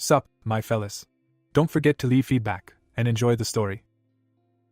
Sup, my fellas. Don't forget to leave feedback, and enjoy the story.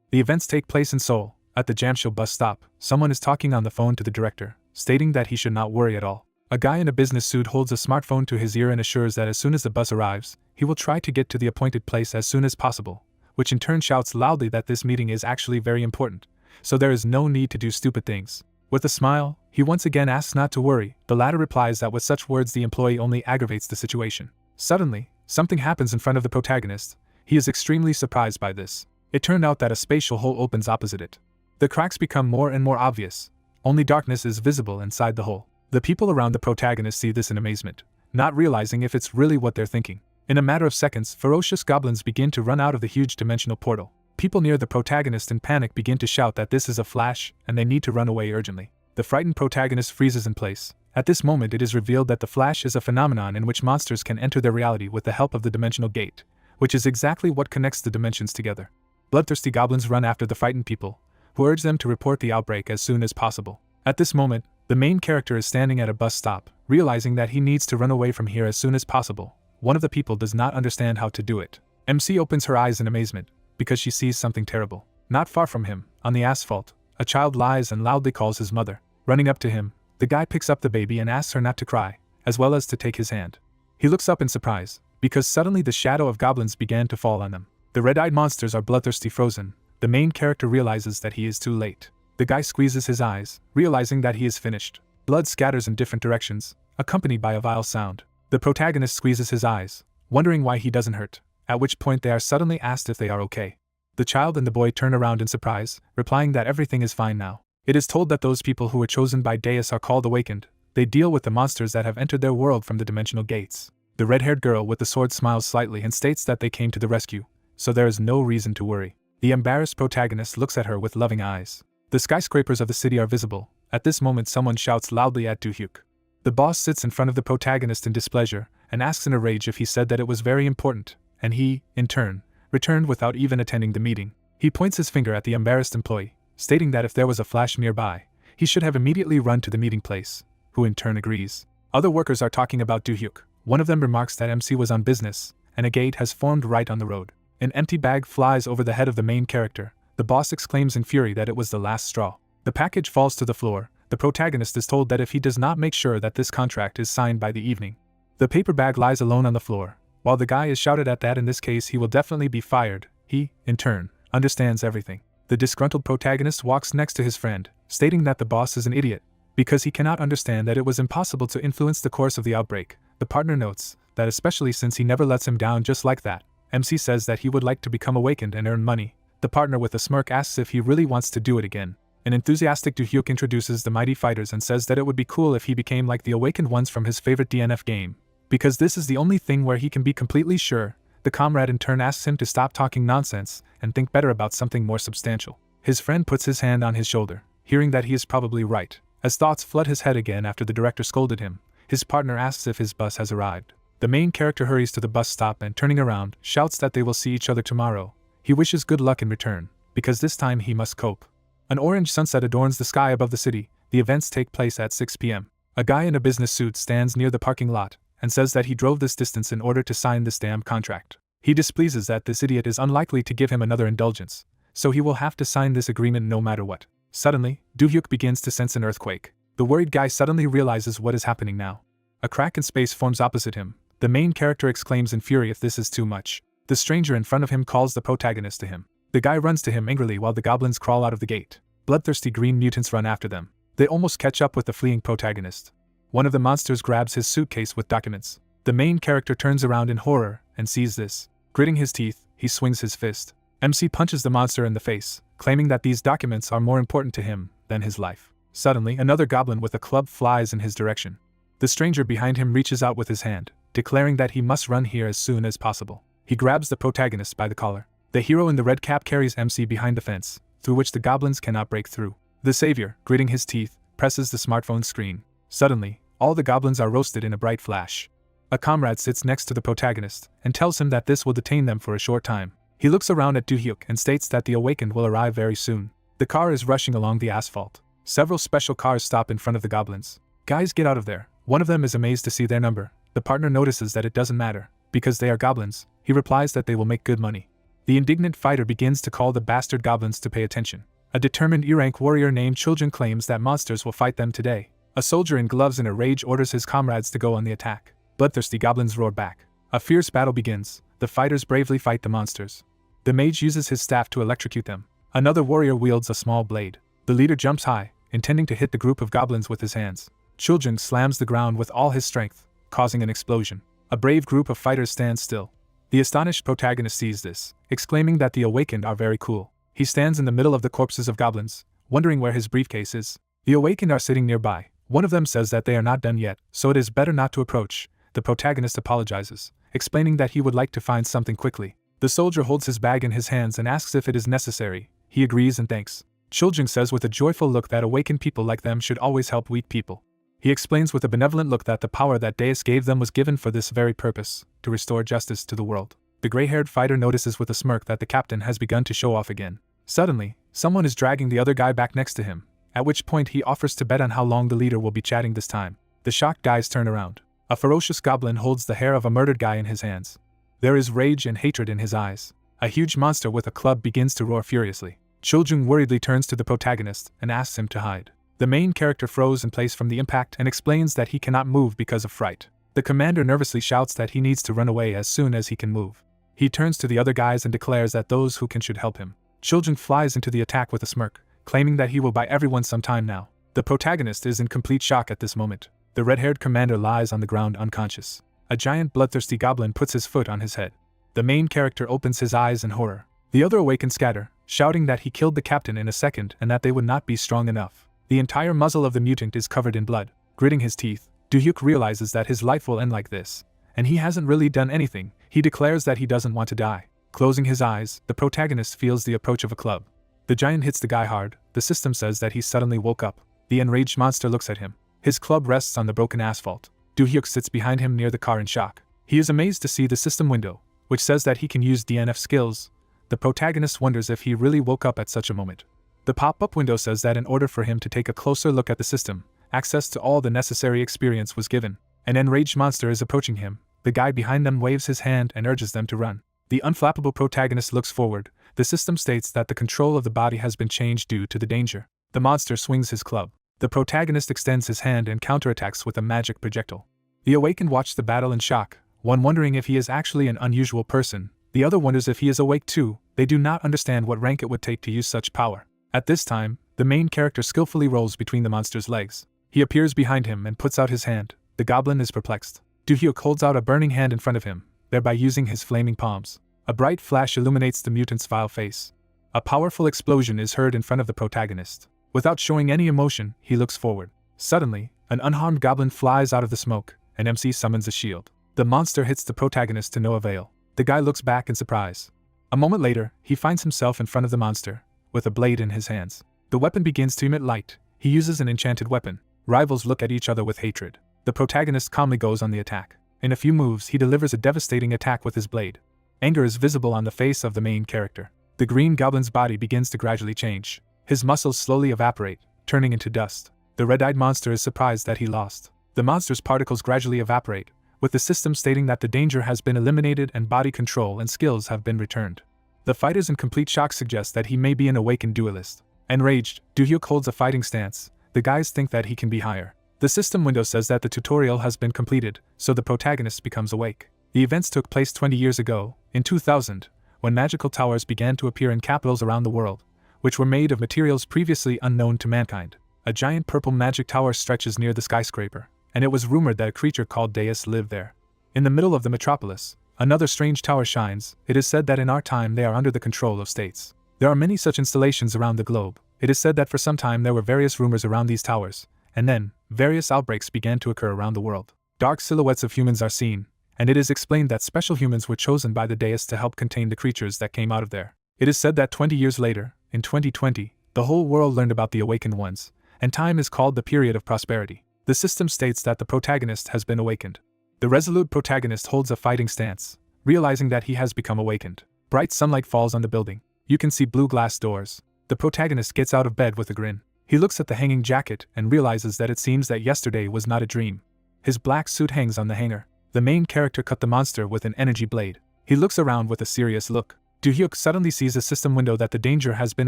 The events take place in Seoul. At the Jamsil bus stop, someone is talking on the phone to the director, stating that he should not worry at all. A guy in a business suit holds a smartphone to his ear and assures that as soon as the bus arrives, he will try to get to the appointed place as soon as possible, which in turn shouts loudly that this meeting is actually very important, so there is no need to do stupid things. With a smile, he once again asks not to worry. The latter replies that with such words the employee only aggravates the situation. Suddenly, something happens in front of the protagonist. He is extremely surprised by this. It turned out that a spatial hole opens opposite it. The cracks become more and more obvious. Only darkness is visible inside the hole. The people around the protagonist see this in amazement, not realizing if it's really what they're thinking. In a matter of seconds, ferocious goblins begin to run out of the huge dimensional portal. People near the protagonist in panic begin to shout that this is a flash and they need to run away urgently. The frightened protagonist freezes in place. At this moment it is revealed that the flash is a phenomenon in which monsters can enter their reality with the help of the dimensional gate, which is exactly what connects the dimensions together. Bloodthirsty goblins run after the frightened people, who urge them to report the outbreak as soon as possible. At this moment, the main character is standing at a bus stop, realizing that he needs to run away from here as soon as possible. One of the people does not understand how to do it. MC opens her eyes in amazement, because she sees something terrible. Not far from him, on the asphalt, a child lies and loudly calls his mother. Running up to him, the guy picks up the baby and asks her not to cry, as well as to take his hand. He looks up in surprise, because suddenly the shadow of goblins began to fall on them. The red-eyed monsters are bloodthirsty frozen. The main character realizes that he is too late. The guy squeezes his eyes, realizing that he is finished. Blood scatters in different directions, accompanied by a vile sound. The protagonist squeezes his eyes, wondering why he doesn't hurt, at which point they are suddenly asked if they are okay. The child and the boy turn around in surprise, replying that everything is fine now. It is told that those people who were chosen by Deus are called awakened. They deal with the monsters that have entered their world from the dimensional gates. The red-haired girl with the sword smiles slightly and states that they came to the rescue, so there is no reason to worry. The embarrassed protagonist looks at her with loving eyes. The skyscrapers of the city are visible. At this moment someone shouts loudly at Do-hyuk. The boss sits in front of the protagonist in displeasure, and asks in a rage if he said that it was very important, and he, in turn, returned without even attending the meeting. He points his finger at the embarrassed employee, stating that if there was a flash nearby, he should have immediately run to the meeting place, who in turn agrees. Other workers are talking about Do-hyuk. One of them remarks that MC was on business, and a gate has formed right on the road. An empty bag flies over the head of the main character. The boss exclaims in fury that it was the last straw. The package falls to the floor. The protagonist is told that if he does not make sure that this contract is signed by the evening, the paper bag lies alone on the floor. While the guy is shouted at that in this case he will definitely be fired, he, in turn, understands everything. The disgruntled protagonist walks next to his friend, stating that the boss is an idiot, because he cannot understand that it was impossible to influence the course of the outbreak. The partner notes that especially since he never lets him down just like that. MC says that he would like to become awakened and earn money. The partner with a smirk asks if he really wants to do it again. An enthusiastic Do-hyuk introduces the mighty fighters and says that it would be cool if he became like the awakened ones from his favorite DNF game, because this is the only thing where he can be completely sure. The comrade in turn asks him to stop talking nonsense and think better about something more substantial. His friend puts his hand on his shoulder, hearing that he is probably right. As thoughts flood his head again after the director scolded him, his partner asks if his bus has arrived. The main character hurries to the bus stop and turning around, shouts that they will see each other tomorrow. He wishes good luck in return, because this time he must cope. An orange sunset adorns the sky above the city. The events take place at 6 p.m. A guy in a business suit stands near the parking lot and says that he drove this distance in order to sign this damn contract. He displeases that this idiot is unlikely to give him another indulgence, so he will have to sign this agreement no matter what. Suddenly, Do-hyuk begins to sense an earthquake. The worried guy suddenly realizes what is happening now. A crack in space forms opposite him. The main character exclaims in fury if this is too much. The stranger in front of him calls the protagonist to him. The guy runs to him angrily while the goblins crawl out of the gate. Bloodthirsty green mutants run after them. They almost catch up with the fleeing protagonist. One of the monsters grabs his suitcase with documents. The main character turns around in horror and sees this. Gritting his teeth, he swings his fist. MC punches the monster in the face, claiming that these documents are more important to him than his life. Suddenly, another goblin with a club flies in his direction. The stranger behind him reaches out with his hand, declaring that he must run here as soon as possible. He grabs the protagonist by the collar. The hero in the red cap carries MC behind the fence, through which the goblins cannot break through. The savior, gritting his teeth, presses the smartphone screen. Suddenly, all the goblins are roasted in a bright flash. A comrade sits next to the protagonist and tells him that this will detain them for a short time. He looks around at Do-hyuk and states that the awakened will arrive very soon. The car is rushing along the asphalt. Several special cars stop in front of the goblins. Guys, get out of there. One of them is amazed to see their number. The partner notices that it doesn't matter, because they are goblins, he replies that they will make good money. The indignant fighter begins to call the bastard goblins to pay attention. A determined E-rank warrior named Children claims that monsters will fight them today. A soldier in gloves in a rage orders his comrades to go on the attack. Bloodthirsty goblins roar back. A fierce battle begins. The fighters bravely fight the monsters. The mage uses his staff to electrocute them. Another warrior wields a small blade. The leader jumps high, intending to hit the group of goblins with his hands. Children slams the ground with all his strength, causing an explosion. A brave group of fighters stands still. The astonished protagonist sees this, exclaiming that the awakened are very cool. He stands in the middle of the corpses of goblins, wondering where his briefcase is. The awakened are sitting nearby. One of them says that they are not done yet, so it is better not to approach. The protagonist apologizes, explaining that he would like to find something quickly. The soldier holds his bag in his hands and asks if it is necessary. He agrees and thanks. Children says with a joyful look that awakened people like them should always help weak people. He explains with a benevolent look that the power that Deus gave them was given for this very purpose, to restore justice to the world. The gray-haired fighter notices with a smirk that the captain has begun to show off again. Suddenly, someone is dragging the other guy back next to him, at which point he offers to bet on how long the leader will be chatting this time. The shocked guys turn around. A ferocious goblin holds the hair of a murdered guy in his hands. There is rage and hatred in his eyes. A huge monster with a club begins to roar furiously. Children worriedly turns to the protagonist and asks him to hide. The main character froze in place from the impact and explains that he cannot move because of fright. The commander nervously shouts that he needs to run away as soon as he can move. He turns to the other guys and declares that those who can should help him. Children flies into the attack with a smirk, claiming that he will buy everyone some time now. The protagonist is in complete shock at this moment. The red-haired commander lies on the ground unconscious. A giant bloodthirsty goblin puts his foot on his head. The main character opens his eyes in horror. The other awakened scatter, shouting that he killed the captain in a second and that they would not be strong enough. The entire muzzle of the mutant is covered in blood. Gritting his teeth, Do-hyuk realizes that his life will end like this. And he hasn't really done anything. He declares that he doesn't want to die. Closing his eyes, the protagonist feels the approach of a club. The giant hits the guy hard. The system says that he suddenly woke up. The enraged monster looks at him. His club rests on the broken asphalt. Do-hyuk sits behind him near the car in shock. He is amazed to see the system window, which says that he can use DNF skills. The protagonist wonders if he really woke up at such a moment. The pop-up window says that in order for him to take a closer look at the system, access to all the necessary experience was given. An enraged monster is approaching him. The guy behind them waves his hand and urges them to run. The unflappable protagonist looks forward. The system states that the control of the body has been changed due to the danger. The monster swings his club. The protagonist extends his hand and counterattacks with a magic projectile. The awakened watch the battle in shock, one wondering if he is actually an unusual person. The other wonders if he is awake too. They do not understand what rank it would take to use such power. At this time, the main character skillfully rolls between the monster's legs. He appears behind him and puts out his hand. The goblin is perplexed. Do-hyuk holds out a burning hand in front of him, thereby using his flaming palms. A bright flash illuminates the mutant's vile face. A powerful explosion is heard in front of the protagonist. Without showing any emotion, he looks forward. Suddenly, an unharmed goblin flies out of the smoke, and MC summons a shield. The monster hits the protagonist to no avail. The guy looks back in surprise. A moment later, he finds himself in front of the monster, with a blade in his hands. The weapon begins to emit light. He uses an enchanted weapon. Rivals look at each other with hatred. The protagonist calmly goes on the attack. In a few moves, he delivers a devastating attack with his blade. Anger is visible on the face of the main character. The green goblin's body begins to gradually change. His muscles slowly evaporate, turning into dust. The red-eyed monster is surprised that he lost. The monster's particles gradually evaporate, with the system stating that the danger has been eliminated and body control and skills have been returned. The fighters in complete shock suggest that he may be an awakened duelist. Enraged, Do-hyuk holds a fighting stance. The guys think that he can be higher. The system window says that the tutorial has been completed, so the protagonist becomes awake. The events took place 20 years ago, in 2000, when magical towers began to appear in capitals around the world, which were made of materials previously unknown to mankind. A giant purple magic tower stretches near the skyscraper, and it was rumored that a creature called Deus lived there. In the middle of the metropolis, another strange tower shines. It is said that in our time they are under the control of states. There are many such installations around the globe. It is said that for some time there were various rumors around these towers, and then, various outbreaks began to occur around the world. Dark silhouettes of humans are seen, and it is explained that special humans were chosen by the Deus to help contain the creatures that came out of there. It is said that 20 years later, in 2020, the whole world learned about the awakened ones, and time is called the period of prosperity. The system states that the protagonist has been awakened. The resolute protagonist holds a fighting stance, realizing that he has become awakened. Bright sunlight falls on the building. You can see blue glass doors. The protagonist gets out of bed with a grin. He looks at the hanging jacket and realizes that it seems that yesterday was not a dream. His black suit hangs on the hanger. The main character cut the monster with an energy blade. He looks around with a serious look. Do-hyuk suddenly sees a system window that the danger has been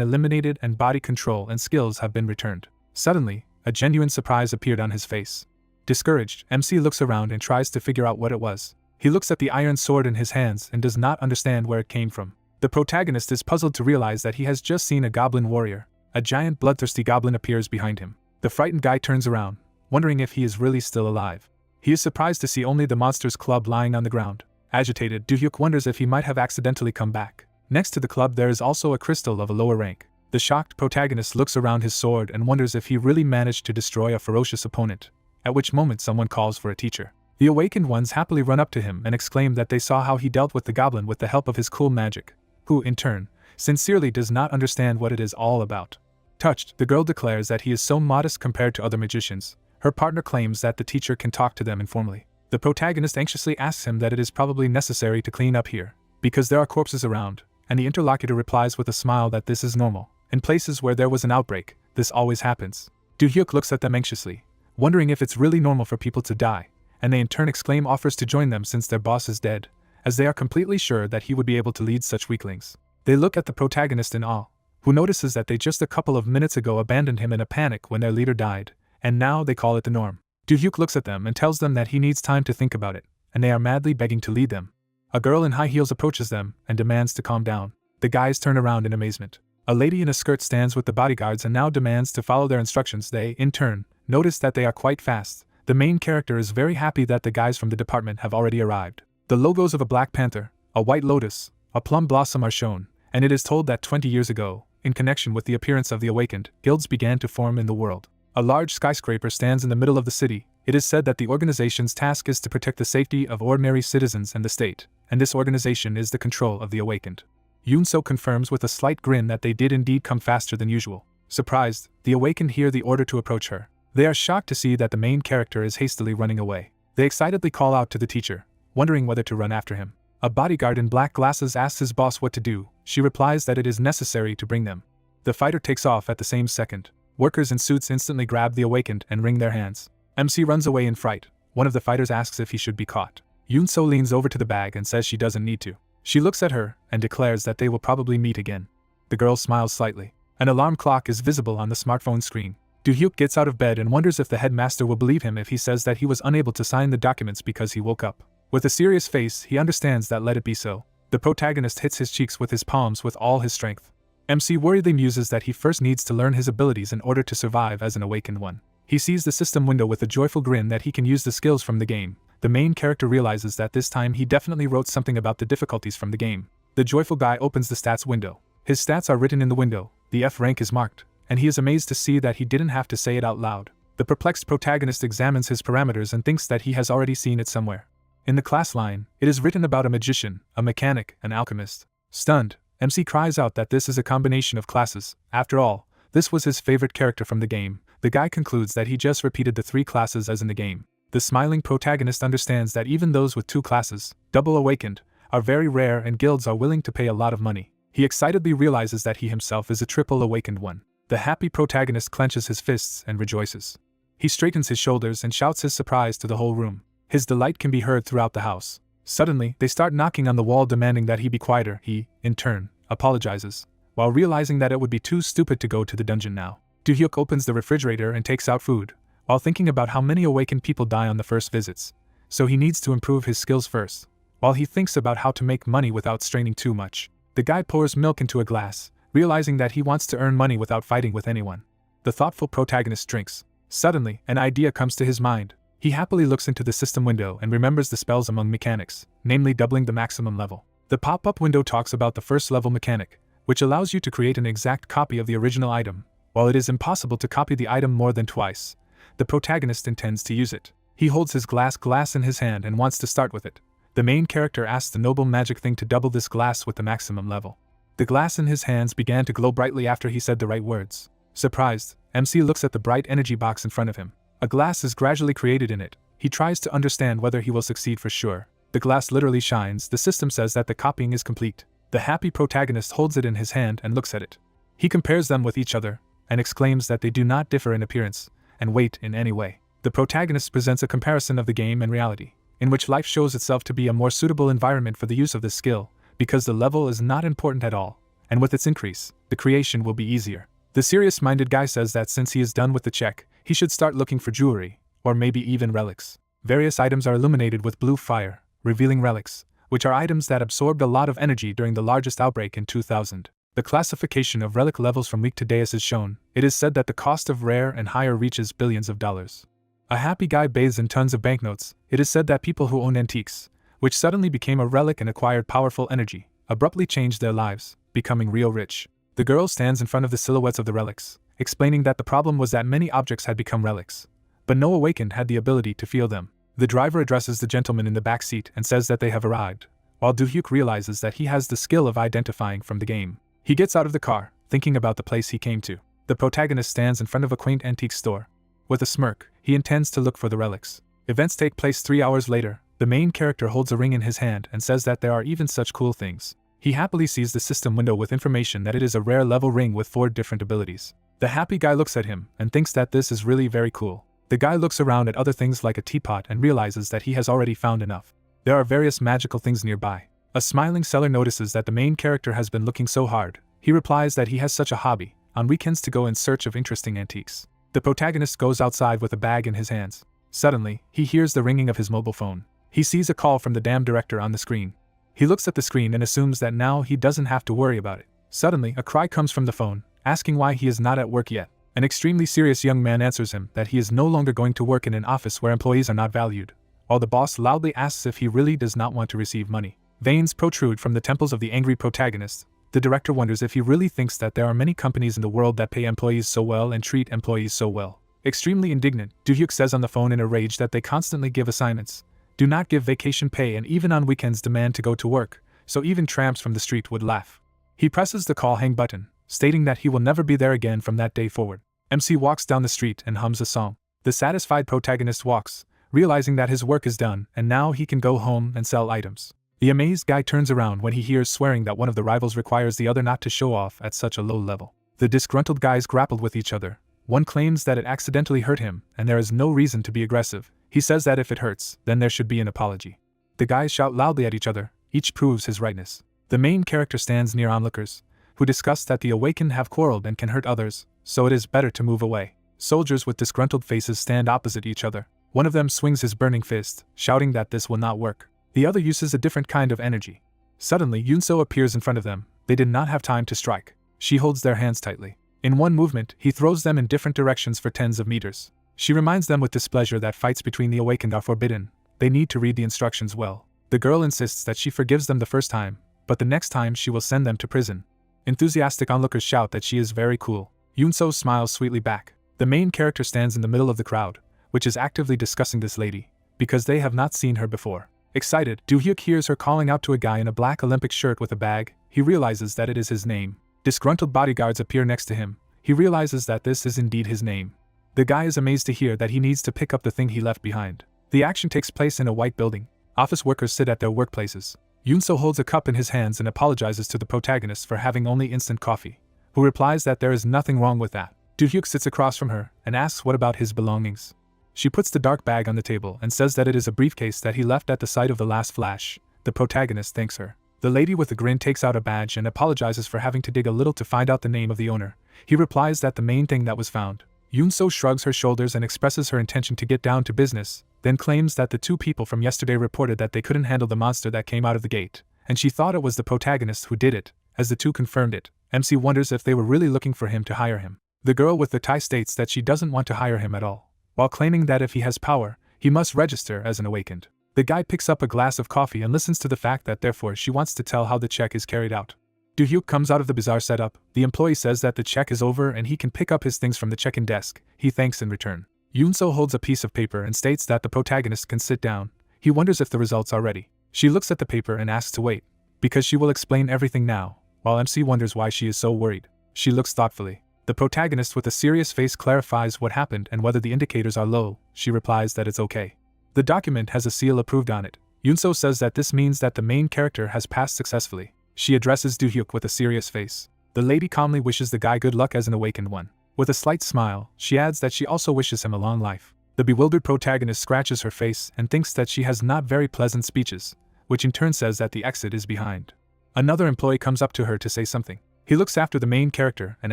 eliminated and body control and skills have been returned. Suddenly, a genuine surprise appeared on his face. Discouraged, MC looks around and tries to figure out what it was. He looks at the iron sword in his hands and does not understand where it came from. The protagonist is puzzled to realize that he has just seen a goblin warrior. A giant bloodthirsty goblin appears behind him. The frightened guy turns around, wondering if he is really still alive. He is surprised to see only the monster's club lying on the ground. Agitated, Do-hyuk wonders if he might have accidentally come back. Next to the club there is also a crystal of a lower rank. The shocked protagonist looks around his sword and wonders if he really managed to destroy a ferocious opponent, at which moment someone calls for a teacher. The awakened ones happily run up to him and exclaim that they saw how he dealt with the goblin with the help of his cool magic, who, in turn, sincerely does not understand what it is all about. Touched, the girl declares that he is so modest compared to other magicians. Her partner claims that the teacher can talk to them informally. The protagonist anxiously asks him that it is probably necessary to clean up here, because there are corpses around, and the interlocutor replies with a smile that this is normal. In places where there was an outbreak, this always happens. Do-hyuk looks at them anxiously, wondering if it's really normal for people to die, and they in turn exclaim offers to join them since their boss is dead, as they are completely sure that he would be able to lead such weaklings. They look at the protagonist in awe, who notices that they just a couple of minutes ago abandoned him in a panic when their leader died, and now they call it the norm. Do-hyuk looks at them and tells them that he needs time to think about it, and they are madly begging to lead them. A girl in high heels approaches them and demands to calm down. The guys turn around in amazement. A lady in a skirt stands with the bodyguards and now demands to follow their instructions. They, in turn, notice that they are quite fast. The main character is very happy that the guys from the department have already arrived. The logos of a black panther, a white lotus, a plum blossom are shown, and it is told that 20 years ago, in connection with the appearance of the awakened, guilds began to form in the world. A large skyscraper stands in the middle of the city. It is said that the organization's task is to protect the safety of ordinary citizens and the state, and this organization is the control of the awakened. Yoon-so confirms with a slight grin that they did indeed come faster than usual. Surprised, the awakened hear the order to approach her. They are shocked to see that the main character is hastily running away. They excitedly call out to the teacher, wondering whether to run after him. A bodyguard in black glasses asks his boss what to do. She replies that it is necessary to bring them. The fighter takes off at the same second. Workers in suits instantly grab the awakened and wring their hands. MC runs away in fright. One of the fighters asks if he should be caught. Yoon-so leans over to the bag and says she doesn't need to. She looks at her and declares that they will probably meet again. The girl smiles slightly. An alarm clock is visible on the smartphone screen. Do-hyuk gets out of bed and wonders if the headmaster will believe him if he says that he was unable to sign the documents because he woke up. With a serious face, he understands that let it be so. The protagonist hits his cheeks with his palms with all his strength. MC worriedly muses that he first needs to learn his abilities in order to survive as an awakened one. He sees the system window with a joyful grin that he can use the skills from the game. The main character realizes that this time he definitely wrote something about the difficulties from the game. The joyful guy opens the stats window. His stats are written in the window, the F rank is marked, and he is amazed to see that he didn't have to say it out loud. The perplexed protagonist examines his parameters and thinks that he has already seen it somewhere. In the class line, it is written about a magician, a mechanic, an alchemist. Stunned, MC cries out that this is a combination of classes. After all, this was his favorite character from the game. The guy concludes that he just repeated the 3 classes as in the game. The smiling protagonist understands that even those with 2 classes, double awakened, are very rare and guilds are willing to pay a lot of money. He excitedly realizes that he himself is a triple awakened one. The happy protagonist clenches his fists and rejoices. He straightens his shoulders and shouts his surprise to the whole room. His delight can be heard throughout the house. Suddenly, they start knocking on the wall demanding that he be quieter. He, in turn, apologizes, while realizing that it would be too stupid to go to the dungeon now. Do-hyuk opens the refrigerator and takes out food, while thinking about how many awakened people die on the first visits, so he needs to improve his skills first. While he thinks about how to make money without straining too much, the guy pours milk into a glass, realizing that he wants to earn money without fighting with anyone. The thoughtful protagonist drinks. Suddenly, an idea comes to his mind. He happily looks into the system window and remembers the spells among mechanics, namely doubling the maximum level. The pop-up window talks about the first level mechanic, which allows you to create an exact copy of the original item. While it is impossible to copy the item more than twice, the protagonist intends to use it. He holds his glass in his hand and wants to start with it. The main character asks the noble magic thing to double this glass with the maximum level. The glass in his hands began to glow brightly after he said the right words. Surprised, MC looks at the bright energy box in front of him. A glass is gradually created in it. He tries to understand whether he will succeed for sure. The glass literally shines. The system says that the copying is complete. The happy protagonist holds it in his hand and looks at it. He compares them with each other, and exclaims that they do not differ in appearance and weight in any way. The protagonist presents a comparison of the game and reality, in which life shows itself to be a more suitable environment for the use of this skill, because the level is not important at all, and with its increase, the creation will be easier. The serious-minded guy says that since he is done with the check, he should start looking for jewelry, or maybe even relics. Various items are illuminated with blue fire, revealing relics, which are items that absorbed a lot of energy during the largest outbreak in 2000. The classification of relic levels from week to day is shown. It is said that the cost of rare and higher reaches billions of dollars. A happy guy bathes in tons of banknotes. It is said that people who own antiques, which suddenly became a relic and acquired powerful energy, abruptly changed their lives, becoming real rich. The girl stands in front of the silhouettes of the relics, explaining that the problem was that many objects had become relics, but no awakened had the ability to feel them. The driver addresses the gentleman in the back seat and says that they have arrived, while Do-hyuk realizes that he has the skill of identifying from the game. He gets out of the car, thinking about the place he came to. The protagonist stands in front of a quaint antique store. With a smirk, he intends to look for the relics. Events take place 3 hours later. The main character holds a ring in his hand and says that there are even such cool things. He happily sees the system window with information that it is a rare level ring with 4 different abilities. The happy guy looks at him and thinks that this is really very cool. The guy looks around at other things like a teapot and realizes that he has already found enough. There are various magical things nearby. A smiling seller notices that the main character has been looking so hard. He replies that he has such a hobby, on weekends, to go in search of interesting antiques. The protagonist goes outside with a bag in his hands. Suddenly, he hears the ringing of his mobile phone. He sees a call from the dam director on the screen. He looks at the screen and assumes that now he doesn't have to worry about it. Suddenly, a cry comes from the phone, asking why he is not at work yet. An extremely serious young man answers him that he is no longer going to work in an office where employees are not valued, while the boss loudly asks if he really does not want to receive money. Veins protrude from the temples of the angry protagonist. The director wonders if he really thinks that there are many companies in the world that pay employees so well and treat employees so well. Extremely indignant, Do-hyuk says on the phone in a rage that they constantly give assignments, do not give vacation pay, and even on weekends demand to go to work, so even tramps from the street would laugh. He presses the call hang button, stating that he will never be there again from that day forward. MC walks down the street and hums a song. The satisfied protagonist walks, realizing that his work is done and now he can go home and sell items. The amazed guy turns around when he hears swearing that one of the rivals requires the other not to show off at such a low level. The disgruntled guys grappled with each other. One claims that it accidentally hurt him and there is no reason to be aggressive. He says that if it hurts, then there should be an apology. The guys shout loudly at each other. Each proves his rightness. The main character stands near onlookers, who discuss that the awakened have quarreled and can hurt others, so it is better to move away. Soldiers with disgruntled faces stand opposite each other. One of them swings his burning fist, shouting that this will not work. The other uses a different kind of energy. Suddenly, Yunso appears in front of them. They did not have time to strike. She holds their hands tightly. In one movement, he throws them in different directions for tens of meters. She reminds them with displeasure that fights between the awakened are forbidden. They need to read the instructions well. The girl insists that she forgives them the first time, but the next time she will send them to prison. Enthusiastic onlookers shout that she is very cool. Yunso smiles sweetly back. The main character stands in the middle of the crowd, which is actively discussing this lady, because they have not seen her before. Excited, Do-hyuk hears her calling out to a guy in a black Olympic shirt with a bag. He realizes that it is his name. Disgruntled bodyguards appear next to him. He realizes that this is indeed his name. The guy is amazed to hear that he needs to pick up the thing he left behind. The action takes place in a white building. Office workers sit at their workplaces. Yunso holds a cup in his hands and apologizes to the protagonist for having only instant coffee, who replies that there is nothing wrong with that. Do-hyuk sits across from her and asks what about his belongings. She puts the dark bag on the table and says that it is a briefcase that he left at the site of the last flash. The protagonist thanks her. The lady with the grin takes out a badge and apologizes for having to dig a little to find out the name of the owner. He replies that the main thing that was found. Yunso shrugs her shoulders and expresses her intention to get down to business, then claims that the 2 people from yesterday reported that they couldn't handle the monster that came out of the gate, and she thought it was the protagonist who did it. As the 2 confirmed it, MC wonders if they were really looking for him to hire him. The girl with the tie states that she doesn't want to hire him at all, while claiming that if he has power, he must register as an awakened. The guy picks up a glass of coffee and listens to the fact that therefore she wants to tell how the check is carried out. Do-hyuk comes out of the bizarre setup. The employee says that the check is over and he can pick up his things from the check-in desk. He thanks in return. Yunso holds a piece of paper and states that the protagonist can sit down. He wonders if the results are ready. She looks at the paper and asks to wait, because she will explain everything now, while MC wonders why she is so worried. She looks thoughtfully. The protagonist with a serious face clarifies what happened and whether the indicators are low. She replies that it's okay. The document has a seal approved on it. Yunso says that this means that the main character has passed successfully. She addresses Do-hyuk with a serious face. The lady calmly wishes the guy good luck as an awakened one. With a slight smile, she adds that she also wishes him a long life. The bewildered protagonist scratches her face and thinks that she has not very pleasant speeches, which in turn says that the exit is behind. Another employee comes up to her to say something. He looks after the main character and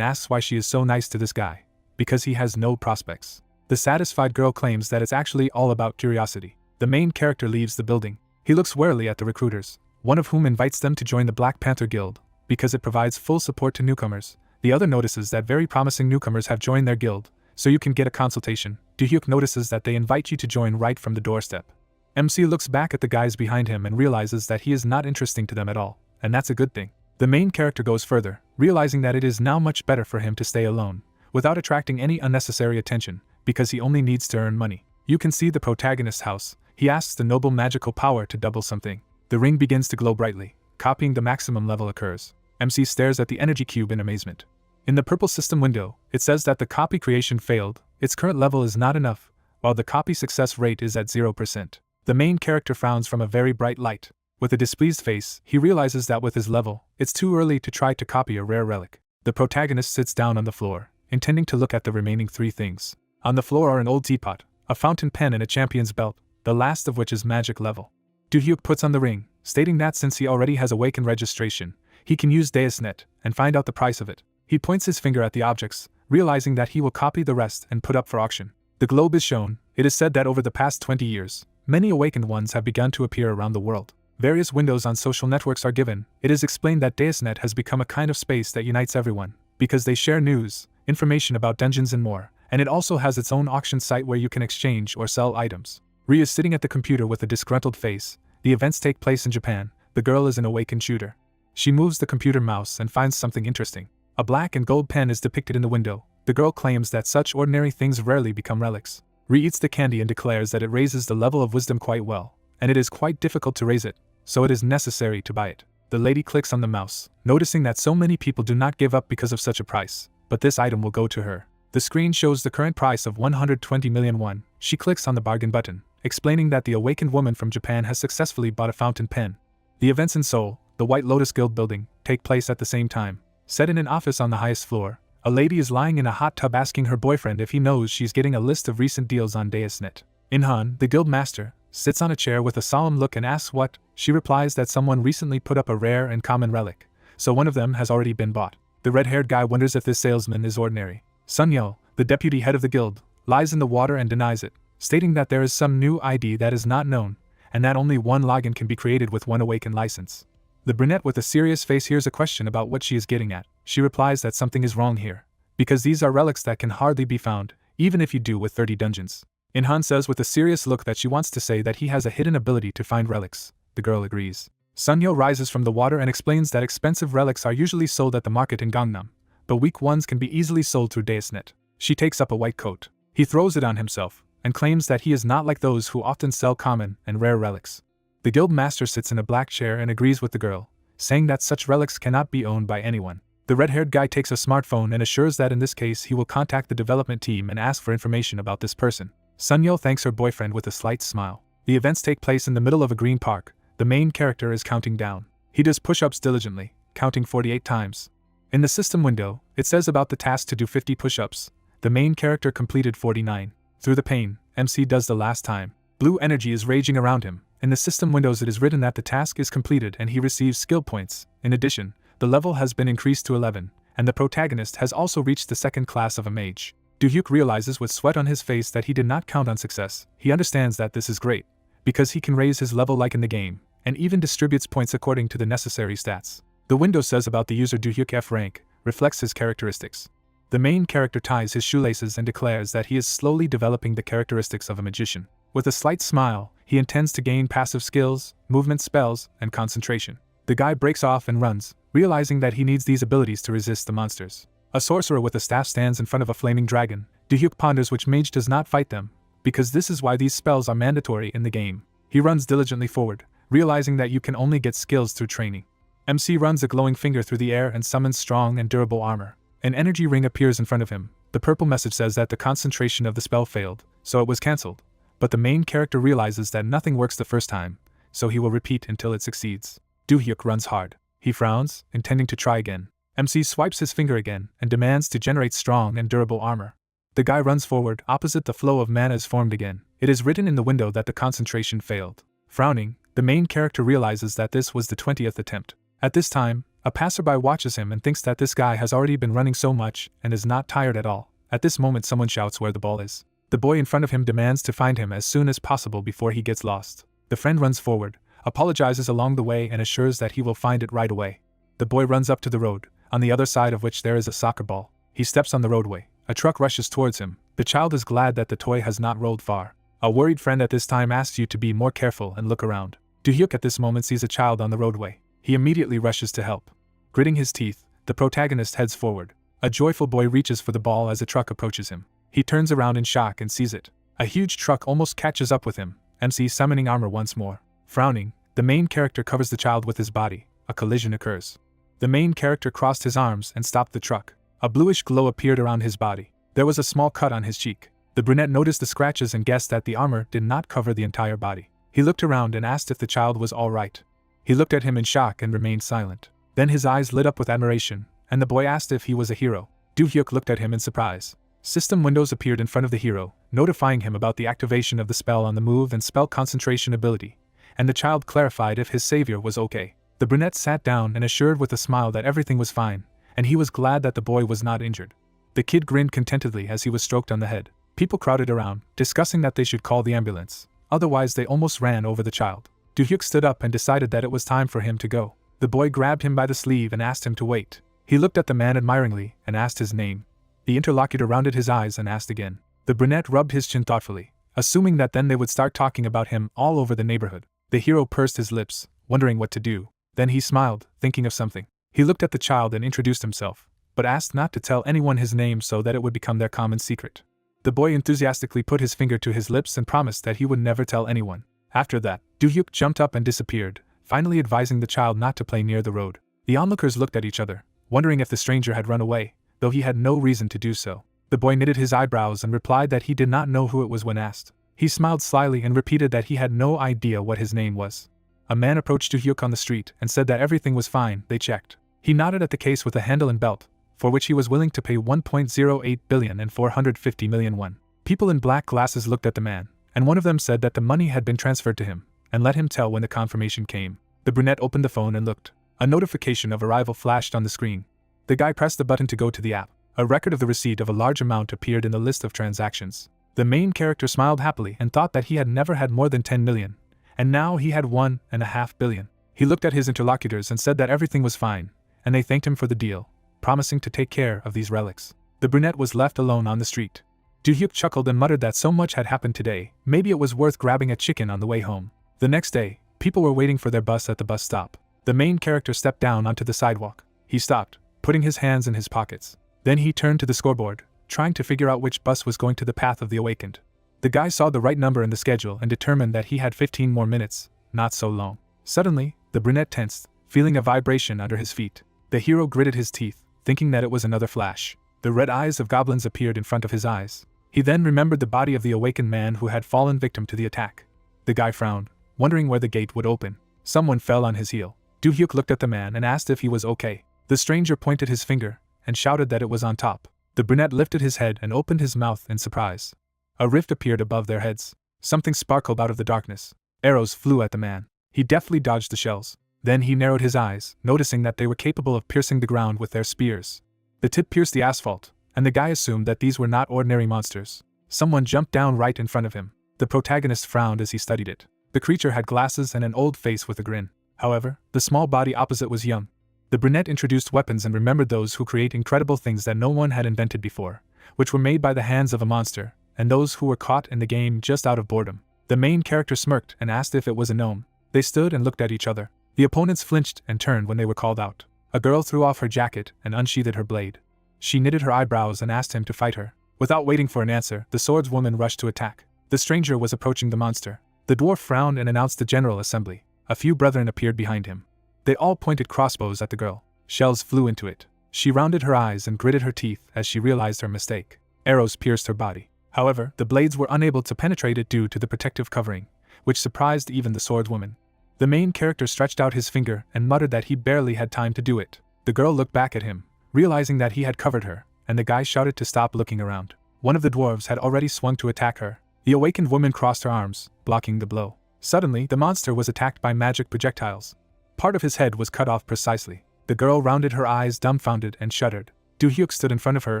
asks why she is so nice to this guy, because he has no prospects. The satisfied girl claims that it's actually all about curiosity. The main character leaves the building. He looks warily at the recruiters, one of whom invites them to join the Black Panther Guild, because it provides full support to newcomers. The other notices that very promising newcomers have joined their guild, so you can get a consultation. Do-hyuk notices that they invite you to join right from the doorstep. MC looks back at the guys behind him and realizes that he is not interesting to them at all, and that's a good thing. The main character goes further, realizing that it is now much better for him to stay alone, without attracting any unnecessary attention, because he only needs to earn money. You can see the protagonist's house. He asks the noble magical power to double something. The ring begins to glow brightly. Copying the maximum level occurs. MC stares at the energy cube in amazement. In the purple system window, it says that the copy creation failed. Its current level is not enough, while the copy success rate is at 0%. The main character frowns from a very bright light. With a displeased face, he realizes that with his level, it's too early to try to copy a rare relic. The protagonist sits down on the floor, intending to look at the remaining three things. On the floor are an old teapot, a fountain pen and a champion's belt, the last of which is magic level. Do-hyuk puts on the ring, stating that since he already has awakened registration, he can use DeusNet and find out the price of it. He points his finger at the objects, realizing that he will copy the rest and put up for auction. The globe is shown. It is said that over the past 20 years, many awakened ones have begun to appear around the world. Various windows on social networks are given. It is explained that DeusNet has become a kind of space that unites everyone, because they share news, information about dungeons and more, and it also has its own auction site where you can exchange or sell items. Ri is sitting at the computer with a disgruntled face. The events take place in Japan. The girl is an awakened shooter. She moves the computer mouse and finds something interesting. A black and gold pen is depicted in the window. The girl claims that such ordinary things rarely become relics. Ri eats the candy and declares that it raises the level of wisdom quite well, and it is quite difficult to raise it, so it is necessary to buy it. The lady clicks on the mouse, noticing that so many people do not give up because of such a price, but this item will go to her. The screen shows the current price of 120 million won. She clicks on the bargain button, explaining that the awakened woman from Japan has successfully bought a fountain pen. The events in Seoul, the White Lotus Guild building, take place at the same time. Set in an office on the highest floor, a lady is lying in a hot tub asking her boyfriend if he knows she's getting a list of recent deals on DeusNet. In-han, the guild master, sits on a chair with a solemn look and asks what. She replies that someone recently put up a rare and common relic, so one of them has already been bought. The red-haired guy wonders if this salesman is ordinary. Sun-Yo, the deputy head of the guild, lies in the water and denies it, stating that there is some new ID that is not known, and that only one login can be created with one awakened license. The brunette with a serious face hears a question about what she is getting at. She replies that something is wrong here, because these are relics that can hardly be found, even if you do with 30 dungeons. In-han says with a serious look that she wants to say that he has a hidden ability to find relics. The girl agrees. Sun-Yo rises from the water and explains that expensive relics are usually sold at the market in Gangnam, but weak ones can be easily sold through DeusNet. She takes up a white coat. He throws it on himself, and claims that he is not like those who often sell common and rare relics. The guild master sits in a black chair and agrees with the girl, saying that such relics cannot be owned by anyone. The red-haired guy takes a smartphone and assures that in this case he will contact the development team and ask for information about this person. Sun-Yo thanks her boyfriend with a slight smile. The events take place in the middle of a green park. The main character is counting down. He does push-ups diligently, counting 48 times. In the system window, it says about the task to do 50 push-ups. The main character completed 49. Through the pain, MC does the last time. Blue energy is raging around him. In the system windows it is written that the task is completed and he receives skill points. In addition, the level has been increased to 11, and the protagonist has also reached the second class of a mage. Do-hyuk realizes with sweat on his face that he did not count on success. He understands that this is great, because he can raise his level like in the game, and even distributes points according to the necessary stats. The window says about the user Do-hyuk F rank, reflects his characteristics. The main character ties his shoelaces and declares that he is slowly developing the characteristics of a magician. With a slight smile, he intends to gain passive skills, movement spells, and concentration. The guy breaks off and runs, realizing that he needs these abilities to resist the monsters. A sorcerer with a staff stands in front of a flaming dragon. Do-hyuk ponders which mage does not fight them, because this is why these spells are mandatory in the game. He runs diligently forward, realizing that you can only get skills through training. MC runs a glowing finger through the air and summons strong and durable armor. An energy ring appears in front of him. The purple message says that the concentration of the spell failed, so it was cancelled. But the main character realizes that nothing works the first time, so he will repeat until it succeeds. Do-hyuk runs hard. He frowns, intending to try again. MC swipes his finger again and demands to generate strong and durable armor. The guy runs forward, opposite the flow of mana is formed again. It is written in the window that the concentration failed. Frowning, the main character realizes that this was the 20th attempt. At this time, a passerby watches him and thinks that this guy has already been running so much and is not tired at all. At this moment someone shouts where the ball is. The boy in front of him demands to find him as soon as possible before he gets lost. The friend runs forward, apologizes along the way and assures that he will find it right away. The boy runs up to the road, on the other side of which there is a soccer ball. He steps on the roadway. A truck rushes towards him. The child is glad that the toy has not rolled far. A worried friend at this time asks you to be more careful and look around. Do-hyuk at this moment sees a child on the roadway. He immediately rushes to help. Gritting his teeth, the protagonist heads forward. A joyful boy reaches for the ball as a truck approaches him. He turns around in shock and sees it. A huge truck almost catches up with him, MC summoning armor once more. Frowning, the main character covers the child with his body. A collision occurs. The main character crossed his arms and stopped the truck. A bluish glow appeared around his body. There was a small cut on his cheek. The brunette noticed the scratches and guessed that the armor did not cover the entire body. He looked around and asked if the child was all right. He looked at him in shock and remained silent. Then his eyes lit up with admiration, and the boy asked if he was a hero. Do-hyuk looked at him in surprise. System windows appeared in front of the hero, notifying him about the activation of the spell on the move and spell concentration ability, and the child clarified if his savior was okay. The brunette sat down and assured with a smile that everything was fine, and he was glad that the boy was not injured. The kid grinned contentedly as he was stroked on the head. People crowded around, discussing that they should call the ambulance. Otherwise they almost ran over the child. Do-hyuk stood up and decided that it was time for him to go. The boy grabbed him by the sleeve and asked him to wait. He looked at the man admiringly and asked his name. The interlocutor rounded his eyes and asked again. The brunette rubbed his chin thoughtfully, assuming that then they would start talking about him all over the neighborhood. The hero pursed his lips, wondering what to do. Then he smiled, thinking of something. He looked at the child and introduced himself, but asked not to tell anyone his name so that it would become their common secret. The boy enthusiastically put his finger to his lips and promised that he would never tell anyone. After that, Do-hyuk jumped up and disappeared, finally advising the child not to play near the road. The onlookers looked at each other, wondering if the stranger had run away, though he had no reason to do so. The boy knitted his eyebrows and replied that he did not know who it was when asked. He smiled slyly and repeated that he had no idea what his name was. A man approached Do-hyuk on the street and said that everything was fine. They checked. He nodded at the case with a handle and belt, for which he was willing to pay 1.08 billion and 450 million won. People in black glasses looked at the man, and one of them said that the money had been transferred to him, and let him tell when the confirmation came. The brunette opened the phone and looked. A notification of arrival flashed on the screen. The guy pressed the button to go to the app. A record of the receipt of a large amount appeared in the list of transactions. The main character smiled happily and thought that he had never had more than 10 million, and now he had 1.5 billion. He looked at his interlocutors and said that everything was fine, and they thanked him for the deal, promising to take care of these relics. The brunette was left alone on the street. Do-hyuk chuckled and muttered that so much had happened today, maybe it was worth grabbing a chicken on the way home. The next day, people were waiting for their bus at the bus stop. The main character stepped down onto the sidewalk. He stopped, putting his hands in his pockets. Then he turned to the scoreboard, trying to figure out which bus was going to the path of the awakened. The guy saw the right number in the schedule and determined that he had 15 more minutes, not so long. Suddenly, the brunette tensed, feeling a vibration under his feet. The hero gritted his teeth, thinking that it was another flash. The red eyes of goblins appeared in front of his eyes. He then remembered the body of the awakened man who had fallen victim to the attack. The guy frowned, wondering where the gate would open. Someone fell on his heel. Do-hyuk looked at the man and asked if he was okay. The stranger pointed his finger and shouted that it was on top. The brunette lifted his head and opened his mouth in surprise. A rift appeared above their heads. Something sparkled out of the darkness. Arrows flew at the man. He deftly dodged the shells. Then he narrowed his eyes, noticing that they were capable of piercing the ground with their spears. The tip pierced the asphalt, and the guy assumed that these were not ordinary monsters. Someone jumped down right in front of him. The protagonist frowned as he studied it. The creature had glasses and an old face with a grin. However, the small body opposite was young. The brunette introduced weapons and remembered those who create incredible things that no one had invented before, which were made by the hands of a monster, and those who were caught in the game just out of boredom. The main character smirked and asked if it was a gnome. They stood and looked at each other. The opponents flinched and turned when they were called out. A girl threw off her jacket and unsheathed her blade. She knitted her eyebrows and asked him to fight her. Without waiting for an answer, the swordswoman rushed to attack. The stranger was approaching the monster. The dwarf frowned and announced the general assembly. A few brethren appeared behind him. They all pointed crossbows at the girl. Shells flew into it. She rounded her eyes and gritted her teeth as she realized her mistake. Arrows pierced her body. However, the blades were unable to penetrate it due to the protective covering, which surprised even the swordswoman. The main character stretched out his finger and muttered that he barely had time to do it. The girl looked back at him, realizing that he had covered her, and the guy shouted to stop looking around. one of the dwarves had already swung to attack her. The awakened woman crossed her arms, blocking the blow. Suddenly, the monster was attacked by magic projectiles. Part of his head was cut off precisely. The girl rounded her eyes, dumbfounded, and shuddered. Do-hyuk stood in front of her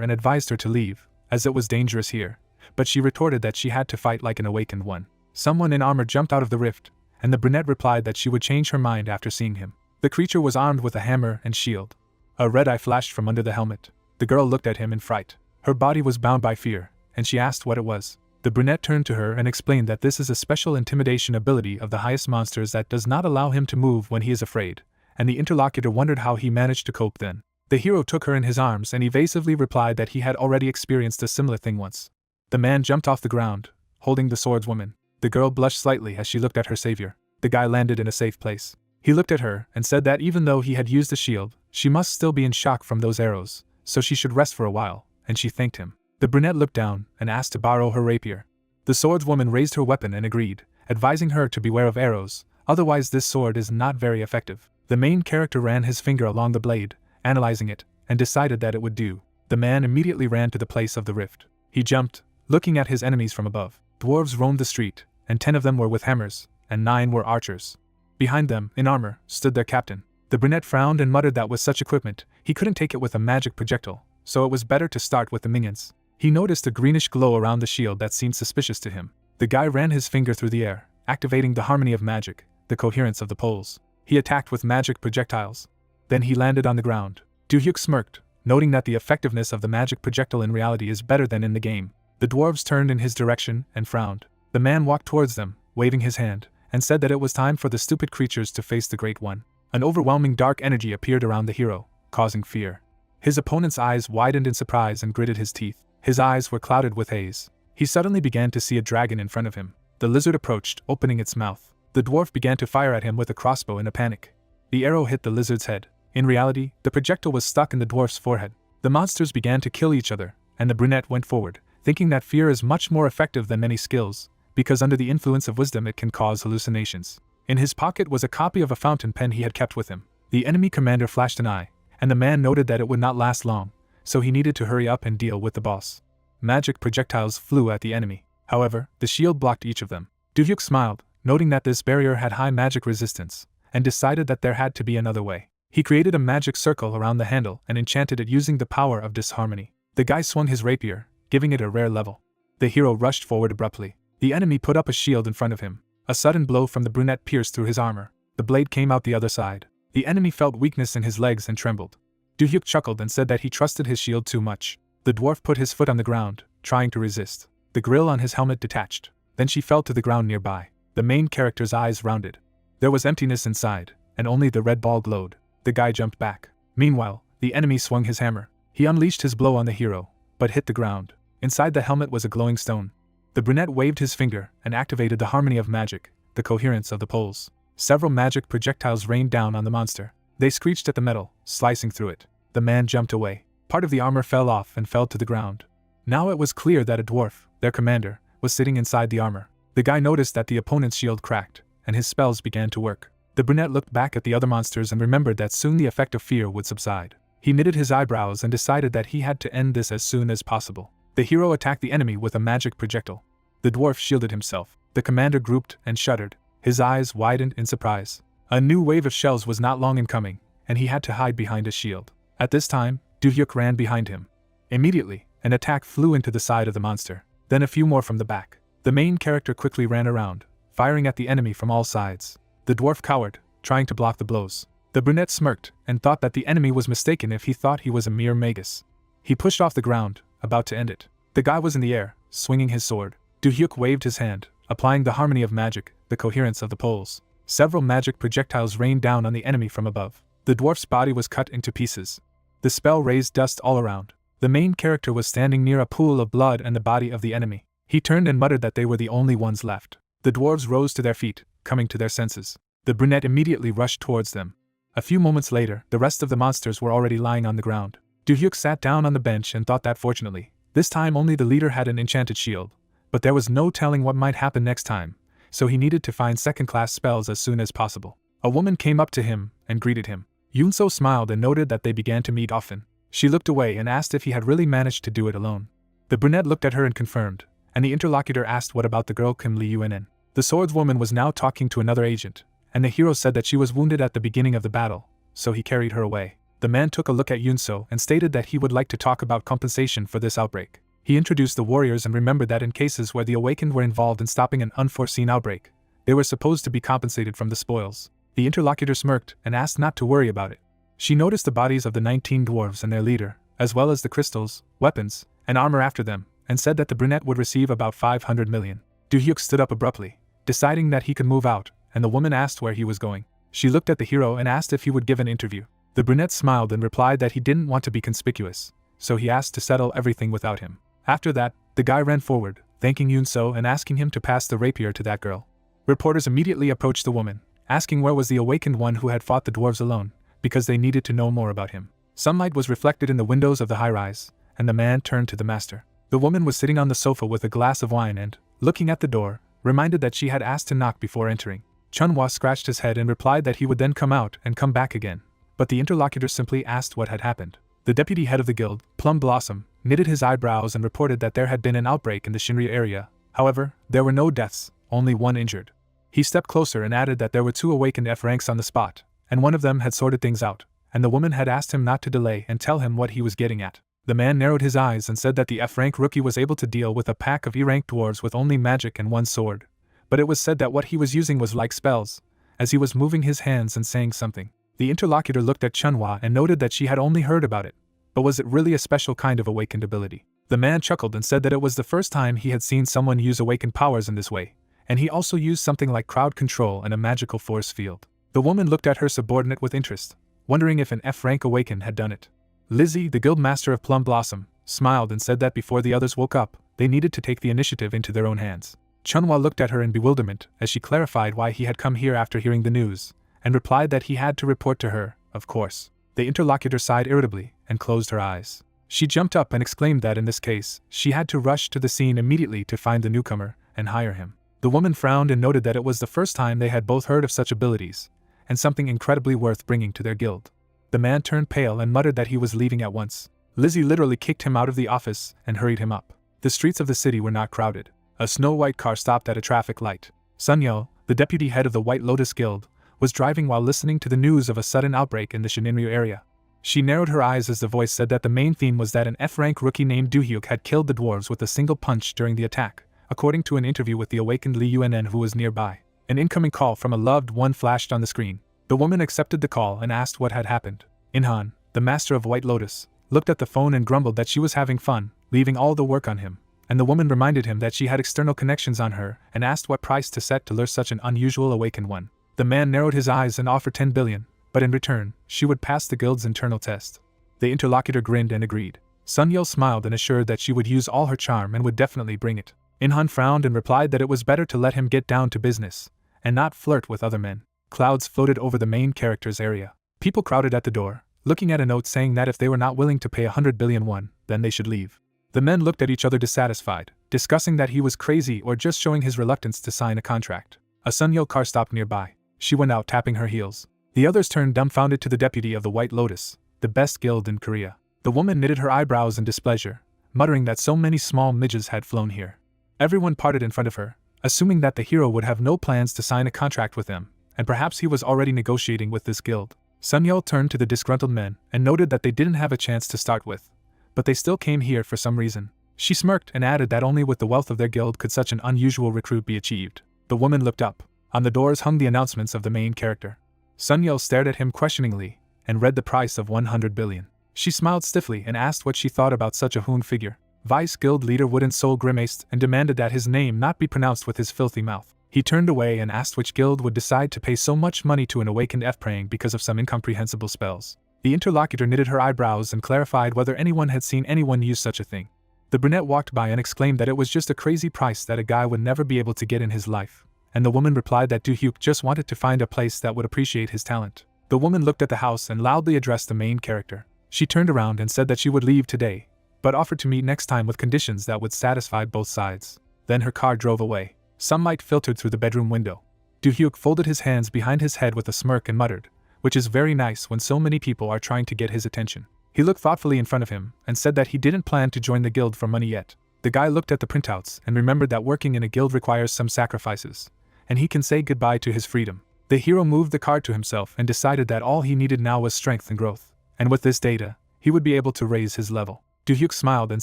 and advised her to leave, as it was dangerous here, but she retorted that she had to fight like an awakened one. Someone in armor jumped out of the rift, and the brunette replied that she would change her mind after seeing him. The creature was armed with a hammer and shield. A red eye flashed from under the helmet. The girl looked at him in fright. Her body was bound by fear, and she asked what it was. The brunette turned to her and explained that this is a special intimidation ability of the highest monsters that does not allow him to move when he is afraid, and the interlocutor wondered how he managed to cope then. The hero took her in his arms and evasively replied that he had already experienced a similar thing once. The man jumped off the ground, holding the swordswoman. The girl blushed slightly as she looked at her savior. The guy landed in a safe place. He looked at her and said that even though he had used a shield, she must still be in shock from those arrows, so she should rest for a while, and she thanked him. The brunette looked down and asked to borrow her rapier. The swordswoman raised her weapon and agreed, advising her to beware of arrows, otherwise this sword is not very effective. The main character ran his finger along the blade, analyzing it, and decided that it would do. The man immediately ran to the place of the rift. He jumped, looking at his enemies from above. Dwarves roamed the street, and 10 of them were with hammers, and 9 were archers. Behind them, in armor, stood their captain. The brunette frowned and muttered that with such equipment, he couldn't take it with a magic projectile, so it was better to start with the minions. He noticed a greenish glow around the shield that seemed suspicious to him. The guy ran his finger through the air, activating the harmony of magic, the coherence of the poles. He attacked with magic projectiles. Then he landed on the ground. Do-hyuk smirked, noting that the effectiveness of the magic projectile in reality is better than in the game. The dwarves turned in his direction and frowned. The man walked towards them, waving his hand, and said that it was time for the stupid creatures to face the Great One. An overwhelming dark energy appeared around the hero, causing fear. His opponent's eyes widened in surprise and gritted his teeth. His eyes were clouded with haze. He suddenly began to see a dragon in front of him. The lizard approached, opening its mouth. The dwarf began to fire at him with a crossbow in a panic. The arrow hit the lizard's head. In reality, the projectile was stuck in the dwarf's forehead. The monsters began to kill each other, and the brunette went forward, thinking that fear is much more effective than many skills, because under the influence of wisdom it can cause hallucinations. In his pocket was a copy of a fountain pen he had kept with him. The enemy commander flashed an eye, and the man noted that it would not last long, so he needed to hurry up and deal with the boss. Magic projectiles flew at the enemy. However, the shield blocked each of them. Do-hyuk smiled, noting that this barrier had high magic resistance, and decided that there had to be another way. He created a magic circle around the handle and enchanted it using the power of disharmony. The guy swung his rapier, giving it a rare level. The hero rushed forward abruptly. The enemy put up a shield in front of him. A sudden blow from the brunette pierced through his armor. The blade came out the other side. The enemy felt weakness in his legs and trembled. Do-hyuk chuckled and said that he trusted his shield too much. The dwarf put his foot on the ground, trying to resist. The grill on his helmet detached. Then she fell to the ground nearby. The main character's eyes rounded. There was emptiness inside, and only the red ball glowed. The guy jumped back. Meanwhile, the enemy swung his hammer. He unleashed his blow on the hero, but hit the ground. Inside the helmet was a glowing stone. The brunette waved his finger and activated the harmony of magic, the coherence of the poles. Several magic projectiles rained down on the monster. They screeched at the metal, slicing through it. The man jumped away. Part of the armor fell off and fell to the ground. Now it was clear that a dwarf, their commander, was sitting inside the armor. The guy noticed that the opponent's shield cracked, and his spells began to work. The brunette looked back at the other monsters and remembered that soon the effect of fear would subside. He knitted his eyebrows and decided that he had to end this as soon as possible. The hero attacked the enemy with a magic projectile. The dwarf shielded himself. The commander grouped and shuddered. His eyes widened in surprise. A new wave of shells was not long in coming, and he had to hide behind a shield. At this time, Do-hyuk ran behind him. Immediately, an attack flew into the side of the monster, then a few more from the back. The main character quickly ran around, firing at the enemy from all sides. The dwarf cowered, trying to block the blows. The brunette smirked and thought that the enemy was mistaken if he thought he was a mere magus. He pushed off the ground, about to end it. The guy was in the air, swinging his sword. Do-hyuk waved his hand, applying the harmony of magic, the coherence of the poles. Several magic projectiles rained down on the enemy from above. The dwarf's body was cut into pieces. The spell raised dust all around. The main character was standing near a pool of blood and the body of the enemy. He turned and muttered that they were the only ones left. The dwarves rose to their feet, coming to their senses. The brunette immediately rushed towards them. A few moments later, the rest of the monsters were already lying on the ground. Do-hyuk sat down on the bench and thought that fortunately, this time only the leader had an enchanted shield. But there was no telling what might happen next time, so he needed to find second-class spells as soon as possible. A woman came up to him and greeted him. Yoonso smiled and noted that they began to meet often. She looked away and asked if he had really managed to do it alone. The brunette looked at her and confirmed, and the interlocutor asked what about the girl Kim Lee Yunen. The swordswoman was now talking to another agent, and the hero said that she was wounded at the beginning of the battle, so he carried her away. The man took a look at Yunso and stated that he would like to talk about compensation for this outbreak. He introduced the warriors and remembered that in cases where the awakened were involved in stopping an unforeseen outbreak, they were supposed to be compensated from the spoils. The interlocutor smirked and asked not to worry about it. She noticed the bodies of the 19 dwarves and their leader, as well as the crystals, weapons, and armor after them, and said that the brunette would receive about 500 million. Do-hyuk stood up abruptly, deciding that he could move out, and the woman asked where he was going. She looked at the hero and asked if he would give an interview. The brunette smiled and replied that he didn't want to be conspicuous, so he asked to settle everything without him. After that, the guy ran forward, thanking Yunso and asking him to pass the rapier to that girl. Reporters immediately approached the woman, asking where was the awakened one who had fought the dwarves alone, because they needed to know more about him. Sunlight was reflected in the windows of the high-rise, and the man turned to the master. The woman was sitting on the sofa with a glass of wine and, looking at the door, reminded that she had asked to knock before entering. Chunhwa scratched his head and replied that he would then come out and come back again, but the interlocutor simply asked what had happened. The deputy head of the guild, Plum Blossom, knitted his eyebrows and reported that there had been an outbreak in the Shinryu area. However, there were no deaths, only one injured. He stepped closer and added that there were 2 awakened F ranks on the spot, and one of them had sorted things out, and the woman had asked him not to delay and tell him what he was getting at. The man narrowed his eyes and said that the F rank rookie was able to deal with a pack of E rank dwarves with only magic and 1 sword, but it was said that what he was using was like spells, as he was moving his hands and saying something. The interlocutor looked at Chunhwa and noted that she had only heard about it, but was it really a special kind of awakened ability? The man chuckled and said that it was the first time he had seen someone use awakened powers in this way, and he also used something like crowd control and a magical force field. The woman looked at her subordinate with interest, wondering if an F-rank awakened had done it. Lizzie, the guild master of Plum Blossom, smiled and said that before the others woke up, they needed to take the initiative into their own hands. Chunhwa looked at her in bewilderment as she clarified why he had come here after hearing the news, and replied that he had to report to her, of course. The interlocutor sighed irritably and closed her eyes. She jumped up and exclaimed that in this case, she had to rush to the scene immediately to find the newcomer and hire him. The woman frowned and noted that it was the first time they had both heard of such abilities, and something incredibly worth bringing to their guild. The man turned pale and muttered that he was leaving at once. Lizzie literally kicked him out of the office and hurried him up. The streets of the city were not crowded. A snow-white car stopped at a traffic light. Sunyeo, the deputy head of the White Lotus Guild, was driving while listening to the news of a sudden outbreak in the Shinryu area. She narrowed her eyes as the voice said that the main theme was that an F-rank rookie named Do-hyuk had killed the dwarves with a single punch during the attack, according to an interview with the awakened Lee Yunen who was nearby. An incoming call from a loved one flashed on the screen. The woman accepted the call and asked what had happened. Inhan, the master of White Lotus, looked at the phone and grumbled that she was having fun, leaving all the work on him, and the woman reminded him that she had external connections on her and asked what price to set to lure such an unusual awakened one. The man narrowed his eyes and offered 10 billion, but in return, she would pass the guild's internal test. The interlocutor grinned and agreed. Sunyeo smiled and assured that she would use all her charm and would definitely bring it. Inhan frowned and replied that it was better to let him get down to business, and not flirt with other men. Clouds floated over the main character's area. People crowded at the door, looking at a note saying that if they were not willing to pay 100 billion won, then they should leave. The men looked at each other dissatisfied, discussing that he was crazy or just showing his reluctance to sign a contract. A Sunyeo car stopped nearby. She went out tapping her heels. The others turned dumbfounded to the deputy of the White Lotus, the best guild in Korea. The woman knitted her eyebrows in displeasure, muttering that so many small midges had flown here. Everyone parted in front of her, assuming that the hero would have no plans to sign a contract with them, and perhaps he was already negotiating with this guild. Sunyeo turned to the disgruntled men and noted that they didn't have a chance to start with, but they still came here for some reason. She smirked and added that only with the wealth of their guild could such an unusual recruit be achieved. The woman looked up. On the doors hung the announcements of the main character. Sunyeo stared at him questioningly and read the price of 100 billion. She smiled stiffly and asked what she thought about such a hoon figure. Vice guild leader Wooden Soul grimaced and demanded that his name not be pronounced with his filthy mouth. He turned away and asked which guild would decide to pay so much money to an awakened F-praying because of some incomprehensible spells. The interlocutor knitted her eyebrows and clarified whether anyone had seen anyone use such a thing. The brunette walked by and exclaimed that it was just a crazy price that a guy would never be able to get in his life, and the woman replied that Do-hyuk just wanted to find a place that would appreciate his talent. The woman looked at the house and loudly addressed the main character. She turned around and said that she would leave today, but offered to meet next time with conditions that would satisfy both sides. Then her car drove away. Sunlight filtered through the bedroom window. Do-hyuk folded his hands behind his head with a smirk and muttered, "Which is very nice when so many people are trying to get his attention." He looked thoughtfully in front of him and said that he didn't plan to join the guild for money yet. The guy looked at the printouts and remembered that working in a guild requires some sacrifices, and he can say goodbye to his freedom. The hero moved the card to himself and decided that all he needed now was strength and growth, and with this data, he would be able to raise his level. Do-hyuk smiled and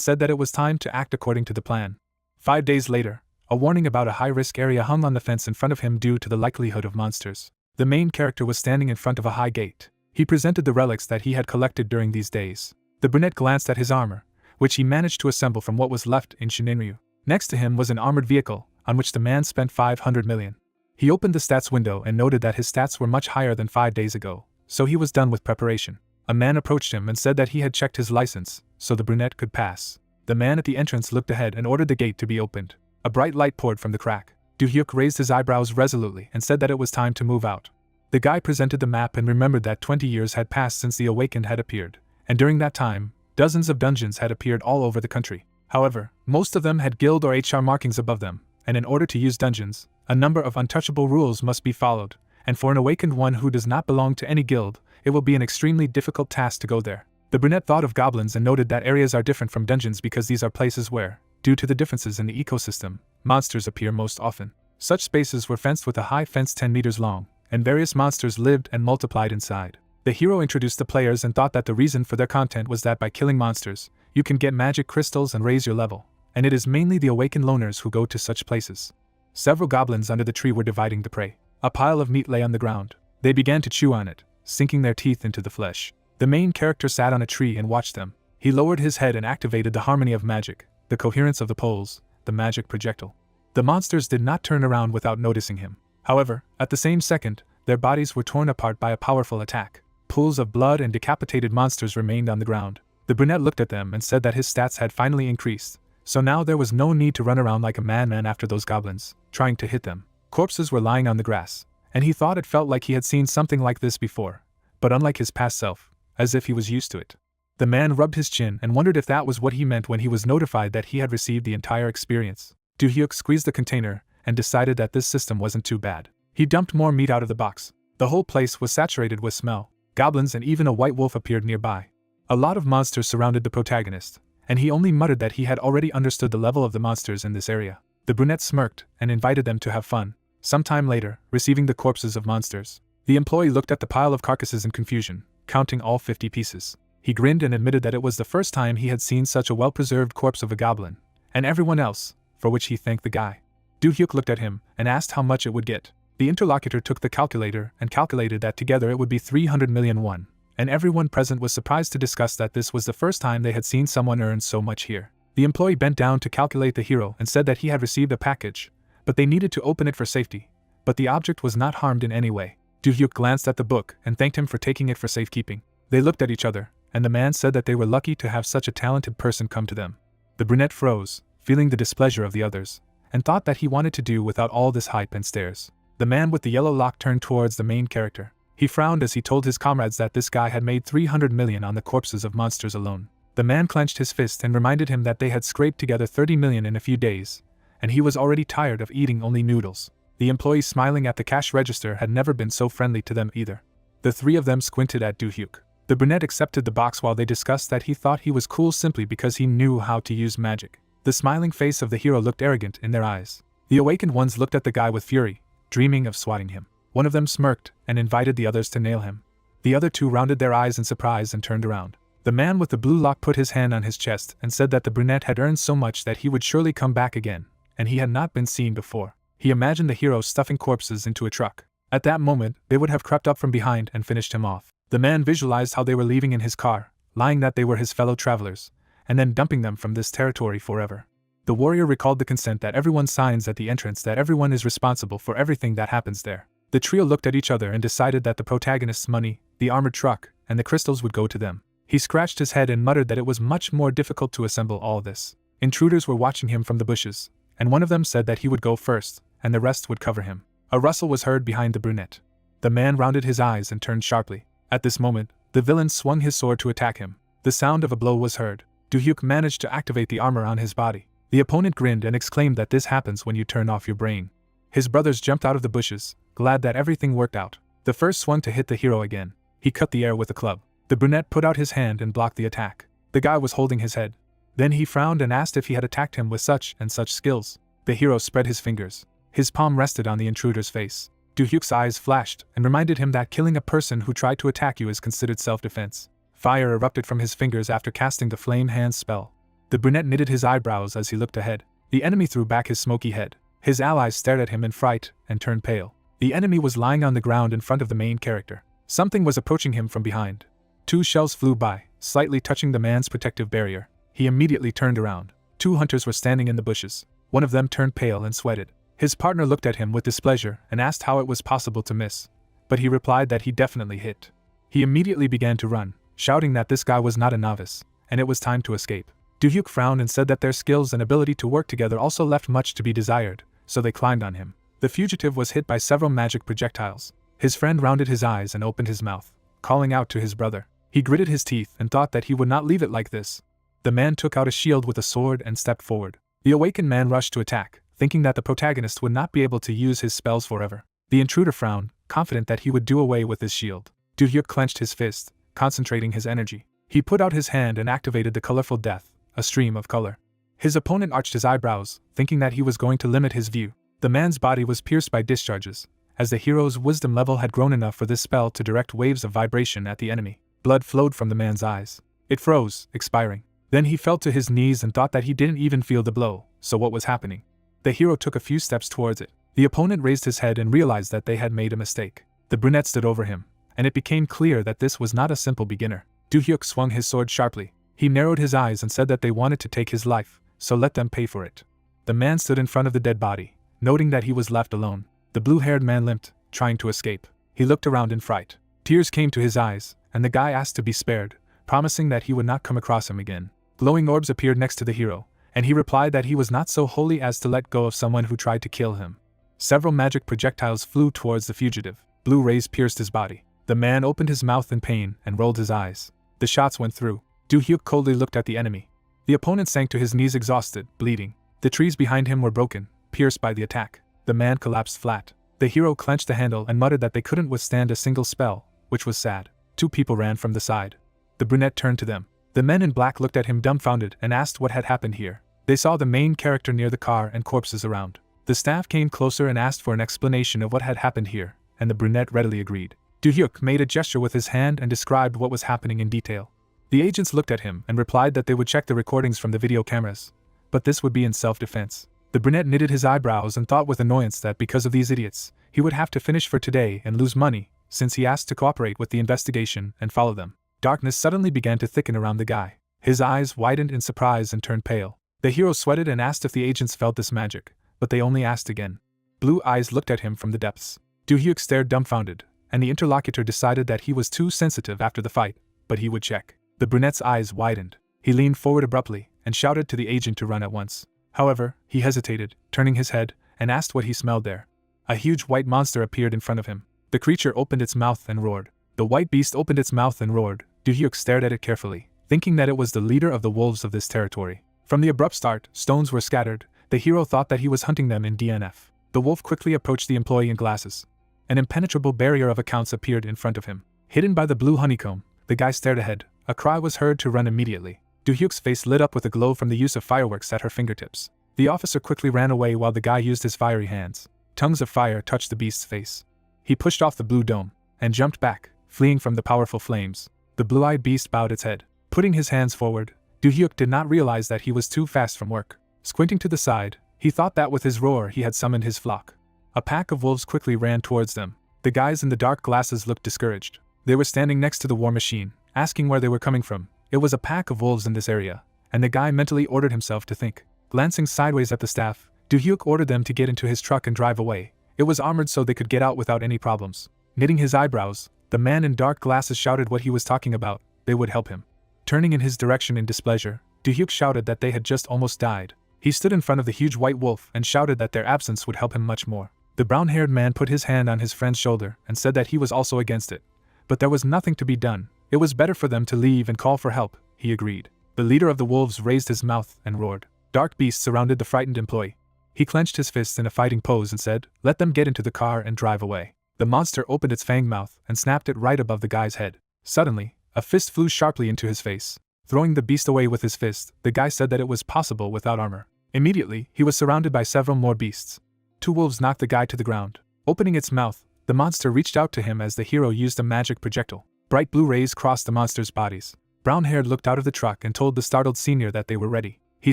said that it was time to act according to the plan. 5 days later, a warning about a high-risk area hung on the fence in front of him due to the likelihood of monsters. The main character was standing in front of a high gate. He presented the relics that he had collected during these days. The brunette glanced at his armor, which he managed to assemble from what was left in Shinenryu. Next to him was an armored vehicle, on which the man spent 500 million. He opened the stats window and noted that his stats were much higher than 5 days ago, so he was done with preparation. A man approached him and said that he had checked his license, so the brunette could pass. The man at the entrance looked ahead and ordered the gate to be opened. A bright light poured from the crack. Do-hyuk raised his eyebrows resolutely and said that it was time to move out. The guy presented the map and remembered that 20 years had passed since the Awakened had appeared, and during that time, dozens of dungeons had appeared all over the country. However, most of them had guild or HR markings above them, and in order to use dungeons, a number of untouchable rules must be followed, and for an awakened one who does not belong to any guild, it will be an extremely difficult task to go there. The brunette thought of goblins and noted that areas are different from dungeons because these are places where, due to the differences in the ecosystem, monsters appear most often. Such spaces were fenced with a high fence 10 meters long, and various monsters lived and multiplied inside. The hero introduced the players and thought that the reason for their content was that by killing monsters, you can get magic crystals and raise your level, and it is mainly the awakened loners who go to such places. Several goblins under the tree were dividing the prey. A pile of meat lay on the ground. They began to chew on it, sinking their teeth into the flesh. The main character sat on a tree and watched them. He lowered his head and activated the harmony of magic, the coherence of the poles, the magic projectile. The monsters did not turn around without noticing him. However, at the same second, their bodies were torn apart by a powerful attack. Pools of blood and decapitated monsters remained on the ground. The brunette looked at them and said that his stats had finally increased, so now there was no need to run around like a madman after those goblins, trying to hit them. Corpses were lying on the grass, and he thought it felt like he had seen something like this before, but unlike his past self, as if he was used to it. The man rubbed his chin and wondered if that was what he meant when he was notified that he had received the entire experience. Do-hyuk squeezed the container and decided that this system wasn't too bad. He dumped more meat out of the box. The whole place was saturated with smell. Goblins and even a white wolf appeared nearby. A lot of monsters surrounded the protagonist, and he only muttered that he had already understood the level of the monsters in this area. The brunette smirked and invited them to have fun. Sometime later, receiving the corpses of monsters, the employee looked at the pile of carcasses in confusion, counting all 50 pieces. He grinned and admitted that it was the first time he had seen such a well-preserved corpse of a goblin, and everyone else, for which he thanked the guy. Do-hyuk looked at him and asked how much it would get. The interlocutor took the calculator and calculated that together it would be 300 million won, and everyone present was surprised to discuss that this was the first time they had seen someone earn so much here. The employee bent down to calculate the hero and said that he had received a package, but they needed to open it for safety, but the object was not harmed in any way. Do-hyuk glanced at the book and thanked him for taking it for safekeeping. They looked at each other, and the man said that they were lucky to have such a talented person come to them. The brunette froze, feeling the displeasure of the others, and thought that he wanted to do without all this hype and stares. The man with the yellow lock turned towards the main character. He frowned as he told his comrades that this guy had made 300 million on the corpses of monsters alone. The man clenched his fist and reminded him that they had scraped together 30 million in a few days, and he was already tired of eating only noodles. The employee smiling at the cash register had never been so friendly to them either. The three of them squinted at Do-hyuk. The brunette accepted the box while they discussed that he thought he was cool simply because he knew how to use magic. The smiling face of the hero looked arrogant in their eyes. The awakened ones looked at the guy with fury, dreaming of swatting him. One of them smirked and invited the others to nail him. The other two rounded their eyes in surprise and turned around. The man with the blue lock put his hand on his chest and said that the brunette had earned so much that he would surely come back again, and he had not been seen before. He imagined the hero stuffing corpses into a truck. At that moment, they would have crept up from behind and finished him off. The man visualized how they were leaving in his car, lying that they were his fellow travelers, and then dumping them from this territory forever. The warrior recalled the consent that everyone signs at the entrance that everyone is responsible for everything that happens there. The trio looked at each other and decided that the protagonist's money, the armored truck, and the crystals would go to them. He scratched his head and muttered that it was much more difficult to assemble all this. Intruders were watching him from the bushes, and one of them said that he would go first, and the rest would cover him. A rustle was heard behind the brunette. The man rounded his eyes and turned sharply. At this moment, the villain swung his sword to attack him. The sound of a blow was heard. Do-hyuk managed to activate the armor on his body. The opponent grinned and exclaimed that this happens when you turn off your brain. His brothers jumped out of the bushes, glad that everything worked out. The first swung to hit the hero again. He cut the air with a club. The brunette put out his hand and blocked the attack. The guy was holding his head. Then he frowned and asked if he had attacked him with such and such skills. The hero spread his fingers. His palm rested on the intruder's face. Do-hyuk's eyes flashed and reminded him that killing a person who tried to attack you is considered self-defense. Fire erupted from his fingers after casting the Flame Hands spell. The brunette knitted his eyebrows as he looked ahead. The enemy threw back his smoky head. His allies stared at him in fright and turned pale. The enemy was lying on the ground in front of the main character. Something was approaching him from behind. 2 shells flew by, slightly touching the man's protective barrier. He immediately turned around. 2 hunters were standing in the bushes. One of them turned pale and sweated. His partner looked at him with displeasure and asked how it was possible to miss. But he replied that he definitely hit. He immediately began to run, shouting that this guy was not a novice, and it was time to escape. Do-hyuk frowned and said that their skills and ability to work together also left much to be desired, so they climbed on him. The fugitive was hit by several magic projectiles. His friend rounded his eyes and opened his mouth, calling out to his brother. He gritted his teeth and thought that he would not leave it like this. The man took out a shield with a sword and stepped forward. The awakened man rushed to attack, thinking that the protagonist would not be able to use his spells forever. The intruder frowned, confident that he would do away with his shield. Do-hyuk clenched his fist, concentrating his energy. He put out his hand and activated the colorful death, a stream of color. His opponent arched his eyebrows, thinking that he was going to limit his view. The man's body was pierced by discharges, as the hero's wisdom level had grown enough for this spell to direct waves of vibration at the enemy. Blood flowed from the man's eyes. It froze, expiring. Then he fell to his knees and thought that he didn't even feel the blow, so what was happening? The hero took a few steps towards it. The opponent raised his head and realized that they had made a mistake. The brunette stood over him, and it became clear that this was not a simple beginner. Do-hyuk swung his sword sharply. He narrowed his eyes and said that they wanted to take his life, so let them pay for it. The man stood in front of the dead body, noting that he was left alone. The blue-haired man limped, trying to escape. He looked around in fright. Tears came to his eyes, and the guy asked to be spared, promising that he would not come across him again. Glowing orbs appeared next to the hero, and he replied that he was not so holy as to let go of someone who tried to kill him. Several magic projectiles flew towards the fugitive. Blue rays pierced his body. The man opened his mouth in pain and rolled his eyes. The shots went through. Do-hyuk coldly looked at the enemy. The opponent sank to his knees exhausted, bleeding. The trees behind him were broken, pierced by the attack. The man collapsed flat. The hero clenched the handle and muttered that they couldn't withstand a single spell, which was sad. 2 people ran from the side. The brunette turned to them. The men in black looked at him dumbfounded and asked what had happened here. They saw the main character near the car and corpses around. The staff came closer and asked for an explanation of what had happened here, and the brunette readily agreed. Do-hyuk made a gesture with his hand and described what was happening in detail. The agents looked at him and replied that they would check the recordings from the video cameras, but this would be in self-defense. The brunette knitted his eyebrows and thought with annoyance that because of these idiots, he would have to finish for today and lose money, since he asked to cooperate with the investigation and follow them. Darkness suddenly began to thicken around the guy. His eyes widened in surprise and turned pale. The hero sweated and asked if the agents felt this magic, but they only asked again. Blue eyes looked at him from the depths. Do-hyuk stared dumbfounded, and the interlocutor decided that he was too sensitive after the fight, but he would check. The brunette's eyes widened. He leaned forward abruptly and shouted to the agent to run at once. However, he hesitated, turning his head, and asked what he smelled there. A huge white monster appeared in front of him. The creature opened its mouth and roared. The white beast opened its mouth and roared. Do-hyuk stared at it carefully, thinking that it was the leader of the wolves of this territory. From the abrupt start, stones were scattered. The hero thought that he was hunting them in DNF. The wolf quickly approached the employee in glasses. An impenetrable barrier of accounts appeared in front of him. Hidden by the blue honeycomb, the guy stared ahead. A cry was heard to run immediately. Do-hyuk's face lit up with a glow from the use of fireworks at her fingertips. The officer quickly ran away while the guy used his fiery hands. Tongues of fire touched the beast's face. He pushed off the blue dome and jumped back, fleeing from the powerful flames. The blue-eyed beast bowed its head. Putting his hands forward, Do-hyuk did not realize that he was too fast from work. Squinting to the side, he thought that with his roar he had summoned his flock. A pack of wolves quickly ran towards them. The guys in the dark glasses looked discouraged. They were standing next to the war machine, asking where they were coming from. It was a pack of wolves in this area, and the guy mentally ordered himself to think. Glancing sideways at the staff, Do-hyuk ordered them to get into his truck and drive away. It was armored so they could get out without any problems. Knitting his eyebrows, the man in dark glasses shouted what he was talking about. They would help him. Turning in his direction in displeasure, Do-hyuk shouted that they had just almost died. He stood in front of the huge white wolf and shouted that their absence would help him much more. The brown-haired man put his hand on his friend's shoulder and said that he was also against it. But there was nothing to be done. It was better for them to leave and call for help, he agreed. The leader of the wolves raised his mouth and roared. Dark beasts surrounded the frightened employee. He clenched his fists in a fighting pose and said, "Let them get into the car and drive away." The monster opened its fang mouth and snapped it right above the guy's head. Suddenly, A fist flew sharply into his face. Throwing the beast away with his fist, the guy said that it was possible without armor. Immediately, he was surrounded by several more beasts. 2 wolves knocked the guy to the ground. Opening its mouth, the monster reached out to him as the hero used a magic projectile. Bright blue rays crossed the monster's bodies. Brown-haired looked out of the truck and told the startled senior that they were ready. He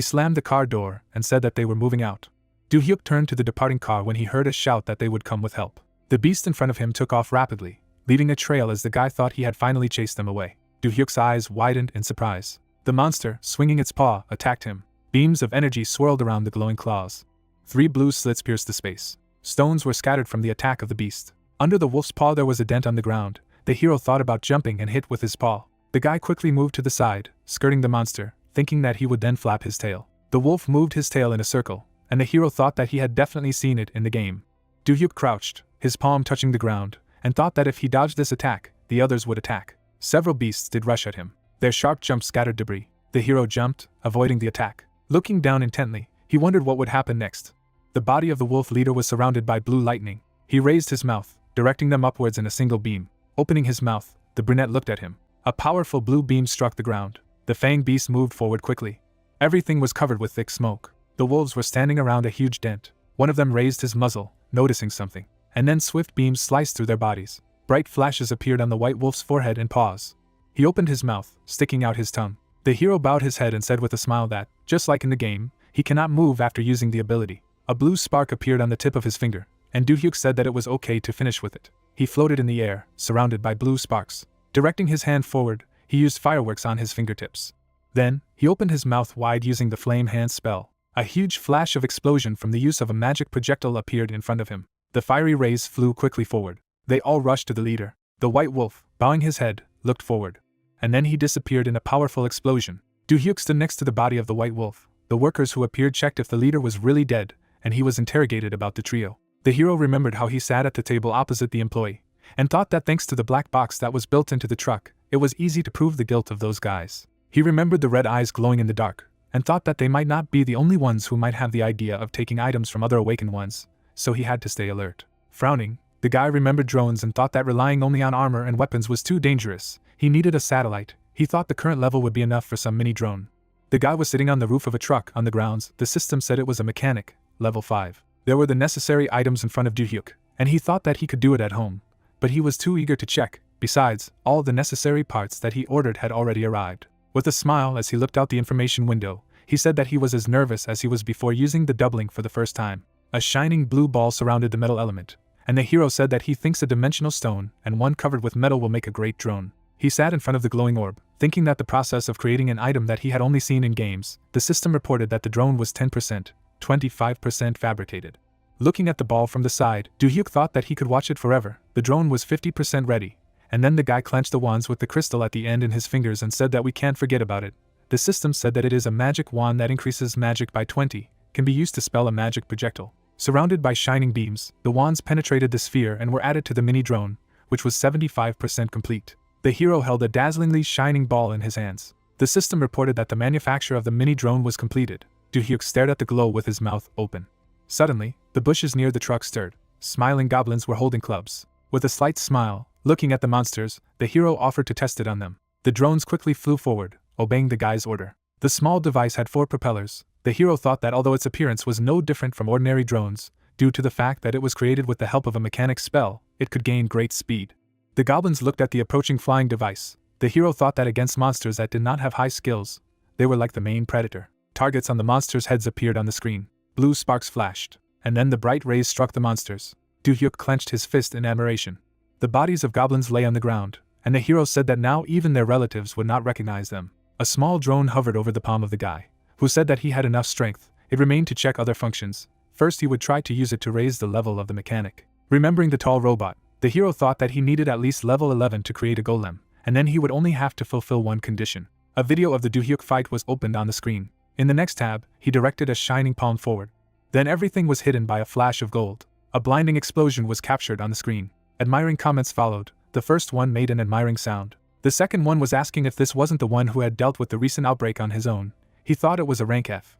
slammed the car door and said that they were moving out. Do-hyuk turned to the departing car when he heard a shout that they would come with help. The beast in front of him took off rapidly, leaving a trail as the guy thought he had finally chased them away. Do-hyuk's eyes widened in surprise. The monster, swinging its paw, attacked him. Beams of energy swirled around the glowing claws. 3 blue slits pierced the space. Stones were scattered from the attack of the beast. Under the wolf's paw there was a dent on the ground. The hero thought about jumping and hit with his paw. The guy quickly moved to the side, skirting the monster, thinking that he would then flap his tail. The wolf moved his tail in a circle, and the hero thought that he had definitely seen it in the game. Do-hyuk crouched, his palm touching the ground, and thought that if he dodged this attack, the others would attack. Several beasts did rush at him. Their sharp jumps scattered debris. The hero jumped, avoiding the attack. Looking down intently, he wondered what would happen next. The body of the wolf leader was surrounded by blue lightning. He raised his mouth, directing them upwards in a single beam. Opening his mouth, the brunette looked at him. A powerful blue beam struck the ground. The fanged beast moved forward quickly. Everything was covered with thick smoke. The wolves were standing around a huge dent. One of them raised his muzzle, noticing something, and then swift beams sliced through their bodies. Bright flashes appeared on the white wolf's forehead and paws. He opened his mouth, sticking out his tongue. The hero bowed his head and said with a smile that, just like in the game, he cannot move after using the ability. A blue spark appeared on the tip of his finger, and Do-hyuk said that it was okay to finish with it. He floated in the air, surrounded by blue sparks. Directing his hand forward, he used fireworks on his fingertips. Then, he opened his mouth wide using the flame hand spell. A huge flash of explosion from the use of a magic projectile appeared in front of him. The fiery rays flew quickly forward. They all rushed to the leader. The white wolf, bowing his head, looked forward. And then he disappeared in a powerful explosion. Do-hyuk stood next to the body of the white wolf. The workers who appeared checked if the leader was really dead, and he was interrogated about the trio. The hero remembered how he sat at the table opposite the employee, and thought that thanks to the black box that was built into the truck, it was easy to prove the guilt of those guys. He remembered the red eyes glowing in the dark, and thought that they might not be the only ones who might have the idea of taking items from other awakened ones, so he had to stay alert. Frowning, the guy remembered drones and thought that relying only on armor and weapons was too dangerous. He needed a satellite. He thought the current level would be enough for some mini-drone. The guy was sitting on the roof of a truck on the grounds. The system said it was a mechanic, level 5. There were the necessary items in front of Do-hyuk, and he thought that he could do it at home. But he was too eager to check. Besides, all the necessary parts that he ordered had already arrived. With a smile as he looked out the information window, he said that he was as nervous as he was before using the doubling for the first time. A shining blue ball surrounded the metal element, and the hero said that he thinks a dimensional stone and one covered with metal will make a great drone. He sat in front of the glowing orb, thinking that the process of creating an item that he had only seen in games. The system reported that the drone was 10%, 25% fabricated. Looking at the ball from the side, Do-hyuk thought that he could watch it forever. The drone was 50% ready, and then the guy clenched the wands with the crystal at the end in his fingers and said that we can't forget about it. The system said that it is a magic wand that increases magic by 20, can be used to spell a magic projectile. Surrounded by shining beams, the wands penetrated the sphere and were added to the mini-drone, which was 75% complete. The hero held a dazzlingly shining ball in his hands. The system reported that the manufacture of the mini-drone was completed. Do-hyuk stared at the glow with his mouth open. Suddenly, the bushes near the truck stirred. Smiling goblins were holding clubs. With a slight smile, looking at the monsters, the hero offered to test it on them. The drones quickly flew forward, obeying the guy's order. The small device had 4 propellers. The hero thought that although its appearance was no different from ordinary drones, due to the fact that it was created with the help of a mechanic spell, it could gain great speed. The goblins looked at the approaching flying device. The hero thought that against monsters that did not have high skills, they were like the main predator. Targets on the monsters' heads appeared on the screen. Blue sparks flashed, and then the bright rays struck the monsters. Do-hyuk clenched his fist in admiration. The bodies of goblins lay on the ground, and the hero said that now even their relatives would not recognize them. A small drone hovered over the palm of the guy, who said that he had enough strength. It remained to check other functions. First he would try to use it to raise the level of the mechanic. Remembering the tall robot, the hero thought that he needed at least level 11 to create a golem, and then he would only have to fulfill one condition. A video of the Do-hyuk fight was opened on the screen. In the next tab, he directed a shining palm forward. Then everything was hidden by a flash of gold. A blinding explosion was captured on the screen. Admiring comments followed. The first one made an admiring sound. The second one was asking if this wasn't the one who had dealt with the recent outbreak on his own. He thought it was a rank F.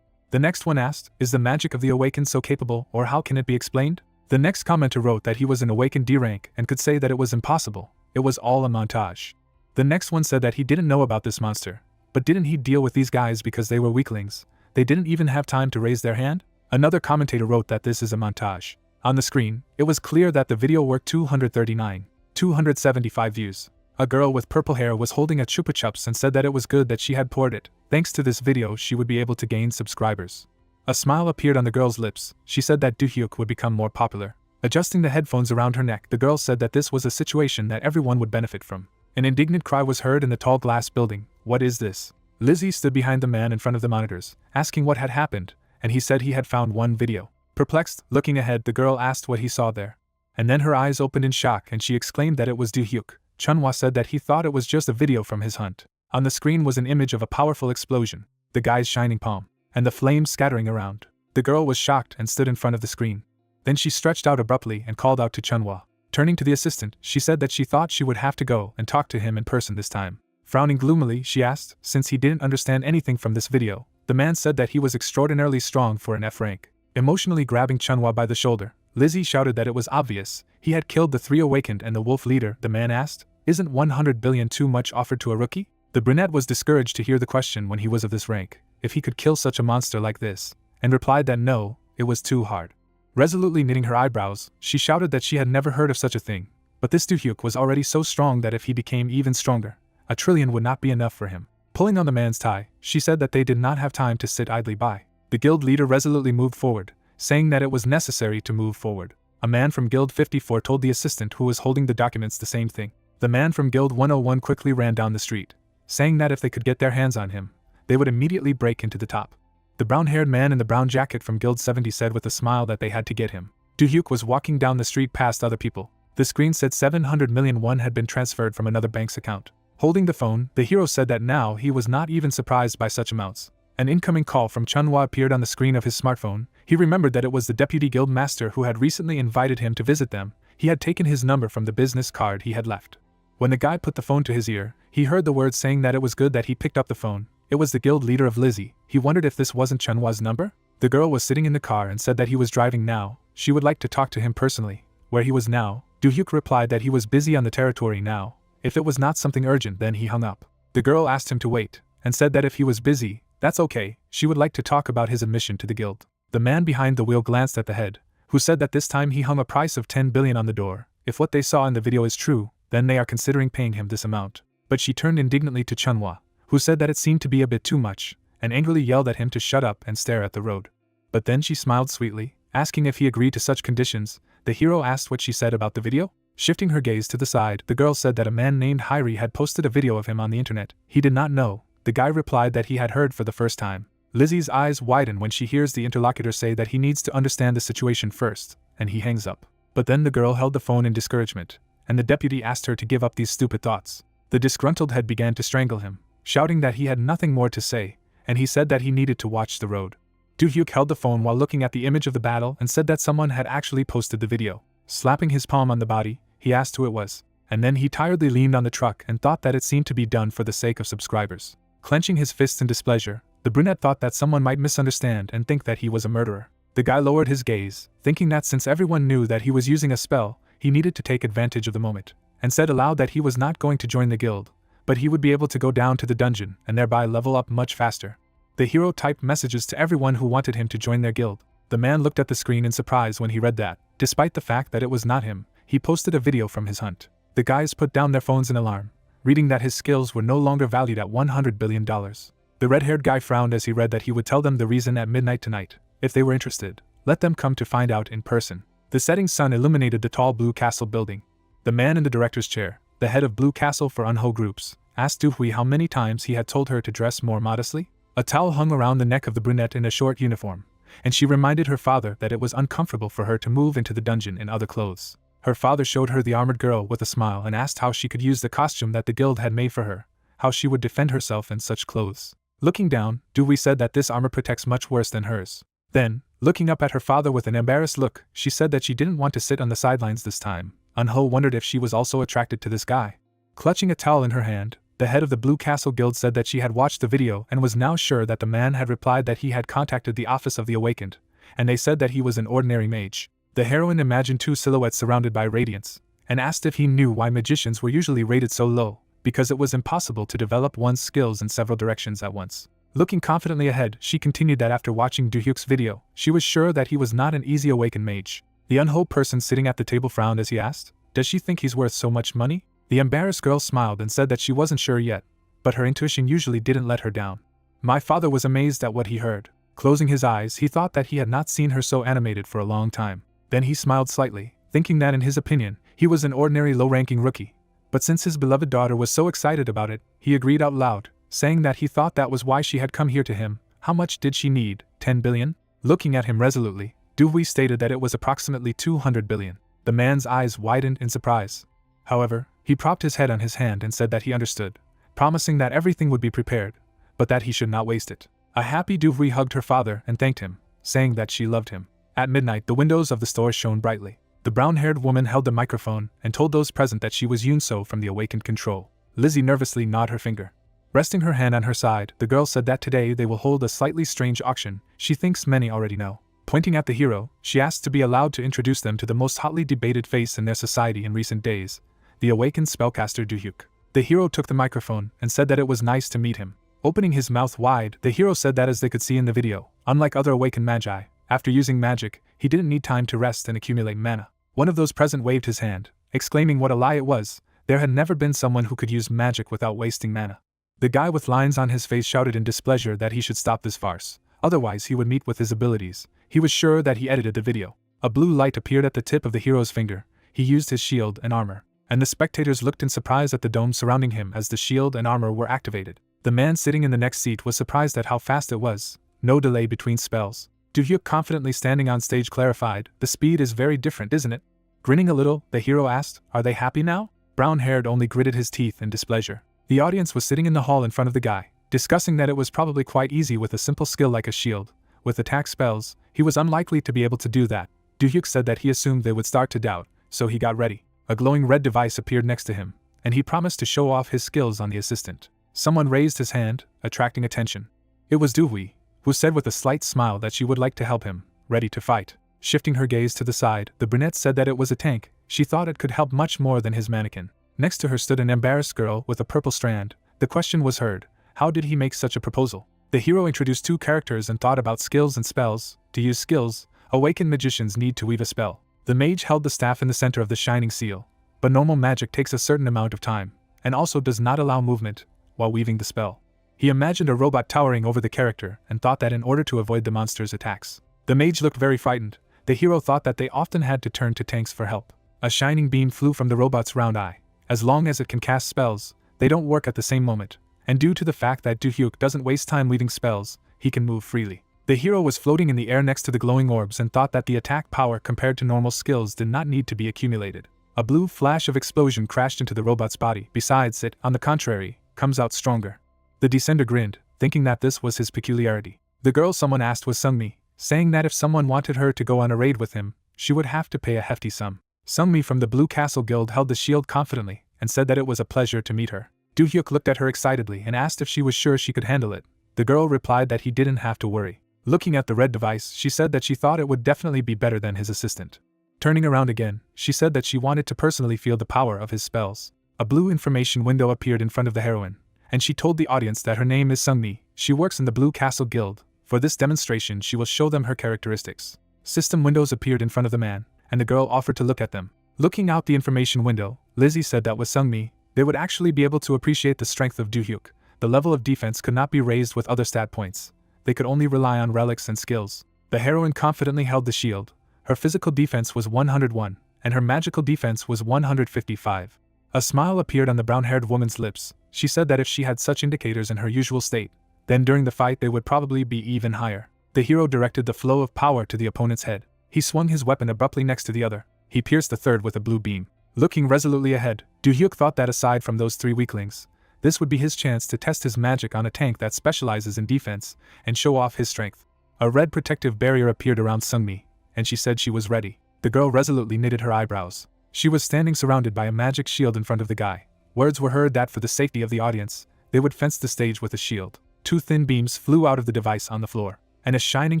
The next one asked, is the magic of the awakened so capable, or how can it be explained? The next commenter wrote that he was an awakened D rank and could say that it was impossible. It was all a montage. The next one said that he didn't know about this monster. But didn't he deal with these guys because they were weaklings? They didn't even have time to raise their hand? Another commentator wrote that this is a montage. On the screen, it was clear that the video worked 275 views. A girl with purple hair was holding a chupa chups and said that it was good that she had poured it. Thanks to this video she would be able to gain subscribers. A smile appeared on the girl's lips. She said that Do-hyuk would become more popular. Adjusting the headphones around her neck, the girl said that this was a situation that everyone would benefit from. An indignant cry was heard in the tall glass building. What is this? Lizzie stood behind the man in front of the monitors, asking what had happened, and he said he had found one video. Perplexed, looking ahead, the girl asked what he saw there. And then her eyes opened in shock and she exclaimed that it was Do-hyuk. Chunhwa said that he thought it was just a video from his hunt. On the screen was an image of a powerful explosion, the guy's shining palm, and the flames scattering around. The girl was shocked and stood in front of the screen. Then she stretched out abruptly and called out to Chunhwa. Turning to the assistant, she said that she thought she would have to go and talk to him in person this time. Frowning gloomily, she asked, since he didn't understand anything from this video. The man said that he was extraordinarily strong for an F rank. Emotionally grabbing Chunhwa by the shoulder, Lizzie shouted that it was obvious. He had killed the three awakened and the wolf leader. The man asked, isn't 100 billion too much offered to a rookie? The brunette was discouraged to hear the question when he was of this rank, if he could kill such a monster like this, and replied that no, it was too hard. Resolutely knitting her eyebrows, she shouted that she had never heard of such a thing, but this Do-hyuk was already so strong that if he became even stronger, 1 trillion would not be enough for him. Pulling on the man's tie, she said that they did not have time to sit idly by. The guild leader resolutely moved forward, saying that it was necessary to move forward. A man from Guild 54 told the assistant who was holding the documents the same thing. The man from Guild 101 quickly ran down the street, saying that if they could get their hands on him, they would immediately break into the top. The brown-haired man in the brown jacket from Guild 70 said with a smile that they had to get him. Do-hyuk was walking down the street past other people. The screen said 700 million won had been transferred from another bank's account. Holding the phone, the hero said that now he was not even surprised by such amounts. An incoming call from Chunhwa appeared on the screen of his smartphone. He remembered that it was the deputy guild master who had recently invited him to visit them. He had taken his number from the business card he had left. When the guy put the phone to his ear, he heard the words saying that it was good that he picked up the phone. It was the guild leader of Lizzie. He wondered if this wasn't Chunhwa's number? The girl was sitting in the car and said that he was driving now. She would like to talk to him personally. Where he was now? Do-hyuk replied that he was busy on the territory now. If it was not something urgent, then he hung up. The girl asked him to wait, and said that if he was busy, that's okay, she would like to talk about his admission to the guild. The man behind the wheel glanced at the head, who said that this time he hung a price of 10 billion on the door. If what they saw in the video is true, then they are considering paying him this amount. But she turned indignantly to Chunhwa, who said that it seemed to be a bit too much, and angrily yelled at him to shut up and stare at the road. But then she smiled sweetly, asking if he agreed to such conditions. The hero asked what she said about the video. Shifting her gaze to the side, the girl said that a man named Hyri had posted a video of him on the internet. He did not know. The guy replied that he had heard for the first time. Lizzie's eyes widen when she hears the interlocutor say that he needs to understand the situation first, and he hangs up. But then the girl held the phone in discouragement, and the deputy asked her to give up these stupid thoughts. The disgruntled head began to strangle him, shouting that he had nothing more to say, and he said that he needed to watch the road. Do-hyuk held the phone while looking at the image of the battle and said that someone had actually posted the video. Slapping his palm on the body, he asked who it was, and then he tiredly leaned on the truck and thought that it seemed to be done for the sake of subscribers. Clenching his fists in displeasure, the brunette thought that someone might misunderstand and think that he was a murderer. The guy lowered his gaze, thinking that since everyone knew that he was using a spell, he needed to take advantage of the moment, and said aloud that he was not going to join the guild, but he would be able to go down to the dungeon and thereby level up much faster. The hero typed messages to everyone who wanted him to join their guild. The man looked at the screen in surprise when he read that, despite the fact that it was not him, he posted a video from his hunt. The guys put down their phones in alarm, reading that his skills were no longer valued at $100 billion. The red-haired guy frowned as he read that he would tell them the reason at midnight tonight. If they were interested, let them come to find out in person. The setting sun illuminated the tall Blue Castle building. The man in the director's chair, the head of Blue Castle for Unho Groups, asked Do-hui how many times he had told her to dress more modestly. A towel hung around the neck of the brunette in a short uniform, and she reminded her father that it was uncomfortable for her to move into the dungeon in other clothes. Her father showed her the armored girl with a smile and asked how she could use the costume that the guild had made for her, how she would defend herself in such clothes. Looking down, Do-hui said that this armor protects much worse than hers. Then, looking up at her father with an embarrassed look, she said that she didn't want to sit on the sidelines this time. Unho wondered if she was also attracted to this guy. Clutching a towel in her hand, the head of the Blue Castle Guild said that she had watched the video and was now sure that the man had replied that he had contacted the Office of the Awakened, and they said that he was an ordinary mage. The heroine imagined two silhouettes surrounded by radiance, and asked if he knew why magicians were usually rated so low. because it was impossible to develop one's skills in several directions at once. Looking confidently ahead, she continued that after watching Do-hyuk's video, she was sure that he was not an easy awakened mage. The unwhole person sitting at the table frowned as he asked, "Does she think he's worth so much money?" The embarrassed girl smiled and said that she wasn't sure yet, but her intuition usually didn't let her down. My father was amazed at what he heard. Closing his eyes, he thought that he had not seen her so animated for a long time. Then he smiled slightly, thinking that in his opinion, he was an ordinary low-ranking rookie. But since his beloved daughter was so excited about it, he agreed out loud, saying that he thought that was why she had come here to him. How much did she need? 10 billion? Looking at him resolutely, Dewey stated that it was approximately 200 billion. The man's eyes widened in surprise. However, he propped his head on his hand and said that he understood, promising that everything would be prepared, but that he should not waste it. A happy Dewey hugged her father and thanked him, saying that she loved him. At midnight, the windows of the store shone brightly. The brown-haired woman held the microphone and told those present that she was Yunso from the Awakened Control. Lizzie nervously gnawed her finger. Resting her hand on her side, the girl said that today they will hold a slightly strange auction. She thinks many already know. Pointing at the hero, she asked to be allowed to introduce them to the most hotly debated face in their society in recent days, the awakened spellcaster Do-hyuk. The hero took the microphone and said that it was nice to meet him. Opening his mouth wide, the hero said that as they could see in the video, unlike other awakened magi, after using magic, he didn't need time to rest and accumulate mana. One of those present waved his hand, exclaiming what a lie it was. There had never been someone who could use magic without wasting mana. The guy with lines on his face shouted in displeasure that he should stop this farce, otherwise he would meet with his abilities. He was sure that he edited the video. A blue light appeared at the tip of the hero's finger. He used his shield and armor, and the spectators looked in surprise at the dome surrounding him as the shield and armor were activated. The man sitting in the next seat was surprised at how fast it was. No delay between spells. Do-hyuk, confidently standing on stage, clarified, "The speed is very different, isn't it?" Grinning a little, the hero asked, "Are they happy now?" Brown-haired only gritted his teeth in displeasure. The audience was sitting in the hall in front of the guy, discussing that it was probably quite easy with a simple skill like a shield. With attack spells, he was unlikely to be able to do that. Do-hyuk said that he assumed they would start to doubt, so he got ready. A glowing red device appeared next to him, and he promised to show off his skills on the assistant. Someone raised his hand, attracting attention. It was Dewey, who said with a slight smile that she would like to help him, ready to fight. Shifting her gaze to the side, the brunette said that it was a tank. She thought it could help much more than his mannequin. Next to her stood an embarrassed girl with a purple strand. The question was heard, how did he make such a proposal? The hero introduced two characters and thought about skills and spells. To use skills, awakened magicians need to weave a spell. The mage held the staff in the center of the shining seal, but normal magic takes a certain amount of time, and also does not allow movement while weaving the spell. He imagined a robot towering over the character and thought that in order to avoid the monster's attacks. The mage looked very frightened. The hero thought that they often had to turn to tanks for help. A shining beam flew from the robot's round eye. As long as it can cast spells, they don't work at the same moment, and due to the fact that Do-hyuk doesn't waste time weaving spells, he can move freely. The hero was floating in the air next to the glowing orbs and thought that the attack power compared to normal skills did not need to be accumulated. A blue flash of explosion crashed into the robot's body. Besides, it, on the contrary, comes out stronger. The descender grinned, thinking that this was his peculiarity. The girl someone asked was Sungmi, saying that if someone wanted her to go on a raid with him, she would have to pay a hefty sum. Sungmi from the Blue Castle Guild held the shield confidently and said that it was a pleasure to meet her. Do-hyuk looked at her excitedly and asked if she was sure she could handle it. The girl replied that he didn't have to worry. Looking at the red device, she said that she thought it would definitely be better than his assistant. Turning around again, she said that she wanted to personally feel the power of his spells. A blue information window appeared in front of the heroine, and she told the audience that her name is Sungmi. She works in the Blue Castle Guild. For this demonstration, she will show them her characteristics. System windows appeared in front of the man, and the girl offered to look at them. Looking out the information window, Lizzie said that with Sungmi, they would actually be able to appreciate the strength of Do-hyuk. The level of defense could not be raised with other stat points. They could only rely on relics and skills. The heroine confidently held the shield. Her physical defense was 101, and her magical defense was 155. A smile appeared on the brown-haired woman's lips. She said that if she had such indicators in her usual state, then during the fight they would probably be even higher. The hero directed the flow of power to the opponent's head. He swung his weapon abruptly next to the other. He pierced the third with a blue beam. Looking resolutely ahead, Do-hyuk thought that aside from those three weaklings, this would be his chance to test his magic on a tank that specializes in defense and show off his strength. A red protective barrier appeared around Sungmi, and she said she was ready. The girl resolutely knitted her eyebrows. She was standing surrounded by a magic shield in front of the guy. Words were heard that for the safety of the audience, they would fence the stage with a shield. Two thin beams flew out of the device on the floor, and a shining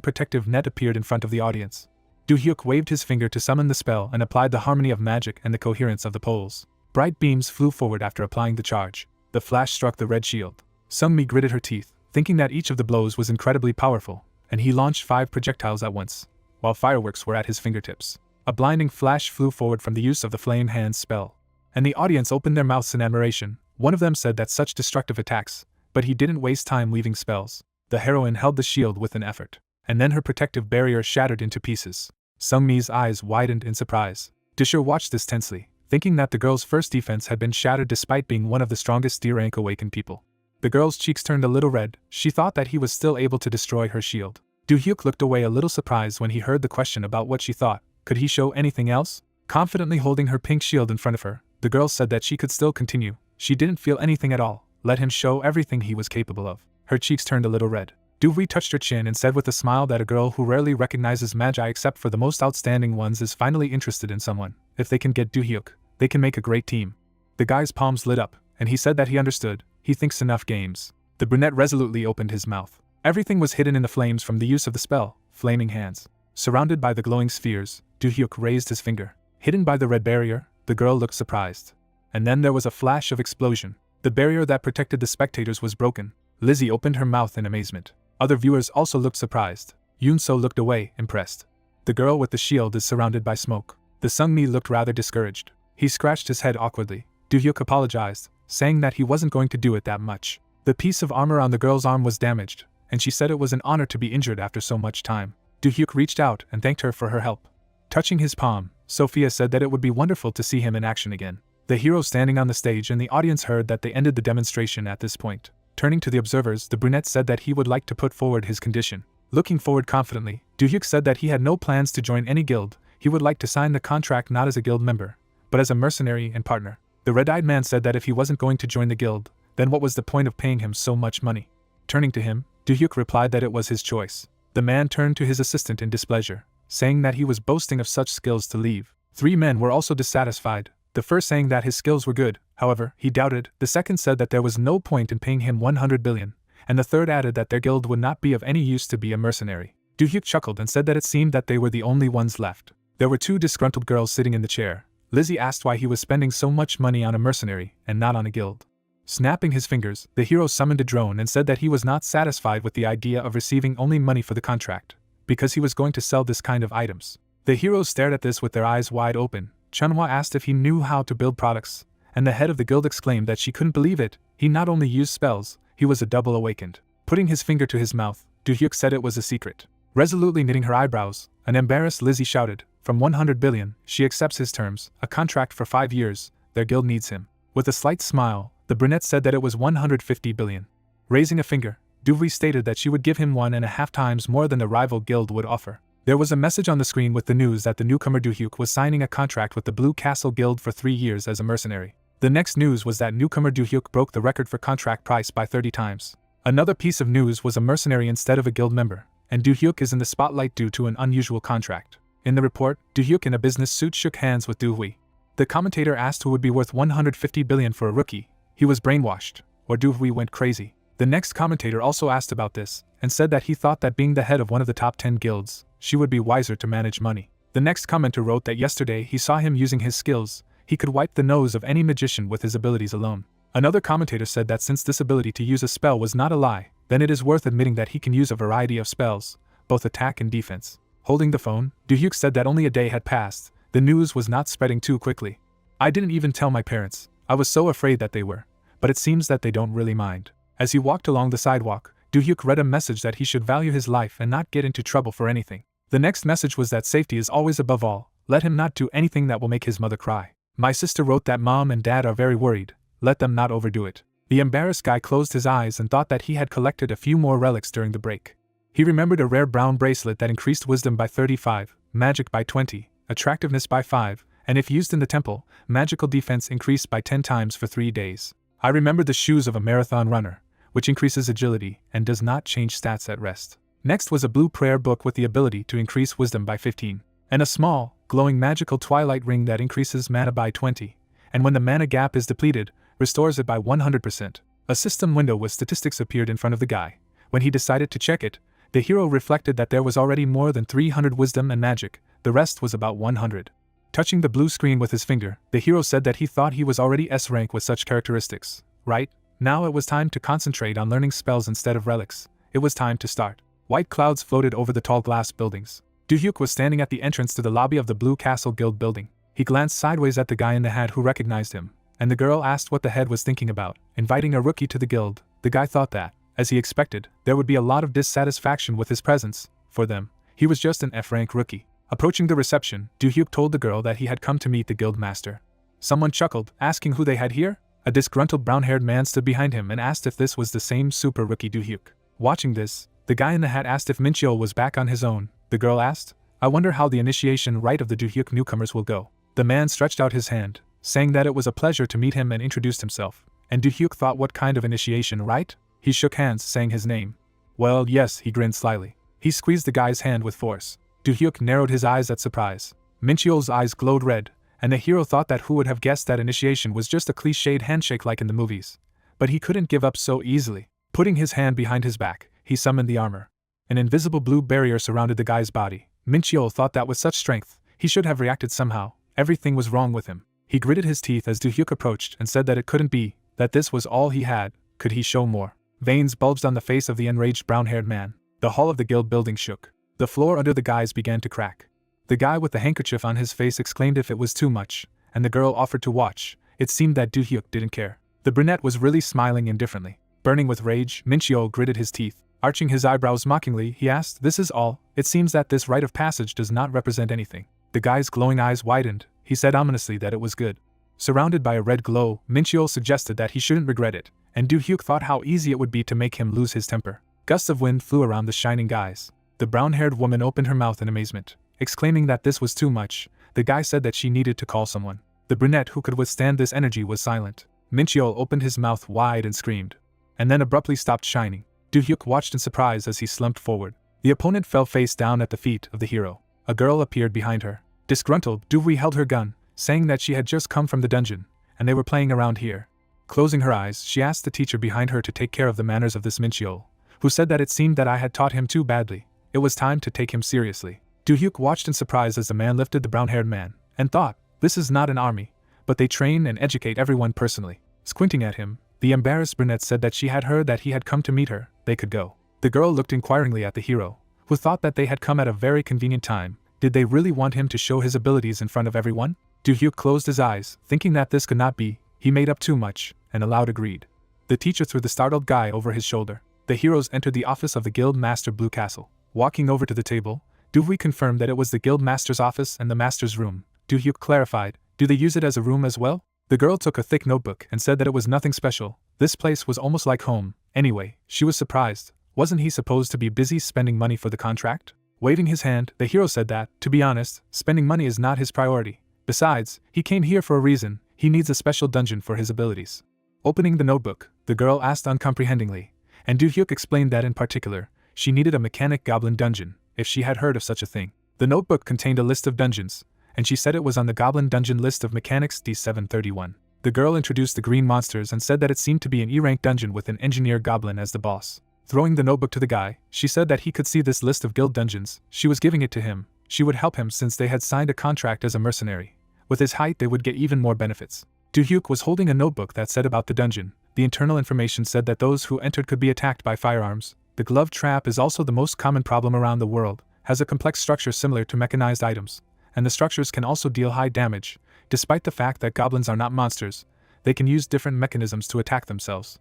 protective net appeared in front of the audience. Do-hyuk waved his finger to summon the spell and applied the harmony of magic and the coherence of the poles. Bright beams flew forward after applying the charge. The flash struck the red shield. Sung-mi gritted her teeth, thinking that each of the blows was incredibly powerful, and he launched 5 projectiles at once, while fireworks were at his fingertips. A blinding flash flew forward from the use of the Flame Hands spell, and the audience opened their mouths in admiration. One of them said that such destructive attacks, but he didn't waste time leaving spells. The heroine held the shield with an effort, and then her protective barrier shattered into pieces. Sung-mi's eyes widened in surprise. Dishir watched this tensely, thinking that the girl's first defense had been shattered despite being one of the strongest D-rank awakened people. The girl's cheeks turned a little red. She thought that he was still able to destroy her shield. Do-hyuk looked away a little surprised when he heard the question about what she thought. Could he show anything else? Confidently holding her pink shield in front of her, the girl said that she could still continue. She didn't feel anything at all. Let him show everything he was capable of. Her cheeks turned a little red. Du-hui touched her chin and said with a smile that a girl who rarely recognizes magi except for the most outstanding ones is finally interested in someone. If they can get Do-hyuk, they can make a great team. The guy's palms lit up, and he said that he understood. He thinks enough games. The brunette resolutely opened his mouth. Everything was hidden in the flames from the use of the spell, Flaming Hands. Surrounded by the glowing spheres, Do-hyuk raised his finger. Hidden by the red barrier, the girl looked surprised. And then there was a flash of explosion. The barrier that protected the spectators was broken. Lizzie opened her mouth in amazement. Other viewers also looked surprised. Yoon-so looked away, impressed. The girl with the shield is surrounded by smoke. The Sung-mi looked rather discouraged. He scratched his head awkwardly. Do-hyuk apologized, saying that he wasn't going to do it that much. The piece of armor on the girl's arm was damaged, and she said it was an honor to be injured after so much time. Do-hyuk reached out and thanked her for her help. Touching his palm, Sophia said that it would be wonderful to see him in action again. The hero standing on the stage and the audience heard that they ended the demonstration at this point. Turning to the observers, the brunette said that he would like to put forward his condition. Looking forward confidently, Do-hyuk said that he had no plans to join any guild. He would like to sign the contract not as a guild member, but as a mercenary and partner. The red-eyed man said that if he wasn't going to join the guild, then what was the point of paying him so much money? Turning to him, Do-hyuk replied that it was his choice. The man turned to his assistant in displeasure, saying that he was boasting of such skills to leave. 3 men were also dissatisfied, the first saying that his skills were good, however, he doubted. The second said that there was no point in paying him 100 billion, and the third added that their guild would not be of any use to be a mercenary. Do-hyuk chuckled and said that it seemed that they were the only ones left. There were 2 disgruntled girls sitting in the chair. Lizzie asked why he was spending so much money on a mercenary and not on a guild. Snapping his fingers, the hero summoned a drone and said that he was not satisfied with the idea of receiving only money for the contract, because he was going to sell this kind of items. The heroes stared at this with their eyes wide open. Chunhwa asked if he knew how to build products, and the head of the guild exclaimed that she couldn't believe it. He not only used spells, he was a double awakened. Putting his finger to his mouth, Do-hyuk said it was a secret. Resolutely knitting her eyebrows, an embarrassed Lizzie shouted, "From 100 billion, she accepts his terms, a contract for 5 years, their guild needs him." With a slight smile, the brunette said that it was 150 billion. Raising a finger, Du-hui stated that she would give him 1.5 times more than the rival guild would offer. There was a message on the screen with the news that the newcomer Do-hyuk was signing a contract with the Blue Castle Guild for 3 years as a mercenary. The next news was that newcomer Do-hyuk broke the record for contract price by 30 times. Another piece of news was a mercenary instead of a guild member, and Do-hyuk is in the spotlight due to an unusual contract. In the report, Do-hyuk in a business suit shook hands with Du-hui. The commentator asked who would be worth 150 billion for a rookie. He was brainwashed, or Du-hui went crazy. The next commentator also asked about this, and said that he thought that being the head of one of the top 10 guilds, she would be wiser to manage money. The next commenter wrote that yesterday he saw him using his skills. He could wipe the nose of any magician with his abilities alone. Another commentator said that since this ability to use a spell was not a lie, then it is worth admitting that he can use a variety of spells, both attack and defense. Holding the phone, Do-hyuk said that only a day had passed. The news was not spreading too quickly. "I didn't even tell my parents. I was so afraid that they were. But it seems that they don't really mind." As he walked along the sidewalk, Do-hyuk read a message that he should value his life and not get into trouble for anything. The next message was that safety is always above all. Let him not do anything that will make his mother cry. "My sister wrote that mom and dad are very worried. Let them not overdo it." The embarrassed guy closed his eyes and thought that he had collected a few more relics during the break. He remembered a rare brown bracelet that increased wisdom by 35, magic by 20, attractiveness by 5, and if used in the temple, magical defense increased by 10 times for 3 days. I remembered the shoes of a marathon runner, which increases agility and does not change stats at rest. Next was a blue prayer book with the ability to increase wisdom by 15, and a small, glowing magical twilight ring that increases mana by 20, and when the mana gap is depleted, restores it by 100%. A system window with statistics appeared in front of the guy. When he decided to check it, the hero reflected that there was already more than 300 wisdom and magic, the rest was about 100. Touching the blue screen with his finger, the hero said that he thought he was already S rank with such characteristics, right? Now it was time to concentrate on learning spells instead of relics. It was time to start. White clouds floated over the tall glass buildings. Du-hyuk was standing at the entrance to the lobby of the Blue Castle Guild building. He glanced sideways at the guy in the hat who recognized him, and the girl asked what the head was thinking about, inviting a rookie to the guild. The guy thought that, as he expected, there would be a lot of dissatisfaction with his presence. For them, he was just an F-rank rookie. Approaching the reception, Du-hyuk told the girl that he had come to meet the guild master. Someone chuckled, asking who they had here. A disgruntled brown-haired man stood behind him and asked if this was the same super rookie Du-hyuk. Watching this, the guy in the hat asked if Minchyo was back on his own. The girl asked, "I wonder how the initiation rite of the Du-hyuk newcomers will go." The man stretched out his hand, saying that it was a pleasure to meet him and introduced himself. And Du-hyuk thought, what kind of initiation rite? He shook hands, saying his name. Well, yes, he grinned slyly. He squeezed the guy's hand with force. Du-hyuk narrowed his eyes at surprise. Minchyo's eyes glowed red, and the hero thought that who would have guessed that initiation was just a cliched handshake like in the movies. But he couldn't give up so easily. Putting his hand behind his back, he summoned the armor. An invisible blue barrier surrounded the guy's body. Minchyo thought that with such strength, he should have reacted somehow. Everything was wrong with him. He gritted his teeth as Du-hyuk approached and said that it couldn't be, that this was all he had. Could he show more? Veins bulged on the face of the enraged brown-haired man. The hall of the guild building shook. The floor under the guys began to crack. The guy with the handkerchief on his face exclaimed if it was too much, and the girl offered to watch. It seemed that Du-hyuk didn't care. The brunette was really smiling indifferently. Burning with rage, Minchyo gritted his teeth. Arching his eyebrows mockingly, he asked, "This is all? It seems that this rite of passage does not represent anything." The guy's glowing eyes widened. He said ominously that it was good. Surrounded by a red glow, Minchyo suggested that he shouldn't regret it, and Du-hyuk thought how easy it would be to make him lose his temper. Gusts of wind flew around the shining guys. The brown-haired woman opened her mouth in amazement, exclaiming that this was too much. The guy said that she needed to call someone. The brunette who could withstand this energy was silent. Minchyo opened his mouth wide and screamed, and then abruptly stopped shining. Du-hyuk watched in surprise as he slumped forward. The opponent fell face down at the feet of the hero. A girl appeared behind her. Disgruntled, Du-hyuk held her gun, saying that she had just come from the dungeon, and they were playing around here. Closing her eyes, she asked the teacher behind her to take care of the manners of this Minchyo, who said that it seemed that I had taught him too badly. It was time to take him seriously. Du-hyuk watched in surprise as the man lifted the brown-haired man, and thought, this is not an army, but they train and educate everyone personally. Squinting at him, the embarrassed brunette said that she had heard that he had come to meet her. They could go. The girl looked inquiringly at the hero, who thought that they had come at a very convenient time. Did they really want him to show his abilities in front of everyone? Du-hyuk closed his eyes, thinking that this could not be. He made up too much, and aloud agreed. The teacher threw the startled guy over his shoulder. The heroes entered the office of the Guild Master Blue Castle. Walking over to the table, Du-hyuk confirmed that it was the Guild Master's office and the Master's room. Du-hyuk clarified, do they use it as a room as well? The girl took a thick notebook and said that it was nothing special. This place was almost like home. Anyway, she was surprised. Wasn't he supposed to be busy spending money for the contract? Waving his hand, the hero said that, to be honest, spending money is not his priority. Besides, he came here for a reason. He needs a special dungeon for his abilities. Opening the notebook, the girl asked uncomprehendingly, and Du-hyuk explained that in particular, she needed a mechanic goblin dungeon, if she had heard of such a thing. The notebook contained a list of dungeons, and she said it was on the goblin dungeon list of mechanics D731. The girl introduced the green monsters and said that it seemed to be an E-rank dungeon with an engineer goblin as the boss. Throwing the notebook to the guy, she said that he could see this list of guild dungeons. She was giving it to him. She would help him since they had signed a contract as a mercenary. With his height they would get even more benefits. Du-hyuk was holding a notebook that said about the dungeon. The internal information said that those who entered could be attacked by firearms. The glove trap is also the most common problem around the world, has a complex structure similar to mechanized items, and the structures can also deal high damage. Despite the fact that goblins are not monsters, they can use different mechanisms to attack themselves.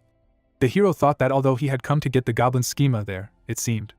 The hero thought that although he had come to get the goblin schema there, it seemed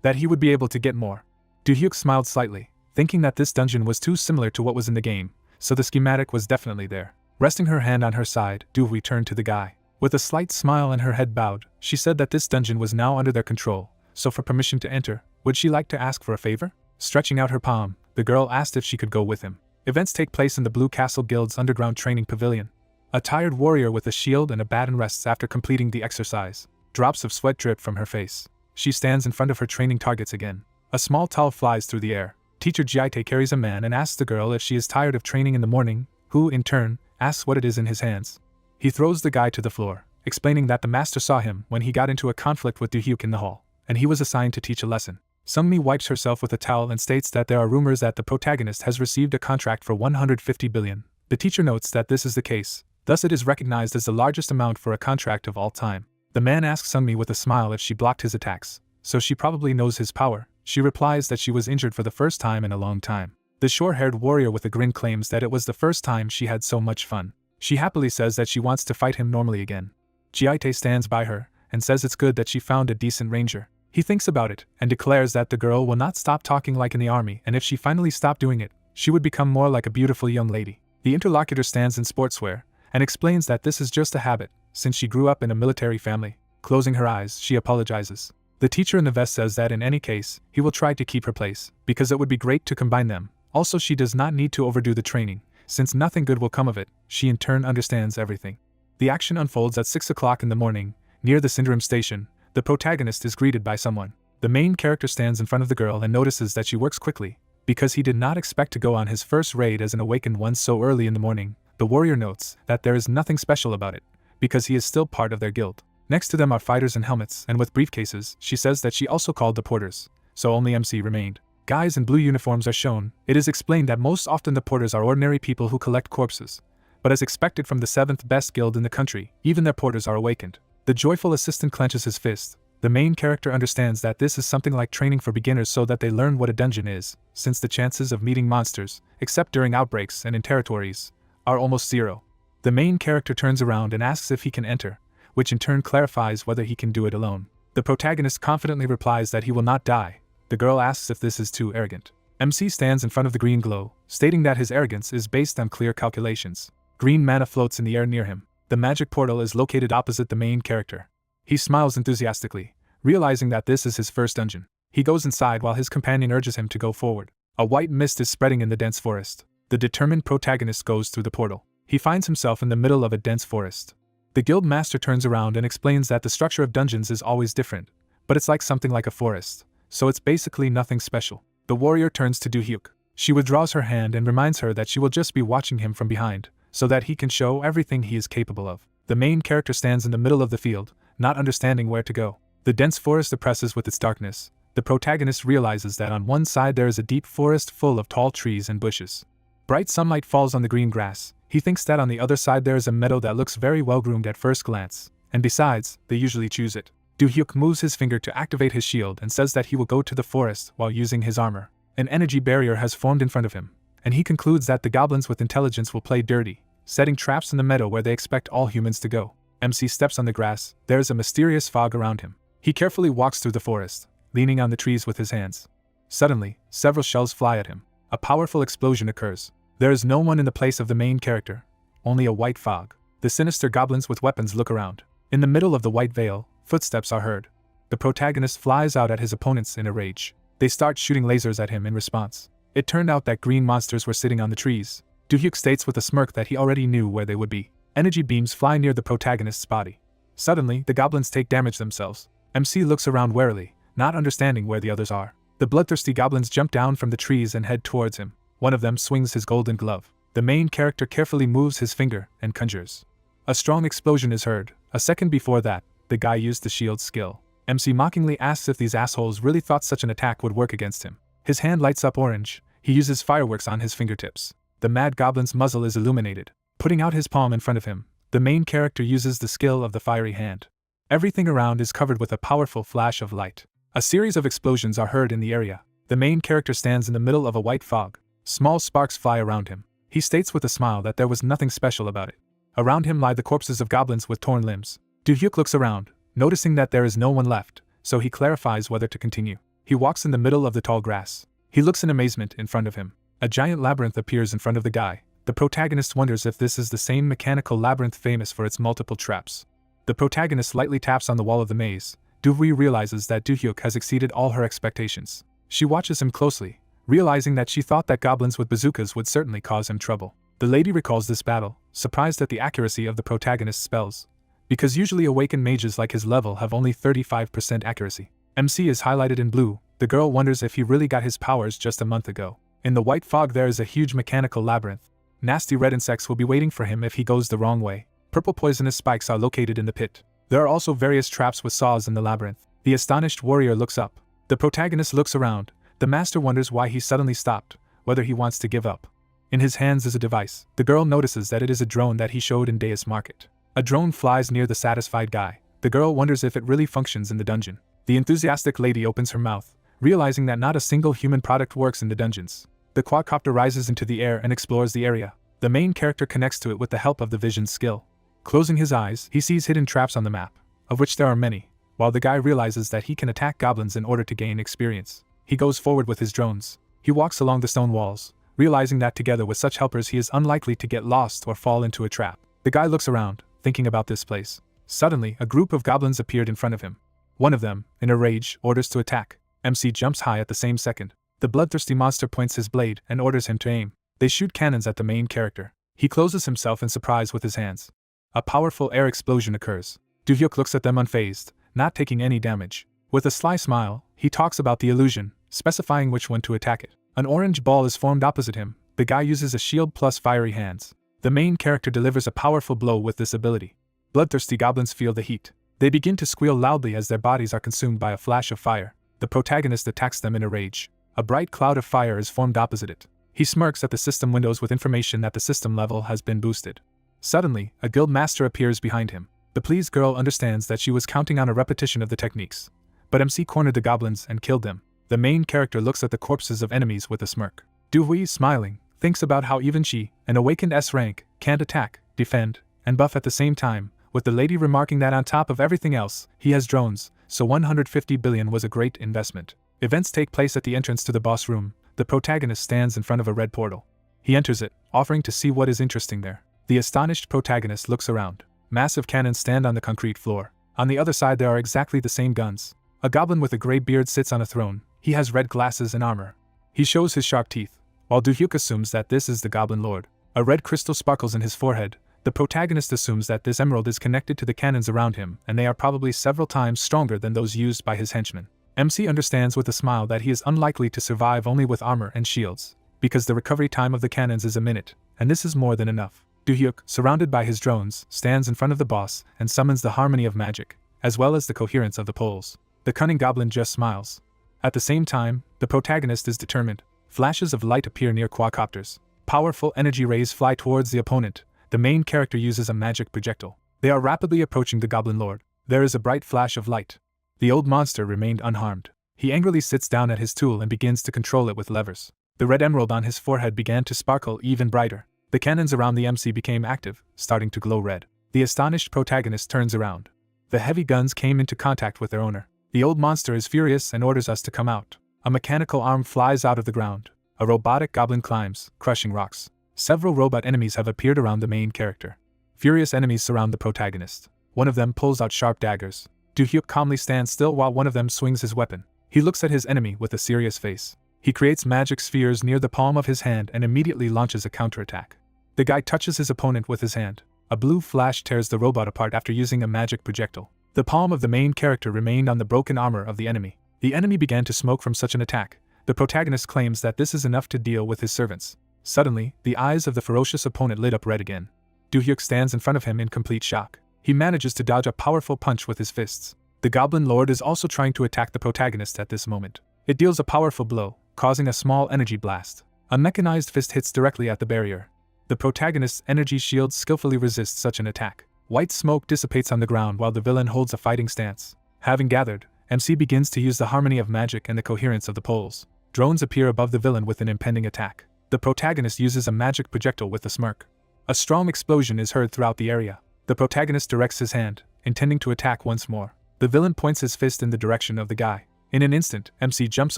that he would be able to get more. Du-hyuk smiled slightly, thinking that this dungeon was too similar to what was in the game, so the schematic was definitely there. Resting her hand on her side, Du-hyuk turned to the guy. With a slight smile and her head bowed, she said that this dungeon was now under their control, so for permission to enter, would she like to ask for a favor? Stretching out her palm, the girl asked if she could go with him. Events take place in the Blue Castle Guild's underground training pavilion. A tired warrior with a shield and a baton rests after completing the exercise. Drops of sweat drip from her face. She stands in front of her training targets again. A small towel flies through the air. Teacher Jiaite carries a man and asks the girl if she is tired of training in the morning, who, in turn, asks what it is in his hands. He throws the guy to the floor, explaining that the master saw him when he got into a conflict with Du-hyuk in the hall, and he was assigned to teach a lesson. Sungmi wipes herself with a towel and states that there are rumors that the protagonist has received a contract for 150 billion. The teacher notes that this is the case, Thus it is recognized as the largest amount for a contract of all time. The man asks Sunmi with a smile if she blocked his attacks, so she probably knows his power. She replies that she was injured for the first time in a long time. The short-haired warrior with a grin claims that it was the first time she had so much fun. She happily says that she wants to fight him normally again. Jiaite stands by her and says it's good that she found a decent ranger. He thinks about it and declares that the girl will not stop talking like in the army, and if she finally stopped doing it, she would become more like a beautiful young lady. The interlocutor stands in sportswear and explains that this is just a habit, since she grew up in a military family. Closing her eyes, she apologizes. The teacher in the vest says that in any case, he will try to keep her place, because it would be great to combine them. Also, she does not need to overdo the training, since nothing good will come of it. She in turn understands everything. The action unfolds at 6 o'clock in the morning. Near the Syndrome station, the protagonist is greeted by someone. The main character stands in front of the girl and notices that she works quickly, because he did not expect to go on his first raid as an awakened one so early in the morning. The warrior notes that there is nothing special about it, because he is still part of their guild. Next to them are fighters in helmets and with briefcases. She says that she also called the porters, so only MC remained. Guys in blue uniforms are shown. It is explained that most often the porters are ordinary people who collect corpses, but as expected from the 7th best guild in the country, even their porters are awakened. The joyful assistant clenches his fist. The main character understands that this is something like training for beginners so that they learn what a dungeon is, since the chances of meeting monsters, except during outbreaks and in territories, are almost zero. The main character turns around and asks if he can enter, which in turn clarifies whether he can do it alone. The protagonist confidently replies that he will not die. The girl asks if this is too arrogant. MC stands in front of the green glow, stating that his arrogance is based on clear calculations. Green mana floats in the air near him. The magic portal is located opposite the main character. He smiles enthusiastically, realizing that this is his first dungeon. He goes inside while his companion urges him to go forward. A white mist is spreading in the dense forest. The determined protagonist goes through the portal. He finds himself in the middle of a dense forest. The guild master turns around and explains that the structure of dungeons is always different, but it's like something like a forest, so it's basically nothing special. The warrior turns to Do-hyuk. She withdraws her hand and reminds her that she will just be watching him from behind, so that he can show everything he is capable of. The main character stands in the middle of the field, not understanding where to go. The dense forest oppresses with its darkness. The protagonist realizes that on one side there is a deep forest full of tall trees and bushes. Bright sunlight falls on the green grass. He thinks that on the other side there is a meadow that looks very well groomed at first glance, and besides, they usually choose it. Do-hyuk moves his finger to activate his shield and says that he will go to the forest while using his armor. An energy barrier has formed in front of him, and he concludes that the goblins with intelligence will play dirty, setting traps in the meadow where they expect all humans to go. MC steps on the grass. There is a mysterious fog around him. He carefully walks through the forest, leaning on the trees with his hands. Suddenly, several shells fly at him. A powerful explosion occurs. There is no one in the place of the main character, only a white fog. The sinister goblins with weapons look around. In the middle of the white veil, footsteps are heard. The protagonist flies out at his opponents in a rage. They start shooting lasers at him in response. It turned out that green monsters were sitting on the trees. Do-hyuk states with a smirk that he already knew where they would be. Energy beams fly near the protagonist's body. Suddenly, the goblins take damage themselves. MC looks around warily, not understanding where the others are. The bloodthirsty goblins jump down from the trees and head towards him. One of them swings his golden glove. The main character carefully moves his finger and conjures. A strong explosion is heard. A second before that, the guy used the shield skill. MC mockingly asks if these assholes really thought such an attack would work against him. His hand lights up orange. He uses fireworks on his fingertips. The mad goblin's muzzle is illuminated. Putting out his palm in front of him, the main character uses the skill of the fiery hand. Everything around is covered with a powerful flash of light. A series of explosions are heard in the area. The main character stands in the middle of a white fog. Small sparks fly around him. He states with a smile that there was nothing special about it. Around him lie the corpses of goblins with torn limbs. Do-hyuk looks around, noticing that there is no one left, so he clarifies whether to continue. He walks in the middle of the tall grass. He looks in amazement in front of him. A giant labyrinth appears in front of the guy. The protagonist wonders if this is the same mechanical labyrinth famous for its multiple traps. The protagonist lightly taps on the wall of the maze. Do-hui realizes that Do-hyuk has exceeded all her expectations. She watches him closely, realizing that she thought that goblins with bazookas would certainly cause him trouble. The lady recalls this battle, surprised at the accuracy of the protagonist's spells, because usually awakened mages like his level have only 35% accuracy. MC is highlighted in blue. The girl wonders if he really got his powers just a month ago. In the white fog there is a huge mechanical labyrinth. Nasty red insects will be waiting for him if he goes the wrong way. Purple poisonous spikes are located in the pit. There are also various traps with saws in the labyrinth. The astonished warrior looks up. The protagonist looks around. The master wonders why he suddenly stopped, whether he wants to give up. In his hands is a device. The girl notices that it is a drone that he showed in Deus Market. A drone flies near the satisfied guy. The girl wonders if it really functions in the dungeon. The enthusiastic lady opens her mouth, realizing that not a single human product works in the dungeons. The quadcopter rises into the air and explores the area. The main character connects to it with the help of the vision skill. Closing his eyes, he sees hidden traps on the map, of which there are many, while the guy realizes that he can attack goblins in order to gain experience. He goes forward with his drones. He walks along the stone walls, realizing that together with such helpers he is unlikely to get lost or fall into a trap. The guy looks around, thinking about this place. Suddenly, a group of goblins appeared in front of him. One of them, in a rage, orders to attack. MC jumps high at the same second. The bloodthirsty monster points his blade and orders him to aim. They shoot cannons at the main character. He closes himself in surprise with his hands. A powerful air explosion occurs. Du-hyuk looks at them unfazed, not taking any damage. With a sly smile, he talks about the illusion, specifying which one to attack it. An orange ball is formed opposite him. The guy uses a shield plus fiery hands. The main character delivers a powerful blow with this ability. Bloodthirsty goblins feel the heat. They begin to squeal loudly as their bodies are consumed by a flash of fire. The protagonist attacks them in a rage. A bright cloud of fire is formed opposite it. He smirks at the system windows with information that the system level has been boosted. Suddenly, a guild master appears behind him. The pleased girl understands that she was counting on a repetition of the techniques. But MC cornered the goblins and killed them. The main character looks at the corpses of enemies with a smirk. Du-hui, smiling, thinks about how even she, an awakened S rank, can't attack, defend, and buff at the same time, with the lady remarking that on top of everything else, he has drones, so 150 billion was a great investment. Events take place at the entrance to the boss room. The protagonist stands in front of a red portal. He enters it, offering to see what is interesting there. The astonished protagonist looks around. Massive cannons stand on the concrete floor. On the other side there are exactly the same guns. A goblin with a grey beard sits on a throne. He has red glasses and armor. He shows his sharp teeth, while Du-hyuk assumes that this is the Goblin Lord. A red crystal sparkles in his forehead. The protagonist assumes that this emerald is connected to the cannons around him, and they are probably several times stronger than those used by his henchmen. MC understands with a smile that he is unlikely to survive only with armor and shields, because the recovery time of the cannons is a minute, and this is more than enough. Du-hyuk, surrounded by his drones, stands in front of the boss and summons the harmony of magic, as well as the coherence of the poles. The cunning goblin just smiles. At the same time, the protagonist is determined. Flashes of light appear near quadcopters. Powerful energy rays fly towards the opponent. The main character uses a magic projectile. They are rapidly approaching the Goblin Lord. There is a bright flash of light. The old monster remained unharmed. He angrily sits down at his tool and begins to control it with levers. The red emerald on his forehead began to sparkle even brighter. The cannons around the MC became active, starting to glow red. The astonished protagonist turns around. The heavy guns came into contact with their owner. The old monster is furious and orders us to come out. A mechanical arm flies out of the ground. A robotic goblin climbs, crushing rocks. Several robot enemies have appeared around the main character. Furious enemies surround the protagonist. One of them pulls out sharp daggers. Du-hyuk calmly stands still while one of them swings his weapon. He looks at his enemy with a serious face. He creates magic spheres near the palm of his hand and immediately launches a counterattack. The guy touches his opponent with his hand. A blue flash tears the robot apart after using a magic projectile. The palm of the main character remained on the broken armor of the enemy. The enemy began to smoke from such an attack. The protagonist claims that this is enough to deal with his servants. Suddenly, the eyes of the ferocious opponent lit up red again. Du-hyuk stands in front of him in complete shock. He manages to dodge a powerful punch with his fists. The Goblin Lord is also trying to attack the protagonist at this moment. It deals a powerful blow, causing a small energy blast. A mechanized fist hits directly at the barrier. The protagonist's energy shield skillfully resists such an attack. White smoke dissipates on the ground while the villain holds a fighting stance. Having gathered, MC begins to use the harmony of magic and the coherence of the poles. Drones appear above the villain with an impending attack. The protagonist uses a magic projectile with a smirk. A strong explosion is heard throughout the area. The protagonist directs his hand, intending to attack once more. The villain points his fist in the direction of the guy. In an instant, MC jumps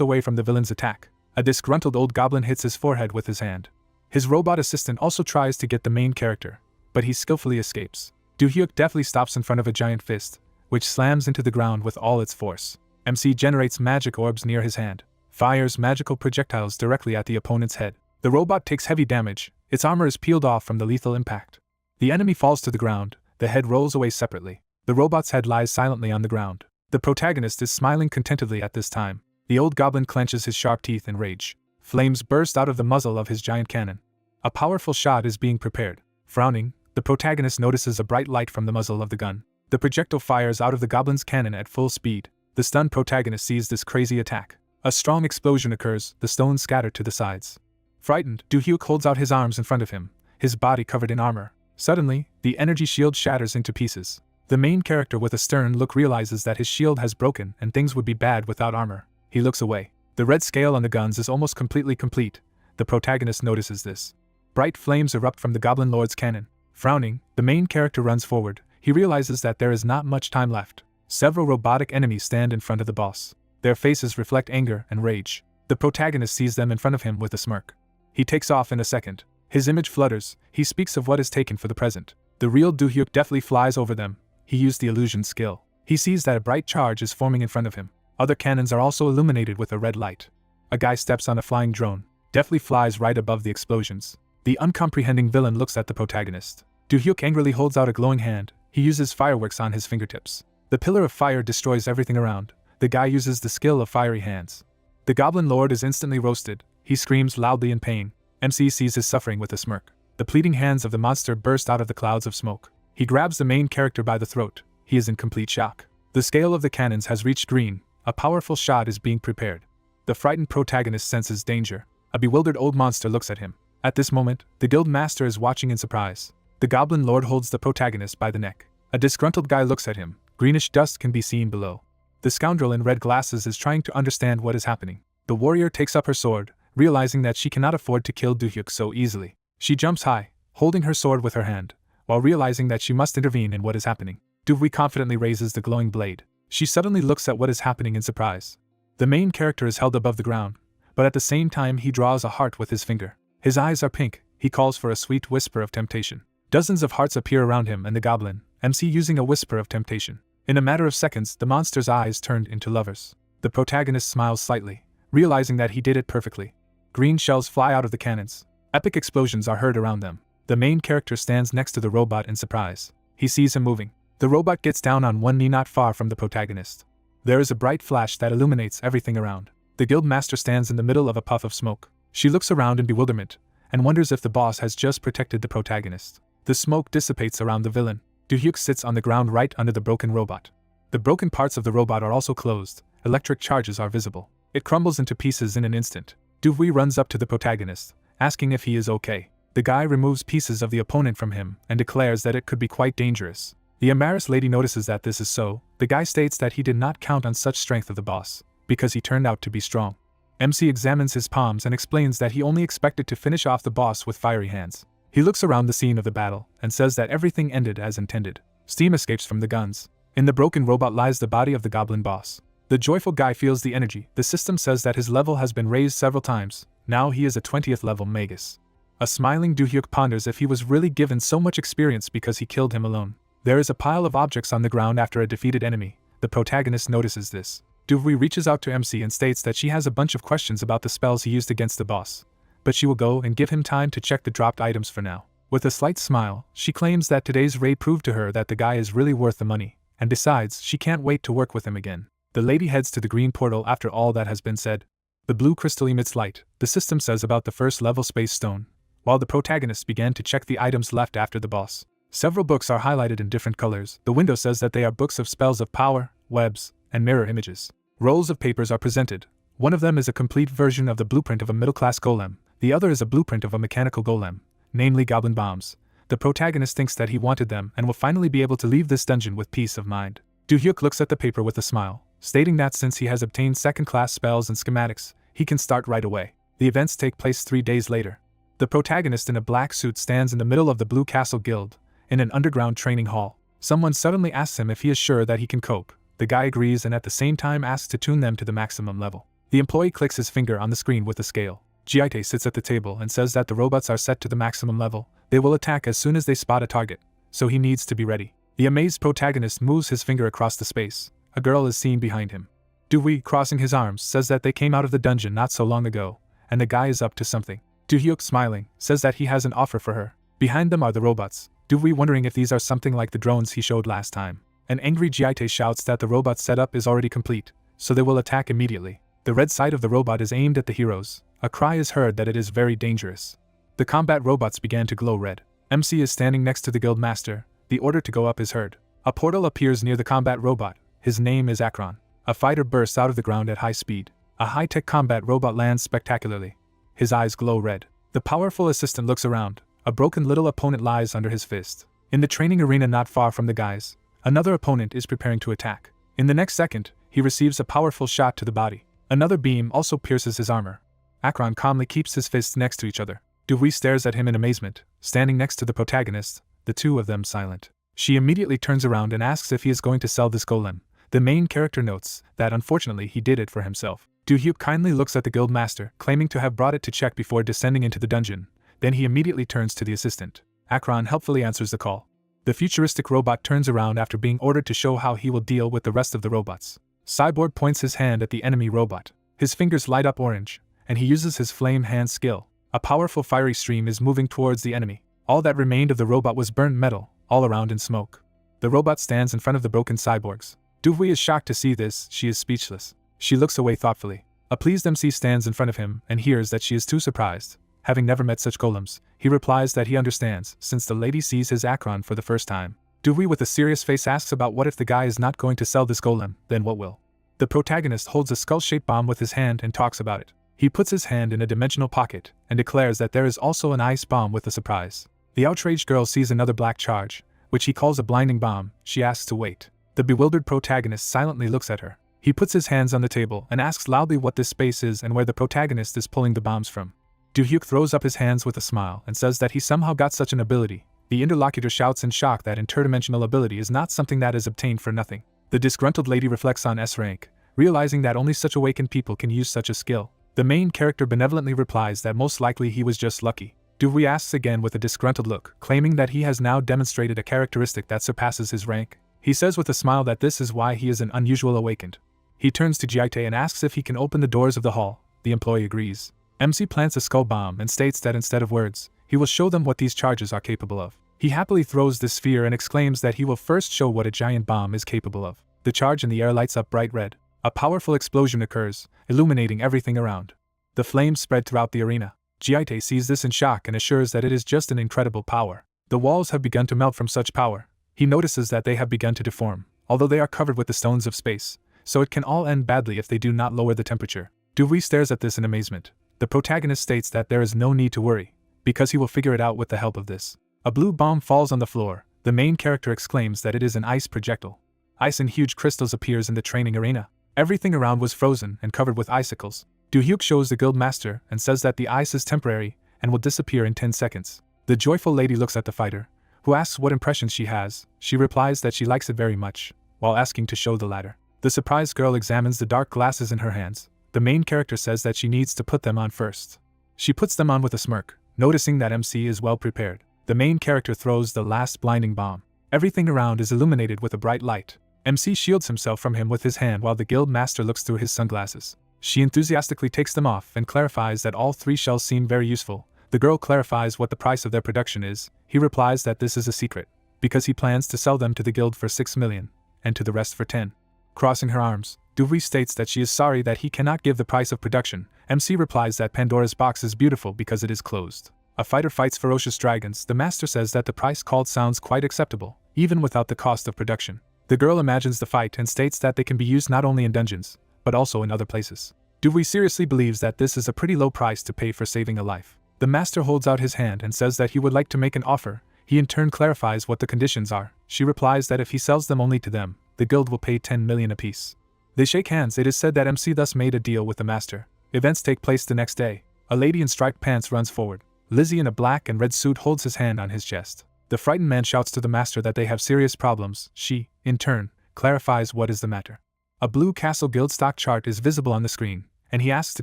away from the villain's attack. A disgruntled old goblin hits his forehead with his hand. His robot assistant also tries to get the main character, but he skillfully escapes. Du-hyuk deftly stops in front of a giant fist, which slams into the ground with all its force. MC generates magic orbs near his hand, fires magical projectiles directly at the opponent's head. The robot takes heavy damage. Its armor is peeled off from the lethal impact. The enemy falls to the ground. The head rolls away separately. The robot's head lies silently on the ground. The protagonist is smiling contentedly at this time. The old goblin clenches his sharp teeth in rage. Flames burst out of the muzzle of his giant cannon. A powerful shot is being prepared. Frowning, the protagonist notices a bright light from the muzzle of the gun. The projectile fires out of the goblin's cannon at full speed. The stunned protagonist sees this crazy attack. A strong explosion occurs, the stones scatter to the sides. Frightened, Do-hyuk holds out his arms in front of him, his body covered in armor. Suddenly, the energy shield shatters into pieces. The main character with a stern look realizes that his shield has broken and things would be bad without armor. He looks away. The red scale on the guns is almost completely complete. The protagonist notices this. Bright flames erupt from the Goblin Lord's cannon. Frowning, the main character runs forward. He realizes that there is not much time left. Several robotic enemies stand in front of the boss. Their faces reflect anger and rage. The protagonist sees them in front of him with a smirk. He takes off in a second. His image flutters. He speaks of what is taken for the present. The real Do-hyuk deftly flies over them. He used the illusion skill. He sees that a bright charge is forming in front of him. Other cannons are also illuminated with a red light. A guy steps on a flying drone, deftly flies right above the explosions. The uncomprehending villain looks at the protagonist. Do-hyuk angrily holds out a glowing hand. He uses fireworks on his fingertips. The pillar of fire destroys everything around. The guy uses the skill of fiery hands. The Goblin Lord is instantly roasted. He screams loudly in pain. MC sees his suffering with a smirk. The pleading hands of the monster burst out of the clouds of smoke. He grabs the main character by the throat. He is in complete shock. The scale of the cannons has reached green. A powerful shot is being prepared. The frightened protagonist senses danger. A bewildered old monster looks at him. At this moment, the guild master is watching in surprise. The Goblin Lord holds the protagonist by the neck. A disgruntled guy looks at him. Greenish dust can be seen below. The scoundrel in red glasses is trying to understand what is happening. The warrior takes up her sword, realizing that she cannot afford to kill Do-hyuk so easily. She jumps high, holding her sword with her hand, while realizing that she must intervene in what is happening. Do-hyuk confidently raises the glowing blade. She suddenly looks at what is happening in surprise. The main character is held above the ground, but at the same time he draws a heart with his finger. His eyes are pink. He calls for a sweet whisper of temptation. Dozens of hearts appear around him and the goblin, MC using a whisper of temptation. In a matter of seconds, the monster's eyes turned into lovers. The protagonist smiles slightly, realizing that he did it perfectly. Green shells fly out of the cannons. Epic explosions are heard around them. The main character stands next to the robot in surprise. He sees him moving. The robot gets down on one knee not far from the protagonist. There is a bright flash that illuminates everything around. The guild master stands in the middle of a puff of smoke. She looks around in bewilderment, and wonders if the boss has just protected the protagonist. The smoke dissipates around the villain. Do-hyuk sits on the ground right under the broken robot. The broken parts of the robot are also closed. Electric charges are visible. It crumbles into pieces in an instant. Do-hyuk runs up to the protagonist, asking if he is okay. The guy removes pieces of the opponent from him and declares that it could be quite dangerous. The embarrassed lady notices that this is so. The guy states that he did not count on such strength of the boss, because he turned out to be strong. MC examines his palms and explains that he only expected to finish off the boss with fiery hands. He looks around the scene of the battle and says that everything ended as intended. Steam escapes from the guns. In the broken robot lies the body of the goblin boss. The joyful guy feels the energy. The system says that his level has been raised several times. Now he is a 20th level magus. A smiling Do-hyuk ponders if he was really given so much experience because he killed him alone. There is a pile of objects on the ground after a defeated enemy. The protagonist notices this. Do-hyuk reaches out to MC and states that she has a bunch of questions about the spells he used against the boss, but she will go and give him time to check the dropped items for now. With a slight smile, she claims that today's raid proved to her that the guy is really worth the money, and besides, she can't wait to work with him again. The lady heads to the green portal after all that has been said. The blue crystal emits light. The system says about the first level space stone, while the protagonist began to check the items left after the boss. Several books are highlighted in different colors. The window says that they are books of spells of power, webs, and mirror images. Rolls of papers are presented. One of them is a complete version of the blueprint of a middle-class golem. The other is a blueprint of a mechanical golem, namely goblin bombs. The protagonist thinks that he wanted them and will finally be able to leave this dungeon with peace of mind. Do-hyuk looks at the paper with a smile, stating that since he has obtained second-class spells and schematics, he can start right away. The events take place 3 days later. The protagonist in a black suit stands in the middle of the Blue Castle Guild, in an underground training hall. Someone suddenly asks him if he is sure that he can cope. The guy agrees and at the same time asks to tune them to the maximum level. The employee clicks his finger on the screen with a scale. Jiaite sits at the table and says that the robots are set to the maximum level. They will attack as soon as they spot a target, so he needs to be ready. The amazed protagonist moves his finger across the space. A girl is seen behind him. Do-hyuk, crossing his arms, says that they came out of the dungeon not so long ago, and the guy is up to something. Do-hyuk, smiling, says that he has an offer for her. Behind them are the robots. Do-hyuk wondering if these are something like the drones he showed last time. An angry Jiaite shouts that the robot setup is already complete, so they will attack immediately. The red side of the robot is aimed at the heroes. A cry is heard that it is very dangerous. The combat robots began to glow red. MC is standing next to the guild master. The order to go up is heard. A portal appears near the combat robot. His name is Akron. A fighter bursts out of the ground at high speed. A high-tech combat robot lands spectacularly. His eyes glow red. The powerful assistant looks around. A broken little opponent lies under his fist. In the training arena not far from the guys, another opponent is preparing to attack. In the next second, he receives a powerful shot to the body. Another beam also pierces his armor. Akron calmly keeps his fists next to each other. Dewey stares at him in amazement, standing next to the protagonist, the two of them silent. She immediately turns around and asks if he is going to sell this golem. The main character notes that unfortunately he did it for himself. Doo-hyuk kindly looks at the guild master, claiming to have brought it to check before descending into the dungeon. Then he immediately turns to the assistant. Akron helpfully answers the call. The futuristic robot turns around after being ordered to show how he will deal with the rest of the robots. Cyborg points his hand at the enemy robot. His fingers light up orange, and he uses his flame hand skill. A powerful fiery stream is moving towards the enemy. All that remained of the robot was burnt metal, all around in smoke. The robot stands in front of the broken cyborgs. Doo-hyuk is shocked to see this. She is speechless. She looks away thoughtfully. A pleased MC stands in front of him and hears that she is too surprised. Having never met such golems, he replies that he understands, since the lady sees his Akron for the first time. Dewey with a serious face asks about what if the guy is not going to sell this golem, then what will? The protagonist holds a skull-shaped bomb with his hand and talks about it. He puts his hand in a dimensional pocket and declares that there is also an ice bomb with a surprise. The outraged girl sees another black charge, which he calls a blinding bomb. She asks to wait. The bewildered protagonist silently looks at her. He puts his hands on the table and asks loudly what this space is and where the protagonist is pulling the bombs from. Doo-hyuk throws up his hands with a smile and says that he somehow got such an ability. The interlocutor shouts in shock that interdimensional ability is not something that is obtained for nothing. The disgruntled lady reflects on S rank, realizing that only such awakened people can use such a skill. The main character benevolently replies that most likely he was just lucky. Dewey asks again with a disgruntled look, claiming that he has now demonstrated a characteristic that surpasses his rank. He says with a smile that this is why he is an unusual awakened. He turns to Jiaite and asks if he can open the doors of the hall. The employee agrees. MC plants a skull bomb and states that instead of words, he will show them what these charges are capable of. He happily throws the sphere and exclaims that he will first show what a giant bomb is capable of. The charge in the air lights up bright red. A powerful explosion occurs, illuminating everything around. The flames spread throughout the arena. Jiaite sees this in shock and assures that it is just an incredible power. The walls have begun to melt from such power. He notices that they have begun to deform, although they are covered with the stones of space, so it can all end badly if they do not lower the temperature. Dewey stares at this in amazement. The protagonist states that there is no need to worry, because he will figure it out with the help of this. A blue bomb falls on the floor. The main character exclaims that it is an ice projectile. Ice in huge crystals appears in the training arena. Everything around was frozen and covered with icicles. Doo-hyuk shows the guild master and says that the ice is temporary and will disappear in 10 seconds. The joyful lady looks at the fighter, who asks what impressions she has. She replies that she likes it very much, while asking to show the latter. The surprised girl examines the dark glasses in her hands. The main character says that she needs to put them on first. She puts them on with a smirk, noticing that MC is well prepared. The main character throws the last blinding bomb. Everything around is illuminated with a bright light. MC shields himself from him with his hand while the guild master looks through his sunglasses. She enthusiastically takes them off and clarifies that all three shells seem very useful. The girl clarifies what the price of their production is. He replies that this is a secret, because he plans to sell them to the guild for 6 million, and to the rest for 10. Crossing her arms, Dewey states that she is sorry that he cannot give the price of production. MC replies that Pandora's box is beautiful because it is closed. A fighter fights ferocious dragons. The master says that the price called sounds quite acceptable, even without the cost of production. The girl imagines the fight and states that they can be used not only in dungeons, but also in other places. Dewey seriously believes that this is a pretty low price to pay for saving a life. The master holds out his hand and says that he would like to make an offer. He in turn clarifies what the conditions are. She replies that if he sells them only to them, the guild will pay 10 million apiece. They shake hands. It is said that MC thus made a deal with the master. Events take place the next day. A lady in striped pants runs forward. Lizzie in a black and red suit holds his hand on his chest. The frightened man shouts to the master that they have serious problems. She, in turn, clarifies what is the matter. A blue castle guild stock chart is visible on the screen, and he asks to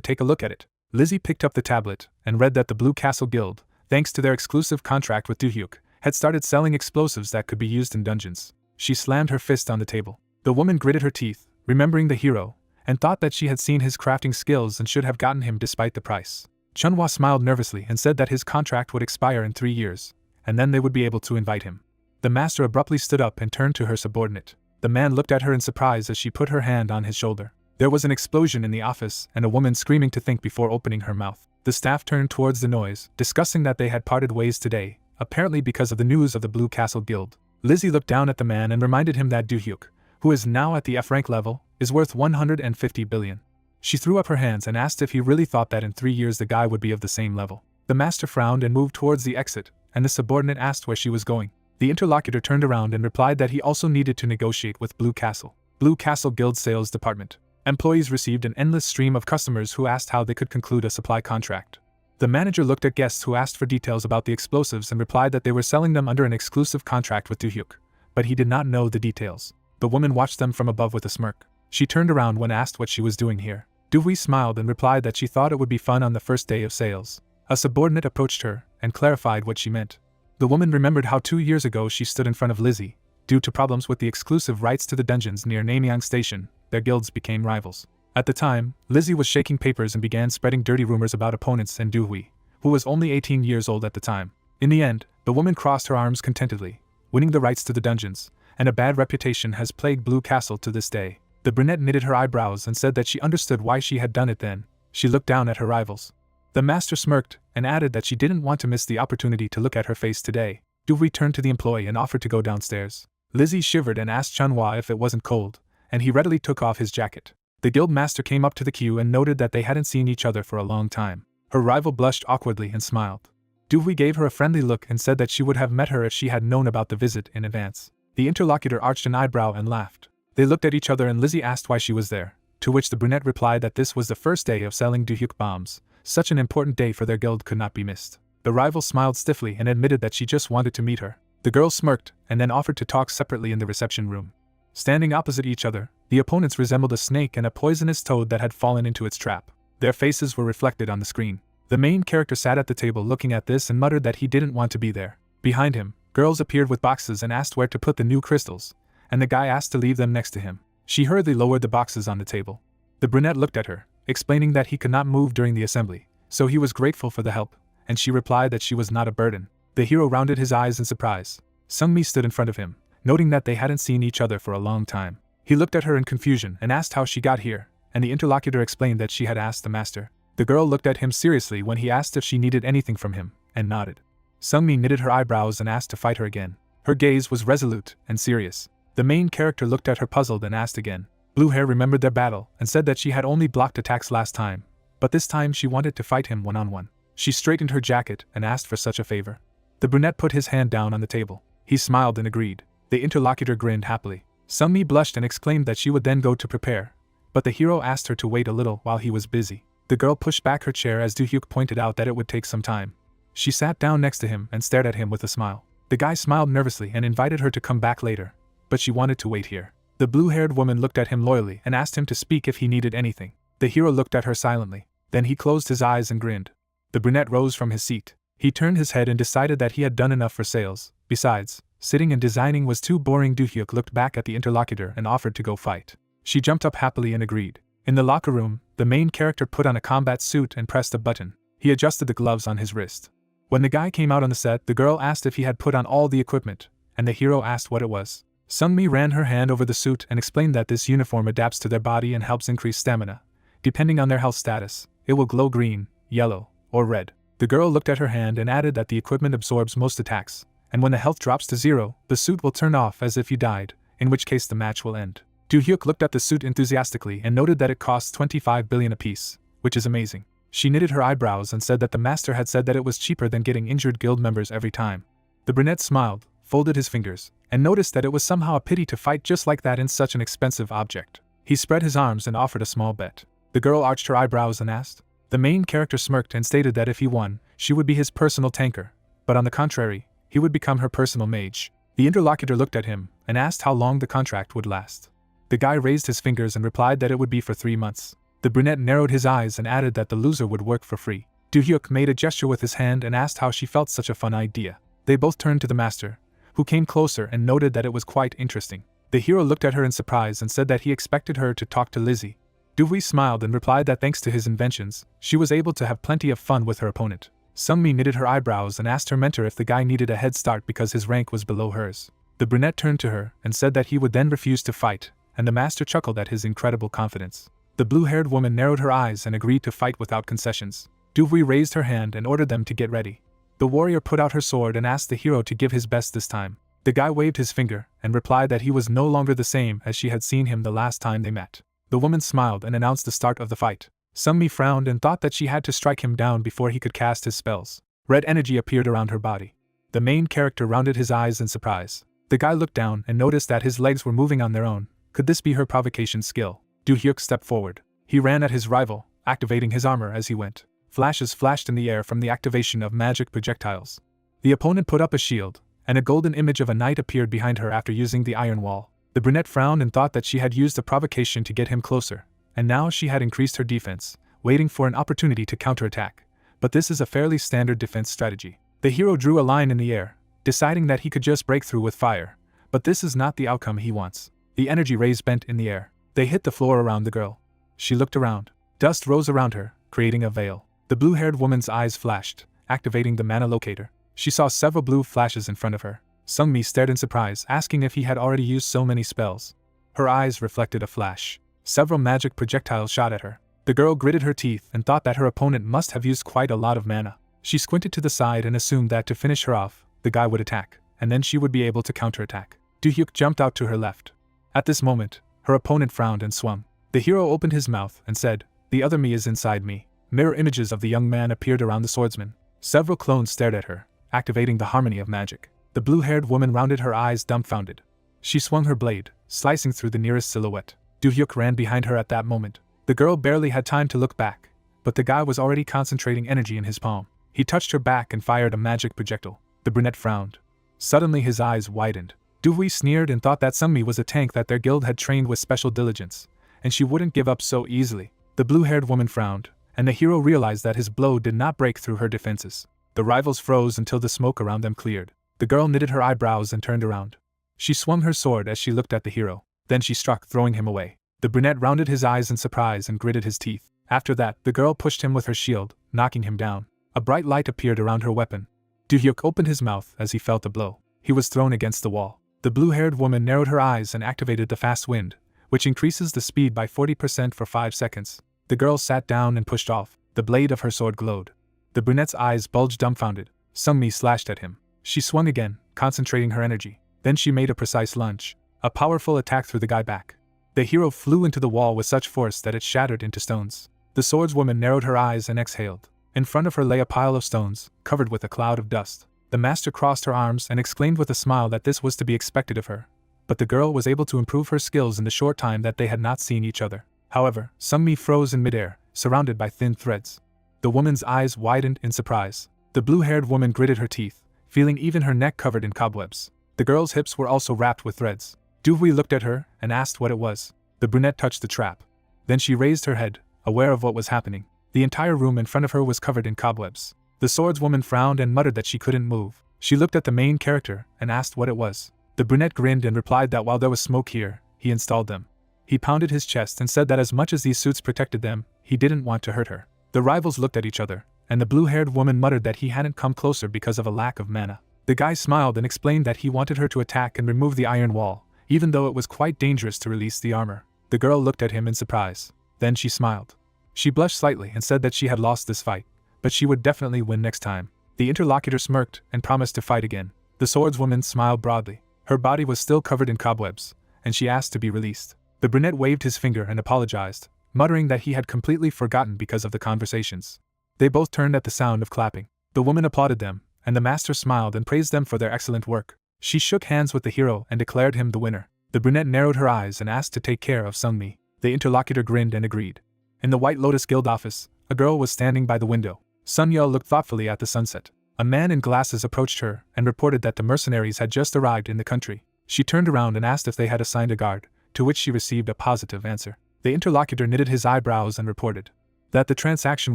take a look at it. Lizzie picked up the tablet and read that the Blue Castle Guild, thanks to their exclusive contract with Doo-hyuk, had started selling explosives that could be used in dungeons. She slammed her fist on the table. The woman gritted her teeth, remembering the hero, and thought that she had seen his crafting skills and should have gotten him despite the price. Chunhwa smiled nervously and said that his contract would expire in 3 years, and then they would be able to invite him. The master abruptly stood up and turned to her subordinate. The man looked at her in surprise as she put her hand on his shoulder. There was an explosion in the office and a woman screaming to think before opening her mouth. The staff turned towards the noise, discussing that they had parted ways today, apparently because of the news of the Blue Castle Guild. Lizzie looked down at the man and reminded him that Doo-hyuk, who is now at the F rank level, is worth 150 billion. She threw up her hands and asked if he really thought that in 3 years the guy would be of the same level. The master frowned and moved towards the exit, and the subordinate asked where she was going. The interlocutor turned around and replied that he also needed to negotiate with Blue Castle. Blue Castle Guild Sales Department. Employees received an endless stream of customers who asked how they could conclude a supply contract. The manager looked at guests who asked for details about the explosives and replied that they were selling them under an exclusive contract with Do-hyuk, but he did not know the details. The woman watched them from above with a smirk. She turned around when asked what she was doing here. Do-hui smiled and replied that she thought it would be fun on the first day of sales. A subordinate approached her and clarified what she meant. The woman remembered how 2 years ago she stood in front of Lizzie. Due to problems with the exclusive rights to the dungeons near Namyang Station, their guilds became rivals. At the time, Lizzie was shaking papers and began spreading dirty rumors about opponents and Do-hui, who was only 18 years old at the time. In the end, the woman crossed her arms contentedly, winning the rights to the dungeons, and a bad reputation has plagued Blue Castle to this day. The brunette knitted her eyebrows and said that she understood why she had done it then. She looked down at her rivals. The master smirked and added that she didn't want to miss the opportunity to look at her face today. Du-hui turned to the employee and offered to go downstairs. Lizzie shivered and asked Chunhua if it wasn't cold, and he readily took off his jacket. The guild master came up to the queue and noted that they hadn't seen each other for a long time. Her rival blushed awkwardly and smiled. Du-hui gave her a friendly look and said that she would have met her if she had known about the visit in advance. The interlocutor arched an eyebrow and laughed. They looked at each other and Lizzie asked why she was there, to which the brunette replied that this was the first day of selling Do-hyuk bombs. Such an important day for their guild could not be missed. The rival smiled stiffly and admitted that she just wanted to meet her. The girl smirked and then offered to talk separately in the reception room. Standing opposite each other, the opponents resembled a snake and a poisonous toad that had fallen into its trap. Their faces were reflected on the screen. The main character sat at the table looking at this and muttered that he didn't want to be there. Behind him, girls appeared with boxes and asked where to put the new crystals, and the guy asked to leave them next to him. She hurriedly lowered the boxes on the table. The brunette looked at her, explaining that he could not move during the assembly, so he was grateful for the help, and she replied that she was not a burden. The hero rounded his eyes in surprise. Sungmi stood in front of him, noting that they hadn't seen each other for a long time. He looked at her in confusion and asked how she got here, and the interlocutor explained that she had asked the master. The girl looked at him seriously when he asked if she needed anything from him, and nodded. Sungmi knitted her eyebrows and asked to fight her again. Her gaze was resolute and serious. The main character looked at her puzzled and asked again. Blue Hair remembered their battle and said that she had only blocked attacks last time, but this time she wanted to fight him one-on-one. She straightened her jacket and asked for such a favor. The brunette put his hand down on the table. He smiled and agreed. The interlocutor grinned happily. Sungmi blushed and exclaimed that she would then go to prepare, but the hero asked her to wait a little while he was busy. The girl pushed back her chair as Do-hyuk pointed out that it would take some time. She sat down next to him and stared at him with a smile. The guy smiled nervously and invited her to come back later, but she wanted to wait here. The blue-haired woman looked at him loyally and asked him to speak if he needed anything. The hero looked at her silently. Then he closed his eyes and grinned. The brunette rose from his seat. He turned his head and decided that he had done enough for sales. Besides, sitting and designing was too boring. Do-hyuk looked back at the interlocutor and offered to go fight. She jumped up happily and agreed. In the locker room, the main character put on a combat suit and pressed a button. He adjusted the gloves on his wrist. When the guy came out on the set, the girl asked if he had put on all the equipment, and the hero asked what it was. Sungmi ran her hand over the suit and explained that this uniform adapts to their body and helps increase stamina. Depending on their health status, it will glow green, yellow, or red. The girl looked at her hand and added that the equipment absorbs most attacks, and when the health drops to 0, the suit will turn off as if you died, in which case the match will end. Do-hyuk looked at the suit enthusiastically and noted that it costs 25 billion apiece, which is amazing. She knitted her eyebrows and said that the master had said that it was cheaper than getting injured guild members every time. The brunette smiled, folded his fingers, and noticed that it was somehow a pity to fight just like that in such an expensive object. He spread his arms and offered a small bet. The girl arched her eyebrows and asked. The main character smirked and stated that if he won, she would be his personal tanker, but on the contrary, he would become her personal mage. The interlocutor looked at him and asked how long the contract would last. The guy raised his fingers and replied that it would be for 3 months. The brunette narrowed his eyes and added that the loser would work for free. Do-hyuk made a gesture with his hand and asked how she felt such a fun idea. They both turned to the master, who came closer and noted that it was quite interesting. The hero looked at her in surprise and said that he expected her to talk to Lizzie. Du-hui smiled and replied that thanks to his inventions, she was able to have plenty of fun with her opponent. Sungmi knitted her eyebrows and asked her mentor if the guy needed a head start because his rank was below hers. The brunette turned to her and said that he would then refuse to fight, and the master chuckled at his incredible confidence. The blue-haired woman narrowed her eyes and agreed to fight without concessions. Du-hui raised her hand and ordered them to get ready. The warrior put out her sword and asked the hero to give his best this time. The guy waved his finger and replied that he was no longer the same as she had seen him the last time they met. The woman smiled and announced the start of the fight. Sungmi frowned and thought that she had to strike him down before he could cast his spells. Red energy appeared around her body. The main character rounded his eyes in surprise. The guy looked down and noticed that his legs were moving on their own. Could this be her provocation skill? Do-hyuk stepped forward. He ran at his rival, activating his armor as he went. Flashes flashed in the air from the activation of magic projectiles. The opponent put up a shield, and a golden image of a knight appeared behind her after using the iron wall. The brunette frowned and thought that she had used a provocation to get him closer, and now she had increased her defense, waiting for an opportunity to counterattack. But this is a fairly standard defense strategy. The hero drew a line in the air, deciding that he could just break through with fire, but this is not the outcome he wants. The energy rays bent in the air. They hit the floor around the girl. She looked around. Dust rose around her, creating a veil. The blue-haired woman's eyes flashed, activating the mana locator. She saw several blue flashes in front of her. Sungmi stared in surprise, asking if he had already used so many spells. Her eyes reflected a flash. Several magic projectiles shot at her. The girl gritted her teeth and thought that her opponent must have used quite a lot of mana. She squinted to the side and assumed that to finish her off, the guy would attack, and then she would be able to counterattack. Do-hyuk jumped out to her left. At this moment, her opponent frowned and swung. The hero opened his mouth and said, "The other me is inside me." Mirror images of the young man appeared around the swordsman. Several clones stared at her, activating the harmony of magic. The blue-haired woman rounded her eyes dumbfounded. She swung her blade, slicing through the nearest silhouette. Do-hyuk ran behind her at that moment. The girl barely had time to look back, but the guy was already concentrating energy in his palm. He touched her back and fired a magic projectile. The brunette frowned. Suddenly his eyes widened. Doohui sneered and thought that Sungmi was a tank that their guild had trained with special diligence, and she wouldn't give up so easily. The blue-haired woman frowned, and the hero realized that his blow did not break through her defenses. The rivals froze until the smoke around them cleared. The girl knitted her eyebrows and turned around. She swung her sword as she looked at the hero. Then she struck, throwing him away. The brunette rounded his eyes in surprise and gritted his teeth. After that, the girl pushed him with her shield, knocking him down. A bright light appeared around her weapon. Do-hyuk opened his mouth as he felt the blow. He was thrown against the wall. The blue-haired woman narrowed her eyes and activated the fast wind, which increases the speed by 40% for 5 seconds. The girl sat down and pushed off. The blade of her sword glowed. The brunette's eyes bulged dumbfounded. Sungmi slashed at him. She swung again, concentrating her energy. Then she made a precise lunge. A powerful attack threw the guy back. The hero flew into the wall with such force that it shattered into stones. The swordswoman narrowed her eyes and exhaled. In front of her lay a pile of stones, covered with a cloud of dust. The master crossed her arms and exclaimed with a smile that this was to be expected of her. But the girl was able to improve her skills in the short time that they had not seen each other. However, Sungmi froze in midair, surrounded by thin threads. The woman's eyes widened in surprise. The blue-haired woman gritted her teeth, feeling even her neck covered in cobwebs. The girl's hips were also wrapped with threads. Doohui looked at her and asked what it was. The brunette touched the trap. Then she raised her head, aware of what was happening. The entire room in front of her was covered in cobwebs. The swordswoman frowned and muttered that she couldn't move. She looked at the main character and asked what it was. The brunette grinned and replied that while there was smoke here, he installed them. He pounded his chest and said that as much as these suits protected them, he didn't want to hurt her. The rivals looked at each other, and the blue-haired woman muttered that he hadn't come closer because of a lack of mana. The guy smiled and explained that he wanted her to attack and remove the iron wall, even though it was quite dangerous to release the armor. The girl looked at him in surprise. Then she smiled. She blushed slightly and said that she had lost this fight, but she would definitely win next time. The interlocutor smirked and promised to fight again. The swordswoman smiled broadly. Her body was still covered in cobwebs, and she asked to be released. The brunette waved his finger and apologized, muttering that he had completely forgotten because of the conversations. They both turned at the sound of clapping. The woman applauded them, and the master smiled and praised them for their excellent work. She shook hands with the hero and declared him the winner. The brunette narrowed her eyes and asked to take care of Sungmi. The interlocutor grinned and agreed. In the White Lotus Guild office, a girl was standing by the window. Sun Yeo looked thoughtfully at the sunset. A man in glasses approached her and reported that the mercenaries had just arrived in the country. She turned around and asked if they had assigned a guard, to which she received a positive answer. The interlocutor knitted his eyebrows and reported that the transaction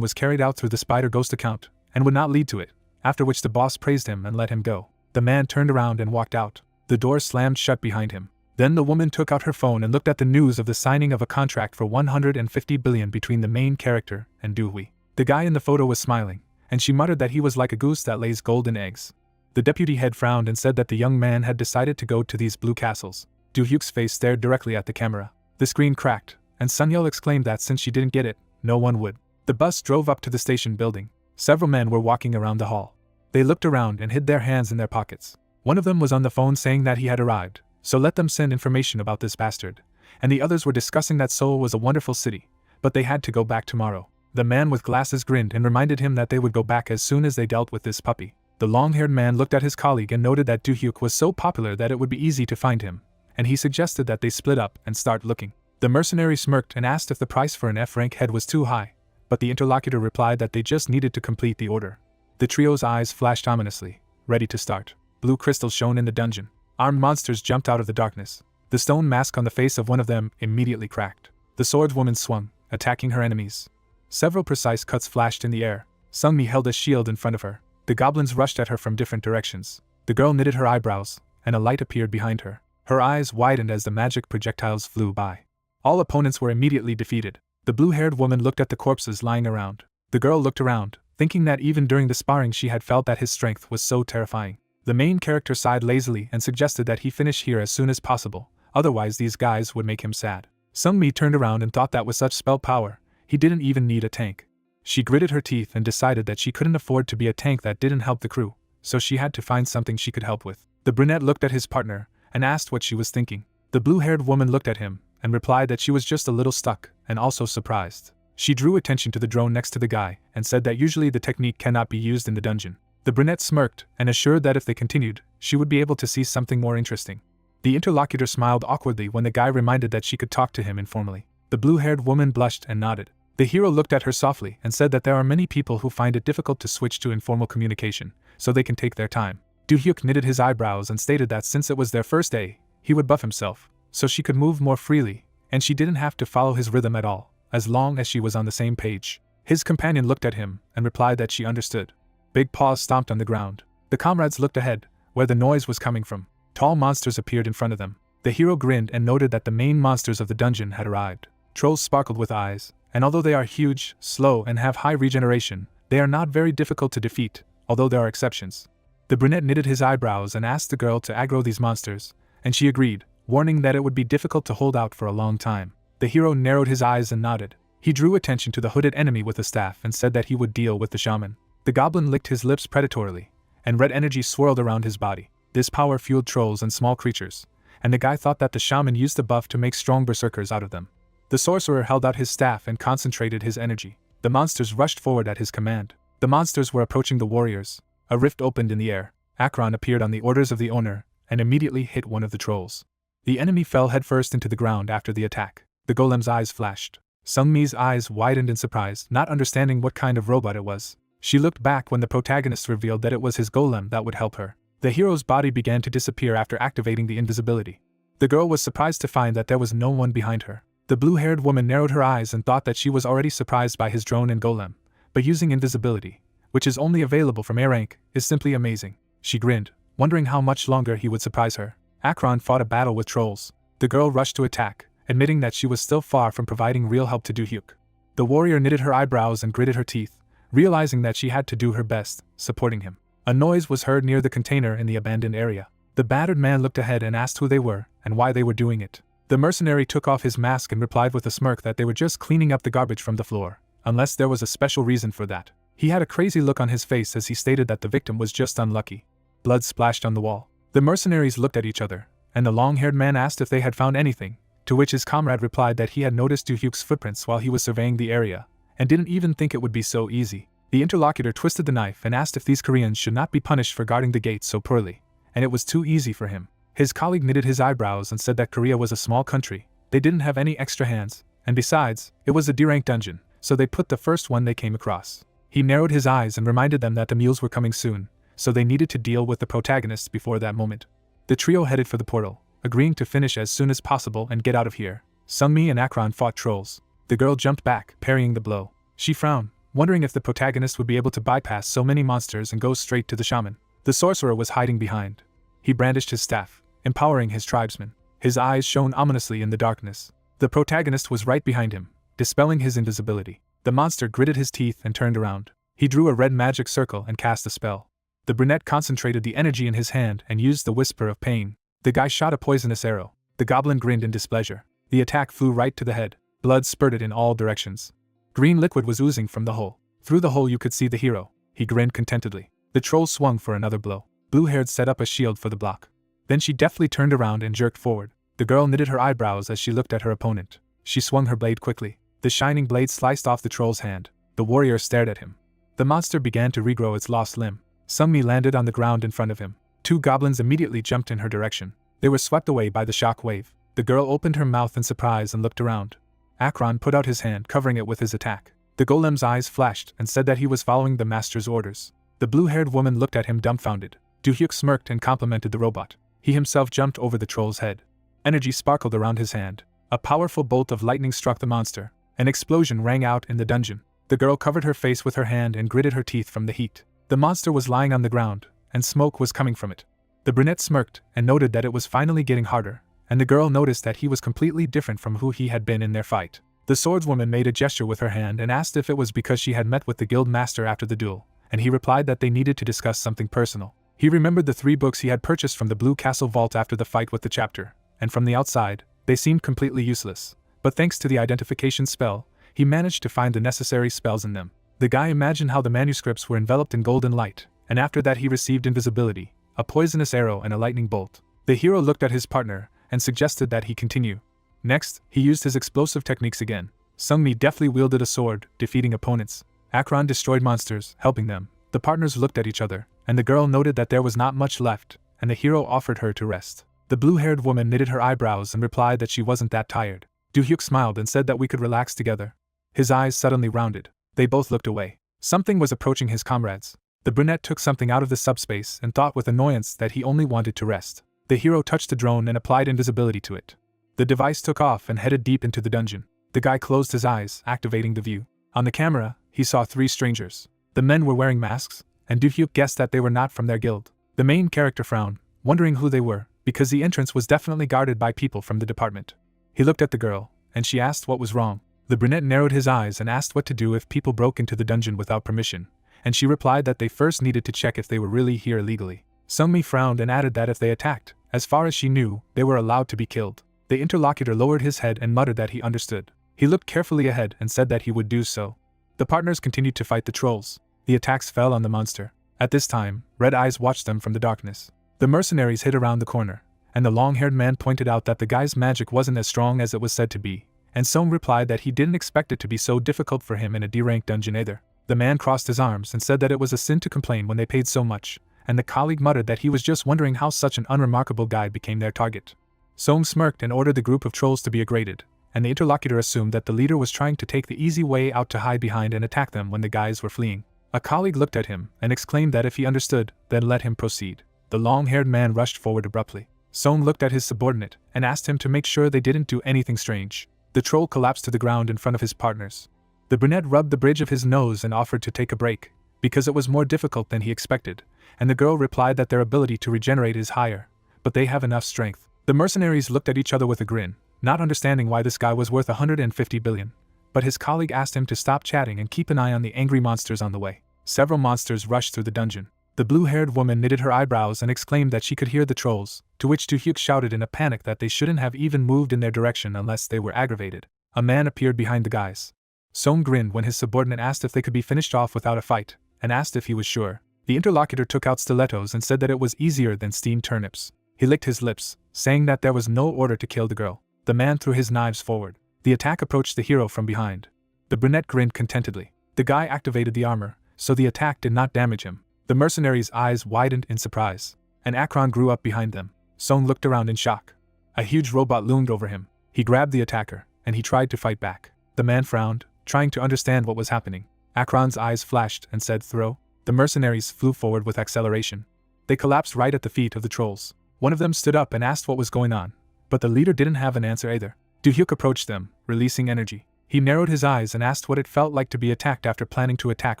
was carried out through the Spider Ghost account and would not lead to it, after which the boss praised him and let him go. The man turned around and walked out. The door slammed shut behind him. Then the woman took out her phone and looked at the news of the signing of a contract for 150 billion between the main character and Doohui. The guy in the photo was smiling, and she muttered that he was like a goose that lays golden eggs. The deputy head frowned and said that the young man had decided to go to these blue castles. Doo-hyuk's face stared directly at the camera. The screen cracked, and Sun-yeol exclaimed that since she didn't get it, no one would. The bus drove up to the station building. Several men were walking around the hall. They looked around and hid their hands in their pockets. One of them was on the phone saying that he had arrived, so let them send information about this bastard, and the others were discussing that Seoul was a wonderful city, but they had to go back tomorrow. The man with glasses grinned and reminded him that they would go back as soon as they dealt with this puppy. The long-haired man looked at his colleague and noted that Do-hyuk was so popular that it would be easy to find him, and he suggested that they split up and start looking. The mercenary smirked and asked if the price for an F-rank head was too high, but the interlocutor replied that they just needed to complete the order. The trio's eyes flashed ominously, ready to start. Blue crystals shone in the dungeon. Armed monsters jumped out of the darkness. The stone mask on the face of one of them immediately cracked. The swordswoman swung, attacking her enemies. Several precise cuts flashed in the air. Sungmi held a shield in front of her. The goblins rushed at her from different directions. The girl knitted her eyebrows, and a light appeared behind her. Her eyes widened as the magic projectiles flew by. All opponents were immediately defeated. The blue-haired woman looked at the corpses lying around. The girl looked around, thinking that even during the sparring she had felt that his strength was so terrifying. The main character sighed lazily and suggested that he finish here as soon as possible, otherwise these guys would make him sad. Sungmi turned around and thought that with such spell power, he didn't even need a tank. She gritted her teeth and decided that she couldn't afford to be a tank that didn't help the crew, so she had to find something she could help with. The brunette looked at his partner and asked what she was thinking. The blue-haired woman looked at him and replied that she was just a little stuck and also surprised. She drew attention to the drone next to the guy and said that usually the technique cannot be used in the dungeon. The brunette smirked and assured that if they continued, she would be able to see something more interesting. The interlocutor smiled awkwardly when the guy reminded that she could talk to him informally. The blue-haired woman blushed and nodded. The hero looked at her softly and said that there are many people who find it difficult to switch to informal communication, so they can take their time. Do-hyuk knitted his eyebrows and stated that since it was their first day, he would buff himself, so she could move more freely, and she didn't have to follow his rhythm at all, as long as she was on the same page. His companion looked at him and replied that she understood. Big paws stomped on the ground. The comrades looked ahead, where the noise was coming from. Tall monsters appeared in front of them. The hero grinned and noted that the main monsters of the dungeon had arrived. Trolls sparkled with eyes, and although they are huge, slow, and have high regeneration, they are not very difficult to defeat, although there are exceptions. The brunette knitted his eyebrows and asked the girl to aggro these monsters, and she agreed, warning that it would be difficult to hold out for a long time. The hero narrowed his eyes and nodded. He drew attention to the hooded enemy with a staff and said that he would deal with the shaman. The goblin licked his lips predatorily, and red energy swirled around his body. This power fueled trolls and small creatures, and the guy thought that the shaman used the buff to make strong berserkers out of them. The sorcerer held out his staff and concentrated his energy. The monsters rushed forward at his command. The monsters were approaching the warriors. A rift opened in the air. Akron appeared on the orders of the owner, and immediately hit one of the trolls. The enemy fell headfirst into the ground after the attack. The golem's eyes flashed. Sungmi's eyes widened in surprise, not understanding what kind of robot it was. She looked back when the protagonist revealed that it was his golem that would help her. The hero's body began to disappear after activating the invisibility. The girl was surprised to find that there was no one behind her. The blue-haired woman narrowed her eyes and thought that she was already surprised by his drone and golem, but using invisibility, which is only available from A rank, is simply amazing. She grinned, wondering how much longer he would surprise her. Akron fought a battle with trolls. The girl rushed to attack, admitting that she was still far from providing real help to Do-hyuk. The warrior knitted her eyebrows and gritted her teeth, realizing that she had to do her best, supporting him. A noise was heard near the container in the abandoned area. The battered man looked ahead and asked who they were and why they were doing it. The mercenary took off his mask and replied with a smirk that they were just cleaning up the garbage from the floor, unless there was a special reason for that. He had a crazy look on his face as he stated that the victim was just unlucky. Blood splashed on the wall. The mercenaries looked at each other, and the long-haired man asked if they had found anything, to which his comrade replied that he had noticed Do-hyuk's footprints while he was surveying the area, and didn't even think it would be so easy. The interlocutor twisted the knife and asked if these Koreans should not be punished for guarding the gate so poorly, and it was too easy for him. His colleague knitted his eyebrows and said that Korea was a small country, they didn't have any extra hands, and besides, it was a D-rank dungeon, so they put the first one they came across. He narrowed his eyes and reminded them that the mules were coming soon, so they needed to deal with the protagonists before that moment. The trio headed for the portal, agreeing to finish as soon as possible and get out of here. Sungmi and Akron fought trolls. The girl jumped back, parrying the blow. She frowned, wondering if the protagonist would be able to bypass so many monsters and go straight to the shaman. The sorcerer was hiding behind. He brandished his staff, empowering his tribesmen. His eyes shone ominously in the darkness. The protagonist was right behind him, dispelling his invisibility. The monster gritted his teeth and turned around. He drew a red magic circle and cast a spell. The brunette concentrated the energy in his hand and used the whisper of pain. The guy shot a poisonous arrow. The goblin grinned in displeasure. The attack flew right to the head. Blood spurted in all directions. Green liquid was oozing from the hole. Through the hole you could see the hero. He grinned contentedly. The troll swung for another blow. Blue-haired set up a shield for the block. Then she deftly turned around and jerked forward. The girl knitted her eyebrows as she looked at her opponent. She swung her blade quickly. The shining blade sliced off the troll's hand. The warrior stared at him. The monster began to regrow its lost limb. Sungmi landed on the ground in front of him. Two goblins immediately jumped in her direction. They were swept away by the shock wave. The girl opened her mouth in surprise and looked around. Akron put out his hand, covering it with his attack. The golem's eyes flashed and said that he was following the master's orders. The blue-haired woman looked at him dumbfounded. Du-hyuk smirked and complimented the robot. He himself jumped over the troll's head. Energy sparkled around his hand. A powerful bolt of lightning struck the monster. An explosion rang out in the dungeon. The girl covered her face with her hand and gritted her teeth from the heat. The monster was lying on the ground, and smoke was coming from it. The brunette smirked and noted that it was finally getting harder, and the girl noticed that he was completely different from who he had been in their fight. The swordswoman made a gesture with her hand and asked if it was because she had met with the guild master after the duel, and he replied that they needed to discuss something personal. He remembered the 3 books he had purchased from the Blue Castle vault after the fight with the chapter, and from the outside, they seemed completely useless. But thanks to the identification spell, he managed to find the necessary spells in them. The guy imagined how the manuscripts were enveloped in golden light, and after that he received invisibility, a poisonous arrow and a lightning bolt. The hero looked at his partner and suggested that he continue. Next, he used his explosive techniques again. Sungmi deftly wielded a sword, defeating opponents. Akron destroyed monsters, helping them. The partners looked at each other, and the girl noted that there was not much left, and the hero offered her to rest. The blue-haired woman knitted her eyebrows and replied that she wasn't that tired. Du-hyuk smiled and said that we could relax together. His eyes suddenly rounded. They both looked away. Something was approaching his comrades. The brunette took something out of the subspace and thought with annoyance that he only wanted to rest. The hero touched the drone and applied invisibility to it. The device took off and headed deep into the dungeon. The guy closed his eyes, activating the view. On the camera, he saw 3 strangers. The men were wearing masks, and Du-hyuk guessed that they were not from their guild. The main character frowned, wondering who they were, because the entrance was definitely guarded by people from the department. He looked at the girl, and she asked what was wrong. The brunette narrowed his eyes and asked what to do if people broke into the dungeon without permission, and she replied that they first needed to check if they were really here illegally. Sungmi frowned and added that if they attacked, as far as she knew, they were allowed to be killed. The interlocutor lowered his head and muttered that he understood. He looked carefully ahead and said that he would do so. The partners continued to fight the trolls. The attacks fell on the monster. At this time, Red Eyes watched them from the darkness. The mercenaries hid around the corner, and the long-haired man pointed out that the guy's magic wasn't as strong as it was said to be, and Song replied that he didn't expect it to be so difficult for him in a D-rank dungeon either. The man crossed his arms and said that it was a sin to complain when they paid so much, and the colleague muttered that he was just wondering how such an unremarkable guy became their target. Song smirked and ordered the group of trolls to be agraded, and the interlocutor assumed that the leader was trying to take the easy way out to hide behind and attack them when the guys were fleeing. A colleague looked at him and exclaimed that if he understood, then let him proceed. The long-haired man rushed forward abruptly. Song looked at his subordinate and asked him to make sure they didn't do anything strange. The troll collapsed to the ground in front of his partners. The brunette rubbed the bridge of his nose and offered to take a break, because it was more difficult than he expected, and the girl replied that their ability to regenerate is higher, but they have enough strength. The mercenaries looked at each other with a grin, not understanding why this guy was worth 150 billion, but his colleague asked him to stop chatting and keep an eye on the angry monsters on the way. Several monsters rushed through the dungeon. The blue-haired woman knitted her eyebrows and exclaimed that she could hear the trolls, to which Du-hyuk shouted in a panic that they shouldn't have even moved in their direction unless they were aggravated. A man appeared behind the guys. Song grinned when his subordinate asked if they could be finished off without a fight, and asked if he was sure. The interlocutor took out stilettos and said that it was easier than steamed turnips. He licked his lips, saying that there was no order to kill the girl. The man threw his knives forward. The attack approached the hero from behind. The brunette grinned contentedly. The guy activated the armor, so the attack did not damage him. The mercenaries' eyes widened in surprise, and Akron grew up behind them. Song looked around in shock. A huge robot loomed over him. He grabbed the attacker, and he tried to fight back. The man frowned, trying to understand what was happening. Akron's eyes flashed and said throw. The mercenaries flew forward with acceleration. They collapsed right at the feet of the trolls. One of them stood up and asked what was going on, but the leader didn't have an answer either. Du-hyuk approached them, releasing energy. He narrowed his eyes and asked what it felt like to be attacked after planning to attack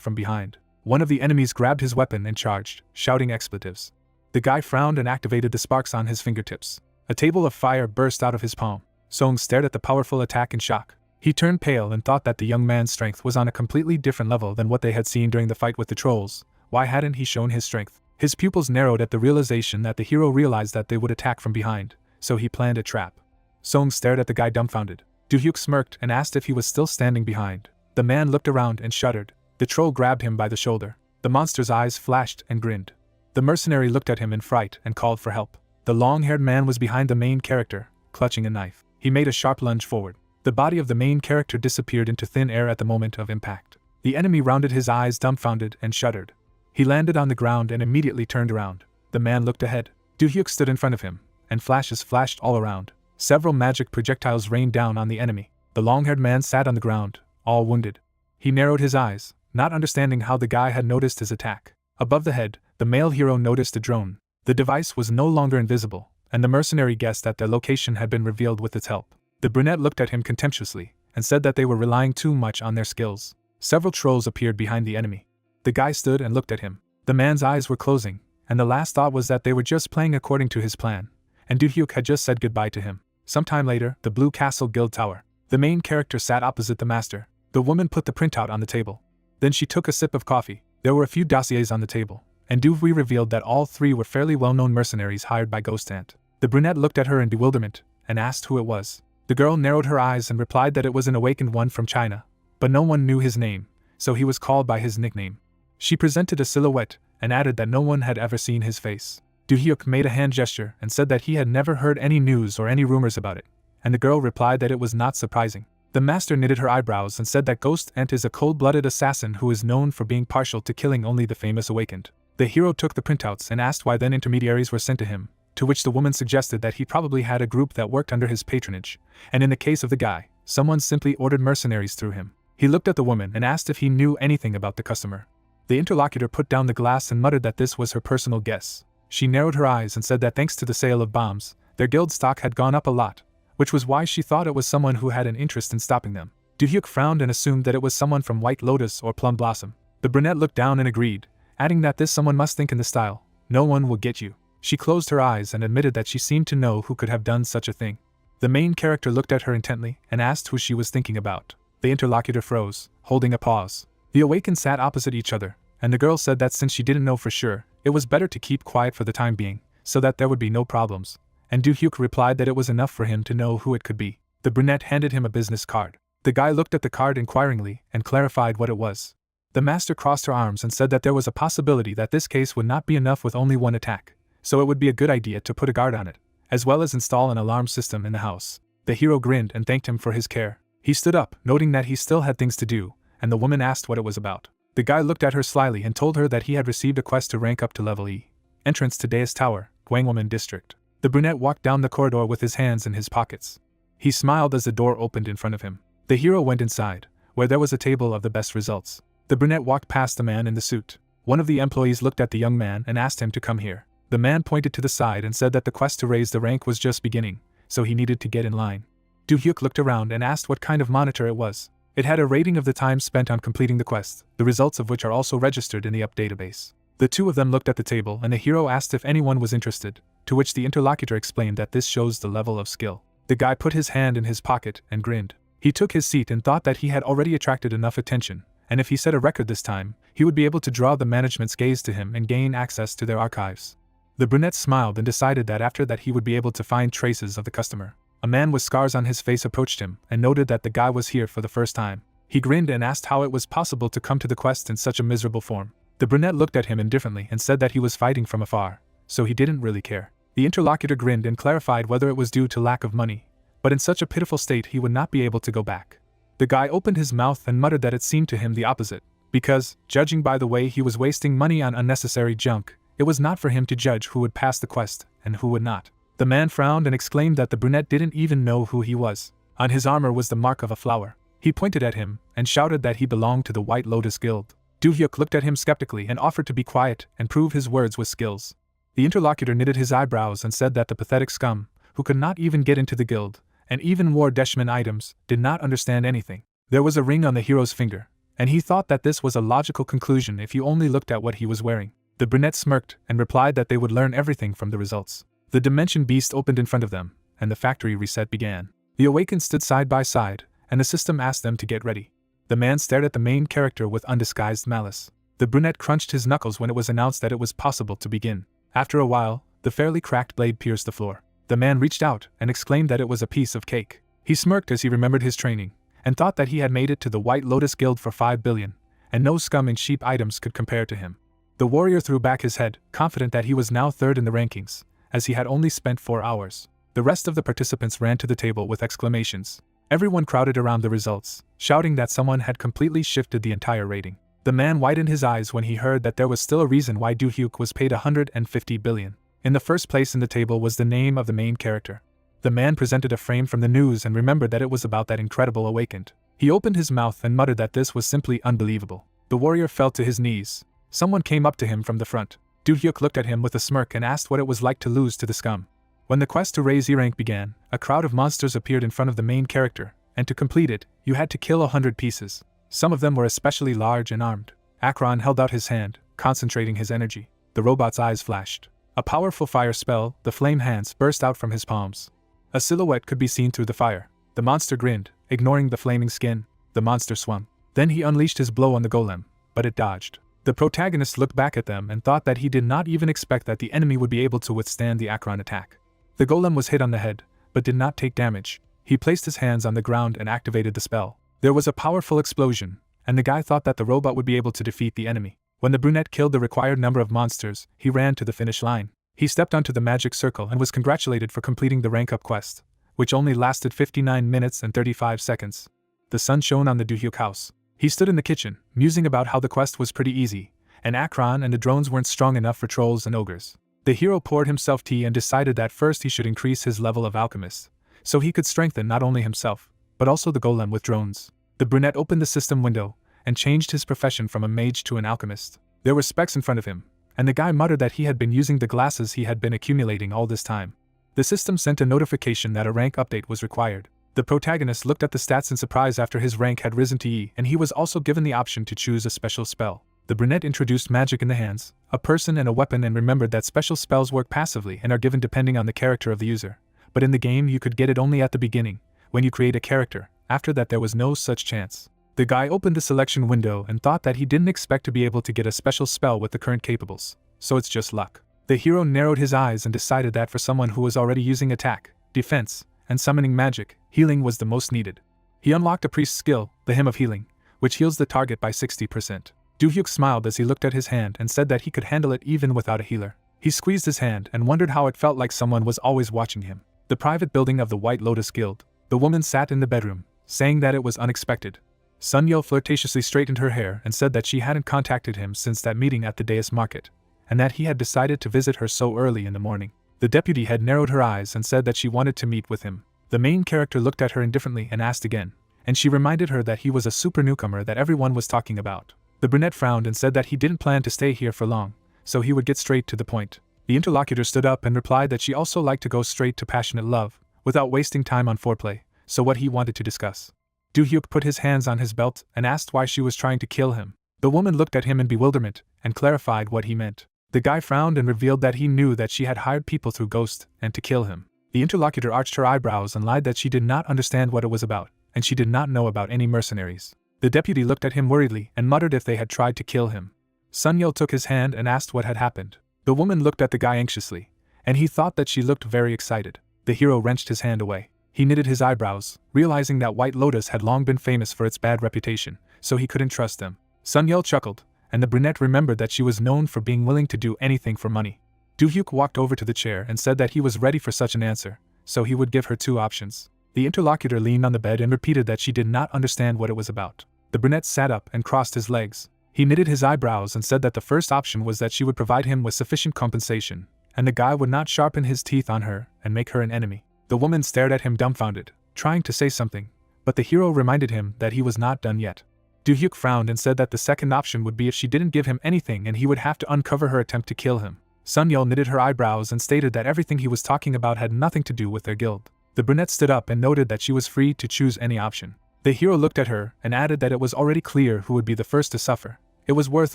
from behind. One of the enemies grabbed his weapon and charged, shouting expletives. The guy frowned and activated the sparks on his fingertips. A table of fire burst out of his palm. Song stared at the powerful attack in shock. He turned pale and thought that the young man's strength was on a completely different level than what they had seen during the fight with the trolls. Why hadn't he shown his strength? His pupils narrowed at the realization that the hero realized that they would attack from behind, so he planned a trap. Song stared at the guy dumbfounded. Du-hyuk smirked and asked if he was still standing behind. The man looked around and shuddered. The troll grabbed him by the shoulder. The monster's eyes flashed and grinned. The mercenary looked at him in fright and called for help. The long-haired man was behind the main character, clutching a knife. He made a sharp lunge forward. The body of the main character disappeared into thin air at the moment of impact. The enemy rounded his eyes dumbfounded and shuddered. He landed on the ground and immediately turned around. The man looked ahead. Do-hyuk stood in front of him, and flashes flashed all around. Several magic projectiles rained down on the enemy. The long-haired man sat on the ground, all wounded. He narrowed his eyes, not understanding how the guy had noticed his attack. Above the head, the male hero noticed a drone. The device was no longer invisible, and the mercenary guessed that their location had been revealed with its help. The brunette looked at him contemptuously, and said that they were relying too much on their skills. Several trolls appeared behind the enemy. The guy stood and looked at him. The man's eyes were closing, and the last thought was that they were just playing according to his plan, and Do-hyuk had just said goodbye to him. Sometime later, the Blue Castle Guild Tower. The main character sat opposite the master. The woman put the printout on the table. Then she took a sip of coffee. There were a few dossiers on the table, and Duvry revealed that all three were fairly well-known mercenaries hired by Ghost Ant. The brunette looked at her in bewilderment, and asked who it was. The girl narrowed her eyes and replied that it was an awakened one from China, but no one knew his name, so he was called by his nickname. She presented a silhouette, and added that no one had ever seen his face. Do-hyuk made a hand gesture and said that he had never heard any news or any rumors about it, and the girl replied that it was not surprising. The master knitted her eyebrows and said that Ghost Ant is a cold-blooded assassin who is known for being partial to killing only the famous awakened. The hero took the printouts and asked why then intermediaries were sent to him, to which the woman suggested that he probably had a group that worked under his patronage, and in the case of the guy, someone simply ordered mercenaries through him. He looked at the woman and asked if he knew anything about the customer. The interlocutor put down the glass and muttered that this was her personal guess. She narrowed her eyes and said that thanks to the sale of bombs, their guild stock had gone up a lot, which was why she thought it was someone who had an interest in stopping them. Do-hyuk frowned and assumed that it was someone from White Lotus or Plum Blossom. The brunette looked down and agreed, adding that this someone must think in the style, "No one will get you." She closed her eyes and admitted that she seemed to know who could have done such a thing. The main character looked at her intently and asked who she was thinking about. The interlocutor froze, holding a pause. The awakened sat opposite each other, and the girl said that since she didn't know for sure, it was better to keep quiet for the time being, so that there would be no problems. And Do-hyuk replied that it was enough for him to know who it could be. The brunette handed him a business card. The guy looked at the card inquiringly and clarified what it was. The master crossed her arms and said that there was a possibility that this case would not be enough with only one attack, so it would be a good idea to put a guard on it, as well as install an alarm system in the house. The hero grinned and thanked him for his care. He stood up, noting that he still had things to do, and the woman asked what it was about. The guy looked at her slyly and told her that he had received a quest to rank up to level E. Entrance to Deus Tower, Gwangwoman District. The brunette walked down the corridor with his hands in his pockets. He smiled as the door opened in front of him. The hero went inside, where there was a table of the best results. The brunette walked past the man in the suit. One of the employees looked at the young man and asked him to come here. The man pointed to the side and said that the quest to raise the rank was just beginning, so he needed to get in line. Do-hyuk looked around and asked what kind of monitor it was. It had a rating of the time spent on completing the quest, the results of which are also registered in the UP database. The two of them looked at the table and the hero asked if anyone was interested, to which the interlocutor explained that this shows the level of skill. The guy put his hand in his pocket and grinned. He took his seat and thought that he had already attracted enough attention, and if he set a record this time, he would be able to draw the management's gaze to him and gain access to their archives. The brunette smiled and decided that after that he would be able to find traces of the customer. A man with scars on his face approached him and noted that the guy was here for the first time. He grinned and asked how it was possible to come to the quest in such a miserable form. The brunette looked at him indifferently and said that he was fighting from afar, so he didn't really care. The interlocutor grinned and clarified whether it was due to lack of money, but in such a pitiful state he would not be able to go back. The guy opened his mouth and muttered that it seemed to him the opposite, because, judging by the way he was wasting money on unnecessary junk, it was not for him to judge who would pass the quest and who would not. The man frowned and exclaimed that the brunette didn't even know who he was. On his armor was the mark of a flower. He pointed at him and shouted that he belonged to the White Lotus Guild. Do-hyuk looked at him skeptically and offered to be quiet and prove his words with skills. The interlocutor knitted his eyebrows and said that the pathetic scum, who could not even get into the guild, and even wore Deshman items, did not understand anything. There was a ring on the hero's finger, and he thought that this was a logical conclusion if you only looked at what he was wearing. The brunette smirked and replied that they would learn everything from the results. The dimension beast opened in front of them, and the factory reset began. The awakened stood side by side, and the system asked them to get ready. The man stared at the main character with undisguised malice. The brunette crunched his knuckles when it was announced that it was possible to begin. After a while, the fairly cracked blade pierced the floor. The man reached out and exclaimed that it was a piece of cake. He smirked as he remembered his training, and thought that he had made it to the White Lotus Guild for 5 billion, and no scum and cheap items could compare to him. The warrior threw back his head, confident that he was now third in the rankings, as he had only spent 4 hours. The rest of the participants ran to the table with exclamations. Everyone crowded around the results, shouting that someone had completely shifted the entire rating. The man widened his eyes when he heard that there was still a reason why Do-hyuk was paid 150 billion. In the first place in the table was the name of the main character. The man presented a frame from the news and remembered that it was about that incredible awakened. He opened his mouth and muttered that this was simply unbelievable. The warrior fell to his knees. Someone came up to him from the front. Do-hyuk looked at him with a smirk and asked what it was like to lose to the scum. When the quest to raise E rank began, a crowd of monsters appeared in front of the main character, and to complete it, you had to kill 100 pieces. Some of them were especially large and armed. Akron held out his hand, concentrating his energy. The robot's eyes flashed. A powerful fire spell, the flame hands, burst out from his palms. A silhouette could be seen through the fire. The monster grinned, ignoring the flaming skin. The monster swung. Then he unleashed his blow on the golem, but it dodged. The protagonist looked back at them and thought that he did not even expect that the enemy would be able to withstand the Akron attack. The golem was hit on the head, but did not take damage. He placed his hands on the ground and activated the spell. There was a powerful explosion, and the guy thought that the robot would be able to defeat the enemy. When the brunette killed the required number of monsters, he ran to the finish line. He stepped onto the magic circle and was congratulated for completing the rank-up quest, which only lasted 59 minutes and 35 seconds. The sun shone on the Do-hyuk house. He stood in the kitchen, musing about how the quest was pretty easy, and Akron and the drones weren't strong enough for trolls and ogres. The hero poured himself tea and decided that first he should increase his level of alchemist, so he could strengthen not only himself, but also the golem with drones. The brunette opened the system window, and changed his profession from a mage to an alchemist. There were specs in front of him, and the guy muttered that he had been using the glasses he had been accumulating all this time. The system sent a notification that a rank update was required. The protagonist looked at the stats in surprise after his rank had risen to E, and he was also given the option to choose a special spell. The brunette introduced magic in the hands, a person and a weapon, and remembered that special spells work passively and are given depending on the character of the user. But in the game you could get it only at the beginning, when you create a character. After that there was no such chance. The guy opened the selection window and thought that he didn't expect to be able to get a special spell with the current capables, so it's just luck. The hero narrowed his eyes and decided that for someone who was already using attack, defense, and summoning magic, healing was the most needed. He unlocked a priest's skill, the Hymn of Healing, which heals the target by 60%. Do-hyuk smiled as he looked at his hand and said that he could handle it even without a healer. He squeezed his hand and wondered how it felt like someone was always watching him. The private building of the White Lotus Guild. The woman sat in the bedroom, saying that it was unexpected. Sun-yeol flirtatiously straightened her hair and said that she hadn't contacted him since that meeting at the Deus Market, and that he had decided to visit her so early in the morning. The deputy had narrowed her eyes and said that she wanted to meet with him. The main character looked at her indifferently and asked again, and she reminded her that he was a super newcomer that everyone was talking about. The brunette frowned and said that he didn't plan to stay here for long, so he would get straight to the point. The interlocutor stood up and replied that she also liked to go straight to passionate love, without wasting time on foreplay, so what he wanted to discuss. Do-hyuk put his hands on his belt and asked why she was trying to kill him. The woman looked at him in bewilderment and clarified what he meant. The guy frowned and revealed that he knew that she had hired people through Ghost and to kill him. The interlocutor arched her eyebrows and lied that she did not understand what it was about, and she did not know about any mercenaries. The deputy looked at him worriedly and muttered if they had tried to kill him. Sun-yeol took his hand and asked what had happened. The woman looked at the guy anxiously, and he thought that she looked very excited. The hero wrenched his hand away. He knitted his eyebrows, realizing that White Lotus had long been famous for its bad reputation, so he couldn't trust them. Sun-yeol chuckled, and the brunette remembered that she was known for being willing to do anything for money. Do-hyuk walked over to the chair and said that he was ready for such an answer, so he would give her two options. The interlocutor leaned on the bed and repeated that she did not understand what it was about. The brunette sat up and crossed his legs. He knitted his eyebrows and said that the first option was that she would provide him with sufficient compensation, and the guy would not sharpen his teeth on her and make her an enemy. The woman stared at him dumbfounded, trying to say something, but the hero reminded him that he was not done yet. Do-hyuk frowned and said that the second option would be if she didn't give him anything and he would have to uncover her attempt to kill him. Sun-yeol knitted her eyebrows and stated that everything he was talking about had nothing to do with their guild. The brunette stood up and noted that she was free to choose any option. The hero looked at her and added that it was already clear who would be the first to suffer. It was worth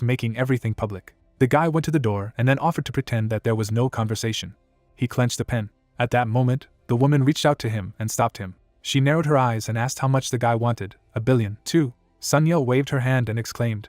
making everything public. The guy went to the door and then offered to pretend that there was no conversation. He clenched a pen. At that moment, the woman reached out to him and stopped him. She narrowed her eyes and asked how much the guy wanted. 1 billion. 2. Sun-yeol waved her hand and exclaimed,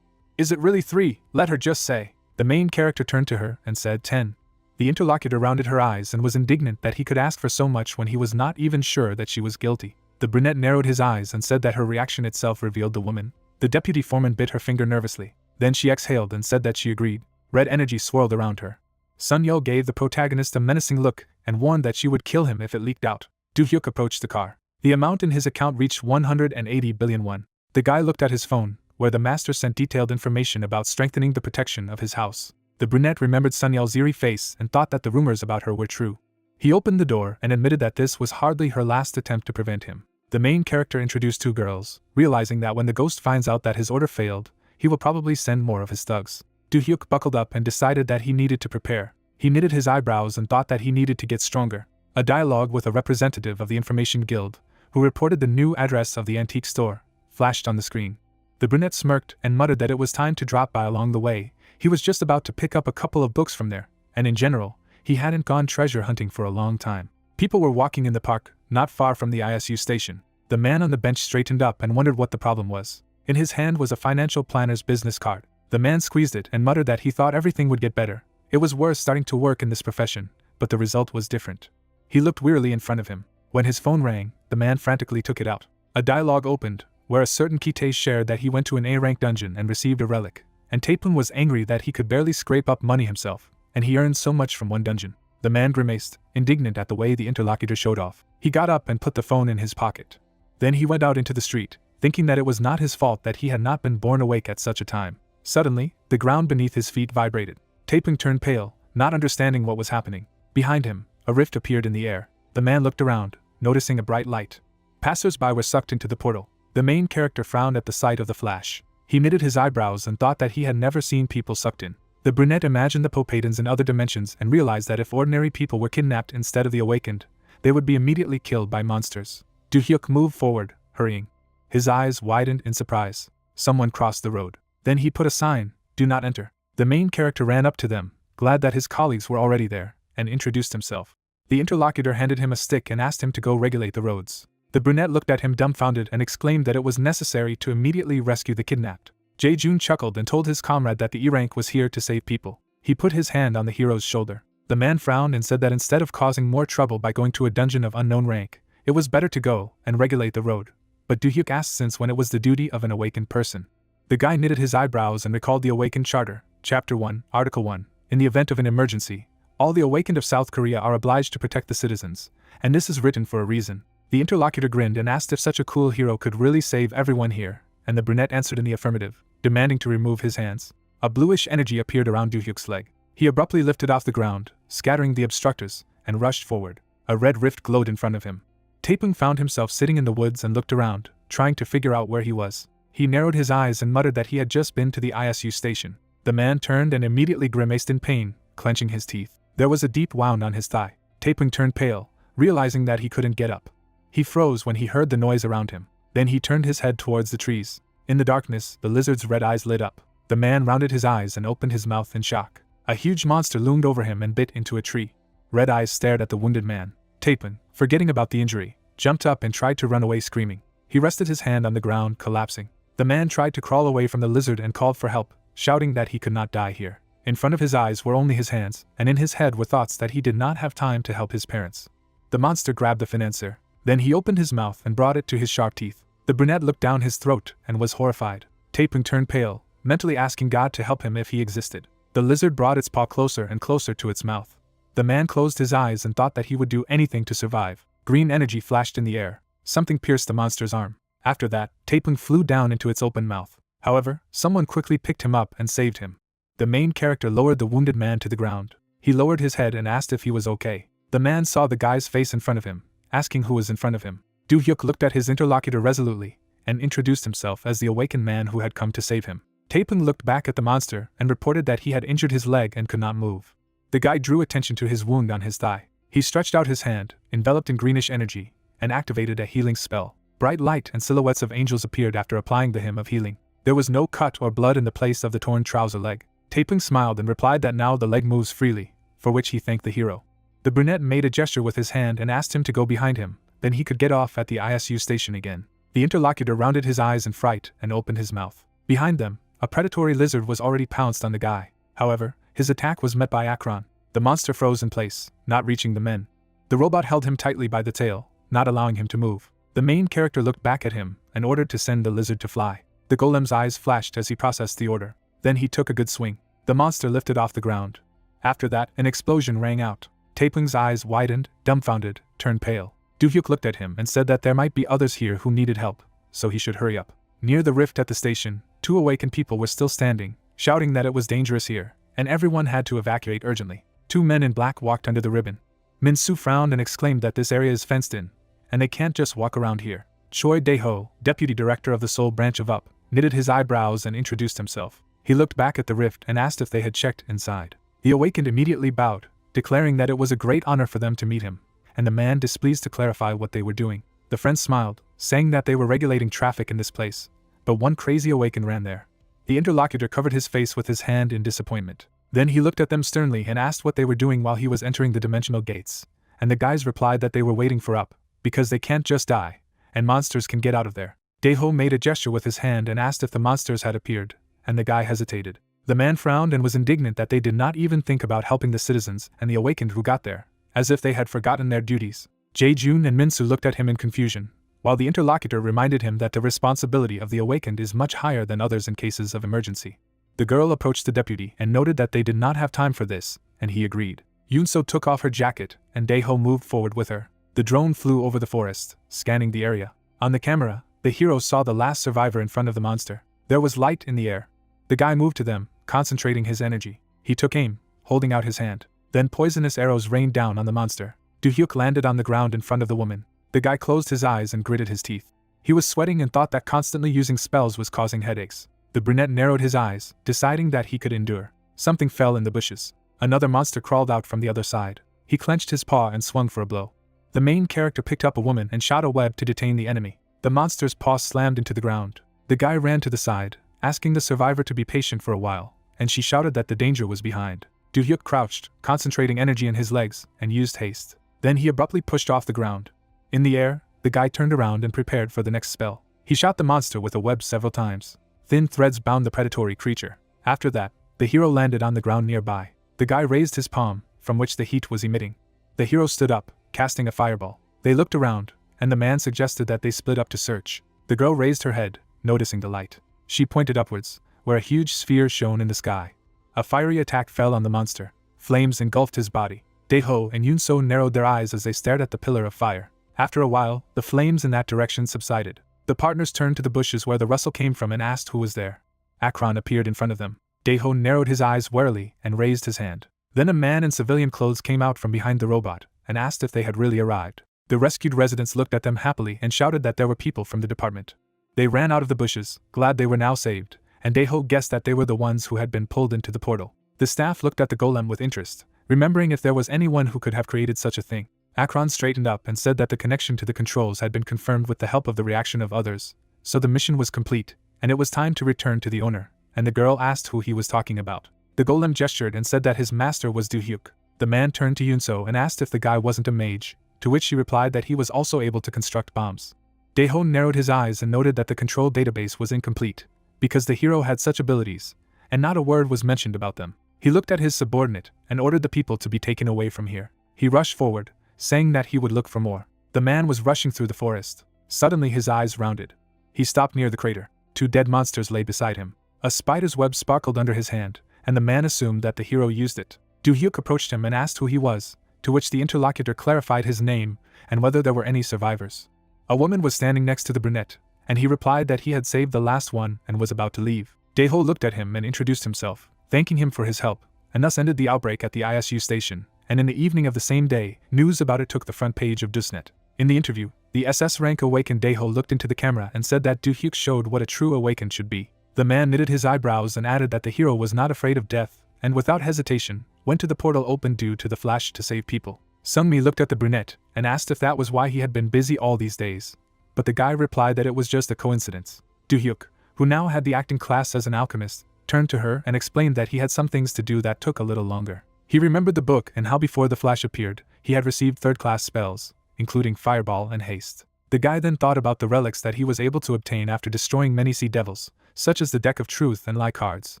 "Is it really 3? Let her just say." The main character turned to her and said 10. The interlocutor rounded her eyes and was indignant that he could ask for so much when he was not even sure that she was guilty. The brunette narrowed his eyes and said that her reaction itself revealed the woman. The deputy foreman bit her finger nervously. Then she exhaled and said that she agreed. Red energy swirled around her. Sun-yeol gave the protagonist a menacing look and warned that she would kill him if it leaked out. Do-hyuk approached the car. The amount in his account reached 180 billion won. The guy looked at his phone, where the master sent detailed information about strengthening the protection of his house. The brunette remembered Sun Yel's eerie face and thought that the rumors about her were true. He opened the door and admitted that this was hardly her last attempt to prevent him. The main character introduced two girls, realizing that when the ghost finds out that his order failed, he will probably send more of his thugs. Do-hyuk buckled up and decided that he needed to prepare. He knitted his eyebrows and thought that he needed to get stronger. A dialogue with a representative of the Information Guild, who reported the new address of the antique store, flashed on the screen. The brunette smirked and muttered that it was time to drop by along the way. He was just about to pick up a couple of books from there, and in general, he hadn't gone treasure hunting for a long time. People were walking in the park, not far from the ISU station. The man on the bench straightened up and wondered what the problem was. In his hand was a financial planner's business card. The man squeezed it and muttered that he thought everything would get better. It was worth starting to work in this profession, but the result was different. He looked wearily in front of him. When his phone rang, the man frantically took it out. A dialogue opened, where a certain Kite shared that he went to an A-rank dungeon and received a relic, and Taepun was angry that he could barely scrape up money himself, and he earned so much from one dungeon. The man grimaced, indignant at the way the interlocutor showed off. He got up and put the phone in his pocket. Then he went out into the street, thinking that it was not his fault that he had not been born awake at such a time. Suddenly, the ground beneath his feet vibrated. Taepun turned pale, not understanding what was happening. Behind him, a rift appeared in the air. The man looked around, noticing a bright light. Passers-by were sucked into the portal. The main character frowned at the sight of the flash. He knitted his eyebrows and thought that he had never seen people sucked in. The brunette imagined the Popadans in other dimensions and realized that if ordinary people were kidnapped instead of the awakened, they would be immediately killed by monsters. Do-hyuk moved forward, hurrying. His eyes widened in surprise. Someone crossed the road. Then he put a sign, "Do not enter." The main character ran up to them, glad that his colleagues were already there, and introduced himself. The interlocutor handed him a stick and asked him to go regulate the roads. The brunette looked at him dumbfounded and exclaimed that it was necessary to immediately rescue the kidnapped. Jae-jun chuckled and told his comrade that the E-rank was here to save people. He put his hand on the hero's shoulder. The man frowned and said that instead of causing more trouble by going to a dungeon of unknown rank, it was better to go and regulate the road. But Do-hyuk asked since when it was the duty of an awakened person. The guy knitted his eyebrows and recalled the Awakened Charter, Chapter 1, Article 1. In the event of an emergency, all the awakened of South Korea are obliged to protect the citizens, and this is written for a reason. The interlocutor grinned and asked if such a cool hero could really save everyone here, and the brunette answered in the affirmative, demanding to remove his hands. A bluish energy appeared around Do-hyuk's leg. He abruptly lifted off the ground, scattering the obstructors, and rushed forward. A red rift glowed in front of him. Taepun found himself sitting in the woods and looked around, trying to figure out where he was. He narrowed his eyes and muttered that he had just been to the ISU station. The man turned and immediately grimaced in pain, clenching his teeth. There was a deep wound on his thigh. Taepun turned pale, realizing that he couldn't get up. He froze when he heard the noise around him. Then he turned his head towards the trees. In the darkness, the lizard's red eyes lit up. The man rounded his eyes and opened his mouth in shock. A huge monster loomed over him and bit into a tree. Red eyes stared at the wounded man. Taepun, forgetting about the injury, jumped up and tried to run away screaming. He rested his hand on the ground, collapsing. The man tried to crawl away from the lizard and called for help, shouting that he could not die here. In front of his eyes were only his hands, and in his head were thoughts that he did not have time to help his parents. The monster grabbed the financier. Then he opened his mouth and brought it to his sharp teeth. The brunette looked down his throat and was horrified. Taepun turned pale, mentally asking God to help him if he existed. The lizard brought its paw closer and closer to its mouth. The man closed his eyes and thought that he would do anything to survive. Green energy flashed in the air. Something pierced the monster's arm. After that, Taepun flew down into its open mouth. However, someone quickly picked him up and saved him. The main character lowered the wounded man to the ground. He lowered his head and asked if he was okay. The man saw the guy's face in front of him, asking who was in front of him. Do-hyuk looked at his interlocutor resolutely, and introduced himself as the awakened man who had come to save him. Taepun looked back at the monster and reported that he had injured his leg and could not move. The guy drew attention to his wound on his thigh. He stretched out his hand, enveloped in greenish energy, and activated a healing spell. Bright light and silhouettes of angels appeared after applying the hymn of healing. There was no cut or blood in the place of the torn trouser leg. Taepun smiled and replied that now the leg moves freely, for which he thanked the hero. The brunette made a gesture with his hand and asked him to go behind him, then he could get off at the ISU station again. The interlocutor rounded his eyes in fright and opened his mouth. Behind them, a predatory lizard was already pounced on the guy. However, his attack was met by Akron. The monster froze in place, not reaching the men. The robot held him tightly by the tail, not allowing him to move. The main character looked back at him and ordered to send the lizard to fly. The golem's eyes flashed as he processed the order. Then he took a good swing. The monster lifted off the ground. After that, an explosion rang out. Taepun's eyes widened, dumbfounded, turned pale. Do-hyuk looked at him and said that there might be others here who needed help, so he should hurry up. Near the rift at the station, 2 awakened people were still standing, shouting that it was dangerous here, and everyone had to evacuate urgently. 2 men in black walked under the ribbon. Min-soo frowned and exclaimed that this area is fenced in, and they can't just walk around here. Choi Dae-ho, deputy director of the Seoul branch of UP, knitted his eyebrows and introduced himself. He looked back at the rift and asked if they had checked inside. The awakened immediately bowed, declaring that it was a great honor for them to meet him, and the man displeased to clarify what they were doing. The friends smiled, saying that they were regulating traffic in this place, but one crazy awakened ran there. The interlocutor covered his face with his hand in disappointment. Then he looked at them sternly and asked what they were doing while he was entering the dimensional gates, and the guys replied that they were waiting for UP, because they can't just die, and monsters can get out of there. Dae-ho made a gesture with his hand and asked if the monsters had appeared, and the guy hesitated. The man frowned and was indignant that they did not even think about helping the citizens and the awakened who got there, as if they had forgotten their duties. Jae-jun and Min-soo looked at him in confusion, while the interlocutor reminded him that the responsibility of the awakened is much higher than others in cases of emergency. The girl approached the deputy and noted that they did not have time for this, and he agreed. Yoon-soo took off her jacket, and Dae-ho moved forward with her. The drone flew over the forest, scanning the area. On the camera, the hero saw the last survivor in front of the monster. There was light in the air. The guy moved to them, concentrating his energy. He took aim, holding out his hand. Then poisonous arrows rained down on the monster. Do-hyuk landed on the ground in front of the woman. The guy closed his eyes and gritted his teeth. He was sweating and thought that constantly using spells was causing headaches. The brunette narrowed his eyes, deciding that he could endure. Something fell in the bushes. Another monster crawled out from the other side. He clenched his paw and swung for a blow. The main character picked up a woman and shot a web to detain the enemy. The monster's paw slammed into the ground. The guy ran to the side, asking the survivor to be patient for a while, and she shouted that the danger was behind. Do-hyuk crouched, concentrating energy in his legs, and used haste. Then he abruptly pushed off the ground. In the air, the guy turned around and prepared for the next spell. He shot the monster with a web several times. Thin threads bound the predatory creature. After that, the hero landed on the ground nearby. The guy raised his palm, from which the heat was emitting. The hero stood up, casting a fireball. They looked around, and the man suggested that they split up to search. The girl raised her head, noticing the light. She pointed upwards, where a huge sphere shone in the sky. A fiery attack fell on the monster. Flames engulfed his body. Dae-ho and Yoon-soo narrowed their eyes as they stared at the pillar of fire. After a while, the flames in that direction subsided. The partners turned to the bushes where the rustle came from and asked who was there. Akron appeared in front of them. Dae-ho narrowed his eyes warily and raised his hand. Then a man in civilian clothes came out from behind the robot and asked if they had really arrived. The rescued residents looked at them happily and shouted that there were people from the department. They ran out of the bushes, glad they were now saved, and Dae-ho guessed that they were the ones who had been pulled into the portal. The staff looked at the golem with interest, remembering if there was anyone who could have created such a thing. Akron straightened up and said that the connection to the controls had been confirmed with the help of the reaction of others, so the mission was complete, and it was time to return to the owner, and the girl asked who he was talking about. The golem gestured and said that his master was Do-hyuk. The man turned to Yoon-soo and asked if the guy wasn't a mage, to which she replied that he was also able to construct bombs. Dae-ho narrowed his eyes and noted that the control database was incomplete, because the hero had such abilities, and not a word was mentioned about them. He looked at his subordinate and ordered the people to be taken away from here. He rushed forward, saying that he would look for more. The man was rushing through the forest. Suddenly his eyes rounded. He stopped near the crater. 2 dead monsters lay beside him. A spider's web sparkled under his hand, and the man assumed that the hero used it. Do-hyuk approached him and asked who he was, to which the interlocutor clarified his name and whether there were any survivors. A woman was standing next to the brunette, and he replied that he had saved the last one and was about to leave. Dae-ho looked at him and introduced himself, thanking him for his help, and thus ended the outbreak at the ISU station, and in the evening of the same day, news about it took the front page of Dusnet. In the interview, the SS rank awakened Dae-ho looked into the camera and said that Do-hyuk showed what a true awakened should be. The man knitted his eyebrows and added that the hero was not afraid of death, and without hesitation, went to the portal opened due to the flash to save people. Sungmi looked at the brunette and asked if that was why he had been busy all these days, but the guy replied that it was just a coincidence. Do-hyuk, who now had the acting class as an alchemist, turned to her and explained that he had some things to do that took a little longer. He remembered the book and how before the flash appeared, he had received third-class spells, including fireball and haste. The guy then thought about the relics that he was able to obtain after destroying many sea devils, such as the Deck of Truth and Lie cards,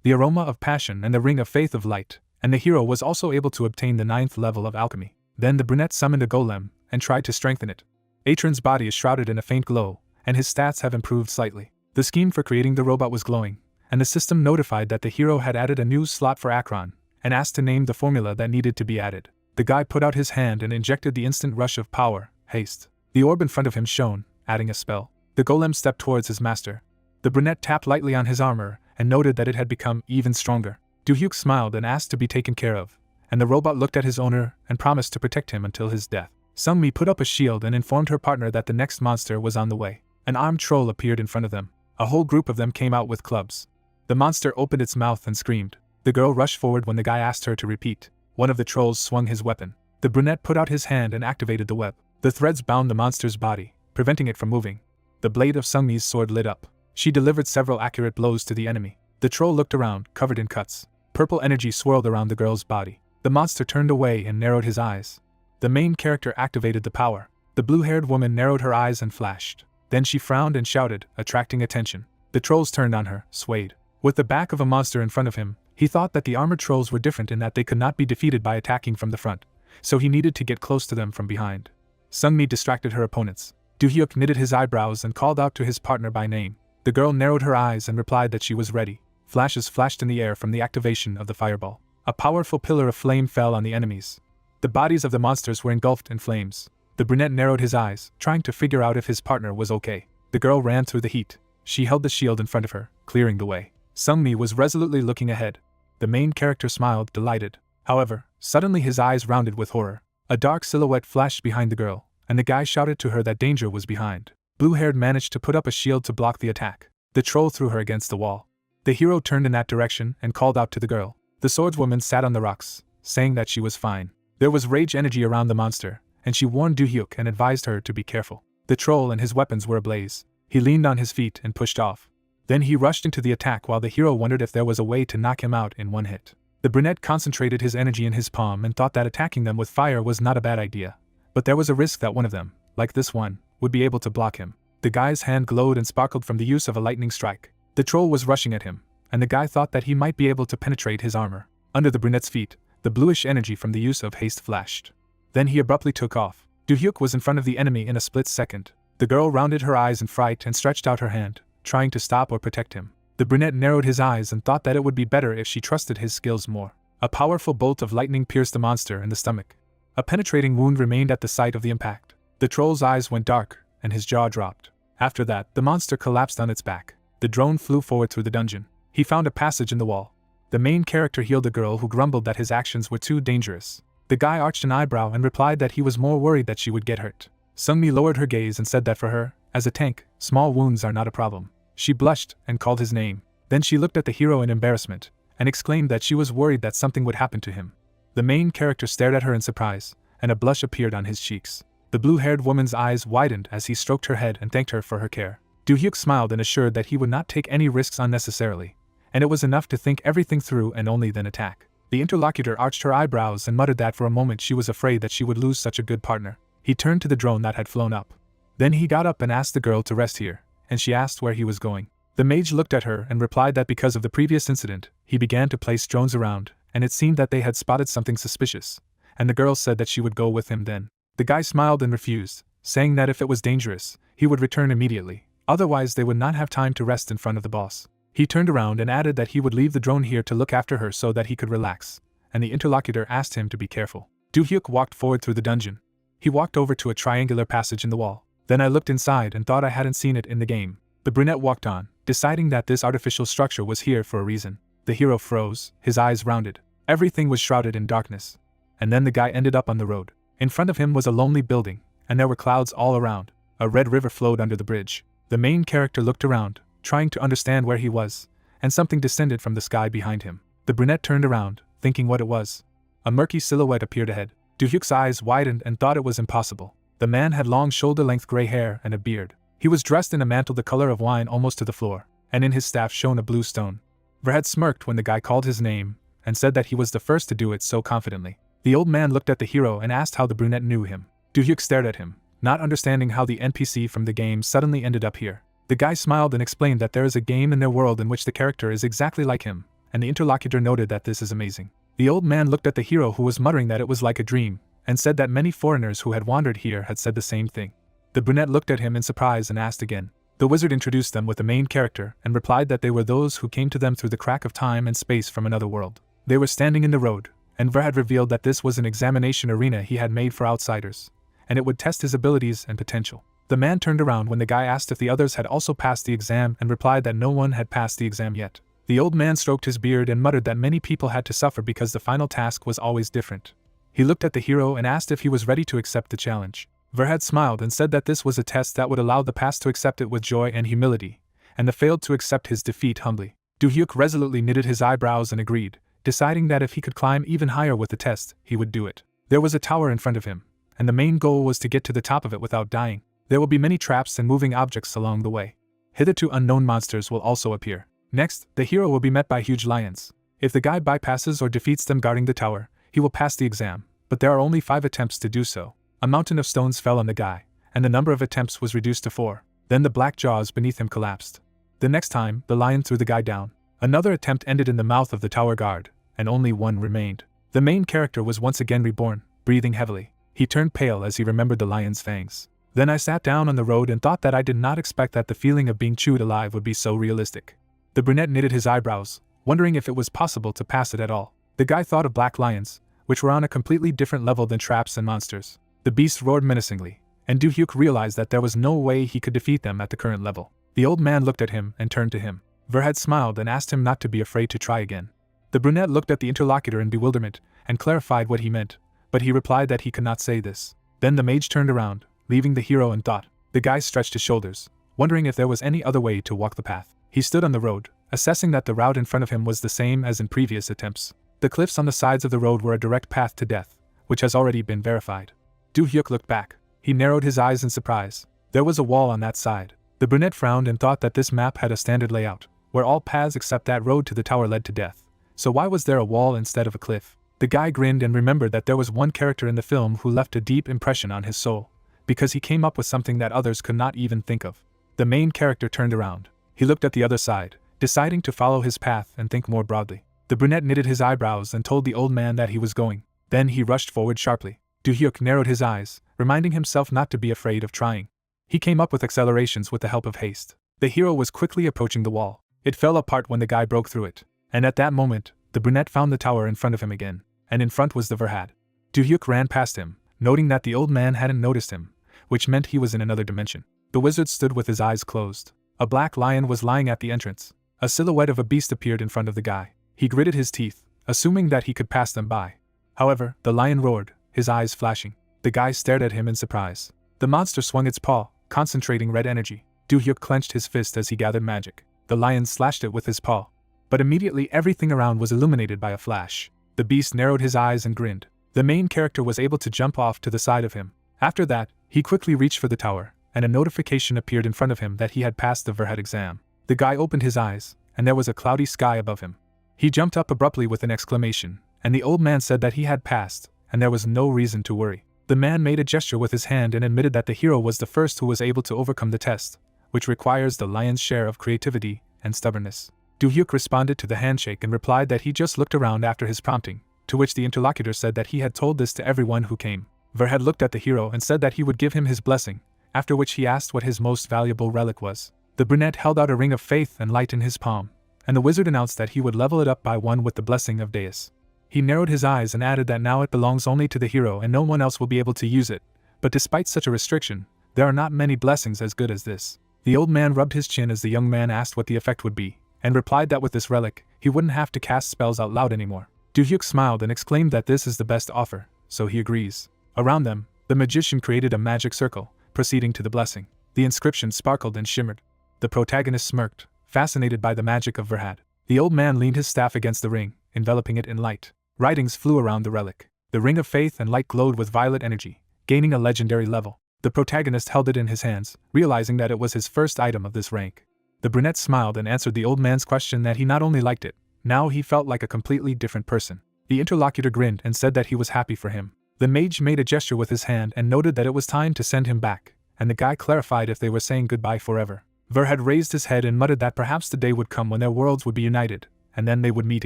the Aroma of Passion and the Ring of Faith of Light, and the hero was also able to obtain the 9th level of alchemy. Then the brunette summoned a golem and tried to strengthen it. Atron's body is shrouded in a faint glow, and his stats have improved slightly. The scheme for creating the robot was glowing, and the system notified that the hero had added a new slot for Akron, and asked to name the formula that needed to be added. The guy put out his hand and injected the instant rush of power, haste. The orb in front of him shone, adding a spell. The golem stepped towards his master. The brunette tapped lightly on his armor and noted that it had become even stronger. Du-hyuk smiled and asked to be taken care of, and the robot looked at his owner and promised to protect him until his death. Sung-mi put up a shield and informed her partner that the next monster was on the way. An armed troll appeared in front of them. A whole group of them came out with clubs. The monster opened its mouth and screamed. The girl rushed forward when the guy asked her to repeat. One of the trolls swung his weapon. The brunette put out his hand and activated the web. The threads bound the monster's body, preventing it from moving. The blade of Sung-mi's sword lit up. She delivered several accurate blows to the enemy. The troll looked around, covered in cuts. Purple energy swirled around the girl's body. The monster turned away and narrowed his eyes. The main character activated the power. The blue-haired woman narrowed her eyes and flashed. Then she frowned and shouted, attracting attention. The trolls turned on her, swayed. With the back of a monster in front of him, he thought that the armored trolls were different in that they could not be defeated by attacking from the front, so he needed to get close to them from behind. Sung-mi distracted her opponents. Du-hyuk knitted his eyebrows and called out to his partner by name. The girl narrowed her eyes and replied that she was ready. Flashes flashed in the air from the activation of the fireball. A powerful pillar of flame fell on the enemies. The bodies of the monsters were engulfed in flames. The brunette narrowed his eyes, trying to figure out if his partner was okay. The girl ran through the heat. She held the shield in front of her, clearing the way. Sung-mi was resolutely looking ahead. The main character smiled, delighted. However, suddenly his eyes rounded with horror. A dark silhouette flashed behind the girl, and the guy shouted to her that danger was behind. Blue-haired managed to put up a shield to block the attack. The troll threw her against the wall. The hero turned in that direction and called out to the girl. The swordswoman sat on the rocks, saying that she was fine. There was rage energy around the monster, and she warned Du-hyuk and advised her to be careful. The troll and his weapons were ablaze. He leaned on his feet and pushed off. Then he rushed into the attack while the hero wondered if there was a way to knock him out in one hit. The brunette concentrated his energy in his palm and thought that attacking them with fire was not a bad idea. But there was a risk that one of them, like this one, would be able to block him. The guy's hand glowed and sparkled from the use of a lightning strike. The troll was rushing at him, and the guy thought that he might be able to penetrate his armor. Under the brunette's feet, the bluish energy from the use of haste flashed. Then he abruptly took off. Du-hyuk was in front of the enemy in a split second. The girl rounded her eyes in fright and stretched out her hand, trying to stop or protect him. The brunette narrowed his eyes and thought that it would be better if she trusted his skills more. A powerful bolt of lightning pierced the monster in the stomach. A penetrating wound remained at the site of the impact. The troll's eyes went dark, and his jaw dropped. After that, the monster collapsed on its back. The drone flew forward through the dungeon. He found a passage in the wall. The main character healed the girl who grumbled that his actions were too dangerous. The guy arched an eyebrow and replied that he was more worried that she would get hurt. Sung-mi lowered her gaze and said that for her, as a tank, small wounds are not a problem. She blushed and called his name. Then she looked at the hero in embarrassment, and exclaimed that she was worried that something would happen to him. The main character stared at her in surprise, and a blush appeared on his cheeks. The blue-haired woman's eyes widened as he stroked her head and thanked her for her care. Du-hyuk smiled and assured that he would not take any risks unnecessarily, and it was enough to think everything through and only then attack. The interlocutor arched her eyebrows and muttered that for a moment she was afraid that she would lose such a good partner. He turned to the drone that had flown up. Then he got up and asked the girl to rest here, and she asked where he was going. The mage looked at her and replied that because of the previous incident, he began to place drones around, and it seemed that they had spotted something suspicious, and the girl said that she would go with him then. The guy smiled and refused, saying that if it was dangerous, he would return immediately, otherwise they would not have time to rest in front of the boss. He turned around and added that he would leave the drone here to look after her so that he could relax, and the interlocutor asked him to be careful. Du-hyuk walked forward through the dungeon. He walked over to a triangular passage in the wall. Then I looked inside and thought I hadn't seen it in the game. The brunette walked on, deciding that this artificial structure was here for a reason. The hero froze, his eyes rounded. Everything was shrouded in darkness. And then the guy ended up on the road. In front of him was a lonely building, and there were clouds all around. A red river flowed under the bridge. The main character looked around, trying to understand where he was, and something descended from the sky behind him. The brunette turned around, thinking what it was. A murky silhouette appeared ahead. Du-hyuk's eyes widened and thought it was impossible. The man had long shoulder-length gray hair and a beard. He was dressed in a mantle the color of wine almost to the floor, and in his staff shone a blue stone. Verhad smirked when the guy called his name, and said that he was the first to do it so confidently. The old man looked at the hero and asked how the brunette knew him. Du-hyuk stared at him, not understanding how the NPC from the game suddenly ended up here. The guy smiled and explained that there is a game in their world in which the character is exactly like him, and the interlocutor noted that this is amazing. The old man looked at the hero who was muttering that it was like a dream, and said that many foreigners who had wandered here had said the same thing. The brunette looked at him in surprise and asked again. The wizard introduced them with the main character and replied that they were those who came to them through the crack of time and space from another world. They were standing in the road, and Verhad revealed that this was an examination arena he had made for outsiders, and it would test his abilities and potential. The man turned around when the guy asked if the others had also passed the exam and replied that no one had passed the exam yet. The old man stroked his beard and muttered that many people had to suffer because the final task was always different. He looked at the hero and asked if he was ready to accept the challenge. Verhad smiled and said that this was a test that would allow the passed to accept it with joy and humility, and the failed to accept his defeat humbly. Do-hyuk resolutely knitted his eyebrows and agreed, deciding that if he could climb even higher with the test, he would do it. There was a tower in front of him, and the main goal was to get to the top of it without dying. There will be many traps and moving objects along the way. Hitherto unknown monsters will also appear. Next, the hero will be met by huge lions. If the guy bypasses or defeats them guarding the tower, he will pass the exam, but there are only 5 attempts to do so. A mountain of stones fell on the guy, and the number of attempts was reduced to 4. Then the black jaws beneath him collapsed. The next time, the lion threw the guy down. Another attempt ended in the mouth of the tower guard, and only one remained. The main character was once again reborn, breathing heavily. He turned pale as he remembered the lion's fangs. Then I sat down on the road and thought that I did not expect that the feeling of being chewed alive would be so realistic. The brunette knitted his eyebrows, wondering if it was possible to pass it at all. The guy thought of black lions, which were on a completely different level than traps and monsters. The beast roared menacingly, and Do-hyuk realized that there was no way he could defeat them at the current level. The old man looked at him and turned to him. Verhad smiled and asked him not to be afraid to try again. The brunette looked at the interlocutor in bewilderment and clarified what he meant, but he replied that he could not say this. Then the mage turned around, leaving the hero in thought. The guy stretched his shoulders, wondering if there was any other way to walk the path. He stood on the road, assessing that the route in front of him was the same as in previous attempts. The cliffs on the sides of the road were a direct path to death, which has already been verified. Do-hyuk looked back. He narrowed his eyes in surprise. There was a wall on that side. The brunette frowned and thought that this map had a standard layout, where all paths except that road to the tower led to death. So why was there a wall instead of a cliff? The guy grinned and remembered that there was one character in the film who left a deep impression on his soul, because he came up with something that others could not even think of. The main character turned around. He looked at the other side, deciding to follow his path and think more broadly. The brunette knitted his eyebrows and told the old man that he was going. Then he rushed forward sharply. Do-hyuk narrowed his eyes, reminding himself not to be afraid of trying. He came up with accelerations with the help of haste. The hero was quickly approaching the wall. It fell apart when the guy broke through it, and at that moment, the brunette found the tower in front of him again, and in front was the Verhad. Do-hyuk ran past him, noting that the old man hadn't noticed him, which meant he was in another dimension. The wizard stood with his eyes closed. A black lion was lying at the entrance. A silhouette of a beast appeared in front of the guy. He gritted his teeth, assuming that he could pass them by. However, the lion roared, his eyes flashing. The guy stared at him in surprise. The monster swung its paw, concentrating red energy. Do-hyuk clenched his fist as he gathered magic. The lion slashed it with his paw. But immediately everything around was illuminated by a flash. The beast narrowed his eyes and grinned. The main character was able to jump off to the side of him. After that, he quickly reached for the tower, and a notification appeared in front of him that he had passed the Verhad exam. The guy opened his eyes, and there was a cloudy sky above him. He jumped up abruptly with an exclamation, and the old man said that he had passed, and there was no reason to worry. The man made a gesture with his hand and admitted that the hero was the first who was able to overcome the test, which requires the lion's share of creativity and stubbornness. Do-hyuk responded to the handshake and replied that he just looked around after his prompting, to which the interlocutor said that he had told this to everyone who came. Verhad looked at the hero and said that he would give him his blessing, after which he asked what his most valuable relic was. The brunette held out a ring of faith and light in his palm, and the wizard announced that he would level it up by 1 with the blessing of Deus. He narrowed his eyes and added that now it belongs only to the hero and no one else will be able to use it, but despite such a restriction, there are not many blessings as good as this. The old man rubbed his chin as the young man asked what the effect would be, and replied that with this relic, he wouldn't have to cast spells out loud anymore. Do-hyuk smiled and exclaimed that this is the best offer, so he agrees. Around them, the magician created a magic circle, proceeding to the blessing. The inscription sparkled and shimmered. The protagonist smirked, fascinated by the magic of Verhad. The old man leaned his staff against the ring, enveloping it in light. Writings flew around the relic. The ring of faith and light glowed with violet energy, gaining a legendary level. The protagonist held it in his hands, realizing that it was his first item of this rank. The brunette smiled and answered the old man's question that he not only liked it, now he felt like a completely different person. The interlocutor grinned and said that he was happy for him. The mage made a gesture with his hand and noted that it was time to send him back, and the guy clarified if they were saying goodbye forever. Verhad raised his head and muttered that perhaps the day would come when their worlds would be united, and then they would meet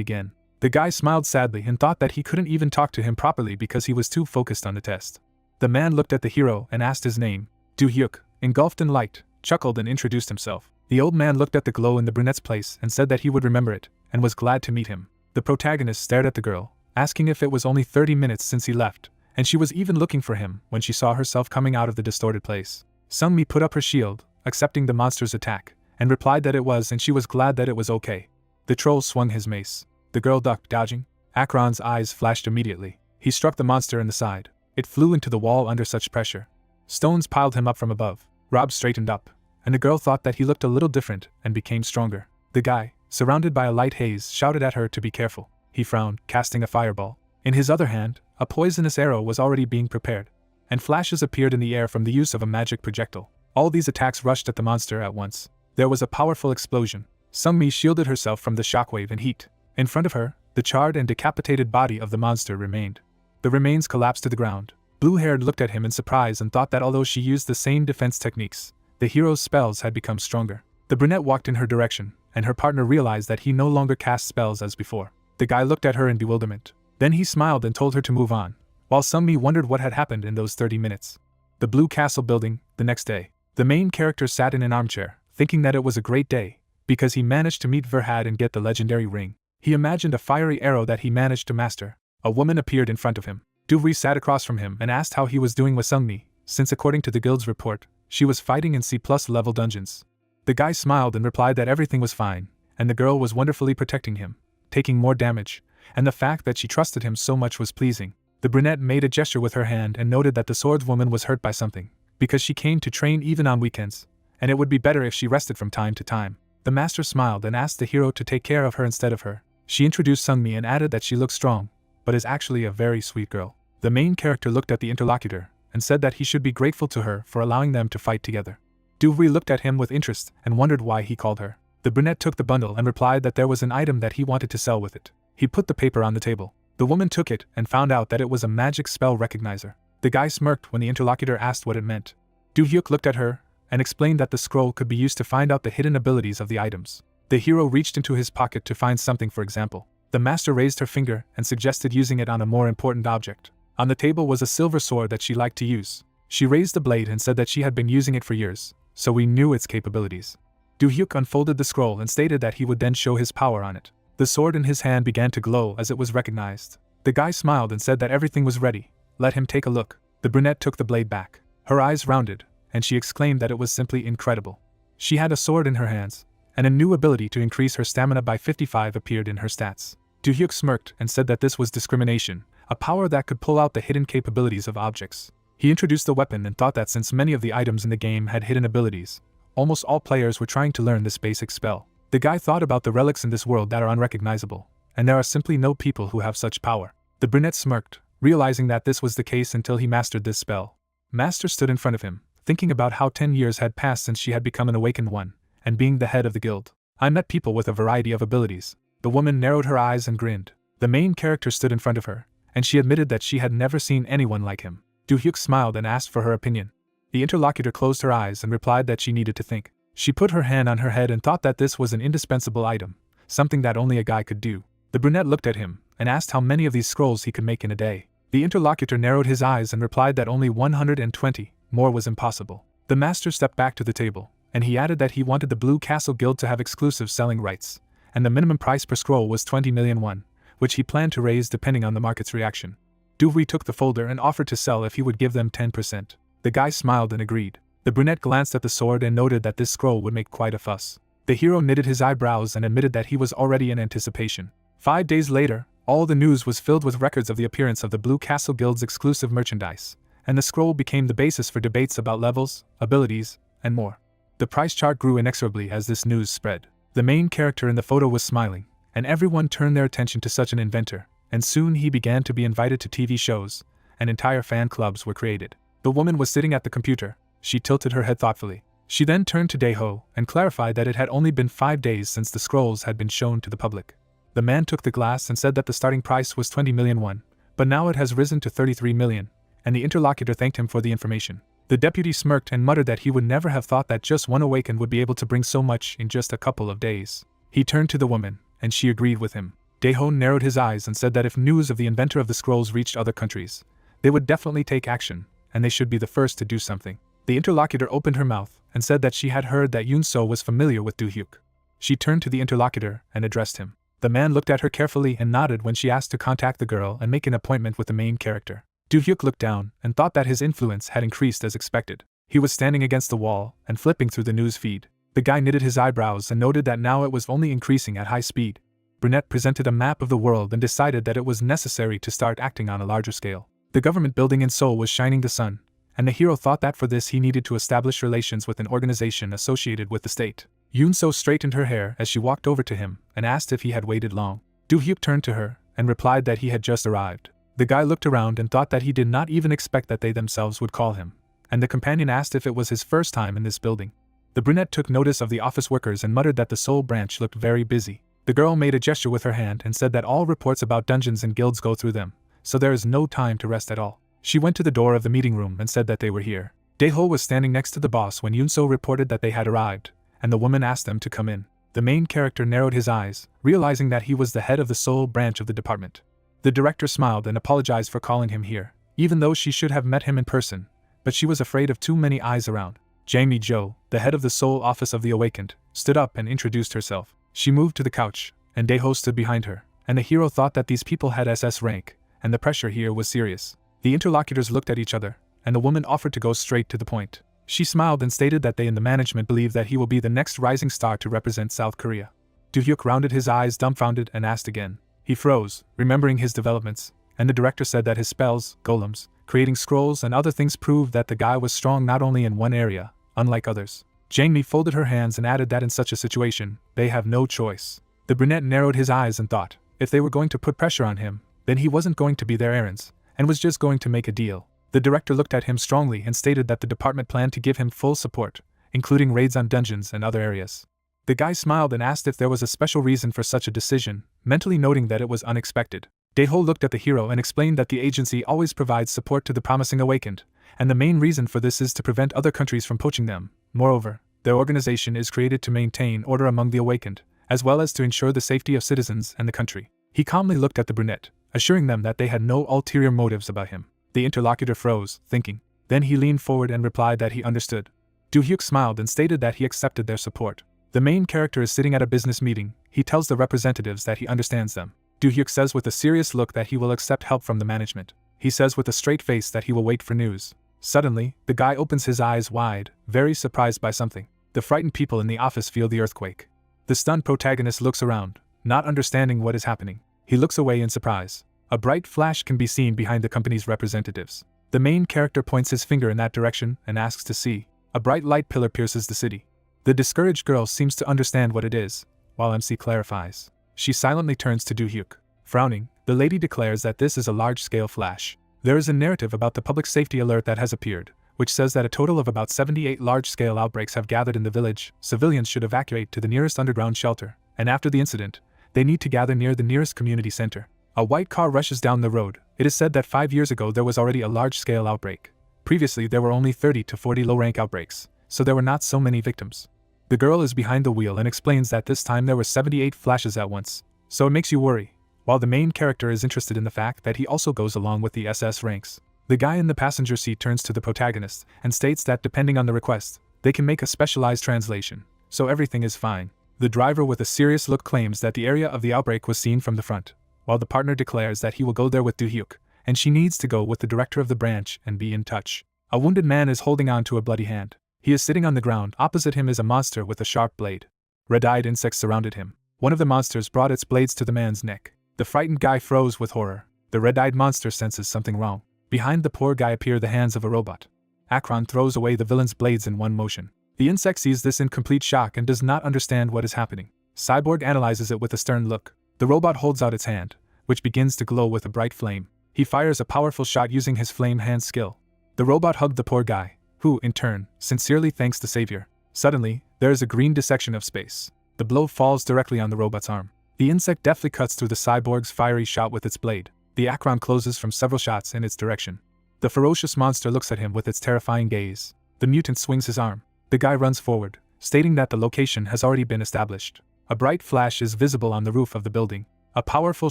again. The guy smiled sadly and thought that he couldn't even talk to him properly because he was too focused on the test. The man looked at the hero and asked his name. Do-hyuk, engulfed in light, chuckled and introduced himself. The old man looked at the glow in the brunette's place and said that he would remember it, and was glad to meet him. The protagonist stared at the girl, asking if it was only 30 minutes since he left, and she was even looking for him when she saw herself coming out of the distorted place. Sung-mi put up her shield, accepting the monster's attack, and replied that it was and she was glad that it was okay. The troll swung his mace. The girl ducked, dodging. Akron's eyes flashed immediately. He struck the monster in the side. It flew into the wall under such pressure. Stones piled him up from above. Rob straightened up, and the girl thought that he looked a little different and became stronger. The guy, surrounded by a light haze, shouted at her to be careful. He frowned, casting a fireball. In his other hand, a poisonous arrow was already being prepared, and flashes appeared in the air from the use of a magic projectile. All these attacks rushed at the monster at once. There was a powerful explosion. Sung-mi shielded herself from the shockwave and heat. In front of her, the charred and decapitated body of the monster remained. The remains collapsed to the ground. Blue-haired looked at him in surprise and thought that although she used the same defense techniques, the hero's spells had become stronger. The brunette walked in her direction, and her partner realized that he no longer cast spells as before. The guy looked at her in bewilderment. Then he smiled and told her to move on, while Sung-mi wondered what had happened in those 30 minutes. The Blue Castle building, the next day. The main character sat in an armchair, thinking that it was a great day, because he managed to meet Verhad and get the legendary ring. He imagined a fiery arrow that he managed to master. A woman appeared in front of him. Duvri sat across from him and asked how he was doing with Sung-mi, since according to the guild's report, she was fighting in C+ level dungeons. The guy smiled and replied that everything was fine, and the girl was wonderfully protecting him, taking more damage, and the fact that she trusted him so much was pleasing. The brunette made a gesture with her hand and noted that the swordswoman was hurt by something, because she came to train even on weekends, and it would be better if she rested from time to time. The master smiled and asked the hero to take care of her instead of her. She introduced Sung-mi and added that she looked strong, but is actually a very sweet girl. The main character looked at the interlocutor and said that he should be grateful to her for allowing them to fight together. Duvri looked at him with interest and wondered why he called her. The brunette took the bundle and replied that there was an item that he wanted to sell with it. He put the paper on the table. The woman took it and found out that it was a magic spell recognizer. The guy smirked when the interlocutor asked what it meant. Do-hyuk looked at her and explained that the scroll could be used to find out the hidden abilities of the items. The hero reached into his pocket to find something, for example. The master raised her finger and suggested using it on a more important object. On the table was a silver sword that she liked to use. She raised the blade and said that she had been using it for years, so we knew its capabilities. Do-hyuk unfolded the scroll and stated that he would then show his power on it. The sword in his hand began to glow as it was recognized. The guy smiled and said that everything was ready. Let him take a look. The brunette took the blade back. Her eyes rounded, and she exclaimed that it was simply incredible. She had a sword in her hands, and a new ability to increase her stamina by 55 appeared in her stats. Do-hyuk smirked and said that this was discrimination, a power that could pull out the hidden capabilities of objects. He introduced the weapon and thought that since many of the items in the game had hidden abilities, almost all players were trying to learn this basic spell. The guy thought about the relics in this world that are unrecognizable, and there are simply no people who have such power. The brunette smirked, realizing that this was the case until he mastered this spell. Master stood in front of him, thinking about how 10 years had passed since she had become an awakened one, and being the head of the guild. I met people with a variety of abilities. The woman narrowed her eyes and grinned. The main character stood in front of her, and she admitted that she had never seen anyone like him. Do-hyuk smiled and asked for her opinion. The interlocutor closed her eyes and replied that she needed to think. She put her hand on her head and thought that this was an indispensable item, something that only a guy could do. The brunette looked at him and asked how many of these scrolls he could make in a day. The interlocutor narrowed his eyes and replied that only 120, more was impossible. The master stepped back to the table, and he added that he wanted the Blue Castle Guild to have exclusive selling rights, and the minimum price per scroll was 20 million won, which he planned to raise depending on the market's reaction. Duvri took the folder and offered to sell if he would give them 10%. The guy smiled and agreed. The brunette glanced at the sword and noted that this scroll would make quite a fuss. The hero knitted his eyebrows and admitted that he was already in anticipation. 5 days later, all the news was filled with records of the appearance of the Blue Castle Guild's exclusive merchandise, and the scroll became the basis for debates about levels, abilities, and more. The price chart grew inexorably as this news spread. The main character in the photo was smiling, and everyone turned their attention to such an inventor, and soon he began to be invited to TV shows, and entire fan clubs were created. The woman was sitting at the computer. She tilted her head thoughtfully. She then turned to Daeho and clarified that it had only been 5 days since the scrolls had been shown to the public. The man took the glass and said that the starting price was 20 million won, but now it has risen to 33 million, and the interlocutor thanked him for the information. The deputy smirked and muttered that he would never have thought that just one awakened would be able to bring so much in just a couple of days. He turned to the woman, and she agreed with him. Daeho narrowed his eyes and said that if news of the inventor of the scrolls reached other countries, they would definitely take action, and they should be the first to do something. The interlocutor opened her mouth and said that she had heard that Yoon-so was familiar with Do-hyuk. She turned to the interlocutor and addressed him. The man looked at her carefully and nodded when she asked to contact the girl and make an appointment with the main character. Do-hyuk looked down and thought that his influence had increased as expected. He was standing against the wall and flipping through the news feed. The guy knitted his eyebrows and noted that now it was only increasing at high speed. Brunette presented a map of the world and decided that it was necessary to start acting on a larger scale. The government building in Seoul was shining the sun, and the hero thought that for this he needed to establish relations with an organization associated with the state. Yoon-so straightened her hair as she walked over to him and asked if he had waited long. Do-hyuk turned to her and replied that he had just arrived. The guy looked around and thought that he did not even expect that they themselves would call him, and the companion asked if it was his first time in this building. The brunette took notice of the office workers and muttered that the Seoul branch looked very busy. The girl made a gesture with her hand and said that all reports about dungeons and guilds go through them, so there is no time to rest at all. She went to the door of the meeting room and said that they were here. Dae-ho was standing next to the boss when Yoon-so reported that they had arrived, and the woman asked them to come in. The main character narrowed his eyes, realizing that he was the head of the Seoul branch of the department. The director smiled and apologized for calling him here, even though she should have met him in person, but she was afraid of too many eyes around. Jamie Jo, the head of the Seoul office of the Awakened, stood up and introduced herself. She moved to the couch, and Dae-ho stood behind her, and the hero thought that these people had SS rank, and the pressure here was serious. The interlocutors looked at each other, and the woman offered to go straight to the point. She smiled and stated that they in the management believe that he will be the next rising star to represent South Korea. Do-hyuk rounded his eyes dumbfounded and asked again. He froze, remembering his developments, and the director said that his spells, golems, creating scrolls and other things proved that the guy was strong not only in one area, unlike others. Jamie folded her hands and added that in such a situation, they have no choice. The brunette narrowed his eyes and thought, if they were going to put pressure on him, then he wasn't going to be their errands, and was just going to make a deal. The director looked at him strongly and stated that the department planned to give him full support, including raids on dungeons and other areas. The guy smiled and asked if there was a special reason for such a decision, mentally noting that it was unexpected. Dae-ho looked at the hero and explained that the agency always provides support to the promising Awakened, and the main reason for this is to prevent other countries from poaching them. Moreover, their organization is created to maintain order among the Awakened, as well as to ensure the safety of citizens and the country. He calmly looked at the brunette, assuring them that they had no ulterior motives about him. The interlocutor froze, thinking. Then he leaned forward and replied that he understood. Do-hyuk smiled and stated that he accepted their support. The main character is sitting at a business meeting. He tells the representatives that he understands them. Do-hyuk says with a serious look that he will accept help from the management. He says with a straight face that he will wait for news. Suddenly, the guy opens his eyes wide, very surprised by something. The frightened people in the office feel the earthquake. The stunned protagonist looks around, not understanding what is happening. He looks away in surprise. A bright flash can be seen behind the company's representatives. The main character points his finger in that direction and asks to see. A bright light pillar pierces the city. The discouraged girl seems to understand what it is, while MC clarifies. She silently turns to Do-hyuk. Frowning, the lady declares that this is a large-scale flash. There is a narrative about the public safety alert that has appeared, which says that a total of about 78 large-scale outbreaks have gathered in the village. Civilians should evacuate to the nearest underground shelter, and after the incident, they need to gather near the nearest community center. A white car rushes down the road. It is said that 5 years ago there was already a large-scale outbreak. Previously there were only 30 to 40 low-rank outbreaks, so there were not so many victims. The girl is behind the wheel and explains that this time there were 78 flashes at once, so it makes you worry, while the main character is interested in the fact that he also goes along with the SS ranks. The guy in the passenger seat turns to the protagonist and states that depending on the request, they can make a specialized translation, so everything is fine. The driver with a serious look claims that the area of the outbreak was seen from the front, while the partner declares that he will go there with Do-hyuk, and she needs to go with the director of the branch and be in touch. A wounded man is holding on to a bloody hand. He is sitting on the ground. Opposite him is a monster with a sharp blade. Red-eyed insects surrounded him. One of the monsters brought its blades to the man's neck. The frightened guy froze with horror. The red-eyed monster senses something wrong. Behind the poor guy appear the hands of a robot. Akron throws away the villain's blades in one motion. The insect sees this in complete shock and does not understand what is happening. Cyborg analyzes it with a stern look. The robot holds out its hand, which begins to glow with a bright flame. He fires a powerful shot using his flame hand skill. The robot hugged the poor guy, who, in turn, sincerely thanks the savior. Suddenly, there is a green dissection of space. The blow falls directly on the robot's arm. The insect deftly cuts through the cyborg's fiery shot with its blade. The Akron closes from several shots in its direction. The ferocious monster looks at him with its terrifying gaze. The mutant swings his arm. The guy runs forward, stating that the location has already been established. A bright flash is visible on the roof of the building. A powerful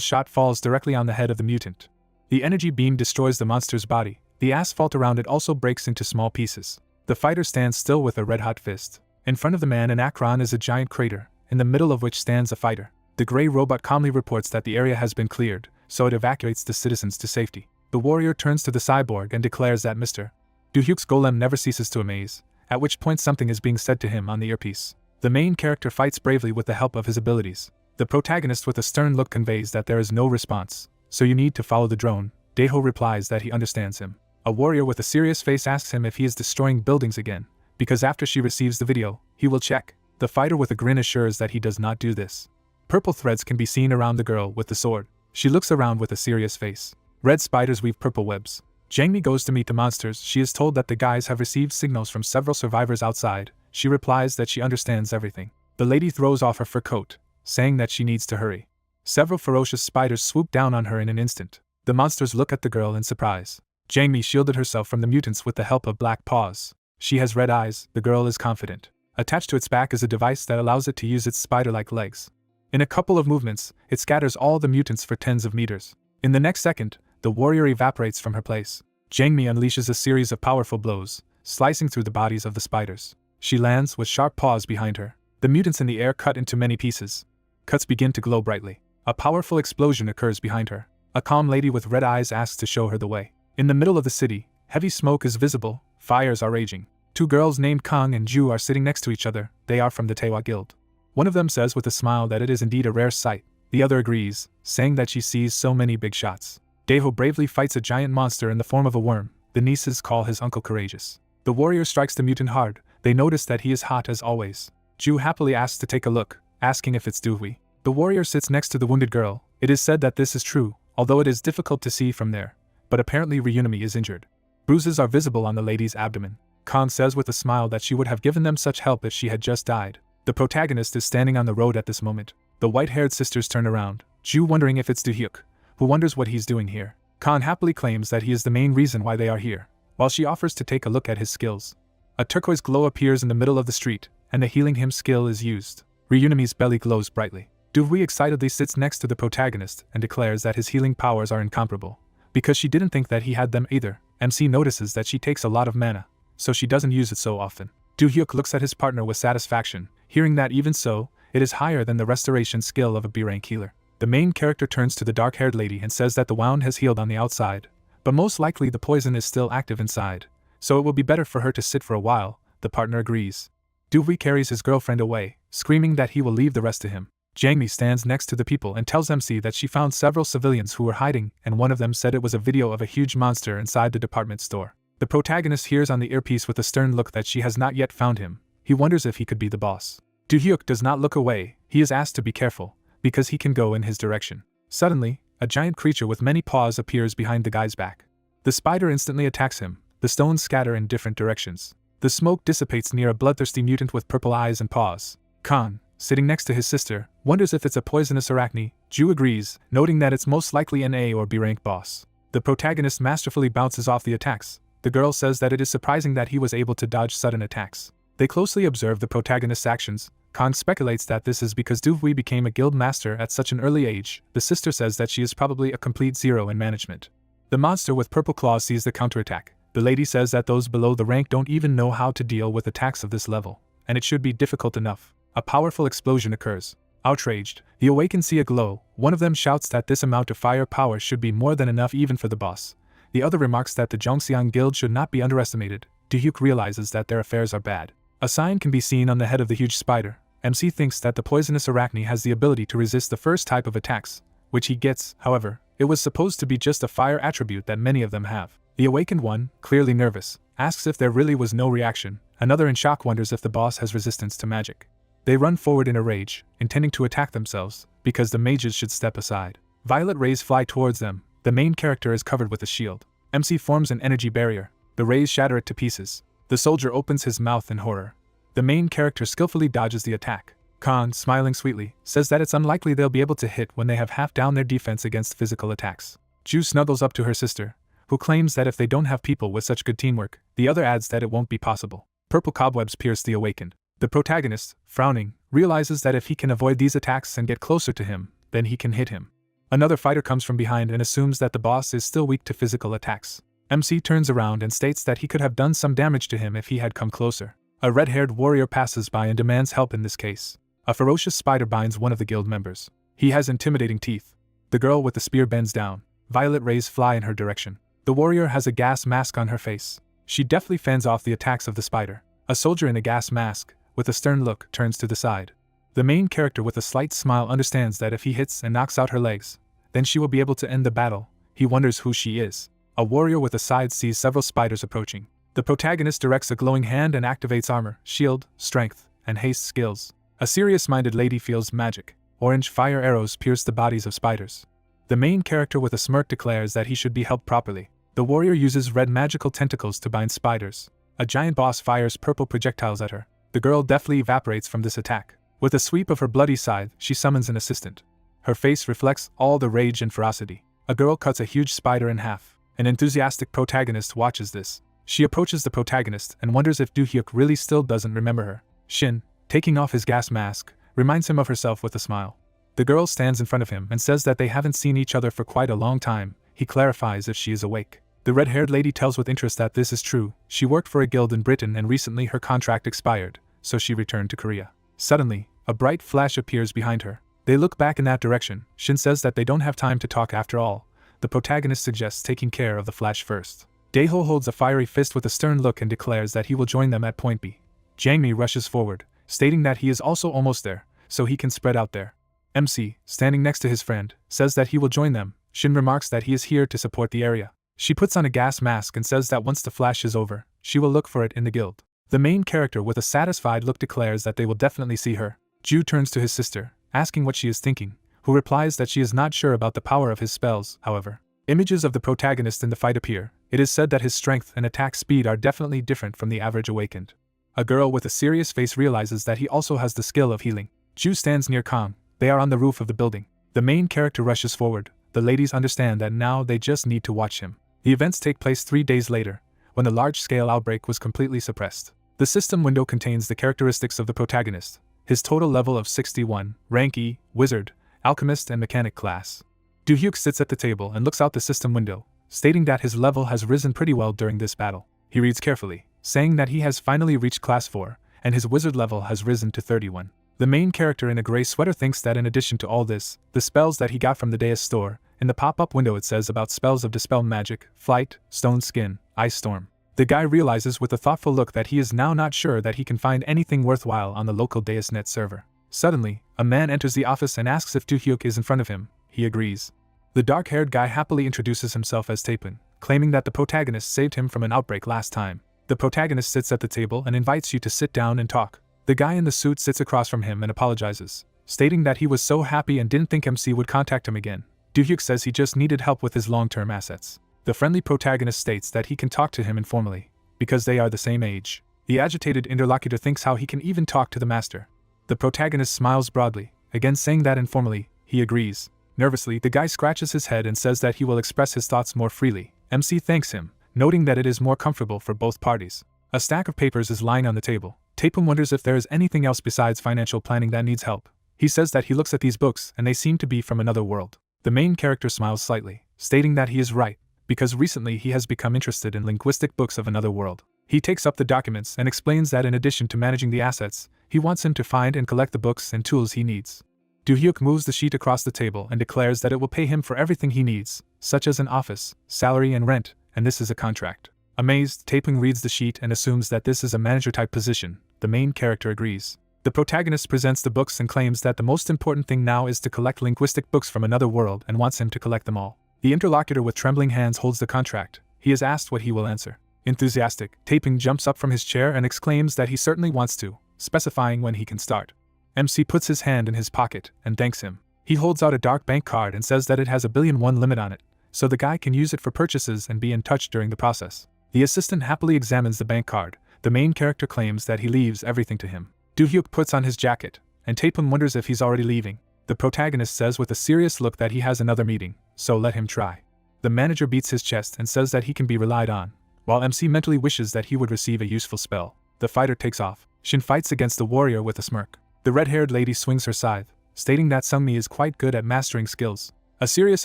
shot falls directly on the head of the mutant. The energy beam destroys the monster's body. The asphalt around it also breaks into small pieces. The fighter stands still with a red-hot fist. In front of the man in Akron is a giant crater, in the middle of which stands a fighter. The gray robot calmly reports that the area has been cleared, so it evacuates the citizens to safety. The warrior turns to the cyborg and declares that Mr. Do-hyuk's golem never ceases to amaze, at which point something is being said to him on the earpiece. The main character fights bravely with the help of his abilities. The protagonist with a stern look conveys that there is no response, so you need to follow the drone. Daeho replies that he understands him. A warrior with a serious face asks him if he is destroying buildings again, because after she receives the video, he will check. The fighter with a grin assures that he does not do this. Purple threads can be seen around the girl with the sword. She looks around with a serious face. Red spiders weave purple webs. Jangmi goes to meet the monsters. She is told that the guys have received signals from several survivors outside. She replies that she understands everything. The lady throws off her fur coat, saying that she needs to hurry. Several ferocious spiders swoop down on her in an instant. The monsters look at the girl in surprise. Jangmi shielded herself from the mutants with the help of black paws. She has red eyes. The girl is confident. Attached to its back is a device that allows it to use its spider-like legs. In a couple of movements, it scatters all the mutants for tens of meters. In the next second, the warrior evaporates from her place. Jangmi unleashes a series of powerful blows, slicing through the bodies of the spiders. She lands with sharp paws behind her. The mutants in the air cut into many pieces. Cuts begin to glow brightly. A powerful explosion occurs behind her. A calm lady with red eyes asks to show her the way. In the middle of the city, heavy smoke is visible. Fires are raging. Two girls named Kang and Ju are sitting next to each other. They are from the Taewa Guild. One of them says with a smile that it is indeed a rare sight. The other agrees, saying that she sees so many big shots. Daeho bravely fights a giant monster in the form of a worm. The nieces call his uncle courageous. The warrior strikes the mutant hard. They notice that he is hot as always. Ju happily asks to take a look, asking if it's Dewey. The warrior sits next to the wounded girl. It is said that this is true, although it is difficult to see from there. But apparently Ryunami is injured. Bruises are visible on the lady's abdomen. Khan says with a smile that she would have given them such help if she had just died. The protagonist is standing on the road at this moment. The white-haired sisters turn around, Ju wondering if it's Do-hyuk, who wonders what he's doing here. Khan happily claims that he is the main reason why they are here, while she offers to take a look at his skills. A turquoise glow appears in the middle of the street, and the healing hymn skill is used. Ryunami's belly glows brightly. Do-hui excitedly sits next to the protagonist and declares that his healing powers are incomparable. Because she didn't think that he had them either, MC notices that she takes a lot of mana, so she doesn't use it so often. Do-hyuk looks at his partner with satisfaction, hearing that even so, it is higher than the restoration skill of a B-rank healer. The main character turns to the dark-haired lady and says that the wound has healed on the outside, but most likely the poison is still active inside, so it will be better for her to sit for a while. The partner agrees. Do-hui carries his girlfriend away, screaming that he will leave the rest to him. Jangmi stands next to the people and tells MC that she found several civilians who were hiding, and one of them said it was a video of a huge monster inside the department store. The protagonist hears on the earpiece with a stern look that she has not yet found him. He wonders if he could be the boss. Do-hyuk does not look away. He is asked to be careful, because he can go in his direction. Suddenly, a giant creature with many paws appears behind the guy's back. The spider instantly attacks him. The stones scatter in different directions. The smoke dissipates near a bloodthirsty mutant with purple eyes and paws. Khan, sitting next to his sister, wonders if it's a poisonous arachne. Ju agrees, noting that it's most likely an A or B rank boss. The protagonist masterfully bounces off the attacks. The girl says that it is surprising that he was able to dodge sudden attacks. They closely observe the protagonist's actions. Khan speculates that this is because Du-hui became a guild master at such an early age. The sister says that she is probably a complete zero in management. The monster with purple claws sees the counterattack. The lady says that those below the rank don't even know how to deal with attacks of this level, and it should be difficult enough. A powerful explosion occurs. Outraged, the awakened see a glow. One of them shouts that this amount of fire power should be more than enough even for the boss. The other remarks that the Jongseong Guild should not be underestimated. Do-hyuk realizes that their affairs are bad. A sign can be seen on the head of the huge spider. MC thinks that the poisonous arachne has the ability to resist the first type of attacks, which he gets. However, it was supposed to be just a fire attribute that many of them have. The awakened one, clearly nervous, asks if there really was no reaction. Another in shock wonders if the boss has resistance to magic. They run forward in a rage, intending to attack themselves, because the mages should step aside. Violet rays fly towards them. The main character is covered with a shield. MC forms an energy barrier. The rays shatter it to pieces. The soldier opens his mouth in horror. The main character skillfully dodges the attack. Khan, smiling sweetly, says that it's unlikely they'll be able to hit when they have half down their defense against physical attacks. Ju snuggles up to her sister, who claims that if they don't have people with such good teamwork, the other adds that it won't be possible. Purple cobwebs pierce the awakened. The protagonist, frowning, realizes that if he can avoid these attacks and get closer to him, then he can hit him. Another fighter comes from behind and assumes that the boss is still weak to physical attacks. MC turns around and states that he could have done some damage to him if he had come closer. A red-haired warrior passes by and demands help in this case. A ferocious spider binds one of the guild members. He has intimidating teeth. The girl with the spear bends down. violet rays fly in her direction. The warrior has a gas mask on her face. She deftly fends off the attacks of the spider. A soldier in a gas mask, with a stern look, turns to the side. The main character with a slight smile understands that if he hits and knocks out her legs, then she will be able to end the battle. He wonders who she is. A warrior with a scythe sees several spiders approaching. The protagonist directs a glowing hand and activates armor, shield, strength, and haste skills. A serious-minded lady feels magic. Orange fire arrows pierce the bodies of spiders. The main character with a smirk declares that he should be helped properly. The warrior uses red magical tentacles to bind spiders. A giant boss fires purple projectiles at her. The girl deftly evaporates from this attack. With a sweep of her bloody scythe, she summons an assistant. Her face reflects all the rage and ferocity. A girl cuts a huge spider in half. An enthusiastic protagonist watches this. She approaches the protagonist and wonders if Do-hyuk really still doesn't remember her. Shin, taking off his gas mask, reminds him of herself with a smile. The girl stands in front of him and says that they haven't seen each other for quite a long time. He clarifies if she is awake. The red-haired lady tells with interest that this is true. She worked for a guild in Britain and recently her contract expired, so she returned to Korea. Suddenly, a bright flash appears behind her. They look back in that direction. Shin says that they don't have time to talk after all. The protagonist suggests taking care of the flash first. Daeho holds a fiery fist with a stern look and declares that he will join them at point B. Jangmi rushes forward, stating that he is also almost there, so he can spread out there. MC, standing next to his friend, says that he will join them. Shin remarks that he is here to support the area. She puts on a gas mask and says that once the flash is over, she will look for it in the guild. The main character with a satisfied look declares that they will definitely see her. Ju turns to his sister, asking what she is thinking, who replies that she is not sure about the power of his spells. However, images of the protagonist in the fight appear. It is said that his strength and attack speed are definitely different from the average awakened. A girl with a serious face realizes that he also has the skill of healing. Ju stands near Kong. They are on the roof of the building. The main character rushes forward. The ladies understand that now they just need to watch him. The events take place 3 days later, when the large-scale outbreak was completely suppressed. The system window contains the characteristics of the protagonist. His total level of 61, rank E, wizard, alchemist and mechanic class. Do-hyuk sits at the table and looks out the system window, stating that his level has risen pretty well during this battle. He reads carefully, saying that he has finally reached class 4, and his wizard level has risen to 31. The main character in a gray sweater thinks that in addition to all this, the spells that he got from the Deus store, in the pop-up window it says about spells of Dispel Magic, Flight, Stone Skin, Ice Storm. The guy realizes with a thoughtful look that he is now not sure that he can find anything worthwhile on the local DeusNet server. Suddenly, a man enters the office and asks if Do-hyuk is in front of him. He agrees. The dark-haired guy happily introduces himself as Taepun, claiming that the protagonist saved him from an outbreak last time. The protagonist sits at the table and invites you to sit down and talk. The guy in the suit sits across from him and apologizes, stating that he was so happy and didn't think MC would contact him again. Do-hyuk says he just needed help with his long-term assets. The friendly protagonist states that he can talk to him informally, because they are the same age. The agitated interlocutor thinks how he can even talk to the master. The protagonist smiles broadly, again saying that informally, he agrees. Nervously, the guy scratches his head and says that he will express his thoughts more freely. MC thanks him, noting that it is more comfortable for both parties. A stack of papers is lying on the table. Taepun wonders if there is anything else besides financial planning that needs help. He says that he looks at these books and they seem to be from another world. The main character smiles slightly, stating that he is right, because recently he has become interested in linguistic books of another world. He takes up the documents and explains that in addition to managing the assets, he wants him to find and collect the books and tools he needs. Do-hyuk moves the sheet across the table and declares that it will pay him for everything he needs, such as an office, salary and rent, and this is a contract. Amazed, Taepun reads the sheet and assumes that this is a manager-type position. The main character agrees. The protagonist presents the books and claims that the most important thing now is to collect linguistic books from another world and wants him to collect them all. The interlocutor with trembling hands holds the contract. He is asked what he will answer. Enthusiastic, Taepun jumps up from his chair and exclaims that he certainly wants to, specifying when he can start. MC puts his hand in his pocket and thanks him. He holds out a dark bank card and says that it has a 1,000,000,000 limit on it, so the guy can use it for purchases and be in touch during the process. The assistant happily examines the bank card. The main character claims that he leaves everything to him. Do-hyuk puts on his jacket, and Taepun wonders if he's already leaving. The protagonist says with a serious look that he has another meeting, so let him try. The manager beats his chest and says that he can be relied on, while MC mentally wishes that he would receive a useful spell. The fighter takes off. Shin fights against the warrior with a smirk. The red-haired lady swings her scythe, stating that Sungmi is quite good at mastering skills. A serious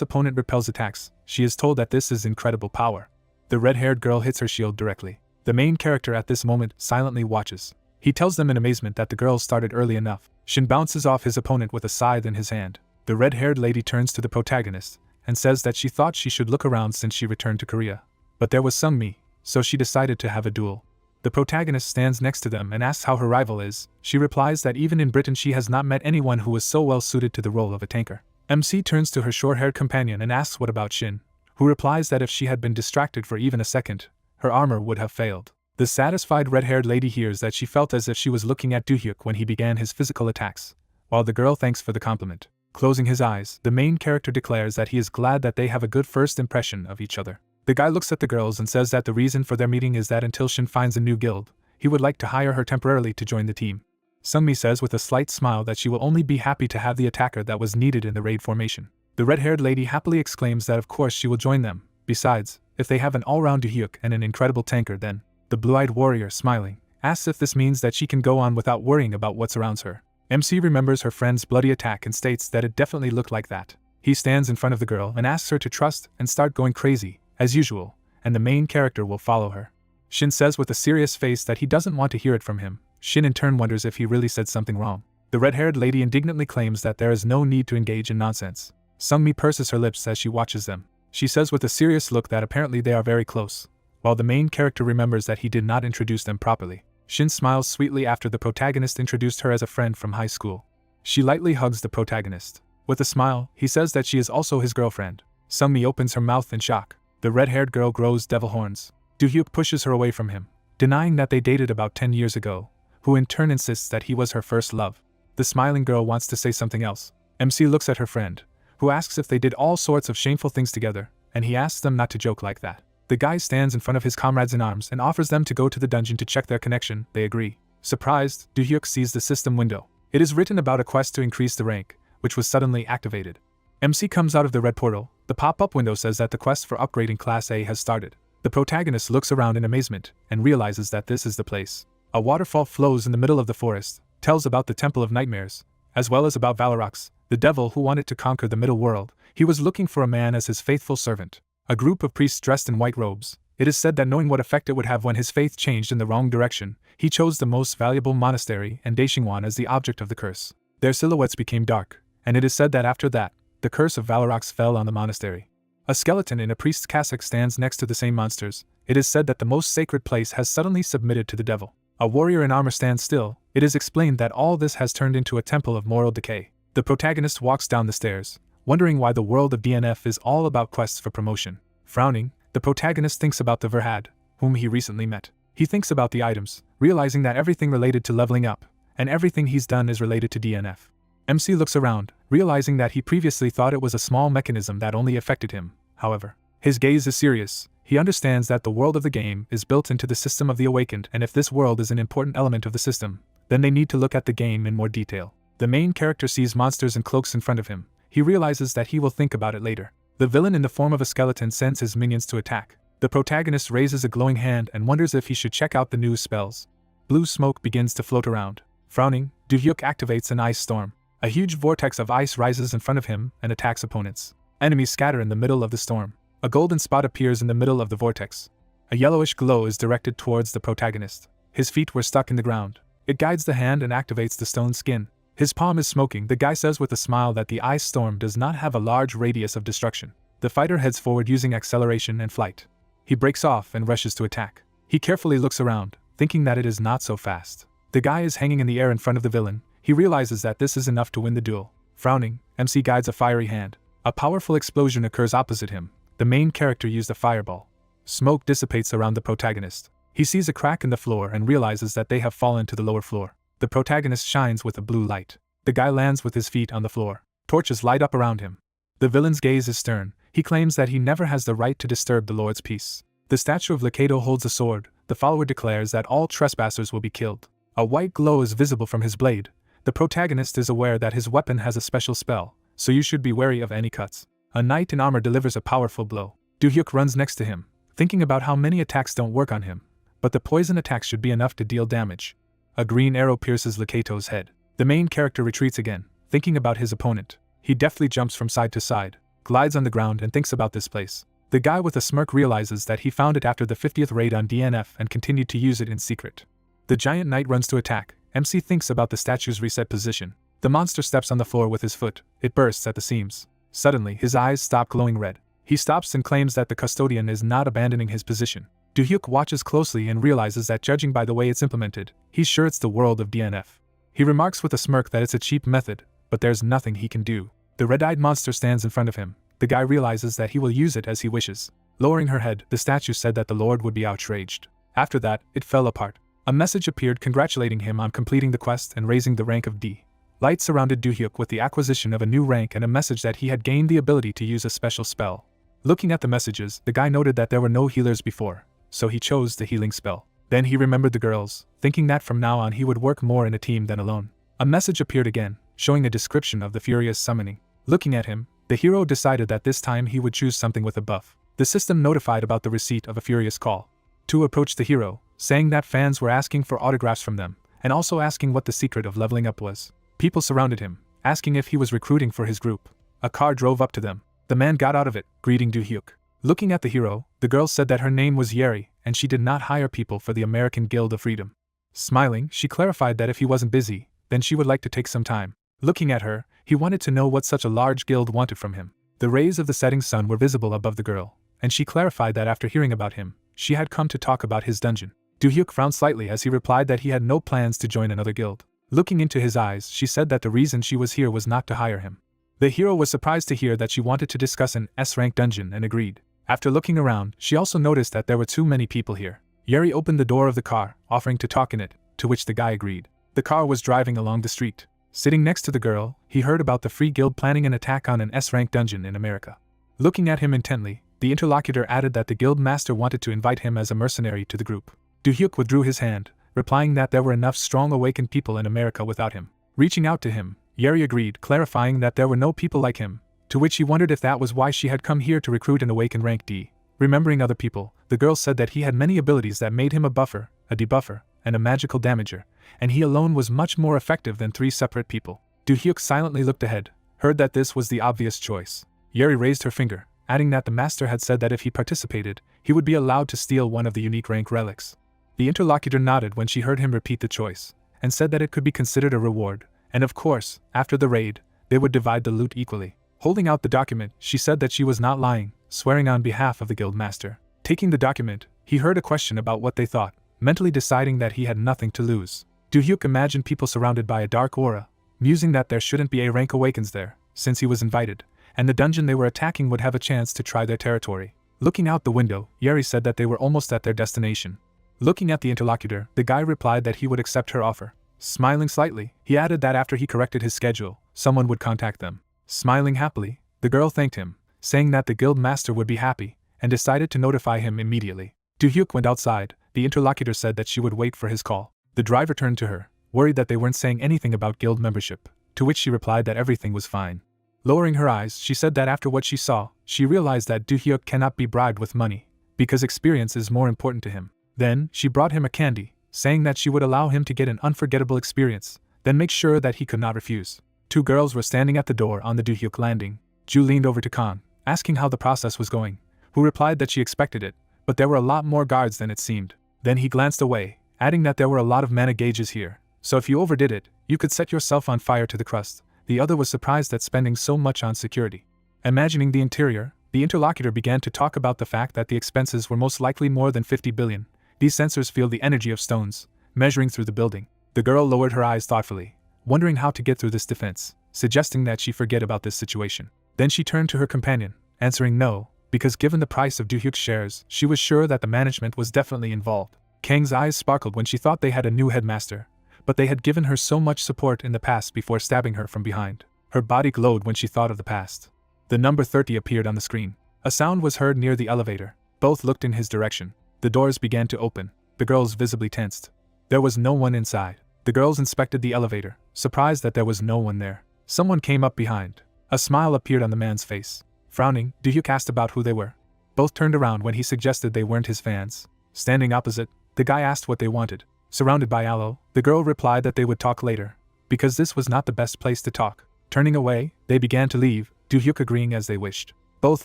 opponent repels attacks. She is told that this is incredible power. The red-haired girl hits her shield directly. The main character at this moment silently watches. He tells them in amazement that the girl started early enough. Shin bounces off his opponent with a scythe in his hand. The red-haired lady turns to the protagonist, and says that she thought she should look around since she returned to Korea. But there was Sungmi, so she decided to have a duel. The protagonist stands next to them and asks how her rival is. She replies that even in Britain she has not met anyone who was so well suited to the role of a tanker. MC turns to her short-haired companion and asks what about Shin, who replies that if she had been distracted for even a second, her armor would have failed. The satisfied red-haired lady hears that she felt as if she was looking at Do-hyuk when he began his physical attacks, while the girl thanks for the compliment. Closing his eyes, the main character declares that he is glad that they have a good first impression of each other. The guy looks at the girls and says that the reason for their meeting is that until Shin finds a new guild, he would like to hire her temporarily to join the team. Sungmi says with a slight smile that she will only be happy to have the attacker that was needed in the raid formation. The red-haired lady happily exclaims that of course she will join them. Besides, if they have an all-round Do-hyuk and an incredible tanker, then the blue-eyed warrior, smiling, asks if this means that she can go on without worrying about what surrounds her. MC remembers her friend's bloody attack and states that it definitely looked like that. He stands in front of the girl and asks her to trust and start going crazy, as usual, and the main character will follow her. Shin says with a serious face that he doesn't want to hear it from him. Shin in turn wonders if he really said something wrong. The red-haired lady indignantly claims that there is no need to engage in nonsense. Sungmi purses her lips as she watches them. She says with a serious look that apparently they are very close, while the main character remembers that he did not introduce them properly. Shin smiles sweetly after the protagonist introduced her as a friend from high school. She lightly hugs the protagonist. With a smile, he says that she is also his girlfriend. Sungmi opens her mouth in shock. The red-haired girl grows devil horns. Do-hyuk pushes her away from him, denying that they dated about 10 years ago, who in turn insists that he was her first love. The smiling girl wants to say something else. MC looks at her friend, who asks if they did all sorts of shameful things together, and he asks them not to joke like that. The guy stands in front of his comrades in arms and offers them to go to the dungeon to check their connection. They agree. Surprised, Do-hyuk sees the system window. It is written about a quest to increase the rank, which was suddenly activated. MC comes out of the red portal. The pop-up window says that the quest for upgrading Class A has started. The protagonist looks around in amazement and realizes that this is the place. A waterfall flows in the middle of the forest, tells about the Temple of Nightmares, as well as about Valorox, the devil who wanted to conquer the middle world. He was looking for a man as his faithful servant. A group of priests dressed in white robes. It is said that knowing what effect it would have when his faith changed in the wrong direction, he chose the most valuable monastery and Daeshingwan as the object of the curse. Their silhouettes became dark, and it is said that after that, the curse of Valorox fell on the monastery. A skeleton in a priest's cassock stands next to the same monsters. It is said that the most sacred place has suddenly submitted to the devil. A warrior in armor stands still. It is explained that all this has turned into a temple of moral decay. The protagonist walks down the stairs, wondering why the world of DNF is all about quests for promotion. Frowning, the protagonist thinks about the Verhad, whom he recently met. He thinks about the items, realizing that everything related to leveling up, and everything he's done is related to DNF. MC looks around, realizing that he previously thought it was a small mechanism that only affected him. However, his gaze is serious. He understands that the world of the game is built into the system of the awakened, and if this world is an important element of the system, then they need to look at the game in more detail. The main character sees monsters and cloaks in front of him. He realizes that he will think about it later. The villain in the form of a skeleton sends his minions to attack. The protagonist raises a glowing hand and wonders if he should check out the new spells. Blue smoke begins to float around. Frowning, Do-hyuk activates an ice storm. A huge vortex of ice rises in front of him and attacks opponents. Enemies scatter in the middle of the storm. A golden spot appears in the middle of the vortex. A yellowish glow is directed towards the protagonist. His feet were stuck in the ground. It guides the hand and activates the stone skin. His palm is smoking. The guy says with a smile that the ice storm does not have a large radius of destruction. The fighter heads forward using acceleration and flight. He breaks off and rushes to attack. He carefully looks around, thinking that it is not so fast. The guy is hanging in the air in front of the villain. He realizes that this is enough to win the duel. Frowning, MC guides a fiery hand. A powerful explosion occurs opposite him. The main character used a fireball. Smoke dissipates around the protagonist. He sees a crack in the floor and realizes that they have fallen to the lower floor. The protagonist shines with a blue light. The guy lands with his feet on the floor. Torches light up around him. The villain's gaze is stern. He claims that he never has the right to disturb the Lord's peace. The statue of Lekedo holds a sword. The follower declares that all trespassers will be killed. A white glow is visible from his blade. The protagonist is aware that his weapon has a special spell, so you should be wary of any cuts. A knight in armor delivers a powerful blow. Do-hyuk runs next to him, thinking about how many attacks don't work on him, but the poison attacks should be enough to deal damage. A green arrow pierces Leketo's head. The main character retreats again, thinking about his opponent. He deftly jumps from side to side, glides on the ground and thinks about this place. The guy with a smirk realizes that he found it after the 50th raid on DNF and continued to use it in secret. The giant knight runs to attack. MC thinks about the statue's reset position. The monster steps on the floor with his foot. It bursts at the seams. Suddenly, his eyes stop glowing red. He stops and claims that the custodian is not abandoning his position. Do-hyuk watches closely and realizes that judging by the way it's implemented, he's sure it's the world of DNF. He remarks with a smirk that it's a cheap method, but there's nothing he can do. The red-eyed monster stands in front of him. The guy realizes that he will use it as he wishes. Lowering her head, the statue said that the Lord would be outraged. After that, it fell apart. A message appeared congratulating him on completing the quest and raising the rank of D. Light surrounded Do-hyuk with the acquisition of a new rank and a message that he had gained the ability to use a special spell. Looking at the messages, the guy noted that there were no healers before, so he chose the healing spell. Then he remembered the girls, thinking that from now on he would work more in a team than alone. A message appeared again, showing a description of the furious summoning. Looking at him, the hero decided that this time he would choose something with a buff. The system notified about the receipt of a furious call. Tu approached the hero, saying that fans were asking for autographs from them, and also asking what the secret of leveling up was. People surrounded him, asking if he was recruiting for his group. A car drove up to them. The man got out of it, greeting Do-hyuk. Looking at the hero, the girl said that her name was Yeri, and she did not hire people for the American Guild of Freedom. Smiling, she clarified that if he wasn't busy, then she would like to take some time. Looking at her, he wanted to know what such a large guild wanted from him. The rays of the setting sun were visible above the girl, and she clarified that after hearing about him, she had come to talk about his dungeon. Do-hyuk frowned slightly as he replied that he had no plans to join another guild. Looking into his eyes, she said that the reason she was here was not to hire him. The hero was surprised to hear that she wanted to discuss an S-rank dungeon and agreed. After looking around, she also noticed that there were too many people here. Yeri opened the door of the car, offering to talk in it, to which the guy agreed. The car was driving along the street. Sitting next to the girl, he heard about the Free Guild planning an attack on an S-rank dungeon in America. Looking at him intently, the interlocutor added that the guild master wanted to invite him as a mercenary to the group. Do-hyuk withdrew his hand, replying that there were enough strong awakened people in America without him. Reaching out to him, Yeri agreed, clarifying that there were no people like him, to which he wondered if that was why she had come here to recruit an awakened rank D. Remembering other people, the girl said that he had many abilities that made him a buffer, a debuffer, and a magical damager, and he alone was much more effective than 3 separate people. Do-hyuk silently looked ahead, heard that this was the obvious choice. Yeri raised her finger, adding that the master had said that if he participated, he would be allowed to steal one of the unique rank relics. The interlocutor nodded when she heard him repeat the choice, and said that it could be considered a reward, and of course, after the raid, they would divide the loot equally. Holding out the document, she said that she was not lying, swearing on behalf of the guild master. Taking the document, he heard a question about what they thought, mentally deciding that he had nothing to lose. Do-hyuk imagined people surrounded by a dark aura, musing that there shouldn't be a rank awakens there, since he was invited, and the dungeon they were attacking would have a chance to try their territory. Looking out the window, Yeri said that they were almost at their destination. Looking at the interlocutor, the guy replied that he would accept her offer. Smiling slightly, he added that after he corrected his schedule, someone would contact them. Smiling happily, the girl thanked him, saying that the guild master would be happy, and decided to notify him immediately. Do-hyuk went outside. The interlocutor said that she would wait for his call. The driver turned to her, worried that they weren't saying anything about guild membership, to which she replied that everything was fine. Lowering her eyes, she said that after what she saw, she realized that Do-hyuk cannot be bribed with money, because experience is more important to him. Then, she brought him a candy, saying that she would allow him to get an unforgettable experience, then make sure that he could not refuse. 2 girls were standing at the door on the Do-hyuk landing. Ju leaned over to Khan, asking how the process was going, who replied that she expected it, but there were a lot more guards than it seemed. Then he glanced away, adding that there were a lot of mana gauges here, so if you overdid it, you could set yourself on fire to the crust. The other was surprised at spending so much on security. Imagining the interior, the interlocutor began to talk about the fact that the expenses were most likely more than 50 billion. These sensors feel the energy of stones, measuring through the building. The girl lowered her eyes thoughtfully, wondering how to get through this defense, suggesting that she forget about this situation. Then she turned to her companion, answering no, because given the price of Do-hyuk's shares, she was sure that the management was definitely involved. Kang's eyes sparkled when she thought they had a new headmaster, but they had given her so much support in the past before stabbing her from behind. Her body glowed when she thought of the past. The number 30 appeared on the screen. A sound was heard near the elevator. Both looked in his direction. The doors began to open. The girls visibly tensed. There was no one inside. The girls inspected the elevator, surprised that there was no one there. Someone came up behind. A smile appeared on the man's face. Frowning, Do-hyuk asked about who they were. Both turned around when he suggested they weren't his fans. Standing opposite, the guy asked what they wanted. Surrounded by aloe, the girl replied that they would talk later, because this was not the best place to talk. Turning away, they began to leave, Do-hyuk agreeing as they wished. Both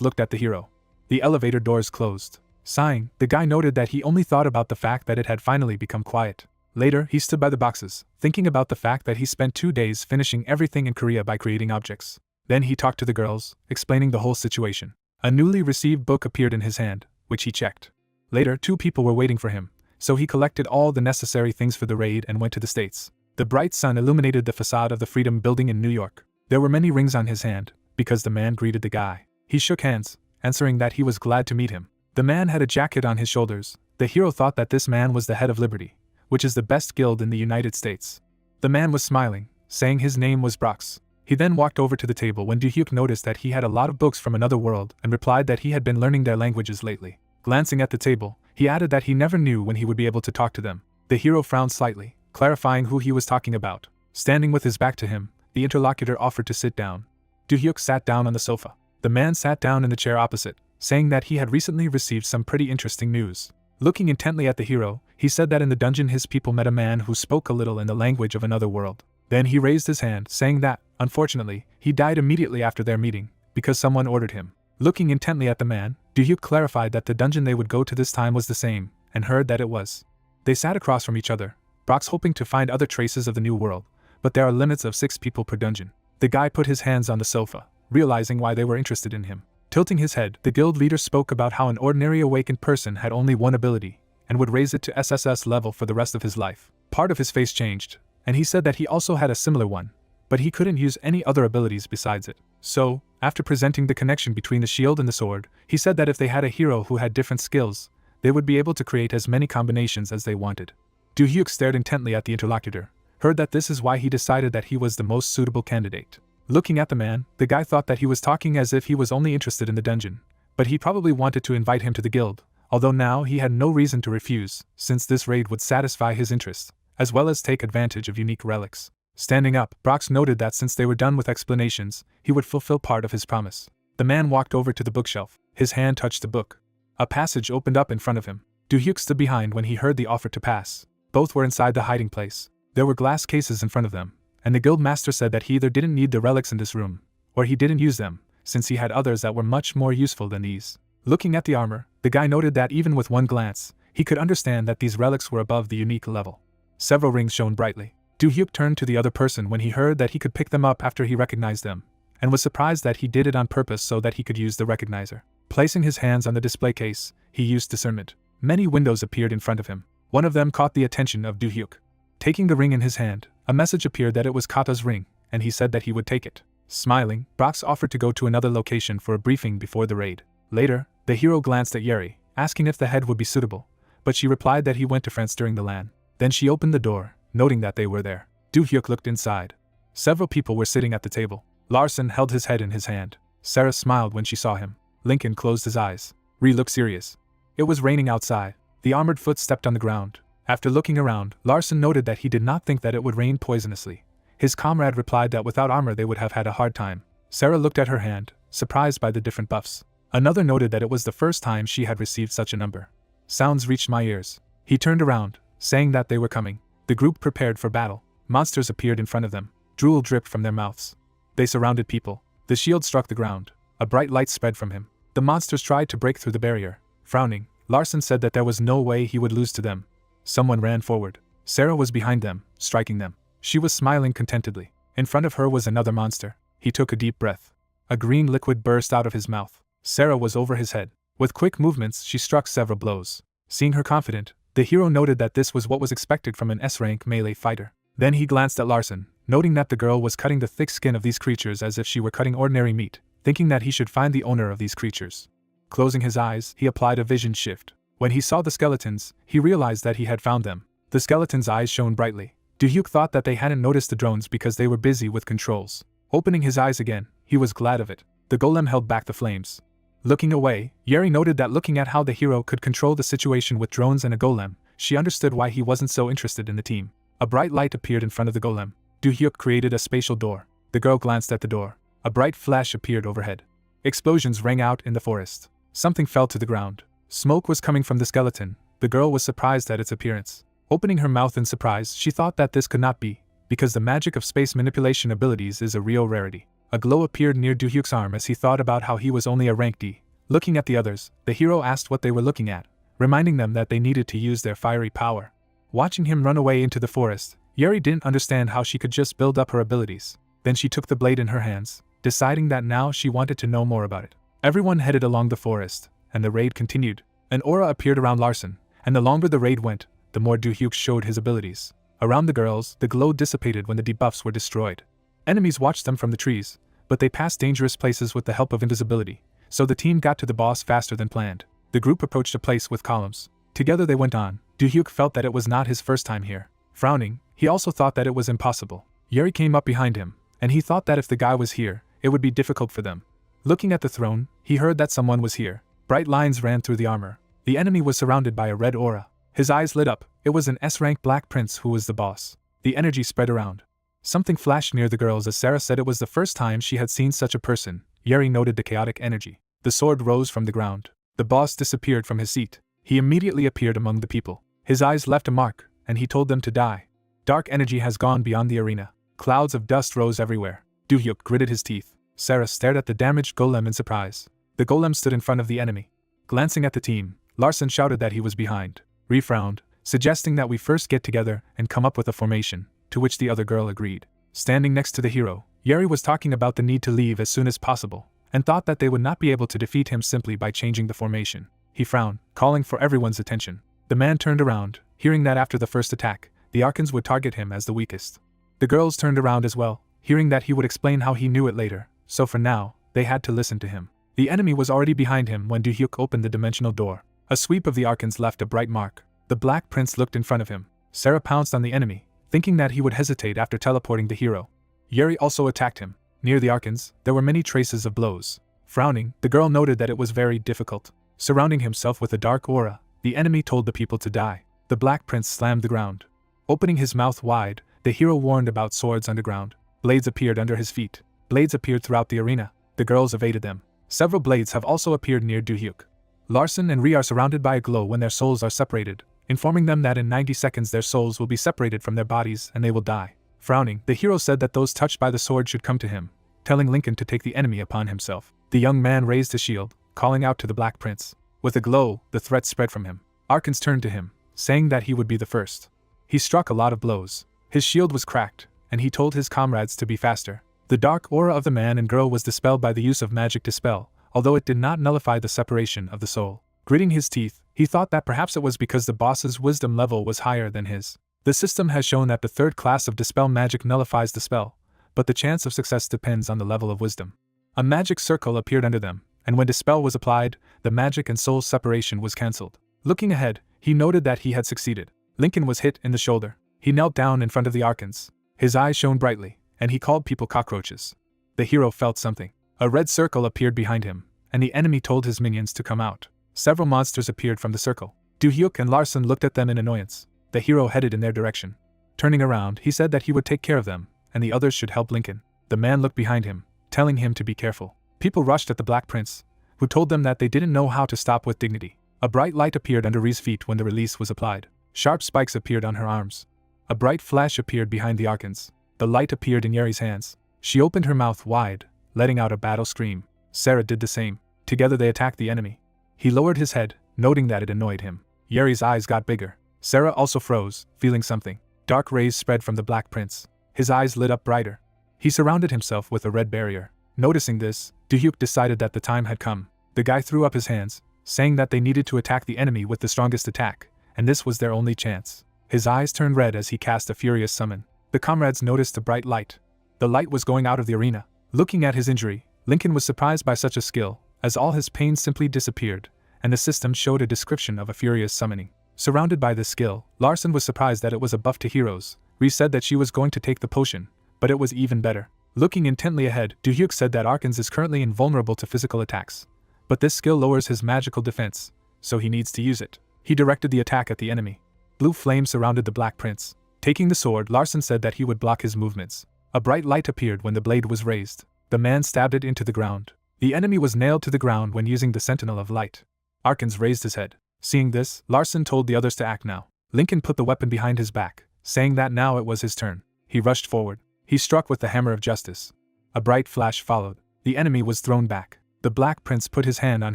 looked at the hero. The elevator doors closed. Sighing, the guy noted that he only thought about the fact that it had finally become quiet. Later, he stood by the boxes, thinking about the fact that he spent 2 days finishing everything in Korea by creating objects. Then he talked to the girls, explaining the whole situation. A newly received book appeared in his hand, which he checked. Later, 2 people were waiting for him, so he collected all the necessary things for the raid and went to the States. The bright sun illuminated the facade of the Freedom Building in New York. There were many rings on his hand, because the man greeted the guy. He shook hands, answering that he was glad to meet him. The man had a jacket on his shoulders. The hero thought that this man was the head of Liberty, which is the best guild in the United States. The man was smiling, saying his name was Brox. He then walked over to the table when Do-hyuk noticed that he had a lot of books from another world and replied that he had been learning their languages lately. Glancing at the table, he added that he never knew when he would be able to talk to them. The hero frowned slightly, clarifying who he was talking about. Standing with his back to him, the interlocutor offered to sit down. Do-hyuk sat down on the sofa. The man sat down in the chair opposite, saying that he had recently received some pretty interesting news. Looking intently at the hero, he said that in the dungeon his people met a man who spoke a little in the language of another world. Then he raised his hand, saying that, unfortunately, he died immediately after their meeting, because someone ordered him. Looking intently at the man, Do-hyuk clarified that the dungeon they would go to this time was the same, and heard that it was. They sat across from each other, Brox hoping to find other traces of the new world, but there are limits of 6 people per dungeon. The guy put his hands on the sofa, realizing why they were interested in him. Tilting his head, the guild leader spoke about how an ordinary awakened person had only one ability, and would raise it to SSS level for the rest of his life. Part of his face changed, and he said that he also had a similar one, but he couldn't use any other abilities besides it. So, after presenting the connection between the shield and the sword, he said that if they had a hero who had different skills, they would be able to create as many combinations as they wanted. Do-hyuk stared intently at the interlocutor, heard that this is why he decided that he was the most suitable candidate. Looking at the man, the guy thought that he was talking as if he was only interested in the dungeon, but he probably wanted to invite him to the guild, although now he had no reason to refuse, since this raid would satisfy his interest, as well as take advantage of unique relics. Standing up, Brox noted that since they were done with explanations, he would fulfill part of his promise. The man walked over to the bookshelf. His hand touched the book. A passage opened up in front of him. Do-hyuk stood behind when he heard the offer to pass. Both were inside the hiding place. There were glass cases in front of them, and the guild master said that he either didn't need the relics in this room, or he didn't use them, since he had others that were much more useful than these. Looking at the armor, the guy noted that even with one glance, he could understand that these relics were above the unique level. Several rings shone brightly. Do-hyuk turned to the other person when he heard that he could pick them up after he recognized them, and was surprised that he did it on purpose so that he could use the recognizer. Placing his hands on the display case, he used discernment. Many windows appeared in front of him. One of them caught the attention of Do-hyuk. Taking the ring in his hand, a message appeared that it was Kata's ring, and he said that he would take it. Smiling, Brox offered to go to another location for a briefing before the raid. Later, the hero glanced at Yeri, asking if the head would be suitable, but she replied that he went to France during the LAN. Then she opened the door, noting that they were there. Do-hyuk looked inside. Several people were sitting at the table. Larson held his head in his hand. Sarah smiled when she saw him. Lincoln closed his eyes. Ree looked serious. It was raining outside. The armored foot stepped on the ground. After looking around, Larson noted that he did not think that it would rain poisonously. His comrade replied that without armor they would have had a hard time. Sarah looked at her hand, surprised by the different buffs. Another noted that it was the first time she had received such a number. Sounds reached my ears. He turned around, saying that they were coming. The group prepared for battle. Monsters appeared in front of them. Drool dripped from their mouths. They surrounded people. The shield struck the ground. A bright light spread from him. The monsters tried to break through the barrier. Frowning, Larson said that there was no way he would lose to them. Someone ran forward. Sarah was behind them, striking them. She was smiling contentedly. In front of her was another monster. He took a deep breath. A green liquid burst out of his mouth. Sarah was over his head. With quick movements, she struck several blows. Seeing her confident, the hero noted that this was what was expected from an S-rank melee fighter. Then he glanced at Larson, noting that the girl was cutting the thick skin of these creatures as if she were cutting ordinary meat, thinking that he should find the owner of these creatures. Closing his eyes, he applied a vision shift. When he saw the skeletons, he realized that he had found them. The skeletons' eyes shone brightly. Do-hyuk thought that they hadn't noticed the drones because they were busy with controls. Opening his eyes again, he was glad of it. The golem held back the flames. Looking away, Yeri noted that looking at how the hero could control the situation with drones and a golem, she understood why he wasn't so interested in the team. A bright light appeared in front of the golem. Do-hyuk created a spatial door. The girl glanced at the door. A bright flash appeared overhead. Explosions rang out in the forest. Something fell to the ground. Smoke was coming from the skeleton. The girl was surprised at its appearance. Opening her mouth in surprise, she thought that this could not be, because the magic of space manipulation abilities is a real rarity. A glow appeared near Do-hyuk's arm as he thought about how he was only a rank D. Looking at the others, the hero asked what they were looking at, reminding them that they needed to use their fiery power. Watching him run away into the forest, Yeri didn't understand how she could just build up her abilities. Then she took the blade in her hands, deciding that now she wanted to know more about it. Everyone headed along the forest, and the raid continued. An aura appeared around Larson, and the longer the raid went, the more Do-hyuk showed his abilities. Around the girls, the glow dissipated when the debuffs were destroyed. Enemies watched them from the trees, but they passed dangerous places with the help of invisibility, so the team got to the boss faster than planned. The group approached a place with columns. Together they went on. Do-hyuk felt that it was not his first time here. Frowning, he also thought that it was impossible. Yuri came up behind him, and he thought that if the guy was here, it would be difficult for them. Looking at the throne, he heard that someone was here. Bright lines ran through the armor. The enemy was surrounded by a red aura. His eyes lit up. It was an S-rank black prince who was the boss. The energy spread around. Something flashed near the girls as Sarah said it was the first time she had seen such a person. Yuri noted the chaotic energy. The sword rose from the ground. The boss disappeared from his seat. He immediately appeared among the people. His eyes left a mark, and he told them to die. Dark energy has gone beyond the arena. Clouds of dust rose everywhere. Do-hyuk gritted his teeth. Sarah stared at the damaged golem in surprise. The golem stood in front of the enemy. Glancing at the team, Larson shouted that he was behind. Ree frowned, suggesting that we first get together and come up with a formation, to which the other girl agreed. Standing next to the hero, Yuri was talking about the need to leave as soon as possible, and thought that they would not be able to defeat him simply by changing the formation. He frowned, calling for everyone's attention. The man turned around, hearing that after the first attack, the Arkans would target him as the weakest. The girls turned around as well, hearing that he would explain how he knew it later, so for now, they had to listen to him. The enemy was already behind him when Do-hyuk opened the dimensional door. A sweep of the Arkans left a bright mark. The Black Prince looked in front of him. Sarah pounced on the enemy, thinking that he would hesitate after teleporting the hero. Yuri also attacked him. Near the Arkans, there were many traces of blows. Frowning, the girl noted that it was very difficult. Surrounding himself with a dark aura, the enemy told the people to die. The Black Prince slammed the ground. Opening his mouth wide, the hero warned about swords underground. Blades appeared under his feet. Blades appeared throughout the arena. The girls evaded them. Several blades have also appeared near Do-hyuk. Larson and Ree are surrounded by a glow when their souls are separated, informing them that in 90 seconds their souls will be separated from their bodies and they will die. Frowning, the hero said that those touched by the sword should come to him, telling Lincoln to take the enemy upon himself. The young man raised his shield, calling out to the Black Prince. With a glow, the threat spread from him. Arkans turned to him, saying that he would be the first. He struck a lot of blows. His shield was cracked, and he told his comrades to be faster. The dark aura of the man and girl was dispelled by the use of magic dispel, although it did not nullify the separation of the soul. Gritting his teeth, he thought that perhaps it was because the boss's wisdom level was higher than his. The system has shown that the third class of dispel magic nullifies the spell, but the chance of success depends on the level of wisdom. A magic circle appeared under them, and when dispel was applied, the magic and soul separation was cancelled. Looking ahead, he noted that he had succeeded. Lincoln was hit in the shoulder. He knelt down in front of the Arkans. His eyes shone brightly, and he called people cockroaches. The hero felt something. A red circle appeared behind him, and the enemy told his minions to come out. Several monsters appeared from the circle. Do-hyuk and Larson looked at them in annoyance. The hero headed in their direction. Turning around, he said that he would take care of them, and the others should help Lincoln. The man looked behind him, telling him to be careful. People rushed at the Black Prince, who told them that they didn't know how to stop with dignity. A bright light appeared under Ree's feet when the release was applied. Sharp spikes appeared on her arms. A bright flash appeared behind the Arkans. The light appeared in Yuri's hands. She opened her mouth wide, letting out a battle scream. Sarah did the same. Together they attacked the enemy. He lowered his head, noting that it annoyed him. Yuri's eyes got bigger. Sarah also froze, feeling something. Dark rays spread from the Black Prince. His eyes lit up brighter. He surrounded himself with a red barrier. Noticing this, Do-hyuk decided that the time had come. The guy threw up his hands, saying that they needed to attack the enemy with the strongest attack, and this was their only chance. His eyes turned red as he cast a furious summon. The comrades noticed a bright light. The light was going out of the arena. Looking at his injury, Lincoln was surprised by such a skill, as all his pain simply disappeared, and the system showed a description of a furious summoning. Surrounded by this skill, Larson was surprised that it was a buff to heroes. Ree said that she was going to take the potion, but it was even better. Looking intently ahead, Do-hyuk said that Arkans is currently invulnerable to physical attacks, but this skill lowers his magical defense, so he needs to use it. He directed the attack at the enemy. Blue flames surrounded the Black Prince. Taking the sword, Larson said that he would block his movements. A bright light appeared when the blade was raised. The man stabbed it into the ground. The enemy was nailed to the ground when using the Sentinel of Light. Arkans raised his head. Seeing this, Larson told the others to act now. Lincoln put the weapon behind his back, saying that now it was his turn. He rushed forward. He struck with the hammer of justice. A bright flash followed. The enemy was thrown back. The Black Prince put his hand on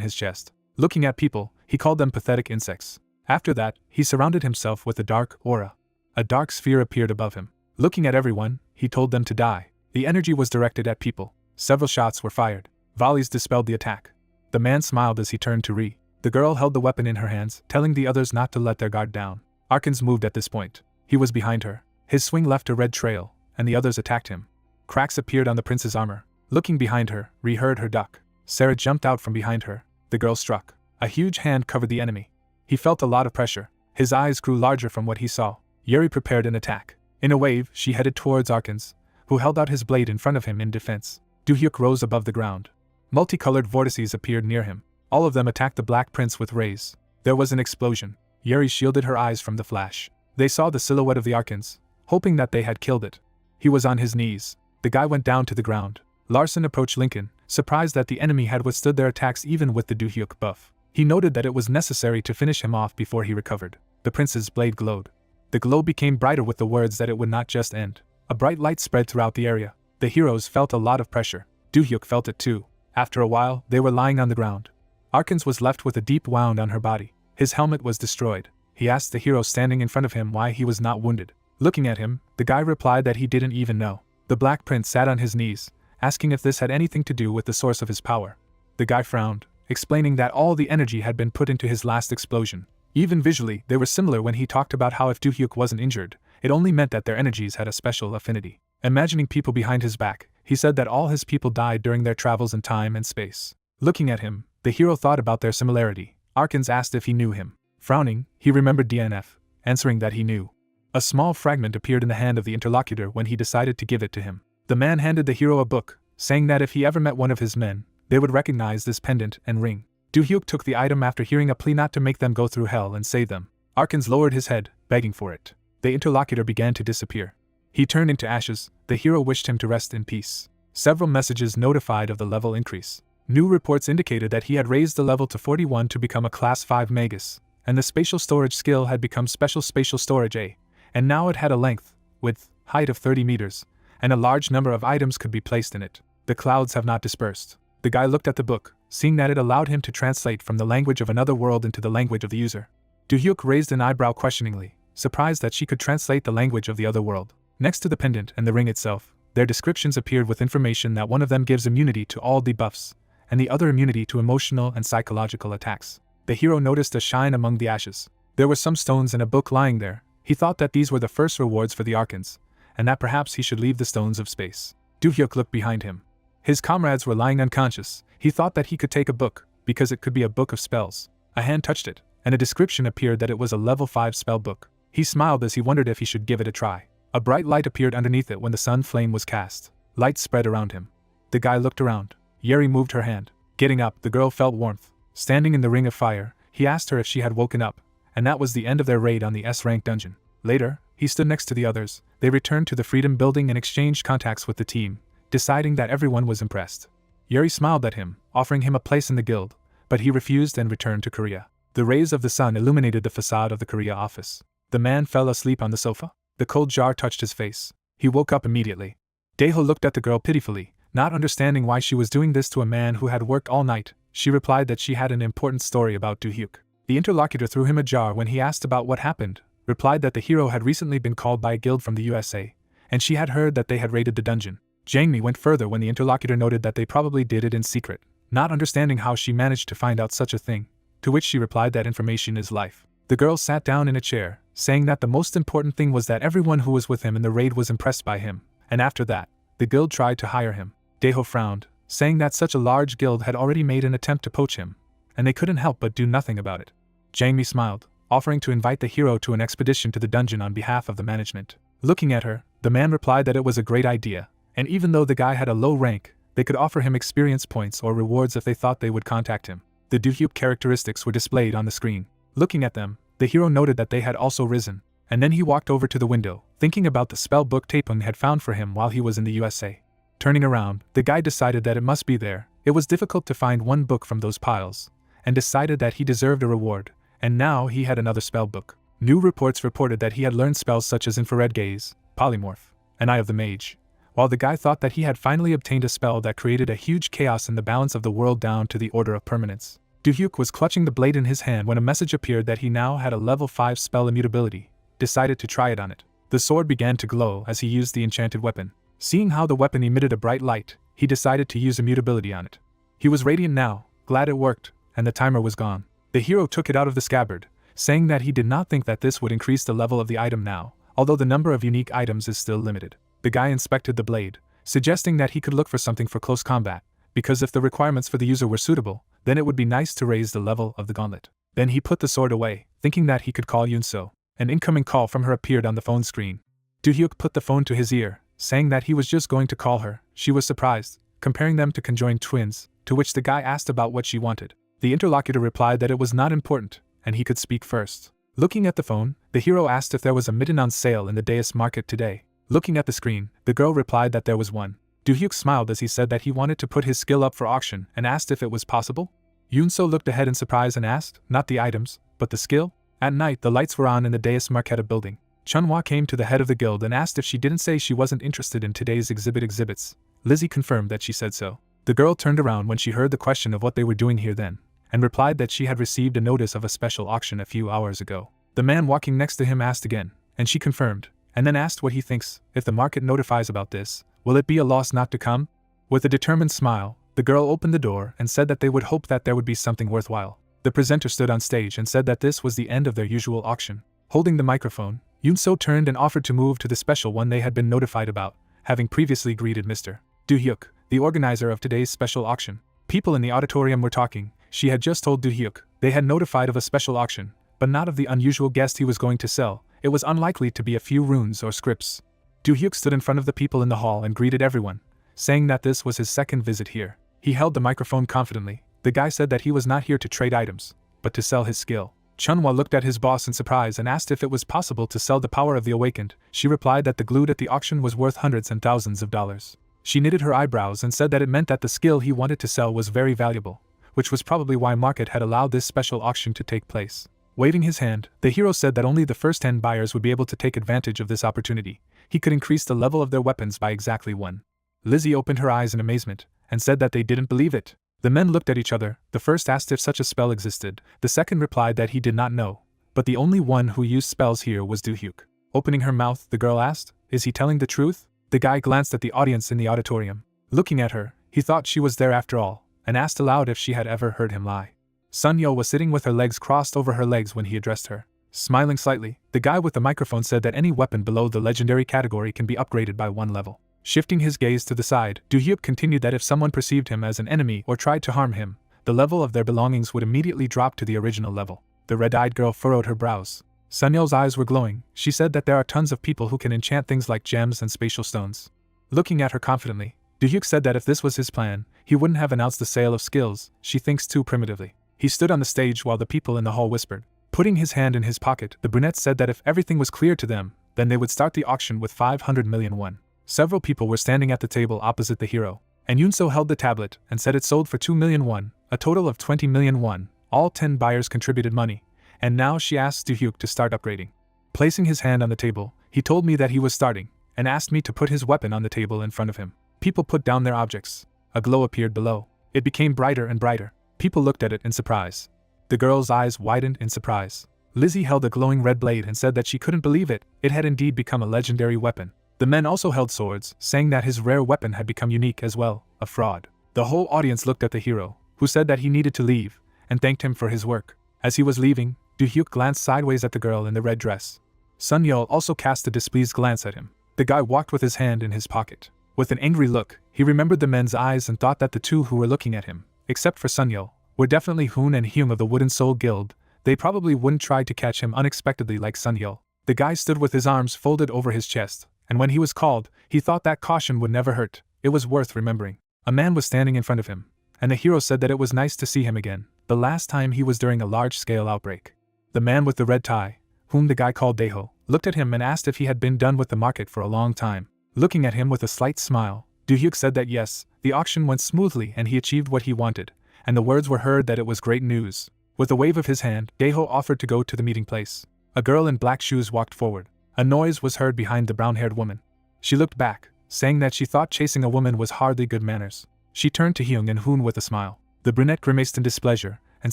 his chest. Looking at people, he called them pathetic insects. After that, he surrounded himself with a dark aura. A dark sphere appeared above him. Looking at everyone, he told them to die. The energy was directed at people. Several shots were fired. Volleys dispelled the attack. The man smiled as he turned to Ri. The girl held the weapon in her hands, telling the others not to let their guard down. Arkans moved at this point. He was behind her. His swing left a red trail, and the others attacked him. Cracks appeared on the prince's armor. Looking behind her, Ri heard her duck. Sarah jumped out from behind her. The girl struck. A huge hand covered the enemy. He felt a lot of pressure. His eyes grew larger from what he saw. Yuri prepared an attack. In a wave, she headed towards Arkans, who held out his blade in front of him in defense. Duhyuk rose above the ground. Multicolored vortices appeared near him. All of them attacked the Black Prince with rays. There was an explosion. Yuri shielded her eyes from the flash. They saw the silhouette of the Arkans, hoping that they had killed it. He was on his knees. The guy went down to the ground. Larson approached Lincoln, surprised that the enemy had withstood their attacks even with the Duhyuk buff. He noted that it was necessary to finish him off before he recovered. The prince's blade glowed. The glow became brighter with the words that it would not just end. A bright light spread throughout the area. The heroes felt a lot of pressure. Duhyuk felt it too. After a while, they were lying on the ground. Arkans was left with a deep wound on her body. His helmet was destroyed. He asked the hero standing in front of him why he was not wounded. Looking at him, the guy replied that he didn't even know. The Black Prince sat on his knees, asking if this had anything to do with the source of his power. The guy frowned, explaining that all the energy had been put into his last explosion. Even visually, they were similar when he talked about how if Duhyuk wasn't injured, it only meant that their energies had a special affinity. Imagining people behind his back, he said that all his people died during their travels in time and space. Looking at him, the hero thought about their similarity. Arkans asked if he knew him. Frowning, he remembered DNF, answering that he knew. A small fragment appeared in the hand of the interlocutor when he decided to give it to him. The man handed the hero a book, saying that if he ever met one of his men, they would recognize this pendant and ring. Duhyuk took the item after hearing a plea not to make them go through hell and save them. Arkans lowered his head, begging for it. The interlocutor began to disappear. He turned into ashes. The hero wished him to rest in peace. Several messages notified of the level increase. New reports indicated that he had raised the level to 41 to become a Class 5 Magus, and the spatial storage skill had become Special Spatial Storage A, and now it had a length, width, height of 30 meters, and a large number of items could be placed in it. The clouds have not dispersed. The guy looked at the book, seeing that it allowed him to translate from the language of another world into the language of the user. Duhyuk raised an eyebrow questioningly, surprised that she could translate the language of the other world. Next to the pendant and the ring itself, their descriptions appeared with information that one of them gives immunity to all debuffs, and the other immunity to emotional and psychological attacks. The hero noticed a shine among the ashes. There were some stones and a book lying there. He thought that these were the first rewards for the Arkans, and that perhaps he should leave the stones of space. Duhyuk looked behind him. His comrades were lying unconscious. He thought that he could take a book, because it could be a book of spells. A hand touched it, and a description appeared that it was a level 5 spell book. He smiled as he wondered if he should give it a try. A bright light appeared underneath it when the sun flame was cast. Light spread around him. The guy looked around. Yuri moved her hand. Getting up, the girl felt warmth. Standing in the ring of fire, he asked her if she had woken up, and that was the end of their raid on the S-rank dungeon. Later, he stood next to the others. They returned to the Freedom Building and exchanged contacts with the team, deciding that everyone was impressed. Yuri smiled at him, offering him a place in the guild, but he refused and returned to Korea. The rays of the sun illuminated the facade of the Korea office. The man fell asleep on the sofa. The cold jar touched his face. He woke up immediately. Daeho looked at the girl pitifully, not understanding why she was doing this to a man who had worked all night. She replied that she had an important story about Duhyuk. The interlocutor threw him a jar when he asked about what happened, replied that the hero had recently been called by a guild from the USA, and she had heard that they had raided the dungeon. Jangmi went further when the interlocutor noted that they probably did it in secret, not understanding how she managed to find out such a thing, to which she replied that information is life. The girl sat down in a chair, saying that the most important thing was that everyone who was with him in the raid was impressed by him, and after that, the guild tried to hire him. Daeho frowned, saying that such a large guild had already made an attempt to poach him, and they couldn't help but do nothing about it. Jangmi smiled, offering to invite the hero to an expedition to the dungeon on behalf of the management. Looking at her, the man replied that it was a great idea, and even though the guy had a low rank, they could offer him experience points or rewards if they thought they would contact him. The Duhyuk characteristics were displayed on the screen. Looking at them, the hero noted that they had also risen, and then he walked over to the window, thinking about the spell book Tapun had found for him while he was in the USA. Turning around, the guy decided that it must be there. It was difficult to find one book from those piles, and decided that he deserved a reward, and now he had another spell book. New reports reported that he had learned spells such as Infrared Gaze, Polymorph, and Eye of the Mage, while the guy thought that he had finally obtained a spell that created a huge chaos in the balance of the world down to the order of permanence. Duhyuk was clutching the blade in his hand when a message appeared that he now had a level 5 spell immutability, decided to try it on it. The sword began to glow as he used the enchanted weapon. Seeing how the weapon emitted a bright light, he decided to use immutability on it. He was radiant now, glad it worked, and the timer was gone. The hero took it out of the scabbard, saying that he did not think that this would increase the level of the item now, although the number of unique items is still limited. The guy inspected the blade, suggesting that he could look for something for close combat, because if the requirements for the user were suitable, then it would be nice to raise the level of the gauntlet. Then he put the sword away, thinking that he could call Yunso. An incoming call from her appeared on the phone screen. Do-hyuk put the phone to his ear, saying that he was just going to call her. She was surprised, comparing them to conjoined twins, to which the guy asked about what she wanted. The interlocutor replied that it was not important, and he could speak first. Looking at the phone, the hero asked if there was a mitten on sale in the Deus market today. Looking at the screen, the girl replied that there was one. Do-hyuk smiled as he said that he wanted to put his skill up for auction and asked if it was possible. Yunso looked ahead in surprise and asked, not the items, but the skill? At night, the lights were on in the Deus Marketa building. Chunhwa came to the head of the guild and asked if she didn't say she wasn't interested in today's exhibits. Lizzie confirmed that she said so. The girl turned around when she heard the question of what they were doing here then, and replied that she had received a notice of a special auction a few hours ago. The man walking next to him asked again, and she confirmed, and then asked what he thinks. If the market notifies about this, will it be a loss not to come? With a determined smile, the girl opened the door and said that they would hope that there would be something worthwhile. The presenter stood on stage and said that this was the end of their usual auction. Holding the microphone, Yunso turned and offered to move to the special one they had been notified about, having previously greeted Mr. Do-hyuk, the organizer of today's special auction. People in the auditorium were talking. She had just told Do-hyuk they had notified of a special auction, but not of the unusual guest he was going to sell. It was unlikely to be a few runes or scripts. Do-hyuk stood in front of the people in the hall and greeted everyone, saying that this was his second visit here. He held the microphone confidently. The guy said that he was not here to trade items, but to sell his skill. Chunhwa looked at his boss in surprise and asked if it was possible to sell the power of the awakened. She replied that the glued at the auction was worth hundreds and thousands of dollars. She knitted her eyebrows and said that it meant that the skill he wanted to sell was very valuable, which was probably why market had allowed this special auction to take place. Waving his hand, the hero said that only the first 10 buyers would be able to take advantage of this opportunity. He could increase the level of their weapons by exactly 1. Lizzie opened her eyes in amazement, and said that they didn't believe it. The men looked at each other. The first asked if such a spell existed, the second replied that he did not know, but the only one who used spells here was Do-hyuk. Opening her mouth, the girl asked, "Is he telling the truth?" The guy glanced at the audience in the auditorium. Looking at her, he thought she was there after all, and asked aloud if she had ever heard him lie. Sun-yo was sitting with her legs crossed over her legs when he addressed her. Smiling slightly, the guy with the microphone said that any weapon below the legendary category can be upgraded by 1 level. Shifting his gaze to the side, Do-hyuk continued that if someone perceived him as an enemy or tried to harm him, the level of their belongings would immediately drop to the original level. The red-eyed girl furrowed her brows. Sun-yo's eyes were glowing. She said that there are tons of people who can enchant things like gems and spatial stones. Looking at her confidently, Do-hyuk said that if this was his plan, he wouldn't have announced the sale of skills. She thinks too primitively. He stood on the stage while the people in the hall whispered. Putting his hand in his pocket, the brunette said that if everything was clear to them, then they would start the auction with 500 million won. Several people were standing at the table opposite the hero, and Yunso held the tablet and said it sold for 2 million won, a total of 20 million won. All 10 buyers contributed money, and now she asked Do-hyuk to start upgrading. Placing his hand on the table, he told me that he was starting, and asked me to put his weapon on the table in front of him. People put down their objects. A glow appeared below. It became brighter and brighter. People looked at it in surprise. The girl's eyes widened in surprise. Lizzie held a glowing red blade and said that she couldn't believe it. It had indeed become a legendary weapon. The men also held swords, saying that his rare weapon had become unique as well, a fraud. The whole audience looked at the hero, who said that he needed to leave, and thanked him for his work. As he was leaving, Do-hyuk glanced sideways at the girl in the red dress. Sun-yo also cast a displeased glance at him. The guy walked with his hand in his pocket. With an angry look, he remembered the men's eyes and thought that the two who were looking at him, except for Sun-yo, were definitely Hoon and Hyung of the Wooden Soul Guild. They probably wouldn't try to catch him unexpectedly like Sun-yo. The guy stood with his arms folded over his chest, and when he was called, he thought that caution would never hurt. It was worth remembering. A man was standing in front of him, and the hero said that it was nice to see him again. The last time he was during a large-scale outbreak. The man with the red tie, whom the guy called Daeho, looked at him and asked if he had been done with the market for a long time. Looking at him with a slight smile, Do-hyuk said that yes, the auction went smoothly and he achieved what he wanted, and the words were heard that it was great news. With a wave of his hand, Daeho offered to go to the meeting place. A girl in black shoes walked forward. A noise was heard behind the brown-haired woman. She looked back, saying that she thought chasing a woman was hardly good manners. She turned to Hyung and Hoon with a smile. The brunette grimaced in displeasure, and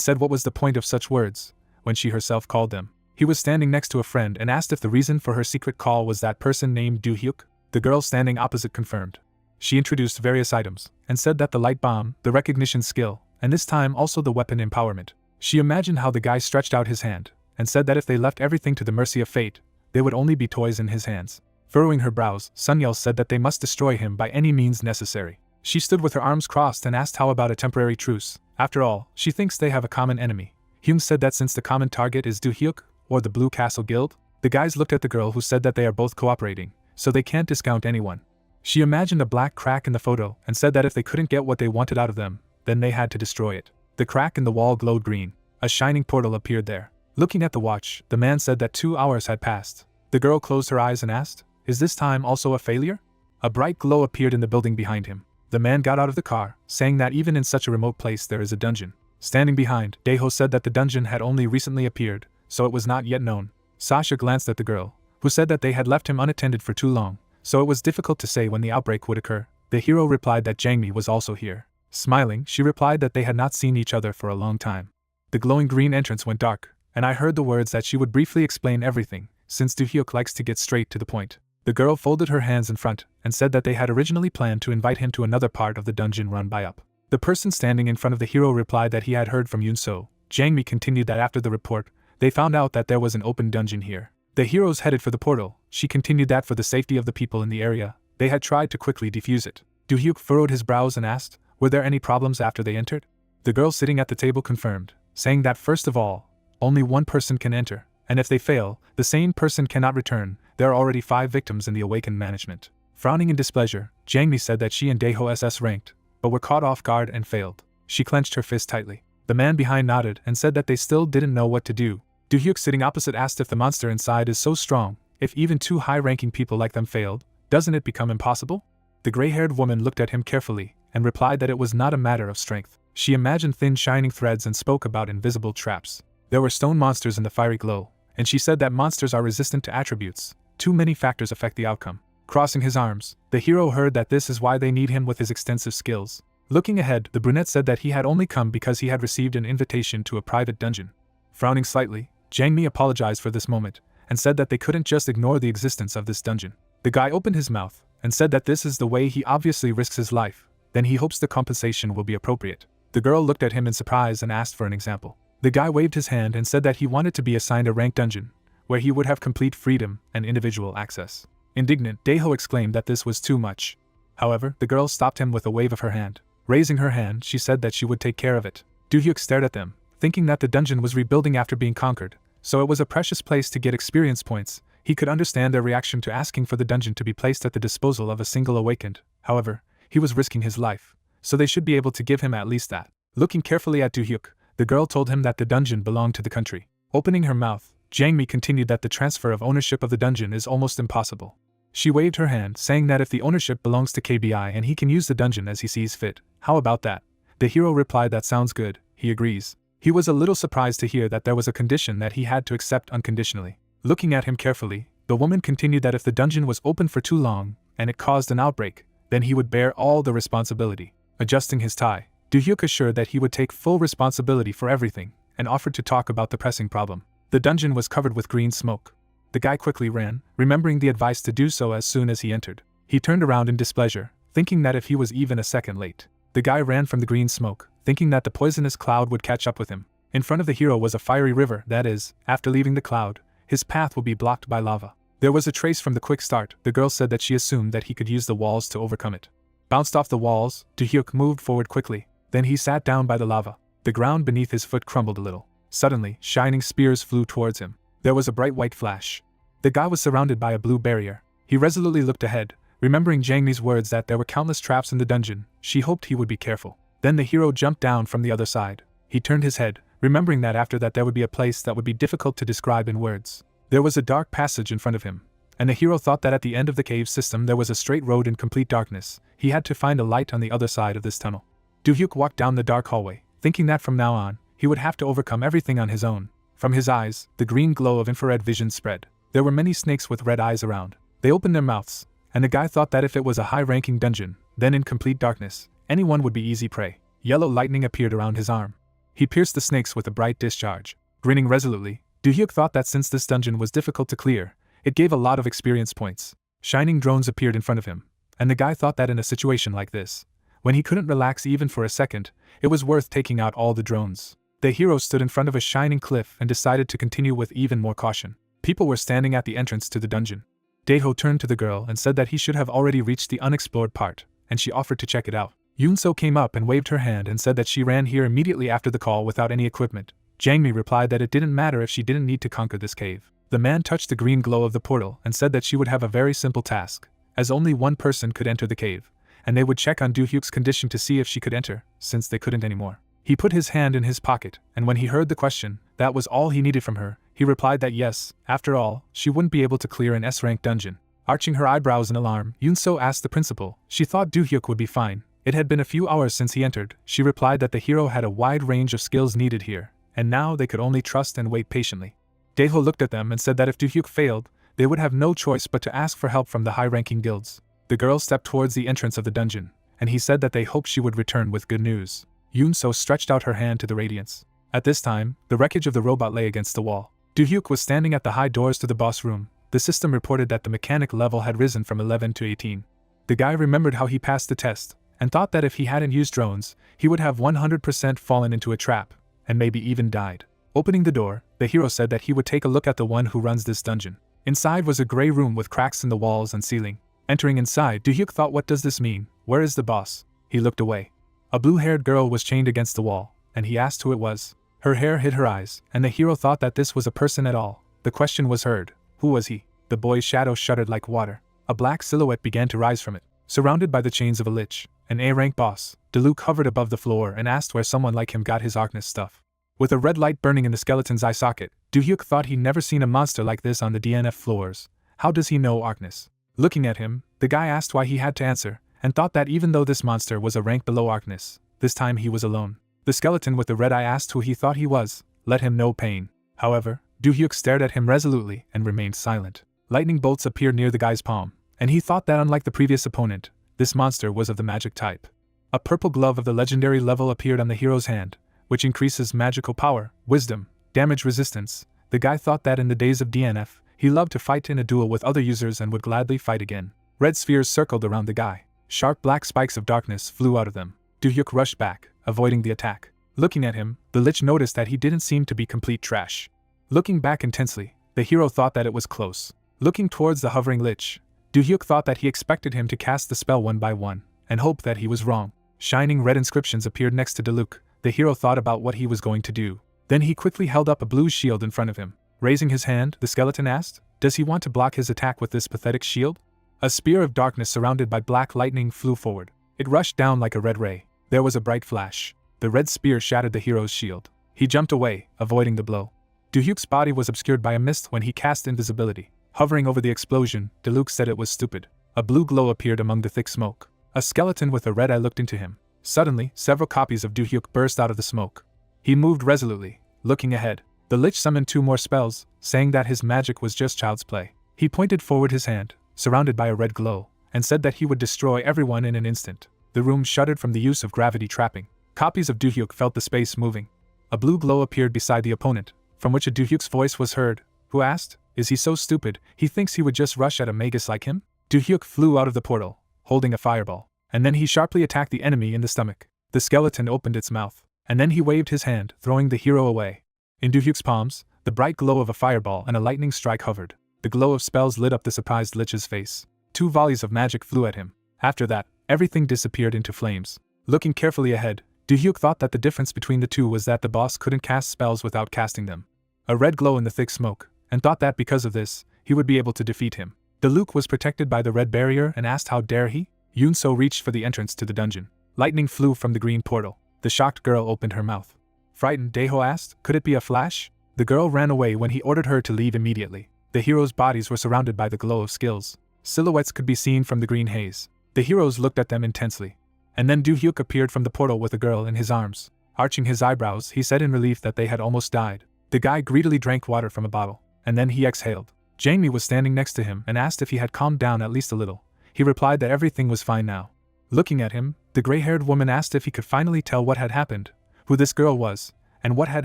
said what was the point of such words, when she herself called them. He was standing next to a friend and asked if the reason for her secret call was that person named Do-hyuk. The girl standing opposite confirmed. She introduced various items, and said that the light bomb, the recognition skill, and this time also the weapon empowerment. She imagined how the guy stretched out his hand, and said that if they left everything to the mercy of fate, they would only be toys in his hands. Furrowing her brows, Sunyel said that they must destroy him by any means necessary. She stood with her arms crossed and asked how about a temporary truce. After all, she thinks they have a common enemy. Hyung said that since the common target is Do-hyuk, or the Blue Castle Guild, the guys looked at the girl who said that they are both cooperating, so they can't discount anyone. She imagined a black crack in the photo and said that if they couldn't get what they wanted out of them, then they had to destroy it. The crack in the wall glowed green. A shining portal appeared there. Looking at the watch, the man said that 2 hours had passed. The girl closed her eyes and asked, "Is this time also a failure?" A bright glow appeared in the building behind him. The man got out of the car, saying that even in such a remote place there is a dungeon. Standing behind, Daeho said that the dungeon had only recently appeared, so it was not yet known. Sasha glanced at the girl, who said that they had left him unattended for too long, so it was difficult to say when the outbreak would occur. The hero replied that Jangmi was also here. Smiling, she replied that they had not seen each other for a long time. The glowing green entrance went dark, and I heard the words that she would briefly explain everything, since Do-hyuk likes to get straight to the point. The girl folded her hands in front, and said that they had originally planned to invite him to another part of the dungeon run by Up. The person standing in front of the hero replied that he had heard from Yunso. Jangmi continued that after the report, they found out that there was an open dungeon here. The heroes headed for the portal. She continued that for the safety of the people in the area, they had tried to quickly defuse it. Do-hyuk furrowed his brows and asked, were there any problems after they entered? The girl sitting at the table confirmed, saying that first of all, only one person can enter, and if they fail, the same person cannot return. There are already 5 victims in the awakened management. Frowning in displeasure, Jangmi said that she and Daeho SS ranked, but were caught off guard and failed. She clenched her fist tightly. The man behind nodded and said that they still didn't know what to do. Do-hyuk sitting opposite asked if the monster inside is so strong, if even 2 high-ranking people like them failed, doesn't it become impossible? The gray-haired woman looked at him carefully, and replied that it was not a matter of strength. She imagined thin shining threads and spoke about invisible traps. There were stone monsters in the fiery glow, and she said that monsters are resistant to attributes. Too many factors affect the outcome. Crossing his arms, the hero heard that this is why they need him with his extensive skills. Looking ahead, the brunette said that he had only come because he had received an invitation to a private dungeon. Frowning slightly, Jangmi apologized for this moment, and said that they couldn't just ignore the existence of this dungeon. The guy opened his mouth, and said that this is the way he obviously risks his life, then he hopes the compensation will be appropriate. The girl looked at him in surprise and asked for an example. The guy waved his hand and said that he wanted to be assigned a ranked dungeon, where he would have complete freedom and individual access. Indignant, Daeho exclaimed that this was too much. However, the girl stopped him with a wave of her hand. Raising her hand, she said that she would take care of it. Do-hyuk stared at them, thinking that the dungeon was rebuilding after being conquered, so it was a precious place to get experience points. He could understand their reaction to asking for the dungeon to be placed at the disposal of a single awakened. However, he was risking his life, so they should be able to give him at least that. Looking carefully at Do-hyuk, the girl told him that the dungeon belonged to the country. Opening her mouth, Jangmi continued that the transfer of ownership of the dungeon is almost impossible. She waved her hand, saying that if the ownership belongs to KBI and he can use the dungeon as he sees fit, how about that? The hero replied that sounds good, he agrees. He was a little surprised to hear that there was a condition that he had to accept unconditionally. Looking at him carefully, the woman continued that if the dungeon was open for too long, and it caused an outbreak, then he would bear all the responsibility. Adjusting his tie, Do-hyuk assured that he would take full responsibility for everything, and offered to talk about the pressing problem. The dungeon was covered with green smoke. The guy quickly ran, remembering the advice to do so as soon as he entered. He turned around in displeasure, thinking that if he was even a second late. The guy ran from the green smoke, thinking that the poisonous cloud would catch up with him. In front of the hero was a fiery river, that is, after leaving the cloud, his path would be blocked by lava. There was a trace from the quick start. The girl said that she assumed that he could use the walls to overcome it. Bounced off the walls, Do-hyuk moved forward quickly. Then he sat down by the lava. The ground beneath his foot crumbled a little. Suddenly, shining spears flew towards him. There was a bright white flash. The guy was surrounded by a blue barrier. He resolutely looked ahead, remembering Jangmi's words that there were countless traps in the dungeon. She hoped he would be careful. Then the hero jumped down from the other side. He turned his head, remembering that after that there would be a place that would be difficult to describe in words. There was a dark passage in front of him, and the hero thought that at the end of the cave system there was a straight road in complete darkness. He had to find a light on the other side of this tunnel. Do-hyuk walked down the dark hallway, thinking that from now on, he would have to overcome everything on his own. From his eyes, the green glow of infrared vision spread. There were many snakes with red eyes around. They opened their mouths, and the guy thought that if it was a high-ranking dungeon, then in complete darkness, anyone would be easy prey. Yellow lightning appeared around his arm. He pierced the snakes with a bright discharge. Grinning resolutely, Do-hyuk thought that since this dungeon was difficult to clear, it gave a lot of experience points. Shining drones appeared in front of him, And the guy thought that in a situation like this, when he couldn't relax even for a second, it was worth taking out all the drones. The hero stood in front of a shining cliff and decided to continue with even more caution. People were standing at the entrance to the dungeon. Daeho turned to the girl and said that he should have already reached the unexplored part, and she offered to check it out. Yoonso came up and waved her hand and said that she ran here immediately after the call without any equipment. Jangmi replied that it didn't matter if she didn't need to conquer this cave. The man touched the green glow of the portal and said that she would have a very simple task, as only one person could enter the cave, and they would check on Do-hyuk's condition to see if she could enter, since they couldn't anymore. He put his hand in his pocket, and when he heard the question, that was all he needed from her, he replied that yes, after all, she wouldn't be able to clear an S-rank dungeon. Arching her eyebrows in alarm, Yoonso asked the principal. She thought Do-hyuk would be fine. It had been a few hours since he entered. She replied that the hero had a wide range of skills needed here, and now they could only trust and wait patiently. Daeho looked at them and said that if Do-hyuk failed, they would have no choice but to ask for help from the high-ranking guilds. The girl stepped towards the entrance of the dungeon, and he said that they hoped she would return with good news. Yoonso stretched out her hand to the radiance. At this time, the wreckage of the robot lay against the wall. Do-hyuk was standing at the high doors to the boss room. The system reported that the mechanic level had risen from 11 to 18. The guy remembered how he passed the test, and thought that if he hadn't used drones, he would have 100% fallen into a trap, and maybe even died. Opening the door, the hero said that he would take a look at the one who runs this dungeon. Inside was a grey room with cracks in the walls and ceiling. Entering inside, Do-hyuk thought, what does this mean? Where is the boss? He looked away. A blue-haired girl was chained against the wall, and he asked who it was. Her hair hid her eyes, and the hero thought that this was a person at all. The question was heard. Who was he? The boy's shadow shuddered like water. A black silhouette began to rise from it. Surrounded by the chains of a lich, an A-rank boss, Diluc hovered above the floor and asked where someone like him got his Arcness stuff. With a red light burning in the skeleton's eye socket, Do-hyuk thought he'd never seen a monster like this on the DNF floors. How does he know Arcness? Looking at him, the guy asked why he had to answer, and thought that even though this monster was a rank below Arcness, this time he was alone. The skeleton with the red eye asked who he thought he was, let him know pain. However, Do-hyuk stared at him resolutely and remained silent. Lightning bolts appeared near the guy's palm, and he thought that unlike the previous opponent, this monster was of the magic type. A purple glove of the legendary level appeared on the hero's hand, which increases magical power, wisdom, damage resistance. The guy thought that in the days of DNF, he loved to fight in a duel with other users and would gladly fight again. Red spheres circled around the guy. Sharp black spikes of darkness flew out of them. Do-hyuk rushed back, avoiding the attack. Looking at him, the lich noticed that he didn't seem to be complete trash. Looking back intensely, the hero thought that it was close. Looking towards the hovering lich, Do-hyuk thought that he expected him to cast the spell one by one, and hoped that he was wrong. Shining red inscriptions appeared next to Diluc. The hero thought about what he was going to do. Then he quickly held up a blue shield in front of him. Raising his hand, the skeleton asked, does he want to block his attack with this pathetic shield? A spear of darkness surrounded by black lightning flew forward. It rushed down like a red ray. There was a bright flash. The red spear shattered the hero's shield. He jumped away, avoiding the blow. Do-hyuk's body was obscured by a mist when he cast invisibility. Hovering over the explosion, Diluc said it was stupid. A blue glow appeared among the thick smoke. A skeleton with a red eye looked into him. Suddenly, several copies of Do-hyuk burst out of the smoke. He moved resolutely, looking ahead. The lich summoned 2 more spells, saying that his magic was just child's play. He pointed forward his hand, surrounded by a red glow, and said that he would destroy everyone in an instant. The room shuddered from the use of gravity trapping. Copies of Do-hyuk felt the space moving. A blue glow appeared beside the opponent, from which a Do-hyuk's voice was heard, who asked, is he so stupid, he thinks he would just rush at a magus like him? Do-hyuk flew out of the portal, holding a fireball, and then he sharply attacked the enemy in the stomach. The skeleton opened its mouth, and then he waved his hand, throwing the hero away. In Do-hyuk's palms, the bright glow of a fireball and a lightning strike hovered. The glow of spells lit up the surprised lich's face. 2 volleys of magic flew at him. After that, everything disappeared into flames. Looking carefully ahead, Do-hyuk thought that the difference between the two was that the boss couldn't cast spells without casting them. A red glow in the thick smoke, and thought that because of this, he would be able to defeat him. Diluc was protected by the red barrier and asked how dare he? Yoonso reached for the entrance to the dungeon. Lightning flew from the green portal. The shocked girl opened her mouth. Frightened, Daeho asked, could it be a flash? The girl ran away when he ordered her to leave immediately. The heroes' bodies were surrounded by the glow of skills. Silhouettes could be seen from the green haze. The heroes looked at them intensely. And then Do-hyuk appeared from the portal with a girl in his arms. Arching his eyebrows, he said in relief that they had almost died. The guy greedily drank water from a bottle, and then he exhaled. Jangmi was standing next to him and asked if he had calmed down at least a little. He replied that everything was fine now. Looking at him, the gray-haired woman asked if he could finally tell what had happened, who this girl was, and what had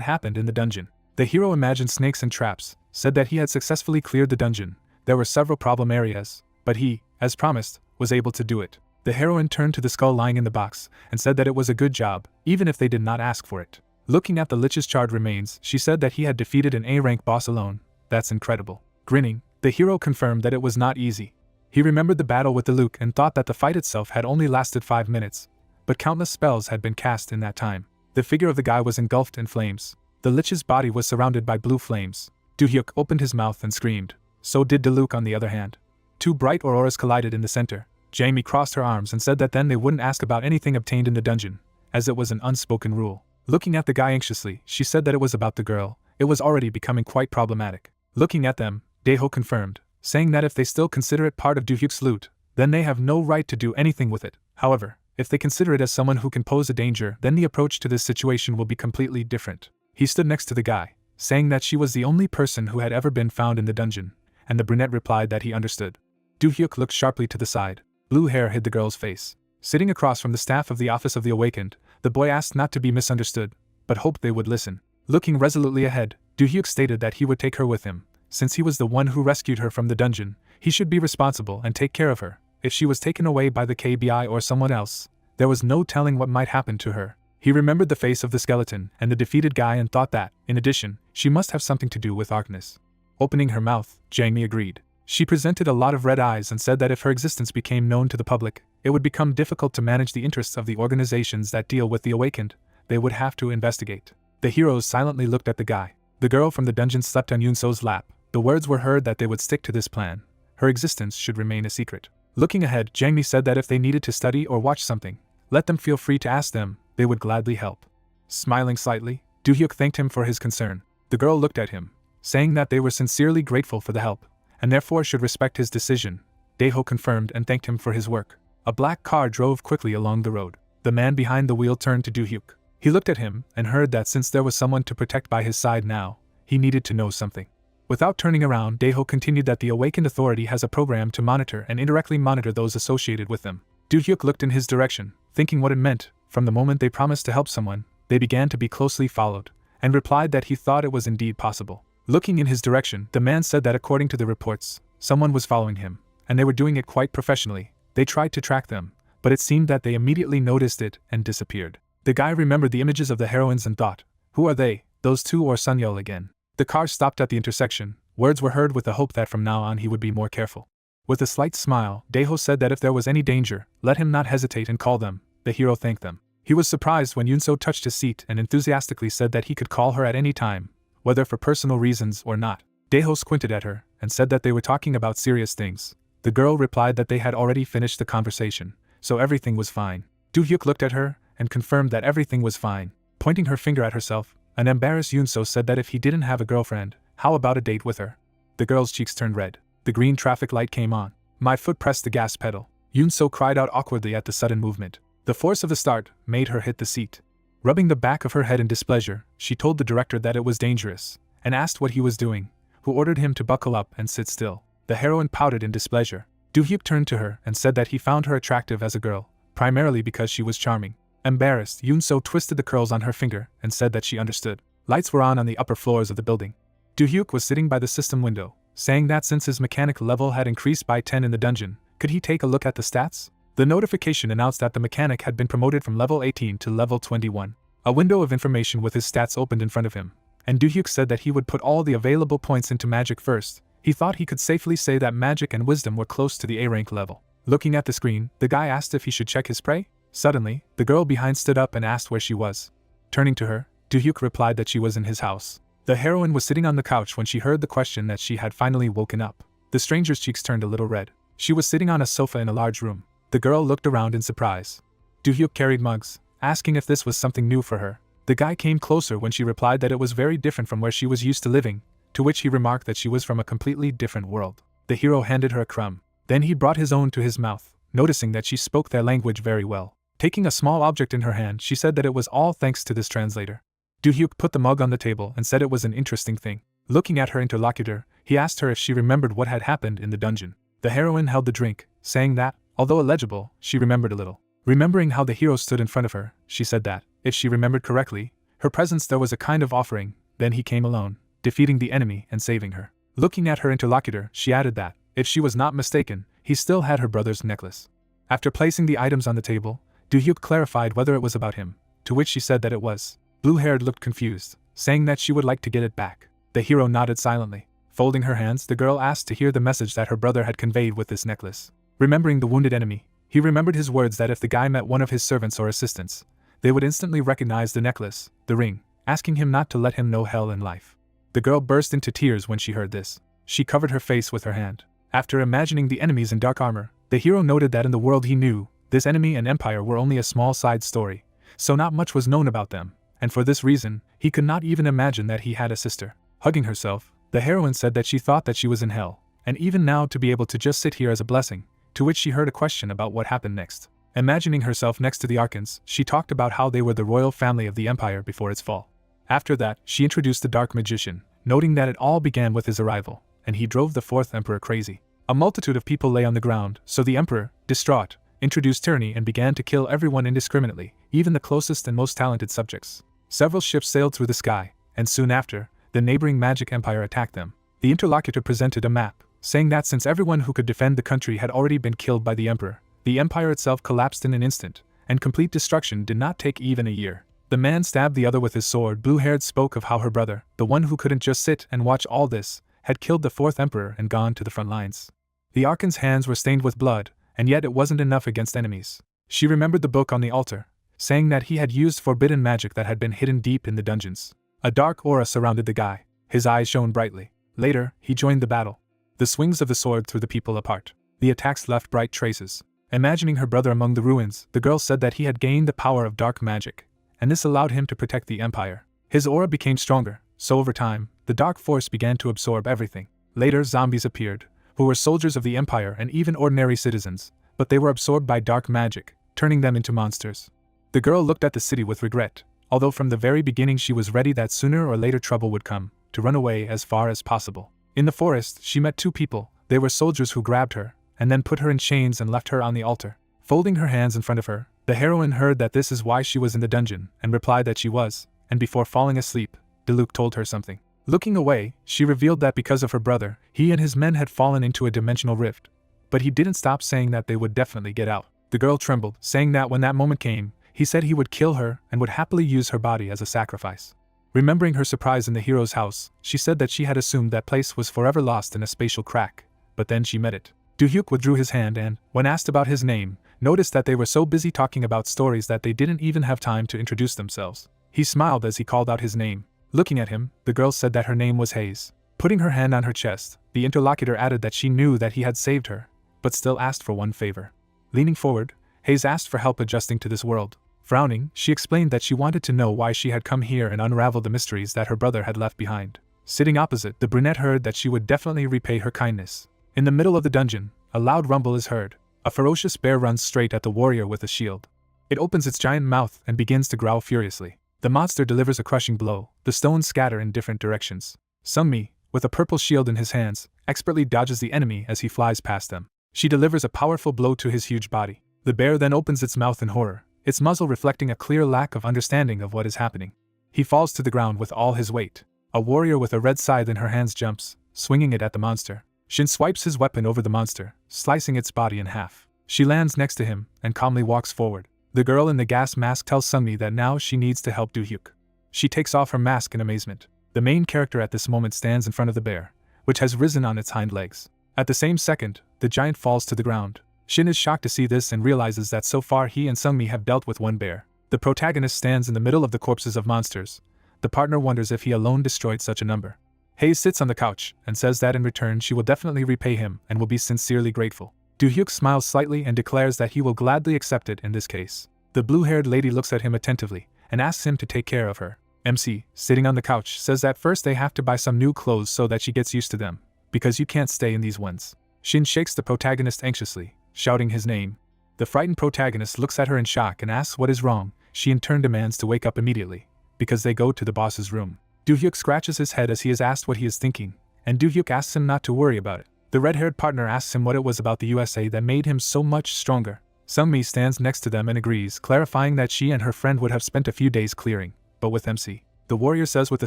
happened in the dungeon. The hero imagined snakes and traps, said that he had successfully cleared the dungeon. There were several problem areas, but he, as promised, was able to do it. The heroine turned to the skull lying in the box and said that it was a good job, even if they did not ask for it. Looking at the Lich's charred remains, she said that he had defeated an A-rank boss alone. That's incredible. Grinning, the hero confirmed that it was not easy. He remembered the battle with the Luke and thought that the fight itself had only lasted 5 minutes, but countless spells had been cast in that time. The figure of the guy was engulfed in flames. The Lich's body was surrounded by blue flames. Do-hyuk opened his mouth and screamed. So did the Luke on the other hand. 2 bright auroras collided in the center. Jamie crossed her arms and said that then they wouldn't ask about anything obtained in the dungeon, as it was an unspoken rule. Looking at the guy anxiously, she said that it was about the girl. It was already becoming quite problematic. Looking at them, Daeho confirmed, saying that if they still consider it part of Do-hyuk's loot, then they have no right to do anything with it. However, if they consider it as someone who can pose a danger, then the approach to this situation will be completely different. He stood next to the guy, saying that she was the only person who had ever been found in the dungeon, and the brunette replied that he understood. Do-hyuk looked sharply to the side. Blue hair hid the girl's face. Sitting across from the staff of the Office of the Awakened, the boy asked not to be misunderstood, but hoped they would listen. Looking resolutely ahead, Do-hyuk stated that he would take her with him. Since he was the one who rescued her from the dungeon, he should be responsible and take care of her. If she was taken away by the KBI or someone else, there was no telling what might happen to her. He remembered the face of the skeleton and the defeated guy and thought that, in addition, she must have something to do with Arcness. Opening her mouth, Jangmi agreed. She presented a lot of red eyes and said that if her existence became known to the public, it would become difficult to manage the interests of the organizations that deal with the Awakened. They would have to investigate. The heroes silently looked at the guy. The girl from the dungeon slept on Yunso's lap. The words were heard that they would stick to this plan. Her existence should remain a secret. Looking ahead, Jangmi said that if they needed to study or watch something, let them feel free to ask them, they would gladly help. Smiling slightly, Do-hyuk thanked him for his concern. The girl looked at him, saying that they were sincerely grateful for the help, and therefore should respect his decision. Daeho confirmed and thanked him for his work. A black car drove quickly along the road. The man behind the wheel turned to Do-hyuk. He looked at him and heard that since there was someone to protect by his side now, he needed to know something. Without turning around, Daeho continued that the Awakened Authority has a program to monitor and indirectly monitor those associated with them. Do-hyuk looked in his direction, thinking what it meant. From the moment they promised to help someone, they began to be closely followed, and replied that he thought it was indeed possible. Looking in his direction, the man said that according to the reports, someone was following him, and they were doing it quite professionally. They tried to track them, but it seemed that they immediately noticed it and disappeared. The guy remembered the images of the heroines and thought, who are they, those two or Sunyul again? The car stopped at the intersection. Words were heard with the hope that from now on he would be more careful. With a slight smile, Daeho said that if there was any danger, let him not hesitate and call them. The hero thanked them. He was surprised when Yunso touched his seat and enthusiastically said that he could call her at any time, whether for personal reasons or not. Daeho squinted at her and said that they were talking about serious things. The girl replied that they had already finished the conversation, so everything was fine. Do-hyuk looked at her and confirmed that everything was fine. Pointing her finger at herself, an embarrassed Yunso said that if he didn't have a girlfriend, how about a date with her? The girl's cheeks turned red. The green traffic light came on. My foot pressed the gas pedal. Yunso cried out awkwardly at the sudden movement. The force of the start made her hit the seat. Rubbing the back of her head in displeasure, she told the director that it was dangerous, and asked what he was doing, who ordered him to buckle up and sit still. The heroine pouted in displeasure. Do-hyuk turned to her and said that he found her attractive as a girl, primarily because she was charming. Embarrassed, Yunso twisted the curls on her finger and said that she understood. Lights were on the upper floors of the building. Do-hyuk was sitting by the system window, saying that since his mechanic level had increased by 10 in the dungeon, could he take a look at the stats? The notification announced that the mechanic had been promoted from level 18 to level 21. A window of information with his stats opened in front of him, and Do-hyuk said that he would put all the available points into magic first. He thought he could safely say that magic and wisdom were close to the A-rank level. Looking at the screen, the guy asked if he should check his prey. Suddenly, the girl behind stood up and asked where she was. Turning to her, Do-hyuk replied that she was in his house. The heroine was sitting on the couch when she heard the question that she had finally woken up. The stranger's cheeks turned a little red. She was sitting on a sofa in a large room. The girl looked around in surprise. Do-hyuk carried mugs, asking if this was something new for her. The guy came closer when she replied that it was very different from where she was used to living, to which he remarked that she was from a completely different world. The hero handed her a crumb. Then he brought his own to his mouth, noticing that she spoke their language very well. Taking a small object in her hand, she said that it was all thanks to this translator. Do-hyuk put the mug on the table and said it was an interesting thing. Looking at her interlocutor, he asked her if she remembered what had happened in the dungeon. The heroine held the drink, saying that, although illegible, she remembered a little. Remembering how the hero stood in front of her, she said that, if she remembered correctly, her presence there was a kind of offering, then he came alone, defeating the enemy and saving her. Looking at her interlocutor, she added that, if she was not mistaken, he still had her brother's necklace. After placing the items on the table, Do-hyuk clarified whether it was about him, to which she said that it was. Blue-haired looked confused, saying that she would like to get it back. The hero nodded silently. Folding her hands, the girl asked to hear the message that her brother had conveyed with this necklace. Remembering the wounded enemy, he remembered his words that if the guy met one of his servants or assistants, they would instantly recognize the necklace, the ring, asking him not to let him know hell in life. The girl burst into tears when she heard this. She covered her face with her hand. After imagining the enemies in dark armor, the hero noted that in the world he knew, this enemy and empire were only a small side story, so not much was known about them, and for this reason, he could not even imagine that he had a sister. Hugging herself, the heroine said that she thought that she was in hell, and even now to be able to just sit here as a blessing, to which she heard a question about what happened next. Imagining herself next to the Archons, she talked about how they were the royal family of the empire before its fall. After that, she introduced the Dark Magician, noting that it all began with his arrival, and he drove the fourth emperor crazy. A multitude of people lay on the ground, so the emperor, distraught, introduced tyranny and began to kill everyone indiscriminately, even the closest and most talented subjects. Several ships sailed through the sky, and soon after, the neighboring magic empire attacked them. The interlocutor presented a map, saying that since everyone who could defend the country had already been killed by the emperor, the empire itself collapsed in an instant, and complete destruction did not take even a year. The man stabbed the other with his sword. Blue-haired spoke of how her brother, the one who couldn't just sit and watch all this, had killed the fourth emperor and gone to the front lines. The Archon's hands were stained with blood, and yet it wasn't enough against enemies. She remembered the book on the altar, saying that he had used forbidden magic that had been hidden deep in the dungeons. A dark aura surrounded the guy. His eyes shone brightly. Later, he joined the battle. The swings of the sword threw the people apart. The attacks left bright traces. Imagining her brother among the ruins, the girl said that he had gained the power of dark magic, and this allowed him to protect the empire. His aura became stronger, so over time, the dark force began to absorb everything. Later, zombies appeared, who were soldiers of the empire and even ordinary citizens, but they were absorbed by dark magic, turning them into monsters. The girl looked at the city with regret, although from the very beginning she was ready that sooner or later trouble would come, to run away as far as possible. In the forest, she met two people. They were soldiers who grabbed her, and then put her in chains and left her on the altar. Folding her hands in front of her, the heroine heard that this is why she was in the dungeon, and replied that she was, and before falling asleep, Diluc told her something. Looking away, she revealed that because of her brother, he and his men had fallen into a dimensional rift. But he didn't stop saying that they would definitely get out. The girl trembled, saying that when that moment came, he said he would kill her and would happily use her body as a sacrifice. Remembering her surprise in the hero's house, she said that she had assumed that place was forever lost in a spatial crack, but then she met it. Do-hyuk withdrew his hand and, when asked about his name, noticed that they were so busy talking about stories that they didn't even have time to introduce themselves. He smiled as he called out his name. Looking at him, the girl said that her name was Hayes. Putting her hand on her chest, the interlocutor added that she knew that he had saved her, but still asked for one favor. Leaning forward, Hayes asked for help adjusting to this world. Frowning, she explained that she wanted to know why she had come here and unravel the mysteries that her brother had left behind. Sitting opposite, the brunette heard that she would definitely repay her kindness. In the middle of the dungeon, a loud rumble is heard. A ferocious bear runs straight at the warrior with a shield. It opens its giant mouth and begins to growl furiously. The monster delivers a crushing blow. The stones scatter in different directions. Sunmi, with a purple shield in his hands, expertly dodges the enemy as he flies past them. She delivers a powerful blow to his huge body. The bear then opens its mouth in horror, its muzzle reflecting a clear lack of understanding of what is happening. He falls to the ground with all his weight. A warrior with a red scythe in her hands jumps, swinging it at the monster. Shin swipes his weapon over the monster, slicing its body in half. She lands next to him and calmly walks forward. The girl in the gas mask tells Sunmi that now she needs to help Do-hyuk. She takes off her mask in amazement. The main character at this moment stands in front of the bear, which has risen on its hind legs. At the same second, the giant falls to the ground. Shin is shocked to see this and realizes that so far he and Sunmi have dealt with one bear. The protagonist stands in the middle of the corpses of monsters. The partner wonders if he alone destroyed such a number. Hayes sits on the couch and says that in return she will definitely repay him and will be sincerely grateful. Do-hyuk smiles slightly and declares that he will gladly accept it in this case. The blue-haired lady looks at him attentively and asks him to take care of her. MC, sitting on the couch, says that first they have to buy some new clothes so that she gets used to them, because you can't stay in these ones. Shin shakes the protagonist anxiously, shouting his name. The frightened protagonist looks at her in shock and asks what is wrong. She in turn demands to wake up immediately, because they go to the boss's room. Do-hyuk scratches his head as he is asked what he is thinking, and Do-hyuk asks him not to worry about it. The red-haired partner asks him what it was about the USA that made him so much stronger. Sunmi stands next to them and agrees, clarifying that she and her friend would have spent a few days clearing, but with MC. The warrior says with a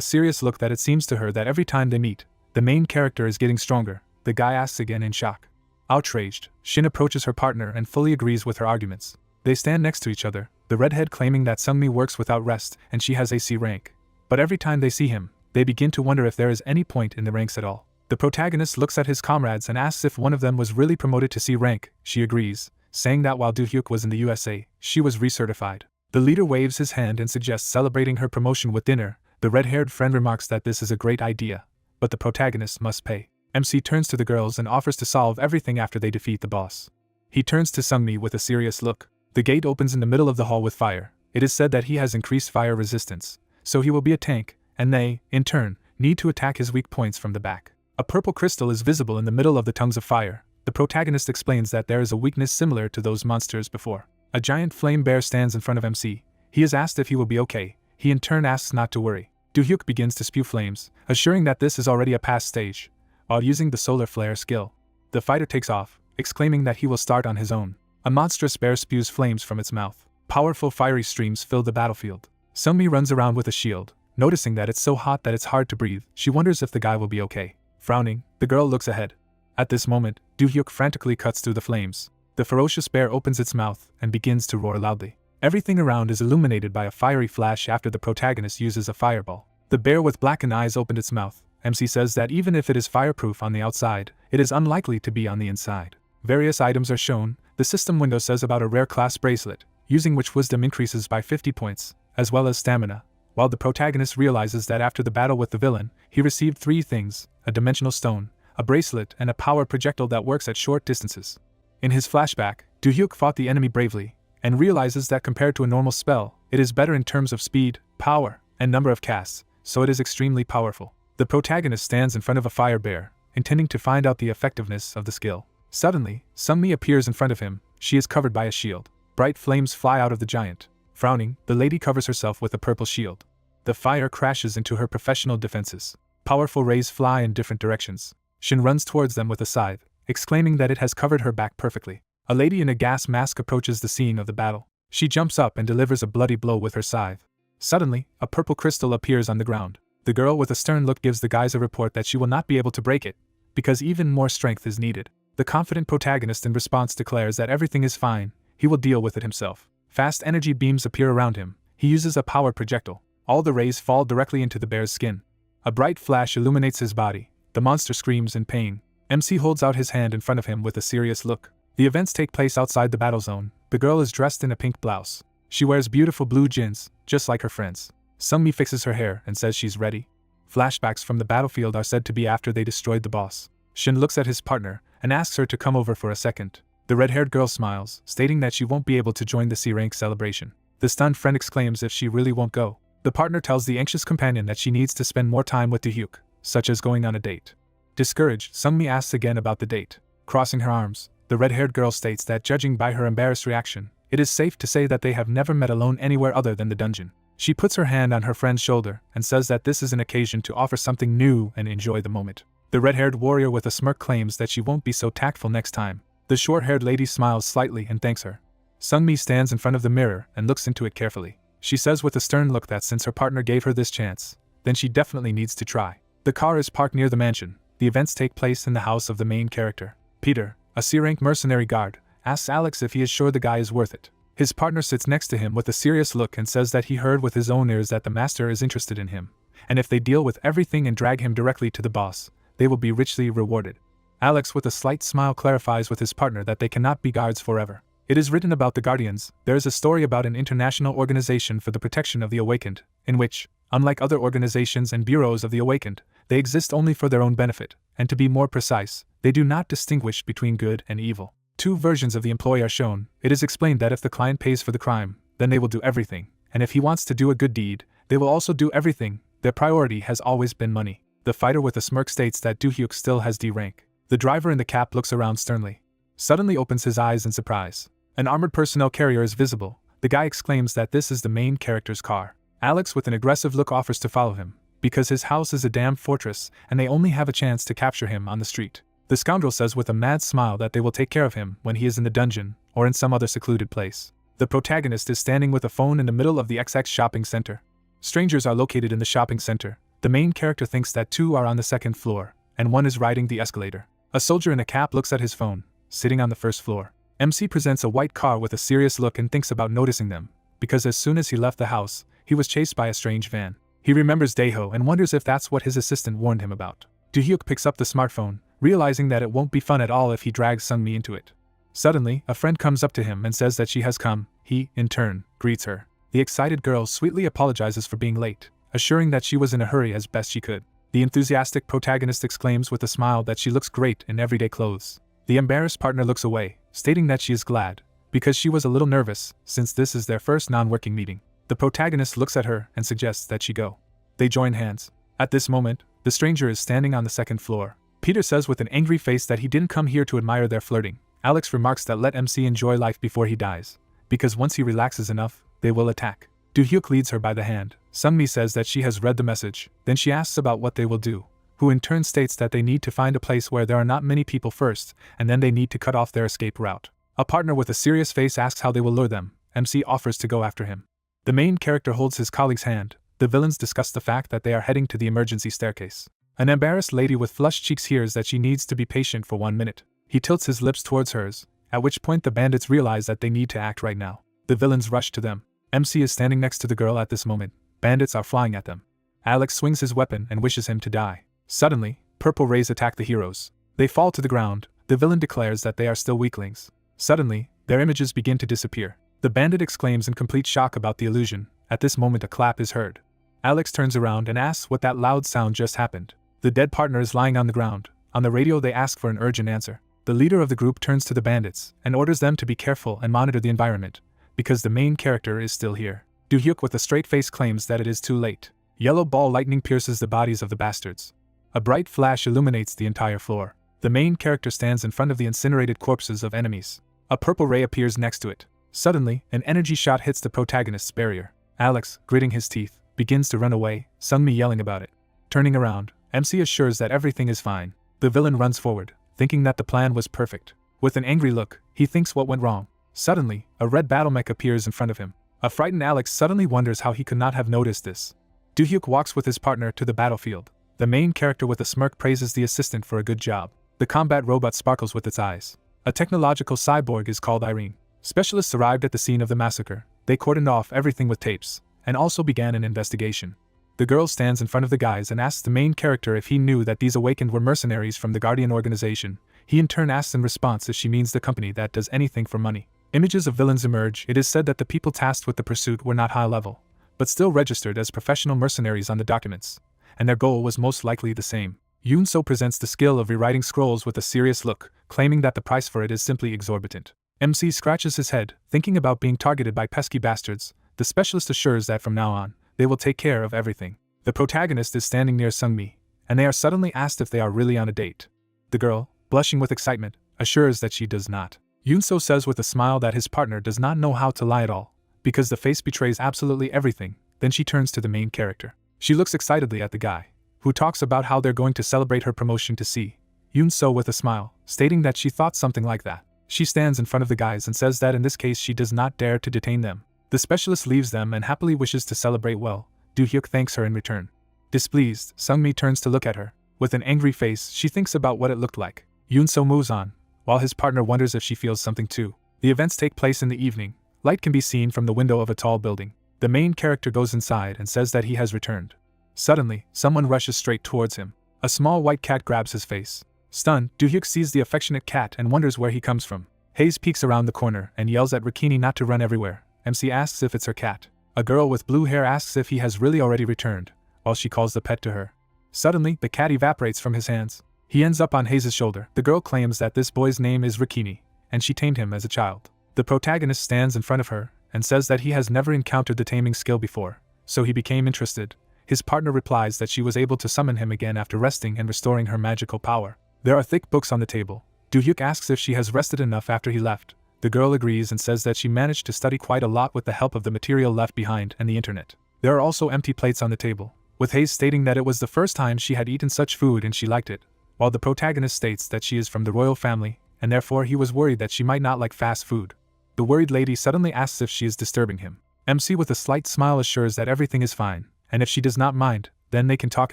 serious look that it seems to her that every time they meet, the main character is getting stronger. The guy asks again in shock. Outraged, Shin approaches her partner and fully agrees with her arguments. They stand next to each other, the redhead claiming that Sungmi works without rest and she has a C rank. But every time they see him, they begin to wonder if there is any point in the ranks at all. The protagonist looks at his comrades and asks if one of them was really promoted to C rank. She agrees, saying that while Do-hyuk was in the USA, she was recertified. The leader waves his hand and suggests celebrating her promotion with dinner. The red-haired friend remarks that this is a great idea, but the protagonist must pay. MC turns to the girls and offers to solve everything after they defeat the boss. He turns to Sungmi with a serious look. The gate opens in the middle of the hall with fire. It is said that he has increased fire resistance, so he will be a tank, and they, in turn, need to attack his weak points from the back. A purple crystal is visible in the middle of the tongues of fire. The protagonist explains that there is a weakness similar to those monsters before. A giant flame bear stands in front of MC. He is asked if he will be okay. He in turn asks not to worry. Do-hyuk begins to spew flames, assuring that this is already a past stage, while using the solar flare skill. The fighter takes off, exclaiming that he will start on his own. A monstrous bear spews flames from its mouth. Powerful fiery streams fill the battlefield. Sungmi runs around with a shield. Noticing that it's so hot that it's hard to breathe, she wonders if the guy will be okay. Frowning, the girl looks ahead. At this moment, Do-hyuk frantically cuts through the flames. The ferocious bear opens its mouth and begins to roar loudly. Everything around is illuminated by a fiery flash after the protagonist uses a fireball. The bear with blackened eyes opened its mouth. MC says that even if it is fireproof on the outside, it is unlikely to be on the inside. Various items are shown. The system window says about a rare class bracelet, using which wisdom increases by 50 points, as well as stamina. While the protagonist realizes that after the battle with the villain, he received 3 things: a dimensional stone, a bracelet, and a power projectile that works at short distances. In his flashback, Do-hyuk fought the enemy bravely, and realizes that compared to a normal spell, it is better in terms of speed, power, and number of casts, so it is extremely powerful. The protagonist stands in front of a fire bear, intending to find out the effectiveness of the skill. Suddenly, Sungmi appears in front of him. She is covered by a shield. Bright flames fly out of the giant. Frowning, the lady covers herself with a purple shield. The fire crashes into her professional defenses. Powerful rays fly in different directions. Shin runs towards them with a scythe, exclaiming that it has covered her back perfectly. A lady in a gas mask approaches the scene of the battle. She jumps up and delivers a bloody blow with her scythe. Suddenly, a purple crystal appears on the ground. The girl with a stern look gives the guys a report that she will not be able to break it, because even more strength is needed. The confident protagonist in response declares that everything is fine, he will deal with it himself. Fast energy beams appear around him. He uses a power projectile. All the rays fall directly into the bear's skin. A bright flash illuminates his body. The monster screams in pain. MC holds out his hand in front of him with a serious look. The events take place outside the battle zone. The girl is dressed in a pink blouse. She wears beautiful blue jeans, just like her friends. Sungmi fixes her hair and says she's ready. Flashbacks from the battlefield are said to be after they destroyed the boss. Shin looks at his partner and asks her to come over for a second. The red-haired girl smiles, stating that she won't be able to join the C-rank celebration. The stunned friend exclaims if she really won't go. The partner tells the anxious companion that she needs to spend more time with Do-hyuk, such as going on a date. Discouraged, Sungmi asks again about the date. Crossing her arms, the red-haired girl states that judging by her embarrassed reaction, it is safe to say that they have never met alone anywhere other than the dungeon. She puts her hand on her friend's shoulder and says that this is an occasion to offer something new and enjoy the moment. The red-haired warrior with a smirk claims that she won't be so tactful next time. The short-haired lady smiles slightly and thanks her. Sungmi stands in front of the mirror and looks into it carefully. She says with a stern look that since her partner gave her this chance, then she definitely needs to try. The car is parked near the mansion. The events take place in the house of the main character. Peter, a C-rank mercenary guard, asks Alex if he is sure the guy is worth it. His partner sits next to him with a serious look and says that he heard with his own ears that the master is interested in him, and if they deal with everything and drag him directly to the boss, they will be richly rewarded. Alex with a slight smile clarifies with his partner that they cannot be guards forever. It is written about the Guardians. There is a story about an international organization for the protection of the awakened, in which, unlike other organizations and bureaus of the awakened, they exist only for their own benefit, and to be more precise, they do not distinguish between good and evil. 2 versions of the employee are shown. It is explained that if the client pays for the crime, then they will do everything, and if he wants to do a good deed, they will also do everything. Their priority has always been money. The fighter with a smirk states that Do-hyuk still has D rank. The driver in the cap looks around sternly. Suddenly opens his eyes in surprise. An armored personnel carrier is visible. The guy exclaims that this is the main character's car. Alex with an aggressive look offers to follow him, because his house is a damn fortress and they only have a chance to capture him on the street. The scoundrel says with a mad smile that they will take care of him when he is in the dungeon or in some other secluded place. The protagonist is standing with a phone in the middle of the XX shopping center. Strangers are located in the shopping center. The main character thinks that 2 are on the 2nd floor, and 1 is riding the escalator. A soldier in a cap looks at his phone. sitting on the first floor. MC presents a white car with a serious look and thinks about noticing them, because as soon as he left the house, he was chased by a strange van. He remembers Daeho and wonders if that's what his assistant warned him about. Do-hyuk picks up the smartphone, realizing that it won't be fun at all if he drags Sungmi into it. Suddenly, a friend comes up to him and says that she has come. He, in turn, greets her. The excited girl sweetly apologizes for being late, assuring that she was in a hurry as best she could. The enthusiastic protagonist exclaims with a smile that she looks great in everyday clothes. The embarrassed partner looks away, stating that she is glad, because she was a little nervous, since this is their first non-working meeting. The protagonist looks at her and suggests that she go. They join hands. At this moment, the stranger is standing on the second floor. Peter says with an angry face that he didn't come here to admire their flirting. Alex remarks that let MC enjoy life before he dies, because once he relaxes enough, they will attack. Do-hyuk leads her by the hand. Sungmi says that she has read the message, then she asks about what they will do, who in turn states that they need to find a place where there are not many people first, and then they need to cut off their escape route. A partner with a serious face asks how they will lure them. MC offers to go after him. The main character holds his colleague's hand. The villains discuss the fact that they are heading to the emergency staircase. An embarrassed lady with flushed cheeks hears that she needs to be patient for 1 minute. He tilts his lips towards hers, at which point the bandits realize that they need to act right now. The villains rush to them. MC is standing next to the girl at this moment. Bandits are flying at them. Alex swings his weapon and wishes him to die. Suddenly, purple rays attack the heroes. They fall to the ground. The villain declares that they are still weaklings. Suddenly, their images begin to disappear. The bandit exclaims in complete shock about the illusion. At this moment a clap is heard. Alex turns around and asks what that loud sound just happened. The dead partner is lying on the ground. On the radio they ask for an urgent answer. The leader of the group turns to the bandits and orders them to be careful and monitor the environment, because the main character is still here. Do-hyuk with a straight face claims that it is too late. Yellow ball lightning pierces the bodies of the bastards. A bright flash illuminates the entire floor. The main character stands in front of the incinerated corpses of enemies. A purple ray appears next to it. Suddenly, an energy shot hits the protagonist's barrier. Alex, gritting his teeth, begins to run away, Sungmi yelling about it. Turning around, MC assures that everything is fine. The villain runs forward, thinking that the plan was perfect. With an angry look, he thinks what went wrong. Suddenly, a red battle mech appears in front of him. A frightened Alex suddenly wonders how he could not have noticed this. Do-hyuk walks with his partner to the battlefield. The main character with a smirk praises the assistant for a good job. The combat robot sparkles with its eyes. A technological cyborg is called Irene. Specialists arrived at the scene of the massacre. They cordoned off everything with tapes, and also began an investigation. The girl stands in front of the guys and asks the main character if he knew that these awakened were mercenaries from the Guardian organization. He in turn asks in response if she means the company that does anything for money. Images of villains emerge. It is said that the people tasked with the pursuit were not high level, but still registered as professional mercenaries on the documents, and their goal was most likely the same. Yoon-so presents the skill of rewriting scrolls with a serious look, claiming that the price for it is simply exorbitant. MC scratches his head, thinking about being targeted by pesky bastards. The specialist assures that from now on, they will take care of everything. The protagonist is standing near Sungmi, and they are suddenly asked if they are really on a date. The girl, blushing with excitement, assures that she does not. Yoon-so says with a smile that his partner does not know how to lie at all, because the face betrays absolutely everything. Then she turns to the main character. She looks excitedly at the guy, who talks about how they're going to celebrate her promotion to C. Yoon-so with a smile, stating that she thought something like that. She stands in front of the guys and says that in this case she does not dare to detain them. The specialist leaves them and happily wishes to celebrate well. Do-hyuk thanks her in return. Displeased, Sungmi turns to look at her. With an angry face, she thinks about what it looked like. Yoon-so moves on, while his partner wonders if she feels something too. The events take place in the evening. Light can be seen from the window of a tall building. The main character goes inside and says that he has returned. Suddenly, someone rushes straight towards him. A small white cat grabs his face. Stunned, Do-hyuk sees the affectionate cat and wonders where he comes from. Hayes peeks around the corner and yells at Rikini not to run everywhere. MC asks if it's her cat. A girl with blue hair asks if he has really already returned, while she calls the pet to her. Suddenly, the cat evaporates from his hands. He ends up on Hayes' shoulder. The girl claims that this boy's name is Rikini, and she tamed him as a child. The protagonist stands in front of her and says that he has never encountered the taming skill before, so he became interested. His partner replies that she was able to summon him again after resting and restoring her magical power. There are thick books on the table. Do-hyuk asks if she has rested enough after he left. The girl agrees and says that she managed to study quite a lot with the help of the material left behind and the internet. There are also empty plates on the table, with Hayes stating that it was the first time she had eaten such food and she liked it, while the protagonist states that she is from the royal family, and therefore he was worried that she might not like fast food. The worried lady suddenly asks if she is disturbing him. MC with a slight smile assures that everything is fine, and if she does not mind, then they can talk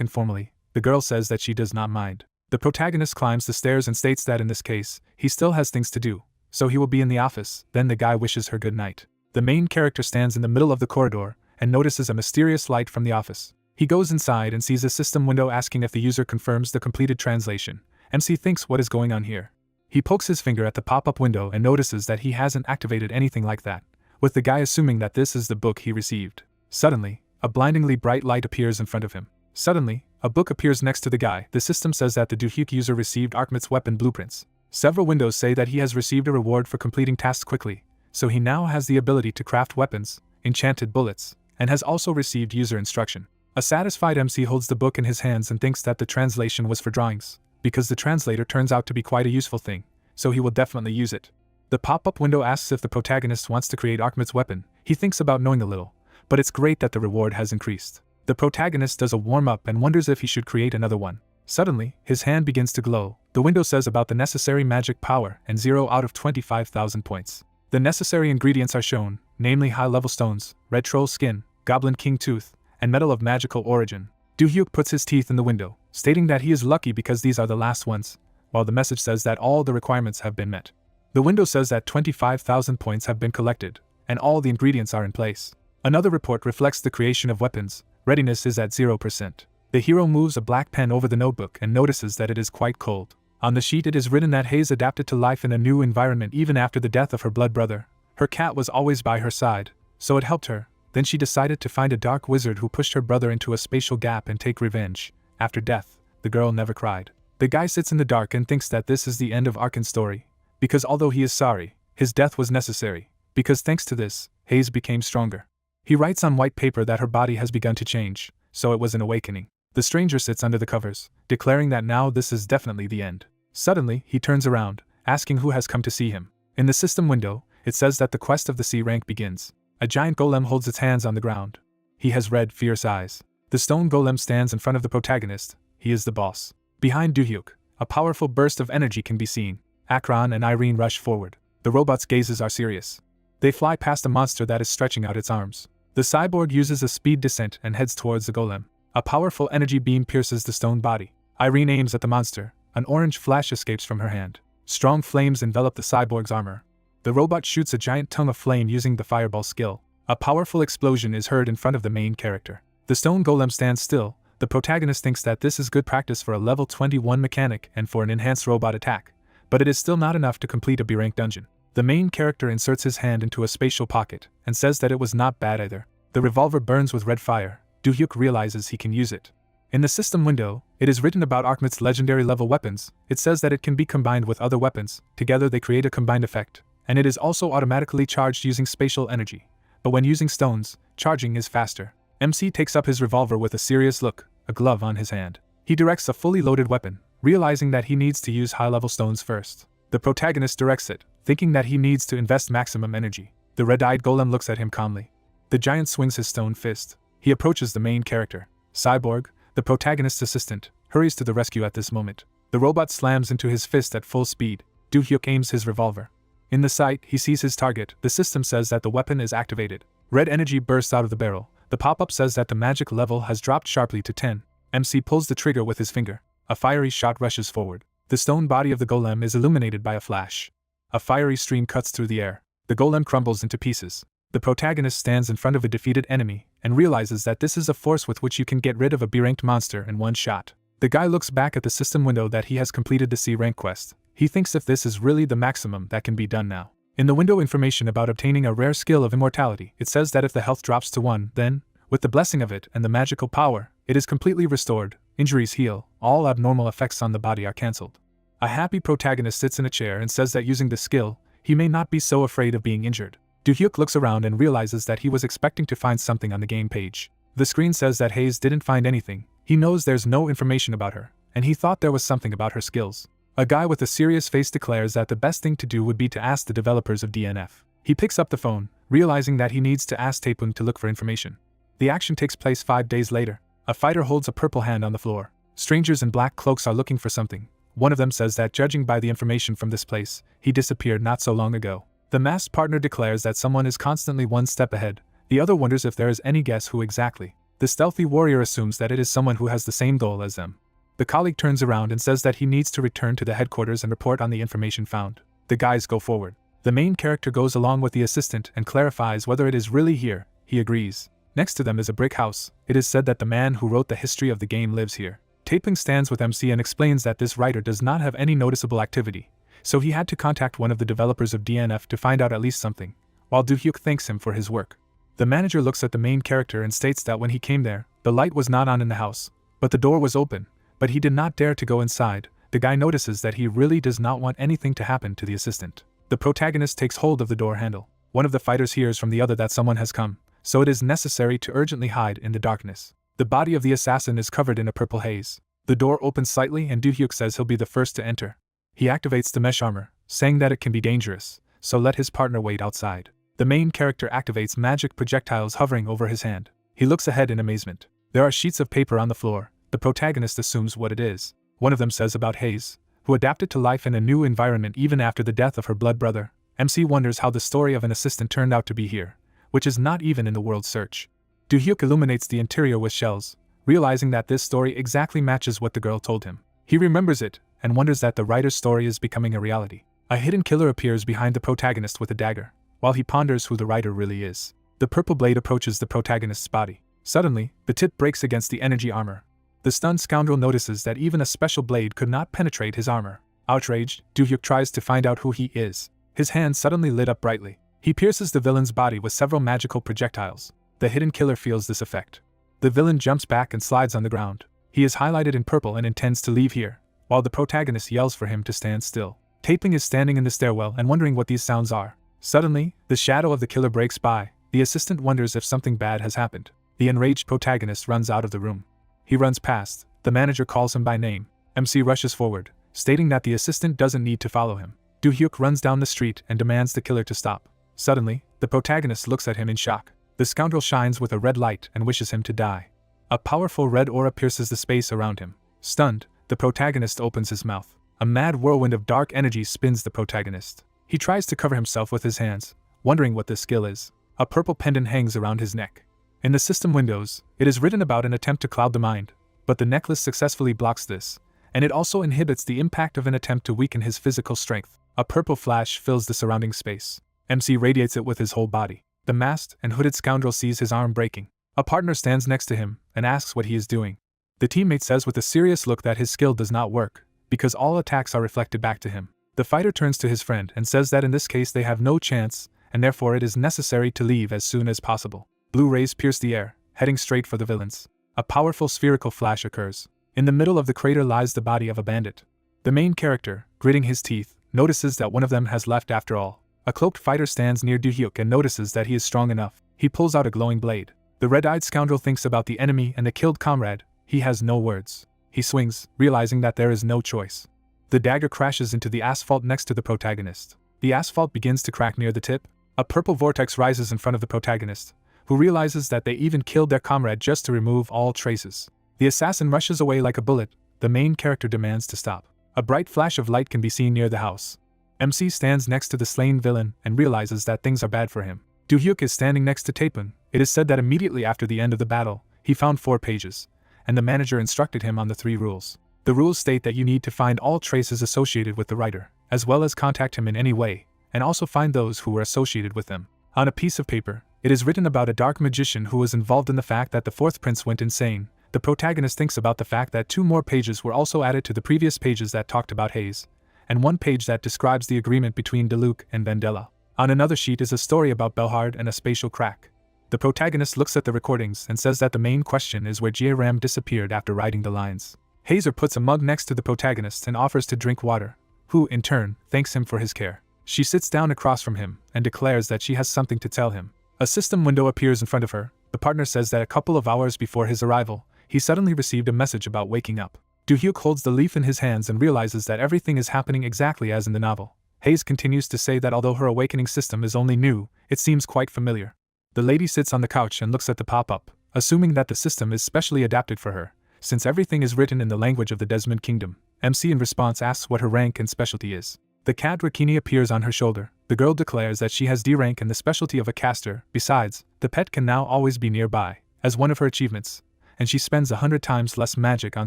informally. The girl says that she does not mind. The protagonist climbs the stairs and states that in this case, he still has things to do, so he will be in the office. Then the guy wishes her good night. The main character stands in the middle of the corridor and notices a mysterious light from the office. He goes inside and sees a system window asking if the user confirms the completed translation. MC thinks what is going on here. He pokes his finger at the pop-up window and notices that he hasn't activated anything like that, with the guy assuming that this is the book he received. Suddenly, a blindingly bright light appears in front of him. Suddenly, a book appears next to the guy. The system says that the Duhyuk user received Arkmit's weapon blueprints. Several windows say that he has received a reward for completing tasks quickly, so he now has the ability to craft weapons, enchanted bullets, and has also received user instruction. A satisfied MC holds the book in his hands and thinks that the translation was for drawings, because the translator turns out to be quite a useful thing, so he will definitely use it. The pop-up window asks if the protagonist wants to create Arkmit's weapon. He thinks about knowing a little, but it's great that the reward has increased. The protagonist does a warm-up and wonders if he should create another one. Suddenly, his hand begins to glow. The window says about the necessary magic power and 0 out of 25,000 points. The necessary ingredients are shown, namely high-level stones, red troll skin, goblin king tooth, and metal of magical origin. Duhyuk puts his teeth in the window, stating that he is lucky because these are the last ones, while the message says that all the requirements have been met. The window says that 25,000 points have been collected, and all the ingredients are in place. Another report reflects the creation of weapons. Readiness is at 0%. The hero moves a black pen over the notebook and notices that it is quite cold. On the sheet it is written that Hayes adapted to life in a new environment even after the death of her blood brother. Her cat was always by her side, so it helped her. Then she decided to find a dark wizard who pushed her brother into a spatial gap and take revenge. After death, the girl never cried. The guy sits in the dark and thinks that this is the end of Arkin's story, because although he is sorry, his death was necessary, because thanks to this, Hayes became stronger. He writes on white paper that her body has begun to change, so it was an awakening. The stranger sits under the covers, declaring that now this is definitely the end. Suddenly, he turns around, asking who has come to see him. In the system window, it says that the quest of the C rank begins. A giant golem holds its hands on the ground. He has red, fierce eyes. The stone golem stands in front of the protagonist. He is the boss. Behind Duhyuk, a powerful burst of energy can be seen. Akron and Irene rush forward. The robot's gazes are serious. They fly past a monster that is stretching out its arms. The cyborg uses a speed descent and heads towards the golem. A powerful energy beam pierces the stone body. Irene aims at the monster. An orange flash escapes from her hand. Strong flames envelop the cyborg's armor. The robot shoots a giant tongue of flame using the fireball skill. A powerful explosion is heard in front of the main character. The stone golem stands still. The protagonist thinks that this is good practice for a level 21 mechanic and for an enhanced robot attack, but it is still not enough to complete a B-rank dungeon. The main character inserts his hand into a spatial pocket and says that it was not bad either. The revolver burns with red fire. Duhyuk realizes he can use it. In the system window, it is written about Arkmit's legendary level weapons. It says that it can be combined with other weapons. Together they create a combined effect, and it is also automatically charged using spatial energy. But when using stones, charging is faster. MC takes up his revolver with a serious look, a glove on his hand. He directs a fully loaded weapon, realizing that he needs to use high-level stones first. The protagonist directs it, thinking that he needs to invest maximum energy. The red-eyed golem looks at him calmly. The giant swings his stone fist. He approaches the main character. Cyborg, the protagonist's assistant, hurries to the rescue at this moment. The robot slams into his fist at full speed. Duhyuk aims his revolver. In the sight, he sees his target. The system says that the weapon is activated. Red energy bursts out of the barrel. The pop-up says that the magic level has dropped sharply to 10. MC pulls the trigger with his finger. A fiery shot rushes forward. The stone body of the golem is illuminated by a flash. A fiery stream cuts through the air. The golem crumbles into pieces. The protagonist stands in front of a defeated enemy and realizes that this is a force with which you can get rid of a B-ranked monster in one shot. The guy looks back at the system window that he has completed the C-rank quest. He thinks if this is really the maximum that can be done now. In the window information about obtaining a rare skill of immortality, it says that if the health drops to 1, then, with the blessing of it and the magical power, it is completely restored, injuries heal, all abnormal effects on the body are cancelled. A happy protagonist sits in a chair and says that using the skill, he may not be so afraid of being injured. Duhyuk looks around and realizes that he was expecting to find something on the game page. The screen says that Hayes didn't find anything. He knows there's no information about her, and he thought there was something about her skills. A guy with a serious face declares that the best thing to do would be to ask the developers of DNF. He picks up the phone, realizing that he needs to ask Taepun to look for information. The action takes place 5 days later. A fighter holds a purple hand on the floor. Strangers in black cloaks are looking for something. One of them says that judging by the information from this place, he disappeared not so long ago. The masked partner declares that someone is constantly one step ahead. The other wonders if there is any guess who exactly. The stealthy warrior assumes that it is someone who has the same goal as them. The colleague turns around and says that he needs to return to the headquarters and report on the information found. The guys go forward. The main character goes along with the assistant and clarifies whether it is really here. He agrees. Next to them is a brick house. It is said that the man who wrote the history of the game lives here. Taping stands with MC and explains that this writer does not have any noticeable activity, so he had to contact one of the developers of DNF to find out at least something, while Do-hyuk thanks him for his work. The manager looks at the main character and states that when he came there, the light was not on in the house, but the door was open, but he did not dare to go inside. The guy notices that he really does not want anything to happen to the assistant. The protagonist takes hold of the door handle. One of the fighters hears from the other that someone has come, so it is necessary to urgently hide in the darkness. The body of the assassin is covered in a purple haze. The door opens slightly and Do-hyuk says he'll be the first to enter. He activates the mesh armor, saying that it can be dangerous, so let his partner wait outside. The main character activates magic projectiles hovering over his hand. He looks ahead in amazement. There are sheets of paper on the floor. The protagonist assumes what it is. One of them says about Hayes, who adapted to life in a new environment even after the death of her blood brother. MC wonders how the story of an assistant turned out to be here, which is not even in the world search. Do-hyuk illuminates the interior with shells, realizing that this story exactly matches what the girl told him. He remembers it, and wonders that the writer's story is becoming a reality. A hidden killer appears behind the protagonist with a dagger, while he ponders who the writer really is. The purple blade approaches the protagonist's body. Suddenly, the tip breaks against the energy armor. The stunned scoundrel notices that even a special blade could not penetrate his armor. Outraged, Do-hyuk tries to find out who he is. His hand suddenly lit up brightly. He pierces the villain's body with several magical projectiles. The hidden killer feels this effect. The villain jumps back and slides on the ground. He is highlighted in purple and intends to leave here, while the protagonist yells for him to stand still. Taping is standing in the stairwell and wondering what these sounds are. Suddenly, the shadow of the killer breaks by. The assistant wonders if something bad has happened. The enraged protagonist runs out of the room. He runs past. The manager calls him by name. MC rushes forward, stating that the assistant doesn't need to follow him. Do-hyuk runs down the street and demands the killer to stop. Suddenly, the protagonist looks at him in shock. The scoundrel shines with a red light and wishes him to die. A powerful red aura pierces the space around him. Stunned, the protagonist opens his mouth. A mad whirlwind of dark energy spins the protagonist. He tries to cover himself with his hands, wondering what this skill is. A purple pendant hangs around his neck. In the system windows, it is written about an attempt to cloud the mind, but the necklace successfully blocks this, and it also inhibits the impact of an attempt to weaken his physical strength. A purple flash fills the surrounding space. MC radiates it with his whole body. The masked and hooded scoundrel sees his arm breaking. A partner stands next to him and asks what he is doing. The teammate says with a serious look that his skill does not work, because all attacks are reflected back to him. The fighter turns to his friend and says that in this case they have no chance, and therefore it is necessary to leave as soon as possible. Blue rays pierce the air, heading straight for the villains. A powerful spherical flash occurs. In the middle of the crater lies the body of a bandit. The main character, gritting his teeth, notices that one of them has left after all. A cloaked fighter stands near Do-hyuk and notices that he is strong enough. He pulls out a glowing blade. The red-eyed scoundrel thinks about the enemy and the killed comrade. He has no words. He swings, realizing that there is no choice. The dagger crashes into the asphalt next to the protagonist. The asphalt begins to crack near the tip. A purple vortex rises in front of the protagonist, who realizes that they even killed their comrade just to remove all traces. The assassin rushes away like a bullet. The main character demands to stop. A bright flash of light can be seen near the house. MC stands next to the slain villain and realizes that things are bad for him. Do-hyuk is standing next to Taepun. It is said that immediately after the end of the battle, he found 4 pages, and the manager instructed him on the 3 rules. The rules state that you need to find all traces associated with the writer, as well as contact him in any way, and also find those who were associated with them. On a piece of paper, it is written about a dark magician who was involved in the fact that the 4th prince went insane. The protagonist thinks about the fact that 2 more pages were also added to the previous pages that talked about Hayes, and 1 page that describes the agreement between Deluc and Vandella. On another sheet is a story about Belhard and a spatial crack. The protagonist looks at the recordings and says that the main question is where Jia-ram disappeared after writing the lines. Hazer puts a mug next to the protagonist and offers to drink water, who, in turn, thanks him for his care. She sits down across from him and declares that she has something to tell him. A system window appears in front of her. The partner says that a couple of hours before his arrival, he suddenly received a message about waking up. Do-hyuk holds the leaf in his hands and realizes that everything is happening exactly as in the novel. Hayes continues to say that although her awakening system is only new, it seems quite familiar. The lady sits on the couch and looks at the pop-up, assuming that the system is specially adapted for her, since everything is written in the language of the Desmond Kingdom. MC in response asks what her rank and specialty is. The cat Rakini appears on her shoulder. The girl declares that she has D rank and the specialty of a caster. Besides, the pet can now always be nearby, as one of her achievements, and she spends 100 times less magic on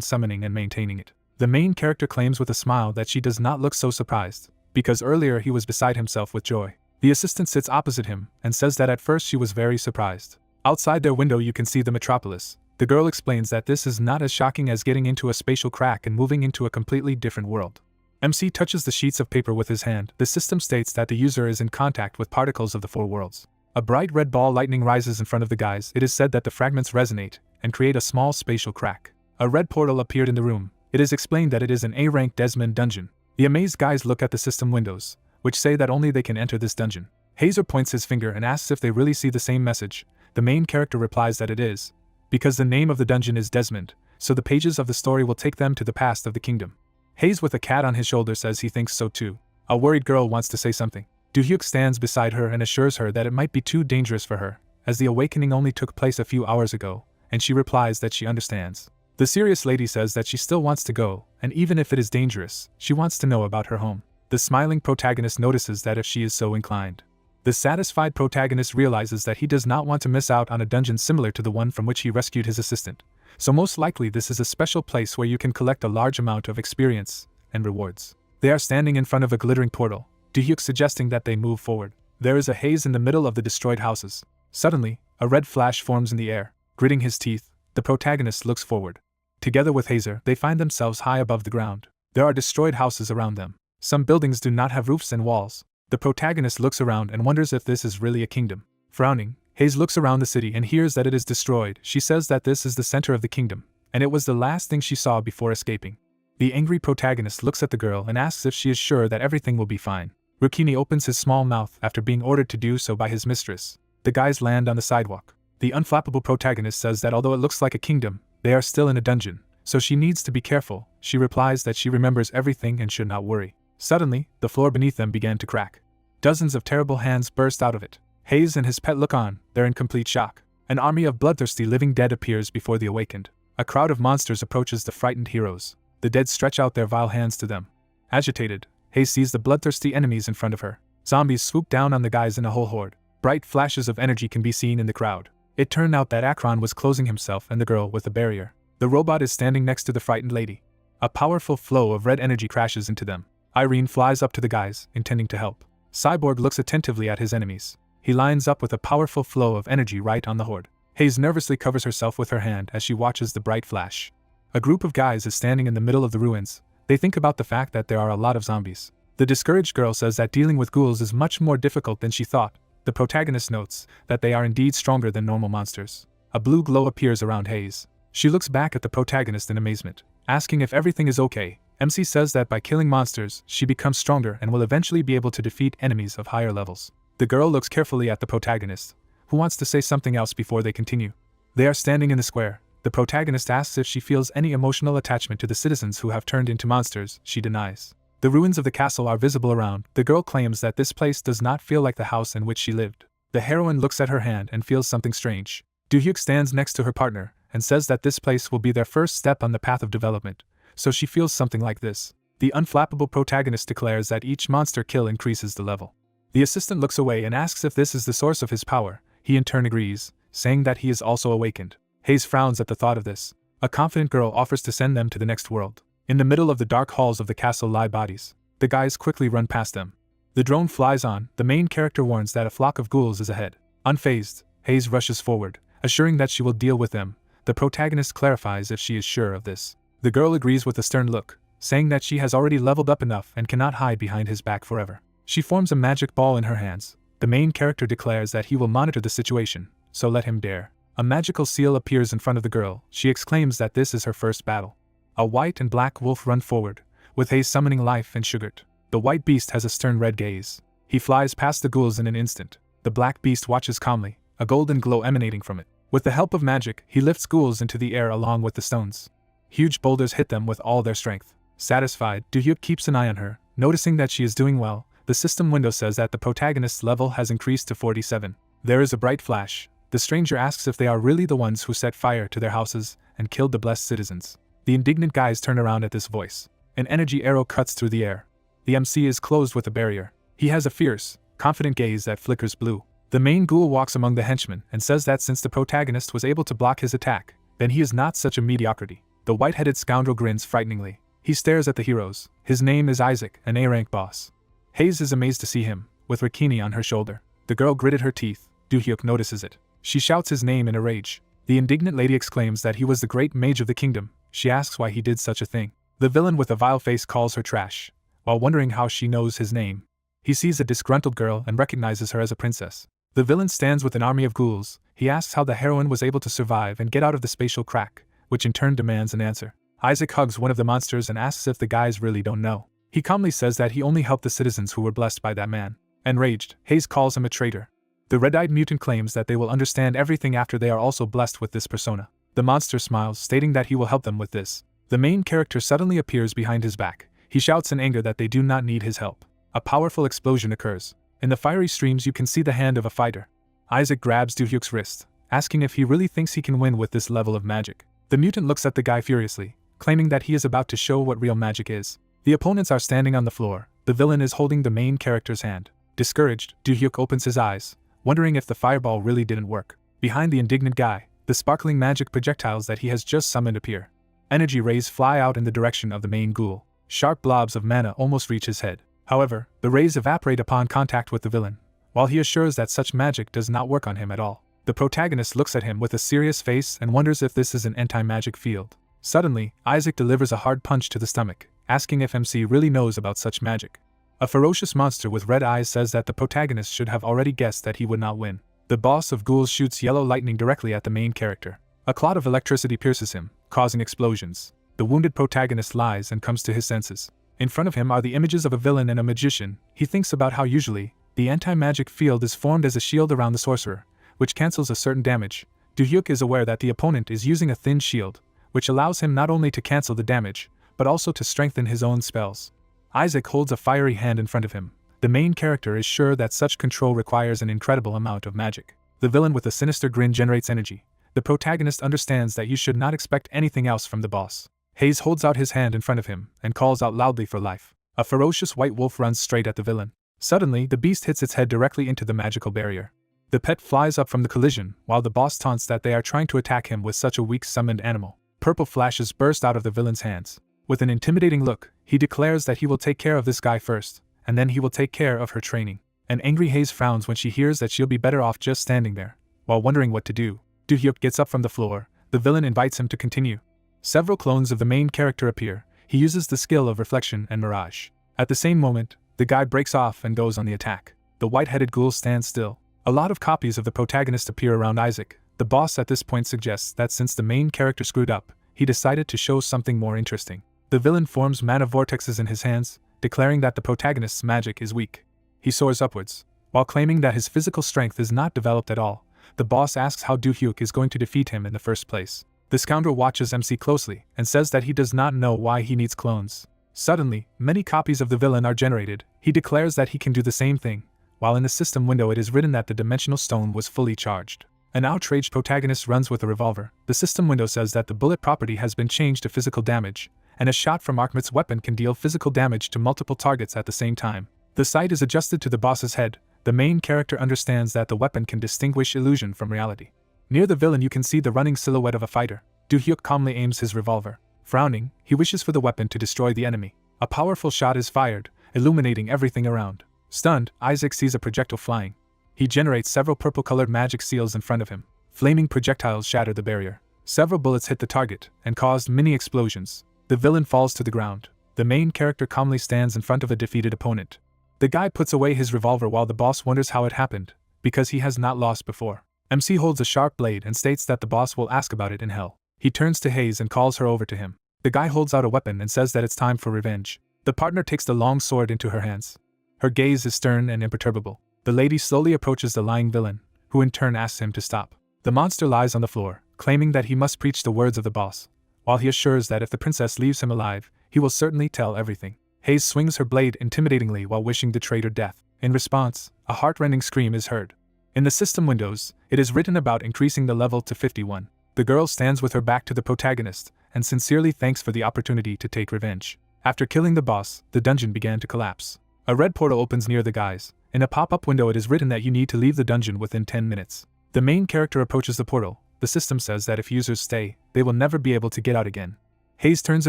summoning and maintaining it. The main character claims with a smile that she does not look so surprised, because earlier he was beside himself with joy. The assistant sits opposite him and says that at first she was very surprised. Outside their window you can see the metropolis. The girl explains that this is not as shocking as getting into a spatial crack and moving into a completely different world. MC touches the sheets of paper with his hand. The system states that the user is in contact with particles of the four worlds. A bright red ball lightning rises in front of the guys. It is said that the fragments resonate and create a small spatial crack. A red portal appeared in the room. It is explained that it is an A-rank Desmond dungeon. The amazed guys look at the system windows, which say that only they can enter this dungeon. Hazer points his finger and asks if they really see the same message. The main character replies that it is, because the name of the dungeon is Desmond, so the pages of the story will take them to the past of the kingdom. Hayes with a cat on his shoulder says he thinks so too. A worried girl wants to say something. Do-hyuk stands beside her and assures her that it might be too dangerous for her, as the awakening only took place a few hours ago, and she replies that she understands. The serious lady says that she still wants to go, and even if it is dangerous, she wants to know about her home. The smiling protagonist notices that if she is so inclined. The satisfied protagonist realizes that he does not want to miss out on a dungeon similar to the one from which he rescued his assistant. So most likely this is a special place where you can collect a large amount of experience and rewards. They are standing in front of a glittering portal, Do-hyuk suggesting that they move forward. There is a haze in the middle of the destroyed houses. Suddenly, a red flash forms in the air. Gritting his teeth, the protagonist looks forward. Together with Hazer, they find themselves high above the ground. There are destroyed houses around them. Some buildings do not have roofs and walls. The protagonist looks around and wonders if this is really a kingdom. Frowning, Haze looks around the city and hears that it is destroyed. She says that this is the center of the kingdom, and it was the last thing she saw before escaping. The angry protagonist looks at the girl and asks if she is sure that everything will be fine. Rukini opens his small mouth after being ordered to do so by his mistress. The guys land on the sidewalk. The unflappable protagonist says that although it looks like a kingdom, they are still in a dungeon, so she needs to be careful. She replies that she remembers everything and should not worry. Suddenly, the floor beneath them began to crack. Dozens of terrible hands burst out of it. Hayes and his pet look on, they're in complete shock. An army of bloodthirsty living dead appears before the awakened. A crowd of monsters approaches the frightened heroes. The dead stretch out their vile hands to them. Agitated, Hayes sees the bloodthirsty enemies in front of her. Zombies swoop down on the guys in a whole horde. Bright flashes of energy can be seen in the crowd. It turned out that Akron was closing himself and the girl with a barrier. The robot is standing next to the frightened lady. A powerful flow of red energy crashes into them. Irene flies up to the guys, intending to help. Cyborg looks attentively at his enemies. He lines up with a powerful flow of energy right on the horde. Hayes nervously covers herself with her hand as she watches the bright flash. A group of guys is standing in the middle of the ruins. They think about the fact that there are a lot of zombies. The discouraged girl says that dealing with ghouls is much more difficult than she thought. The protagonist notes that they are indeed stronger than normal monsters. A blue glow appears around Hayes. She looks back at the protagonist in amazement, asking if everything is okay. MC says that by killing monsters, she becomes stronger and will eventually be able to defeat enemies of higher levels. The girl looks carefully at the protagonist, who wants to say something else before they continue. They are standing in the square. The protagonist asks if she feels any emotional attachment to the citizens who have turned into monsters. She denies. The ruins of the castle are visible around. The girl claims that this place does not feel like the house in which she lived. The heroine looks at her hand and feels something strange. Do-hyuk stands next to her partner and says that this place will be their first step on the path of development, so she feels something like this. The unflappable protagonist declares that each monster kill increases the level. The assistant looks away and asks if this is the source of his power. He in turn agrees, saying that he is also awakened. Hayes frowns at the thought of this. A confident girl offers to send them to the next world. In the middle of the dark halls of the castle lie bodies. The guys quickly run past them. The drone flies on. The main character warns that a flock of ghouls is ahead. Unfazed, Hayes rushes forward, assuring that she will deal with them. The protagonist clarifies if she is sure of this. The girl agrees with a stern look, saying that she has already leveled up enough and cannot hide behind his back forever. She forms a magic ball in her hands. The main character declares that he will monitor the situation, so let him dare. A magical seal appears in front of the girl. She exclaims that this is her first battle. A white and black wolf run forward, with Hayes summoning life and Sugart. The white beast has a stern red gaze. He flies past the ghouls in an instant. The black beast watches calmly, a golden glow emanating from it. With the help of magic, he lifts ghouls into the air along with the stones. Huge boulders hit them with all their strength. Satisfied, Do-hyuk keeps an eye on her, noticing that she is doing well. The system window says that the protagonist's level has increased to 47. There is a bright flash. The stranger asks if they are really the ones who set fire to their houses and killed the blessed citizens. The indignant guys turn around at this voice. An energy arrow cuts through the air. The MC is closed with a barrier. He has a fierce, confident gaze that flickers blue. The main ghoul walks among the henchmen and says that since the protagonist was able to block his attack, then he is not such a mediocrity. The white-headed scoundrel grins frighteningly. He stares at the heroes. His name is Isaac, an A-rank boss. Hayes is amazed to see him, with Rikini on her shoulder. The girl gritted her teeth. Do-hyuk notices it. She shouts his name in a rage. The indignant lady exclaims that he was the great mage of the kingdom. She asks why he did such a thing. The villain with a vile face calls her trash, while wondering how she knows his name. He sees a disgruntled girl and recognizes her as a princess. The villain stands with an army of ghouls. He asks how the heroine was able to survive and get out of the spatial crack, which in turn demands an answer. Isaac hugs one of the monsters and asks if the guys really don't know. He calmly says that he only helped the citizens who were blessed by that man. Enraged, Hayes calls him a traitor. The red-eyed mutant claims that they will understand everything after they are also blessed with this persona. The monster smiles, stating that he will help them with this. The main character suddenly appears behind his back. He shouts in anger that they do not need his help. A powerful explosion occurs. In the fiery streams you can see the hand of a fighter. Isaac grabs Do-hyuk's wrist, asking if he really thinks he can win with this level of magic. The mutant looks at the guy furiously, claiming that he is about to show what real magic is. The opponents are standing on the floor. The villain is holding the main character's hand. Discouraged, Do-hyuk opens his eyes, wondering if the fireball really didn't work. Behind the indignant guy, the sparkling magic projectiles that he has just summoned appear. Energy rays fly out in the direction of the main ghoul. Sharp blobs of mana almost reach his head. However, the rays evaporate upon contact with the villain, while he assures that such magic does not work on him at all. The protagonist looks at him with a serious face and wonders if this is an anti-magic field. Suddenly, Isaac delivers a hard punch to the stomach, asking if MC really knows about such magic. A ferocious monster with red eyes says that the protagonist should have already guessed that he would not win. The boss of ghouls shoots yellow lightning directly at the main character. A cloud of electricity pierces him, causing explosions. The wounded protagonist lies and comes to his senses. In front of him are the images of a villain and a magician. He thinks about how usually, the anti-magic field is formed as a shield around the sorcerer, which cancels a certain damage. Do-hyuk is aware that the opponent is using a thin shield, which allows him not only to cancel the damage, but also to strengthen his own spells. Isaac holds a fiery hand in front of him. The main character is sure that such control requires an incredible amount of magic. The villain with a sinister grin generates energy. The protagonist understands that you should not expect anything else from the boss. Hayes holds out his hand in front of him and calls out loudly for life. A ferocious white wolf runs straight at the villain. Suddenly, the beast hits its head directly into the magical barrier. The pet flies up from the collision, while the boss taunts that they are trying to attack him with such a weak summoned animal. Purple flashes burst out of the villain's hands. With an intimidating look, he declares that he will take care of this guy first, and then he will take care of her training. An angry Hayes frowns when she hears that she'll be better off just standing there. While wondering what to do, Do-hyuk gets up from the floor. The villain invites him to continue. Several clones of the main character appear. He uses the skill of reflection and mirage. At the same moment, the guy breaks off and goes on the attack. The white-headed ghoul stands still. A lot of copies of the protagonist appear around Isaac. The boss at this point suggests that since the main character screwed up, he decided to show something more interesting. The villain forms mana vortexes in his hands, declaring that the protagonist's magic is weak. He soars upwards. While claiming that his physical strength is not developed at all, the boss asks how Do-hyuk is going to defeat him in the first place. The scoundrel watches MC closely and says that he does not know why he needs clones. Suddenly, many copies of the villain are generated. He declares that he can do the same thing, while in the system window it is written that the dimensional stone was fully charged. An outraged protagonist runs with a revolver. The system window says that the bullet property has been changed to physical damage, and a shot from Arkmit's weapon can deal physical damage to multiple targets at the same time. The sight is adjusted to the boss's head. The main character understands that the weapon can distinguish illusion from reality. Near the villain you can see the running silhouette of a fighter. Do-hyuk calmly aims his revolver. Frowning, he wishes for the weapon to destroy the enemy. A powerful shot is fired, illuminating everything around. Stunned, Isaac sees a projectile flying. He generates several purple-colored magic seals in front of him. Flaming projectiles shatter the barrier. Several bullets hit the target and caused many explosions. The villain falls to the ground. The main character calmly stands in front of a defeated opponent. The guy puts away his revolver while the boss wonders how it happened, because he has not lost before. MC holds a sharp blade and states that the boss will ask about it in hell. He turns to Hayes and calls her over to him. The guy holds out a weapon and says that it's time for revenge. The partner takes the long sword into her hands. Her gaze is stern and imperturbable. The lady slowly approaches the lying villain, who in turn asks him to stop. The monster lies on the floor, claiming that he must preach the words of the boss, while he assures that if the princess leaves him alive, he will certainly tell everything. Hayes swings her blade intimidatingly while wishing the traitor death. In response, a heart-rending scream is heard. In the system windows, it is written about increasing the level to 51. The girl stands with her back to the protagonist and sincerely thanks for the opportunity to take revenge. After killing the boss, the dungeon began to collapse. A red portal opens near the guys. In a pop-up window it is written that you need to leave the dungeon within 10 minutes. The main character approaches the portal, the system says that if users stay, they will never be able to get out again. Hayes turns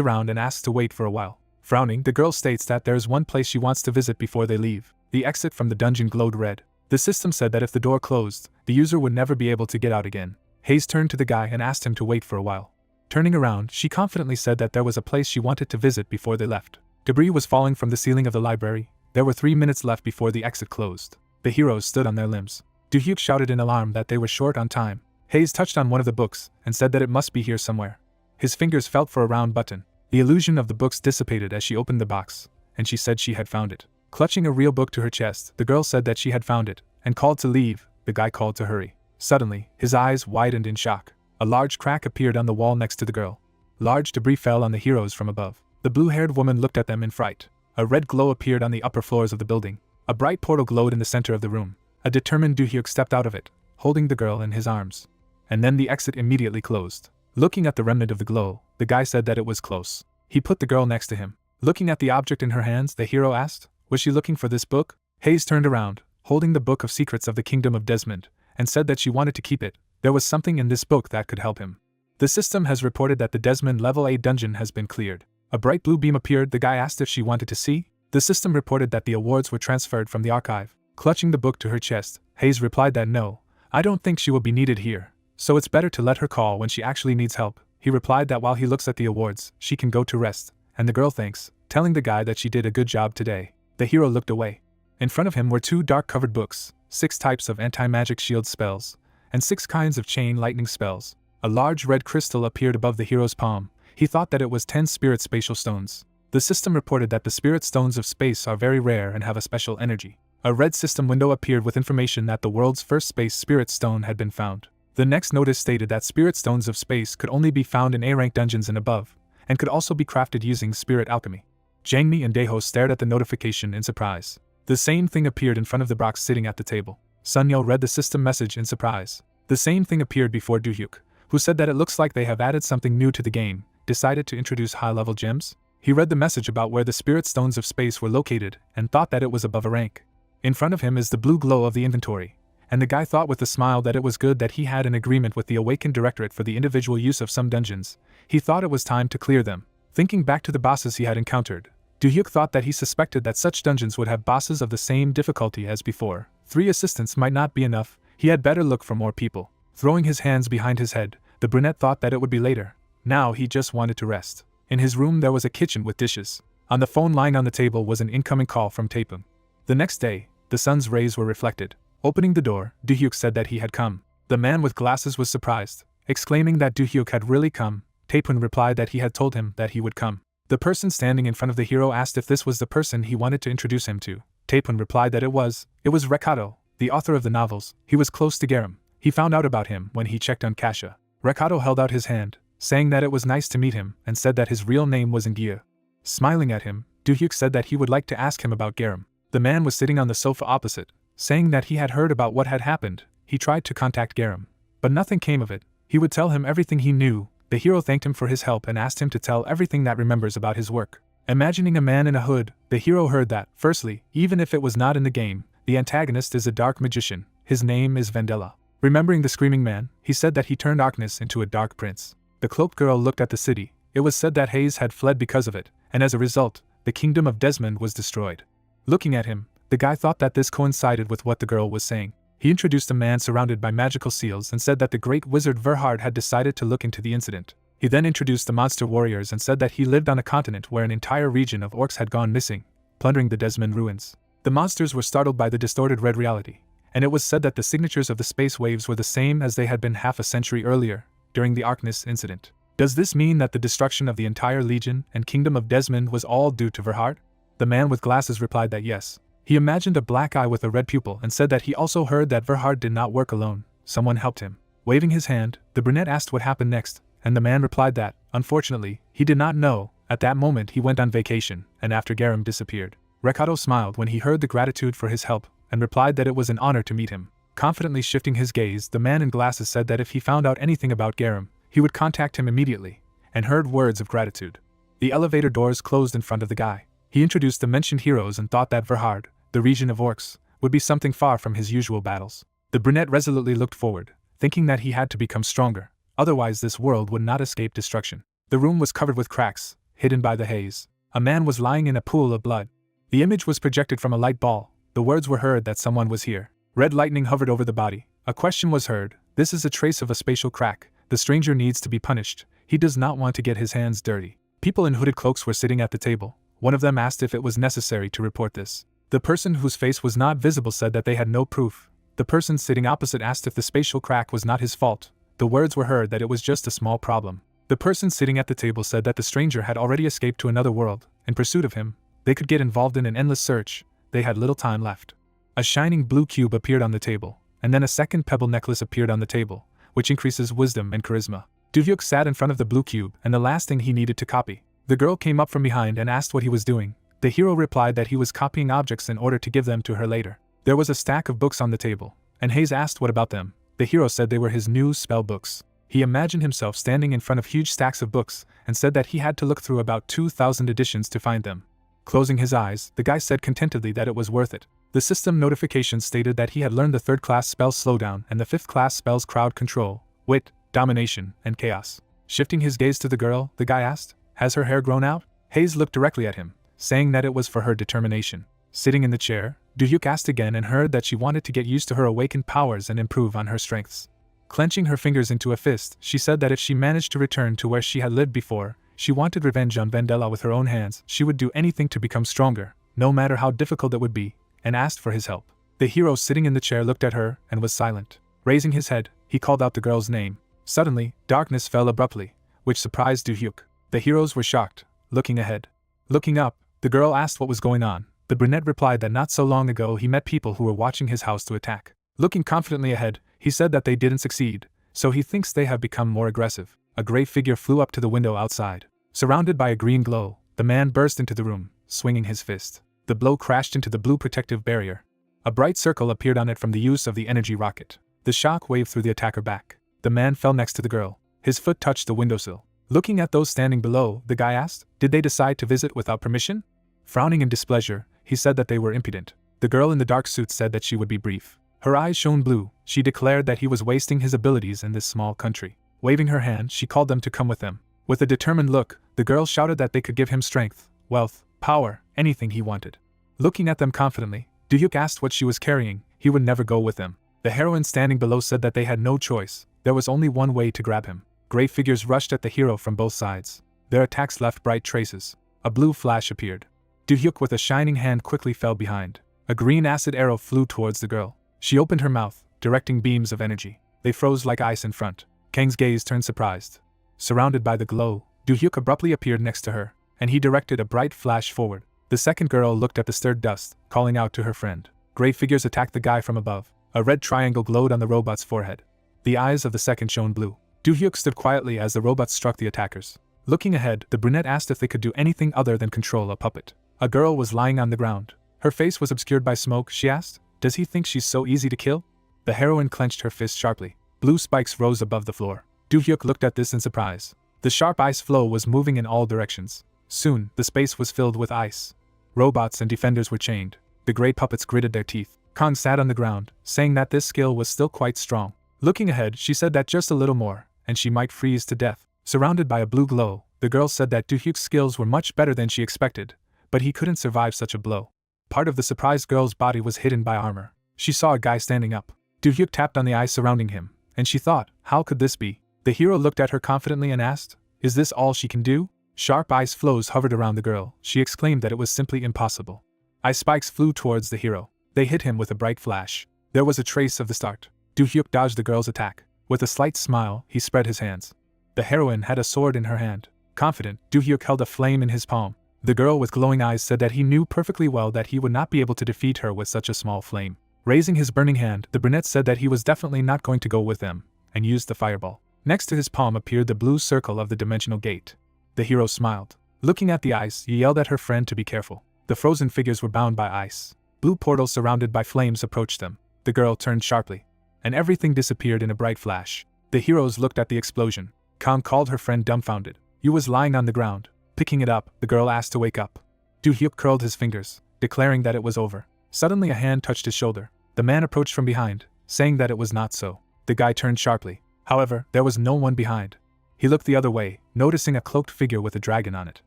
around and asks to wait for a while. Frowning, the girl states that there is one place she wants to visit before they leave. The exit from the dungeon glowed red. The system said that if the door closed, the user would never be able to get out again. Hayes turned to the guy and asked him to wait for a while. Turning around, she confidently said that there was a place she wanted to visit before they left. Debris was falling from the ceiling of the library. There were 3 minutes left before the exit closed. The heroes stood on their limbs. Do-hyuk shouted in alarm that they were short on time. Hayes touched on one of the books and said that it must be here somewhere. His fingers felt for a round button. The illusion of the books dissipated as she opened the box, and she said she had found it. Clutching a real book to her chest, the girl said that she had found it, and called to leave. The guy called to hurry. Suddenly, his eyes widened in shock. A large crack appeared on the wall next to the girl. Large debris fell on the heroes from above. The blue-haired woman looked at them in fright. A red glow appeared on the upper floors of the building. A bright portal glowed in the center of the room. A determined Do-hyuk stepped out of it, holding the girl in his arms. And then the exit immediately closed. Looking at the remnant of the glow, the guy said that it was close. He put the girl next to him. Looking at the object in her hands, the hero asked, "Was she looking for this book?" Hayes turned around, holding the Book of Secrets of the Kingdom of Desmond, and said that she wanted to keep it. There was something in this book that could help him. The system has reported that the Desmond Level A dungeon has been cleared. A bright blue beam appeared. The guy asked if she wanted to see. The system reported that the awards were transferred from the archive. Clutching the book to her chest, Hayes replied that no, I don't think she will be needed here, so it's better to let her call when she actually needs help. He replied that while he looks at the awards, she can go to rest, and the girl thanks, telling the guy that she did a good job today. The hero looked away. In front of him were 2 dark-covered books, 6 types of anti-magic shield spells, and 6 kinds of chain lightning spells. A large red crystal appeared above the hero's palm. He thought that it was 10 spirit spatial stones. The system reported that the spirit stones of space are very rare and have a special energy. A red system window appeared with information that the world's first space spirit stone had been found. The next notice stated that spirit stones of space could only be found in A-rank dungeons and above, and could also be crafted using spirit alchemy. Jangmi and Daeho stared at the notification in surprise. The same thing appeared in front of the Brock sitting at the table. Sunyo read the system message in surprise. The same thing appeared before Do-hyuk, who said that it looks like they have added something new to the game, decided to introduce high-level gems. He read the message about where the spirit stones of space were located, and thought that it was above a rank. In front of him is the blue glow of the inventory, and the guy thought with a smile that it was good that he had an agreement with the Awakened Directorate for the individual use of some dungeons. He thought it was time to clear them. Thinking back to the bosses he had encountered, Do-hyuk thought that he suspected that such dungeons would have bosses of the same difficulty as before. 3 assistants might not be enough, he had better look for more people. Throwing his hands behind his head, the brunette thought that it would be later. Now he just wanted to rest. In his room there was a kitchen with dishes. On the phone lying on the table was an incoming call from Taepun. The next day, the sun's rays were reflected. Opening the door, Do-hyuk said that he had come. The man with glasses was surprised, exclaiming that Do-hyuk had really come. Taepun replied that he had told him that he would come. The person standing in front of the hero asked if this was the person he wanted to introduce him to. Taepun replied that it was. It was Rekato, the author of the novels. He was close to Garam. He found out about him when he checked on Kasha. Rekato held out his hand, saying that it was nice to meet him, and said that his real name was Ngia. Smiling at him, Do-hyuk said that he would like to ask him about Garam. The man was sitting on the sofa opposite, saying that he had heard about what had happened. He tried to contact Garam, but nothing came of it. He would tell him everything he knew. The hero thanked him for his help and asked him to tell everything that remembers about his work. Imagining a man in a hood, the hero heard that, firstly, even if it was not in the game, the antagonist is a dark magician. His name is Vendela. Remembering the screaming man, he said that he turned darkness into a dark prince. The cloaked girl looked at the city. It was said that Hayes had fled because of it, and as a result, the kingdom of Desmond was destroyed. Looking at him, the guy thought that this coincided with what the girl was saying. He introduced a man surrounded by magical seals and said that the great wizard Verhard had decided to look into the incident. He then introduced the monster warriors and said that he lived on a continent where an entire region of orcs had gone missing, plundering the Desmond ruins. The monsters were startled by the distorted red reality, and it was said that the signatures of the space waves were the same as they had been half a century earlier, during the Arkness incident. Does this mean that the destruction of the entire legion and kingdom of Desmond was all due to Verhard? The man with glasses replied that yes. He imagined a black eye with a red pupil and said that he also heard that Verhard did not work alone. Someone helped him. Waving his hand, the brunette asked what happened next, and the man replied that, unfortunately, he did not know. At that moment he went on vacation, and after Garam disappeared. Rekato smiled when he heard the gratitude for his help, and replied that it was an honor to meet him. Confidently shifting his gaze, the man in glasses said that if he found out anything about Garam, he would contact him immediately, and heard words of gratitude. The elevator doors closed in front of the guy. He introduced the mentioned heroes and thought that Verhard, the region of orcs, would be something far from his usual battles. The brunette resolutely looked forward, thinking that he had to become stronger, otherwise this world would not escape destruction. The room was covered with cracks, hidden by the haze. A man was lying in a pool of blood. The image was projected from a light ball. The words were heard that someone was here. Red lightning hovered over the body. A question was heard. This is a trace of a spatial crack. The stranger needs to be punished. He does not want to get his hands dirty. People in hooded cloaks were sitting at the table. One of them asked if it was necessary to report this. The person whose face was not visible said that they had no proof. The person sitting opposite asked if the spatial crack was not his fault. The words were heard that it was just a small problem. The person sitting at the table said that the stranger had already escaped to another world. In pursuit of him, they could get involved in an endless search. They had little time left. A shining blue cube appeared on the table, and then a second pebble necklace appeared on the table, which increases wisdom and charisma. Duhyuk sat in front of the blue cube, and the last thing he needed to copy. The girl came up from behind and asked what he was doing. The hero replied that he was copying objects in order to give them to her later. There was a stack of books on the table, and Hayes asked what about them. The hero said they were his new spell books. He imagined himself standing in front of huge stacks of books, and said that he had to look through about 2,000 editions to find them. Closing his eyes, the guy said contentedly that it was worth it. The system notification stated that he had learned the 3rd class spells Slowdown and the 5th class spells Crowd Control, Wit, Domination, and Chaos. Shifting his gaze to the girl, the guy asked, "Has her hair grown out?" Hayes looked directly at him, saying that it was for her determination. Sitting in the chair, Duhyuk asked again and heard that she wanted to get used to her awakened powers and improve on her strengths. Clenching her fingers into a fist, she said that if she managed to return to where she had lived before, she wanted revenge on Vendela with her own hands. She would do anything to become stronger, no matter how difficult it would be, and asked for his help. The hero sitting in the chair looked at her and was silent. Raising his head, he called out the girl's name. Suddenly, darkness fell abruptly, which surprised Duhyuk. The heroes were shocked, looking ahead. Looking up, the girl asked what was going on. The brunette replied that not so long ago he met people who were watching his house to attack. Looking confidently ahead, he said that they didn't succeed, so he thinks they have become more aggressive. A gray figure flew up to the window outside. Surrounded by a green glow, the man burst into the room, swinging his fist. The blow crashed into the blue protective barrier. A bright circle appeared on it from the use of the energy rocket. The shock waved through the attacker back. The man fell next to the girl. His foot touched the windowsill. Looking at those standing below, the guy asked, "Did they decide to visit without permission?" Frowning in displeasure, he said that they were impudent. The girl in the dark suit said that she would be brief. Her eyes shone blue. She declared that he was wasting his abilities in this small country. Waving her hand, she called them to come with them. With a determined look, the girl shouted that they could give him strength, wealth, power, anything he wanted. Looking at them confidently, Duhyuk asked what she was carrying. He would never go with them. The heroine standing below said that they had no choice. There was only one way to grab him. Gray figures rushed at the hero from both sides. Their attacks left bright traces. A blue flash appeared. Duhyuk with a shining hand quickly fell behind. A green acid arrow flew towards the girl. She opened her mouth, directing beams of energy. They froze like ice in front. Kang's gaze turned surprised. Surrounded by the glow, Duhyuk abruptly appeared next to her, and he directed a bright flash forward. The second girl looked at the stirred dust, calling out to her friend. Gray figures attacked the guy from above. A red triangle glowed on the robot's forehead. The eyes of the second shone blue. Duhyuk stood quietly as the robots struck the attackers. Looking ahead, the brunette asked if they could do anything other than control a puppet. A girl was lying on the ground. Her face was obscured by smoke. She asked, "Does he think she's so easy to kill?" The heroine clenched her fist sharply. Blue spikes rose above the floor. Duhyuk looked at this in surprise. The sharp ice flow was moving in all directions. Soon, the space was filled with ice. Robots and defenders were chained. The gray puppets gritted their teeth. Kang sat on the ground, saying that this skill was still quite strong. Looking ahead, she said that just a little more, and she might freeze to death. Surrounded by a blue glow, the girl said that Duhyuk's skills were much better than she expected, but he couldn't survive such a blow. Part of the surprised girl's body was hidden by armor. She saw a guy standing up. Duhyuk tapped on the ice surrounding him, and she thought, how could this be? The hero looked at her confidently and asked, "Is this all she can do?" Sharp ice flows hovered around the girl. She exclaimed that it was simply impossible. Ice spikes flew towards the hero. They hit him with a bright flash. There was a trace of the start. Duhyuk dodged the girl's attack. With a slight smile, he spread his hands. The heroine had a sword in her hand. Confident, Duhyuk held a flame in his palm. The girl with glowing eyes said that he knew perfectly well that he would not be able to defeat her with such a small flame. Raising his burning hand, the brunette said that he was definitely not going to go with them, and used the fireball. Next to his palm appeared the blue circle of the dimensional gate. The hero smiled. Looking at the ice, he yelled at her friend to be careful. The frozen figures were bound by ice. Blue portals surrounded by flames approached them. The girl turned sharply, and everything disappeared in a bright flash. The heroes looked at the explosion. Kang called her friend dumbfounded. Yu was lying on the ground. Picking it up, the girl asked to wake up. Duhyuk curled his fingers, declaring that it was over. Suddenly a hand touched his shoulder. The man approached from behind, saying that it was not so. The guy turned sharply. However, there was no one behind. He looked the other way, noticing a cloaked figure with a dragon on it.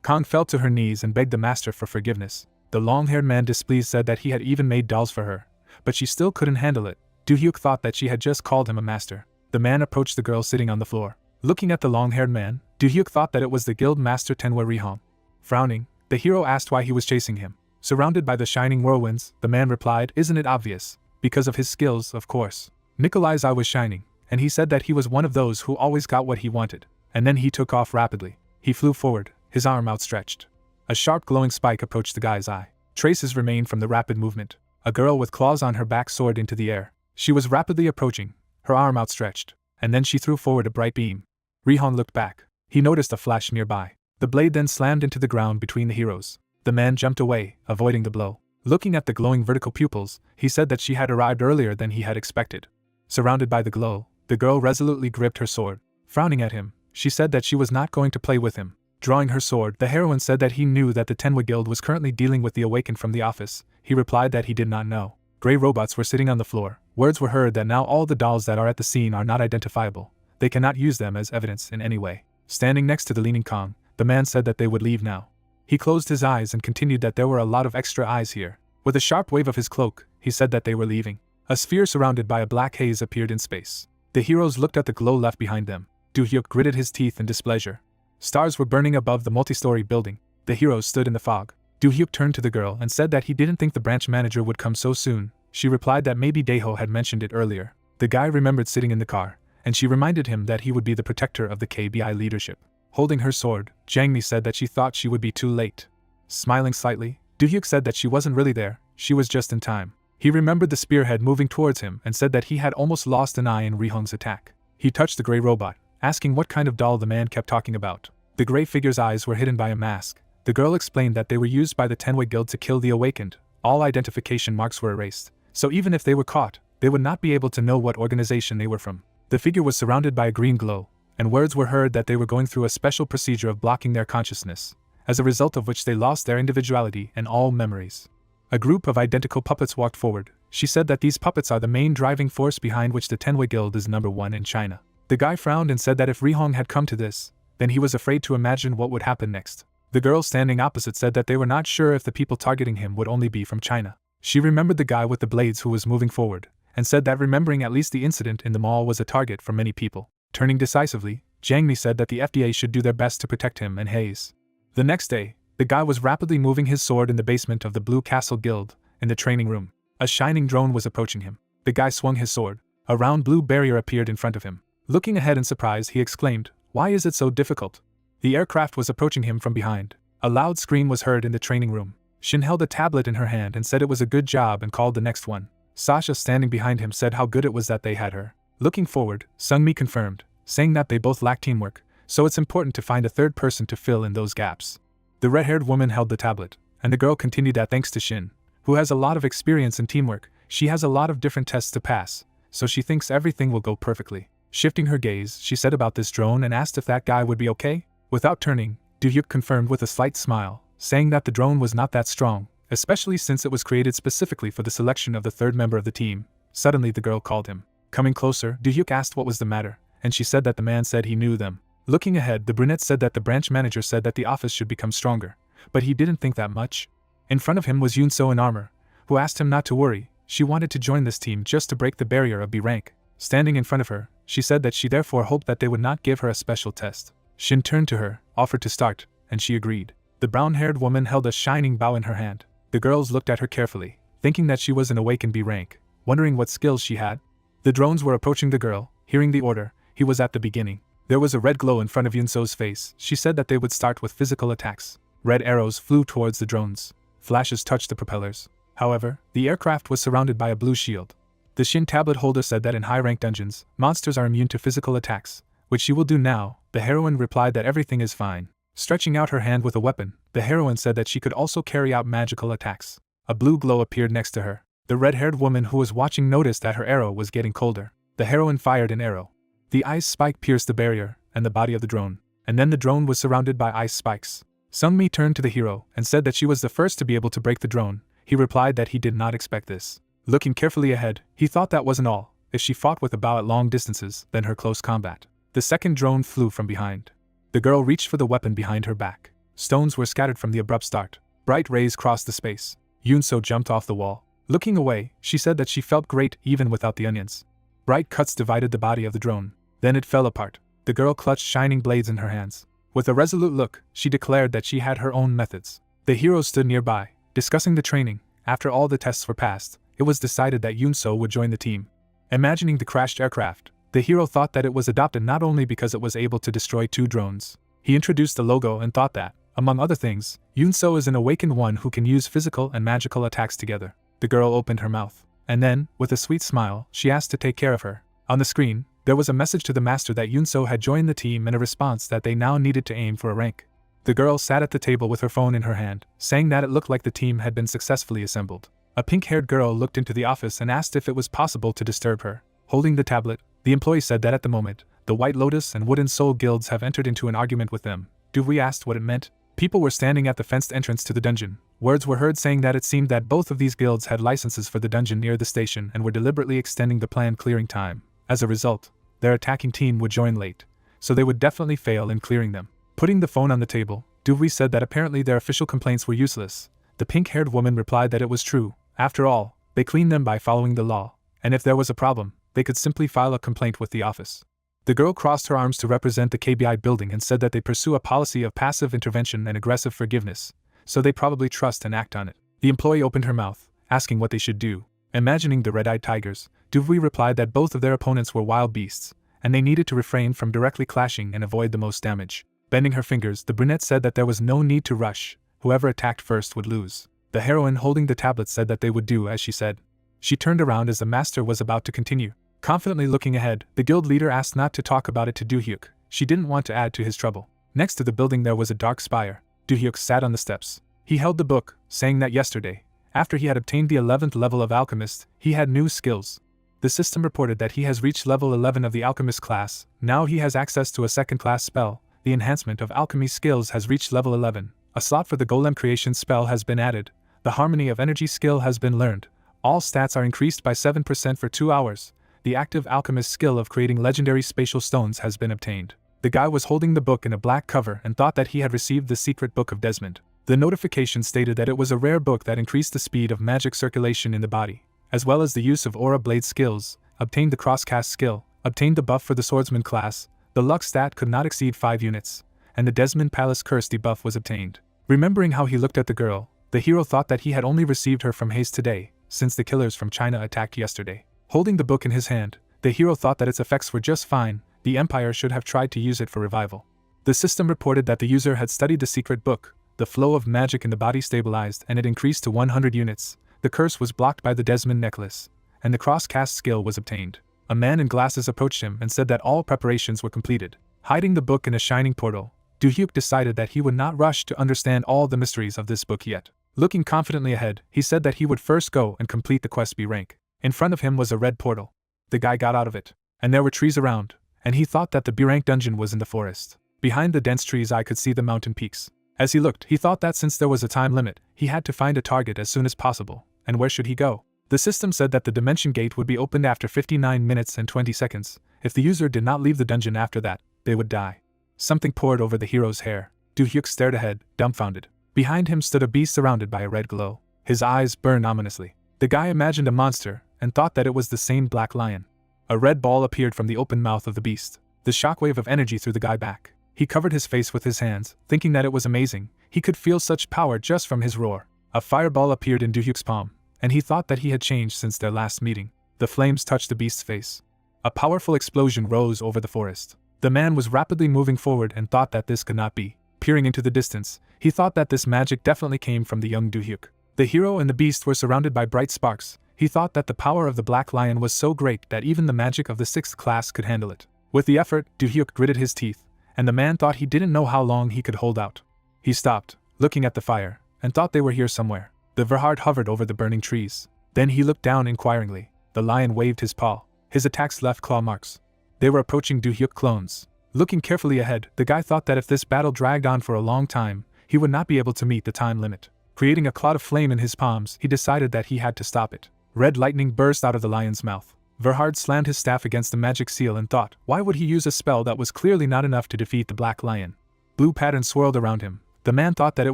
Kong fell to her knees and begged the master for forgiveness. The long-haired man displeased said that he had even made dolls for her, but she still couldn't handle it. Do-hyuk thought that she had just called him a master. The man approached the girl sitting on the floor. Looking at the long-haired man, Do-hyuk thought that it was the guild master Tenwa Rihong. Frowning, the hero asked why he was chasing him. Surrounded by the shining whirlwinds, the man replied, "Isn't it obvious? Because of his skills, of course." Nikolai's eye was shining, and he said that he was one of those who always got what he wanted. And then he took off rapidly. He flew forward, his arm outstretched. A sharp glowing spike approached the guy's eye. Traces remained from the rapid movement. A girl with claws on her back soared into the air. She was rapidly approaching, her arm outstretched, and then she threw forward a bright beam. Rihong looked back. He noticed a flash nearby. The blade then slammed into the ground between the heroes. The man jumped away, avoiding the blow. Looking at the glowing vertical pupils, he said that she had arrived earlier than he had expected. Surrounded by the glow, the girl resolutely gripped her sword. Frowning at him, she said that she was not going to play with him. Drawing her sword, the heroine said that he knew that the Tenwa Guild was currently dealing with the awakened from the office. He replied that he did not know. Gray robots were sitting on the floor. Words were heard that now all the dolls that are at the scene are not identifiable. They cannot use them as evidence in any way. Standing next to the leaning Kong, the man said that they would leave now. He closed his eyes and continued that there were a lot of extra eyes here. With a sharp wave of his cloak, he said that they were leaving. A sphere surrounded by a black haze appeared in space. The heroes looked at the glow left behind them. Do-hyuk gritted his teeth in displeasure. Stars were burning above the multi-story building. The heroes stood in the fog. Do-hyuk turned to the girl and said that he didn't think the branch manager would come so soon. She replied that maybe Daeho had mentioned it earlier. The guy remembered sitting in the car, and she reminded him that he would be the protector of the KBI leadership. Holding her sword, Jangmi said that she thought she would be too late. Smiling slightly, Do-hyuk said that she wasn't really there, she was just in time. He remembered the spearhead moving towards him and said that he had almost lost an eye in Rihong's attack. He touched the gray robot, asking what kind of doll the man kept talking about. The gray figure's eyes were hidden by a mask. The girl explained that they were used by the Tenwa Guild to kill the awakened. All identification marks were erased, so even if they were caught, they would not be able to know what organization they were from. The figure was surrounded by a green glow, and words were heard that they were going through a special procedure of blocking their consciousness, as a result of which they lost their individuality and all memories. A group of identical puppets walked forward. She said that these puppets are the main driving force behind which the Tenwa Guild is #1 in China. The guy frowned and said that if Rihong had come to this, then he was afraid to imagine what would happen next. The girl standing opposite said that they were not sure if the people targeting him would only be from China. She remembered the guy with the blades who was moving forward, and said that remembering at least the incident in the mall was a target for many people. Turning decisively, Jangmi said that the FDA should do their best to protect him and Hayes. The next day, the guy was rapidly moving his sword in the basement of the Blue Castle Guild, in the training room. A shining drone was approaching him. The guy swung his sword. A round blue barrier appeared in front of him. Looking ahead in surprise, he exclaimed, "Why is it so difficult?" The aircraft was approaching him from behind. A loud scream was heard in the training room. Shin held a tablet in her hand and said it was a good job and called the next one. Sasha, standing behind him, said how good it was that they had her. Looking forward, Sungmi confirmed, saying that they both lack teamwork, so it's important to find a third person to fill in those gaps. The red-haired woman held the tablet, and the girl continued that thanks to Shin, who has a lot of experience in teamwork, she has a lot of different tests to pass, so she thinks everything will go perfectly. Shifting her gaze, she said about this drone and asked if that guy would be okay. Without turning, Do-hyuk confirmed with a slight smile, saying that the drone was not that strong, especially since it was created specifically for the selection of the third member of the team. Suddenly the girl called him. Coming closer, Do-hyuk asked what was the matter, and she said that the man said he knew them. Looking ahead, the brunette said that the branch manager said that the office should become stronger, but he didn't think that much. In front of him was Yoon-so in armor, who asked him not to worry. She wanted to join this team just to break the barrier of B rank. Standing in front of her, she said that she therefore hoped that they would not give her a special test. Shin turned to her, offered to start, and she agreed. The brown-haired woman held a shining bow in her hand. The girls looked at her carefully, thinking that she was an awakened B rank, wondering what skills she had. The drones were approaching the girl. Hearing the order, he was at the beginning. There was a red glow in front of Yoon-so's face. She said that they would start with physical attacks. Red arrows flew towards the drones. Flashes touched the propellers. However, the aircraft was surrounded by a blue shield. The Shin tablet holder said that in high-rank dungeons, monsters are immune to physical attacks, which she will do now. The heroine replied that everything is fine. Stretching out her hand with a weapon, the heroine said that she could also carry out magical attacks. A blue glow appeared next to her. The red-haired woman who was watching noticed that her arrow was getting colder. The heroine fired an arrow. The ice spike pierced the barrier and the body of the drone, and then the drone was surrounded by ice spikes. Sungmi turned to the hero and said that she was the first to be able to break the drone. He replied that he did not expect this. Looking carefully ahead, he thought that wasn't all. if she fought with a bow at long distances than her close combat. The second drone flew from behind. The girl reached for the weapon behind her back. Stones were scattered from the abrupt start. Bright rays crossed the space. Yunso jumped off the wall. Looking away, she said that she felt great even without the onions. Bright cuts divided the body of the drone. Then it fell apart. The girl clutched shining blades in her hands. With a resolute look, she declared that she had her own methods. The heroes stood nearby, discussing the training. After all the tests were passed, it was decided that Yunso would join the team. Imagining the crashed aircraft, the hero thought that it was adopted not only because it was able to destroy 2 drones. He introduced the logo and thought that, among other things, Yunso is an awakened one who can use physical and magical attacks together. The girl opened her mouth, and then, with a sweet smile, she asked to take care of her. On the screen, there was a message to the master that Yunso had joined the team and a response that they now needed to aim for a rank. The girl sat at the table with her phone in her hand, saying that it looked like the team had been successfully assembled. A pink-haired girl looked into the office and asked if it was possible to disturb her. Holding the tablet, the employee said that at the moment, the White Lotus and Wooden Soul guilds have entered into an argument with them. Duvui asked what it meant. People were standing at the fenced entrance to the dungeon. Words were heard saying that it seemed that both of these guilds had licenses for the dungeon near the station and were deliberately extending the planned clearing time. As a result, their attacking team would join late, so they would definitely fail in clearing them. Putting the phone on the table, Duvui said that apparently their official complaints were useless. The pink-haired woman replied that it was true. After all, they cleaned them by following the law, and if there was a problem, they could simply file a complaint with the office. The girl crossed her arms to represent the KBI building and said that they pursue a policy of passive intervention and aggressive forgiveness, so they probably trust and act on it. The employee opened her mouth, asking what they should do. Imagining the red-eyed tigers, Duvui replied that both of their opponents were wild beasts, and they needed to refrain from directly clashing and avoid the most damage. Bending her fingers, the brunette said that there was no need to rush. Whoever attacked first would lose. The heroine holding the tablet said that they would do as she said. She turned around as the master was about to continue. Confidently looking ahead, the guild leader asked not to talk about it to Doohyuk. She didn't want to add to his trouble. Next to the building there was a dark spire. Doohyuk sat on the steps. He held the book, saying that yesterday, after he had obtained the 11th level of Alchemist, he had new skills. The system reported that he has reached level 11 of the Alchemist class. Now he has access to a second-class spell. The enhancement of alchemy skills has reached level 11. A slot for the Golem creation spell has been added. The harmony of energy skill has been learned. All stats are increased by 7% for 2 hours. The active alchemist skill of creating legendary spatial stones has been obtained. The guy was holding the book in a black cover and thought that he had received the secret book of Desmond. The notification stated that it was a rare book that increased the speed of magic circulation in the body, as well as the use of aura blade skills, obtained the crosscast skill, obtained the buff for the swordsman class, the luck stat could not exceed 5 units, and the Desmond Palace curse debuff was obtained. Remembering how he looked at the girl, the hero thought that he had only received her from haste today, since the killers from China attacked yesterday. Holding the book in his hand, the hero thought that its effects were just fine. The Empire should have tried to use it for revival. The system reported that the user had studied the secret book. The flow of magic in the body stabilized and it increased to 100 units. The curse was blocked by the Desmond necklace, and the cross-cast skill was obtained. A man in glasses approached him and said that all preparations were completed. Hiding the book in a shining portal, Doohyuk decided that he would not rush to understand all the mysteries of this book yet. Looking confidently ahead, he said that he would first go and complete the quest B rank. In front of him was a red portal. The guy got out of it, and there were trees around, and he thought that the B-rank dungeon was in the forest. Behind the dense trees I could see the mountain peaks. As he looked, he thought that since there was a time limit, he had to find a target as soon as possible. And where should he go? The system said that the dimension gate would be opened after 59 minutes and 20 seconds. If the user did not leave the dungeon after that, they would die. Something poured over the hero's hair. Doohyuk stared ahead, dumbfounded. Behind him stood a beast surrounded by a red glow. His eyes burned ominously. The guy imagined a monster, and thought that it was the same black lion. A red ball appeared from the open mouth of the beast. The shockwave of energy threw the guy back. He covered his face with his hands, thinking that it was amazing. He could feel such power just from his roar. A fireball appeared in Doohyuk's palm, and he thought that he had changed since their last meeting. The flames touched the beast's face. A powerful explosion rose over the forest. The man was rapidly moving forward and thought that this could not be. Peering into the distance, he thought that this magic definitely came from the young Doohyuk. The hero and the beast were surrounded by bright sparks. He thought that the power of the black lion was so great that even the magic of the 6th class could handle it. With the effort, Doohyuk gritted his teeth, and the man thought he didn't know how long he could hold out. He stopped, looking at the fire, and thought they were here somewhere. The Verhard hovered over the burning trees. Then he looked down inquiringly. The lion waved his paw. His attacks left claw marks. They were approaching Doohyuk clones. Looking carefully ahead, the guy thought that if this battle dragged on for a long time, he would not be able to meet the time limit. Creating a cloud of flame in his palms, he decided that he had to stop it. Red lightning burst out of the lion's mouth. Verhard slammed his staff against the magic seal and thought, why would he use a spell that was clearly not enough to defeat the Black Lion? Blue pattern swirled around him. The man thought that it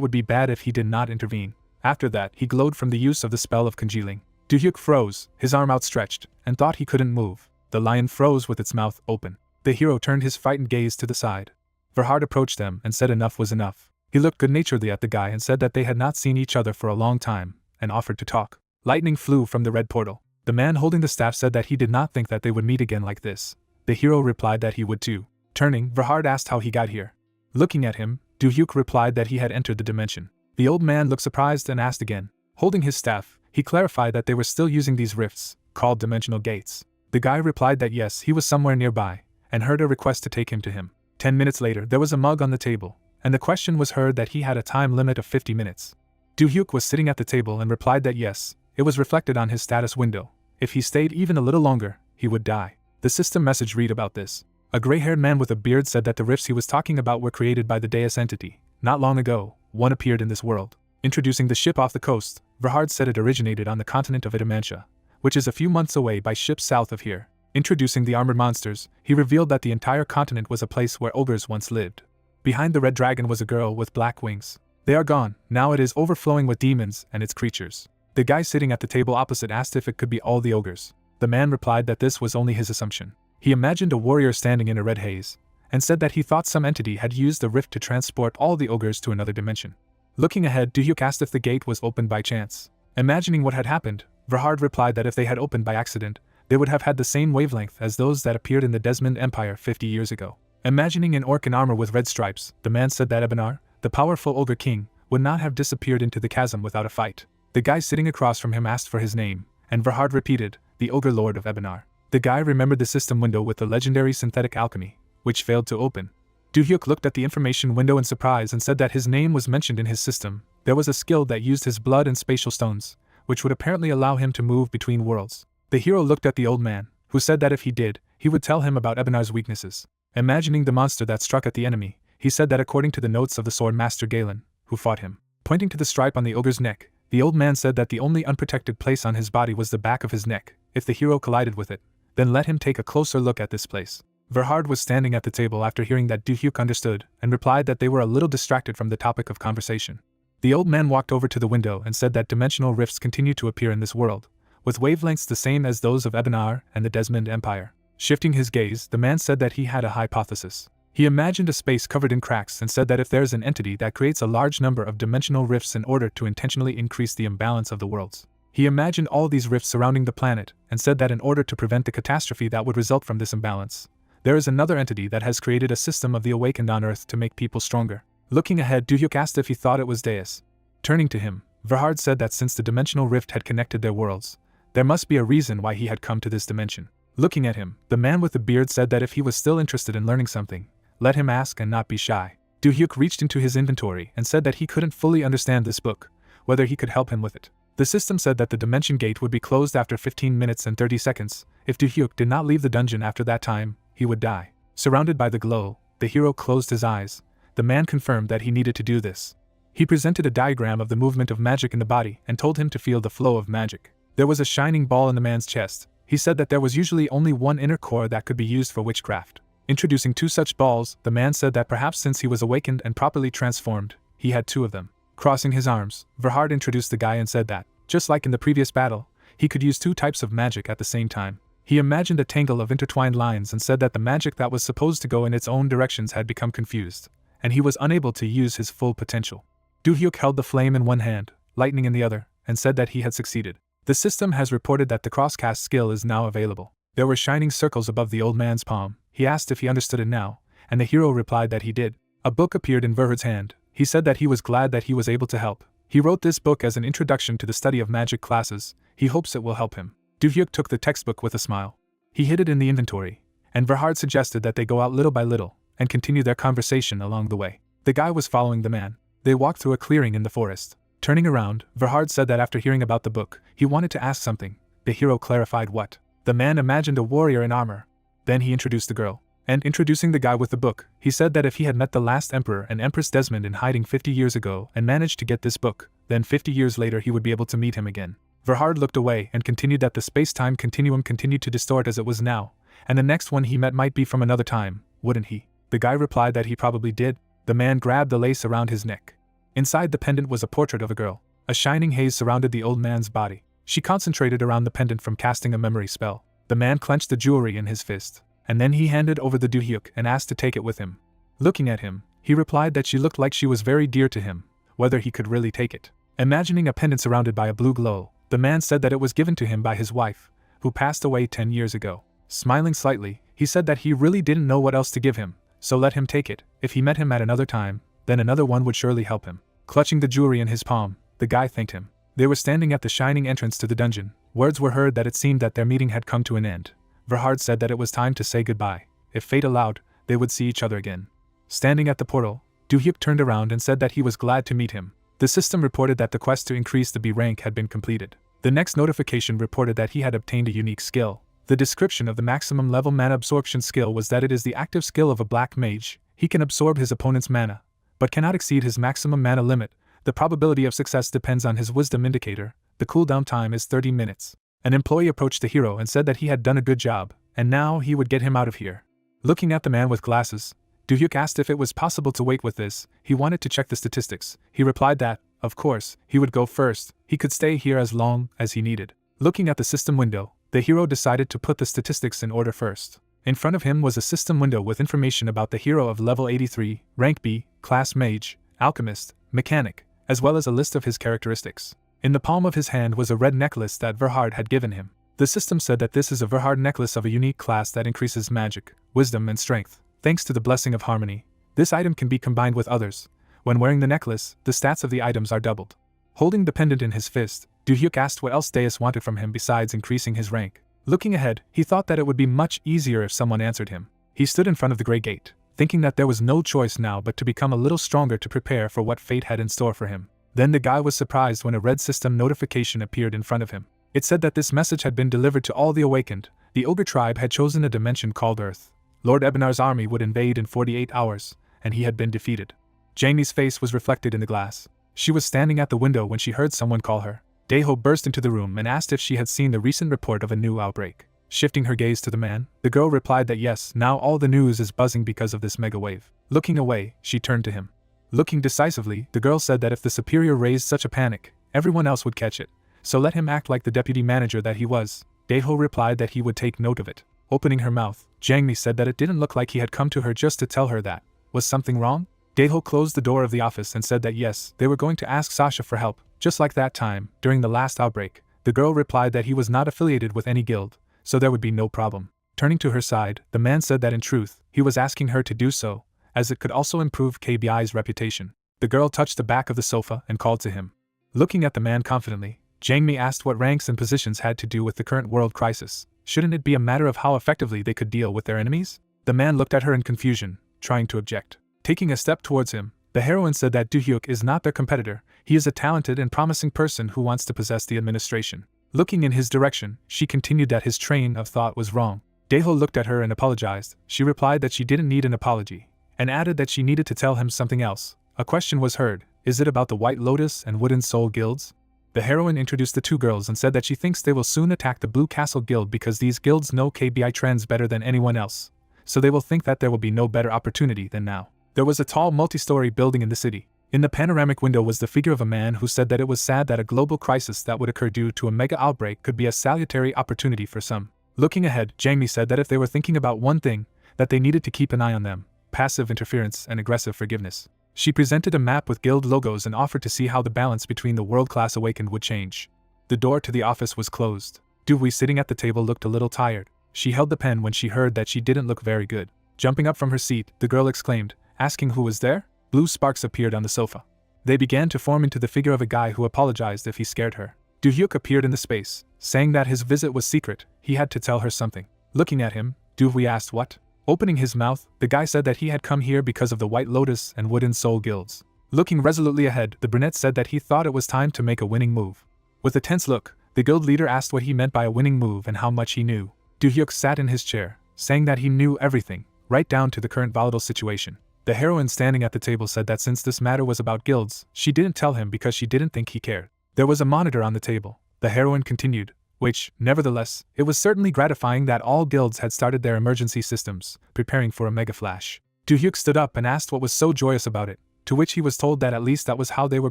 would be bad if he did not intervene. After that, he glowed from the use of the spell of congealing. Duhyuk froze, his arm outstretched, and thought he couldn't move. The lion froze with its mouth open. The hero turned his frightened gaze to the side. Verhard approached them and said enough was enough. He looked good-naturedly at the guy and said that they had not seen each other for a long time, and offered to talk. Lightning flew from the red portal. The man holding the staff said that he did not think that they would meet again like this. The hero replied that he would too. Turning, Verhard asked how he got here. Looking at him, Duhyuk replied that he had entered the dimension. The old man looked surprised and asked again. Holding his staff, he clarified that they were still using these rifts, called dimensional gates. The guy replied that yes, he was somewhere nearby, and heard a request to take him to him. 10 minutes later, there was a mug on the table, and the question was heard that he had a time limit of 50 minutes. Duhyuk was sitting at the table and replied that yes, it was reflected on his status window. If he stayed even a little longer, he would die. The system message read about this. A gray-haired man with a beard said that the rifts he was talking about were created by the Deus entity. Not long ago, one appeared in this world. Introducing the ship off the coast, Verhard said it originated on the continent of Itamantia, which is a few months away by ship south of here. Introducing the armored monsters, he revealed that the entire continent was a place where ogres once lived. Behind the red dragon was a girl with black wings. They are gone, now it is overflowing with demons and its creatures. The guy sitting at the table opposite asked if it could be all the ogres. The man replied that this was only his assumption. He imagined a warrior standing in a red haze, and said that he thought some entity had used the rift to transport all the ogres to another dimension. Looking ahead, Duhyuk asked if the gate was opened by chance. Imagining what had happened, Verhard replied that if they had opened by accident, they would have had the same wavelength as those that appeared in the Desmond Empire 50 years ago. Imagining an orc in armor with red stripes, the man said that Ebenar, the powerful ogre king, would not have disappeared into the chasm without a fight. The guy sitting across from him asked for his name, and Verhard repeated, the ogre lord of Ebenar. The guy remembered the system window with the legendary synthetic alchemy, which failed to open. Duhyuk looked at the information window in surprise and said that his name was mentioned in his system. There was a skill that used his blood and spatial stones, which would apparently allow him to move between worlds. The hero looked at the old man, who said that if he did, he would tell him about Ebenar's weaknesses. Imagining the monster that struck at the enemy, he said that according to the notes of the sword master Galen, who fought him. Pointing to the stripe on the ogre's neck, the old man said that the only unprotected place on his body was the back of his neck. If the hero collided with it, then let him take a closer look at this place. Verhard was standing at the table after hearing that Duhyuk understood, and replied that they were a little distracted from the topic of conversation. The old man walked over to the window and said that dimensional rifts continue to appear in this world, with wavelengths the same as those of Ebenar and the Desmond Empire. Shifting his gaze, the man said that he had a hypothesis. He imagined a space covered in cracks and said that if there is an entity that creates a large number of dimensional rifts in order to intentionally increase the imbalance of the worlds. He imagined all these rifts surrounding the planet, and said that in order to prevent the catastrophe that would result from this imbalance, there is another entity that has created a system of the awakened on Earth to make people stronger. Looking ahead, Duhyuk asked if he thought it was Deus. Turning to him, Verhard said that since the dimensional rift had connected their worlds, there must be a reason why he had come to this dimension. Looking at him, the man with the beard said that if he was still interested in learning something, let him ask and not be shy. Duhyuk reached into his inventory and said that he couldn't fully understand this book, whether he could help him with it. The system said that the dimension gate would be closed after 15 minutes and 30 seconds. If Duhyuk did not leave the dungeon after that time, he would die. Surrounded by the glow, the hero closed his eyes. The man confirmed that he needed to do this. He presented a diagram of the movement of magic in the body and told him to feel the flow of magic. There was a shining ball in the man's chest. He said that there was usually only one inner core that could be used for witchcraft. Introducing 2 such balls, the man said that perhaps since he was awakened and properly transformed, he had 2 of them. Crossing his arms, Verhard introduced the guy and said that, just like in the previous battle, he could use 2 types of magic at the same time. He imagined a tangle of intertwined lines and said that the magic that was supposed to go in its own directions had become confused, and he was unable to use his full potential. Duhyuk held the flame in one hand, lightning in the other, and said that he had succeeded. The system has reported that the crosscast skill is now available. There were shining circles above the old man's palm. He asked if he understood it now, and the hero replied that he did. A book appeared in Verhard's hand. He said that he was glad that he was able to help. He wrote this book as an introduction to the study of magic classes. He hopes it will help him. Duhyuk took the textbook with a smile. He hid it in the inventory, and Verhard suggested that they go out little by little, and continue their conversation along the way. The guy was following the man. They walked through a clearing in the forest. Turning around, Verhard said that after hearing about the book, he wanted to ask something. The hero clarified what. The man imagined a warrior in armor. Then he introduced the girl. And introducing the guy with the book, he said that if he had met the last emperor and Empress Desmond in hiding 50 years ago and managed to get this book, then 50 years later he would be able to meet him again. Verhard looked away and continued that the space-time continuum continued to distort as it was now, and the next one he met might be from another time, wouldn't he? The guy replied that he probably did. The man grabbed the lace around his neck. Inside the pendant was a portrait of a girl. A shining haze surrounded the old man's body. She concentrated around the pendant from casting a memory spell. The man clenched the jewelry in his fist, and then he handed over the Doohyuk and asked to take it with him. Looking at him, he replied that she looked like she was very dear to him, whether he could really take it. Imagining a pendant surrounded by a blue glow, the man said that it was given to him by his wife, who passed away 10 years ago. Smiling slightly, he said that he really didn't know what else to give him, so let him take it. If he met him at another time, then another one would surely help him. Clutching the jewelry in his palm, the guy thanked him. They were standing at the shining entrance to the dungeon. Words were heard that it seemed that their meeting had come to an end. Verhard said that it was time to say goodbye. If fate allowed, they would see each other again. Standing at the portal, Doohyuk turned around and said that he was glad to meet him. The system reported that the quest to increase the B rank had been completed. The next notification reported that he had obtained a unique skill. The description of the maximum level mana absorption skill was that it is the active skill of a black mage. He can absorb his opponent's mana, but cannot exceed his maximum mana limit. The probability of success depends on his wisdom indicator. The cooldown time is 30 minutes. An employee approached the hero and said that he had done a good job, and now he would get him out of here. Looking at the man with glasses, Doohyuk asked if it was possible to wait with this. He wanted to check the statistics. He replied that, of course, he would go first. He could stay here as long as he needed. Looking at the system window, the hero decided to put the statistics in order first. In front of him was a system window with information about the hero of level 83, rank B, class mage, alchemist, mechanic, as well as a list of his characteristics. In the palm of his hand was a red necklace that Verhard had given him. The system said that this is a Verhard necklace of a unique class that increases magic, wisdom and strength. Thanks to the blessing of harmony, this item can be combined with others. When wearing the necklace, the stats of the items are doubled. Holding the pendant in his fist, Doohyuk asked what else Deus wanted from him besides increasing his rank. Looking ahead, he thought that it would be much easier if someone answered him. He stood in front of the Grey Gate, thinking that there was no choice now but to become a little stronger to prepare for what fate had in store for him. Then the guy was surprised when a red system notification appeared in front of him. It said that this message had been delivered to all the awakened. The ogre tribe had chosen a dimension called Earth. Lord Ebonar's army would invade in 48 hours, and he had been defeated. Jamie's face was reflected in the glass. She was standing at the window when she heard someone call her. Daeho burst into the room and asked if she had seen the recent report of a new outbreak. Shifting her gaze to the man, the girl replied that yes, now all the news is buzzing because of this mega wave. Looking away, she turned to him. Looking decisively, the girl said that if the superior raised such a panic, everyone else would catch it, so let him act like the deputy manager that he was. Daeho replied that he would take note of it. Opening her mouth, Jangmi said that it didn't look like he had come to her just to tell her that. Was something wrong? Daeho closed the door of the office and said that yes, they were going to ask Sasha for help, just like that time, during the last outbreak. The girl replied that he was not affiliated with any guild, so there would be no problem. Turning to her side, the man said that in truth, he was asking her to do so, as it could also improve KBI's reputation. The girl touched the back of the sofa and called to him. Looking at the man confidently, Jangmi asked what ranks and positions had to do with the current world crisis. Shouldn't it be a matter of how effectively they could deal with their enemies? The man looked at her in confusion, trying to object. Taking a step towards him, the heroine said that Doohyuk is not their competitor. He is a talented and promising person who wants to possess the administration. Looking in his direction, she continued that his train of thought was wrong. Daeho looked at her and apologized. She replied that she didn't need an apology, and added that she needed to tell him something else. A question was heard. Is it about the White Lotus and Wooden Soul guilds? The heroine introduced the two girls and said that she thinks they will soon attack the Blue Castle Guild because these guilds know KBI trends better than anyone else, so they will think that there will be no better opportunity than now. There was a tall multi-story building in the city. In the panoramic window was the figure of a man who said that it was sad that a global crisis that would occur due to a mega outbreak could be a salutary opportunity for some. Looking ahead, Jamie said that if they were thinking about one thing, that they needed to keep an eye on them: passive interference and aggressive forgiveness. She presented a map with guild logos and offered to see how the balance between the world-class awakened would change. The door to the office was closed. Dewey, sitting at the table, looked a little tired. She held the pen when she heard that she didn't look very good. Jumping up from her seat, the girl exclaimed, asking who was there. Blue sparks appeared on the sofa. They began to form into the figure of a guy who apologized if he scared her. Doohyuk appeared in the space, saying that his visit was secret. He had to tell her something. Looking at him, Dewey asked what? Opening his mouth, the guy said that he had come here because of the White Lotus and Wooden Soul guilds. Looking resolutely ahead, the brunette said that he thought it was time to make a winning move. With a tense look, the guild leader asked what he meant by a winning move and how much he knew. Doohyuk sat in his chair, saying that he knew everything, right down to the current volatile situation. The heroine standing at the table said that since this matter was about guilds, she didn't tell him because she didn't think he cared. There was a monitor on the table. the heroine continued, which, nevertheless, it was certainly gratifying that all guilds had started their emergency systems, preparing for a mega flash. Do-hyuk stood up and asked what was so joyous about it, to which he was told that at least that was how they were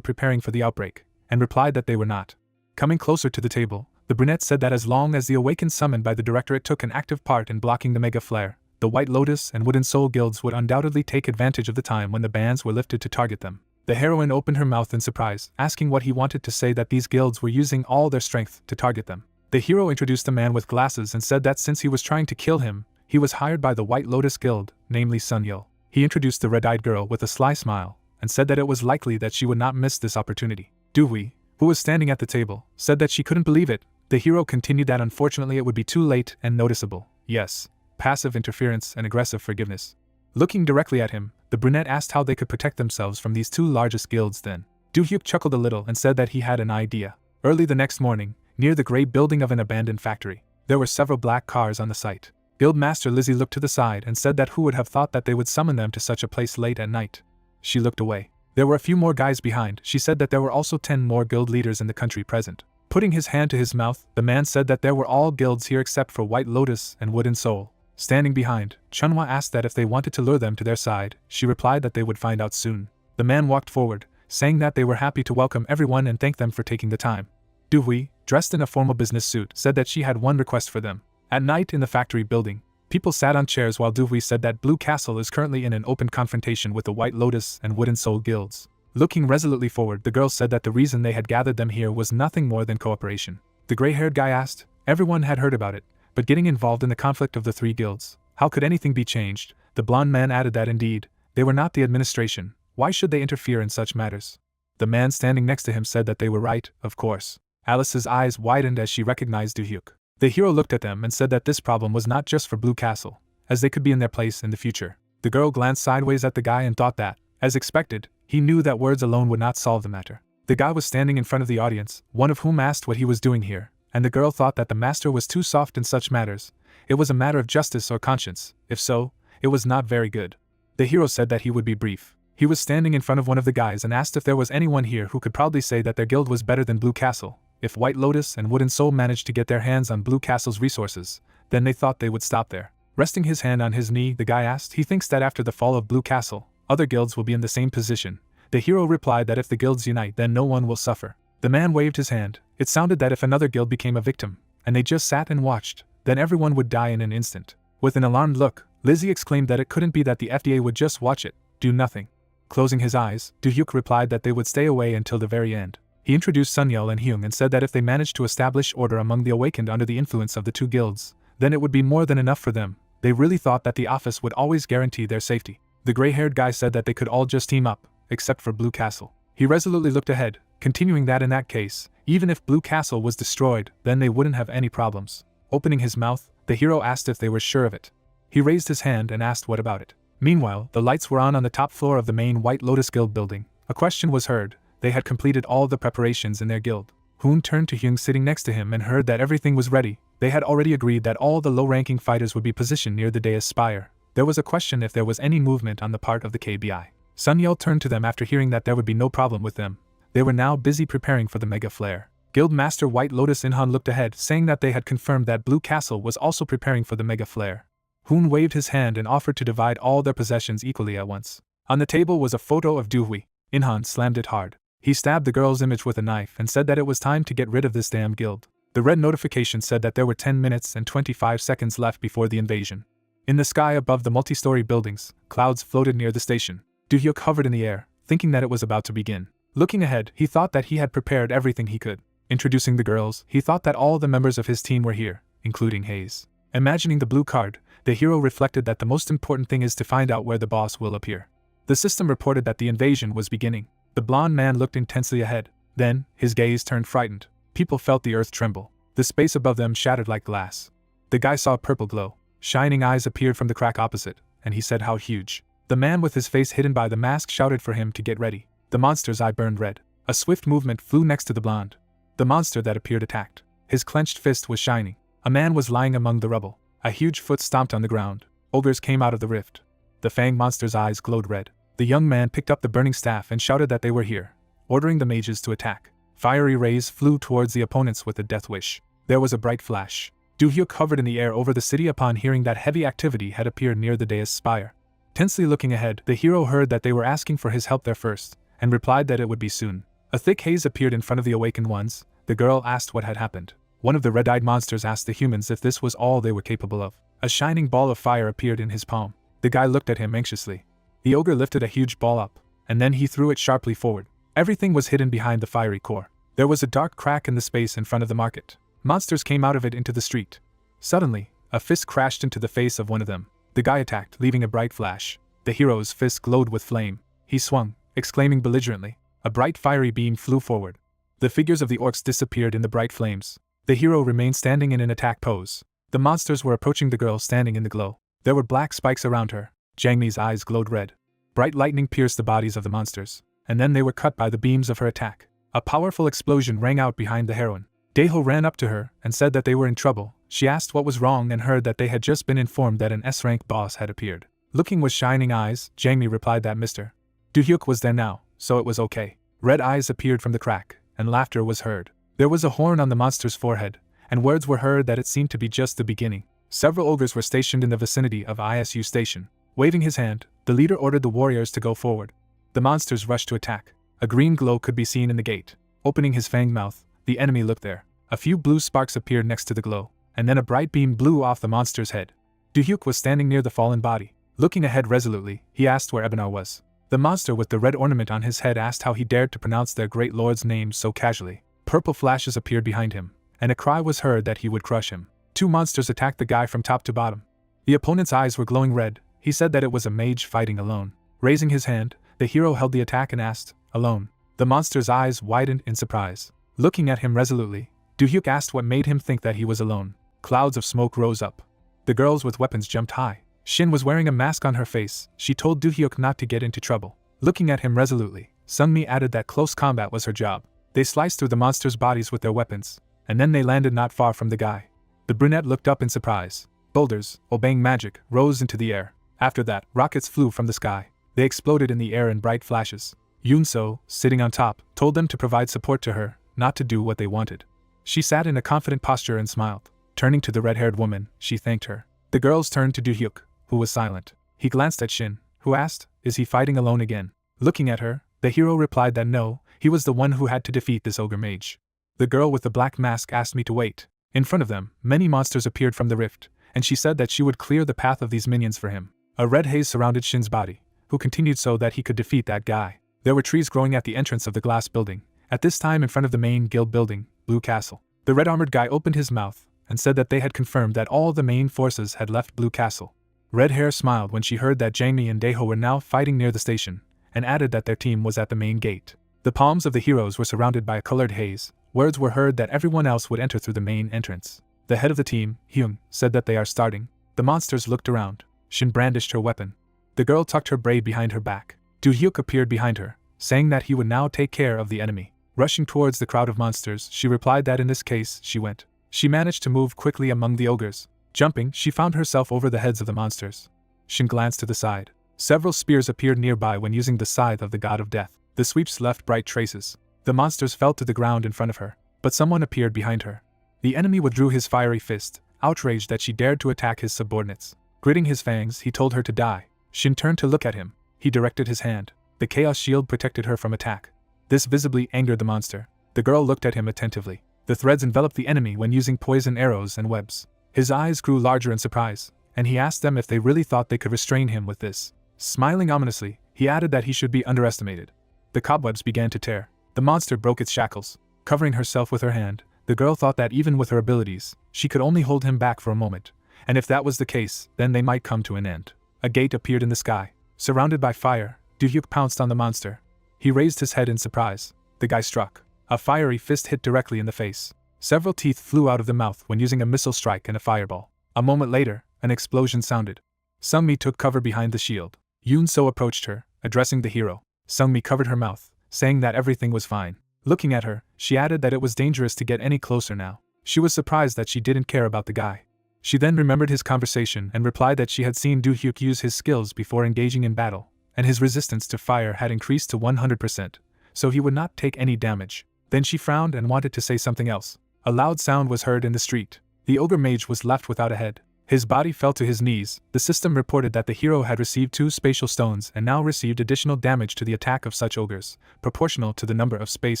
preparing for the outbreak, and replied that they were not. Coming closer to the table, the brunette said that as long as the Awakened summoned by the Directorate took an active part in blocking the mega flare, the White Lotus and Wooden Soul guilds would undoubtedly take advantage of the time when the bans were lifted to target them. The heroine opened her mouth in surprise, asking what he wanted to say that these guilds were using all their strength to target them. The hero introduced a man with glasses and said that since he was trying to kill him, he was hired by the White Lotus Guild, namely Sun Yil. He introduced the red-eyed girl with a sly smile, and said that it was likely that she would not miss this opportunity. Dewey, who was standing at the table, said that she couldn't believe it. The hero continued that unfortunately it would be too late and noticeable. Yes, passive interference and aggressive forgiveness. Looking directly at him, the brunette asked how they could protect themselves from these two largest guilds then. Do-hyuk chuckled a little and said that he had an idea. Early the next morning, near the gray building of an abandoned factory, there were several black cars on the site. Guildmaster Lizzie looked to the side and said that who would have thought that they would summon them to such a place late at night. She looked away. There were a few more guys behind. She said that there were also 10 more guild leaders in the country present. Putting his hand to his mouth, the man said that there were all guilds here except for White Lotus and Wooden Soul. Standing behind, Chunhwa asked that if they wanted to lure them to their side. She replied that they would find out soon. The man walked forward, saying that they were happy to welcome everyone and thank them for taking the time. Dewey, dressed in a formal business suit, said that she had one request for them. At night in the factory building, people sat on chairs while Dewey said that Blue Castle is currently in an open confrontation with the White Lotus and Wooden Soul guilds. Looking resolutely forward, the girl said that the reason they had gathered them here was nothing more than cooperation. The gray-haired guy asked. Everyone had heard about it, but getting involved in the conflict of the three guilds, how could anything be changed? The blonde man added that indeed, they were not the administration. Why should they interfere in such matters? The man standing next to him said that they were right, of course. Alice's eyes widened as she recognized Do-hyuk. The hero looked at them and said that this problem was not just for Blue Castle, as they could be in their place in the future. The girl glanced sideways at the guy and thought that, as expected, he knew that words alone would not solve the matter. The guy was standing in front of the audience, one of whom asked what he was doing here, and the girl thought that the master was too soft in such matters. It was a matter of justice or conscience. If so, it was not very good. The hero said that he would be brief. He was standing in front of one of the guys and asked if there was anyone here who could proudly say that their guild was better than Blue Castle. If White Lotus and Wooden Soul managed to get their hands on Blue Castle's resources, then they thought they would stop there. Resting his hand on his knee, the guy asked, he thinks that after the fall of Blue Castle, other guilds will be in the same position. The hero replied that if the guilds unite, then no one will suffer. The man waved his hand. It sounded that if another guild became a victim, and they just sat and watched, then everyone would die in an instant. With an alarmed look, Lizzie exclaimed that it couldn't be that the FDA would just watch it, do nothing. Closing his eyes, Do-hyuk replied that they would stay away until the very end. He introduced Sun-yeol and Hyung and said that if they managed to establish order among the awakened under the influence of the two guilds, then it would be more than enough for them. They really thought that the office would always guarantee their safety. The gray-haired guy said that they could all just team up, except for Blue Castle. He resolutely looked ahead, continuing that in that case, even if Blue Castle was destroyed, then they wouldn't have any problems. Opening his mouth, the hero asked if they were sure of it. He raised his hand and asked what about it. Meanwhile, the lights were on the top floor of the main White Lotus Guild building. A question was heard. They had completed all the preparations in their guild. Hoon turned to Hyung sitting next to him and heard that everything was ready. They had already agreed that all the low-ranking fighters would be positioned near the dais spire. There was a question if there was any movement on the part of the KBI. Sun-yeol turned to them after hearing that there would be no problem with them. They were now busy preparing for the mega flare. Guildmaster White Lotus Inhan looked ahead, saying that they had confirmed that Blue Castle was also preparing for the mega flare. Hoon waved his hand and offered to divide all their possessions equally at once. On the table was a photo of Dewey. Inhan slammed it hard. He stabbed the girl's image with a knife and said that it was time to get rid of this damn guild. The red notification said that there were 10 minutes and 25 seconds left before the invasion. In the sky above the multi-story buildings, clouds floated near the station. Do-hyuk hovered in the air, thinking that it was about to begin. Looking ahead, he thought that he had prepared everything he could. Introducing the girls, he thought that all the members of his team were here, including Hayes. Imagining the blue card, the hero reflected that the most important thing is to find out where the boss will appear. The system reported that the invasion was beginning. The blonde man looked intensely ahead. Then, his gaze turned frightened. People felt the earth tremble. The space above them shattered like glass. The guy saw a purple glow. Shining eyes appeared from the crack opposite, and he said how huge. The man with his face hidden by the mask shouted for him to get ready. The monster's eye burned red. A swift movement flew next to the blonde. The monster that appeared attacked. His clenched fist was shining. A man was lying among the rubble. A huge foot stomped on the ground. Ogres came out of the rift. The fang monster's eyes glowed red. The young man picked up the burning staff and shouted that they were here, ordering the mages to attack. Fiery rays flew towards the opponents with a death wish. There was a bright flash. Do-hyuk hovered in the air over the city upon hearing that heavy activity had appeared near the dais spire. Tensely looking ahead, the hero heard that they were asking for his help there first, and replied that it would be soon. A thick haze appeared in front of the awakened ones. The girl asked what had happened. One of the red-eyed monsters asked the humans if this was all they were capable of. A shining ball of fire appeared in his palm. The guy looked at him anxiously. The ogre lifted a huge ball up, and then he threw it sharply forward. Everything was hidden behind the fiery core. There was a dark crack in the space in front of the market. Monsters came out of it into the street. Suddenly, a fist crashed into the face of one of them. The guy attacked, leaving a bright flash. The hero's fist glowed with flame. He swung, exclaiming belligerently. A bright fiery beam flew forward. The figures of the orcs disappeared in the bright flames. The hero remained standing in an attack pose. The monsters were approaching the girl standing in the glow. There were black spikes around her. Jangmi's eyes glowed red. Bright lightning pierced the bodies of the monsters, and then they were cut by the beams of her attack. A powerful explosion rang out behind the heroine. Daeho ran up to her and said that they were in trouble. She asked what was wrong and heard that they had just been informed that an S-rank boss had appeared. Looking with shining eyes, Jangmi replied that Mr. Do-hyuk was there now, so it was okay. Red eyes appeared from the crack, and laughter was heard. There was a horn on the monster's forehead, and words were heard that it seemed to be just the beginning. Several ogres were stationed in the vicinity of ISU station. Waving his hand, the leader ordered the warriors to go forward. The monsters rushed to attack. A green glow could be seen in the gate. Opening his fanged mouth, the enemy looked there. A few blue sparks appeared next to the glow, and then a bright beam blew off the monster's head. Do-hyuk was standing near the fallen body. Looking ahead resolutely, he asked where Ebenar was. The monster with the red ornament on his head asked how he dared to pronounce their great lord's name so casually. Purple flashes appeared behind him, and a cry was heard that he would crush him. Two monsters attacked the guy from top to bottom. The opponent's eyes were glowing red. He said that it was a mage fighting alone. Raising his hand, the hero held the attack and asked, "Alone?" The monster's eyes widened in surprise. Looking at him resolutely, Do-hyuk asked what made him think that he was alone. Clouds of smoke rose up. The girls with weapons jumped high. Shin was wearing a mask on her face. She told Do-hyuk not to get into trouble. Looking at him resolutely, Sungmi added that close combat was her job. They sliced through the monsters' bodies with their weapons, and then they landed not far from the guy. The brunette looked up in surprise. Boulders, obeying magic, rose into the air. After that, rockets flew from the sky. They exploded in the air in bright flashes. Yoon-so, sitting on top, told them to provide support to her, not to do what they wanted. She sat in a confident posture and smiled. Turning to the red-haired woman, she thanked her. The girls turned to Do-hyuk, who was silent. He glanced at Shin, who asked, "Is he fighting alone again?" Looking at her, the hero replied that no, he was the one who had to defeat this ogre mage. The girl with the black mask asked me to wait. In front of them, many monsters appeared from the rift, and she said that she would clear the path of these minions for him. A red haze surrounded Shin's body, who continued so that he could defeat that guy. There were trees growing at the entrance of the glass building, at this time in front of the main guild building, Blue Castle. The red-armored guy opened his mouth and said that they had confirmed that all the main forces had left Blue Castle. Red Hair smiled when she heard that Jangmi and Daeho were now fighting near the station, and added that their team was at the main gate. The palms of the heroes were surrounded by a colored haze. Words were heard that everyone else would enter through the main entrance. The head of the team, Hyung, said that they are starting. The monsters looked around. Shin brandished her weapon. The girl tucked her braid behind her back. Do-hyuk appeared behind her, saying that he would now take care of the enemy. Rushing towards the crowd of monsters, she replied that in this case, she went. She managed to move quickly among the ogres. Jumping, she found herself over the heads of the monsters. Shin glanced to the side. Several spears appeared nearby when using the scythe of the god of death. The sweeps left bright traces. The monsters fell to the ground in front of her, but someone appeared behind her. The enemy withdrew his fiery fist, outraged that she dared to attack his subordinates. Gritting his fangs, he told her to die. Shin turned to look at him. He directed his hand. The chaos shield protected her from attack. This visibly angered the monster. The girl looked at him attentively. The threads enveloped the enemy when using poison arrows and webs. His eyes grew larger in surprise, and he asked them if they really thought they could restrain him with this. Smiling ominously, he added that he should be underestimated. The cobwebs began to tear. The monster broke its shackles. Covering herself with her hand, the girl thought that even with her abilities, she could only hold him back for a moment, and if that was the case, then they might come to an end. A gate appeared in the sky. Surrounded by fire, Do-hyuk pounced on the monster. He raised his head in surprise. The guy struck. A fiery fist hit directly in the face. Several teeth flew out of the mouth when using a missile strike and a fireball. A moment later, an explosion sounded. Sungmi took cover behind the shield. Yoon-so approached her, addressing the hero. Sungmi covered her mouth, saying that everything was fine. Looking at her, she added that it was dangerous to get any closer now. She was surprised that she didn't care about the guy. She then remembered his conversation and replied that she had seen Do-hyuk use his skills before engaging in battle, and his resistance to fire had increased to 100%, so he would not take any damage. Then she frowned and wanted to say something else. A loud sound was heard in the street. The ogre mage was left without a head. His body fell to his knees. The system reported that the hero had received 2 spatial stones and now received additional damage to the attack of such ogres, proportional to the number of space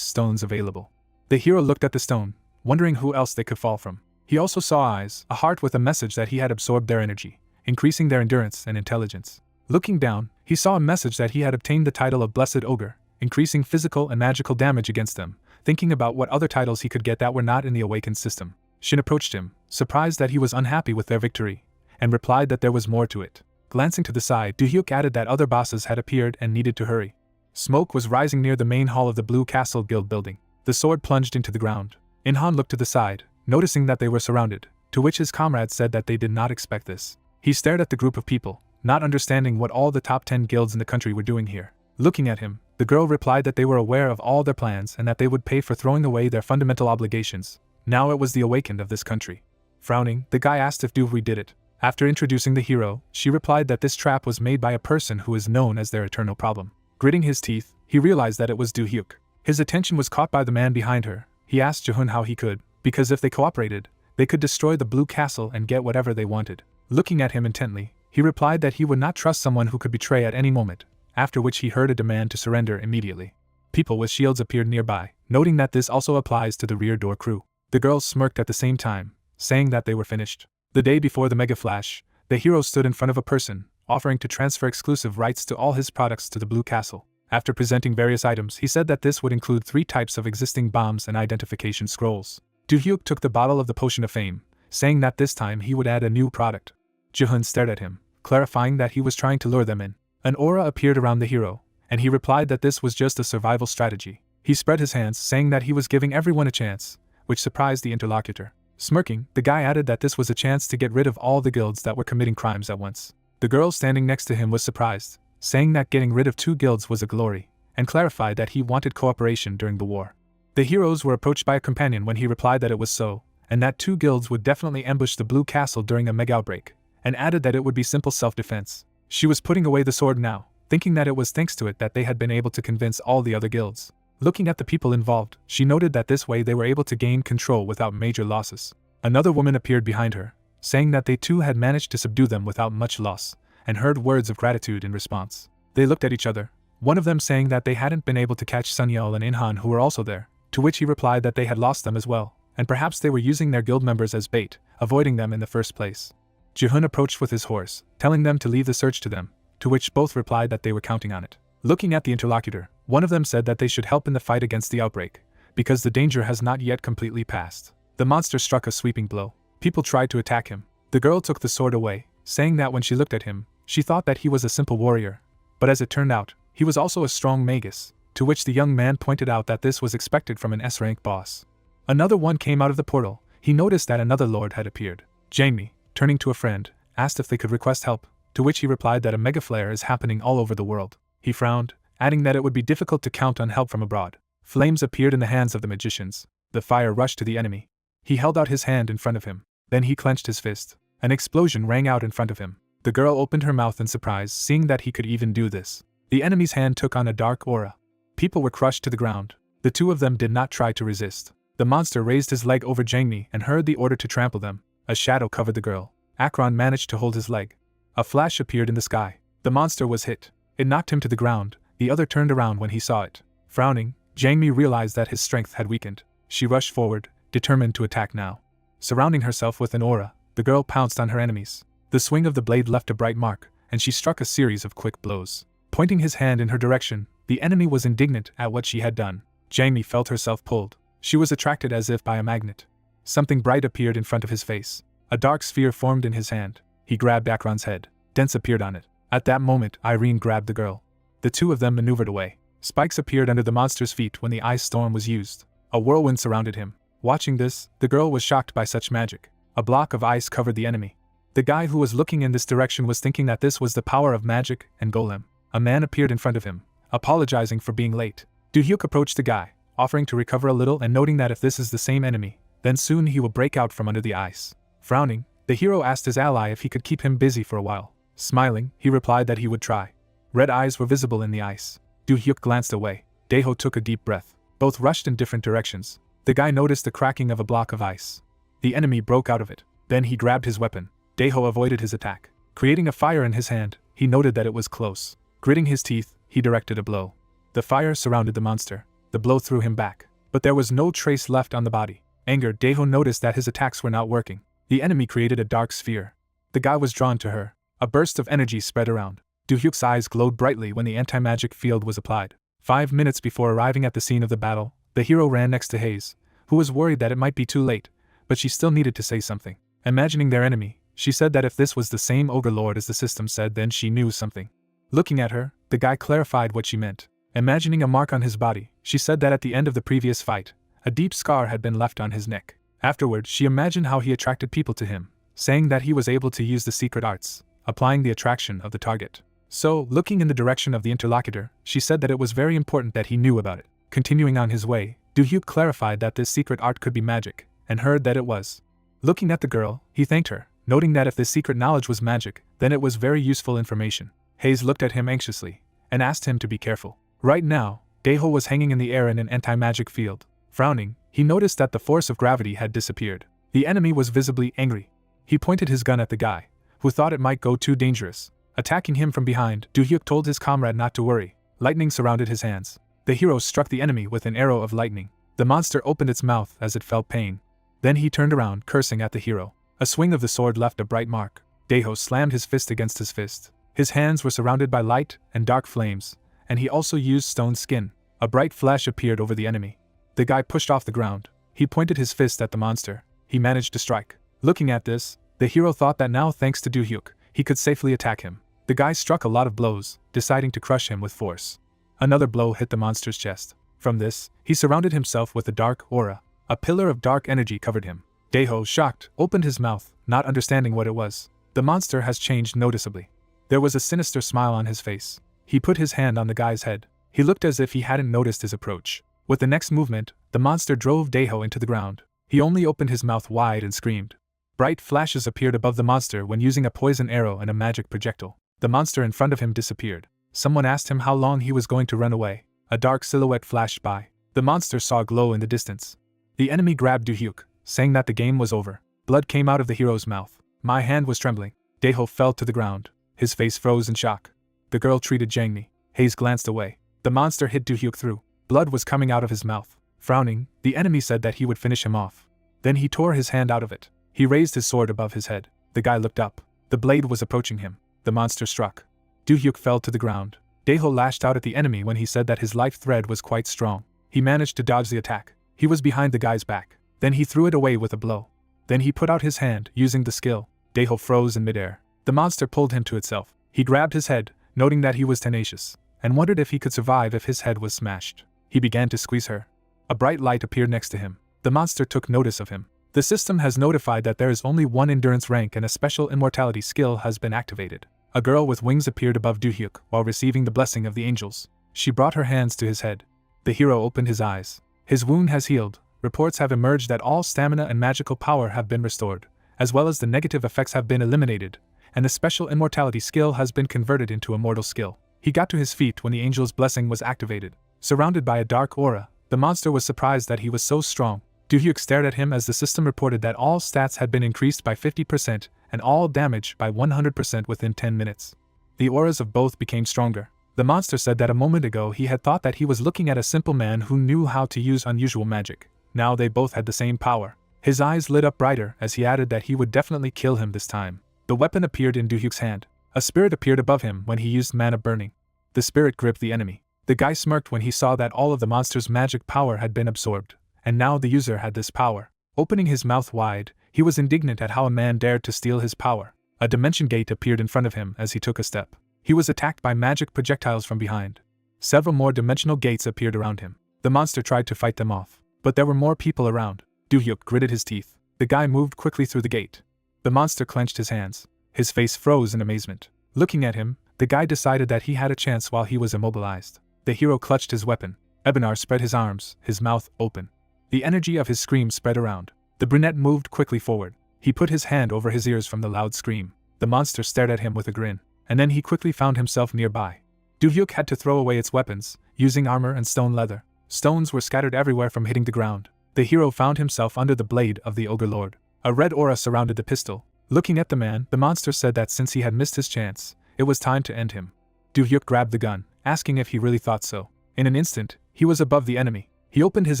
stones available. The hero looked at the stone, wondering who else they could fall from. He also saw eyes, a heart with a message that he had absorbed their energy, increasing their endurance and intelligence. Looking down, he saw a message that he had obtained the title of Blessed Ogre, increasing physical and magical damage against them. Thinking about what other titles he could get that were not in the awakened system, Shin approached him, surprised that he was unhappy with their victory, and replied that there was more to it. Glancing to the side, Du-hyuk added that other bosses had appeared and needed to hurry. Smoke was rising near the main hall of the Blue Castle Guild building. The sword plunged into the ground. In-han looked to the side, noticing that they were surrounded, to which his comrades said that they did not expect this. He stared at the group of people, not understanding what all the top 10 guilds in the country were doing here. Looking at him, the girl replied that they were aware of all their plans and that they would pay for throwing away their fundamental obligations. Now it was the awakened of this country. Frowning, the guy asked if Duvri did it. After introducing the hero, she replied that this trap was made by a person who is known as their eternal problem. Gritting his teeth, he realized that it was Du-hyuk. His attention was caught by the man behind her. He asked Jehun how he could, because if they cooperated, they could destroy the Blue Castle and get whatever they wanted. Looking at him intently, he replied that he would not trust someone who could betray at any moment, after which he heard a demand to surrender immediately. People with shields appeared nearby, noting that this also applies to the rear door crew. The girls smirked at the same time, saying that they were finished. The day before the Mega Flash, the hero stood in front of a person, offering to transfer exclusive rights to all his products to the Blue Castle. After presenting various items, he said that this would include 3 types of existing bombs and identification scrolls. Du-hyuk took the bottle of the Potion of Fame, saying that this time he would add a new product. Jehun stared at him, clarifying that he was trying to lure them in. An aura appeared around the hero, and he replied that this was just a survival strategy. He spread his hands, saying that he was giving everyone a chance, which surprised the interlocutor. Smirking, the guy added that this was a chance to get rid of all the guilds that were committing crimes at once. The girl standing next to him was surprised, saying that getting rid of 2 guilds was a glory, and clarified that he wanted cooperation during the war. The heroes were approached by a companion when he replied that it was so, and that 2 guilds would definitely ambush the Blue Castle during a mega outbreak, and added that it would be simple self-defense. She was putting away the sword now, thinking that it was thanks to it that they had been able to convince all the other guilds. Looking at the people involved, she noted that this way they were able to gain control without major losses. Another woman appeared behind her, saying that they too had managed to subdue them without much loss, and heard words of gratitude in response. They looked at each other, one of them saying that they hadn't been able to catch Sunyeol and In-han who were also there, to which he replied that they had lost them as well, and perhaps they were using their guild members as bait, avoiding them in the first place. Jehun approached with his horse, telling them to leave the search to them, to which both replied that they were counting on it. Looking at the interlocutor, one of them said that they should help in the fight against the outbreak, because the danger has not yet completely passed. The monster struck a sweeping blow. People tried to attack him. The girl took the sword away, saying that when she looked at him, she thought that he was a simple warrior, but as it turned out, he was also a strong magus, to which the young man pointed out that this was expected from an S-rank boss. Another one came out of the portal. He noticed that another lord had appeared. Jamie, turning to a friend, asked if they could request help, to which he replied that a mega flare is happening all over the world. He frowned, adding that it would be difficult to count on help from abroad. Flames appeared in the hands of the magicians. The fire rushed to the enemy. He held out his hand in front of him. Then he clenched his fist. An explosion rang out in front of him. The girl opened her mouth in surprise, seeing that he could even do this. The enemy's hand took on a dark aura. People were crushed to the ground. The 2 of them did not try to resist. The monster raised his leg over Jamie and heard the order to trample them. A shadow covered the girl. Akron managed to hold his leg. A flash appeared in the sky. The monster was hit. It knocked him to the ground. The other turned around when he saw it. Frowning, Jamie realized that his strength had weakened. She rushed forward, determined to attack now. Surrounding herself with an aura, the girl pounced on her enemies. The swing of the blade left a bright mark, and she struck a series of quick blows. Pointing his hand in her direction, the enemy was indignant at what she had done. Jamie felt herself pulled. She was attracted as if by a magnet. Something bright appeared in front of his face. A dark sphere formed in his hand. He grabbed Akron's head. Dents appeared on it. At that moment, Irene grabbed the girl. The 2 of them maneuvered away. Spikes appeared under the monster's feet when the ice storm was used. A whirlwind surrounded him. Watching this, the girl was shocked by such magic. A block of ice covered the enemy. The guy who was looking in this direction was thinking that this was the power of magic and golem. A man appeared in front of him, apologizing for being late. Du-hyuk approached the guy, offering to recover a little and noting that if this is the same enemy, then soon he will break out from under the ice. Frowning, the hero asked his ally if he could keep him busy for a while. Smiling, he replied that he would try. Red eyes were visible in the ice. Du-hyuk glanced away. Daeho took a deep breath. Both rushed in different directions. The guy noticed the cracking of a block of ice. The enemy broke out of it. Then he grabbed his weapon. Daeho avoided his attack. Creating a fire in his hand, he noted that it was close. Gritting his teeth, he directed a blow. The fire surrounded the monster. The blow threw him back. But there was no trace left on the body. Angered, Daeho noticed that his attacks were not working. The enemy created a dark sphere. The guy was drawn to her. A burst of energy spread around. Do-hyuk's eyes glowed brightly when the anti-magic field was applied. 5 minutes before arriving at the scene of the battle, the hero ran next to Haze, who was worried that it might be too late, but she still needed to say something. Imagining their enemy, she said that if this was the same ogre lord as the system said, then she knew something. Looking at her, the guy clarified what she meant. Imagining a mark on his body, she said that at the end of the previous fight, a deep scar had been left on his neck. Afterward, she imagined how he attracted people to him, saying that he was able to use the secret arts, applying the attraction of the target. So, looking in the direction of the interlocutor, she said that it was very important that he knew about it. Continuing on his way, Do-hyuk clarified that this secret art could be magic, and heard that it was. Looking at the girl, he thanked her, noting that if this secret knowledge was magic, then it was very useful information. Haze looked at him anxiously, and asked him to be careful. Right now, Daeho was hanging in the air in an anti-magic field. Frowning, he noticed that the force of gravity had disappeared. The enemy was visibly angry. He pointed his gun at the guy, who thought it might go too dangerous. Attacking him from behind, Do-hyuk told his comrade not to worry. Lightning surrounded his hands. The hero struck the enemy with an arrow of lightning. The monster opened its mouth as it felt pain. Then he turned around, cursing at the hero. A swing of the sword left a bright mark. Daeho slammed his fist against his fist. His hands were surrounded by light and dark flames, and he also used stone skin. A bright flash appeared over the enemy. The guy pushed off the ground. He pointed his fist at the monster. He managed to strike. Looking at this, the hero thought that now, thanks to Do-hyuk, he could safely attack him. The guy struck a lot of blows, deciding to crush him with force. Another blow hit the monster's chest. From this, he surrounded himself with a dark aura. A pillar of dark energy covered him. Daeho, shocked, opened his mouth, not understanding what it was. The monster has changed noticeably. There was a sinister smile on his face. He put his hand on the guy's head. He looked as if he hadn't noticed his approach. With the next movement, the monster drove Daeho into the ground. He only opened his mouth wide and screamed. Bright flashes appeared above the monster when using a poison arrow and a magic projectile. The monster in front of him disappeared. Someone asked him how long he was going to run away. A dark silhouette flashed by. The monster saw a glow in the distance. The enemy grabbed Do-hyuk, saying that the game was over. Blood came out of the hero's mouth. My hand was trembling. Daeho fell to the ground. His face froze in shock. The girl treated Jangmi. Haze glanced away. The monster hit Do-hyuk through. Blood was coming out of his mouth. Frowning, the enemy said that he would finish him off. Then he tore his hand out of it. He raised his sword above his head. The guy looked up. The blade was approaching him. The monster struck. Do-hyuk fell to the ground. Daeho lashed out at the enemy when he said that his life thread was quite strong. He managed to dodge the attack. He was behind the guy's back. Then he threw it away with a blow. Then he put out his hand, using the skill. Daeho froze in midair. The monster pulled him to itself. He grabbed his head, noting that he was tenacious, and wondered if he could survive if his head was smashed. He began to squeeze her. A bright light appeared next to him. The monster took notice of him. The system has notified that there is only one endurance rank and a special immortality skill has been activated. A girl with wings appeared above Do-hyuk while receiving the blessing of the angels. She brought her hands to his head. The hero opened his eyes. His wound has healed. Reports have emerged that all stamina and magical power have been restored, as well as the negative effects have been eliminated, and the special immortality skill has been converted into a mortal skill. He got to his feet when the angel's blessing was activated. Surrounded by a dark aura, the monster was surprised that he was so strong. Do-hyuk stared at him as the system reported that all stats had been increased by 50% and all damage by 100% within 10 minutes. The auras of both became stronger. The monster said that a moment ago he had thought that he was looking at a simple man who knew how to use unusual magic. Now they both had the same power. His eyes lit up brighter as he added that he would definitely kill him this time. The weapon appeared in Do-hyuk's hand. A spirit appeared above him when he used mana burning. The spirit gripped the enemy. The guy smirked when he saw that all of the monster's magic power had been absorbed, and now the user had this power. Opening his mouth wide, he was indignant at how a man dared to steal his power. A dimension gate appeared in front of him as he took a step. He was attacked by magic projectiles from behind. Several more dimensional gates appeared around him. The monster tried to fight them off, but there were more people around. Do-hyuk gritted his teeth. The guy moved quickly through the gate. The monster clenched his hands. His face froze in amazement. Looking at him, the guy decided that he had a chance while he was immobilized. The hero clutched his weapon. Ebenar spread his arms, his mouth open. The energy of his scream spread around. The brunette moved quickly forward. He put his hand over his ears from the loud scream. The monster stared at him with a grin, and then he quickly found himself nearby. Do-hyuk had to throw away its weapons, using armor and stone leather. Stones were scattered everywhere from hitting the ground. The hero found himself under the blade of the Ogre Lord. A red aura surrounded the pistol. Looking at the man, the monster said that since he had missed his chance, it was time to end him. Do-hyuk grabbed the gun, asking if he really thought so. In an instant, he was above the enemy. He opened his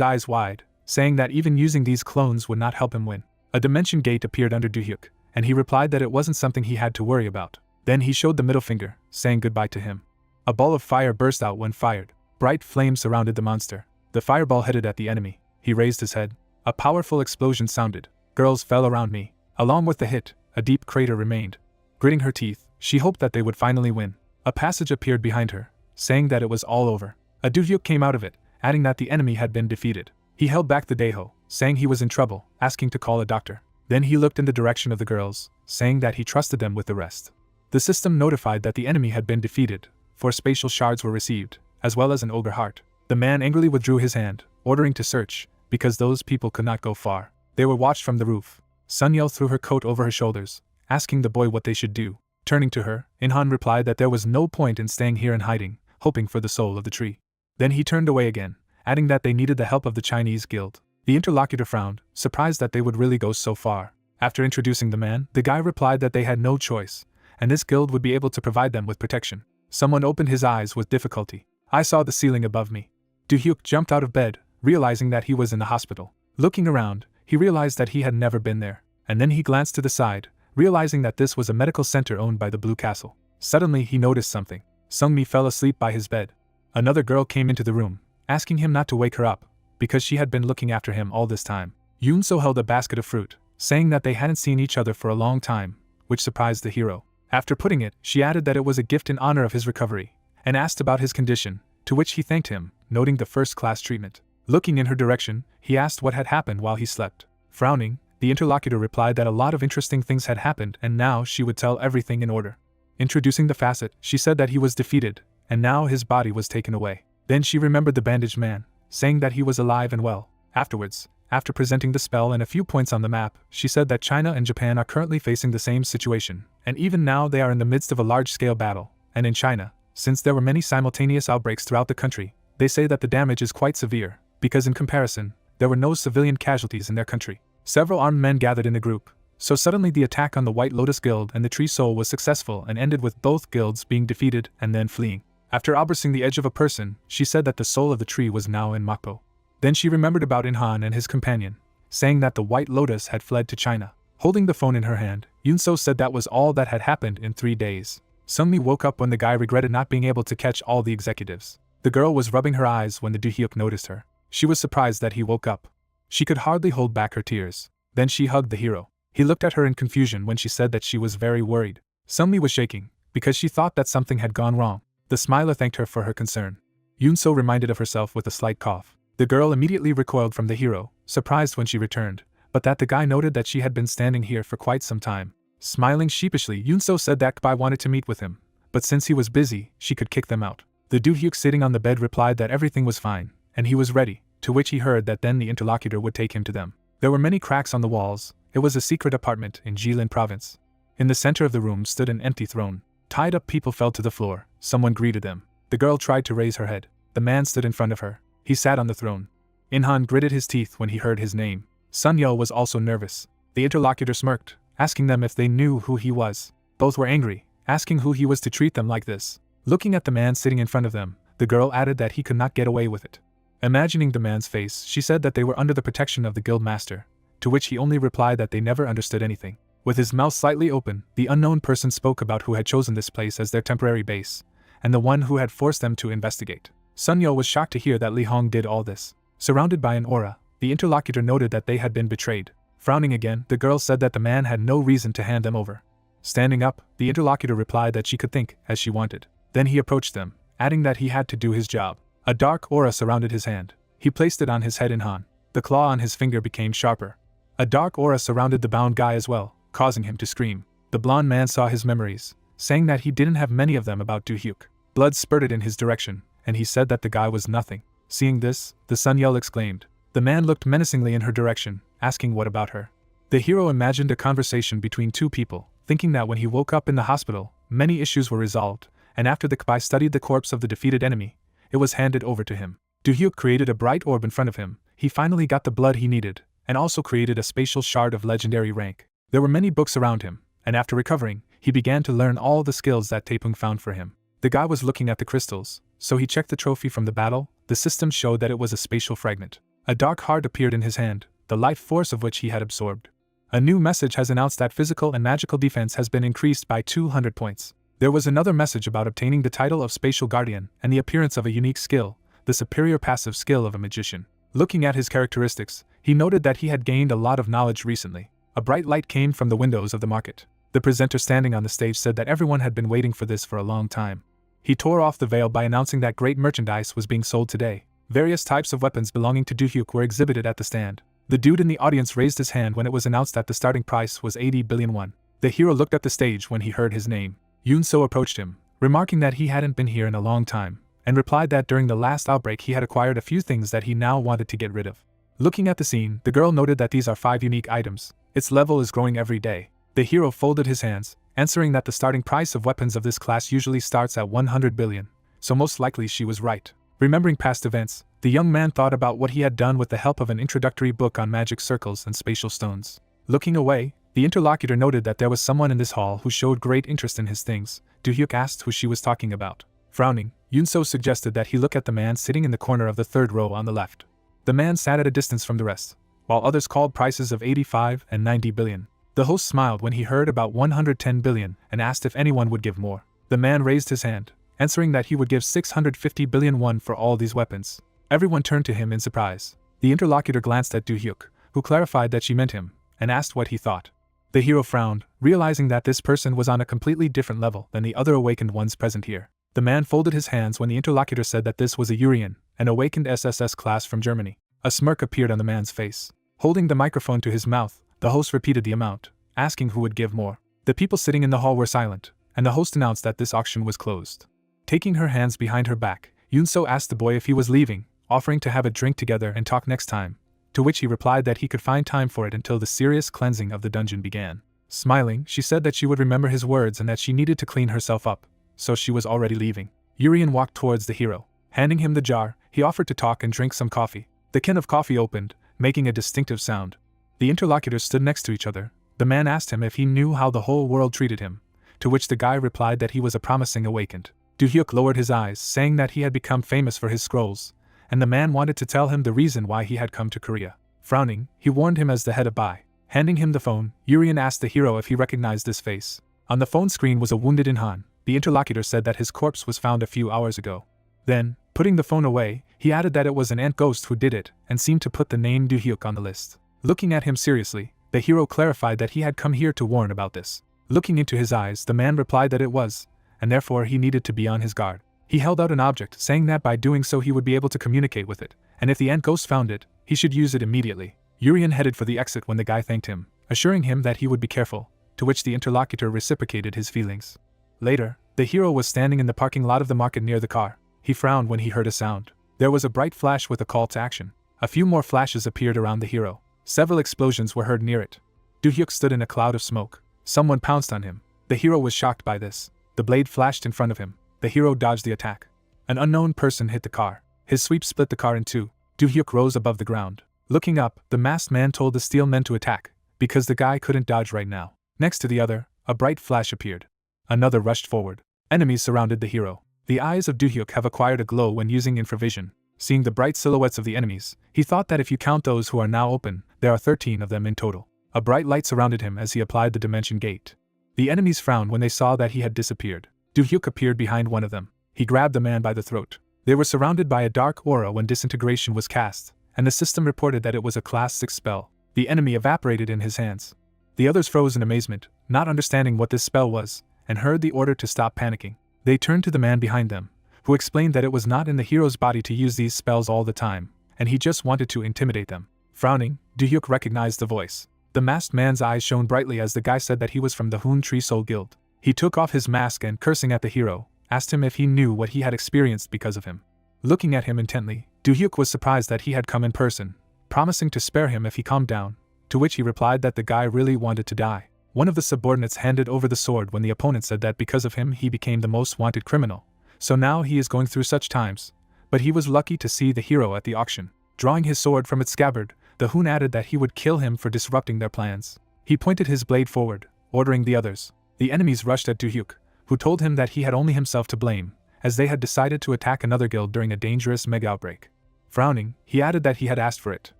eyes wide, saying that even using these clones would not help him win. A dimension gate appeared under Do-hyuk, and he replied that it wasn't something he had to worry about. Then he showed the middle finger, saying goodbye to him. A ball of fire burst out when fired. Bright flames surrounded the monster. The fireball headed at the enemy. He raised his head. A powerful explosion sounded. Girls fell around me. Along with the hit, a deep crater remained. Gritting her teeth, she hoped that they would finally win. A passage appeared behind her, saying that it was all over. A Do-hyuk came out of it, adding that the enemy had been defeated. He held back the Daeho, saying he was in trouble, asking to call a doctor. Then he looked in the direction of the girls, saying that he trusted them with the rest. The system notified that the enemy had been defeated, 4 spatial shards were received, as well as an ogre heart. The man angrily withdrew his hand, ordering to search, because those people could not go far. They were watched from the roof. Sun-yeol threw her coat over her shoulders, asking the boy what they should do. Turning to her, In-han replied that there was no point in staying here and hiding, hoping for the soul of the tree. Then he turned away again, adding that they needed the help of the Chinese guild. The interlocutor frowned, surprised that they would really go so far. After introducing the man, the guy replied that they had no choice, and this guild would be able to provide them with protection. Someone opened his eyes with difficulty. I saw the ceiling above me. Do-hyuk jumped out of bed, realizing that he was in the hospital. Looking around, he realized that he had never been there, and then he glanced to the side, realizing that this was a medical center owned by the Blue Castle. Suddenly he noticed something. Sung-mi fell asleep by his bed. Another girl came into the room, asking him not to wake her up, because she had been looking after him all this time. Yoon-so held a basket of fruit, saying that they hadn't seen each other for a long time, which surprised the hero. After putting it, she added that it was a gift in honor of his recovery, and asked about his condition, to which he thanked him, noting the first-class treatment. Looking in her direction, he asked what had happened while he slept. Frowning, the interlocutor replied that a lot of interesting things had happened and now she would tell everything in order. Introducing the facet, she said that he was defeated, and now his body was taken away. Then she remembered the bandaged man, saying that he was alive and well. Afterwards, after presenting the spell and a few points on the map, she said that China and Japan are currently facing the same situation, and even now they are in the midst of a large-scale battle, and in China, since there were many simultaneous outbreaks throughout the country, they say that the damage is quite severe, because in comparison, there were no civilian casualties in their country. Several armed men gathered in the group, so suddenly the attack on the White Lotus Guild and the Tree Soul was successful and ended with both guilds being defeated and then fleeing. After abracing the edge of a person, she said that the soul of the tree was now in Mokpo. Then she remembered about In-han and his companion, saying that the White Lotus had fled to China. Holding the phone in her hand, Yoon-so said that was all that had happened in 3 days. Sung-mi woke up when the guy regretted not being able to catch all the executives. The girl was rubbing her eyes when the Do-hyuk noticed her. She was surprised that he woke up. She could hardly hold back her tears. Then she hugged the hero. He looked at her in confusion when she said that she was very worried. Sung-mi was shaking, because she thought that something had gone wrong. The smiler thanked her for her concern. Yoon-so reminded of herself with a slight cough. The girl immediately recoiled from the hero, surprised when she returned, but that the guy noted that she had been standing here for quite some time. Smiling sheepishly, Yoon-so said that Kbai wanted to meet with him, but since he was busy, she could kick them out. The Do-hyuk sitting on the bed replied that everything was fine, and he was ready, to which he heard that then the interlocutor would take him to them. There were many cracks on the walls. It was a secret apartment in Jilin province. In the center of the room stood an empty throne. Tied up people fell to the floor. Someone greeted them. The girl tried to raise her head. The man stood in front of her. He sat on the throne. In-han gritted his teeth when he heard his name. Sun-yeol was also nervous. The interlocutor smirked, asking them if they knew who he was. Both were angry, asking who he was to treat them like this. Looking at the man sitting in front of them, the girl added that he could not get away with it. Imagining the man's face, she said that they were under the protection of the guild master, to which he only replied that they never understood anything. With his mouth slightly open, the unknown person spoke about who had chosen this place as their temporary base, and the one who had forced them to investigate. Sun-yeol was shocked to hear that Li Hong did all this. Surrounded by an aura, the interlocutor noted that they had been betrayed. Frowning again, the girl said that the man had no reason to hand them over. Standing up, the interlocutor replied that she could think as she wanted. Then he approached them, adding that he had to do his job. A dark aura surrounded his hand. He placed it on his head. In-han. The claw on his finger became sharper. A dark aura surrounded the bound guy as well, causing him to scream. The blonde man saw his memories, saying that he didn't have many of them about Do-hyuk. Blood spurted in his direction, and he said that the guy was nothing. Seeing this, the Sun-yeol exclaimed. The man looked menacingly in her direction, asking what about her. The hero imagined a conversation between two people, thinking that when he woke up in the hospital, many issues were resolved, and after the Kbai studied the corpse of the defeated enemy, it was handed over to him. Du-hyuk created a bright orb in front of him. He finally got the blood he needed, and also created a spatial shard of legendary rank. There were many books around him, and after recovering, he began to learn all the skills that Taepung found for him. The guy was looking at the crystals, so he checked the trophy from the battle. The system showed that it was a spatial fragment. A dark heart appeared in his hand, the life force of which he had absorbed. A new message has announced that physical and magical defense has been increased by 200 points. There was another message about obtaining the title of Spatial Guardian and the appearance of a unique skill, the superior passive skill of a magician. Looking at his characteristics, he noted that he had gained a lot of knowledge recently. A bright light came from the windows of the market. The presenter standing on the stage said that everyone had been waiting for this for a long time. He tore off the veil by announcing that great merchandise was being sold today. Various types of weapons belonging to Du-hyuk were exhibited at the stand. The dude in the audience raised his hand when it was announced that the starting price was 80 billion won. The hero looked at the stage when he heard his name. Yoon-so approached him, remarking that he hadn't been here in a long time, and replied that during the last outbreak he had acquired a few things that he now wanted to get rid of. Looking at the scene, the girl noted that these are 5 unique items. Its level is growing every day. The hero folded his hands, answering that the starting price of weapons of this class usually starts at 100 billion, so most likely she was right. Remembering past events, the young man thought about what he had done with the help of an introductory book on magic circles and spatial stones. Looking away, the interlocutor noted that there was someone in this hall who showed great interest in his things. Du-hyuk asked who she was talking about. Frowning, Yoon-so suggested that he look at the man sitting in the corner of the third row on the left. The man sat at a distance from the rest, while others called prices of 85 and 90 billion. The host smiled when he heard about 110 billion and asked if anyone would give more. The man raised his hand, answering that he would give 650 billion won for all these weapons. Everyone turned to him in surprise. The interlocutor glanced at Du-hyuk, who clarified that she meant him, and asked what he thought. The hero frowned, realizing that this person was on a completely different level than the other awakened ones present here. The man folded his hands when the interlocutor said that this was a Urian, an awakened SSS class from Germany. A smirk appeared on the man's face. Holding the microphone to his mouth, the host repeated the amount, asking who would give more. The people sitting in the hall were silent, and the host announced that this auction was closed. Taking her hands behind her back, Yoon-so asked the boy if he was leaving, offering to have a drink together and talk next time, to which he replied that he could find time for it until the serious cleansing of the dungeon began. Smiling, she said that she would remember his words and that she needed to clean herself up, so she was already leaving. Urian walked towards the hero. Handing him the jar, he offered to talk and drink some coffee. The can of coffee opened, making a distinctive sound. The interlocutors stood next to each other. The man asked him if he knew how the whole world treated him, to which the guy replied that he was a promising awakened. Du-hyuk lowered his eyes, saying that he had become famous for his scrolls, and the man wanted to tell him the reason why he had come to Korea. Frowning, he warned him as the head of Bai. Handing him the phone, Urian asked the hero if he recognized this face. On the phone screen was a wounded Inhan. The interlocutor said that his corpse was found a few hours ago. Then, putting the phone away, he added that it was an ant ghost who did it, and seemed to put the name Du-hyuk on the list. Looking at him seriously, the hero clarified that he had come here to warn about this. Looking into his eyes, the man replied that it was, and therefore he needed to be on his guard. He held out an object, saying that by doing so he would be able to communicate with it, and if the ant ghost found it, he should use it immediately. Urian headed for the exit when the guy thanked him, assuring him that he would be careful, to which the interlocutor reciprocated his feelings. Later, the hero was standing in the parking lot of the market near the car. He frowned when he heard a sound. There was a bright flash with a call to action. A few more flashes appeared around the hero. Several explosions were heard near it. Du-hyuk stood in a cloud of smoke. Someone pounced on him. The hero was shocked by this. The blade flashed in front of him. The hero dodged the attack. An unknown person hit the car. His sweep split the car in two. Du-hyuk rose above the ground. Looking up, the masked man told the steel men to attack, because the guy couldn't dodge right now. Next to the other, a bright flash appeared. Another rushed forward. Enemies surrounded the hero. The eyes of Du-hyuk have acquired a glow when using infravision. Seeing the bright silhouettes of the enemies, he thought that if you count those who are now open, there are 13 of them in total. A bright light surrounded him as he applied the dimension gate. The enemies frowned when they saw that he had disappeared. Du-hyuk appeared behind one of them. He grabbed the man by the throat. They were surrounded by a dark aura when disintegration was cast, and the system reported that it was a Class 6 spell. The enemy evaporated in his hands. The others froze in amazement, not understanding what this spell was, and heard the order to stop panicking. They turned to the man behind them, who explained that it was not in the hero's body to use these spells all the time, and he just wanted to intimidate them. Frowning, Du-hyuk recognized the voice. The masked man's eyes shone brightly as the guy said that he was from the Hoon Tree Soul Guild. He took off his mask and, cursing at the hero, asked him if he knew what he had experienced because of him. Looking at him intently, Du-hyuk was surprised that he had come in person, promising to spare him if he calmed down, to which he replied that the guy really wanted to die. One of the subordinates handed over the sword when the opponent said that because of him he became the most wanted criminal, so now he is going through such times, but he was lucky to see the hero at the auction. Drawing his sword from its scabbard, the Hoon added that he would kill him for disrupting their plans. He pointed his blade forward, ordering the others. The enemies rushed at Du-hyuk, who told him that he had only himself to blame, as they had decided to attack another guild during a dangerous mega-outbreak. Frowning, he added that he had asked for it.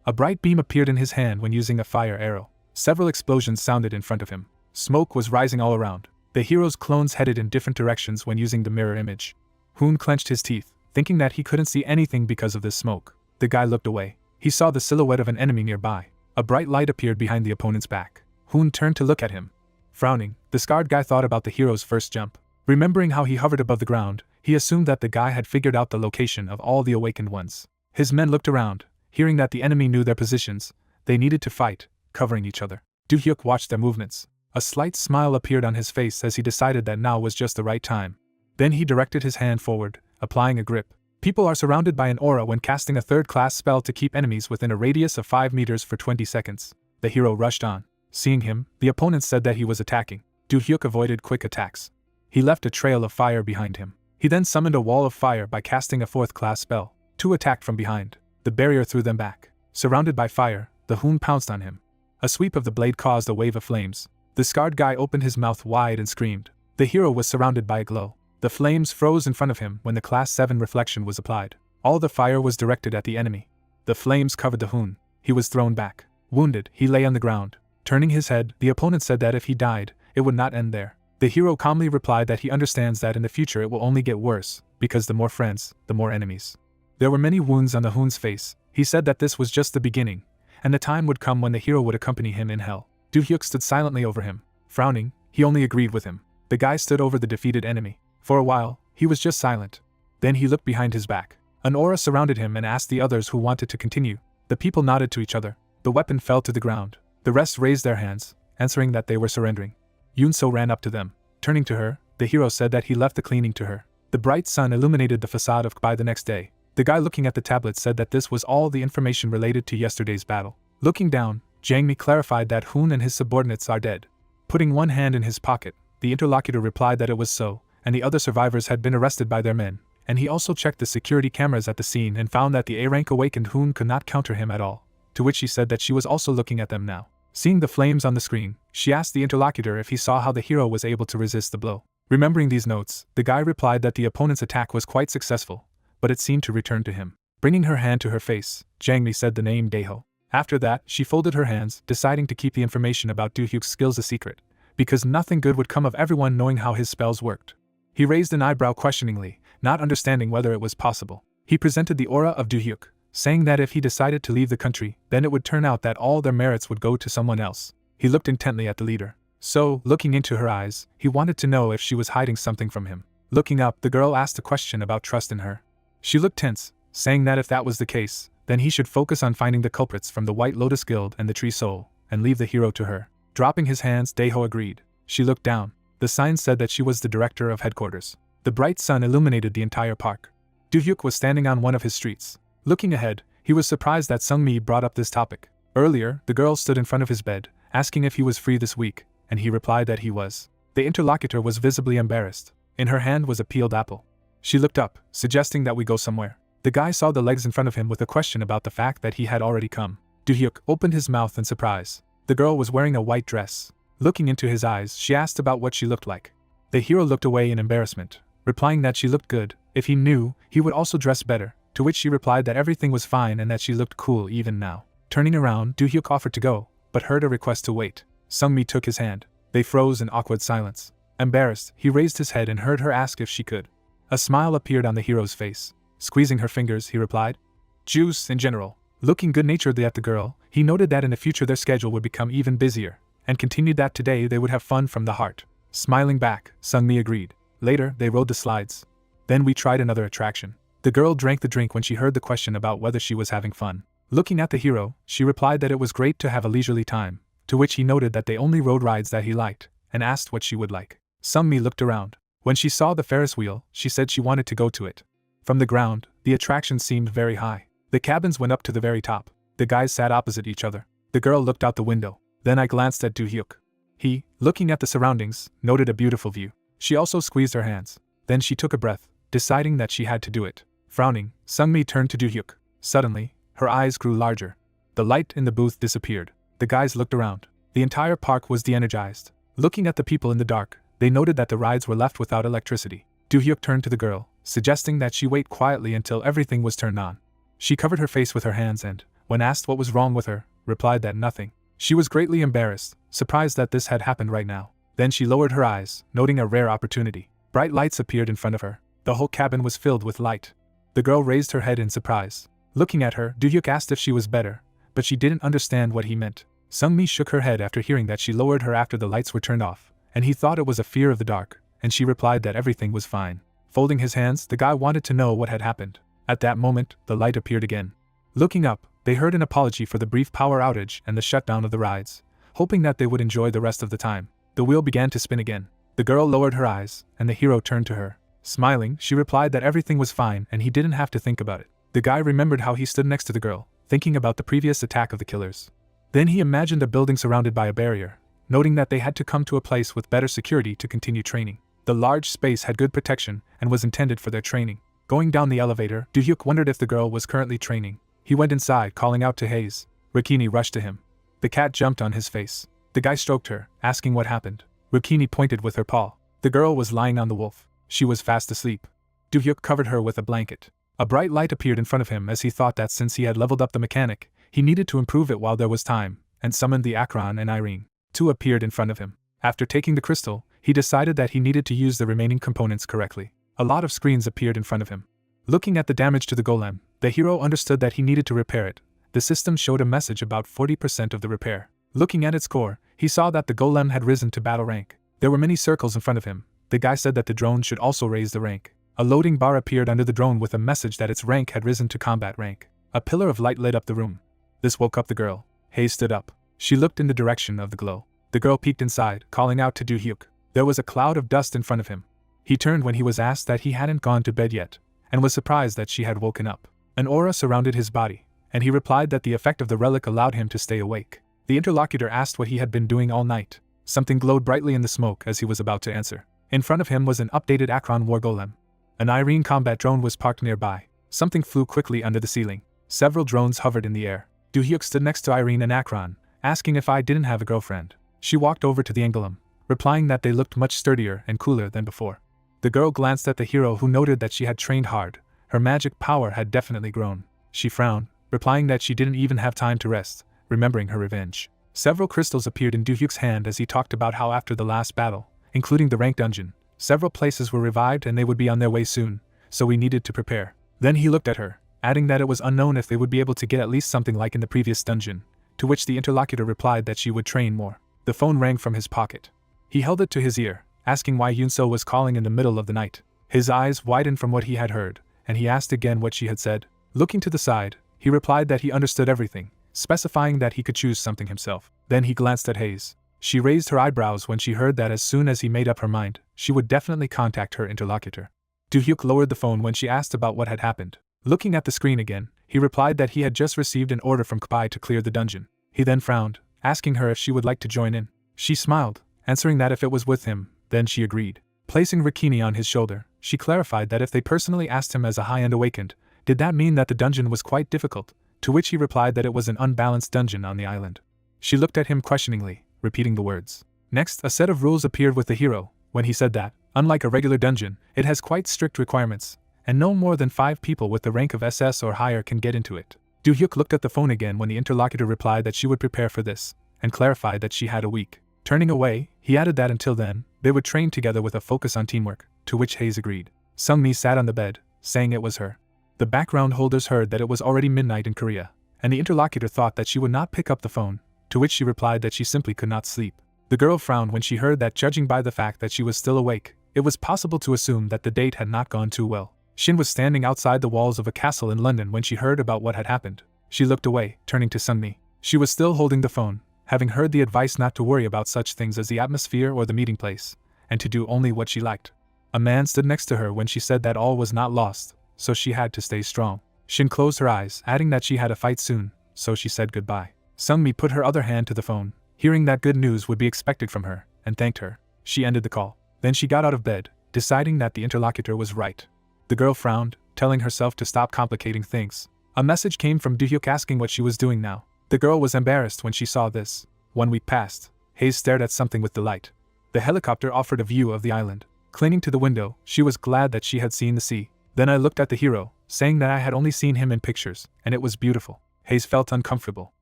A bright beam appeared in his hand when using a fire arrow. Several explosions sounded in front of him. Smoke was rising all around. The hero's clones headed in different directions when using the mirror image. Hoon clenched his teeth, thinking that he couldn't see anything because of this smoke. The guy looked away. He saw the silhouette of an enemy nearby. A bright light appeared behind the opponent's back. Hoon turned to look at him. Frowning, the scarred guy thought about the hero's first jump. Remembering how he hovered above the ground, he assumed that the guy had figured out the location of all the awakened ones. His men looked around, hearing that the enemy knew their positions. They needed to fight, covering each other. Du-hyuk watched their movements. A slight smile appeared on his face as he decided that now was just the right time. Then he directed his hand forward, applying a grip. People are surrounded by an aura when casting a third-class spell to keep enemies within a radius of 5 meters for 20 seconds. The hero rushed on. Seeing him, the opponent said that he was attacking. Du-hyuk avoided quick attacks. He left a trail of fire behind him. He then summoned a wall of fire by casting a 4th-class spell. 2 attacked from behind. The barrier threw them back. Surrounded by fire, the Hoon pounced on him. A sweep of the blade caused a wave of flames. The scarred guy opened his mouth wide and screamed. The hero was surrounded by a glow. The flames froze in front of him when the Class 7 reflection was applied. All the fire was directed at the enemy. The flames covered the Hoon. He was thrown back. Wounded, he lay on the ground. Turning his head, the opponent said that if he died, it would not end there. The hero calmly replied that he understands that in the future it will only get worse, because the more friends, the more enemies. There were many wounds on the Hoon's face. He said that this was just the beginning, and the time would come when the hero would accompany him in hell. Du-hyuk stood silently over him. Frowning, he only agreed with him. The guy stood over the defeated enemy. For a while, he was just silent. Then he looked behind his back. An aura surrounded him and asked the others who wanted to continue. The people nodded to each other. The weapon fell to the ground. The rest raised their hands, answering that they were surrendering. Yunso ran up to them. Turning to her, the hero said that he left the cleaning to her. The bright sun illuminated the facade of Kbai the next day. The guy looking at the tablet said that this was all the information related to yesterday's battle. Looking down, Jangmi clarified that Hoon and his subordinates are dead. Putting one hand in his pocket, the interlocutor replied that it was so, and the other survivors had been arrested by their men, and he also checked the security cameras at the scene and found that the A-rank awakened Hoon could not counter him at all, to which she said that she was also looking at them now. Seeing the flames on the screen, she asked the interlocutor if he saw how the hero was able to resist the blow. Remembering these notes, the guy replied that the opponent's attack was quite successful, but it seemed to return to him. Bringing her hand to her face, Jangmi said the name Daeho. After that, she folded her hands, deciding to keep the information about Du-hyuk's skills a secret, because nothing good would come of everyone knowing how his spells worked. He raised an eyebrow questioningly, not understanding whether it was possible. He presented the aura of Du-hyuk, saying that if he decided to leave the country, then it would turn out that all their merits would go to someone else. He looked intently at the leader. So, looking into her eyes, he wanted to know if she was hiding something from him. Looking up, the girl asked a question about trust in her. She looked tense, saying that if that was the case, then he should focus on finding the culprits from the White Lotus Guild and the Tree Soul, and leave the hero to her. Dropping his hands, Daeho agreed. She looked down. The sign said that she was the director of headquarters. The bright sun illuminated the entire park. Du-hyuk was standing on one of his streets. Looking ahead, he was surprised that Sung-mi brought up this topic. Earlier, the girl stood in front of his bed, asking if he was free this week, and he replied that he was. The interlocutor was visibly embarrassed. In her hand was a peeled apple. She looked up, suggesting that we go somewhere. The guy saw the legs in front of him with a question about the fact that he had already come. Du-hyuk opened his mouth in surprise. The girl was wearing a white dress. Looking into his eyes, she asked about what she looked like. The hero looked away in embarrassment, replying that she looked good. If he knew, he would also dress better, to which she replied that everything was fine and that she looked cool even now. Turning around, Du-hyuk offered to go, but heard a request to wait. Sung-mi took his hand. They froze in awkward silence. Embarrassed, he raised his head and heard her ask if she could. A smile appeared on the hero's face. Squeezing her fingers, he replied, "Juice in general." Looking good-naturedly at the girl, he noted that in the future their schedule would become even busier, and continued that today they would have fun from the heart. Smiling back, Sung-mi agreed. Later, they rode the slides. Then we tried another attraction. The girl drank the drink when she heard the question about whether she was having fun. Looking at the hero, she replied that it was great to have a leisurely time, to which he noted that they only rode rides that he liked, and asked what she would like. Sung-mi looked around. When she saw the Ferris wheel, she said she wanted to go to it. From the ground, the attraction seemed very high. The cabins went up to the very top. The guys sat opposite each other. The girl looked out the window. Then I glanced at Du-hyuk. He, looking at the surroundings, noted a beautiful view. She also squeezed her hands. Then she took a breath, deciding that she had to do it. Frowning, Sungmi turned to Do-hyuk. Suddenly, her eyes grew larger. The light in the booth disappeared. The guys looked around. The entire park was de-energized. Looking at the people in the dark, they noted that the rides were left without electricity. Do-hyuk turned to the girl, suggesting that she wait quietly until everything was turned on. She covered her face with her hands and, when asked what was wrong with her, replied that nothing. She was greatly embarrassed, surprised that this had happened right now. Then she lowered her eyes, noting a rare opportunity. Bright lights appeared in front of her. The whole cabin was filled with light. The girl raised her head in surprise. Looking at her, Do-hyuk asked if she was better, but she didn't understand what he meant. Sungmi shook her head after hearing that she lowered her after the lights were turned off, and he thought it was a fear of the dark, and she replied that everything was fine. Folding his hands, the guy wanted to know what had happened. At that moment, the light appeared again. Looking up, they heard an apology for the brief power outage and the shutdown of the rides, hoping that they would enjoy the rest of the time. The wheel began to spin again. The girl lowered her eyes, and the hero turned to her. Smiling, she replied that everything was fine and he didn't have to think about it. The guy remembered how he stood next to the girl, thinking about the previous attack of the killers. Then he imagined a building surrounded by a barrier, noting that they had to come to a place with better security to continue training. The large space had good protection and was intended for their training. Going down the elevator, Do-hyuk wondered if the girl was currently training. He went inside, calling out to Hayes. Rukini rushed to him. The cat jumped on his face. The guy stroked her, asking what happened. Rukini pointed with her paw. The girl was lying on the wolf. She was fast asleep. Do-hyuk covered her with a blanket. A bright light appeared in front of him as he thought that since he had leveled up the mechanic, he needed to improve it while there was time, and summoned the Akron and Irene. Two appeared in front of him. After taking the crystal, he decided that he needed to use the remaining components correctly. A lot of screens appeared in front of him. Looking at the damage to the golem, the hero understood that he needed to repair it. The system showed a message about 40% of the repair. Looking at its core, he saw that the golem had risen to battle rank. There were many circles in front of him. The guy said that the drone should also raise the rank. A loading bar appeared under the drone with a message that its rank had risen to combat rank. A pillar of light lit up the room. This woke up the girl. Hayes stood up. She looked in the direction of the glow. The girl peeked inside, calling out to Do-hyuk. There was a cloud of dust in front of him. He turned when he was asked that he hadn't gone to bed yet, and was surprised that she had woken up. An aura surrounded his body, and he replied that the effect of the relic allowed him to stay awake. The interlocutor asked what he had been doing all night. Something glowed brightly in the smoke as he was about to answer. In front of him was an updated Akron war golem. An Irene combat drone was parked nearby. Something flew quickly under the ceiling. Several drones hovered in the air. Do-hyuk stood next to Irene and Akron, asking if I didn't have a girlfriend. She walked over to the golem, replying that they looked much sturdier and cooler than before. The girl glanced at the hero, who noted that she had trained hard. Her magic power had definitely grown. She frowned, replying that she didn't even have time to rest, remembering her revenge. Several crystals appeared in Do-hyuk's hand as he talked about how after the last battle, including the rank dungeon, several places were revived and they would be on their way soon, so we needed to prepare. Then he looked at her, adding that it was unknown if they would be able to get at least something like in the previous dungeon, to which the interlocutor replied that she would train more. The phone rang from his pocket. He held it to his ear, asking why Yunso was calling in the middle of the night. His eyes widened from what he had heard, and he asked again what she had said. Looking to the side, he replied that he understood everything, specifying that he could choose something himself. Then he glanced at Hayes. She raised her eyebrows when she heard that as soon as he made up her mind, she would definitely contact her interlocutor. Do-hyuk lowered the phone when she asked about what had happened. Looking at the screen again, he replied that he had just received an order from Kpai to clear the dungeon. He then frowned, asking her if she would like to join in. She smiled, answering that if it was with him, then she agreed. Placing Rukini on his shoulder, she clarified that if they personally asked him as a high-end awakened, did that mean that the dungeon was quite difficult, to which he replied that it was an unbalanced dungeon on the island. She looked at him questioningly, repeating the words. Next, a set of rules appeared with the hero, when he said that, unlike a regular dungeon, it has quite strict requirements, and no more than 5 people with the rank of SS or higher can get into it. Do-hyuk looked at the phone again when the interlocutor replied that she would prepare for this, and clarified that she had a week. Turning away, he added that until then, they would train together with a focus on teamwork, to which Hayes agreed. Sungmi sat on the bed, saying it was her. The background holders heard that it was already midnight in Korea, and the interlocutor thought that she would not pick up the phone, to which she replied that she simply could not sleep. The girl frowned when she heard that, judging by the fact that she was still awake, it was possible to assume that the date had not gone too well. Shin was standing outside the walls of a castle in London when she heard about what had happened. She looked away, turning to Sungmi. She was still holding the phone, having heard the advice not to worry about such things as the atmosphere or the meeting place, and to do only what she liked. A man stood next to her when she said that all was not lost, so she had to stay strong. Shin closed her eyes, adding that she had a fight soon, so she said goodbye. Sungmi put her other hand to the phone, hearing that good news would be expected from her, and thanked her. She ended the call. Then she got out of bed, deciding that the interlocutor was right. The girl frowned, telling herself to stop complicating things. A message came from Do-hyuk asking what she was doing now. The girl was embarrassed when she saw this. 1 week passed. Haze stared at something with delight. The helicopter offered a view of the island. Clinging to the window, she was glad that she had seen the sea. Then I looked at the hero, saying that I had only seen him in pictures, and it was beautiful. Haze felt uncomfortable.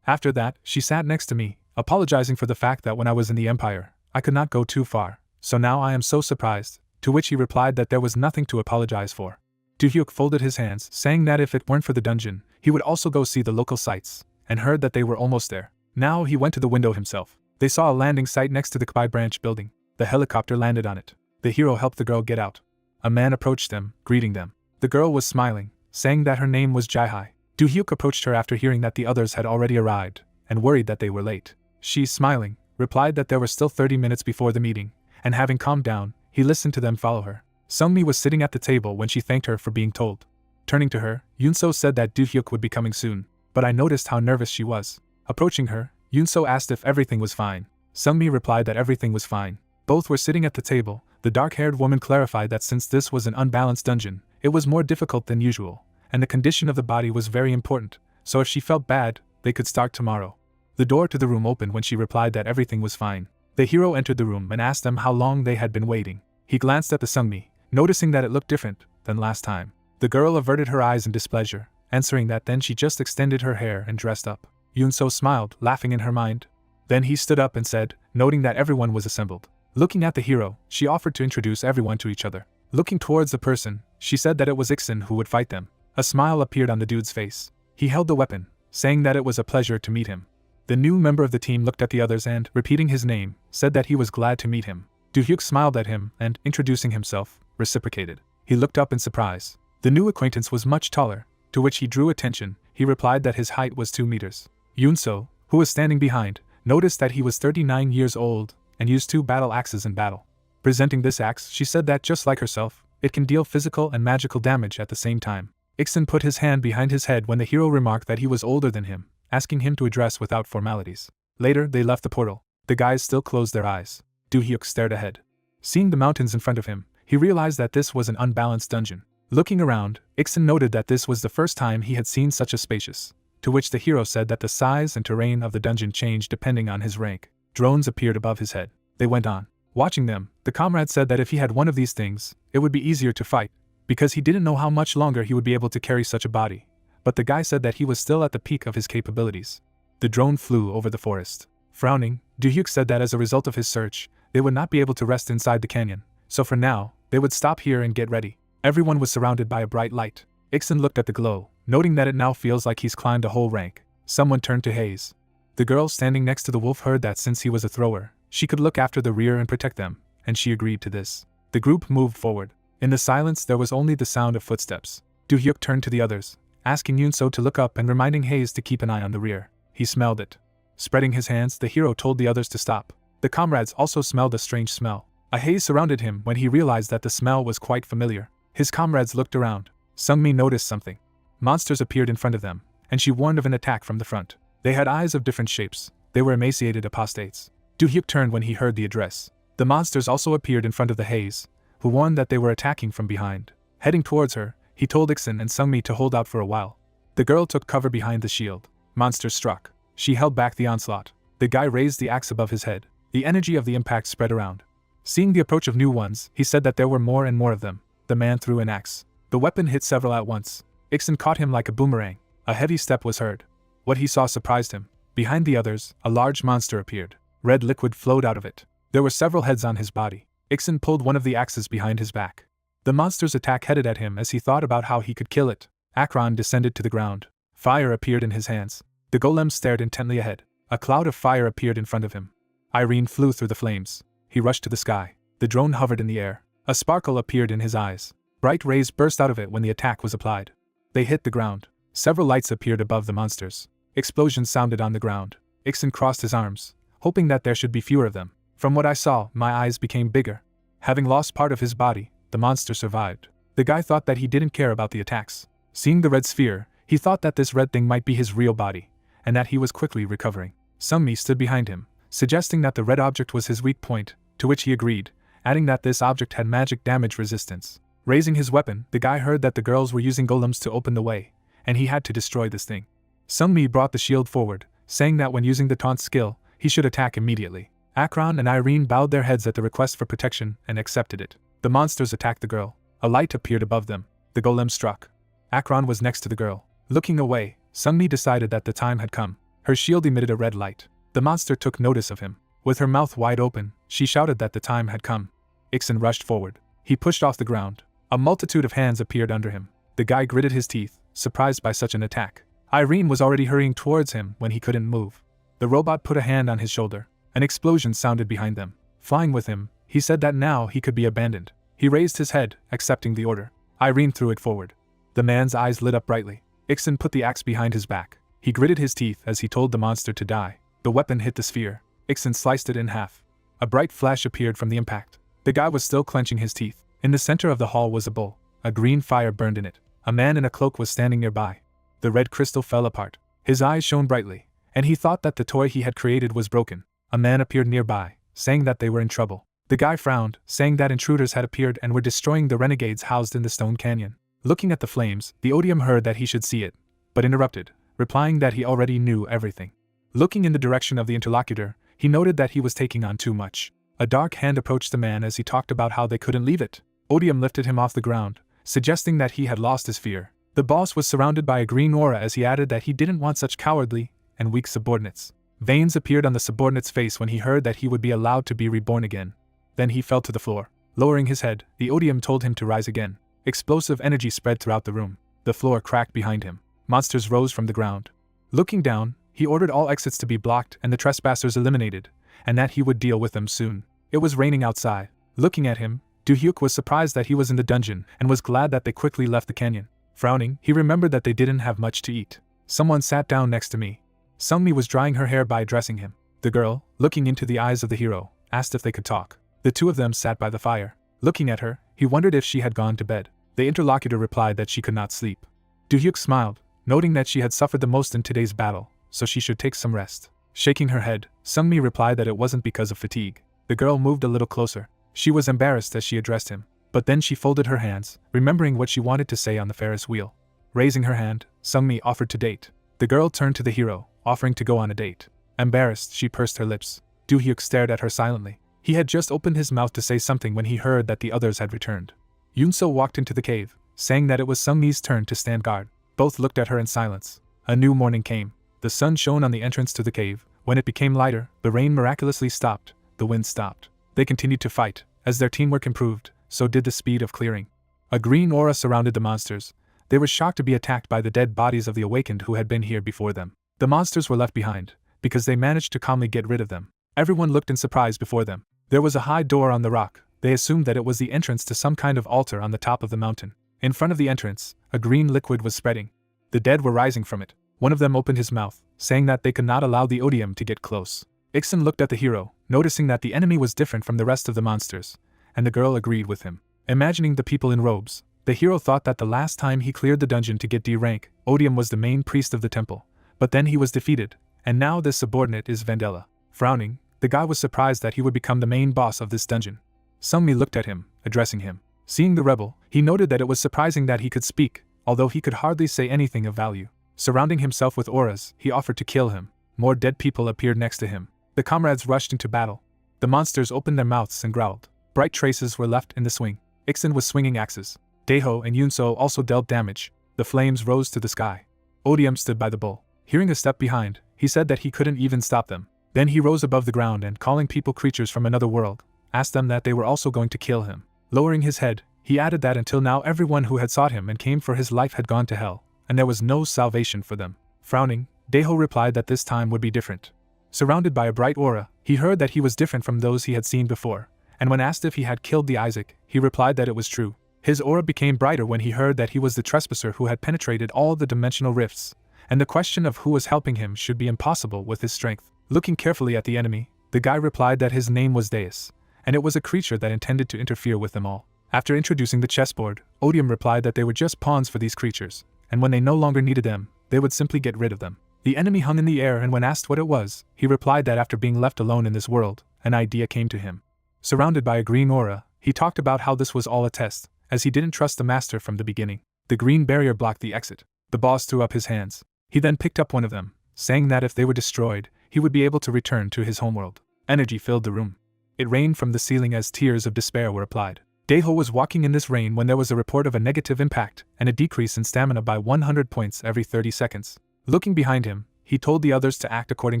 After that, she sat next to me, apologizing for the fact that when I was in the Empire, I could not go too far. So now I am so surprised, to which he replied that there was nothing to apologize for. Do-hyuk folded his hands, saying that if it weren't for the dungeon, he would also go see the local sites, and heard that they were almost there. Now he went to the window himself. They saw a landing site next to the Kbai branch building. The helicopter landed on it. The hero helped the girl get out. A man approached them, greeting them. The girl was smiling, saying that her name was Jaihai. Do-hyuk approached her after hearing that the others had already arrived, and worried that they were late. She, smiling, replied that there were still 30 minutes before the meeting, and having calmed down, he listened to them follow her. Sungmi was sitting at the table when she thanked her for being told. Turning to her, Yoonso said that Do-hyuk would be coming soon, but I noticed how nervous she was. Approaching her, Yoonso asked if everything was fine. Sungmi replied that everything was fine. Both were sitting at the table. The dark-haired woman clarified that since this was an unbalanced dungeon, it was more difficult than usual, and the condition of the body was very important, so if she felt bad, they could start tomorrow. The door to the room opened when she replied that everything was fine. The hero entered the room and asked them how long they had been waiting. He glanced at the Sungmi, noticing that it looked different than last time. The girl averted her eyes in displeasure, answering that then she just extended her hair and dressed up. Yoonso smiled, laughing in her mind. Then he stood up and said, noting that everyone was assembled. Looking at the hero, she offered to introduce everyone to each other. Looking towards the person, she said that it was Iksan who would fight them. A smile appeared on the dude's face. He held the weapon, saying that it was a pleasure to meet him. The new member of the team looked at the others and, repeating his name, said that he was glad to meet him. Do-hyuk smiled at him and, introducing himself, reciprocated. He looked up in surprise. The new acquaintance was much taller, to which he drew attention. He replied that his height was 2 meters. Yoonso, who was standing behind, noticed that he was 39 years old and used 2 battle axes in battle. Presenting this axe, she said that just like herself, it can deal physical and magical damage at the same time. Iksan put his hand behind his head when the hero remarked that he was older than him, asking him to address without formalities. Later, they left the portal. The guys still closed their eyes. Do-hyuk stared ahead. Seeing the mountains in front of him, he realized that this was an unbalanced dungeon. Looking around, Iksan noted that this was the first time he had seen such a spacious, to which the hero said that the size and terrain of the dungeon changed depending on his rank. Drones appeared above his head. They went on. Watching them, the comrade said that if he had one of these things, it would be easier to fight, because he didn't know how much longer he would be able to carry such a body. But the guy said that he was still at the peak of his capabilities. The drone flew over the forest. Frowning, Do-hyuk said that as a result of his search, they would not be able to rest inside the canyon, so for now, they would stop here and get ready. Everyone was surrounded by a bright light. Iksan looked at the glow, noting that it now feels like he's climbed a whole rank. Someone turned to Haze. The girl standing next to the wolf heard that since he was a thrower, she could look after the rear and protect them, and she agreed to this. The group moved forward. In the silence there was only the sound of footsteps. Do-hyuk turned to the others, asking Yoonso to look up and reminding Haze to keep an eye on the rear. He smelled it. Spreading his hands, the hero told the others to stop. The comrades also smelled a strange smell. A haze surrounded him when he realized that the smell was quite familiar. His comrades looked around. Sungmi noticed something. Monsters appeared in front of them, and she warned of an attack from the front. They had eyes of different shapes. They were emaciated apostates. Do-hyuk turned when he heard the address. The monsters also appeared in front of the haze, who warned that they were attacking from behind. Heading towards her, he told Iksan and Sungmi to hold out for a while. The girl took cover behind the shield. Monsters struck. She held back the onslaught. The guy raised the axe above his head. The energy of the impact spread around. Seeing the approach of new ones, he said that there were more and more of them. The man threw an axe. The weapon hit several at once. Iksan caught him like a boomerang. A heavy step was heard. What he saw surprised him. Behind the others, a large monster appeared. Red liquid flowed out of it. There were several heads on his body. Iksan pulled one of the axes behind his back. The monster's attack headed at him as he thought about how he could kill it. Akron descended to the ground. Fire appeared in his hands. The golem stared intently ahead. A cloud of fire appeared in front of him. Irene flew through the flames. He rushed to the sky. The drone hovered in the air. A sparkle appeared in his eyes. Bright rays burst out of it when the attack was applied. They hit the ground. Several lights appeared above the monsters. Explosions sounded on the ground. Iksan crossed his arms, hoping that there should be fewer of them. From what I saw, my eyes became bigger. Having lost part of his body, the monster survived. The guy thought that he didn't care about the attacks. Seeing the red sphere, he thought that this red thing might be his real body, and that he was quickly recovering. Sungmi stood behind him, suggesting that the red object was his weak point, to which he agreed, adding that this object had magic damage resistance. Raising his weapon, the guy heard that the girls were using golems to open the way, and he had to destroy this thing. Sungmi brought the shield forward, saying that when using the taunt skill, he should attack immediately. Akron and Irene bowed their heads at the request for protection and accepted it. The monsters attacked the girl. A light appeared above them. The golem struck. Akron was next to the girl. Looking away, Sungmi decided that the time had come. Her shield emitted a red light. The monster took notice of him. With her mouth wide open, she shouted that the time had come. Ixon rushed forward. He pushed off the ground. A multitude of hands appeared under him. The guy gritted his teeth, surprised by such an attack. Irene was already hurrying towards him when he couldn't move. The robot put a hand on his shoulder. An explosion sounded behind them. Flying with him, he said that now he could be abandoned. He raised his head, accepting the order. Irene threw it forward. The man's eyes lit up brightly. Ixon put the axe behind his back. He gritted his teeth as he told the monster to die. The weapon hit the sphere. Ixon sliced it in half. A bright flash appeared from the impact. The guy was still clenching his teeth. In the center of the hall was a bowl. A green fire burned in it. A man in a cloak was standing nearby. The red crystal fell apart. His eyes shone brightly, and he thought that the toy he had created was broken. A man appeared nearby, saying that they were in trouble. The guy frowned, saying that intruders had appeared and were destroying the renegades housed in the stone canyon. Looking at the flames, the Odium heard that he should see it, but interrupted, replying that he already knew everything. Looking in the direction of the interlocutor, he noted that he was taking on too much. A dark hand approached the man as he talked about how they couldn't leave it. Odium lifted him off the ground, suggesting that he had lost his fear. The boss was surrounded by a green aura as he added that he didn't want such cowardly and weak subordinates. Veins appeared on the subordinate's face when he heard that he would be allowed to be reborn again. Then he fell to the floor. Lowering his head, the Odium told him to rise again. Explosive energy spread throughout the room. The floor cracked behind him. Monsters rose from the ground. Looking down, he ordered all exits to be blocked and the trespassers eliminated, and that he would deal with them soon. It was raining outside. Looking at him, Du-hyuk was surprised that he was in the dungeon and was glad that they quickly left the canyon. Frowning, he remembered that they didn't have much to eat. Someone sat down next to me. Sungmi was drying her hair by addressing him. The girl, looking into the eyes of the hero, asked if they could talk. The two of them sat by the fire. Looking at her, he wondered if she had gone to bed. The interlocutor replied that she could not sleep. Du-hyuk smiled, noting that she had suffered the most in today's battle, so she should take some rest. Shaking her head, Sungmi replied that it wasn't because of fatigue. The girl moved a little closer. She was embarrassed as she addressed him, but then she folded her hands, remembering what she wanted to say on the Ferris wheel. Raising her hand, Sungmi offered to date. The girl turned to the hero, offering to go on a date. Embarrassed, she pursed her lips. Du-hyuk stared at her silently. He had just opened his mouth to say something when he heard that the others had returned. Yoon-so walked into the cave, saying that it was Sungmi's turn to stand guard. Both looked at her in silence. A new morning came. The sun shone on the entrance to the cave. When it became lighter, the rain miraculously stopped. The wind stopped. They continued to fight. As their teamwork improved, so did the speed of clearing. A green aura surrounded the monsters. They were shocked to be attacked by the dead bodies of the awakened who had been here before them. The monsters were left behind, because they managed to calmly get rid of them. Everyone looked in surprise before them. There was a high door on the rock. They assumed that it was the entrance to some kind of altar on the top of the mountain. In front of the entrance, a green liquid was spreading. The dead were rising from it. One of them opened his mouth, saying that they could not allow the Odium to get close. Ixon looked at the hero, noticing that the enemy was different from the rest of the monsters, and the girl agreed with him. Imagining the people in robes, the hero thought that the last time he cleared the dungeon to get D rank, Odium was the main priest of the temple. But then he was defeated, and now this subordinate is Vandella. Frowning, the guy was surprised that he would become the main boss of this dungeon. Sungmi looked at him, addressing him. Seeing the rebel, he noted that it was surprising that he could speak, although he could hardly say anything of value. Surrounding himself with auras, he offered to kill him. More dead people appeared next to him. The comrades rushed into battle. The monsters opened their mouths and growled. Bright traces were left in the swing. Ixon was swinging axes. Daeho and Yoon-so also dealt damage. The flames rose to the sky. Odium stood by the bull. Hearing a step behind, he said that he couldn't even stop them. Then he rose above the ground and, calling people creatures from another world, asked them that they were also going to kill him. Lowering his head, he added that until now everyone who had sought him and came for his life had gone to hell, and there was no salvation for them. Frowning, Daeho replied that this time would be different. Surrounded by a bright aura, he heard that he was different from those he had seen before, and when asked if he had killed the Isaac, he replied that it was true. His aura became brighter when he heard that he was the trespasser who had penetrated all the dimensional rifts, and the question of who was helping him should be impossible with his strength. Looking carefully at the enemy, the guy replied that his name was Deus, and it was a creature that intended to interfere with them all. After introducing the chessboard, Odium replied that they were just pawns for these creatures, and when they no longer needed them, they would simply get rid of them. The enemy hung in the air, and when asked what it was, he replied that after being left alone in this world, an idea came to him. Surrounded by a green aura, he talked about how this was all a test, as he didn't trust the master from the beginning. The green barrier blocked the exit. The boss threw up his hands. He then picked up one of them, saying that if they were destroyed, he would be able to return to his homeworld. Energy filled the room. It rained from the ceiling as tears of despair were applied. Daeho was walking in this rain when there was a report of a negative impact and a decrease in stamina by 100 points every 30 seconds. Looking behind him, he told the others to act according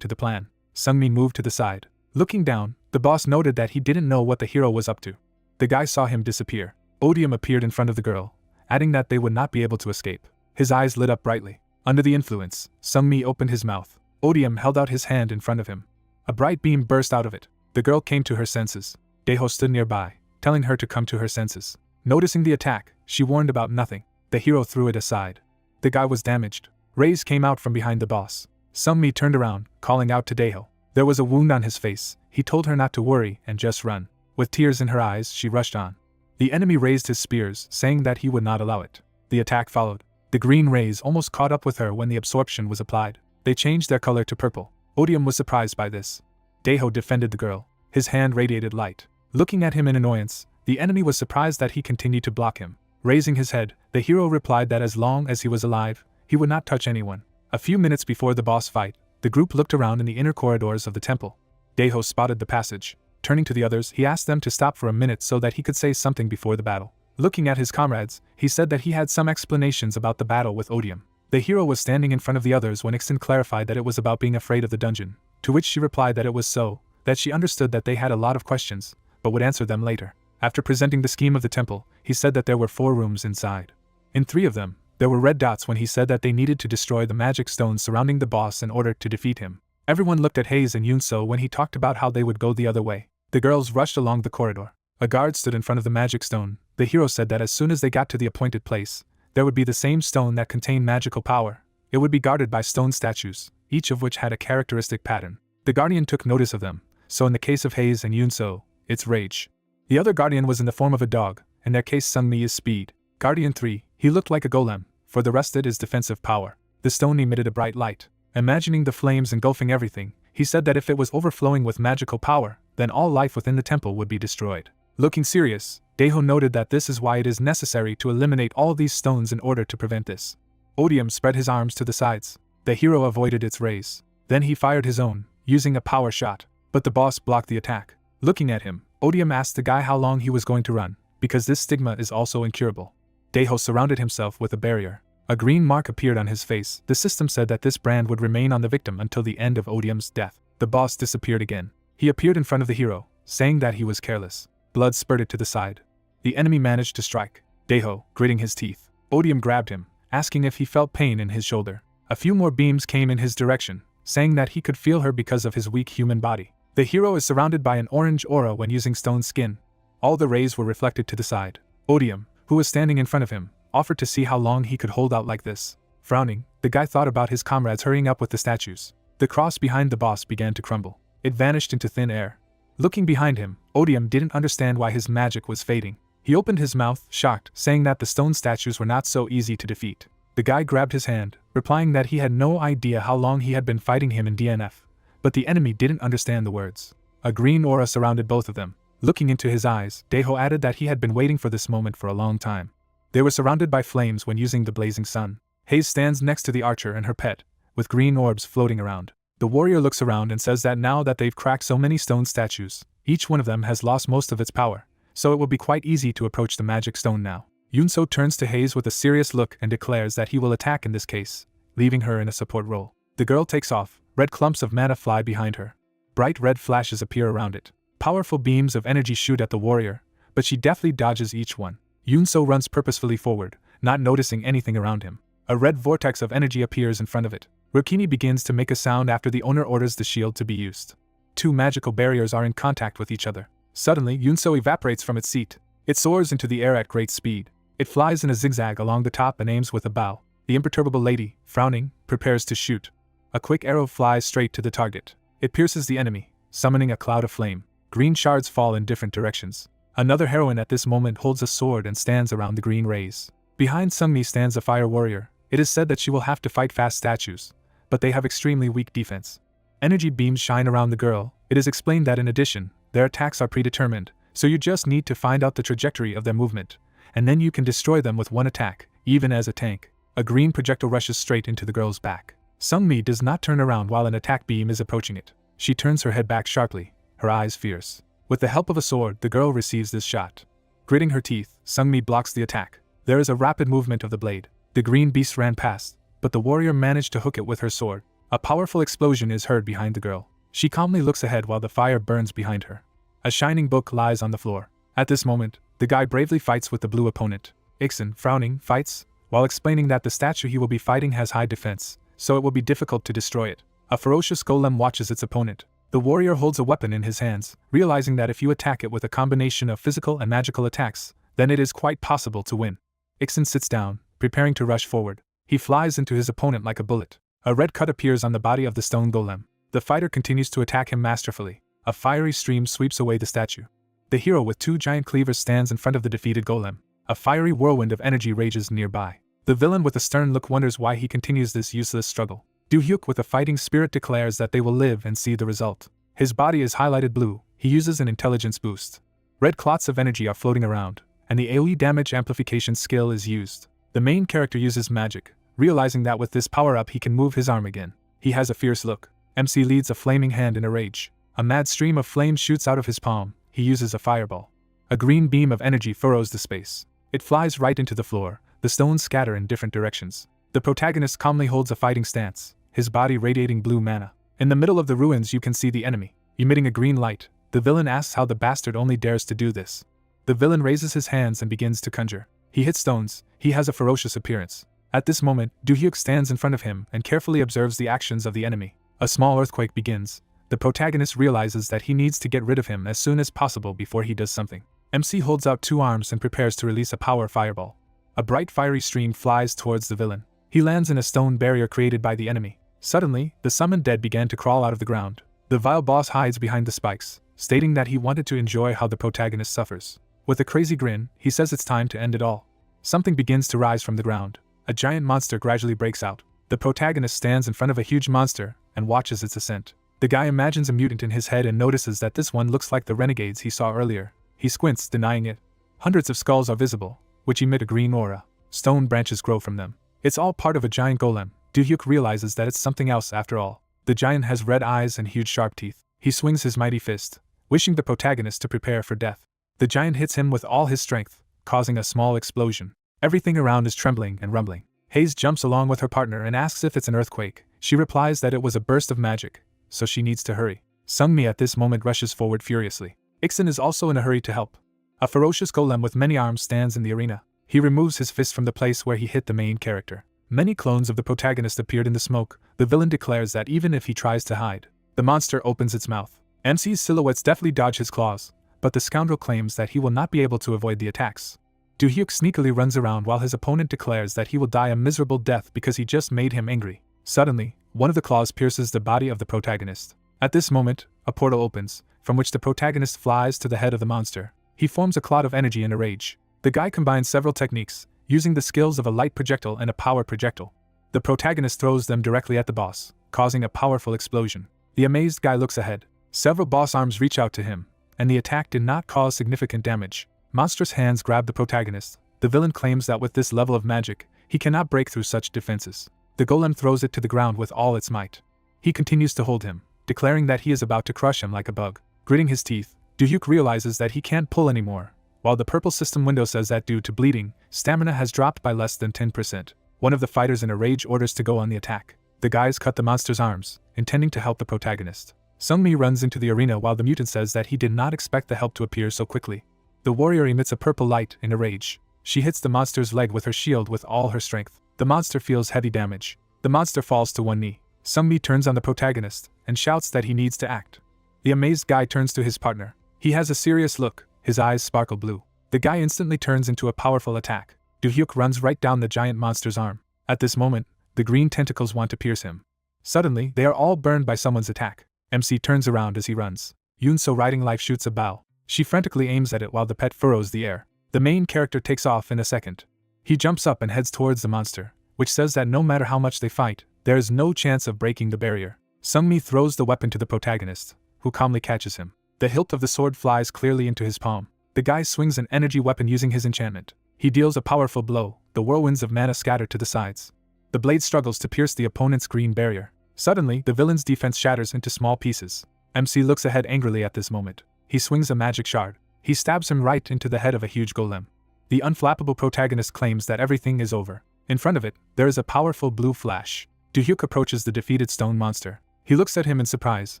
to the plan. Sungmi moved to the side. Looking down, the boss noted that he didn't know what the hero was up to. The guy saw him disappear. Odium appeared in front of the girl, adding that they would not be able to escape. His eyes lit up brightly. Under the influence, Sungmi opened his mouth. Odium held out his hand in front of him. A bright beam burst out of it. The girl came to her senses. Daeho stood nearby, telling her to come to her senses. Noticing the attack, she warned about nothing. The hero threw it aside. The guy was damaged. Rays came out from behind the boss. Sungmi turned around, calling out to Daeho. There was a wound on his face. He told her not to worry and just run. With tears in her eyes, she rushed on. The enemy raised his spears, saying that he would not allow it. The attack followed. The green rays almost caught up with her when the absorption was applied. They changed their color to purple. Odium was surprised by this. Daeho defended the girl. His hand radiated light. Looking at him in annoyance, the enemy was surprised that he continued to block him. Raising his head, the hero replied that as long as he was alive, he would not touch anyone. A few minutes before the boss fight, the group looked around in the inner corridors of the temple. Daeho spotted the passage. Turning to the others, he asked them to stop for a minute so that he could say something before the battle. Looking at his comrades, he said that he had some explanations about the battle with Odium. The hero was standing in front of the others when Ixin clarified that it was about being afraid of the dungeon, to which she replied that it was so, that she understood that they had a lot of questions, but would answer them later. After presenting the scheme of the temple, he said that there were 4 rooms inside. In 3 of them, there were red dots when he said that they needed to destroy the magic stones surrounding the boss in order to defeat him. Everyone looked at Hayes and Yunso when he talked about how they would go the other way. The girls rushed along the corridor. A guard stood in front of the magic stone. The hero said that as soon as they got to the appointed place, there would be the same stone that contained magical power. It would be guarded by stone statues, each of which had a characteristic pattern. The guardian took notice of them, so in the case of Hayes and Yunso, it's rage. The other guardian was in the form of a dog. In their case, Sungmi is speed. Guardian 3, he looked like a golem. For the rest, it is defensive power. The stone emitted a bright light. Imagining the flames engulfing everything, he said that if it was overflowing with magical power, then all life within the temple would be destroyed. Looking serious, Daeho noted that this is why it is necessary to eliminate all these stones in order to prevent this. Odium spread his arms to the sides. The hero avoided its rays. Then he fired his own, using a power shot, but the boss blocked the attack. Looking at him, Odium asked the guy how long he was going to run, because this stigma is also incurable. Daeho surrounded himself with a barrier. A green mark appeared on his face. The system said that this brand would remain on the victim until the end of Odium's death. The boss disappeared again. He appeared in front of the hero, saying that he was careless. Blood spurted to the side. The enemy managed to strike. Daeho, gritting his teeth. Odium grabbed him, asking if he felt pain in his shoulder. A few more beams came in his direction, saying that he could feel her because of his weak human body. The hero is surrounded by an orange aura when using stone skin. All the rays were reflected to the side. Odium, who was standing in front of him, offered to see how long he could hold out like this. Frowning, the guy thought about his comrades hurrying up with the statues. The cross behind the boss began to crumble. It vanished into thin air. Looking behind him, Odium didn't understand why his magic was fading. He opened his mouth, shocked, saying that the stone statues were not so easy to defeat. The guy grabbed his hand, replying that he had no idea how long he had been fighting him in DNF. But the enemy didn't understand the words. A green aura surrounded both of them. Looking into his eyes, Daeho added that he had been waiting for this moment for a long time. They were surrounded by flames when using the blazing sun. Hayes stands next to the archer and her pet, with green orbs floating around. The warrior looks around and says that now that they've cracked so many stone statues, each one of them has lost most of its power, so it will be quite easy to approach the magic stone now. Yunso turns to Hayes with a serious look and declares that he will attack in this case, leaving her in a support role. The girl takes off. Red clumps of mana fly behind her. Bright red flashes appear around it. Powerful beams of energy shoot at the warrior, but she deftly dodges each one. Yunso runs purposefully forward, not noticing anything around him. A red vortex of energy appears in front of it. Rukini begins to make a sound after the owner orders the shield to be used. 2 magical barriers are in contact with each other. Suddenly, Yunso evaporates from its seat. It soars into the air at great speed. It flies in a zigzag along the top and aims with a bow. The imperturbable lady, frowning, prepares to shoot. A quick arrow flies straight to the target. It pierces the enemy, summoning a cloud of flame. Green shards fall in different directions. Another heroine at this moment holds a sword and stands around the green rays. Behind Sungmi stands a fire warrior. It is said that she will have to fight fast statues, but they have extremely weak defense. Energy beams shine around the girl. It is explained that in addition, their attacks are predetermined, so you just need to find out the trajectory of their movement, and then you can destroy them with one attack, even as a tank. A green projectile rushes straight into the girl's back. Sungmi does not turn around while an attack beam is approaching it. She turns her head back sharply, her eyes fierce. With the help of a sword, the girl receives this shot. Gritting her teeth, Sungmi blocks the attack. There is a rapid movement of the blade. The green beast ran past, but the warrior managed to hook it with her sword. A powerful explosion is heard behind the girl. She calmly looks ahead while the fire burns behind her. A shining book lies on the floor. At this moment, the guy bravely fights with the blue opponent. Ixon, frowning, fights, while explaining that the statue he will be fighting has high defense, so it will be difficult to destroy it. A ferocious golem watches its opponent. The warrior holds a weapon in his hands, realizing that if you attack it with a combination of physical and magical attacks, then it is quite possible to win. Ixon sits down, preparing to rush forward. He flies into his opponent like a bullet. A red cut appears on the body of the stone golem. The fighter continues to attack him masterfully. A fiery stream sweeps away the statue. The hero with two giant cleavers stands in front of the defeated golem. A fiery whirlwind of energy rages nearby. The villain with a stern look wonders why he continues this useless struggle. Do-hyuk with a fighting spirit declares that they will live and see the result. His body is highlighted blue. He uses an intelligence boost. Red clots of energy are floating around, and the AoE damage amplification skill is used. The main character uses magic, realizing that with this power-up he can move his arm again. He has a fierce look. MC leads a flaming hand in a rage. A mad stream of flame shoots out of his palm. He uses a fireball. A green beam of energy furrows the space. It flies right into the floor. The stones scatter in different directions. The protagonist calmly holds a fighting stance, his body radiating blue mana. In the middle of the ruins you can see the enemy, emitting a green light. The villain asks how the bastard only dares to do this. The villain raises his hands and begins to conjure. He hits stones. He has a ferocious appearance. At this moment, Do-hyuk stands in front of him and carefully observes the actions of the enemy. A small earthquake begins. The protagonist realizes that he needs to get rid of him as soon as possible before he does something. MC holds out two arms and prepares to release a power fireball. A bright fiery stream flies towards the villain. He lands in a stone barrier created by the enemy. Suddenly, the summoned dead began to crawl out of the ground. The vile boss hides behind the spikes, stating that he wanted to enjoy how the protagonist suffers. With a crazy grin, he says it's time to end it all. Something begins to rise from the ground. A giant monster gradually breaks out. The protagonist stands in front of a huge monster and watches its ascent. The guy imagines a mutant in his head and notices that this one looks like the renegades he saw earlier. He squints, denying it. Hundreds of skulls are visible, which emit a green aura. Stone branches grow from them. It's all part of a giant golem. Do-hyuk realizes that it's something else after all. The giant has red eyes and huge sharp teeth. He swings his mighty fist, wishing the protagonist to prepare for death. The giant hits him with all his strength, causing a small explosion. Everything around is trembling and rumbling. Haze jumps along with her partner and asks if it's an earthquake. She replies that it was a burst of magic, so she needs to hurry. Sungmi at this moment rushes forward furiously. Ixon is also in a hurry to help. A ferocious golem with many arms stands in the arena. He removes his fist from the place where he hit the main character. Many clones of the protagonist appeared in the smoke. The villain declares that even if he tries to hide, the monster opens its mouth. MC's silhouettes deftly dodge his claws, but the scoundrel claims that he will not be able to avoid the attacks. Do-hyuk sneakily runs around while his opponent declares that he will die a miserable death because he just made him angry. Suddenly, one of the claws pierces the body of the protagonist. At this moment, a portal opens, from which the protagonist flies to the head of the monster. He forms a cloud of energy in a rage. The guy combines several techniques, using the skills of a light projectile and a power projectile. The protagonist throws them directly at the boss, causing a powerful explosion. The amazed guy looks ahead. Several boss arms reach out to him, and the attack did not cause significant damage. Monstrous hands grab the protagonist. The villain claims that with this level of magic, he cannot break through such defenses. The golem throws it to the ground with all its might. He continues to hold him, declaring that he is about to crush him like a bug. Gritting his teeth, Do-hyuk realizes that he can't pull anymore, while the purple system window says that due to bleeding, stamina has dropped by less than 10%. One of the fighters in a rage orders to go on the attack. The guys cut the monster's arms, intending to help the protagonist. Sungmi runs into the arena while the mutant says that he did not expect the help to appear so quickly. The warrior emits a purple light in a rage. She hits the monster's leg with her shield with all her strength. The monster feels heavy damage. The monster falls to one knee. Sungmi turns on the protagonist and shouts that he needs to act. The amazed guy turns to his partner. He has a serious look. His eyes sparkle blue. The guy instantly turns into a powerful attack. Do-hyuk runs right down the giant monster's arm. At this moment, the green tentacles want to pierce him. Suddenly, they are all burned by someone's attack. MC turns around as he runs. Yoonso riding life shoots a bow. She frantically aims at it while the pet furrows the air. The main character takes off in a second. He jumps up and heads towards the monster, which says that no matter how much they fight, there is no chance of breaking the barrier. Sungmi throws the weapon to the protagonist, who calmly catches him. The hilt of the sword flies clearly into his palm. The guy swings an energy weapon using his enchantment. He deals a powerful blow, the whirlwinds of mana scatter to the sides. The blade struggles to pierce the opponent's green barrier. Suddenly, the villain's defense shatters into small pieces. MC looks ahead angrily at this moment. He swings a magic shard. He stabs him right into the head of a huge golem. The unflappable protagonist claims that everything is over. In front of it, there is a powerful blue flash. Do-hyuk approaches the defeated stone monster. He looks at him in surprise,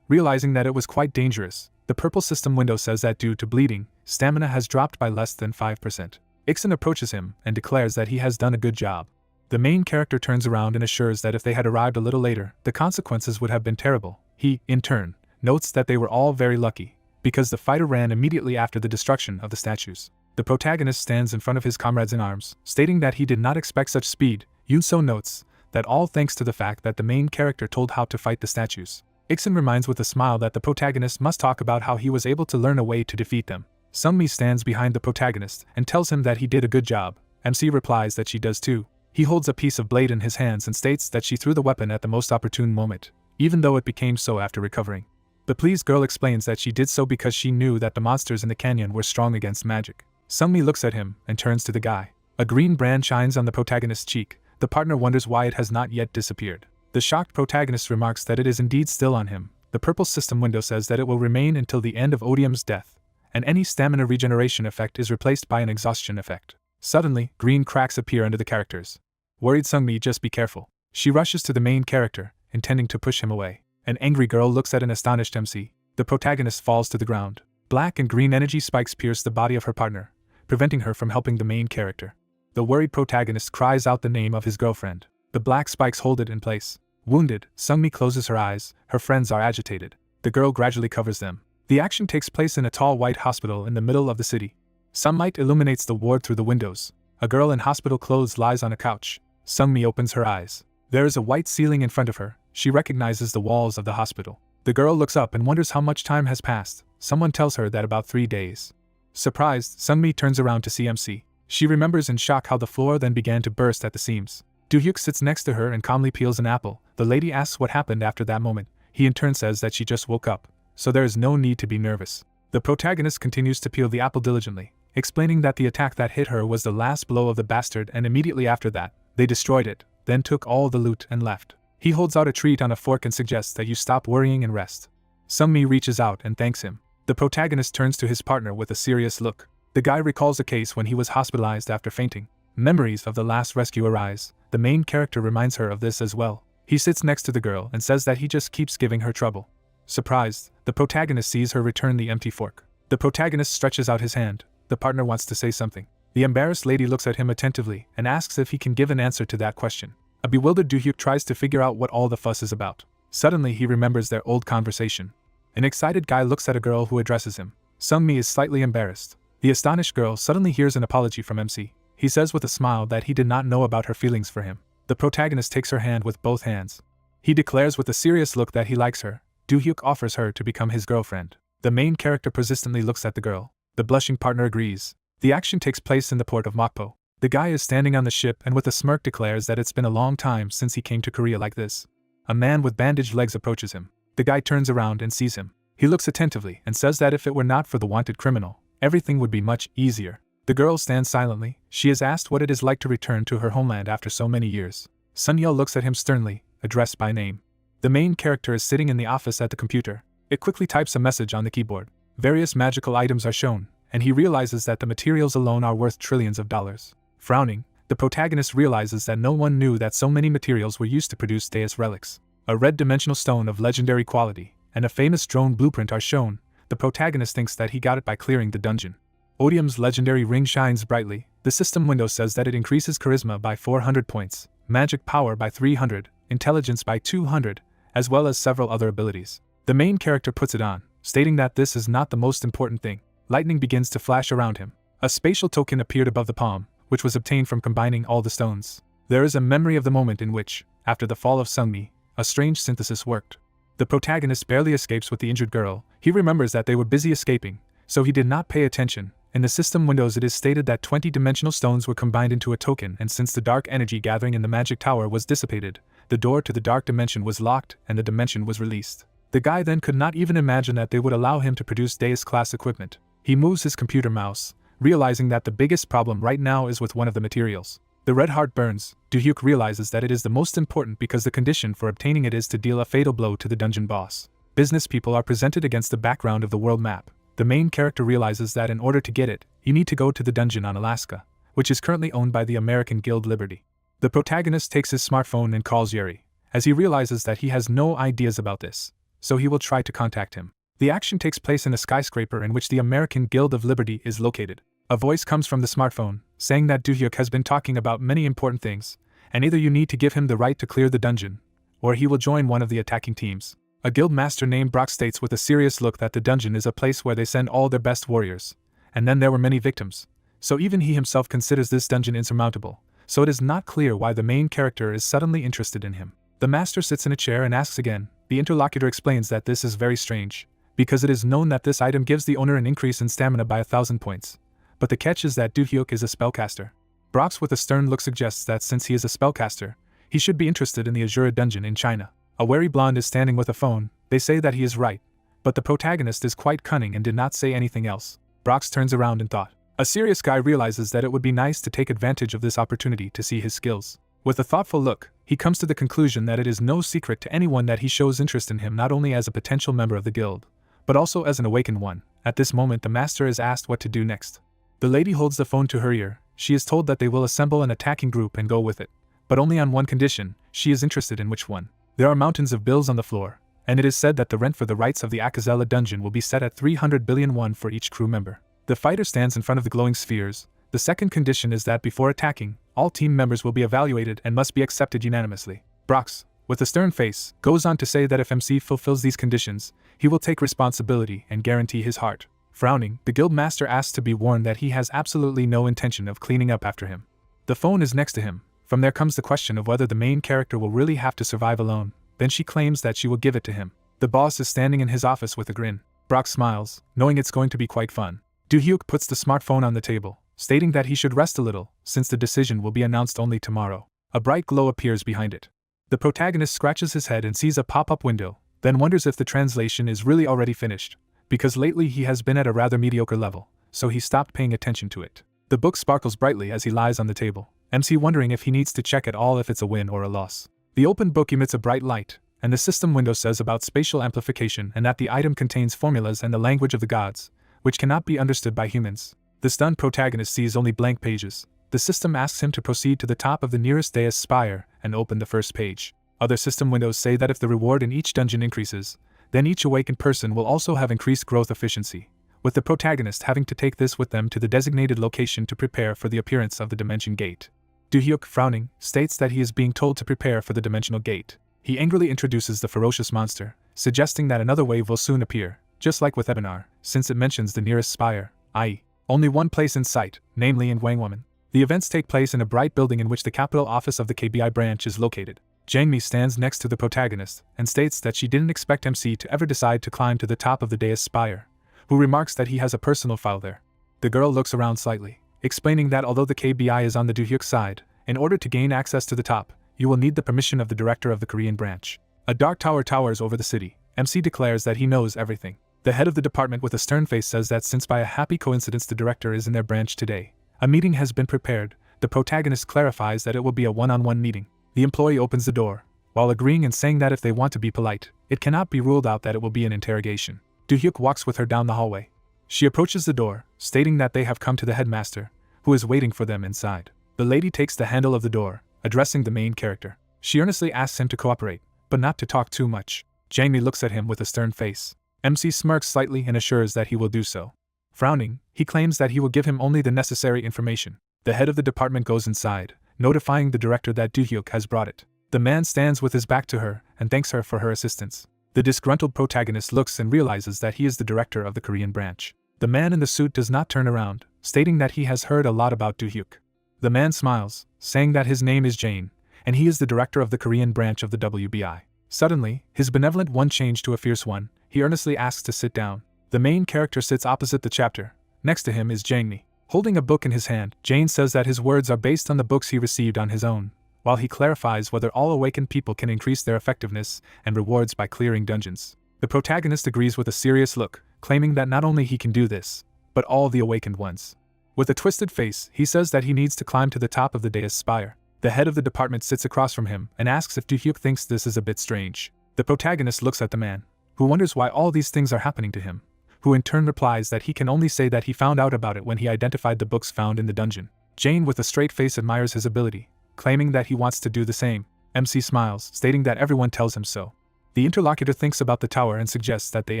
realizing that it was quite dangerous. The purple system window says that due to bleeding, stamina has dropped by less than 5%. Ixon approaches him and declares that he has done a good job. The main character turns around and assures that if they had arrived a little later, the consequences would have been terrible. He, in turn, notes that they were all very lucky, because the fighter ran immediately after the destruction of the statues. The protagonist stands in front of his comrades in arms, stating that he did not expect such speed. Yunso notes that all thanks to the fact that the main character told how to fight the statues. Ixon reminds with a smile that the protagonist must talk about how he was able to learn a way to defeat them. Sungmi stands behind the protagonist and tells him that he did a good job. MC replies that she does too. He holds a piece of blade in his hands and states that she threw the weapon at the most opportune moment, even though it became so after recovering. The pleased girl explains that she did so because she knew that the monsters in the canyon were strong against magic. Sungmi looks at him and turns to the guy. A green brand shines on the protagonist's cheek. The partner wonders why it has not yet disappeared. The shocked protagonist remarks that it is indeed still on him. The purple system window says that it will remain until the end of Odium's death, and any stamina regeneration effect is replaced by an exhaustion effect. Suddenly, green cracks appear under the characters. Worried Sungmi, just be careful. She rushes to the main character, intending to push him away. An angry girl looks at an astonished MC. The protagonist falls to the ground. Black and green energy spikes pierce the body of her partner, preventing her from helping the main character. The worried protagonist cries out the name of his girlfriend. The black spikes hold it in place. Wounded, Sungmi closes her eyes. Her friends are agitated. The girl gradually covers them. The action takes place in a tall white hospital in the middle of the city. Sunlight illuminates the ward through the windows. A girl in hospital clothes lies on a couch. Sungmi opens her eyes. There is a white ceiling in front of her. She recognizes the walls of the hospital. The girl looks up and wonders how much time has passed. Someone tells her that about 3 days. Surprised, Sungmi turns around to see MC. She remembers in shock how the floor then began to burst at the seams. Do-hyuk sits next to her and calmly peels an apple. The lady asks what happened after that moment. He in turn says that she just woke up, so there is no need to be nervous. The protagonist continues to peel the apple diligently, explaining that the attack that hit her was the last blow of the bastard, and immediately after that, they destroyed it, then took all the loot and left. He holds out a treat on a fork and suggests that you stop worrying and rest. Sungmi reaches out and thanks him. The protagonist turns to his partner with a serious look. The guy recalls a case when he was hospitalized after fainting. Memories of the last rescue arise. The main character reminds her of this as well. He sits next to the girl and says that he just keeps giving her trouble. Surprised, the protagonist sees her return the empty fork. The protagonist stretches out his hand. The partner wants to say something. The embarrassed lady looks at him attentively and asks if he can give an answer to that question. A bewildered Do-hyuk tries to figure out what all the fuss is about. Suddenly he remembers their old conversation. An excited guy looks at a girl who addresses him. Sungmi is slightly embarrassed. The astonished girl suddenly hears an apology from MC. He says with a smile that he did not know about her feelings for him. The protagonist takes her hand with both hands. He declares with a serious look that he likes her. Do-hyuk offers her to become his girlfriend. The main character persistently looks at the girl. The blushing partner agrees. The action takes place in the port of Mokpo. The guy is standing on the ship and with a smirk declares that it's been a long time since he came to Korea like this. A man with bandaged legs approaches him. The guy turns around and sees him. He looks attentively and says that if it were not for the wanted criminal, everything would be much easier. The girl stands silently. She is asked what it is like to return to her homeland after so many years. Sunyeo looks at him sternly, addressed by name. The main character is sitting in the office at the computer. It quickly types a message on the keyboard. Various magical items are shown, and he realizes that the materials alone are worth trillions of dollars. Frowning, the protagonist realizes that no one knew that so many materials were used to produce Deus relics. A red dimensional stone of legendary quality, and a famous drone blueprint are shown. The protagonist thinks that he got it by clearing the dungeon. Odium's legendary ring shines brightly. The system window says that it increases charisma by 400 points, magic power by 300, intelligence by 200, as well as several other abilities. The main character puts it on, stating that this is not the most important thing. Lightning begins to flash around him. A spatial token appeared above the palm, which was obtained from combining all the stones. There is a memory of the moment in which, after the fall of Sungmi, a strange synthesis worked. The protagonist barely escapes with the injured girl. He remembers that they were busy escaping, so he did not pay attention. In the system windows it is stated that 20-dimensional stones were combined into a token, and since the dark energy gathering in the magic tower was dissipated, the door to the dark dimension was locked and the dimension was released. The guy then could not even imagine that they would allow him to produce Deus class equipment. He moves his computer mouse, realizing that the biggest problem right now is with one of the materials. The red heart burns. Do-hyuk realizes that it is the most important because the condition for obtaining it is to deal a fatal blow to the dungeon boss. Business people are presented against the background of the world map. The main character realizes that in order to get it, you need to go to the dungeon on Alaska, which is currently owned by the American Guild Liberty. The protagonist takes his smartphone and calls Yuri, as he realizes that he has no ideas about this, so he will try to contact him. The action takes place in a skyscraper in which the American Guild of Liberty is located. A voice comes from the smartphone, saying that Do-hyuk has been talking about many important things, and either you need to give him the right to clear the dungeon, or he will join one of the attacking teams. A guild master named Brock states with a serious look that the dungeon is a place where they send all their best warriors, and then there were many victims, so even he himself considers this dungeon insurmountable, so it is not clear why the main character is suddenly interested in him. The master sits in a chair and asks again. The interlocutor explains that this is very strange, because it is known that this item gives the owner an increase in stamina by 1,000 points. But the catch is that Do-hyuk is a spellcaster. Brox with a stern look suggests that since he is a spellcaster, he should be interested in the Azura dungeon in China. A wary blonde is standing with a phone. They say that he is right, but the protagonist is quite cunning and did not say anything else. Brox turns around in thought. A serious guy realizes that it would be nice to take advantage of this opportunity to see his skills. With a thoughtful look, he comes to the conclusion that it is no secret to anyone that he shows interest in him not only as a potential member of the guild, but also as an awakened one. At this moment the master is asked what to do next. The lady holds the phone to her ear. She is told that they will assemble an attacking group and go with it, but only on one condition. She is interested in which one. There are mountains of bills on the floor, and it is said that the rent for the rights of the Akazela dungeon will be set at 300 billion won for each crew member. The fighter stands in front of the glowing spheres. The second condition is that before attacking, all team members will be evaluated and must be accepted unanimously. Brox, with a stern face, goes on to say that if MC fulfills these conditions, he will take responsibility and guarantee his heart. Frowning, the guild master asks to be warned that he has absolutely no intention of cleaning up after him. The phone is next to him. From there comes the question of whether the main character will really have to survive alone. Then she claims that she will give it to him. The boss is standing in his office with a grin. Brock smiles, knowing it's going to be quite fun. Do-hyuk puts the smartphone on the table, stating that he should rest a little, since the decision will be announced only tomorrow. A bright glow appears behind it. The protagonist scratches his head and sees a pop-up window, then wonders if the translation is really already finished, because lately he has been at a rather mediocre level, so he stopped paying attention to it. The book sparkles brightly as he lies on the table, MC wondering if he needs to check at all if it's a win or a loss. The open book emits a bright light, and the system window says about spatial amplification and that the item contains formulas and the language of the gods, which cannot be understood by humans. The stunned protagonist sees only blank pages. The system asks him to proceed to the top of the nearest dais spire and open the first page. Other system windows say that if the reward in each dungeon increases, then each awakened person will also have increased growth efficiency, with the protagonist having to take this with them to the designated location to prepare for the appearance of the dimension gate. Do-hyuk, frowning, states that he is being told to prepare for the dimensional gate. He angrily introduces the ferocious monster, suggesting that another wave will soon appear, just like with Ebinar, since it mentions the nearest spire, i.e., only one place in sight, namely in Gwangwoman. The events take place in a bright building in which the capital office of the KBI branch is located. Jangmi stands next to the protagonist and states that she didn't expect MC to ever decide to climb to the top of the dais spire, who remarks that he has a personal file there. The girl looks around slightly, explaining that although the KBI is on the Do-hyuk side, in order to gain access to the top, you will need the permission of the director of the Korean branch. A dark tower towers over the city. MC declares that he knows everything. The head of the department with a stern face says that since by a happy coincidence the director is in their branch today, a meeting has been prepared. The protagonist clarifies that it will be a one-on-one meeting. The employee opens the door, while agreeing and saying that if they want to be polite, it cannot be ruled out that it will be an interrogation. Do-hyuk walks with her down the hallway. She approaches the door, stating that they have come to the headmaster, who is waiting for them inside. The lady takes the handle of the door, addressing the main character. She earnestly asks him to cooperate, but not to talk too much. Jangmi looks at him with a stern face. MC smirks slightly and assures that he will do so. Frowning, he claims that he will give him only the necessary information. The head of the department goes inside, notifying the director that Do-hyuk has brought it. The man stands with his back to her and thanks her for her assistance. The disgruntled protagonist looks and realizes that he is the director of the Korean branch. The man in the suit does not turn around, stating that he has heard a lot about Do-hyuk. The man smiles, saying that his name is Jane, and he is the director of the Korean branch of the WBI. Suddenly, his benevolent one changed to a fierce one. He earnestly asks to sit down. The main character sits opposite the chapter. Next to him is Jangmi. Holding a book in his hand, Jane says that his words are based on the books he received on his own, while he clarifies whether all awakened people can increase their effectiveness and rewards by clearing dungeons. The protagonist agrees with a serious look, claiming that not only he can do this, but all the awakened ones. With a twisted face, he says that he needs to climb to the top of the dais spire. The head of the department sits across from him and asks if Do-hyuk thinks this is a bit strange. The protagonist looks at the man, who wonders why all these things are happening to him, who in turn replies that he can only say that he found out about it when he identified the books found in the dungeon. Jane with a straight face admires his ability, claiming that he wants to do the same. MC smiles, stating that everyone tells him so. The interlocutor thinks about the tower and suggests that they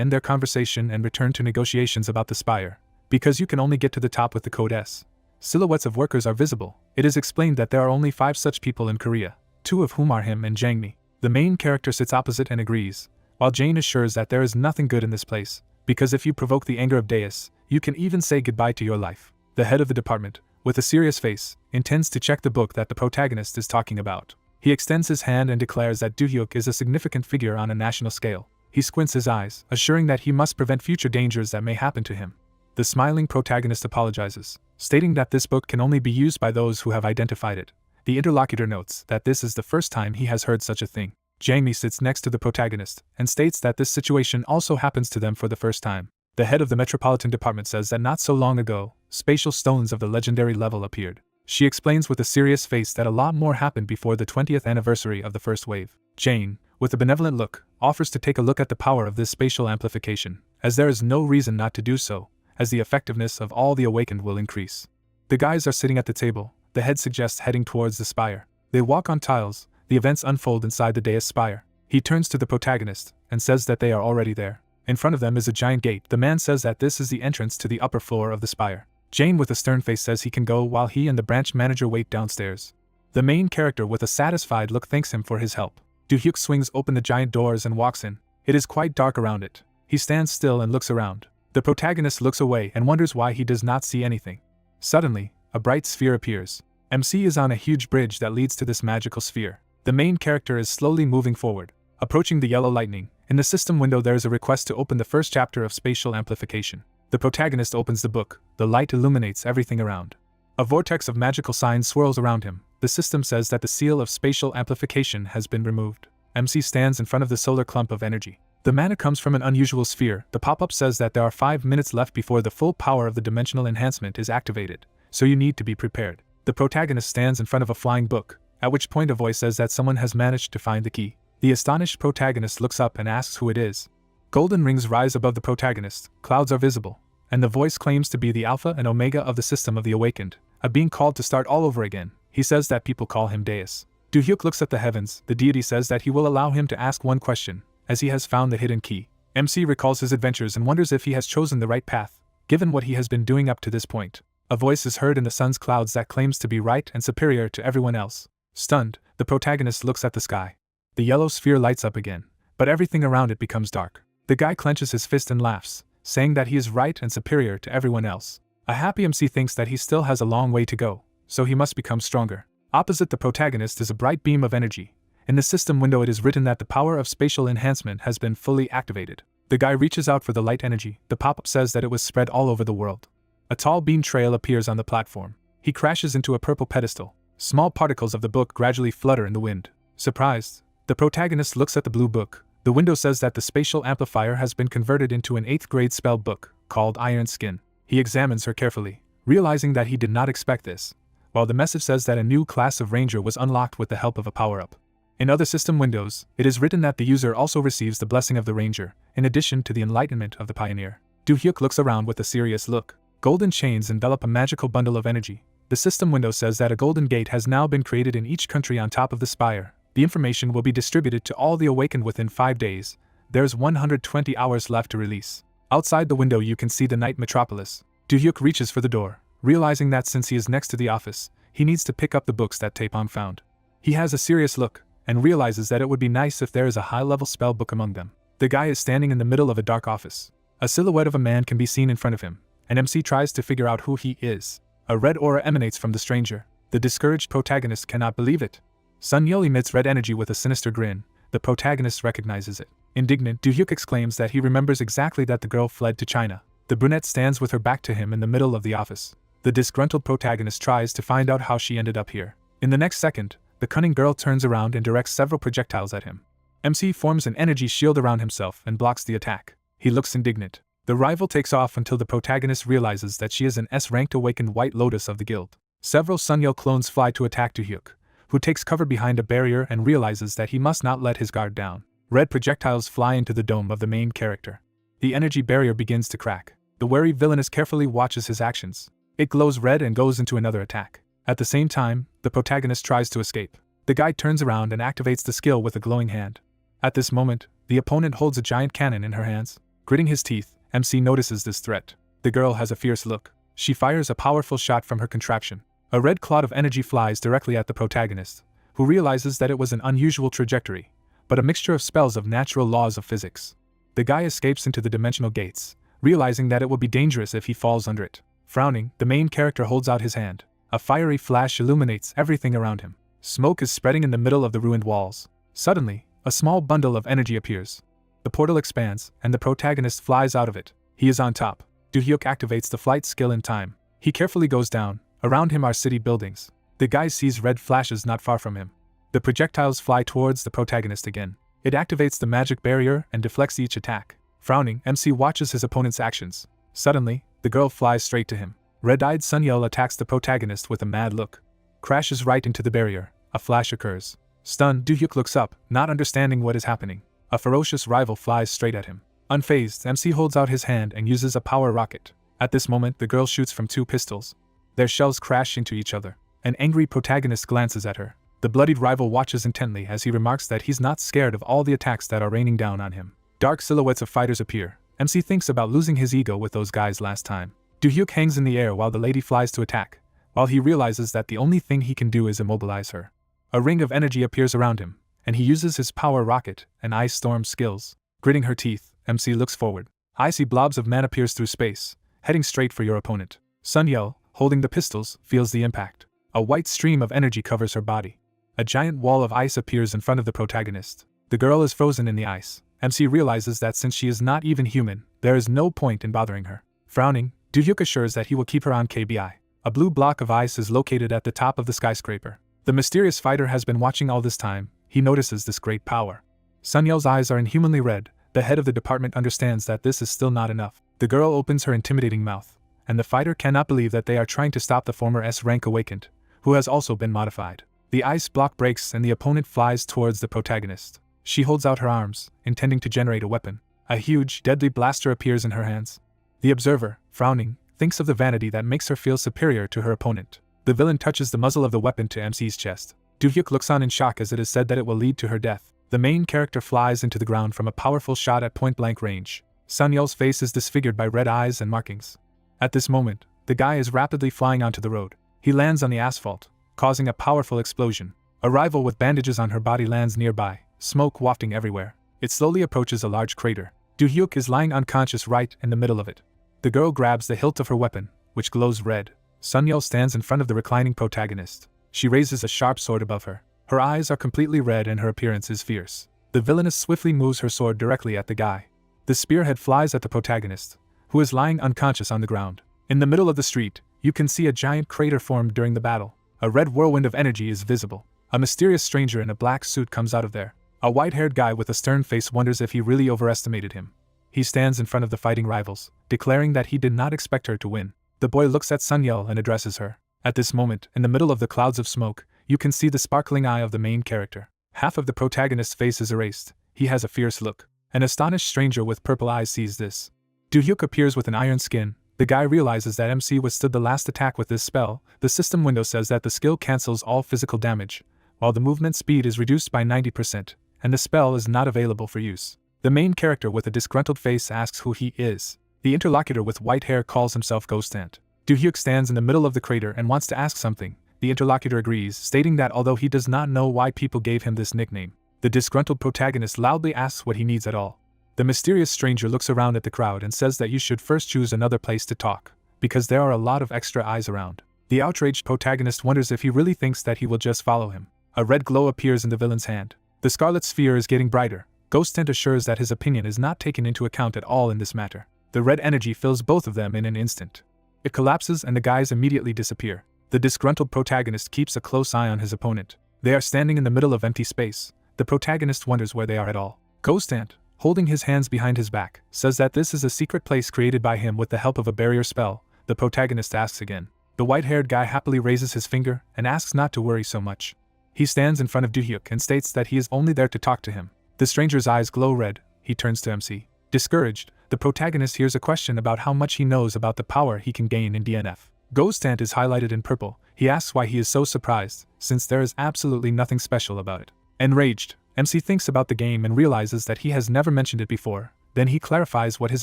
end their conversation and return to negotiations about the spire, because you can only get to the top with the code S. Silhouettes of workers are visible. It is explained that there are only 5 such people in Korea, 2 of whom are him and Jangmi. The main character sits opposite and agrees, while Jane assures that there is nothing good in this place, because if you provoke the anger of Deus, you can even say goodbye to your life. The head of the department, with a serious face, intends to check the book that the protagonist is talking about. He extends his hand and declares that Do-hyuk is a significant figure on a national scale. He squints his eyes, assuring that he must prevent future dangers that may happen to him. The smiling protagonist apologizes, stating that this book can only be used by those who have identified it. The interlocutor notes that this is the first time he has heard such a thing. Jangmi sits next to the protagonist and states that this situation also happens to them for the first time. The head of the Metropolitan Department says that not so long ago, spatial stones of the legendary level appeared. She explains with a serious face that a lot more happened before the 20th anniversary of the first wave. Jane, with a benevolent look, offers to take a look at the power of this spatial amplification, as there is no reason not to do so, as the effectiveness of all the awakened will increase. The guys are sitting at the table. The head suggests heading towards the spire. They walk on tiles. The events unfold inside the dais spire. He turns to the protagonist and says that they are already there. In front of them is a giant gate. The man says that this is the entrance to the upper floor of the spire. Jane with a stern face says he can go while he and the branch manager wait downstairs. The main character with a satisfied look thanks him for his help. Do-hyuk swings open the giant doors and walks in. It is quite dark around it. He stands still and looks around. The protagonist looks away and wonders why he does not see anything. Suddenly, a bright sphere appears. MC is on a huge bridge that leads to this magical sphere. The main character is slowly moving forward, approaching the yellow lightning. In the system window there is a request to open the first chapter of spatial amplification. The protagonist opens the book. The light illuminates everything around. A vortex of magical signs swirls around him. The system says that the seal of spatial amplification has been removed. MC stands in front of the solar clump of energy. The mana comes from an unusual sphere. The pop-up says that there are 5 minutes left before the full power of the dimensional enhancement is activated, so you need to be prepared. The protagonist stands in front of a flying book, at which point a voice says that someone has managed to find the key. The astonished protagonist looks up and asks who it is. Golden rings rise above the protagonist, clouds are visible, and the voice claims to be the Alpha and Omega of the system of the awakened, a being called to start all over again. He says that people call him Deus. Do-hyuk looks at the heavens. The deity says that he will allow him to ask one question, as he has found the hidden key. MC recalls his adventures and wonders if he has chosen the right path, given what he has been doing up to this point. A voice is heard in the sun's clouds that claims to be right and superior to everyone else. Stunned, the protagonist looks at the sky. The yellow sphere lights up again, but everything around it becomes dark. The guy clenches his fist and laughs, saying that he is right and superior to everyone else. A happy MC thinks that he still has a long way to go, so he must become stronger. Opposite the protagonist is a bright beam of energy. In the system window it is written that the power of spatial enhancement has been fully activated. The guy reaches out for the light energy. The pop-up says that it was spread all over the world. A tall beam trail appears on the platform. He crashes into a purple pedestal. Small particles of the book gradually flutter in the wind. Surprised, the protagonist looks at the blue book. The window says that the spatial amplifier has been converted into an 8th grade spell book, called Iron Skin. He examines her carefully, realizing that he did not expect this, while the message says that a new class of ranger was unlocked with the help of a power-up. In other system windows, it is written that the user also receives the blessing of the ranger, in addition to the enlightenment of the pioneer. Do-hyuk looks around with a serious look. Golden chains envelop a magical bundle of energy. The system window says that a golden gate has now been created in each country on top of the spire. The information will be distributed to all the awakened within 5 days. There's 120 hours left to release. Outside the window you can see the night metropolis. Do-hyuk reaches for the door, realizing that since he is next to the office, he needs to pick up the books that Taepon found. He has a serious look, and realizes that it would be nice if there is a high-level spell book among them. The guy is standing in the middle of a dark office. A silhouette of a man can be seen in front of him, and MC tries to figure out who he is. A red aura emanates from the stranger. The discouraged protagonist cannot believe it. Sun Yeol emits red energy with a sinister grin. The protagonist recognizes it. Indignant, Do-hyuk exclaims that he remembers exactly that the girl fled to China. The brunette stands with her back to him in the middle of the office. The disgruntled protagonist tries to find out how she ended up here. In the next second, the cunning girl turns around and directs several projectiles at him. MC forms an energy shield around himself and blocks the attack. He looks indignant. The rival takes off until the protagonist realizes that she is an S-ranked awakened White Lotus of the guild. Several Sunyeo clones fly to attack Doohyuk, who takes cover behind a barrier and realizes that he must not let his guard down. Red projectiles fly into the dome of the main character. The energy barrier begins to crack. The wary villainess carefully watches his actions. It glows red and goes into another attack. At the same time, the protagonist tries to escape. The guy turns around and activates the skill with a glowing hand. At this moment, the opponent holds a giant cannon in her hands. Gritting his teeth, MC notices this threat. The girl has a fierce look. She fires a powerful shot from her contraption. A red cloud of energy flies directly at the protagonist, who realizes that it was an unusual trajectory, but a mixture of spells of natural laws of physics. The guy escapes into the dimensional gates, realizing that it will be dangerous if he falls under it. Frowning, the main character holds out his hand. A fiery flash illuminates everything around him. Smoke is spreading in the middle of the ruined walls. Suddenly, a small bundle of energy appears. The portal expands, and the protagonist flies out of it. He is on top. Doohyuk activates the flight skill in time. He carefully goes down. Around him are city buildings. The guy sees red flashes not far from him. The projectiles fly towards the protagonist again. It activates the magic barrier and deflects each attack. Frowning, MC watches his opponent's actions. Suddenly, the girl flies straight to him. Red-eyed Sunyeo attacks the protagonist with a mad look. Crashes right into the barrier. A flash occurs. Stunned, Doohyuk looks up, not understanding what is happening. A ferocious rival flies straight at him. Unfazed, MC holds out his hand and uses a power rocket. At this moment, the girl shoots from 2 pistols. Their shells crash into each other. An angry protagonist glances at her. The bloodied rival watches intently as he remarks that he's not scared of all the attacks that are raining down on him. Dark silhouettes of fighters appear. MC thinks about losing his ego with those guys last time. Doohyuk hangs in the air while the lady flies to attack, while he realizes that the only thing he can do is immobilize her. A ring of energy appears around him, and he uses his power rocket and ice storm skills. Gritting her teeth, MC looks forward. Icy blobs of mana pierce through space, heading straight for your opponent. Sunyeo, holding the pistols, feels the impact. A white stream of energy covers her body. A giant wall of ice appears in front of the protagonist. The girl is frozen in the ice. MC realizes that since she is not even human, there is no point in bothering her. Frowning, Doohyuk assures that he will keep her on KBI. A blue block of ice is located at the top of the skyscraper. The mysterious fighter has been watching all this time. He notices this great power. Sunyeo's eyes are inhumanly red. The head of the department understands that this is still not enough. The girl opens her intimidating mouth, and the fighter cannot believe that they are trying to stop the former S-rank awakened, who has also been modified. The ice block breaks and the opponent flies towards the protagonist. She holds out her arms, intending to generate a weapon. A huge, deadly blaster appears in her hands. The observer, frowning, thinks of the vanity that makes her feel superior to her opponent. The villain touches the muzzle of the weapon to MC's chest. Doohyuk looks on in shock as it is said that it will lead to her death. The main character flies into the ground from a powerful shot at point-blank range. Sunyeo's face is disfigured by red eyes and markings. At this moment, the guy is rapidly flying onto the road. He lands on the asphalt, causing a powerful explosion. A rival with bandages on her body lands nearby, smoke wafting everywhere. It slowly approaches a large crater. Doohyuk is lying unconscious right in the middle of it. The girl grabs the hilt of her weapon, which glows red. Sunyeo stands in front of the reclining protagonist. She raises a sharp sword above her. Her eyes are completely red and her appearance is fierce. The villainess swiftly moves her sword directly at the guy. The spearhead flies at the protagonist, who is lying unconscious on the ground. In the middle of the street, you can see a giant crater formed during the battle. A red whirlwind of energy is visible. A mysterious stranger in a black suit comes out of there. A white-haired guy with a stern face wonders if he really overestimated him. He stands in front of the fighting rivals, declaring that he did not expect her to win. The boy looks at Sunyeo and addresses her. At this moment, in the middle of the clouds of smoke, you can see the sparkling eye of the main character. Half of the protagonist's face is erased. He has a fierce look. An astonished stranger with purple eyes sees this. Doohyuk appears with an iron skin. The guy realizes that MC withstood the last attack with this spell. The system window says that the skill cancels all physical damage, while the movement speed is reduced by 90%, and the spell is not available for use. The main character with a disgruntled face asks who he is. The interlocutor with white hair calls himself Ghost Ant. Doohyuk stands in the middle of the crater and wants to ask something. The interlocutor agrees, stating that although he does not know why people gave him this nickname, the disgruntled protagonist loudly asks what he needs at all. The mysterious stranger looks around at the crowd and says that you should first choose another place to talk, because there are a lot of extra eyes around. The outraged protagonist wonders if he really thinks that he will just follow him. A red glow appears in the villain's hand. The scarlet sphere is getting brighter. Ghost Tent assures that his opinion is not taken into account at all in this matter. The red energy fills both of them in an instant. It collapses and the guys immediately disappear. The disgruntled protagonist keeps a close eye on his opponent. They are standing in the middle of empty space. The protagonist wonders where they are at all. Ghost Ant, holding his hands behind his back, says that this is a secret place created by him with the help of a barrier spell. The protagonist asks again. The white-haired guy happily raises his finger and asks not to worry so much. He stands in front of Do-hyuk and states that he is only there to talk to him. The stranger's eyes glow red. He turns to MC. Discouraged, the protagonist hears a question about how much he knows about the power he can gain in DNF. Ghostant is highlighted in purple. He asks why he is so surprised, since there is absolutely nothing special about it. Enraged, MC thinks about the game and realizes that he has never mentioned it before. Then he clarifies what his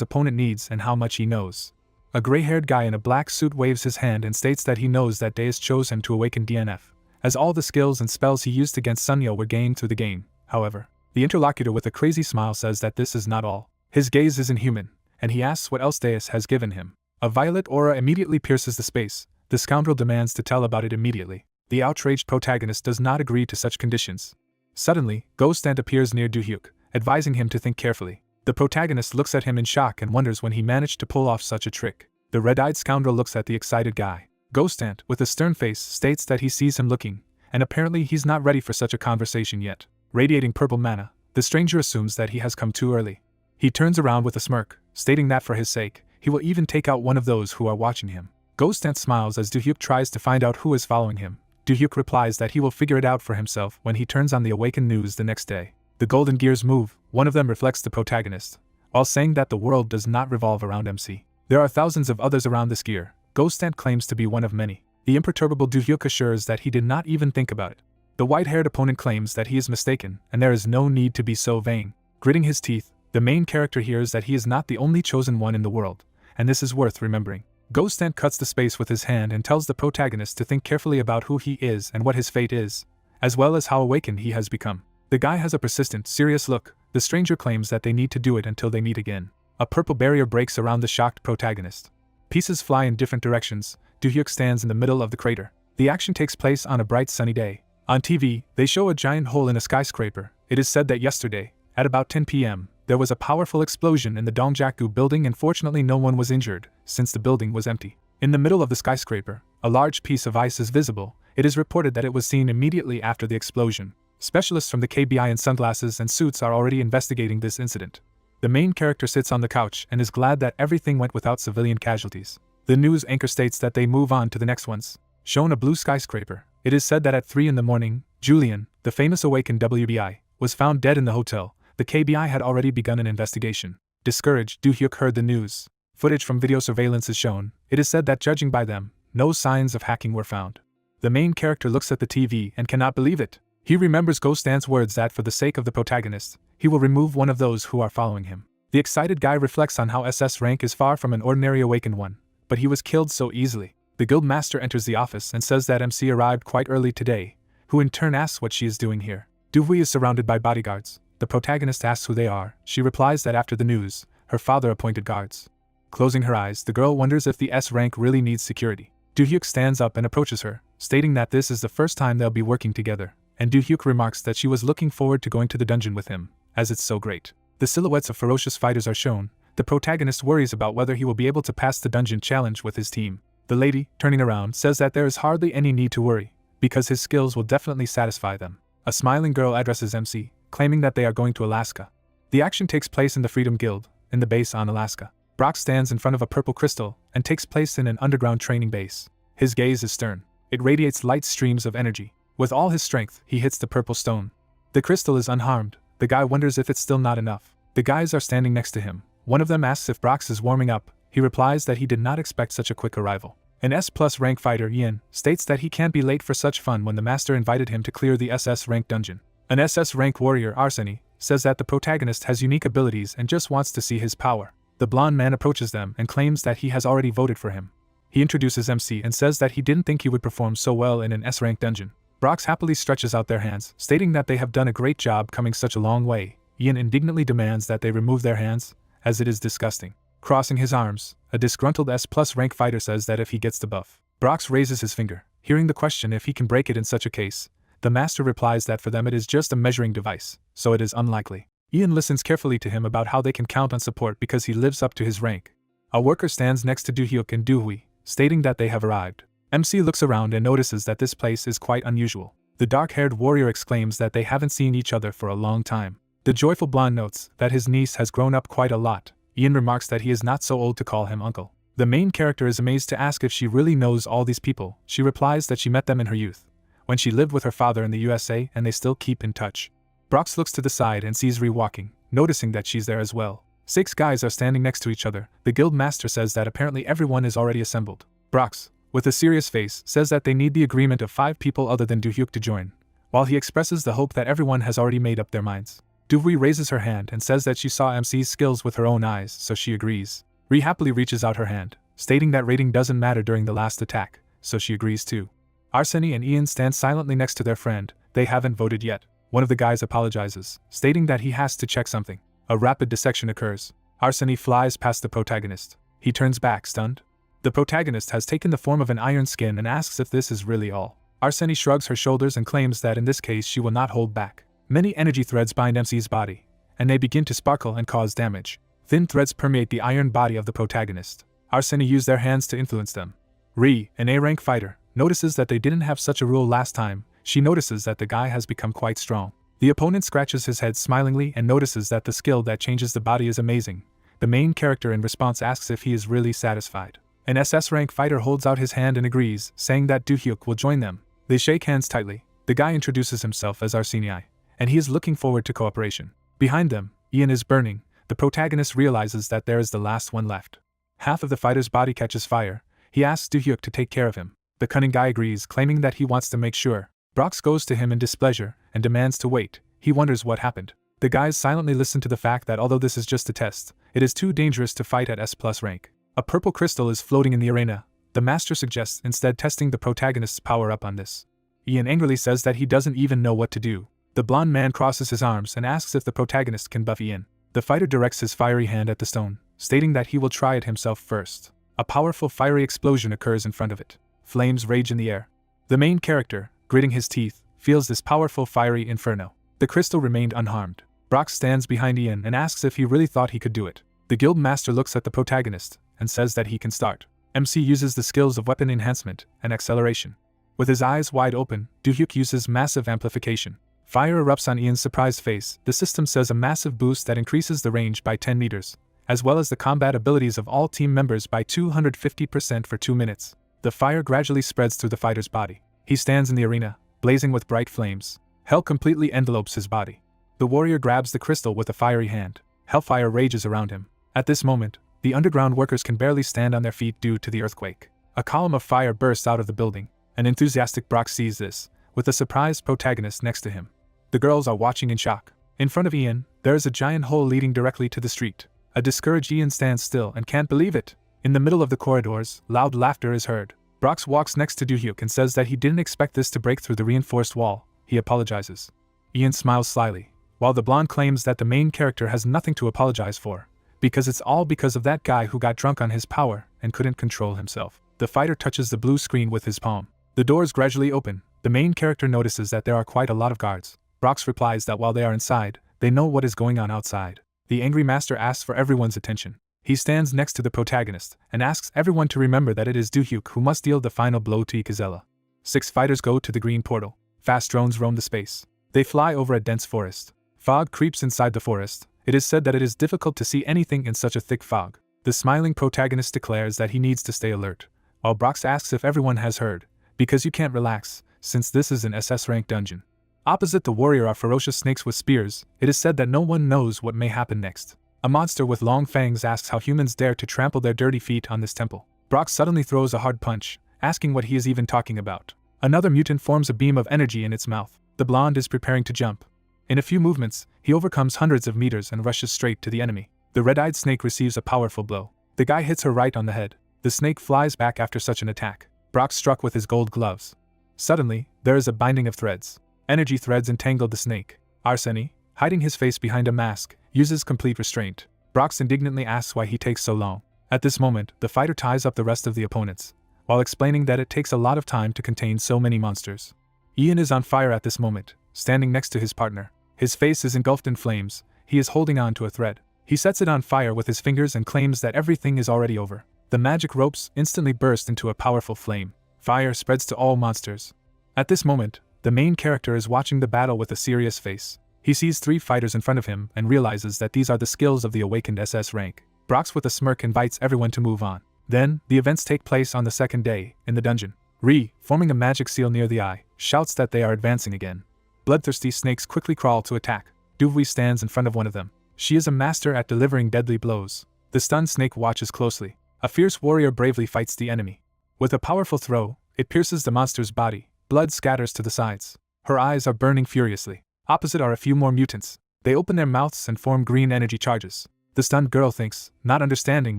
opponent needs and how much he knows. A gray-haired guy in a black suit waves his hand and states that he knows that Deus chose him to awaken DNF, as all the skills and spells he used against Sunyo were gained through the game. However, the interlocutor with a crazy smile says that this is not all. His gaze is inhuman, and he asks what else Deus has given him. A violet aura immediately pierces the space. The scoundrel demands to tell about it immediately. The outraged protagonist does not agree to such conditions. Suddenly, Ghostant appears near Do-hyuk, advising him to think carefully. The protagonist looks at him in shock and wonders when he managed to pull off such a trick. The red-eyed scoundrel looks at the excited guy. Ghostant, with a stern face, states that he sees him looking, and apparently he's not ready for such a conversation yet. Radiating purple mana, the stranger assumes that he has come too early. He turns around with a smirk, stating that for his sake, he will even take out one of those who are watching him. Ghostant smiles as Do-hyuk tries to find out who is following him. Do-hyuk replies that he will figure it out for himself when he turns on the Awakened news the next day. The golden gears move. One of them reflects the protagonist, while saying that the world does not revolve around MC. There are thousands of others around this gear. Ghostant claims to be one of many. The imperturbable Do-hyuk assures that he did not even think about it. The white-haired opponent claims that he is mistaken, and there is no need to be so vain. Gritting his teeth, the main character hears that he is not the only chosen one in the world, and this is worth remembering. Ghostant cuts the space with his hand and tells the protagonist to think carefully about who he is and what his fate is, as well as how awakened he has become. The guy has a persistent, serious look. The stranger claims that they need to do it until they meet again. A purple barrier breaks around the shocked protagonist. Pieces fly in different directions. Do-hyuk stands in the middle of the crater. The action takes place on a bright sunny day. On TV, they show a giant hole in a skyscraper. It is said that yesterday, at about 10 p.m., there was a powerful explosion in the Dongjaku building and fortunately no one was injured, since the building was empty. In the middle of the skyscraper, a large piece of ice is visible. It is reported that it was seen immediately after the explosion. Specialists from the KBI in sunglasses and suits are already investigating this incident. The main character sits on the couch and is glad that everything went without civilian casualties. The news anchor states that they move on to the next ones. Shown a blue skyscraper. It is said that at 3 in the morning, Julian, the famous awakened WBI, was found dead in the hotel. The KBI had already begun an investigation. Discouraged, Do-hyuk heard the news. Footage from video surveillance is shown. It is said that judging by them, no signs of hacking were found. The main character looks at the TV and cannot believe it. He remembers Ghostant's words that for the sake of the protagonist, he will remove one of those who are following him. The excited guy reflects on how SS rank is far from an ordinary awakened one, but he was killed so easily. The guild master enters the office and says that MC arrived quite early today, who in turn asks what she is doing here. Du-hui is surrounded by bodyguards. The protagonist asks who they are. She replies that after the news, her father appointed guards. Closing her eyes, the girl wonders if the S rank really needs security. Do-hyuk stands up and approaches her, stating that this is the first time they'll be working together, and Do-hyuk remarks that she was looking forward to going to the dungeon with him, as it's so great. The silhouettes of ferocious fighters are shown. The protagonist worries about whether he will be able to pass the dungeon challenge with his team. The lady, turning around, says that there is hardly any need to worry, because his skills will definitely satisfy them. A smiling girl addresses MC, claiming that they are going to Alaska. The action takes place in the Freedom Guild, in the base on Alaska. Brock stands in front of a purple crystal and takes place in an underground training base. His gaze is stern. It radiates light streams of energy. With all his strength, he hits the purple stone. The crystal is unharmed. The guy wonders if it's still not enough. The guys are standing next to him. One of them asks if Brox is warming up. He replies that he did not expect such a quick arrival. An S+ rank fighter, Ian, states that he can't be late for such fun when the master invited him to clear the SS rank dungeon. An SS rank warrior, Arseny, says that the protagonist has unique abilities and just wants to see his power. The blonde man approaches them and claims that he has already voted for him. He introduces MC and says that he didn't think he would perform so well in an S-rank dungeon. Brox happily stretches out their hands, stating that they have done a great job coming such a long way. Ian indignantly demands that they remove their hands, as it is disgusting. Crossing his arms, a disgruntled S+ rank fighter says that if he gets the buff. Brox raises his finger, hearing the question if he can break it in such a case. The master replies that for them it is just a measuring device, so it is unlikely. Ian listens carefully to him about how they can count on support because he lives up to his rank. A worker stands next to Do-hyuk and Do-hui, stating that they have arrived. MC looks around and notices that this place is quite unusual. The dark-haired warrior exclaims that they haven't seen each other for a long time. The joyful blonde notes that his niece has grown up quite a lot. Ian remarks that he is not so old to call him uncle. The main character is amazed to ask if she really knows all these people. She replies that she met them in her youth, when she lived with her father in the USA, and they still keep in touch. Brox looks to the side and sees Ree walking, noticing that she's there as well. 6 guys are standing next to each other. The guild master says that apparently everyone is already assembled. Brox, with a serious face, says that they need the agreement of 5 people other than Do-hyuk to join, while he expresses the hope that everyone has already made up their minds. Do-Ree raises her hand and says that she saw MC's skills with her own eyes, so she agrees. Ree happily reaches out her hand, stating that rating doesn't matter during the last attack, so she agrees too. Arseny and Ian stand silently next to their friend. They haven't voted yet. One of the guys apologizes, stating that he has to check something. A rapid dissection occurs. Arseny flies past the protagonist. He turns back, stunned. The protagonist has taken the form of an iron skin and asks if this is really all. Arseny shrugs her shoulders and claims that in this case she will not hold back. Many energy threads bind MC's body, and they begin to sparkle and cause damage. Thin threads permeate the iron body of the protagonist. Arseny used their hands to influence them. Ree, an A-rank fighter, notices that they didn't have such a rule last time. She notices that the guy has become quite strong. The opponent scratches his head smilingly and notices that the skill that changes the body is amazing. The main character in response asks if he is really satisfied. An SS-rank fighter holds out his hand and agrees, saying that Do-hyuk will join them. They shake hands tightly. The guy introduces himself as Arseny, and he is looking forward to cooperation. Behind them, Ian is burning. The protagonist realizes that there is the last one left. Half of the fighter's body catches fire. He asks Do-hyuk to take care of him. The cunning guy agrees, claiming that he wants to make sure. Brox goes to him in displeasure and demands to wait. He wonders what happened. The guys silently listen to the fact that although this is just a test, it is too dangerous to fight at S+ rank. A purple crystal is floating in the arena. The master suggests instead testing the protagonist's power up on this. Ian angrily says that he doesn't even know what to do. The blonde man crosses his arms and asks if the protagonist can buff Ian. The fighter directs his fiery hand at the stone, stating that he will try it himself first. A powerful fiery explosion occurs in front of it. Flames rage in the air. The main character, gritting his teeth, feels this powerful fiery inferno. The crystal remained unharmed. Brox stands behind Ian and asks if he really thought he could do it. The guild master looks at the protagonist and says that he can start. MC uses the skills of weapon enhancement and acceleration. With his eyes wide open, Do-hyuk uses massive amplification. Fire erupts on Ian's surprised face. The system says a massive boost that increases the range by 10 meters, as well as the combat abilities of all team members by 250% for 2 minutes. The fire gradually spreads through the fighter's body. He stands in the arena, blazing with bright flames. Hell completely envelopes his body. The warrior grabs the crystal with a fiery hand. Hellfire rages around him. At this moment, the underground workers can barely stand on their feet due to the earthquake. A column of fire bursts out of the building. An enthusiastic Brox sees this, with a surprised protagonist next to him. The girls are watching in shock. In front of Ian, there is a giant hole leading directly to the street. A discouraged Ian stands still and can't believe it. In the middle of the corridors, loud laughter is heard. Brox walks next to Do-hyuk and says that he didn't expect this to break through the reinforced wall. He apologizes. Ian smiles slyly, while the blonde claims that the main character has nothing to apologize for, because it's all because of that guy who got drunk on his power and couldn't control himself. The fighter touches the blue screen with his palm. The doors gradually open. The main character notices that there are quite a lot of guards. Brox replies that while they are inside, they know what is going on outside. The angry master asks for everyone's attention. He stands next to the protagonist and asks everyone to remember that it is Do-hyuk who must deal the final blow to Ikazella. 6 fighters go to the green portal. Fast drones roam the space. They fly over a dense forest. Fog creeps inside the forest. It is said that it is difficult to see anything in such a thick fog. The smiling protagonist declares that he needs to stay alert, while Brox asks if everyone has heard, because you can't relax, since this is an SS rank dungeon. Opposite the warrior are ferocious snakes with spears. It is said that no one knows what may happen next. A monster with long fangs asks how humans dare to trample their dirty feet on this temple. Brox suddenly throws a hard punch, asking what he is even talking about. Another mutant forms a beam of energy in its mouth. The blonde is preparing to jump. In a few movements, he overcomes hundreds of meters and rushes straight to the enemy. The red-eyed snake receives a powerful blow. The guy hits her right on the head. The snake flies back after such an attack. Brox struck with his gold gloves. Suddenly, there is a binding of threads. Energy threads entangled the snake. Arseny, hiding his face behind a mask, uses complete restraint. Brox indignantly asks why he takes so long. At this moment, the fighter ties up the rest of the opponents, while explaining that it takes a lot of time to contain so many monsters. Ian is on fire at this moment, standing next to his partner. His face is engulfed in flames. He is holding on to a thread. He sets it on fire with his fingers and claims that everything is already over. The magic ropes instantly burst into a powerful flame. Fire spreads to all monsters. At this moment, the main character is watching the battle with a serious face. He sees 3 fighters in front of him and realizes that these are the skills of the awakened SS rank. Brox with a smirk invites everyone to move on. Then, the events take place on the second day, in the dungeon. Ri, forming a magic seal near the eye, shouts that they are advancing again. Bloodthirsty snakes quickly crawl to attack. Duvui stands in front of one of them. She is a master at delivering deadly blows. The stunned snake watches closely. A fierce warrior bravely fights the enemy. With a powerful throw, it pierces the monster's body. Blood scatters to the sides. Her eyes are burning furiously. Opposite are a few more mutants. They open their mouths and form green energy charges. The stunned girl thinks, not understanding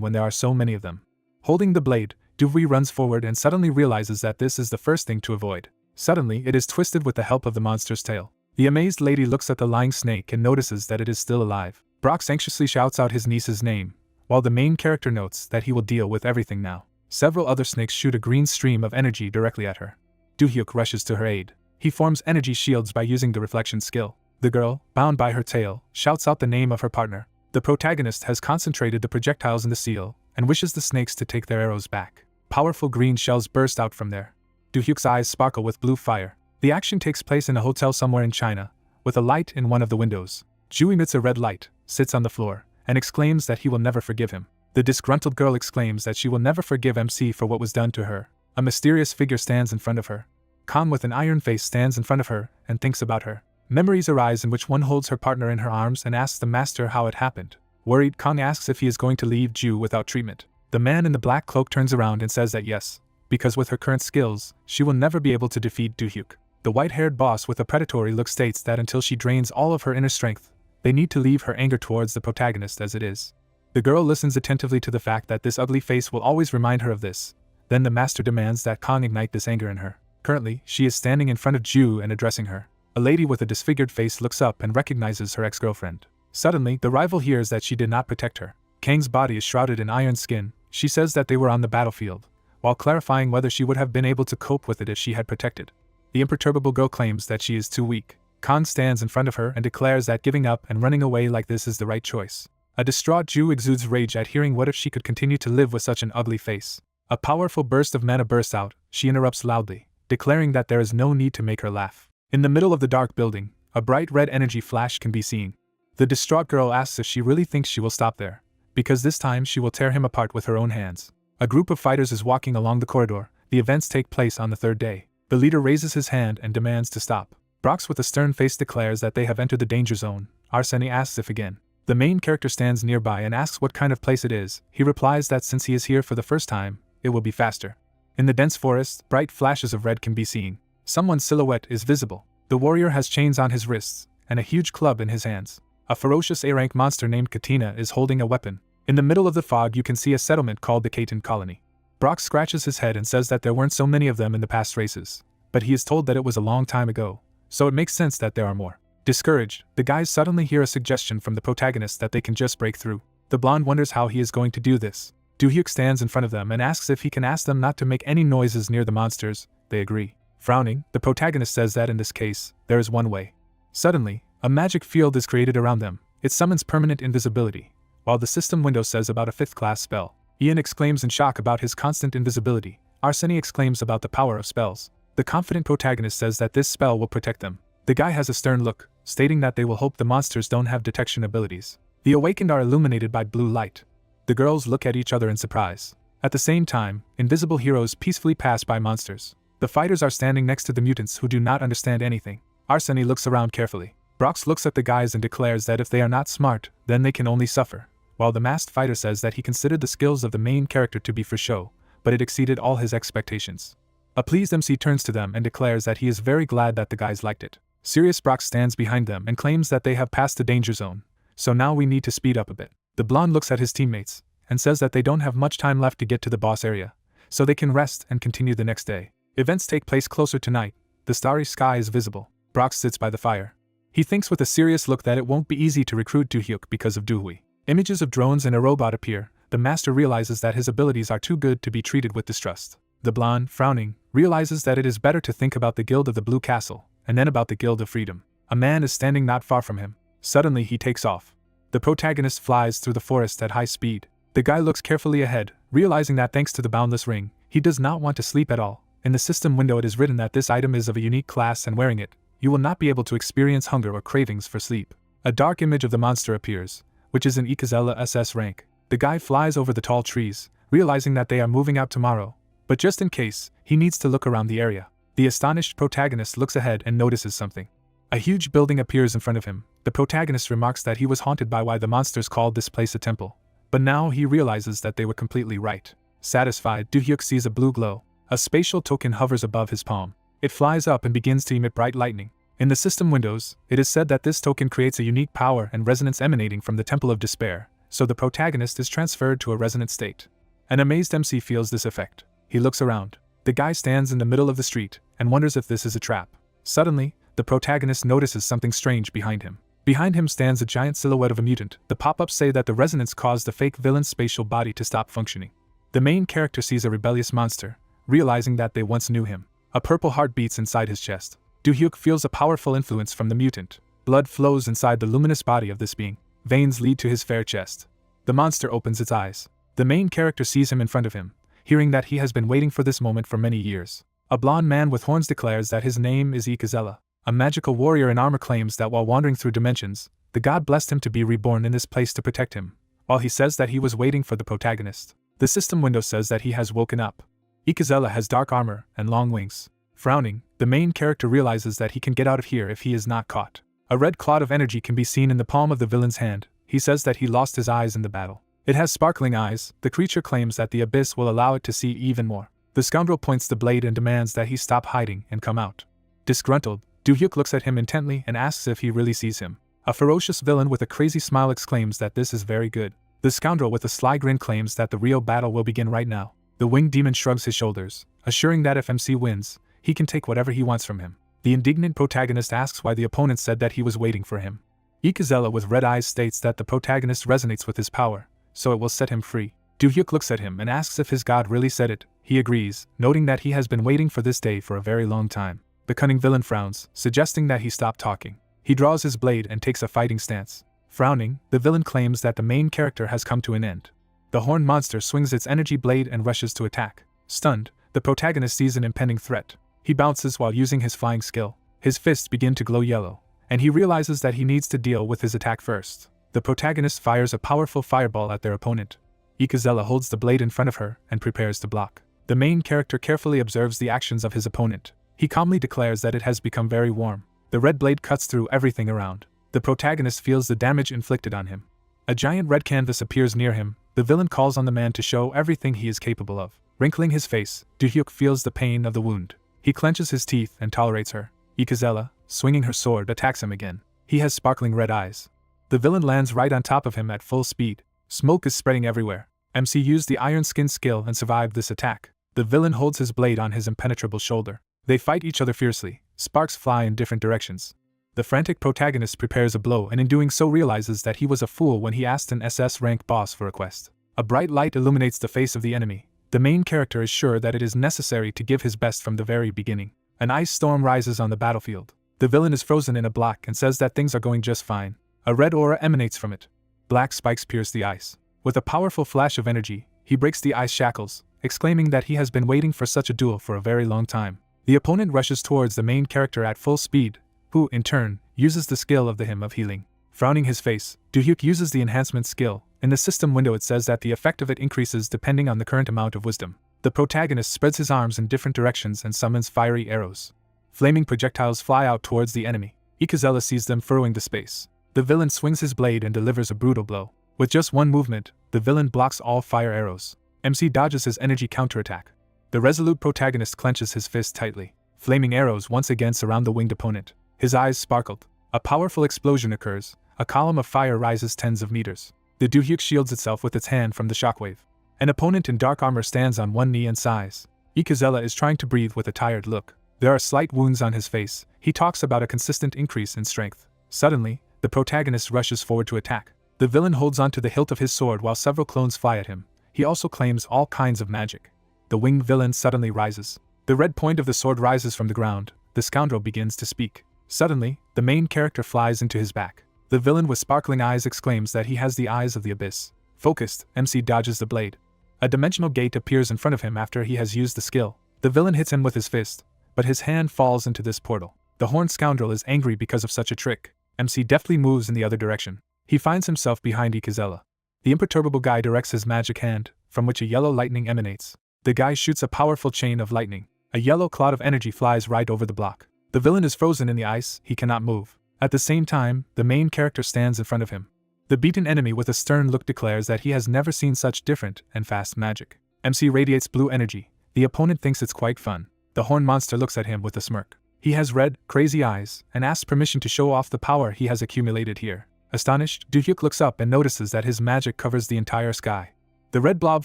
when there are so many of them. Holding the blade, Duvui runs forward and suddenly realizes that this is the first thing to avoid. Suddenly, it is twisted with the help of the monster's tail. The amazed lady looks at the lying snake and notices that it is still alive. Brox anxiously shouts out his niece's name, while the main character notes that he will deal with everything now. Several other snakes shoot a green stream of energy directly at her. Doohyuk rushes to her aid. He forms energy shields by using the reflection skill. The girl, bound by her tail, shouts out the name of her partner. The protagonist has concentrated the projectiles in the seal and wishes the snakes to take their arrows back. Powerful green shells burst out from there. Doohyuk's eyes sparkle with blue fire. The action takes place in a hotel somewhere in China, with a light in one of the windows. Ju emits a red light, sits on the floor, and exclaims that he will never forgive him. The disgruntled girl exclaims that she will never forgive MC for what was done to her. A mysterious figure stands in front of her. Khan with an iron face stands in front of her and thinks about her. Memories arise in which one holds her partner in her arms and asks the master how it happened. Worried, Khan asks if he is going to leave Ju without treatment. The man in the black cloak turns around and says that yes, because with her current skills, she will never be able to defeat Doohyuk. The white-haired boss with a predatory look states that until she drains all of her inner strength, they need to leave her anger towards the protagonist as it is. The girl listens attentively to the fact that this ugly face will always remind her of this. Then the master demands that Kong ignite this anger in her. Currently, she is standing in front of Ju and addressing her. A lady with a disfigured face looks up and recognizes her ex-girlfriend. Suddenly, the rival hears that she did not protect her. Kang's body is shrouded in iron skin. She says that they were on the battlefield, while clarifying whether she would have been able to cope with it if she had protected. The imperturbable girl claims that she is too weak. Khan stands in front of her and declares that giving up and running away like this is the right choice. A distraught Ju exudes rage at hearing what if she could continue to live with such an ugly face. A powerful burst of mana bursts out. She interrupts loudly, declaring that there is no need to make her laugh. In the middle of the dark building, a bright red energy flash can be seen. The distraught girl asks if she really thinks she will stop there, because this time she will tear him apart with her own hands. A group of fighters is walking along the corridor. The events take place on the third day. The leader raises his hand and demands to stop. Brox with a stern face declares that they have entered the danger zone. Arseny asks if again. The main character stands nearby and asks what kind of place it is. He replies that since he is here for the first time, it will be faster. In the dense forest, bright flashes of red can be seen. Someone's silhouette is visible. The warrior has chains on his wrists and a huge club in his hands. A ferocious A-rank monster named Katina is holding a weapon. In the middle of the fog you can see a settlement called the Kaiten Colony. Brox scratches his head and says that there weren't so many of them in the past races, but he is told that it was a long time ago, so it makes sense that there are more. Discouraged, the guys suddenly hear a suggestion from the protagonist that they can just break through. The blonde wonders how he is going to do this. Doohyuk stands in front of them and asks if he can ask them not to make any noises near the monsters. They agree. Frowning, the protagonist says that in this case, there is one way. Suddenly, a magic field is created around them. It summons permanent invisibility, while the system window says about a 5th class spell. Ian exclaims in shock about his constant invisibility. Arseny exclaims about the power of spells. The confident protagonist says that this spell will protect them. The guy has a stern look, stating that they will hope the monsters don't have detection abilities. The awakened are illuminated by blue light. The girls look at each other in surprise. At the same time, invisible heroes peacefully pass by monsters. The fighters are standing next to the mutants who do not understand anything. Arseny looks around carefully. Brox looks at the guys and declares that if they are not smart, then they can only suffer, while the masked fighter says that he considered the skills of the main character to be for show, but it exceeded all his expectations. A pleased MC turns to them and declares that he is very glad that the guys liked it. Serious Brox stands behind them and claims that they have passed the danger zone, so now we need to speed up a bit. The blonde looks at his teammates and says that they don't have much time left to get to the boss area, so they can rest and continue the next day. Events take place closer to night. The starry sky is visible. Brox sits by the fire. He thinks with a serious look that it won't be easy to recruit Doohyuk because of Doohui. Images of drones and a robot appear. The master realizes that his abilities are too good to be treated with distrust. The blonde, frowning, realizes that it is better to think about the Guild of the Blue Castle, and then about the Guild of Freedom. A man is standing not far from him. Suddenly he takes off. The protagonist flies through the forest at high speed. The guy looks carefully ahead, realizing that thanks to the boundless ring, he does not want to sleep at all. In the system window it is written that this item is of a unique class and wearing it, you will not be able to experience hunger or cravings for sleep. A dark image of the monster appears, which is an Ikazella SS rank. The guy flies over the tall trees, realizing that they are moving out tomorrow, but just in case, he needs to look around the area. The astonished protagonist looks ahead and notices something. A huge building appears in front of him. The protagonist remarks that he was haunted by why the monsters called this place a temple, but now he realizes that they were completely right. Satisfied, Do-hyuk sees a blue glow. A spatial token hovers above his palm. It flies up and begins to emit bright lightning. In the system windows, it is said that this token creates a unique power and resonance emanating from the Temple of Despair, so the protagonist is transferred to a resonant state. An amazed MC feels this effect. He looks around. The guy stands in the middle of the street and wonders if this is a trap. Suddenly, the protagonist notices something strange behind him. Behind him stands a giant silhouette of a mutant. The pop-ups say that the resonance caused the fake villain's spatial body to stop functioning. The main character sees a rebellious monster, realizing that they once knew him. A purple heart beats inside his chest. Do-hyuk feels a powerful influence from the mutant. Blood flows inside the luminous body of this being. Veins lead to his fair chest. The monster opens its eyes. The main character sees him in front of him, hearing that he has been waiting for this moment for many years. A blond man with horns declares that his name is Ikazella. A magical warrior in armor claims that while wandering through dimensions, the god blessed him to be reborn in this place to protect him, while he says that he was waiting for the protagonist. The system window says that he has woken up. Ikazella has dark armor and long wings. Frowning, the main character realizes that he can get out of here if he is not caught. A red cloud of energy can be seen in the palm of the villain's hand. He says that he lost his eyes in the battle. It has sparkling eyes. The creature claims that the abyss will allow it to see even more. The scoundrel points the blade and demands that he stop hiding and come out. Disgruntled, Do-hyuk looks at him intently and asks if he really sees him. A ferocious villain with a crazy smile exclaims that this is very good. The scoundrel with a sly grin claims that the real battle will begin right now. The winged demon shrugs his shoulders, assuring that if MC wins, he can take whatever he wants from him. The indignant protagonist asks why the opponent said that he was waiting for him. Ikazella with red eyes states that the protagonist resonates with his power, so it will set him free. Do-hyuk looks at him and asks if his god really said it. He agrees, noting that he has been waiting for this day for a very long time. The cunning villain frowns, suggesting that he stop talking. He draws his blade and takes a fighting stance. Frowning, the villain claims that the main character has come to an end. The horned monster swings its energy blade and rushes to attack. Stunned, the protagonist sees an impending threat. He bounces while using his flying skill. His fists begin to glow yellow, and he realizes that he needs to deal with his attack first. The protagonist fires a powerful fireball at their opponent. Ikazella holds the blade in front of her and prepares to block. The main character carefully observes the actions of his opponent. He calmly declares that it has become very warm. The red blade cuts through everything around. The protagonist feels the damage inflicted on him. A giant red canvas appears near him. The villain calls on the man to show everything he is capable of. Wrinkling his face, Do-hyuk feels the pain of the wound. He clenches his teeth and tolerates her. Ikazella, swinging her sword, attacks him again. He has sparkling red eyes. The villain lands right on top of him at full speed. Smoke is spreading everywhere. MC used the iron skin skill and survived this attack. The villain holds his blade on his impenetrable shoulder. They fight each other fiercely. Sparks fly in different directions. The frantic protagonist prepares a blow and in doing so realizes that he was a fool when he asked an SS rank boss for a quest. A bright light illuminates the face of the enemy. The main character is sure that it is necessary to give his best from the very beginning. An ice storm rises on the battlefield. The villain is frozen in a block and says that things are going just fine. A red aura emanates from it. Black spikes pierce the ice. With a powerful flash of energy, he breaks the ice shackles, exclaiming that he has been waiting for such a duel for a very long time. The opponent rushes towards the main character at full speed, who, in turn, uses the skill of the Hymn of Healing. Frowning his face, Do-hyuk uses the enhancement skill. In the system window it says that the effect of it increases depending on the current amount of wisdom. The protagonist spreads his arms in different directions and summons fiery arrows. Flaming projectiles fly out towards the enemy. Ikazella sees them furrowing the space. The villain swings his blade and delivers a brutal blow. With just one movement, the villain blocks all fire arrows. MC dodges his energy counterattack. The resolute protagonist clenches his fist tightly. Flaming arrows once again surround the winged opponent. His eyes sparkled. A powerful explosion occurs. A column of fire rises tens of meters. The Do-hyuk shields itself with its hand from the shockwave. An opponent in dark armor stands on one knee and sighs. Ikazella is trying to breathe with a tired look. There are slight wounds on his face. He talks about a consistent increase in strength. Suddenly, the protagonist rushes forward to attack. The villain holds onto the hilt of his sword while several clones fly at him. He also claims all kinds of magic. The winged villain suddenly rises. The red point of the sword rises from the ground. The scoundrel begins to speak. Suddenly, the main character flies into his back. The villain with sparkling eyes exclaims that he has the eyes of the abyss. Focused, MC dodges the blade. A dimensional gate appears in front of him after he has used the skill. The villain hits him with his fist, but his hand falls into this portal. The horned scoundrel is angry because of such a trick. MC deftly moves in the other direction. He finds himself behind Ikazella. The imperturbable guy directs his magic hand, from which a yellow lightning emanates. The guy shoots a powerful chain of lightning. A yellow cloud of energy flies right over the block. The villain is frozen in the ice, he cannot move. At the same time, the main character stands in front of him. The beaten enemy with a stern look declares that he has never seen such different and fast magic. MC radiates blue energy. The opponent thinks it's quite fun. The horned monster looks at him with a smirk. He has red, crazy eyes, and asks permission to show off the power he has accumulated here. Astonished, Do-hyuk looks up and notices that his magic covers the entire sky. The red blob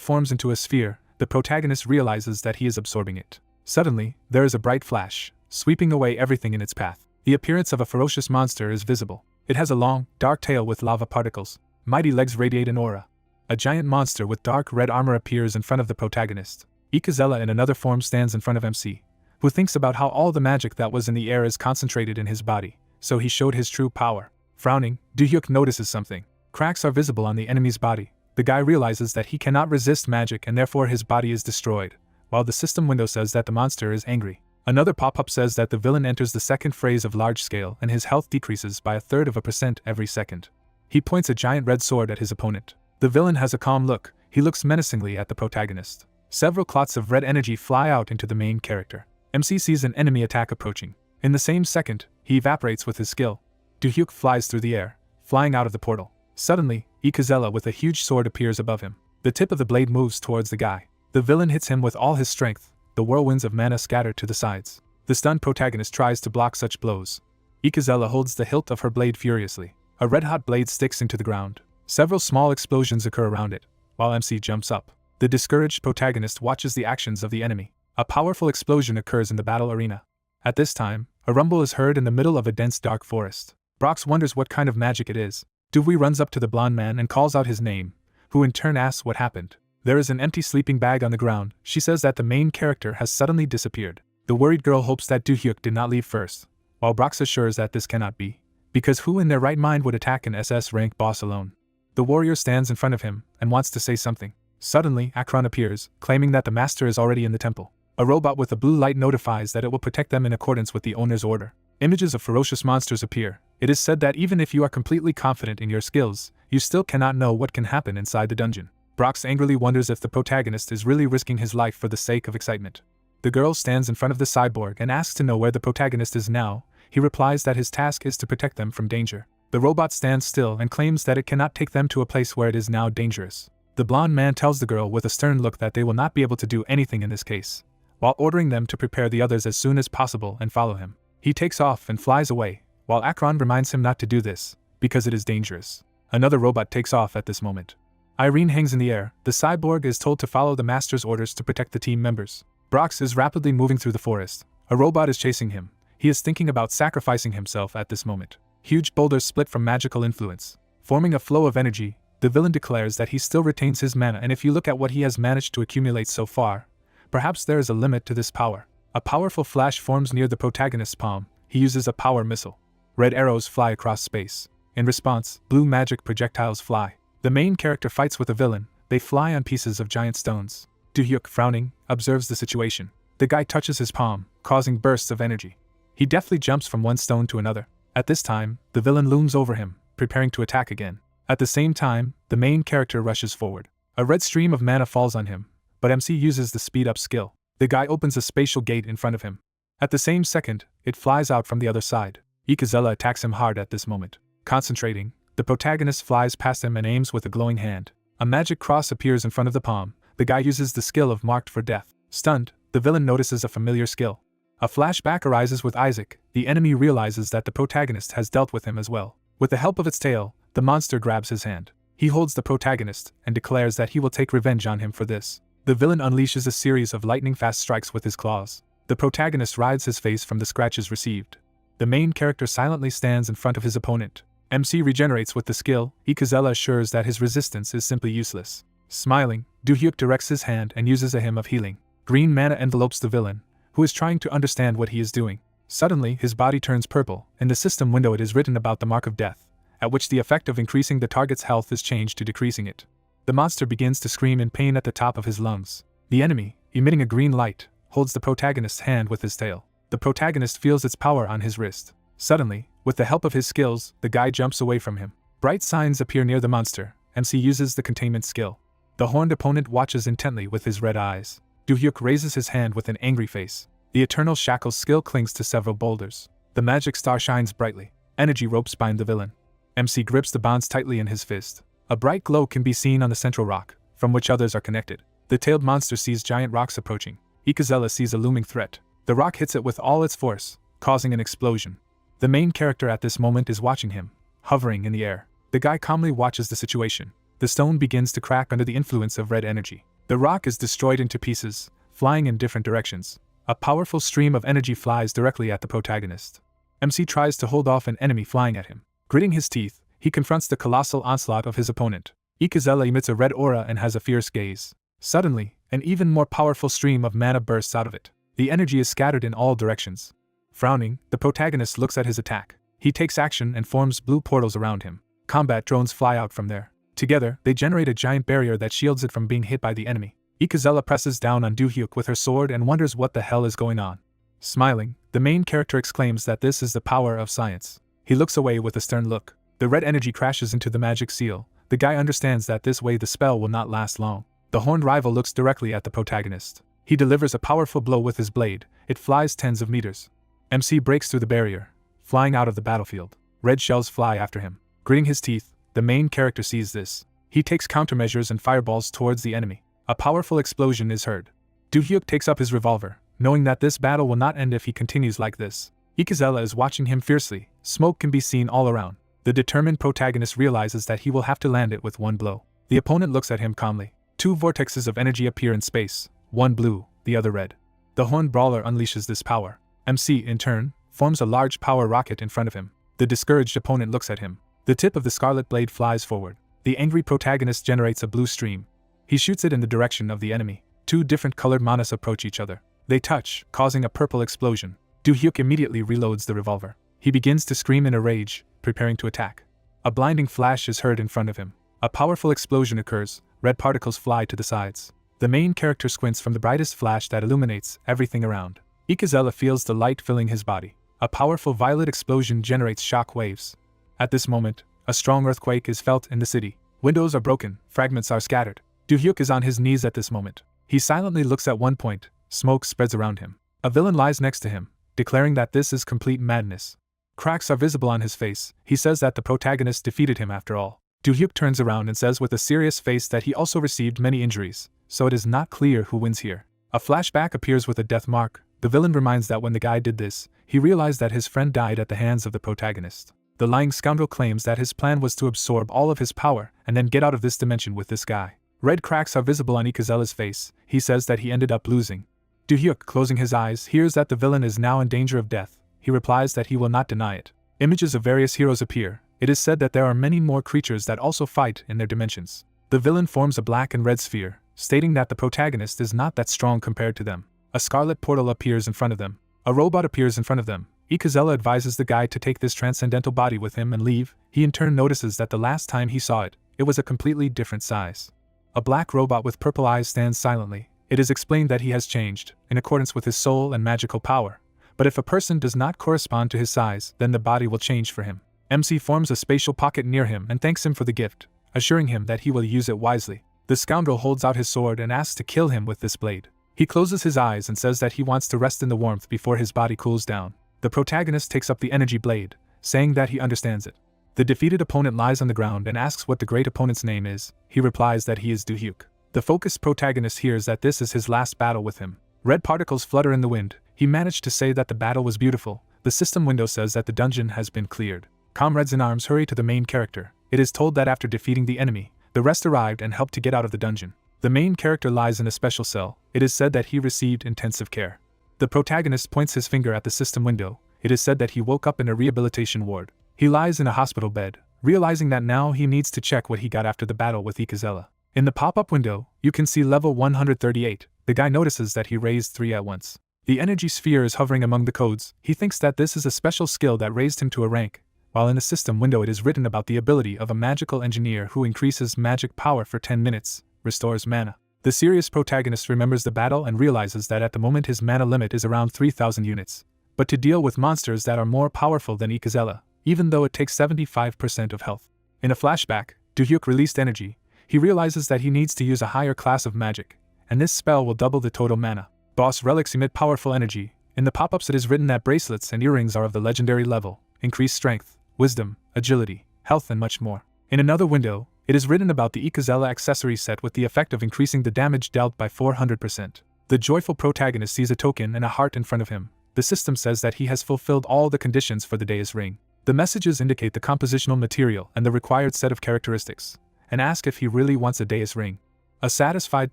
forms into a sphere. The protagonist realizes that he is absorbing it. Suddenly, there is a bright flash, sweeping away everything in its path. The appearance of a ferocious monster is visible. It has a long, dark tail with lava particles. Mighty legs radiate an aura. A giant monster with dark red armor appears in front of the protagonist. Ikazella in another form stands in front of MC, who thinks about how all the magic that was in the air is concentrated in his body, so he showed his true power. Frowning, Do-hyuk notices something. Cracks are visible on the enemy's body. The guy realizes that he cannot resist magic and therefore his body is destroyed, while the system window says that the monster is angry. Another pop-up says that the villain enters the second phase of large scale and his health decreases by 1/3% every second. He points a giant red sword at his opponent. The villain has a calm look. He looks menacingly at the protagonist. Several clots of red energy fly out into the main character. MC sees an enemy attack approaching. In the same second, he evaporates with his skill. Do-hyuk flies through the air, flying out of the portal. Suddenly, Ikazella with a huge sword appears above him. The tip of the blade moves towards the guy. The villain hits him with all his strength. The whirlwinds of mana scatter to the sides. The stunned protagonist tries to block such blows. Ikazella holds the hilt of her blade furiously. A red-hot blade sticks into the ground. Several small explosions occur around it, while MC jumps up. The discouraged protagonist watches the actions of the enemy. A powerful explosion occurs in the battle arena. At this time, a rumble is heard in the middle of a dense dark forest. Brox wonders what kind of magic it is. Duvee runs up to the blonde man and calls out his name, who in turn asks what happened. There is an empty sleeping bag on the ground. She says that the main character has suddenly disappeared. The worried girl hopes that Do-hyuk did not leave first, while Brox assures that this cannot be, because who in their right mind would attack an SS rank boss alone? The warrior stands in front of him and wants to say something. Suddenly, Akron appears, claiming that the master is already in the temple. A robot with a blue light notifies that it will protect them in accordance with the owner's order. Images of ferocious monsters appear. It is said that even if you are completely confident in your skills, you still cannot know what can happen inside the dungeon. Brox angrily wonders if the protagonist is really risking his life for the sake of excitement. The girl stands in front of the cyborg and asks to know where the protagonist is now. He replies that his task is to protect them from danger. The robot stands still and claims that it cannot take them to a place where it is now dangerous. The blonde man tells the girl with a stern look that they will not be able to do anything in this case, while ordering them to prepare the others as soon as possible and follow him. He takes off and flies away, while Akron reminds him not to do this, because it is dangerous. Another robot takes off at this moment. Irene hangs in the air. The cyborg is told to follow the master's orders to protect the team members. Brox is rapidly moving through the forest. A robot is chasing him. He is thinking about sacrificing himself at this moment. Huge boulders split from magical influence, forming a flow of energy. The villain declares that he still retains his mana, and if you look at what he has managed to accumulate so far, perhaps there is a limit to this power. A powerful flash forms near the protagonist's palm. He uses a power missile. Red arrows fly across space. In response, blue magic projectiles fly. The main character fights with the villain. They fly on pieces of giant stones. Do-hyuk, frowning, observes the situation. The guy touches his palm, causing bursts of energy. He deftly jumps from one stone to another. At this time, the villain looms over him, preparing to attack again. At the same time, the main character rushes forward. A red stream of mana falls on him, but MC uses the speed-up skill. The guy opens a spatial gate in front of him. At the same second, it flies out from the other side. Ikazella attacks him hard at this moment. Concentrating, the protagonist flies past him and aims with a glowing hand. A magic cross appears in front of the palm. The guy uses the skill of Marked for Death. Stunned, the villain notices a familiar skill. A flashback arises with Isaac. The enemy realizes that the protagonist has dealt with him as well. With the help of its tail, the monster grabs his hand. He holds the protagonist and declares that he will take revenge on him for this. The villain unleashes a series of lightning-fast strikes with his claws. The protagonist rides his face from the scratches received. The main character silently stands in front of his opponent. MC regenerates with the skill. Ikazella assures that his resistance is simply useless. Smiling, Do-hyuk directs his hand and uses a hymn of healing. Green mana envelopes the villain, who is trying to understand what he is doing. Suddenly, his body turns purple. In the system window it is written about the mark of death, at which the effect of increasing the target's health is changed to decreasing it. The monster begins to scream in pain at the top of his lungs. The enemy, emitting a green light, holds the protagonist's hand with his tail. The protagonist feels its power on his wrist. Suddenly, with the help of his skills, the guy jumps away from him. Bright signs appear near the monster. MC uses the containment skill. The horned opponent watches intently with his red eyes. Do-hyuk raises his hand with an angry face. The Eternal Shackles skill clings to several boulders. The magic star shines brightly. Energy ropes bind the villain. MC grips the bonds tightly in his fist. A bright glow can be seen on the central rock, from which others are connected. The tailed monster sees giant rocks approaching. Ikazella sees a looming threat. The rock hits it with all its force, causing an explosion. The main character at this moment is watching him, hovering in the air. The guy calmly watches the situation. The stone begins to crack under the influence of red energy. The rock is destroyed into pieces, flying in different directions. A powerful stream of energy flies directly at the protagonist. MC tries to hold off an enemy flying at him. Gritting his teeth, he confronts the colossal onslaught of his opponent. Ikazella emits a red aura and has a fierce gaze. Suddenly, an even more powerful stream of mana bursts out of it. The energy is scattered in all directions. Frowning, the protagonist looks at his attack. He takes action and forms blue portals around him. Combat drones fly out from there. Together, they generate a giant barrier that shields it from being hit by the enemy. Ikazella presses down on Do-hyuk with her sword and wonders what the hell is going on. Smiling, the main character exclaims that this is the power of science. He looks away with a stern look. The red energy crashes into the magic seal. The guy understands that this way the spell will not last long. The horned rival looks directly at the protagonist. He delivers a powerful blow with his blade. It flies tens of meters. MC breaks through the barrier, flying out of the battlefield. Red shells fly after him. Gritting his teeth, the main character sees this. He takes countermeasures and fireballs towards the enemy. A powerful explosion is heard. Do-hyuk takes up his revolver, knowing that this battle will not end if he continues like this. Ikazella is watching him fiercely. Smoke can be seen all around. The determined protagonist realizes that he will have to land it with one blow. The opponent looks at him calmly. Two vortexes of energy appear in space, one blue, the other red. The horned brawler unleashes this power. MC, in turn, forms a large power rocket in front of him. The discouraged opponent looks at him. The tip of the scarlet blade flies forward. The angry protagonist generates a blue stream. He shoots it in the direction of the enemy. Two different colored manas approach each other. They touch, causing a purple explosion. Do-hyuk immediately reloads the revolver. He begins to scream in a rage, preparing to attack. A blinding flash is heard in front of him. A powerful explosion occurs. Red particles fly to the sides. The main character squints from the brightest flash that illuminates everything around. Ikazella feels the light filling his body. A powerful violet explosion generates shock waves. At this moment, a strong earthquake is felt in the city. Windows are broken, fragments are scattered. Do-hyuk is on his knees at this moment. He silently looks at one point. Smoke spreads around him. A villain lies next to him, declaring that this is complete madness. Cracks are visible on his face. He says that the protagonist defeated him after all. Do-hyuk turns around and says with a serious face that he also received many injuries, so it is not clear who wins here. A flashback appears with a death mark. The villain reminds that when the guy did this, he realized that his friend died at the hands of the protagonist. The lying scoundrel claims that his plan was to absorb all of his power and then get out of this dimension with this guy. Red cracks are visible on Ikazella's face. He says that he ended up losing. Do-hyuk, closing his eyes, hears that the villain is now in danger of death. He replies that he will not deny it. Images of various heroes appear. It is said that there are many more creatures that also fight in their dimensions. The villain forms a black and red sphere, stating that the protagonist is not that strong compared to them. A scarlet portal appears in front of them. A robot appears in front of them. Ikazella advises the guy to take this transcendental body with him and leave. He in turn notices that the last time he saw it, it was a completely different size. A black robot with purple eyes stands silently. It is explained that he has changed, in accordance with his soul and magical power. But if a person does not correspond to his size, then the body will change for him. MC forms a spatial pocket near him and thanks him for the gift, assuring him that he will use it wisely. The scoundrel holds out his sword and asks to kill him with this blade. He closes his eyes and says that he wants to rest in the warmth before his body cools down. The protagonist takes up the energy blade, saying that he understands it. The defeated opponent lies on the ground and asks what the great opponent's name is. He replies that he is Do-hyuk. The focused protagonist hears that this is his last battle with him. Red particles flutter in the wind. He managed to say that the battle was beautiful. The system window says that the dungeon has been cleared. Comrades in arms hurry to the main character. It is told that after defeating the enemy, the rest arrived and helped to get out of the dungeon. The main character lies in a special cell. It is said that he received intensive care. The protagonist points his finger at the system window. It is said that he woke up in a rehabilitation ward. He lies in a hospital bed, realizing that now he needs to check what he got after the battle with Ikazella. In the pop-up window, you can see level 138. The guy notices that he raised 3 at once. The energy sphere is hovering among the codes. He thinks that this is a special skill that raised him to a rank, while in the system window it is written about the ability of a magical engineer who increases magic power for 10 minutes, restores mana. The serious protagonist remembers the battle and realizes that at the moment his mana limit is around 3,000 units. but to deal with monsters that are more powerful than Ikazela, even though it takes 75% of health. In a flashback, Do-hyuk released energy. He realizes that he needs to use a higher class of magic, and this spell will double the total mana. Boss relics emit powerful energy. In the pop-ups it is written that bracelets and earrings are of the legendary level, increase strength, wisdom, agility, health and much more. In another window, it is written about the Ikazela accessory set with the effect of increasing the damage dealt by 400%. The joyful protagonist sees a token and a heart in front of him. The system says that he has fulfilled all the conditions for the Deus ring. The messages indicate the compositional material and the required set of characteristics, and ask if he really wants a Deus ring. A satisfied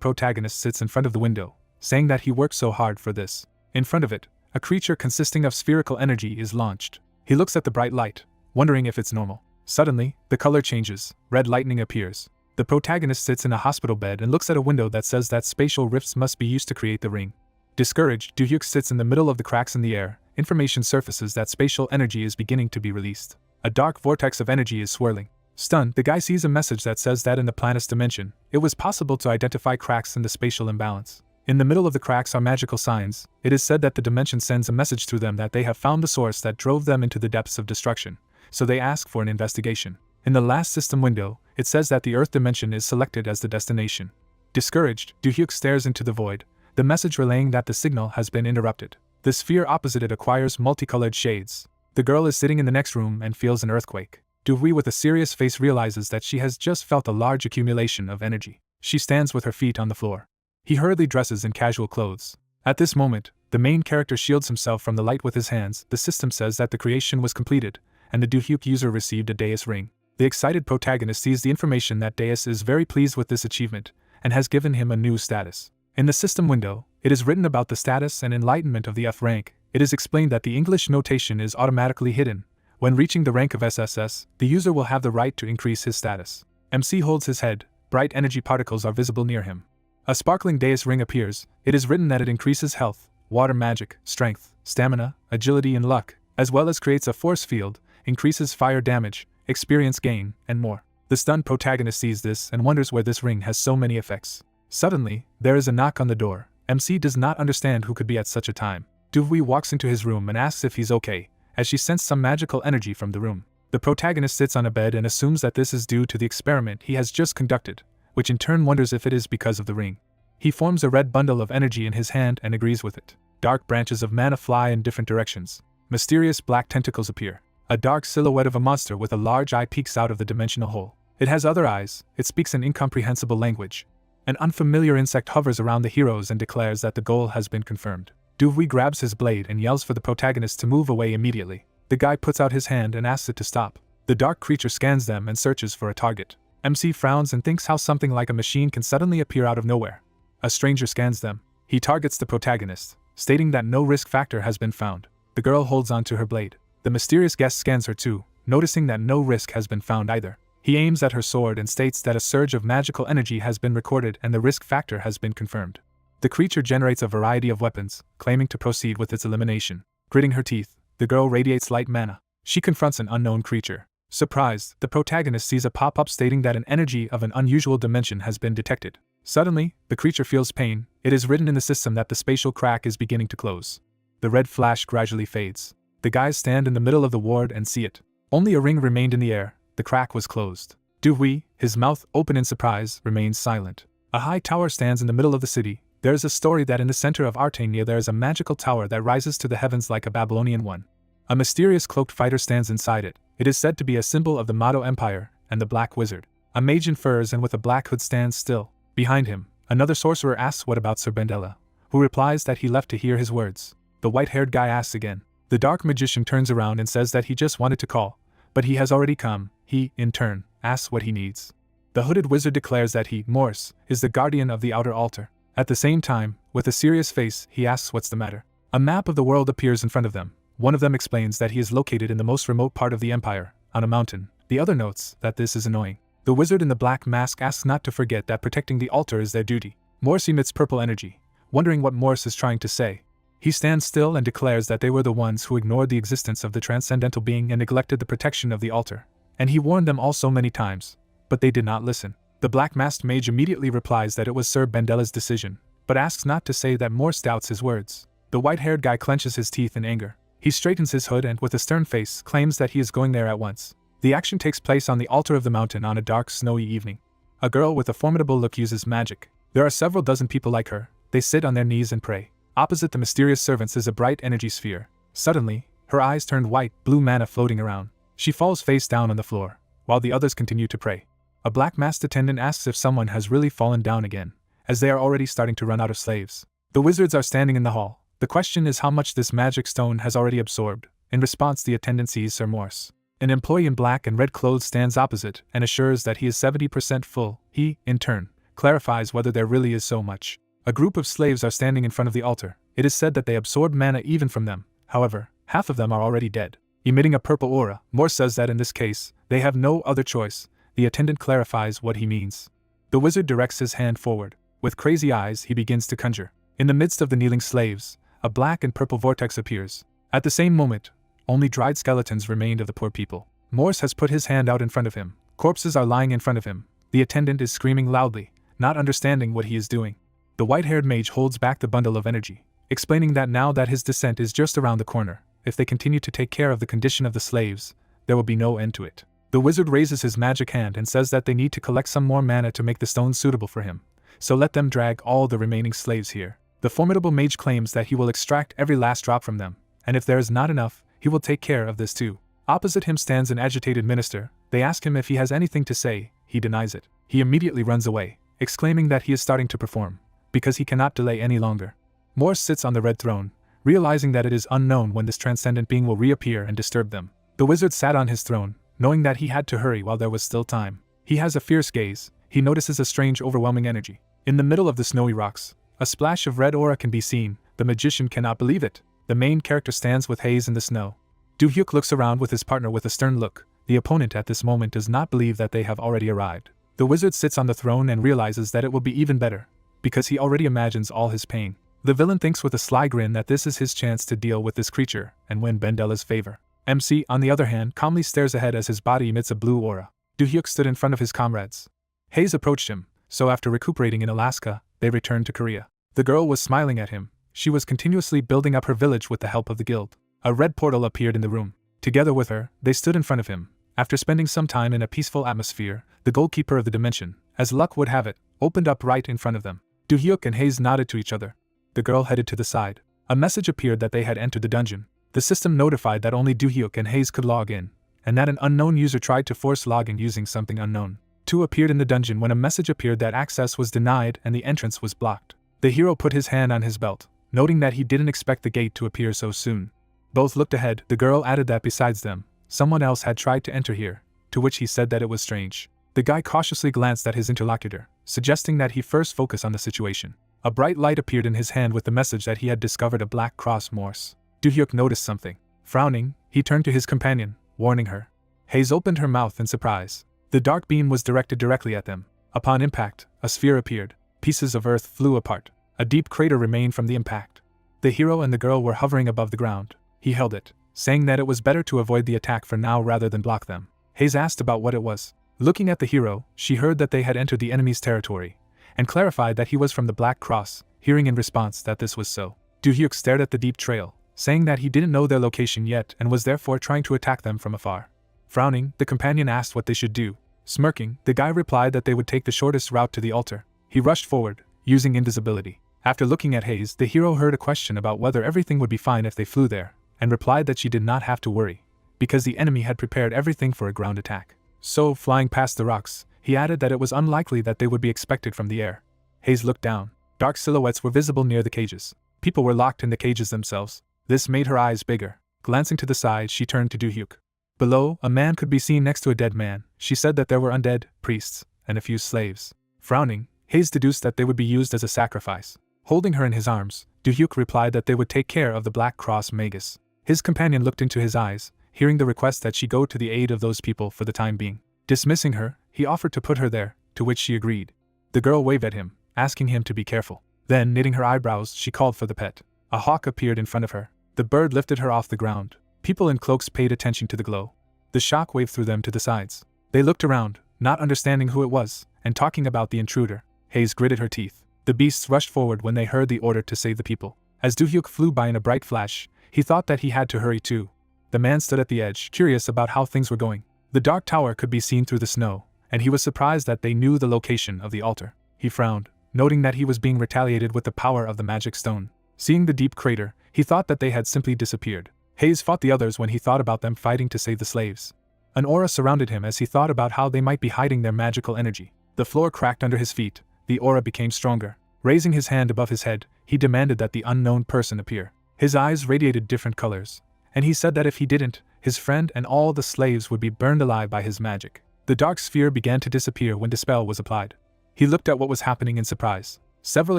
protagonist sits in front of the window, saying that he worked so hard for this. In front of it, a creature consisting of spherical energy is launched. He looks at the bright light, wondering if it's normal. Suddenly, the color changes, red lightning appears. The protagonist sits in a hospital bed and looks at a window that says that spatial rifts must be used to create the ring. Discouraged, Do-hyuk sits in the middle of the cracks in the air. Information surfaces that spatial energy is beginning to be released. A dark vortex of energy is swirling. Stunned, the guy sees a message that says that in the Planus dimension, it was possible to identify cracks in the spatial imbalance. In the middle of the cracks are magical signs. It is said that the dimension sends a message through them that they have found the source that drove them into the depths of destruction, so they ask for an investigation. In the last system window, it says that the Earth dimension is selected as the destination. Discouraged, Do-hyuk stares into the void, the message relaying that the signal has been interrupted. The sphere opposite it acquires multicolored shades. The girl is sitting in the next room and feels an earthquake. Do-hui with a serious face realizes that she has just felt a large accumulation of energy. She stands with her feet on the floor. He hurriedly dresses in casual clothes. At this moment, the main character shields himself from the light with his hands. The system says that the creation was completed, and the Do-hyuk user received a Deus ring. The excited protagonist sees the information that Deus is very pleased with this achievement, and has given him a new status. In the system window, it is written about the status and enlightenment of the F rank. It is explained that the English notation is automatically hidden. When reaching the rank of SSS, the user will have the right to increase his status. MC holds his head, bright energy particles are visible near him. A sparkling Deus ring appears. It is written that it increases health, water magic, strength, stamina, agility and luck, as well as creates a force field, increases fire damage, experience gain, and more. The stunned protagonist sees this and wonders where this ring has so many effects. Suddenly, there is a knock on the door. MC does not understand who could be at such a time. Do-hui walks into his room and asks if he's okay, as she sensed some magical energy from the room. The protagonist sits on a bed and assumes that this is due to the experiment he has just conducted, which in turn wonders if it is because of the ring. He forms a red bundle of energy in his hand and agrees with it. Dark branches of mana fly in different directions. Mysterious black tentacles appear. A dark silhouette of a monster with a large eye peeks out of the dimensional hole. It has other eyes. It speaks an incomprehensible language. An unfamiliar insect hovers around the heroes and declares that the goal has been confirmed. Do-hui grabs his blade and yells for the protagonist to move away immediately. The guy puts out his hand and asks it to stop. The dark creature scans them and searches for a target. MC frowns and thinks how something like a machine can suddenly appear out of nowhere. A stranger scans them. He targets the protagonist, stating that no risk factor has been found. The girl holds onto her blade. The mysterious guest scans her too, noticing that no risk has been found either. He aims at her sword and states that a surge of magical energy has been recorded and the risk factor has been confirmed. The creature generates a variety of weapons, claiming to proceed with its elimination. Gritting her teeth, the girl radiates light mana. She confronts an unknown creature. Surprised, the protagonist sees a pop-up stating that an energy of an unusual dimension has been detected. Suddenly, the creature feels pain. It is written in the system that the spatial crack is beginning to close. The red flash gradually fades. The guys stand in the middle of the ward and see it. Only a ring remained in the air. The crack was closed. Do-hui, his mouth open in surprise, remains silent. A high tower stands in the middle of the city. There is a story that in the center of Artania there is a magical tower that rises to the heavens like a Babylonian one. A mysterious cloaked fighter stands inside it. It is said to be a symbol of the Mado Empire and the Black Wizard. A mage in furs and with a black hood stands still. Behind him, another sorcerer asks what about Sir Bendela, who replies that he left to hear his words. The white-haired guy asks again. The dark magician turns around and says that he just wanted to call, but he has already come. He, in turn, asks what he needs. The hooded wizard declares that he, Morse, is the guardian of the outer altar. At the same time, with a serious face, he asks what's the matter. A map of the world appears in front of them. One of them explains that he is located in the most remote part of the empire, on a mountain. The other notes that this is annoying. The wizard in the black mask asks not to forget that protecting the altar is their duty. Morse emits purple energy, wondering what Morse is trying to say. He stands still and declares that they were the ones who ignored the existence of the transcendental being and neglected the protection of the altar. And he warned them all so many times, but they did not listen. The black-masked mage immediately replies that it was Sir Bendela's decision, but asks not to say that Morse doubts his words. The white-haired guy clenches his teeth in anger. He straightens his hood and, with a stern face, claims that he is going there at once. The action takes place on the altar of the mountain on a dark, snowy evening. A girl with a formidable look uses magic. There are several dozen people like her. They sit on their knees and pray. Opposite the mysterious servants is a bright energy sphere. Suddenly, her eyes turned white, blue mana floating around. She falls face down on the floor, while the others continue to pray. A black-masked attendant asks if someone has really fallen down again, as they are already starting to run out of slaves. The wizards are standing in the hall. The question is how much this magic stone has already absorbed. In response, the attendant sees Sir Morse. An employee in black and red clothes stands opposite and assures that he is 70% full. He, in turn, clarifies whether there really is so much. A group of slaves are standing in front of the altar. It is said that they absorb mana even from them. However, half of them are already dead, emitting a purple aura. Morse says that in this case, they have no other choice. The attendant clarifies what he means. The wizard directs his hand forward. With crazy eyes, he begins to conjure. In the midst of the kneeling slaves, a black and purple vortex appears. At the same moment, only dried skeletons remained of the poor people. Morse has put his hand out in front of him. Corpses are lying in front of him. The attendant is screaming loudly, not understanding what he is doing. The white-haired mage holds back the bundle of energy, explaining that now that his descent is just around the corner, if they continue to take care of the condition of the slaves, there will be no end to it. The wizard raises his magic hand and says that they need to collect some more mana to make the stone suitable for him, so let them drag all the remaining slaves here. The formidable mage claims that he will extract every last drop from them, and if there is not enough, he will take care of this too. Opposite him stands an agitated minister. They ask him if he has anything to say. He denies it. He immediately runs away, exclaiming that he is starting to perform, because he cannot delay any longer. Morse sits on the red throne, realizing that it is unknown when this transcendent being will reappear and disturb them. The wizard sat on his throne, knowing that he had to hurry while there was still time. He has a fierce gaze. He notices a strange, overwhelming energy. In the middle of the snowy rocks, a splash of red aura can be seen. The magician cannot believe it. The main character stands with haze in the snow. Do-hyuk looks around with his partner with a stern look. The opponent at this moment does not believe that they have already arrived. The wizard sits on the throne and realizes that it will be even better, because he already imagines all his pain. The villain thinks with a sly grin that this is his chance to deal with this creature and win Bendella's favor. MC, on the other hand, calmly stares ahead as his body emits a blue aura. Do-hyuk stood in front of his comrades. Haze approached him, so after recuperating in Alaska, they returned to Korea. The girl was smiling at him. She was continuously building up her village with the help of the guild. A red portal appeared in the room. Together with her, they stood in front of him. After spending some time in a peaceful atmosphere, the goalkeeper of the dimension, as luck would have it, opened up right in front of them. Do-hyuk and Haze nodded to each other. The girl headed to the side. A message appeared that they had entered the dungeon. The system notified that only Do-hyuk and Haze could log in, and that an unknown user tried to force login using something unknown. Two appeared in the dungeon when a message appeared that access was denied and the entrance was blocked. The hero put his hand on his belt, noting that he didn't expect the gate to appear so soon. Both looked ahead. The girl added that besides them, someone else had tried to enter here, to which he said that it was strange. The guy cautiously glanced at his interlocutor, suggesting that he first focus on the situation. A bright light appeared in his hand with the message that he had discovered a black cross Morse. Do-hyuk noticed something. Frowning, he turned to his companion, warning her. Haze opened her mouth in surprise. The dark beam was directed directly at them. Upon impact, a sphere appeared. Pieces of earth flew apart. A deep crater remained from the impact. The hero and the girl were hovering above the ground. He held it, saying that it was better to avoid the attack for now rather than block them. Haze asked about what it was. Looking at the hero, she heard that they had entered the enemy's territory, and clarified that he was from the Black Cross. Hearing in response that this was so, Do-hyuk stared at the deep trail, saying that he didn't know their location yet and was therefore trying to attack them from afar. Frowning, the companion asked what they should do. Smirking, the guy replied that they would take the shortest route to the altar. He rushed forward, using invisibility. After looking at Haze, the hero heard a question about whether everything would be fine if they flew there, and replied that she did not have to worry, because the enemy had prepared everything for a ground attack. So, flying past the rocks, he added that it was unlikely that they would be expected from the air. Haze looked down. Dark silhouettes were visible near the cages. People were locked in the cages themselves. This made her eyes bigger. Glancing to the side, she turned to Do-hyuk. Below, a man could be seen next to a dead man. She said that there were undead, priests, and a few slaves. Frowning, Haze deduced that they would be used as a sacrifice. Holding her in his arms, Do-hyuk replied that they would take care of the Black Cross Magus. His companion looked into his eyes, hearing the request that she go to the aid of those people for the time being. Dismissing her, he offered to put her there, to which she agreed. The girl waved at him, asking him to be careful. Then, knitting her eyebrows, she called for the pet. A hawk appeared in front of her. The bird lifted her off the ground. People in cloaks paid attention to the glow. The shock waved through them to the sides. They looked around, not understanding who it was, and talking about the intruder. Haze gritted her teeth. The beasts rushed forward when they heard the order to save the people. As Do-hyuk flew by in a bright flash, he thought that he had to hurry too. The man stood at the edge, curious about how things were going. The dark tower could be seen through the snow, and he was surprised that they knew the location of the altar. He frowned, noting that he was being retaliated with the power of the magic stone. Seeing the deep crater, he thought that they had simply disappeared. Hayes fought the others when he thought about them fighting to save the slaves. An aura surrounded him as he thought about how they might be hiding their magical energy. The floor cracked under his feet, the aura became stronger. Raising his hand above his head, he demanded that the unknown person appear. His eyes radiated different colors, and he said that if he didn't, his friend and all the slaves would be burned alive by his magic. The dark sphere began to disappear when the spell was applied. He looked at what was happening in surprise. Several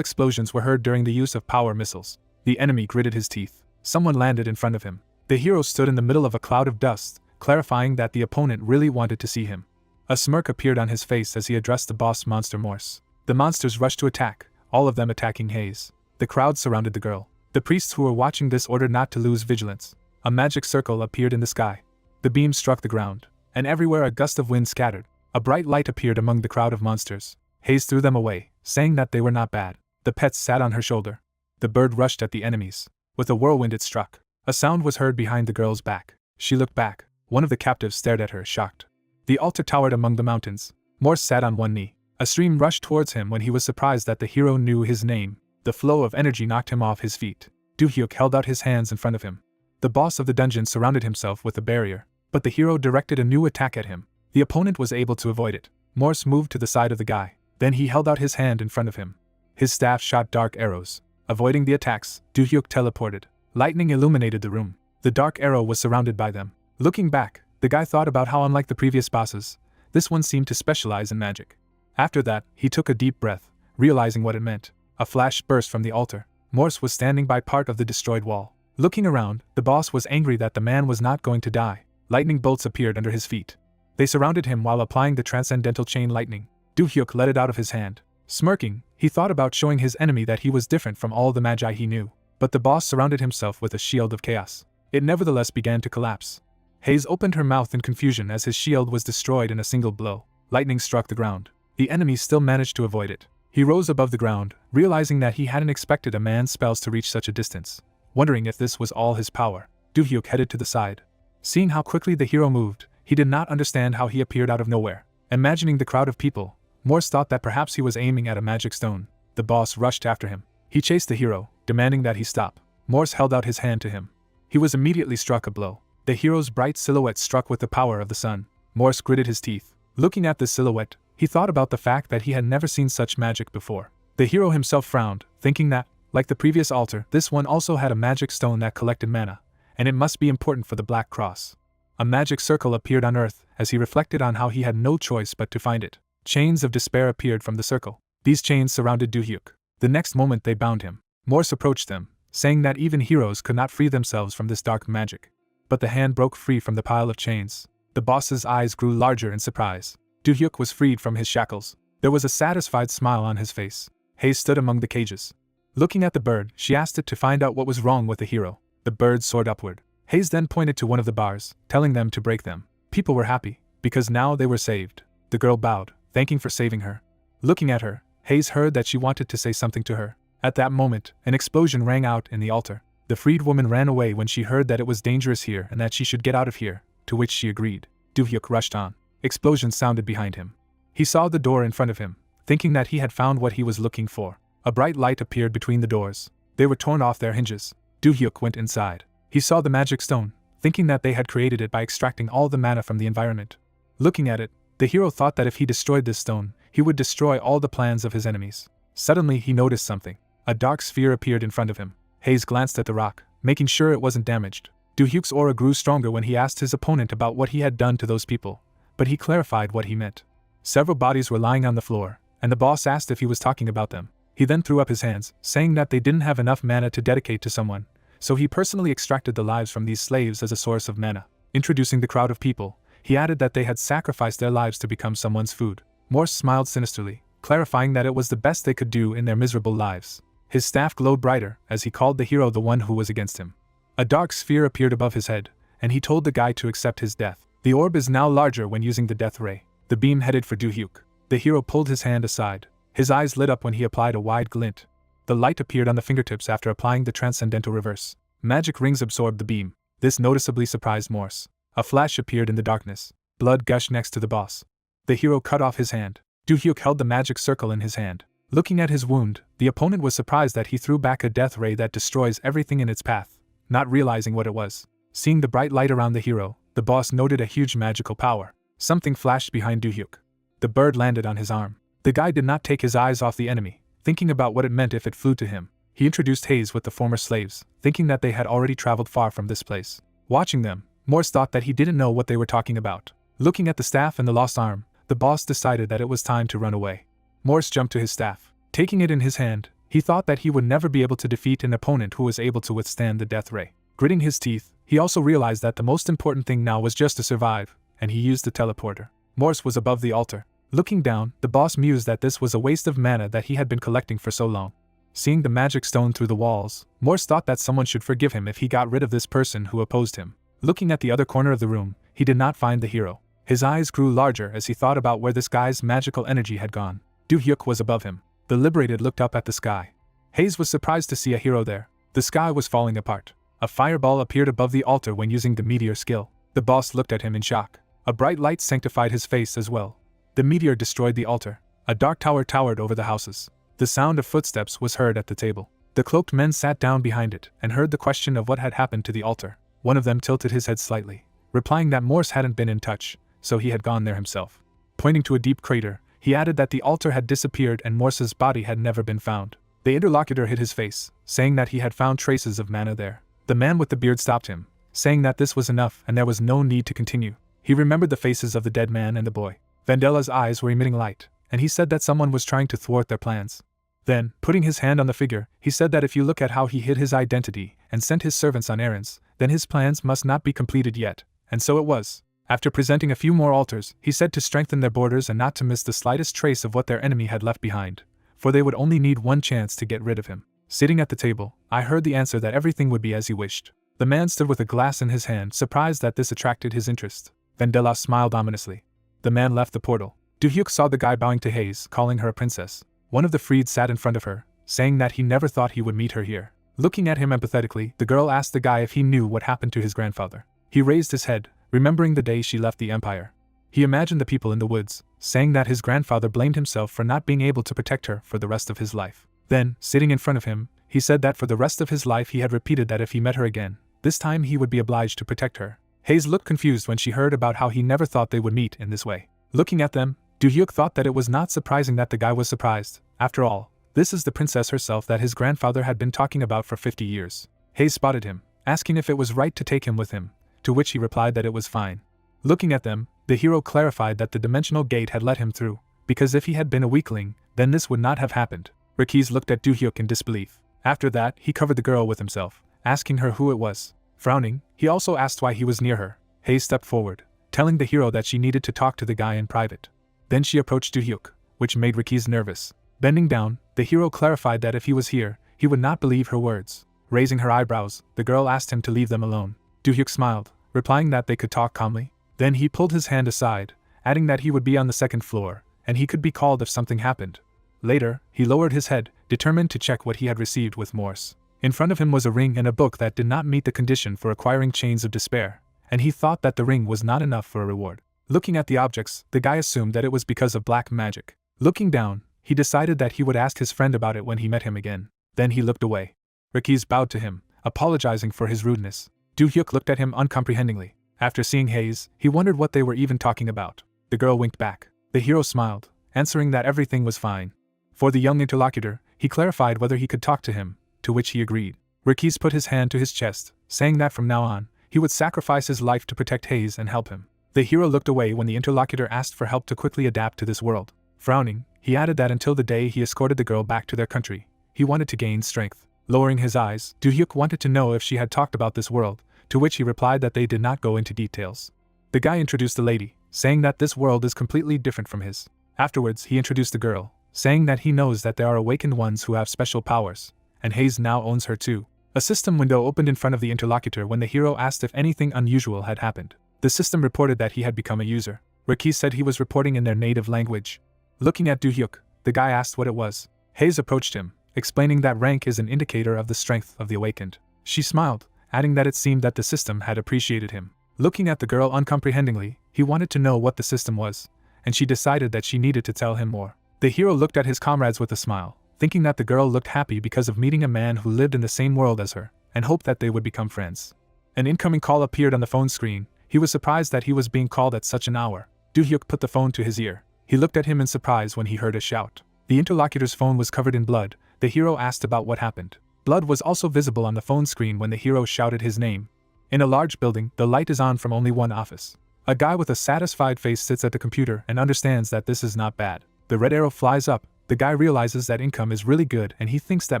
explosions were heard during the use of power missiles. The enemy gritted his teeth. Someone landed in front of him. The hero stood in the middle of a cloud of dust, clarifying that the opponent really wanted to see him. A smirk appeared on his face as he addressed the boss monster Morse. The monsters rushed to attack, all of them attacking Hayes. The crowd surrounded the girl. The priests who were watching this ordered not to lose vigilance. A magic circle appeared in the sky. The beam struck the ground, and everywhere a gust of wind scattered. A bright light appeared among the crowd of monsters. Hayes threw them away, saying that they were not bad. The pets sat on her shoulder. The bird rushed at the enemies. With a whirlwind it struck. A sound was heard behind the girl's back. She looked back. One of the captives stared at her, shocked. The altar towered among the mountains. Morse sat on one knee. A stream rushed towards him when he was surprised that the hero knew his name. The flow of energy knocked him off his feet. Do-hyuk held out his hands in front of him. The boss of the dungeon surrounded himself with a barrier, but the hero directed a new attack at him. The opponent was able to avoid it. Morse moved to the side of the guy. Then he held out his hand in front of him. His staff shot dark arrows. Avoiding the attacks, Do-hyuk teleported. Lightning illuminated the room. The dark arrow was surrounded by them. Looking back, the guy thought about how unlike the previous bosses, this one seemed to specialize in magic. After that, he took a deep breath, realizing what it meant. A flash burst from the altar. Morse was standing by part of the destroyed wall. Looking around, the boss was angry that the man was not going to die. Lightning bolts appeared under his feet. They surrounded him while applying the transcendental chain lightning. Do-hyuk let it out of his hand. Smirking, he thought about showing his enemy that he was different from all the magi he knew. But the boss surrounded himself with a shield of chaos. It nevertheless began to collapse. Hayes opened her mouth in confusion as his shield was destroyed in a single blow. Lightning struck the ground. The enemy still managed to avoid it. He rose above the ground, realizing that he hadn't expected a man's spells to reach such a distance. Wondering if this was all his power, Do-hyuk headed to the side. Seeing how quickly the hero moved, he did not understand how he appeared out of nowhere. Imagining the crowd of people, Morse thought that perhaps he was aiming at a magic stone. The boss rushed after him. He chased the hero, demanding that he stop. Morse held out his hand to him. He was immediately struck a blow. The hero's bright silhouette struck with the power of the sun. Morse gritted his teeth. Looking at this silhouette, he thought about the fact that he had never seen such magic before. The hero himself frowned, thinking that, like the previous altar, this one also had a magic stone that collected mana, and it must be important for the Black Cross. A magic circle appeared on Earth as he reflected on how he had no choice but to find it. Chains of despair appeared from the circle. These chains surrounded Do-hyuk. The next moment they bound him. Morse approached them, saying that even heroes could not free themselves from this dark magic. But the hand broke free from the pile of chains. The boss's eyes grew larger in surprise. Do-hyuk was freed from his shackles. There was a satisfied smile on his face. Hayes stood among the cages. Looking at the bird, she asked it to find out what was wrong with the hero. The bird soared upward. Hayes then pointed to one of the bars, telling them to break them. People were happy, because now they were saved. The girl bowed, thanking for saving her. Looking at her, Hayes heard that she wanted to say something to her. At that moment, an explosion rang out in the altar. The freed woman ran away when she heard that it was dangerous here and that she should get out of here, to which she agreed. Do-hyuk rushed on. Explosions sounded behind him. He saw the door in front of him, thinking that he had found what he was looking for. A bright light appeared between the doors. They were torn off their hinges. Do-hyuk went inside. He saw the magic stone, thinking that they had created it by extracting all the mana from the environment. Looking at it, the hero thought that if he destroyed this stone, he would destroy all the plans of his enemies. Suddenly he noticed something. A dark sphere appeared in front of him. Hayes glanced at the rock, making sure it wasn't damaged. Do-hyuk's aura grew stronger when he asked his opponent about what he had done to those people, but he clarified what he meant. Several bodies were lying on the floor, and the boss asked if he was talking about them. He then threw up his hands, saying that they didn't have enough mana to dedicate to someone, so he personally extracted the lives from these slaves as a source of mana. Introducing the crowd of people, he added that they had sacrificed their lives to become someone's food. Morse smiled sinisterly, clarifying that it was the best they could do in their miserable lives. His staff glowed brighter as he called the hero the one who was against him. A dark sphere appeared above his head, and he told the guy to accept his death. The orb is now larger when using the death ray. The beam headed for Do-hyuk. The hero pulled his hand aside. His eyes lit up when he applied a wide glint. The light appeared on the fingertips after applying the transcendental reverse. Magic rings absorbed the beam. This noticeably surprised Morse. A flash appeared in the darkness. Blood gushed next to the boss. The hero cut off his hand. Do-hyuk held the magic circle in his hand. Looking at his wound, the opponent was surprised that he threw back a death ray that destroys everything in its path, not realizing what it was. Seeing the bright light around the hero, the boss noted a huge magical power. Something flashed behind Do-hyuk. The bird landed on his arm. The guy did not take his eyes off the enemy, thinking about what it meant if it flew to him. He introduced Hayes with the former slaves, thinking that they had already traveled far from this place. Watching them, Morse thought that he didn't know what they were talking about. Looking at the staff and the lost arm, the boss decided that it was time to run away. Morse jumped to his staff. Taking it in his hand, he thought that he would never be able to defeat an opponent who was able to withstand the death ray. Gritting his teeth, he also realized that the most important thing now was just to survive, and he used the teleporter. Morse was above the altar. Looking down, the boss mused that this was a waste of mana that he had been collecting for so long. Seeing the magic stone through the walls, Morse thought that someone should forgive him if he got rid of this person who opposed him. Looking at the other corner of the room, he did not find the hero. His eyes grew larger as he thought about where this guy's magical energy had gone. Do-hyuk was above him. The liberated looked up at the sky. Hayes was surprised to see a hero there. The sky was falling apart. A fireball appeared above the altar when using the meteor skill. The boss looked at him in shock. A bright light sanctified his face as well. The meteor destroyed the altar. A dark tower towered over the houses. The sound of footsteps was heard at the table. The cloaked men sat down behind it and heard the question of what had happened to the altar. One of them tilted his head slightly, replying that Morse hadn't been in touch, so he had gone there himself. Pointing to a deep crater, he added that the altar had disappeared and Morse's body had never been found. The interlocutor hid his face, saying that he had found traces of mana there. The man with the beard stopped him, saying that this was enough and there was no need to continue. He remembered the faces of the dead man and the boy. Vandela's eyes were emitting light, and he said that someone was trying to thwart their plans. Then, putting his hand on the figure, he said that if you look at how he hid his identity and sent his servants on errands, then his plans must not be completed yet, and so it was. After presenting a few more altars, he said to strengthen their borders and not to miss the slightest trace of what their enemy had left behind, for they would only need one chance to get rid of him. Sitting at the table, I heard the answer that everything would be as he wished. The man stood with a glass in his hand, surprised that this attracted his interest. Vandela smiled ominously. The man left the portal. Do-hyuk saw the guy bowing to Hayes, calling her a princess. One of the freed sat in front of her, saying that he never thought he would meet her here. Looking at him empathetically, the girl asked the guy if he knew what happened to his grandfather. He raised his head, remembering the day she left the empire. He imagined the people in the woods, saying that his grandfather blamed himself for not being able to protect her for the rest of his life. Then, sitting in front of him, he said that for the rest of his life he had repeated that if he met her again, this time he would be obliged to protect her. Hayes looked confused when she heard about how he never thought they would meet in this way. Looking at them, Do-hyuk thought that it was not surprising that the guy was surprised. After all, this is the princess herself that his grandfather had been talking about for 50 years. Hayes spotted him, asking if it was right to take him with him, to which he replied that it was fine. Looking at them, the hero clarified that the dimensional gate had let him through, because if he had been a weakling, then this would not have happened. Rikiz looked at Do-hyuk in disbelief. After that, he covered the girl with himself, asking her who it was. Frowning, he also asked why he was near her. Hayes stepped forward, telling the hero that she needed to talk to the guy in private. Then she approached Do-hyuk, which made Rikiz nervous. Bending down, the hero clarified that if he was here, he would not believe her words. Raising her eyebrows, the girl asked him to leave them alone. Do-hyuk smiled, replying that they could talk calmly. Then he pulled his hand aside, adding that he would be on the second floor, and he could be called if something happened. Later, he lowered his head, determined to check what he had received with Morse. In front of him was a ring and a book that did not meet the condition for acquiring Chains of Despair, and he thought that the ring was not enough for a reward. Looking at the objects, the guy assumed that it was because of black magic. Looking down, he decided that he would ask his friend about it when he met him again. Then he looked away. Rikiz bowed to him, apologizing for his rudeness. Do-hyuk looked at him uncomprehendingly. After seeing Hayes, he wondered what they were even talking about. The girl winked back. The hero smiled, answering that everything was fine. For the young interlocutor, he clarified whether he could talk to him, to which he agreed. Rikiz put his hand to his chest, saying that from now on, he would sacrifice his life to protect Hayes and help him. The hero looked away when the interlocutor asked for help to quickly adapt to this world. Frowning, he added that until the day he escorted the girl back to their country, he wanted to gain strength. Lowering his eyes, Do-hyuk wanted to know if she had talked about this world, to which he replied that they did not go into details. The guy introduced the lady, saying that this world is completely different from his. Afterwards, he introduced the girl, saying that he knows that there are awakened ones who have special powers, and Hayes now owns her too. A system window opened in front of the interlocutor when the hero asked if anything unusual had happened. The system reported that he had become a user. Rikiz said he was reporting in their native language. Looking at Do-hyuk, the guy asked what it was. Hayes approached him, explaining that rank is an indicator of the strength of the awakened. She smiled, adding that it seemed that the system had appreciated him. Looking at the girl uncomprehendingly, he wanted to know what the system was, and she decided that she needed to tell him more. The hero looked at his comrades with a smile, thinking that the girl looked happy because of meeting a man who lived in the same world as her, and hoped that they would become friends. An incoming call appeared on the phone screen. He was surprised that he was being called at such an hour. Do-hyuk put the phone to his ear. He looked at him in surprise when he heard a shout. The interlocutor's phone was covered in blood. The hero asked about what happened. Blood was also visible on the phone screen when the hero shouted his name. In a large building, the light is on from only one office. A guy with a satisfied face sits at the computer and understands that this is not bad. The red arrow flies up. The guy realizes that income is really good and he thinks that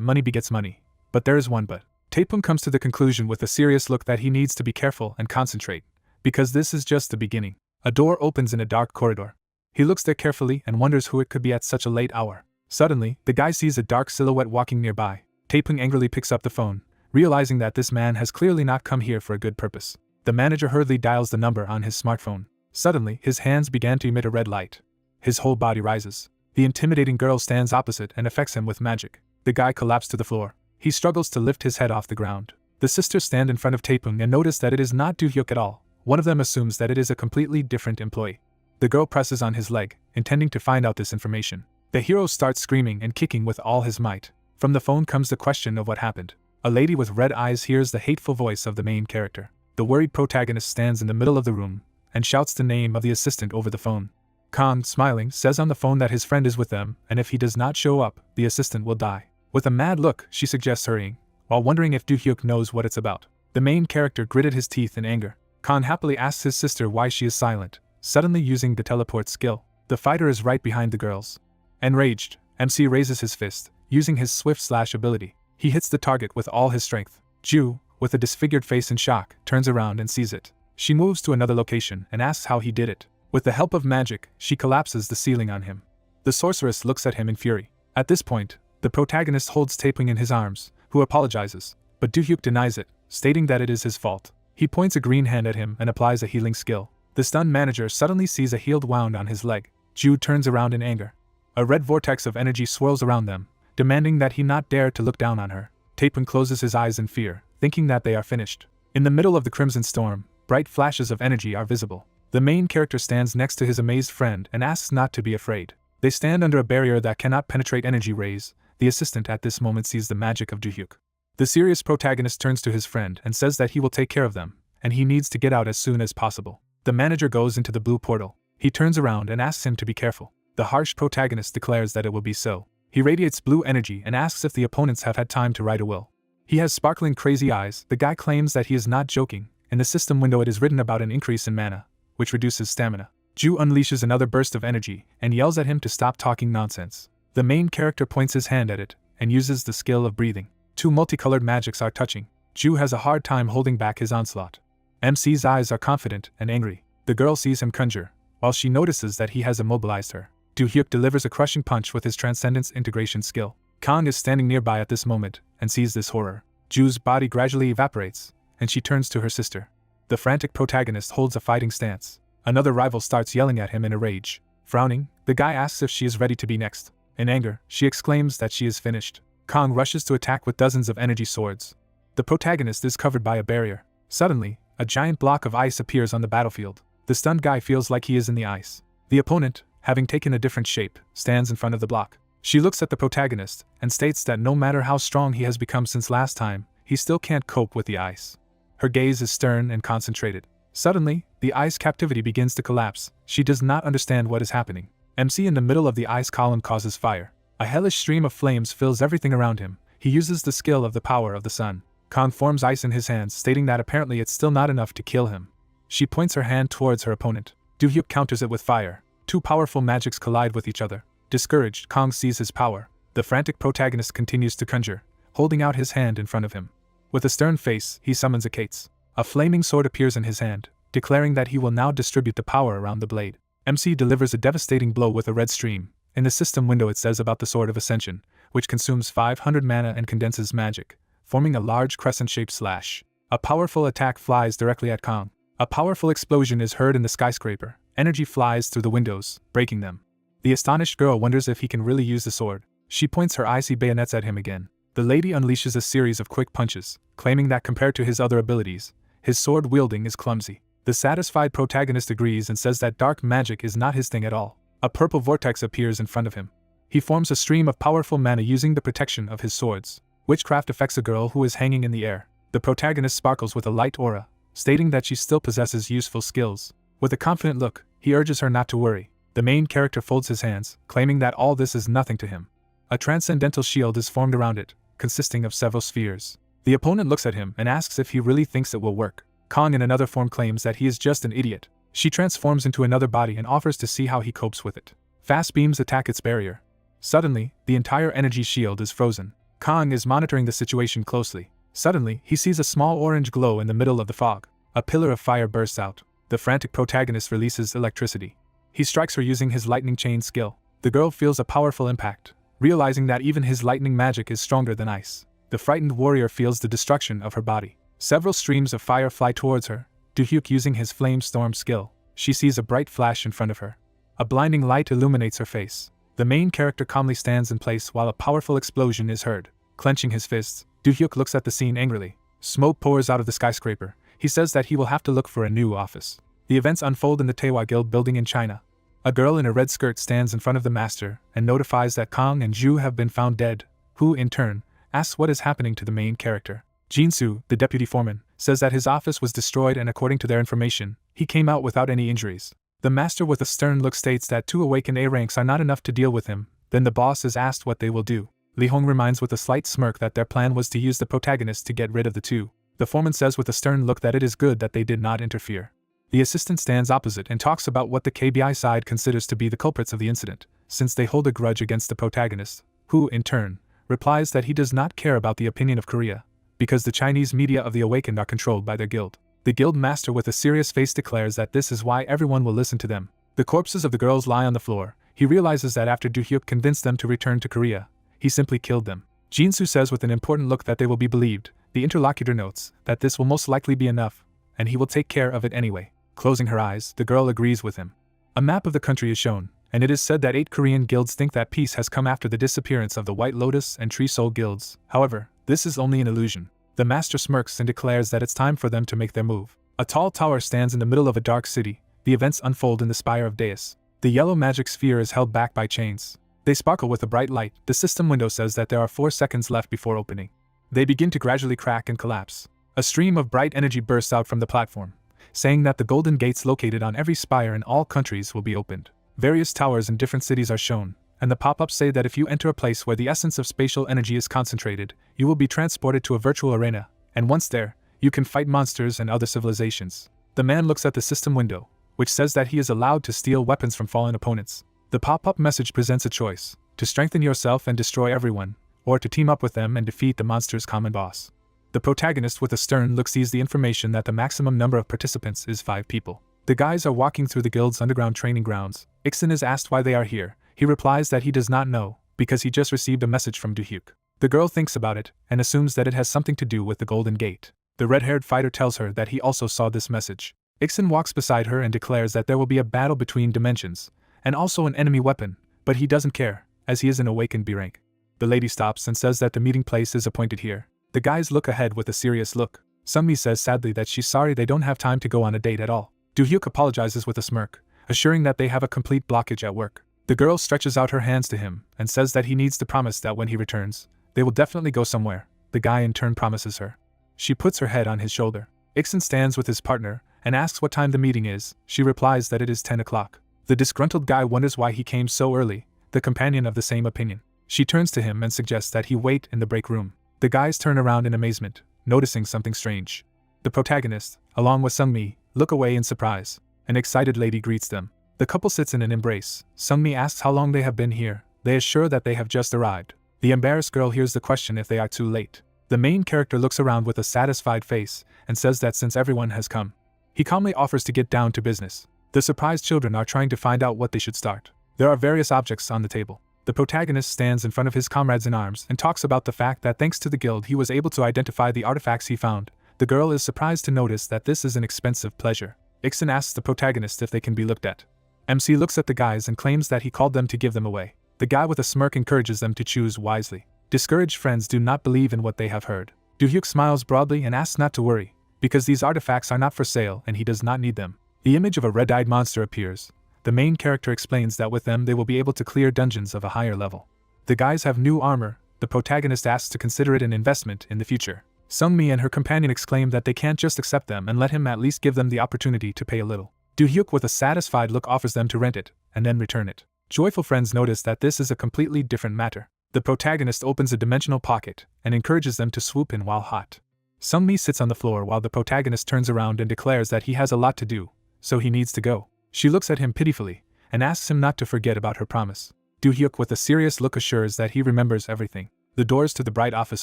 money begets money. But there is one but. Taepung comes to the conclusion with a serious look that he needs to be careful and concentrate, because this is just the beginning. A door opens in a dark corridor. He looks there carefully and wonders who it could be at such a late hour. Suddenly, the guy sees a dark silhouette walking nearby. Taepung angrily picks up the phone, realizing that this man has clearly not come here for a good purpose. The manager hurriedly dials the number on his smartphone. Suddenly, his hands began to emit a red light. His whole body rises. The intimidating girl stands opposite and affects him with magic. The guy collapsed to the floor. He struggles to lift his head off the ground. The sisters stand in front of Taepung and notice that it is not Do-hyuk at all. One of them assumes that it is a completely different employee. The girl presses on his leg, intending to find out this information. The hero starts screaming and kicking with all his might. From the phone comes the question of what happened. A lady with red eyes hears the hateful voice of the main character. The worried protagonist stands in the middle of the room and shouts the name of the assistant over the phone. Khan, smiling, says on the phone that his friend is with them, and if he does not show up, the assistant will die. With a mad look, she suggests hurrying, while wondering if Do-hyuk knows what it's about. The main character gritted his teeth in anger. Khan happily asks his sister why she is silent, suddenly using the teleport skill. The fighter is right behind the girls. Enraged, MC raises his fist, using his swift slash ability. He hits the target with all his strength. Ju, with a disfigured face in shock, turns around and sees it. She moves to another location and asks how he did it. With the help of magic, she collapses the ceiling on him. The sorceress looks at him in fury. At this point, the protagonist holds Taepung in his arms, who apologizes, but Do-hyuk denies it, stating that it is his fault. He points a green hand at him and applies a healing skill. The stunned manager suddenly sees a healed wound on his leg. Ju turns around in anger. A red vortex of energy swirls around them, demanding that he not dare to look down on her. Taepung closes his eyes in fear, thinking that they are finished. In the middle of the crimson storm, bright flashes of energy are visible. The main character stands next to his amazed friend and asks not to be afraid. They stand under a barrier that cannot penetrate energy rays. The assistant at this moment sees the magic of Do-hyuk. The serious protagonist turns to his friend and says that he will take care of them, and he needs to get out as soon as possible. The manager goes into the blue portal. He turns around and asks him to be careful. The harsh protagonist declares that it will be so. He radiates blue energy and asks if the opponents have had time to write a will. He has sparkling crazy eyes. The guy claims that he is not joking. In the system window it is written about an increase in mana, which reduces stamina. Ju unleashes another burst of energy and yells at him to stop talking nonsense. The main character points his hand at it and uses the skill of breathing. Two multicolored magics are touching. Ju has a hard time holding back his onslaught. MC's eyes are confident and angry. The girl sees him conjure, while she notices that he has immobilized her. Do-hyuk delivers a crushing punch with his Transcendence integration skill. Kang is standing nearby at this moment and sees this horror. Ju's body gradually evaporates, and she turns to her sister. The frantic protagonist holds a fighting stance. Another rival starts yelling at him in a rage. Frowning, the guy asks if she is ready to be next. In anger, she exclaims that she is finished. Kang rushes to attack with dozens of energy swords. The protagonist is covered by a barrier. Suddenly, a giant block of ice appears on the battlefield. The stunned guy feels like he is in the ice. The opponent, having taken a different shape, stands in front of the block. She looks at the protagonist and states that no matter how strong he has become since last time, he still can't cope with the ice. Her gaze is stern and concentrated. Suddenly, the ice captivity begins to collapse. She does not understand what is happening. MC in the middle of the ice column causes fire. A hellish stream of flames fills everything around him. He uses the skill of the power of the sun. Kang forms ice in his hands, stating that apparently it's still not enough to kill him. She points her hand towards her opponent. Do-hyuk counters it with fire. Two powerful magics collide with each other. Discouraged, Kang sees his power. The frantic protagonist continues to conjure, holding out his hand in front of him. With a stern face, he summons a Kates. A flaming sword appears in his hand, declaring that he will now distribute the power around the blade. MC delivers a devastating blow with a red stream. In the system window it says about the Sword of Ascension, which consumes 500 mana and condenses magic, forming a large crescent-shaped slash. A powerful attack flies directly at Kang. A powerful explosion is heard in the skyscraper. Energy flies through the windows, breaking them. The astonished girl wonders if he can really use the sword. She points her icy bayonets at him again. The lady unleashes a series of quick punches, claiming that compared to his other abilities, his sword wielding is clumsy. The satisfied protagonist agrees and says that dark magic is not his thing at all. A purple vortex appears in front of him. He forms a stream of powerful mana using the protection of his swords. Witchcraft affects a girl who is hanging in the air. The protagonist sparkles with a light aura, stating that she still possesses useful skills. With a confident look, he urges her not to worry. The main character folds his hands, claiming that all this is nothing to him. A transcendental shield is formed around it, consisting of several spheres. The opponent looks at him and asks if he really thinks it will work. Kong in another form claims that he is just an idiot. She transforms into another body and offers to see how he copes with it. Fast beams attack its barrier. Suddenly, the entire energy shield is frozen. Kong is monitoring the situation closely. Suddenly, he sees a small orange glow in the middle of the fog. A pillar of fire bursts out. The frantic protagonist releases electricity. He strikes her using his lightning chain skill. The girl feels a powerful impact, realizing that even his lightning magic is stronger than ice. The frightened warrior feels the destruction of her body. Several streams of fire fly towards her, Do-hyuk using his flame storm skill. She sees a bright flash in front of her. A blinding light illuminates her face. The main character calmly stands in place while a powerful explosion is heard. Clenching his fists, Do-hyuk looks at the scene angrily. Smoke pours out of the skyscraper. He says that he will have to look for a new office. The events unfold in the Taewa Guild building in China. A girl in a red skirt stands in front of the master and notifies that Kong and Ju have been found dead, who, in turn, asks what is happening to the main character. Jin-soo, the deputy foreman, says that his office was destroyed and according to their information, he came out without any injuries. The master with a stern look states that 2 awakened A ranks are not enough to deal with him. Then the boss is asked what they will do. Lee Hong reminds with a slight smirk that their plan was to use the protagonist to get rid of the two. The foreman says with a stern look that it is good that they did not interfere. The assistant stands opposite and talks about what the KBI side considers to be the culprits of the incident, since they hold a grudge against the protagonist, who, in turn, replies that he does not care about the opinion of Korea, because the Chinese media of the awakened are controlled by their guild. The guild master with a serious face declares that this is why everyone will listen to them. The corpses of the girls lie on the floor. He realizes that after Do-hyuk convinced them to return to Korea, he simply killed them. Jin-soo says with an important look that they will be believed. The interlocutor notes that this will most likely be enough, and he will take care of it anyway. Closing her eyes, the girl agrees with him. A map of the country is shown, and it is said that 8 Korean guilds think that peace has come after the disappearance of the White Lotus and Tree Soul guilds. However, this is only an illusion. The master smirks and declares that it's time for them to make their move. A tall tower stands in the middle of a dark city. The events unfold in the spire of Deus. The yellow magic sphere is held back by chains. They sparkle with a bright light. The system window says that there are 4 seconds left before opening. They begin to gradually crack and collapse. A stream of bright energy bursts out from the platform, saying that the golden gates located on every spire in all countries will be opened. Various towers in different cities are shown, and the pop-ups say that if you enter a place where the essence of spatial energy is concentrated, you will be transported to a virtual arena, and once there, you can fight monsters and other civilizations. The man looks at the system window, which says that he is allowed to steal weapons from fallen opponents. The pop-up message presents a choice: to strengthen yourself and destroy everyone, or to team up with them and defeat the monster's common boss. The protagonist with a stern look sees the information that the maximum number of participants is 5 people. The guys are walking through the guild's underground training grounds. Ixon is asked why they are here. He replies that he does not know, because he just received a message from Do-hyuk. The girl thinks about it, and assumes that it has something to do with the Golden Gate. The red-haired fighter tells her that he also saw this message. Ixon walks beside her and declares that there will be a battle between dimensions, and also an enemy weapon, but he doesn't care, as he is an awakened B rank. The lady stops and says that the meeting place is appointed here. The guys look ahead with a serious look. Sungmi says sadly that she's sorry they don't have time to go on a date at all. Do-hyuk apologizes with a smirk, assuring that they have a complete blockage at work. The girl stretches out her hands to him and says that he needs to promise that when he returns, they will definitely go somewhere. The guy in turn promises her. She puts her head on his shoulder. Ixon stands with his partner and asks what time the meeting is. She replies that it is 10 o'clock. The disgruntled guy wonders why he came so early, the companion of the same opinion. She turns to him and suggests that he wait in the break room. The guys turn around in amazement, noticing something strange. The protagonist, along with Sungmi, look away in surprise. An excited lady greets them. The couple sits in an embrace. Sungmi asks how long they have been here. They assure that they have just arrived. The embarrassed girl hears the question if they are too late. The main character looks around with a satisfied face and says that since everyone has come, he calmly offers to get down to business. The surprised children are trying to find out what they should start. There are various objects on the table. The protagonist stands in front of his comrades in arms and talks about the fact that thanks to the guild he was able to identify the artifacts he found. The girl is surprised to notice that this is an expensive pleasure. Ixon asks the protagonist if they can be looked at. MC looks at the guys and claims that he called them to give them away. The guy with a smirk encourages them to choose wisely. Discouraged friends do not believe in what they have heard. Do-hyuk smiles broadly and asks not to worry, because these artifacts are not for sale and he does not need them. The image of a red-eyed monster appears. The main character explains that with them they will be able to clear dungeons of a higher level. The guys have new armor. The protagonist asks to consider it an investment in the future. Sungmi and her companion exclaim that they can't just accept them and let him at least give them the opportunity to pay a little. Do-hyuk with a satisfied look offers them to rent it, and then return it. Joyful friends notice that this is a completely different matter. The protagonist opens a dimensional pocket and encourages them to swoop in while hot. Sungmi sits on the floor while the protagonist turns around and declares that he has a lot to do, so he needs to go. She looks at him pitifully and asks him not to forget about her promise. Do-hyuk with a serious look assures that he remembers everything. The doors to the bright office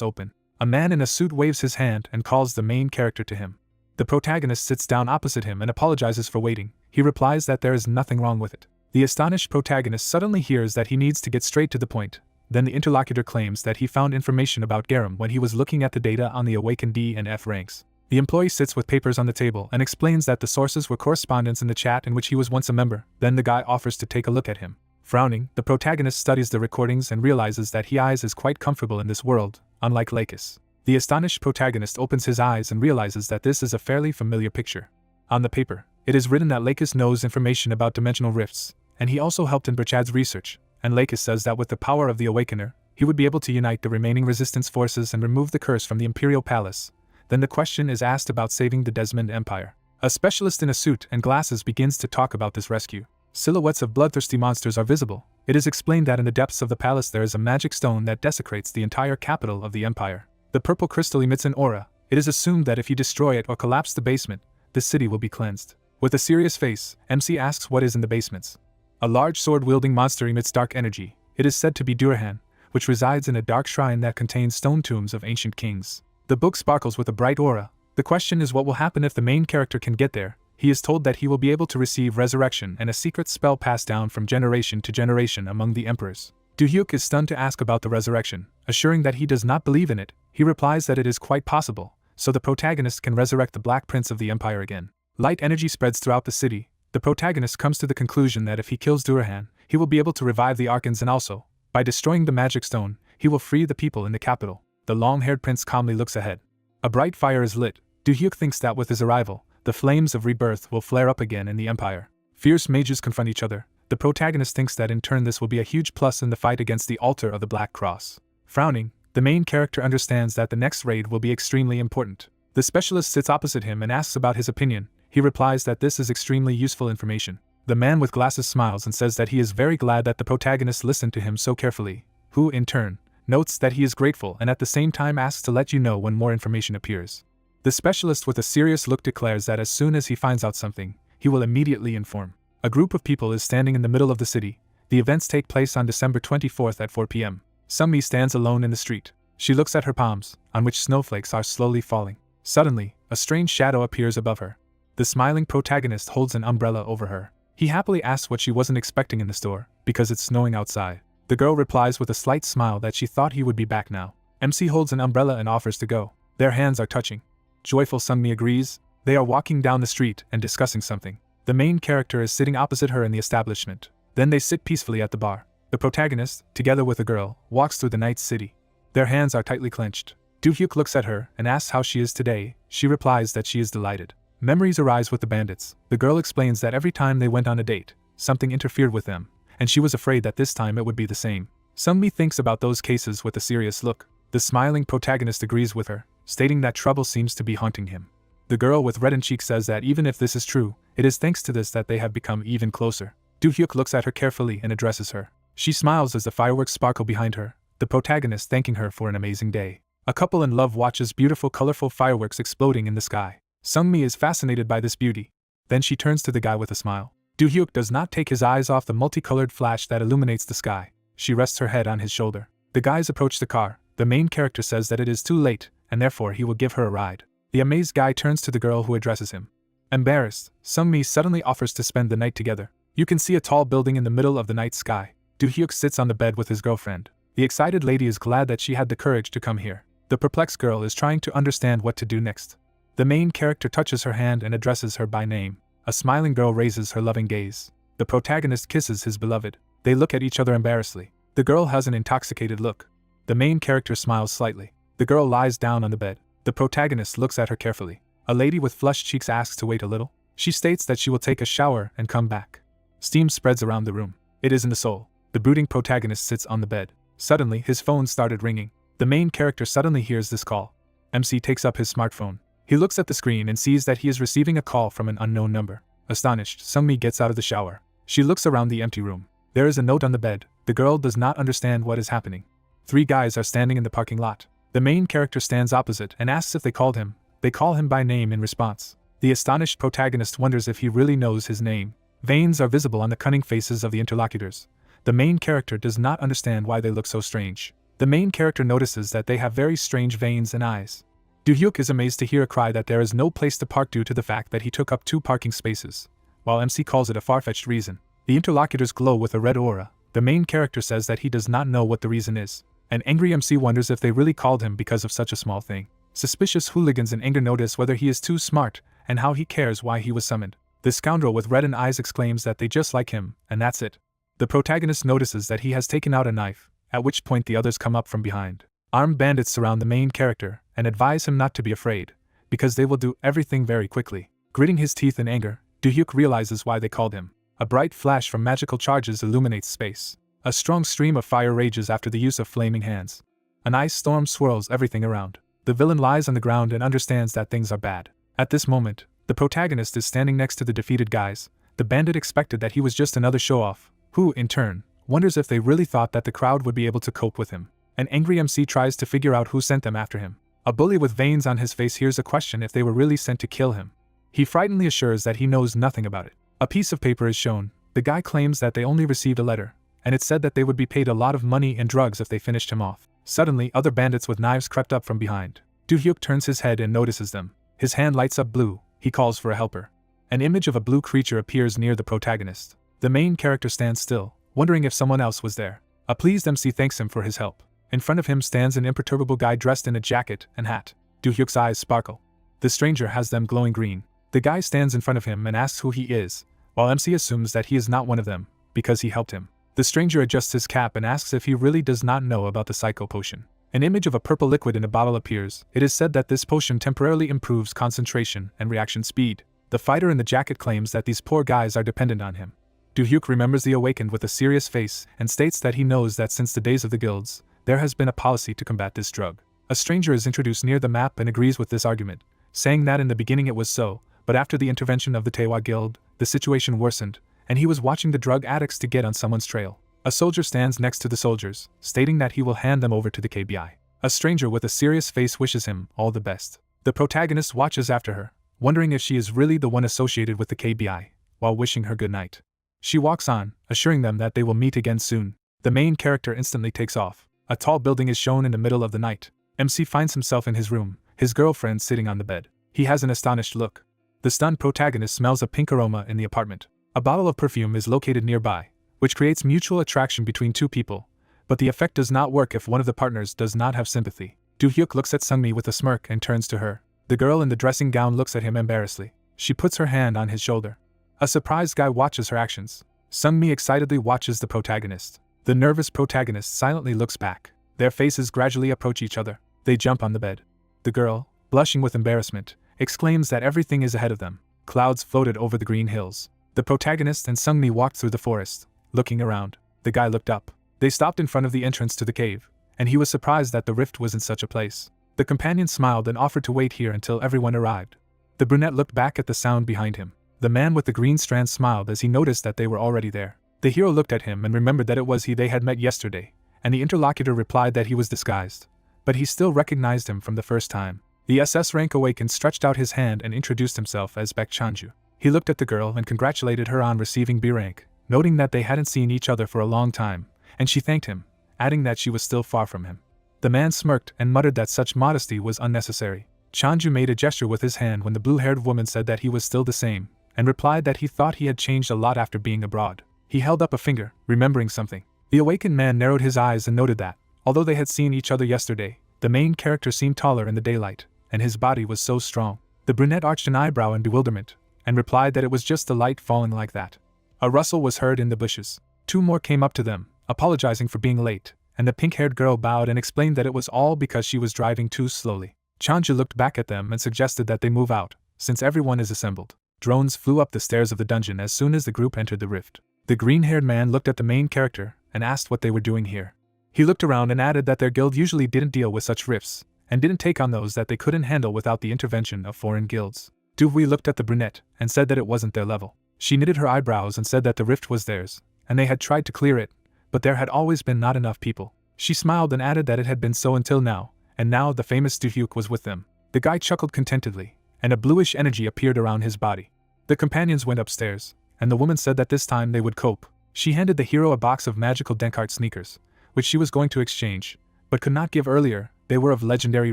open. A man in a suit waves his hand and calls the main character to him. The protagonist sits down opposite him and apologizes for waiting. He replies that there is nothing wrong with it. The astonished protagonist suddenly hears that he needs to get straight to the point. Then the interlocutor claims that he found information about Garam when he was looking at the data on the awakened D and F ranks. The employee sits with papers on the table and explains that the sources were correspondents in the chat in which he was once a member. Then the guy offers to take a look at him. Frowning, the protagonist studies the recordings and realizes that he is quite comfortable in this world, unlike Lakis. The astonished protagonist opens his eyes and realizes that this is a fairly familiar picture. On the paper, it is written that Lakis knows information about dimensional rifts, and he also helped in Burchad's research, and Lakis says that with the power of the Awakener, he would be able to unite the remaining resistance forces and remove the curse from the Imperial Palace. Then the question is asked about saving the Desmond Empire. A specialist in a suit and glasses begins to talk about this rescue. Silhouettes of bloodthirsty monsters are visible. It is explained that in the depths of the palace there is a magic stone that desecrates the entire capital of the empire. The purple crystal emits an aura. It is assumed that if you destroy it or collapse the basement, the city will be cleansed. With a serious face, MC asks what is in the basements. A large sword-wielding monster emits dark energy. It is said to be Durhan, which resides in a dark shrine that contains stone tombs of ancient kings. The book sparkles with a bright aura. The question is what will happen if the main character can get there. He is told that he will be able to receive resurrection and a secret spell passed down from generation to generation among the emperors. Do-hyuk is stunned to ask about the resurrection, assuring that he does not believe in it. He replies that it is quite possible, so the protagonist can resurrect the Black Prince of the Empire again. Light energy spreads throughout the city. The protagonist comes to the conclusion that if he kills Durhan, he will be able to revive the Archons and also, by destroying the magic stone, he will free the people in the capital. The long-haired prince calmly looks ahead. A bright fire is lit. Do-hyuk thinks that with his arrival, the flames of rebirth will flare up again in the Empire. Fierce mages confront each other. The protagonist thinks that in turn this will be a huge plus in the fight against the altar of the Black Cross. Frowning, the main character understands that the next raid will be extremely important. The specialist sits opposite him and asks about his opinion. He replies that this is extremely useful information. The man with glasses smiles and says that he is very glad that the protagonist listened to him so carefully, who, in turn, notes that he is grateful and at the same time asks to let you know when more information appears. The specialist with a serious look declares that as soon as he finds out something, he will immediately inform. A group of people is standing in the middle of the city. The events take place on December 24th at 4 p.m. Sungmi stands alone in the street. She looks at her palms, on which snowflakes are slowly falling. Suddenly, a strange shadow appears above her. The smiling protagonist holds an umbrella over her. He happily asks what she wasn't expecting in the store, because it's snowing outside. The girl replies with a slight smile that she thought he would be back now. MC holds an umbrella and offers to go. Their hands are touching. Joyful Sungmi agrees. They are walking down the street and discussing something. The main character is sitting opposite her in the establishment. Then they sit peacefully at the bar. The protagonist, together with a girl, walks through the night city. Their hands are tightly clenched. Do-hyuk looks at her and asks how she is today. She replies that she is delighted. Memories arise with the bandits. The girl explains that every time they went on a date, something interfered with them, and she was afraid that this time it would be the same. Sungmi thinks about those cases with a serious look. The smiling protagonist agrees with her, stating that trouble seems to be haunting him. The girl with reddened cheeks says that even if this is true, it is thanks to this that they have become even closer. Do-hyuk looks at her carefully and addresses her. She smiles as the fireworks sparkle behind her, the protagonist thanking her for an amazing day. A couple in love watches beautiful colorful fireworks exploding in the sky. Sungmi is fascinated by this beauty. Then she turns to the guy with a smile. Do-hyuk does not take his eyes off the multicolored flash that illuminates the sky. She rests her head on his shoulder. The guys approach the car. The main character says that it is too late, and therefore he will give her a ride. The amazed guy turns to the girl who addresses him. Embarrassed, Sungmi suddenly offers to spend the night together. You can see a tall building in the middle of the night sky. Do-hyuk sits on the bed with his girlfriend. The excited lady is glad that she had the courage to come here. The perplexed girl is trying to understand what to do next. The main character touches her hand and addresses her by name. A smiling girl raises her loving gaze. The protagonist kisses his beloved. They look at each other embarrassedly. The girl has an intoxicated look. The main character smiles slightly. The girl lies down on the bed. The protagonist looks at her carefully. A lady with flushed cheeks asks to wait a little. She states that she will take a shower and come back. Steam spreads around the room. It is in the soul. The brooding protagonist sits on the bed. Suddenly, his phone started ringing. The main character suddenly hears this call. MC takes up his smartphone. He looks at the screen and sees that he is receiving a call from an unknown number. Astonished, Sungmi gets out of the shower. She looks around the empty room. There is a note on the bed. The girl does not understand what is happening. 3 guys are standing in the parking lot. The main character stands opposite and asks if they called him. They call him by name in response. The astonished protagonist wonders if he really knows his name. Veins are visible on the cunning faces of the interlocutors. The main character does not understand why they look so strange. The main character notices that they have very strange veins and eyes. Do-hyuk is amazed to hear a cry that there is no place to park due to the fact that he took up 2 parking spaces, while MC calls it a far-fetched reason. The interlocutors glow with a red aura. The main character says that he does not know what the reason is. An angry MC wonders if they really called him because of such a small thing. Suspicious hooligans in anger notice whether he is too smart and how he cares why he was summoned. The scoundrel with reddened eyes exclaims that they just like him, and that's it. The protagonist notices that he has taken out a knife, at which point the others come up from behind. Armed bandits surround the main character and advise him not to be afraid, because they will do everything very quickly. Gritting his teeth in anger, Do-hyuk realizes why they called him. A bright flash from magical charges illuminates space. A strong stream of fire rages after the use of flaming hands. An ice storm swirls everything around. The villain lies on the ground and understands that things are bad. At this moment, the protagonist is standing next to the defeated guys. The bandit expected that he was just another show-off, who, in turn, wonders if they really thought that the crowd would be able to cope with him. An angry MC tries to figure out who sent them after him. A bully with veins on his face hears a question if they were really sent to kill him. He frighteningly assures that he knows nothing about it. A piece of paper is shown. The guy claims that they only received a letter, and it said that they would be paid a lot of money and drugs if they finished him off. Suddenly, other bandits with knives crept up from behind. Do-hyuk turns his head and notices them. His hand lights up blue. He calls for a helper. An image of a blue creature appears near the protagonist. The main character stands still, wondering if someone else was there. A pleased MC thanks him for his help. In front of him stands an imperturbable guy dressed in a jacket and hat. Do-hyuk's eyes sparkle. The stranger has them glowing green. The guy stands in front of him and asks who he is, while MC assumes that he is not one of them, because he helped him. The stranger adjusts his cap and asks if he really does not know about the psycho potion. An image of a purple liquid in a bottle appears. It is said that this potion temporarily improves concentration and reaction speed. The fighter in the jacket claims that these poor guys are dependent on him. Do-hyuk remembers the awakened with a serious face and states that he knows that since the days of the guilds, there has been a policy to combat this drug. A stranger is introduced near the map and agrees with this argument, saying that in the beginning it was so, but after the intervention of the Tewa Guild, the situation worsened, and he was watching the drug addicts to get on someone's trail. A soldier stands next to the soldiers, stating that he will hand them over to the KBI. A stranger with a serious face wishes him all the best. The protagonist watches after her, wondering if she is really the one associated with the KBI, while wishing her good night. She walks on, assuring them that they will meet again soon. The main character instantly takes off. A tall building is shown in the middle of the night. MC finds himself in his room, his girlfriend sitting on the bed. He has an astonished look. The stunned protagonist smells a pink aroma in the apartment. A bottle of perfume is located nearby, which creates mutual attraction between 2 people, but the effect does not work if one of the partners does not have sympathy. Do-hyuk looks at Sungmi with a smirk and turns to her. The girl in the dressing gown looks at him embarrassedly. She puts her hand on his shoulder. A surprised guy watches her actions. Sungmi excitedly watches the protagonist. The nervous protagonist silently looks back. Their faces gradually approach each other. They jump on the bed. The girl, blushing with embarrassment, exclaims that everything is ahead of them. Clouds floated over the green hills. The protagonist and Sungmi walked through the forest, looking around. The guy looked up. They stopped in front of the entrance to the cave, and he was surprised that the rift was in such a place. The companion smiled and offered to wait here until everyone arrived. The brunette looked back at the sound behind him. The man with the green strand smiled as he noticed that they were already there. The hero looked at him and remembered that it was he they had met yesterday, and the interlocutor replied that he was disguised, but he still recognized him from the first time. The SS rank awakened stretched out his hand and introduced himself as Baek Chanju. He looked at the girl and congratulated her on receiving B rank, noting that they hadn't seen each other for a long time, and she thanked him, adding that she was still far from him. The man smirked and muttered that such modesty was unnecessary. Chanju made a gesture with his hand when the blue-haired woman said that he was still the same, and replied that he thought he had changed a lot after being abroad. He held up a finger, remembering something. The awakened man narrowed his eyes and noted that, although they had seen each other yesterday, the main character seemed taller in the daylight, and his body was so strong. The brunette arched an eyebrow in bewilderment, and replied that it was just the light falling like that. A rustle was heard in the bushes. 2 more came up to them, apologizing for being late, and the pink-haired girl bowed and explained that it was all because she was driving too slowly. Chanja looked back at them and suggested that they move out, since everyone is assembled. Drones flew up the stairs of the dungeon as soon as the group entered the rift. The green-haired man looked at the main character and asked what they were doing here. He looked around and added that their guild usually didn't deal with such rifts, and didn't take on those that they couldn't handle without the intervention of foreign guilds. Duhui looked at the brunette and said that it wasn't their level. She knitted her eyebrows and said that the rift was theirs, and they had tried to clear it, but there had always been not enough people. She smiled and added that it had been so until now, and now the famous Duhyuk was with them. The guy chuckled contentedly, and a bluish energy appeared around his body. The companions went upstairs, and the woman said that this time they would cope. She handed the hero a box of magical Denkart sneakers, which she was going to exchange, but could not give earlier. They were of legendary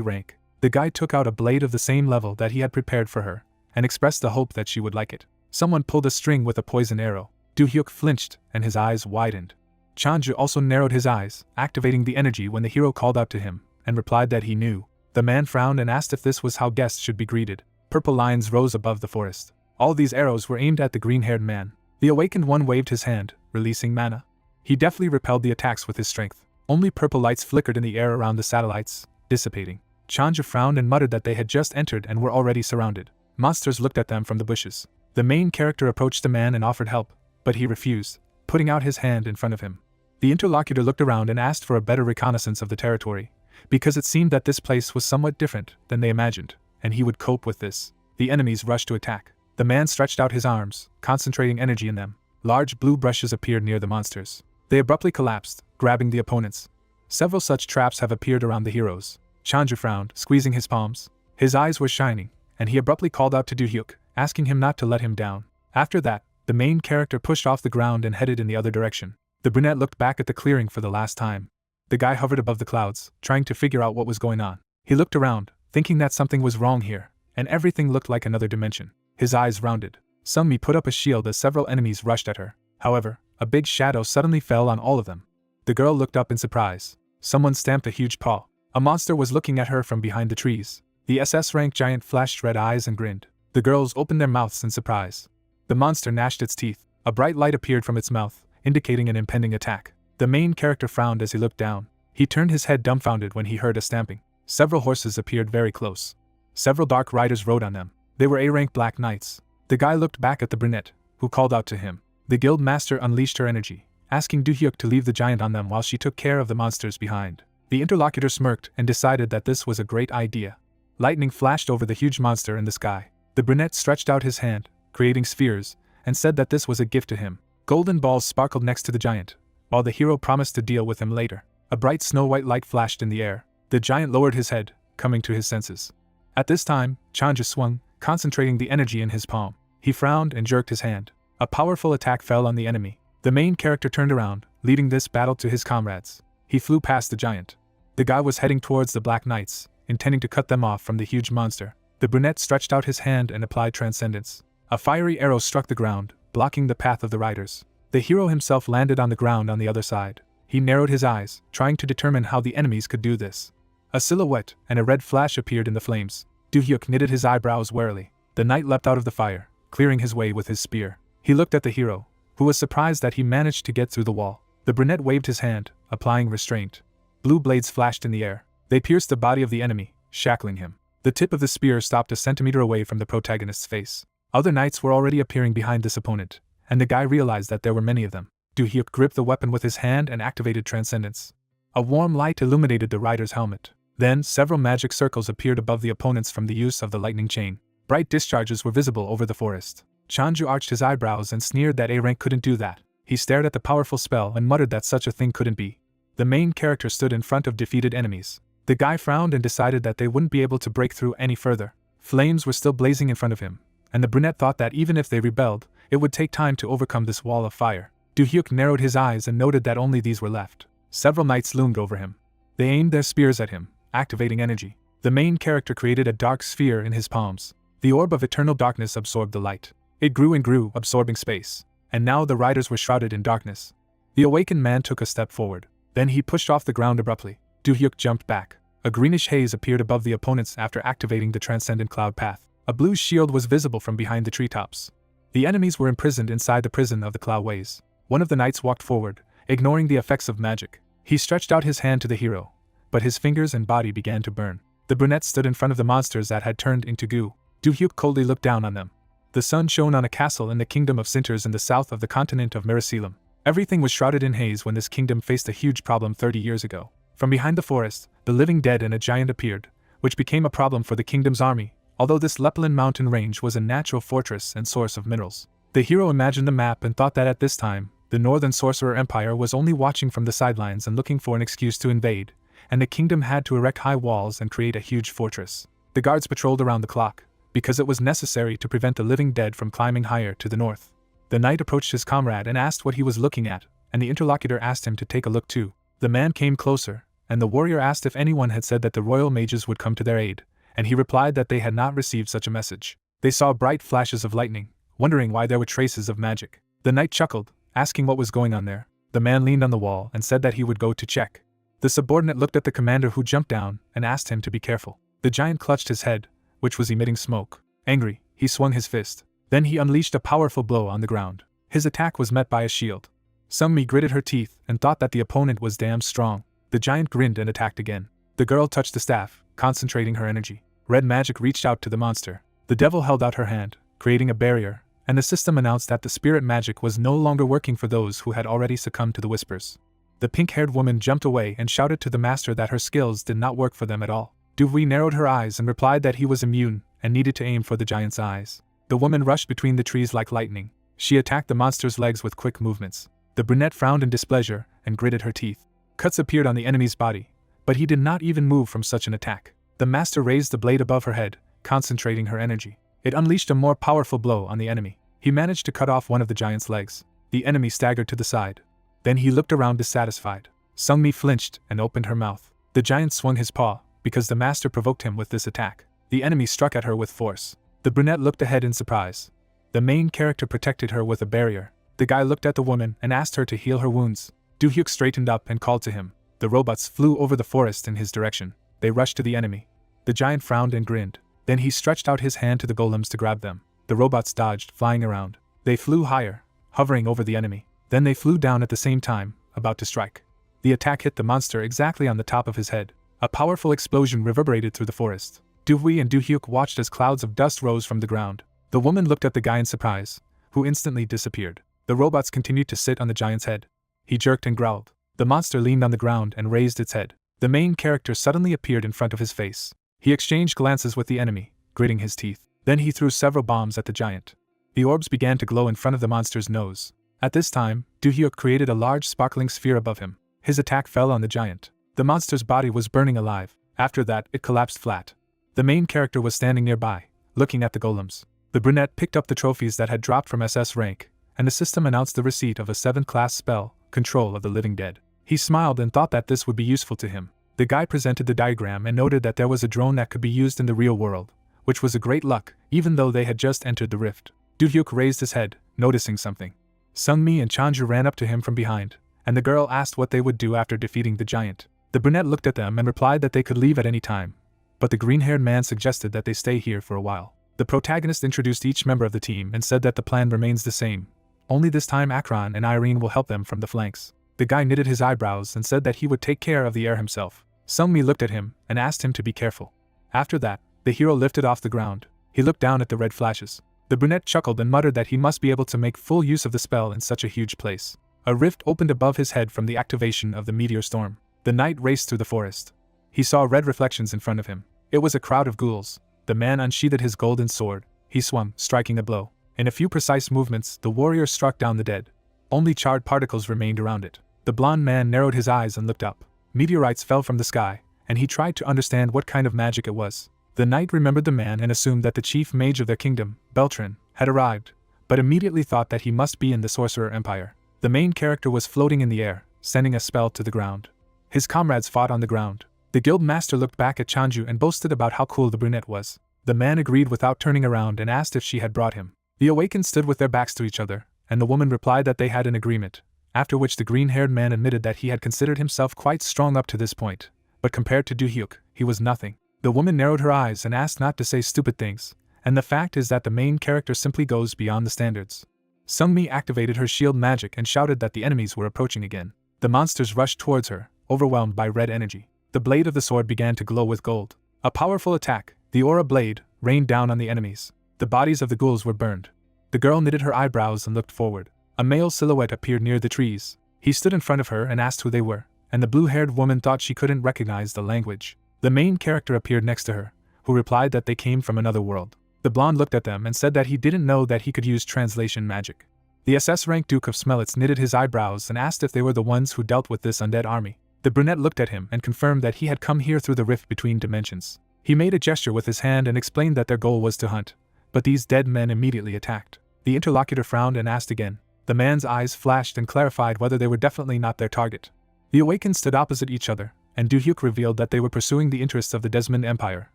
rank. The guy took out a blade of the same level that he had prepared for her, and expressed the hope that she would like it. Someone pulled a string with a poison arrow. Duhyuk flinched, and his eyes widened. Chanju also narrowed his eyes, activating the energy when the hero called out to him, and replied that he knew. The man frowned and asked if this was how guests should be greeted. Purple lines rose above the forest. All these arrows were aimed at the green-haired man. The awakened one waved his hand, releasing mana. He deftly repelled the attacks with his strength. Only purple lights flickered in the air around the satellites, dissipating. Chanja frowned and muttered that they had just entered and were already surrounded. Monsters looked at them from the bushes. The main character approached the man and offered help, but he refused, putting out his hand in front of him. The interlocutor looked around and asked for a better reconnaissance of the territory, because it seemed that this place was somewhat different than they imagined, and he would cope with this. The enemies rushed to attack. The man stretched out his arms, concentrating energy in them. Large blue brushes appeared near the monsters. They abruptly collapsed, grabbing the opponents. Several such traps have appeared around the heroes. Chandra frowned, squeezing his palms. His eyes were shining, and he abruptly called out to Duhyuk, asking him not to let him down. After that, the main character pushed off the ground and headed in the other direction. The brunette looked back at the clearing for the last time. The guy hovered above the clouds, trying to figure out what was going on. He looked around, thinking that something was wrong here, and everything looked like another dimension. His eyes rounded. Sunmi put up a shield as several enemies rushed at her. However, a big shadow suddenly fell on all of them. The girl looked up in surprise. Someone stamped a huge paw. A monster was looking at her from behind the trees. The SS-rank giant flashed red eyes and grinned. The girls opened their mouths in surprise. The monster gnashed its teeth. A bright light appeared from its mouth, indicating an impending attack. The main character frowned as he looked down. He turned his head dumbfounded when he heard a stamping. Several horses appeared very close. Several dark riders rode on them. They were A-rank black knights. The guy looked back at the brunette, who called out to him. The guild master unleashed her energy, asking Duhyuk to leave the giant on them while she took care of the monsters behind. The interlocutor smirked and decided that this was a great idea. Lightning flashed over the huge monster in the sky. The brunette stretched out his hand, creating spheres, and said that this was a gift to him. Golden balls sparkled next to the giant, while the hero promised to deal with him later. A bright snow-white light flashed in the air. The giant lowered his head, coming to his senses. At this time, Chanja swung, concentrating the energy in his palm. He frowned and jerked his hand. A powerful attack fell on the enemy. The main character turned around, leading this battle to his comrades. He flew past the giant. The guy was heading towards the Black Knights, intending to cut them off from the huge monster. The brunette stretched out his hand and applied transcendence. A fiery arrow struck the ground, blocking the path of the riders. The hero himself landed on the ground on the other side. He narrowed his eyes, trying to determine how the enemies could do this. A silhouette and a red flash appeared in the flames. Duhyuk knitted his eyebrows warily. The knight leapt out of the fire, clearing his way with his spear. He looked at the hero, who was surprised that he managed to get through the wall. The brunette waved his hand, applying restraint. Blue blades flashed in the air. They pierced the body of the enemy, shackling him. The tip of the spear stopped a centimeter away from the protagonist's face. Other knights were already appearing behind this opponent, and the guy realized that there were many of them. Duhyuk gripped the weapon with his hand and activated transcendence. A warm light illuminated the rider's helmet. Then, several magic circles appeared above the opponents from the use of the lightning chain. Bright discharges were visible over the forest. Chanju arched his eyebrows and sneered that A-rank couldn't do that. He stared at the powerful spell and muttered that such a thing couldn't be. The main character stood in front of defeated enemies. The guy frowned and decided that they wouldn't be able to break through any further. Flames were still blazing in front of him, and the brunette thought that even if they rebelled, it would take time to overcome this wall of fire. Duhyuk narrowed his eyes and noted that only these were left. Several knights loomed over him. They aimed their spears at him, activating energy. The main character created a dark sphere in his palms. The orb of eternal darkness absorbed the light. It grew and grew, absorbing space. And now the riders were shrouded in darkness. The awakened man took a step forward. Then he pushed off the ground abruptly. Duhyuk jumped back. A greenish haze appeared above the opponents after activating the transcendent cloud path. A blue shield was visible from behind the treetops. The enemies were imprisoned inside the prison of the cloudways. One of the knights walked forward, ignoring the effects of magic. He stretched out his hand to the hero, but his fingers and body began to burn. The brunette stood in front of the monsters that had turned into goo. Do-hyuk coldly looked down on them. The sun shone on a castle in the kingdom of Sinters in the south of the continent of Mirasilum. Everything was shrouded in haze when this kingdom faced a huge problem 30 years ago. From behind the forest, the living dead and a giant appeared, which became a problem for the kingdom's army, although this Lepelin mountain range was a natural fortress and source of minerals. The hero imagined the map and thought that at this time, the Northern Sorcerer Empire was only watching from the sidelines and looking for an excuse to invade, and the kingdom had to erect high walls and create a huge fortress. The guards patrolled around the clock, because it was necessary to prevent the living dead from climbing higher to the north. The knight approached his comrade and asked what he was looking at, and the interlocutor asked him to take a look too. The man came closer, and the warrior asked if anyone had said that the royal mages would come to their aid, and he replied that they had not received such a message. They saw bright flashes of lightning, wondering why there were traces of magic. The knight chuckled, asking what was going on there. The man leaned on the wall and said that he would go to check. The subordinate looked at the commander, who jumped down and asked him to be careful. The giant clutched his head, which was emitting smoke. Angry, he swung his fist. Then he unleashed a powerful blow on the ground. His attack was met by a shield. Sungmi gritted her teeth and thought that the opponent was damn strong. The giant grinned and attacked again. The girl touched the staff, concentrating her energy. Red magic reached out to the monster. The devil held out her hand, creating a barrier, and the system announced that the spirit magic was no longer working for those who had already succumbed to the whispers. The pink-haired woman jumped away and shouted to the master that her skills did not work for them at all. Duvui narrowed her eyes and replied that he was immune and needed to aim for the giant's eyes. The woman rushed between the trees like lightning. She attacked the monster's legs with quick movements. The brunette frowned in displeasure and gritted her teeth. Cuts appeared on the enemy's body, but he did not even move from such an attack. The master raised the blade above her head, concentrating her energy. It unleashed a more powerful blow on the enemy. He managed to cut off one of the giant's legs. The enemy staggered to the side. Then he looked around dissatisfied. Sungmi flinched and opened her mouth. The giant swung his paw, because the master provoked him with this attack. The enemy struck at her with force. The brunette looked ahead in surprise. The main character protected her with a barrier. The guy looked at the woman and asked her to heal her wounds. Do-hyuk straightened up and called to him. The robots flew over the forest in his direction. They rushed to the enemy. The giant frowned and grinned. Then he stretched out his hand to the golems to grab them. The robots dodged, flying around. They flew higher, hovering over the enemy. Then they flew down at the same time, about to strike. The attack hit the monster exactly on the top of his head. A powerful explosion reverberated through the forest. Duvui and Do-hyuk watched as clouds of dust rose from the ground. The woman looked at the guy in surprise, who instantly disappeared. The robots continued to sit on the giant's head. He jerked and growled. The monster leaned on the ground and raised its head. The main character suddenly appeared in front of his face. He exchanged glances with the enemy, gritting his teeth. Then he threw several bombs at the giant. The orbs began to glow in front of the monster's nose. At this time, Do-hyuk created a large sparkling sphere above him. His attack fell on the giant. The monster's body was burning alive. After that, it collapsed flat. The main character was standing nearby, looking at the golems. The brunette picked up the trophies that had dropped from SS rank, and the system announced the receipt of a 7th class spell, Control of the Living Dead. He smiled and thought that this would be useful to him. The guy presented the diagram and noted that there was a drone that could be used in the real world, which was a great luck, even though they had just entered the rift. Do-hyuk raised his head, noticing something. Sungmi and Chanju ran up to him from behind, and the girl asked what they would do after defeating the giant. The brunette looked at them and replied that they could leave at any time, but the green-haired man suggested that they stay here for a while. The protagonist introduced each member of the team and said that the plan remains the same. Only this time Akron and Irene will help them from the flanks. The guy knitted his eyebrows and said that he would take care of the air himself. Sungmi looked at him and asked him to be careful. After that, the hero lifted off the ground. He looked down at the red flashes. The brunette chuckled and muttered that he must be able to make full use of the spell in such a huge place. A rift opened above his head from the activation of the meteor storm. The knight raced through the forest. He saw red reflections in front of him. It was a crowd of ghouls. The man unsheathed his golden sword. He swung, striking a blow. In a few precise movements, the warrior struck down the dead. Only charred particles remained around it. The blond man narrowed his eyes and looked up. Meteorites fell from the sky, and he tried to understand what kind of magic it was. The knight remembered the man and assumed that the chief mage of their kingdom, Beltran, had arrived, but immediately thought that he must be in the Sorcerer Empire. The main character was floating in the air, sending a spell to the ground. His comrades fought on the ground. The guild master looked back at Chanju and boasted about how cool the brunette was. The man agreed without turning around and asked if she had brought him. The awakened stood with their backs to each other, and the woman replied that they had an agreement, after which the green-haired man admitted that he had considered himself quite strong up to this point, but compared to Do-hyuk, he was nothing. The woman narrowed her eyes and asked not to say stupid things, and the fact is that the main character simply goes beyond the standards. Sungmi activated her shield magic and shouted that the enemies were approaching again. The monsters rushed towards her, overwhelmed by red energy. The blade of the sword began to glow with gold. A powerful attack, the aura blade, rained down on the enemies. The bodies of the ghouls were burned. The girl knitted her eyebrows and looked forward. A male silhouette appeared near the trees. He stood in front of her and asked who they were, and the blue-haired woman thought she couldn't recognize the language. The main character appeared next to her, who replied that they came from another world. The blonde looked at them and said that he didn't know that he could use translation magic. The SS-rank Duke of Smelitz knitted his eyebrows and asked if they were the ones who dealt with this undead army. The brunette looked at him and confirmed that he had come here through the rift between dimensions. He made a gesture with his hand and explained that their goal was to hunt, but these dead men immediately attacked. The interlocutor frowned and asked again. The man's eyes flashed and clarified whether they were definitely not their target. The Awakened stood opposite each other, and Du-hyuk revealed that they were pursuing the interests of the Desmond Empire,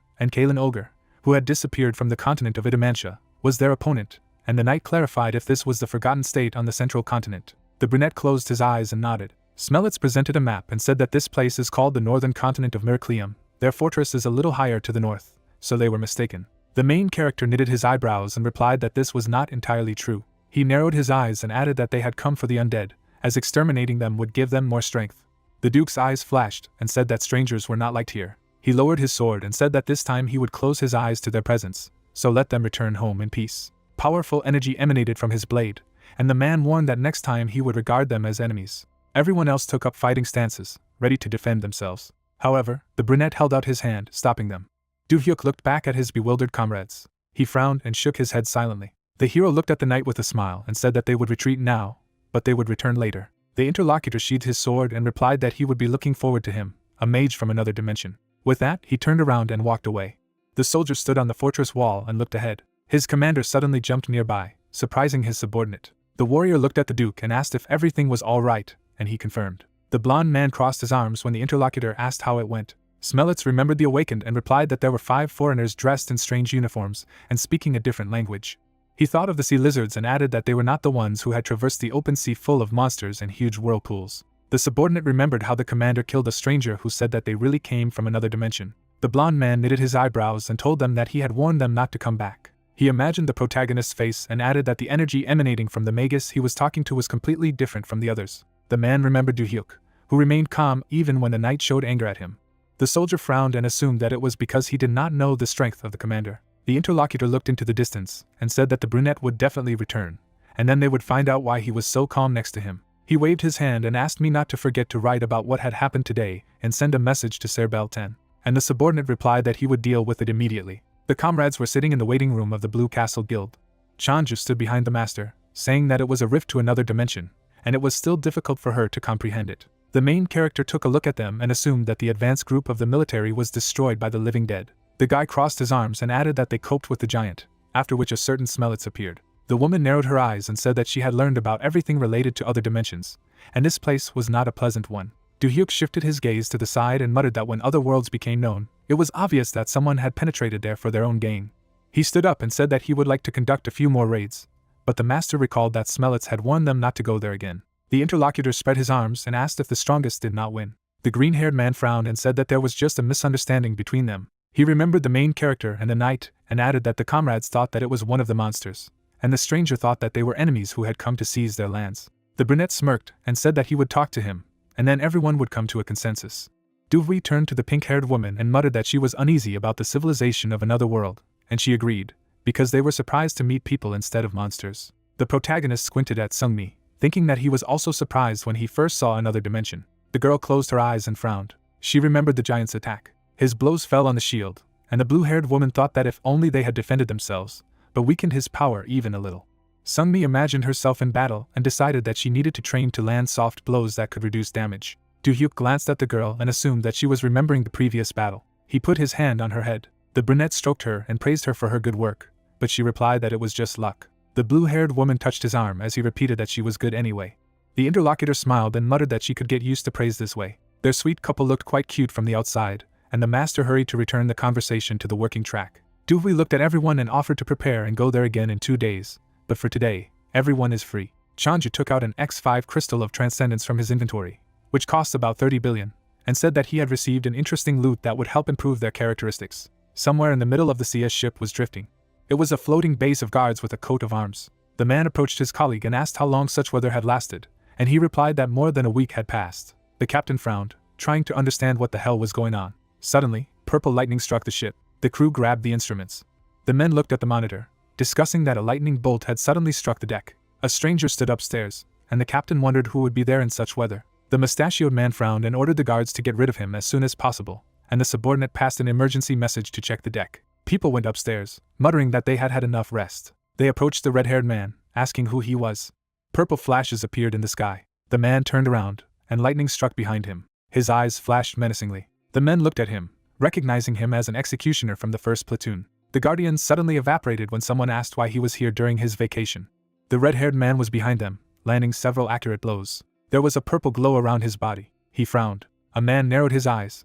and Kalen Ogre, who had disappeared from the continent of Idamantia, was their opponent, and the knight clarified if this was the forgotten state on the central continent. The brunette closed his eyes and nodded. Smelitz presented a map and said that this place is called the northern continent of Mircleum. Their fortress is a little higher to the north, so they were mistaken. The main character knitted his eyebrows and replied that this was not entirely true. He narrowed his eyes and added that they had come for the undead, as exterminating them would give them more strength. The Duke's eyes flashed and said that strangers were not liked here. He lowered his sword and said that this time he would close his eyes to their presence, so let them return home in peace. Powerful energy emanated from his blade, and the man warned that next time he would regard them as enemies. Everyone else took up fighting stances, ready to defend themselves. However, the brunette held out his hand, stopping them. Du-hyuk looked back at his bewildered comrades. He frowned and shook his head silently. The hero looked at the knight with a smile and said that they would retreat now, but they would return later. The interlocutor sheathed his sword and replied that he would be looking forward to him, a mage from another dimension. With that, he turned around and walked away. The soldier stood on the fortress wall and looked ahead. His commander suddenly jumped nearby, surprising his subordinate. The warrior looked at the Duke and asked if everything was all right, and he confirmed. The blond man crossed his arms when the interlocutor asked how it went. Smelitz remembered the Awakened and replied that there were 5 foreigners dressed in strange uniforms and speaking a different language. He thought of the sea lizards and added that they were not the ones who had traversed the open sea full of monsters and huge whirlpools. The subordinate remembered how the commander killed a stranger who said that they really came from another dimension. The blond man knitted his eyebrows and told them that he had warned them not to come back. He imagined the protagonist's face and added that the energy emanating from the magus he was talking to was completely different from the others. The man remembered Du-hyuk, who remained calm even when the knight showed anger at him. The soldier frowned and assumed that it was because he did not know the strength of the commander. The interlocutor looked into the distance and said that the brunette would definitely return, and then they would find out why he was so calm next to him. He waved his hand and asked me not to forget to write about what had happened today and send a message to Sir Belten, and the subordinate replied that he would deal with it immediately. The comrades were sitting in the waiting room of the Blue Castle Guild. Chanju stood behind the master, saying that it was a rift to another dimension, and it was still difficult for her to comprehend it. The main character took a look at them and assumed that the advanced group of the military was destroyed by the living dead. The guy crossed his arms and added that they coped with the giant, after which a certain Smelitz appeared. The woman narrowed her eyes and said that she had learned about everything related to other dimensions, and this place was not a pleasant one. Du-hyuk shifted his gaze to the side and muttered that when other worlds became known, it was obvious that someone had penetrated there for their own gain. He stood up and said that he would like to conduct a few more raids, but the master recalled that Smelitz had warned them not to go there again. The interlocutor spread his arms and asked if the strongest did not win. The green-haired man frowned and said that there was just a misunderstanding between them. He remembered the main character and the knight, and added that the comrades thought that it was one of the monsters, and the stranger thought that they were enemies who had come to seize their lands. The brunette smirked and said that he would talk to him, and then everyone would come to a consensus. Duvri turned to the pink-haired woman and muttered that she was uneasy about the civilization of another world, and she agreed, because they were surprised to meet people instead of monsters. The protagonist squinted at Sungmi, thinking that he was also surprised when he first saw another dimension. The girl closed her eyes and frowned. She remembered the giant's attack. His blows fell on the shield, and the blue-haired woman thought that if only they had defended themselves, but weakened his power even a little. Sungmi imagined herself in battle and decided that she needed to train to land soft blows that could reduce damage. Du-hyuk glanced at the girl and assumed that she was remembering the previous battle. He put his hand on her head. The brunette stroked her and praised her for her good work, but she replied that it was just luck. The blue-haired woman touched his arm as he repeated that she was good anyway. The interlocutor smiled and muttered that she could get used to praise this way. Their sweet couple looked quite cute from the outside, and the master hurried to return the conversation to the working track. Duvri looked at everyone and offered to prepare and go there again in 2 days, but for today, everyone is free. Chanju took out an X5 crystal of transcendence from his inventory, which cost about 30 billion, and said that he had received an interesting loot that would help improve their characteristics. Somewhere in the middle of the sea a ship was drifting. It was a floating base of guards with a coat of arms. The man approached his colleague and asked how long such weather had lasted, and he replied that more than a week had passed. The captain frowned, trying to understand what the hell was going on. Suddenly, purple lightning struck the ship, the crew grabbed the instruments. The men looked at the monitor, discussing that a lightning bolt had suddenly struck the deck. A stranger stood upstairs, and the captain wondered who would be there in such weather. The mustachioed man frowned and ordered the guards to get rid of him as soon as possible, and the subordinate passed an emergency message to check the deck. People went upstairs, muttering that they had had enough rest. They approached the red-haired man, asking who he was. Purple flashes appeared in the sky. The man turned around, and lightning struck behind him. His eyes flashed menacingly. The men looked at him, recognizing him as an executioner from the first platoon. The guardians suddenly evaporated when someone asked why he was here during his vacation. The red-haired man was behind them, landing several accurate blows. There was a purple glow around his body. He frowned. A man narrowed his eyes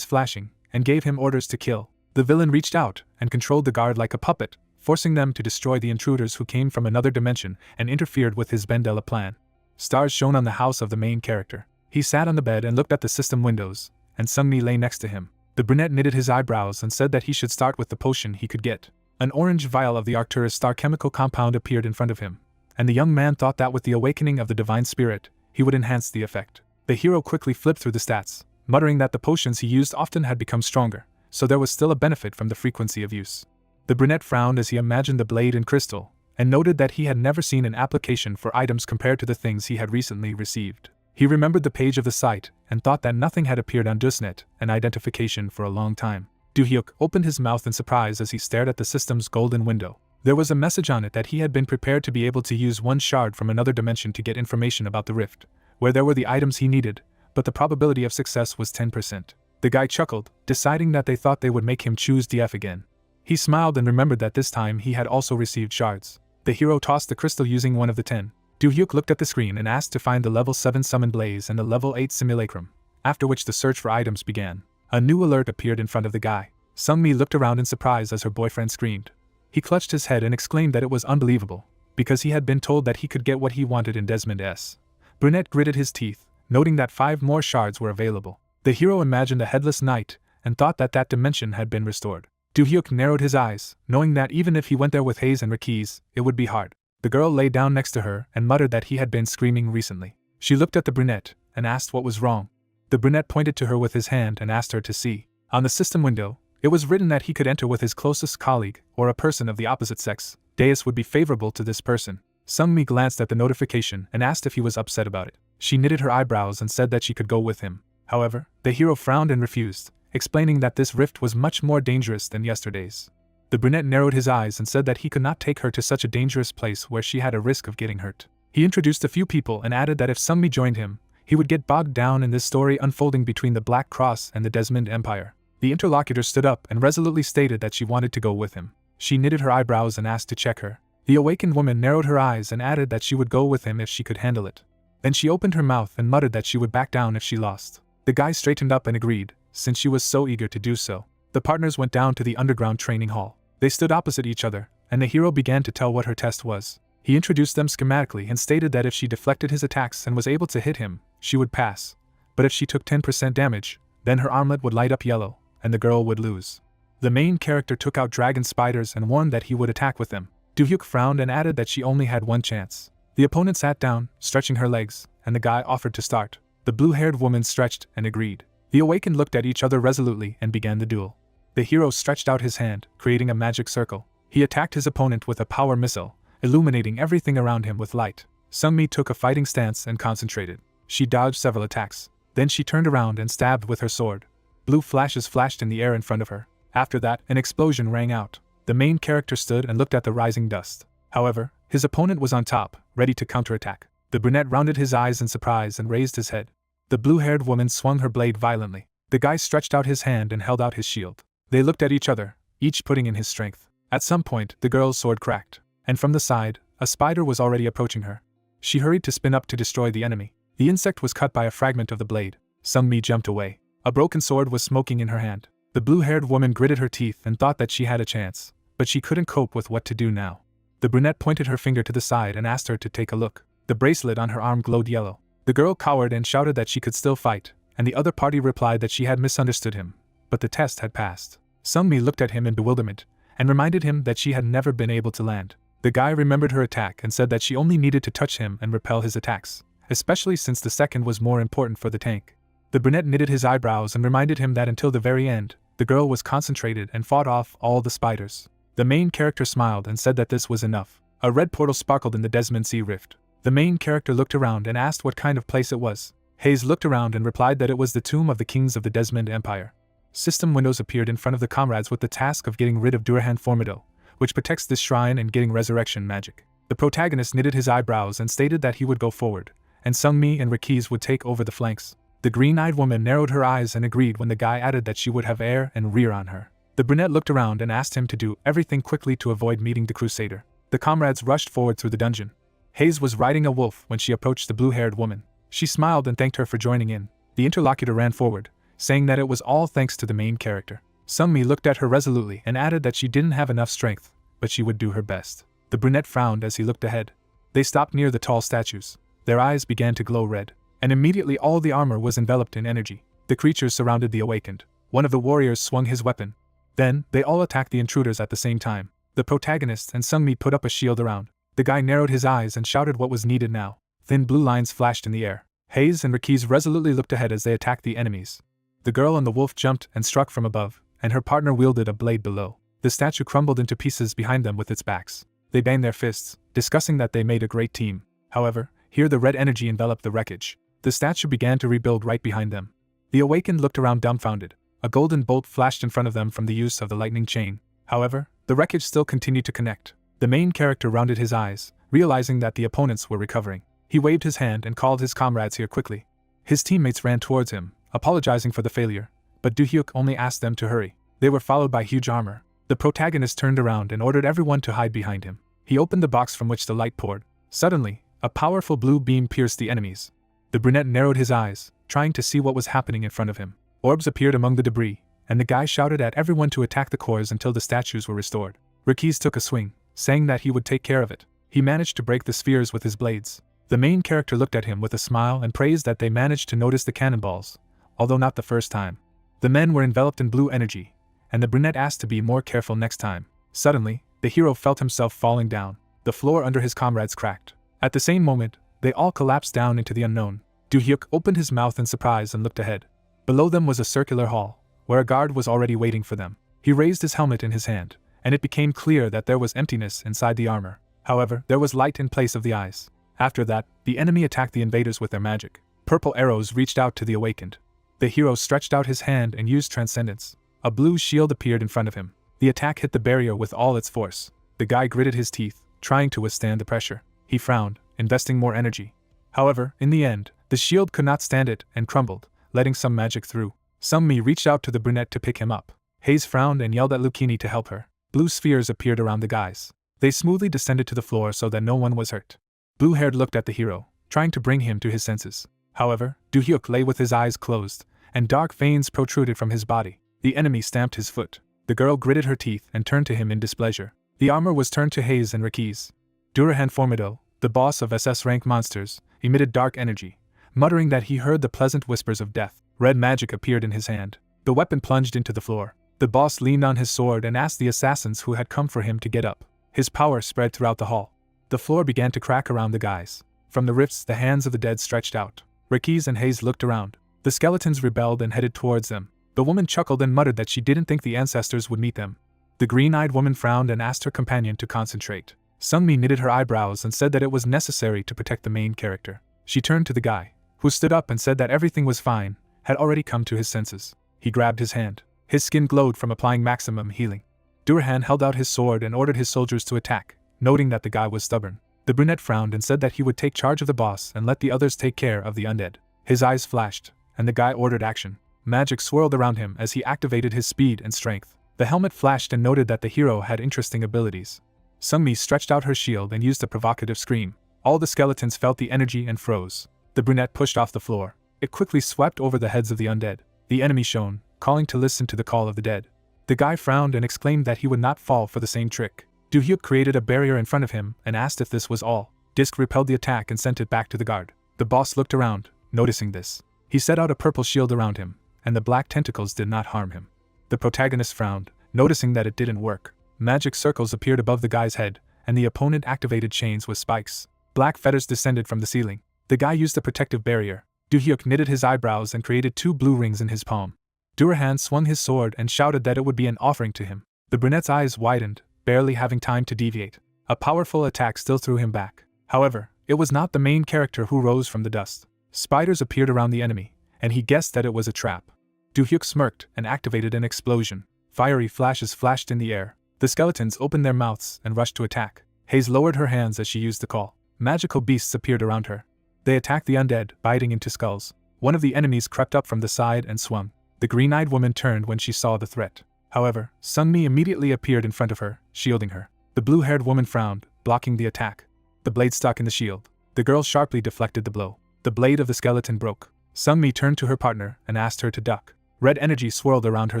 flashing, and gave him orders to kill. The villain reached out and controlled the guard like a puppet, forcing them to destroy the intruders who came from another dimension and interfered with his Bendela plan. Stars shone on the house of the main character. He sat on the bed and looked at the system windows, and Sungmi lay next to him. The brunette knitted his eyebrows and said that he should start with the potion he could get. An orange vial of the Arcturus star chemical compound appeared in front of him, and the young man thought that with the awakening of the divine spirit, he would enhance the effect. The hero quickly flipped through the stats, muttering that the potions he used often had become stronger, so there was still a benefit from the frequency of use. The brunette frowned as he imagined the blade in crystal, and noted that he had never seen an application for items compared to the things he had recently received. He remembered the page of the site, and thought that nothing had appeared on DusNet, an identification for a long time. Du-hyuk opened his mouth in surprise as he stared at the system's golden window. There was a message on it that he had been prepared to be able to use one shard from another dimension to get information about the rift, where there were the items he needed, but the probability of success was 10%. The guy chuckled, deciding that they thought they would make him choose DF again. He smiled and remembered that this time he had also received shards. The hero tossed the crystal using one of the 10. Du-hyuk looked at the screen and asked to find the level 7 Summon Blaze and the level 8 Simulacrum, after which the search for items began. A new alert appeared in front of the guy. Sungmi looked around in surprise as her boyfriend screamed. He clutched his head and exclaimed that it was unbelievable, because he had been told that he could get what he wanted in Desmond S. Brunette gritted his teeth, noting that 5 more shards were available. The hero imagined a headless knight, and thought that that dimension had been restored. Du-hyuk narrowed his eyes, knowing that even if he went there with Hayes and Rakiz, it would be hard. The girl lay down next to her and muttered that he had been screaming recently. She looked at the brunette and asked what was wrong. The brunette pointed to her with his hand and asked her to see. On the system window, it was written that he could enter with his closest colleague or a person of the opposite sex. Deus would be favorable to this person. Sungmi glanced at the notification and asked if he was upset about it. She knitted her eyebrows and said that she could go with him. However, the hero frowned and refused, explaining that this rift was much more dangerous than yesterday's. The brunette narrowed his eyes and said that he could not take her to such a dangerous place where she had a risk of getting hurt. He introduced a few people and added that if Sungmi joined him, he would get bogged down in this story unfolding between the Black Cross and the Desmond Empire. The interlocutor stood up and resolutely stated that she wanted to go with him. She knitted her eyebrows and asked to check her. The awakened woman narrowed her eyes and added that she would go with him if she could handle it. Then she opened her mouth and muttered that she would back down if she lost. The guy straightened up and agreed, since she was so eager to do so. The partners went down to the underground training hall. They stood opposite each other, and the hero began to tell what her test was. He introduced them schematically and stated that if she deflected his attacks and was able to hit him, she would pass. But if she took 10% damage, then her armlet would light up yellow, and the girl would lose. The main character took out dragon spiders and warned that he would attack with them. Du-hyuk frowned and added that she only had one chance. The opponent sat down, stretching her legs, and the guy offered to start. The blue-haired woman stretched and agreed. The awakened looked at each other resolutely and began the duel. The hero stretched out his hand, creating a magic circle. He attacked his opponent with a power missile, illuminating everything around him with light. Sungmi took a fighting stance and concentrated. She dodged several attacks. Then she turned around and stabbed with her sword. Blue flashes flashed in the air in front of her. After that, an explosion rang out. The main character stood and looked at the rising dust. However, his opponent was on top, ready to counterattack. The brunette rounded his eyes in surprise and raised his head. The blue-haired woman swung her blade violently. The guy stretched out his hand and held out his shield. They looked at each other, each putting in his strength. At some point, the girl's sword cracked, and from the side, a spider was already approaching her. She hurried to spin up to destroy the enemy. The insect was cut by a fragment of the blade. Sungmi jumped away. A broken sword was smoking in her hand. The blue-haired woman gritted her teeth and thought that she had a chance, but she couldn't cope with what to do now. The brunette pointed her finger to the side and asked her to take a look. The bracelet on her arm glowed yellow. The girl cowered and shouted that she could still fight, and the other party replied that she had misunderstood him, but the test had passed. Sungmi looked at him in bewilderment, and reminded him that she had never been able to land. The guy remembered her attack and said that she only needed to touch him and repel his attacks, especially since the second was more important for the tank. The brunette knitted his eyebrows and reminded him that until the very end, The girl was concentrated and fought off all the spiders. The main character smiled and said that this was enough. A red portal sparkled in the Desmond Sea rift. The main character looked around and asked what kind of place it was. Hayes looked around and replied that it was the tomb of the kings of the Desmond Empire. System windows appeared in front of the comrades with the task of getting rid of Durahan Formido, which protects this shrine, and getting resurrection magic. The protagonist knitted his eyebrows and stated that he would go forward, and Sungmi and Rikiz would take over the flanks. The green-eyed woman narrowed her eyes and agreed when the guy added that she would have air and rear on her. The brunette looked around and asked him to do everything quickly to avoid meeting the crusader. The comrades rushed forward through the dungeon. Hayes was riding a wolf when she approached the blue-haired woman. She smiled and thanked her for joining in. The interlocutor ran forward, saying that it was all thanks to the main character. Sungmi looked at her resolutely and added that she didn't have enough strength, but she would do her best. The brunette frowned as he looked ahead. They stopped near the tall statues. Their eyes began to glow red, and immediately all the armor was enveloped in energy. The creatures surrounded the awakened. One of the warriors swung his weapon. Then, they all attacked the intruders at the same time. The protagonist and Sungmi put up a shield around. The guy narrowed his eyes and shouted what was needed now. Thin blue lines flashed in the air. Hayes and Rikiz resolutely looked ahead as they attacked the enemies. The girl on the wolf jumped and struck from above, and her partner wielded a blade below. The statue crumbled into pieces behind them with its backs. They banged their fists, discussing that they made a great team. However, here the red energy enveloped the wreckage. The statue began to rebuild right behind them. The awakened looked around dumbfounded. A golden bolt flashed in front of them from the use of the lightning chain. However, the wreckage still continued to connect. The main character rounded his eyes, realizing that the opponents were recovering. He waved his hand and called his comrades here quickly. His teammates ran towards him, apologizing for the failure, but Du-hyuk only asked them to hurry. They were followed by huge armor. The protagonist turned around and ordered everyone to hide behind him. He opened the box from which the light poured. Suddenly, a powerful blue beam pierced the enemies. The brunette narrowed his eyes, trying to see what was happening in front of him. Orbs appeared among the debris, and the guy shouted at everyone to attack the cores until the statues were restored. Rikiz took a swing, saying that he would take care of it. He managed to break the spheres with his blades. The main character looked at him with a smile and praised that they managed to notice the cannonballs, although not the first time. The men were enveloped in blue energy, and the brunette asked to be more careful next time. Suddenly, the hero felt himself falling down. The floor under his comrades cracked. At the same moment, they all collapsed down into the unknown. Du-hyuk opened his mouth in surprise and looked ahead. Below them was a circular hall, where a guard was already waiting for them. He raised his helmet in his hand, and it became clear that there was emptiness inside the armor. However, there was light in place of the eyes. After that, the enemy attacked the invaders with their magic. Purple arrows reached out to the awakened. The hero stretched out his hand and used transcendence. A blue shield appeared in front of him. The attack hit the barrier with all its force. The guy gritted his teeth, trying to withstand the pressure. He frowned, investing more energy. However, in the end, the shield could not stand it and crumbled, letting some magic through. Sungmi reached out to the brunette to pick him up. Hayes frowned and yelled at Lucchini to help her. Blue spheres appeared around the guys. They smoothly descended to the floor so that no one was hurt. Blue-haired looked at the hero, trying to bring him to his senses. However, Du-hyuk lay with his eyes closed, and dark veins protruded from his body. The enemy stamped his foot. The girl gritted her teeth and turned to him in displeasure. The armor was turned to Hayes and Rikiz. Durahan Formido, the boss of SS-rank monsters, emitted dark energy, muttering that he heard the pleasant whispers of death. Red magic appeared in his hand. The weapon plunged into the floor. The boss leaned on his sword and asked the assassins who had come for him to get up. His power spread throughout the hall. The floor began to crack around the guys. From the rifts, the hands of the dead stretched out. Rikiz and Hayes looked around. The skeletons rebelled and headed towards them. The woman chuckled and muttered that she didn't think the ancestors would meet them. The green-eyed woman frowned and asked her companion to concentrate. Sungmi knitted her eyebrows and said that it was necessary to protect the main character. She turned to the guy, who stood up and said that everything was fine, had already come to his senses. He grabbed his hand. His skin glowed from applying maximum healing. Durahan held out his sword and ordered his soldiers to attack, noting that the guy was stubborn. The brunette frowned and said that he would take charge of the boss and let the others take care of the undead. His eyes flashed, and the guy ordered action. Magic swirled around him as he activated his speed and strength. The helmet flashed and noted that the hero had interesting abilities. Sungmi stretched out her shield and used a provocative scream. All the skeletons felt the energy and froze. The brunette pushed off the floor. It quickly swept over the heads of the undead. The enemy shone, calling to listen to the call of the dead. The guy frowned and exclaimed that he would not fall for the same trick. Du-hyuk created a barrier in front of him and asked if this was all. Disc repelled the attack and sent it back to the guard. The boss looked around, noticing this. He set out a purple shield around him, and the black tentacles did not harm him. The protagonist frowned, noticing that it didn't work. Magic circles appeared above the guy's head, and the opponent activated chains with spikes. Black feathers descended from the ceiling. The guy used a protective barrier. Du-hyuk knitted his eyebrows and created 2 blue rings in his palm. Durahan swung his sword and shouted that it would be an offering to him. The brunette's eyes widened, barely having time to deviate. A powerful attack still threw him back. However, it was not the main character who rose from the dust. Spiders appeared around the enemy, and he guessed that it was a trap. Do-hyuk smirked and activated an explosion. Fiery flashes flashed in the air. The skeletons opened their mouths and rushed to attack. Haze lowered her hands as she used the call. Magical beasts appeared around her. They attacked the undead, biting into skulls. One of the enemies crept up from the side and swung. The green-eyed woman turned when she saw the threat. However, Sungmi immediately appeared in front of her, shielding her. The blue-haired woman frowned, blocking the attack. The blade stuck in the shield. The girl sharply deflected the blow. The blade of the skeleton broke. Sungmi turned to her partner and asked her to duck. Red energy swirled around her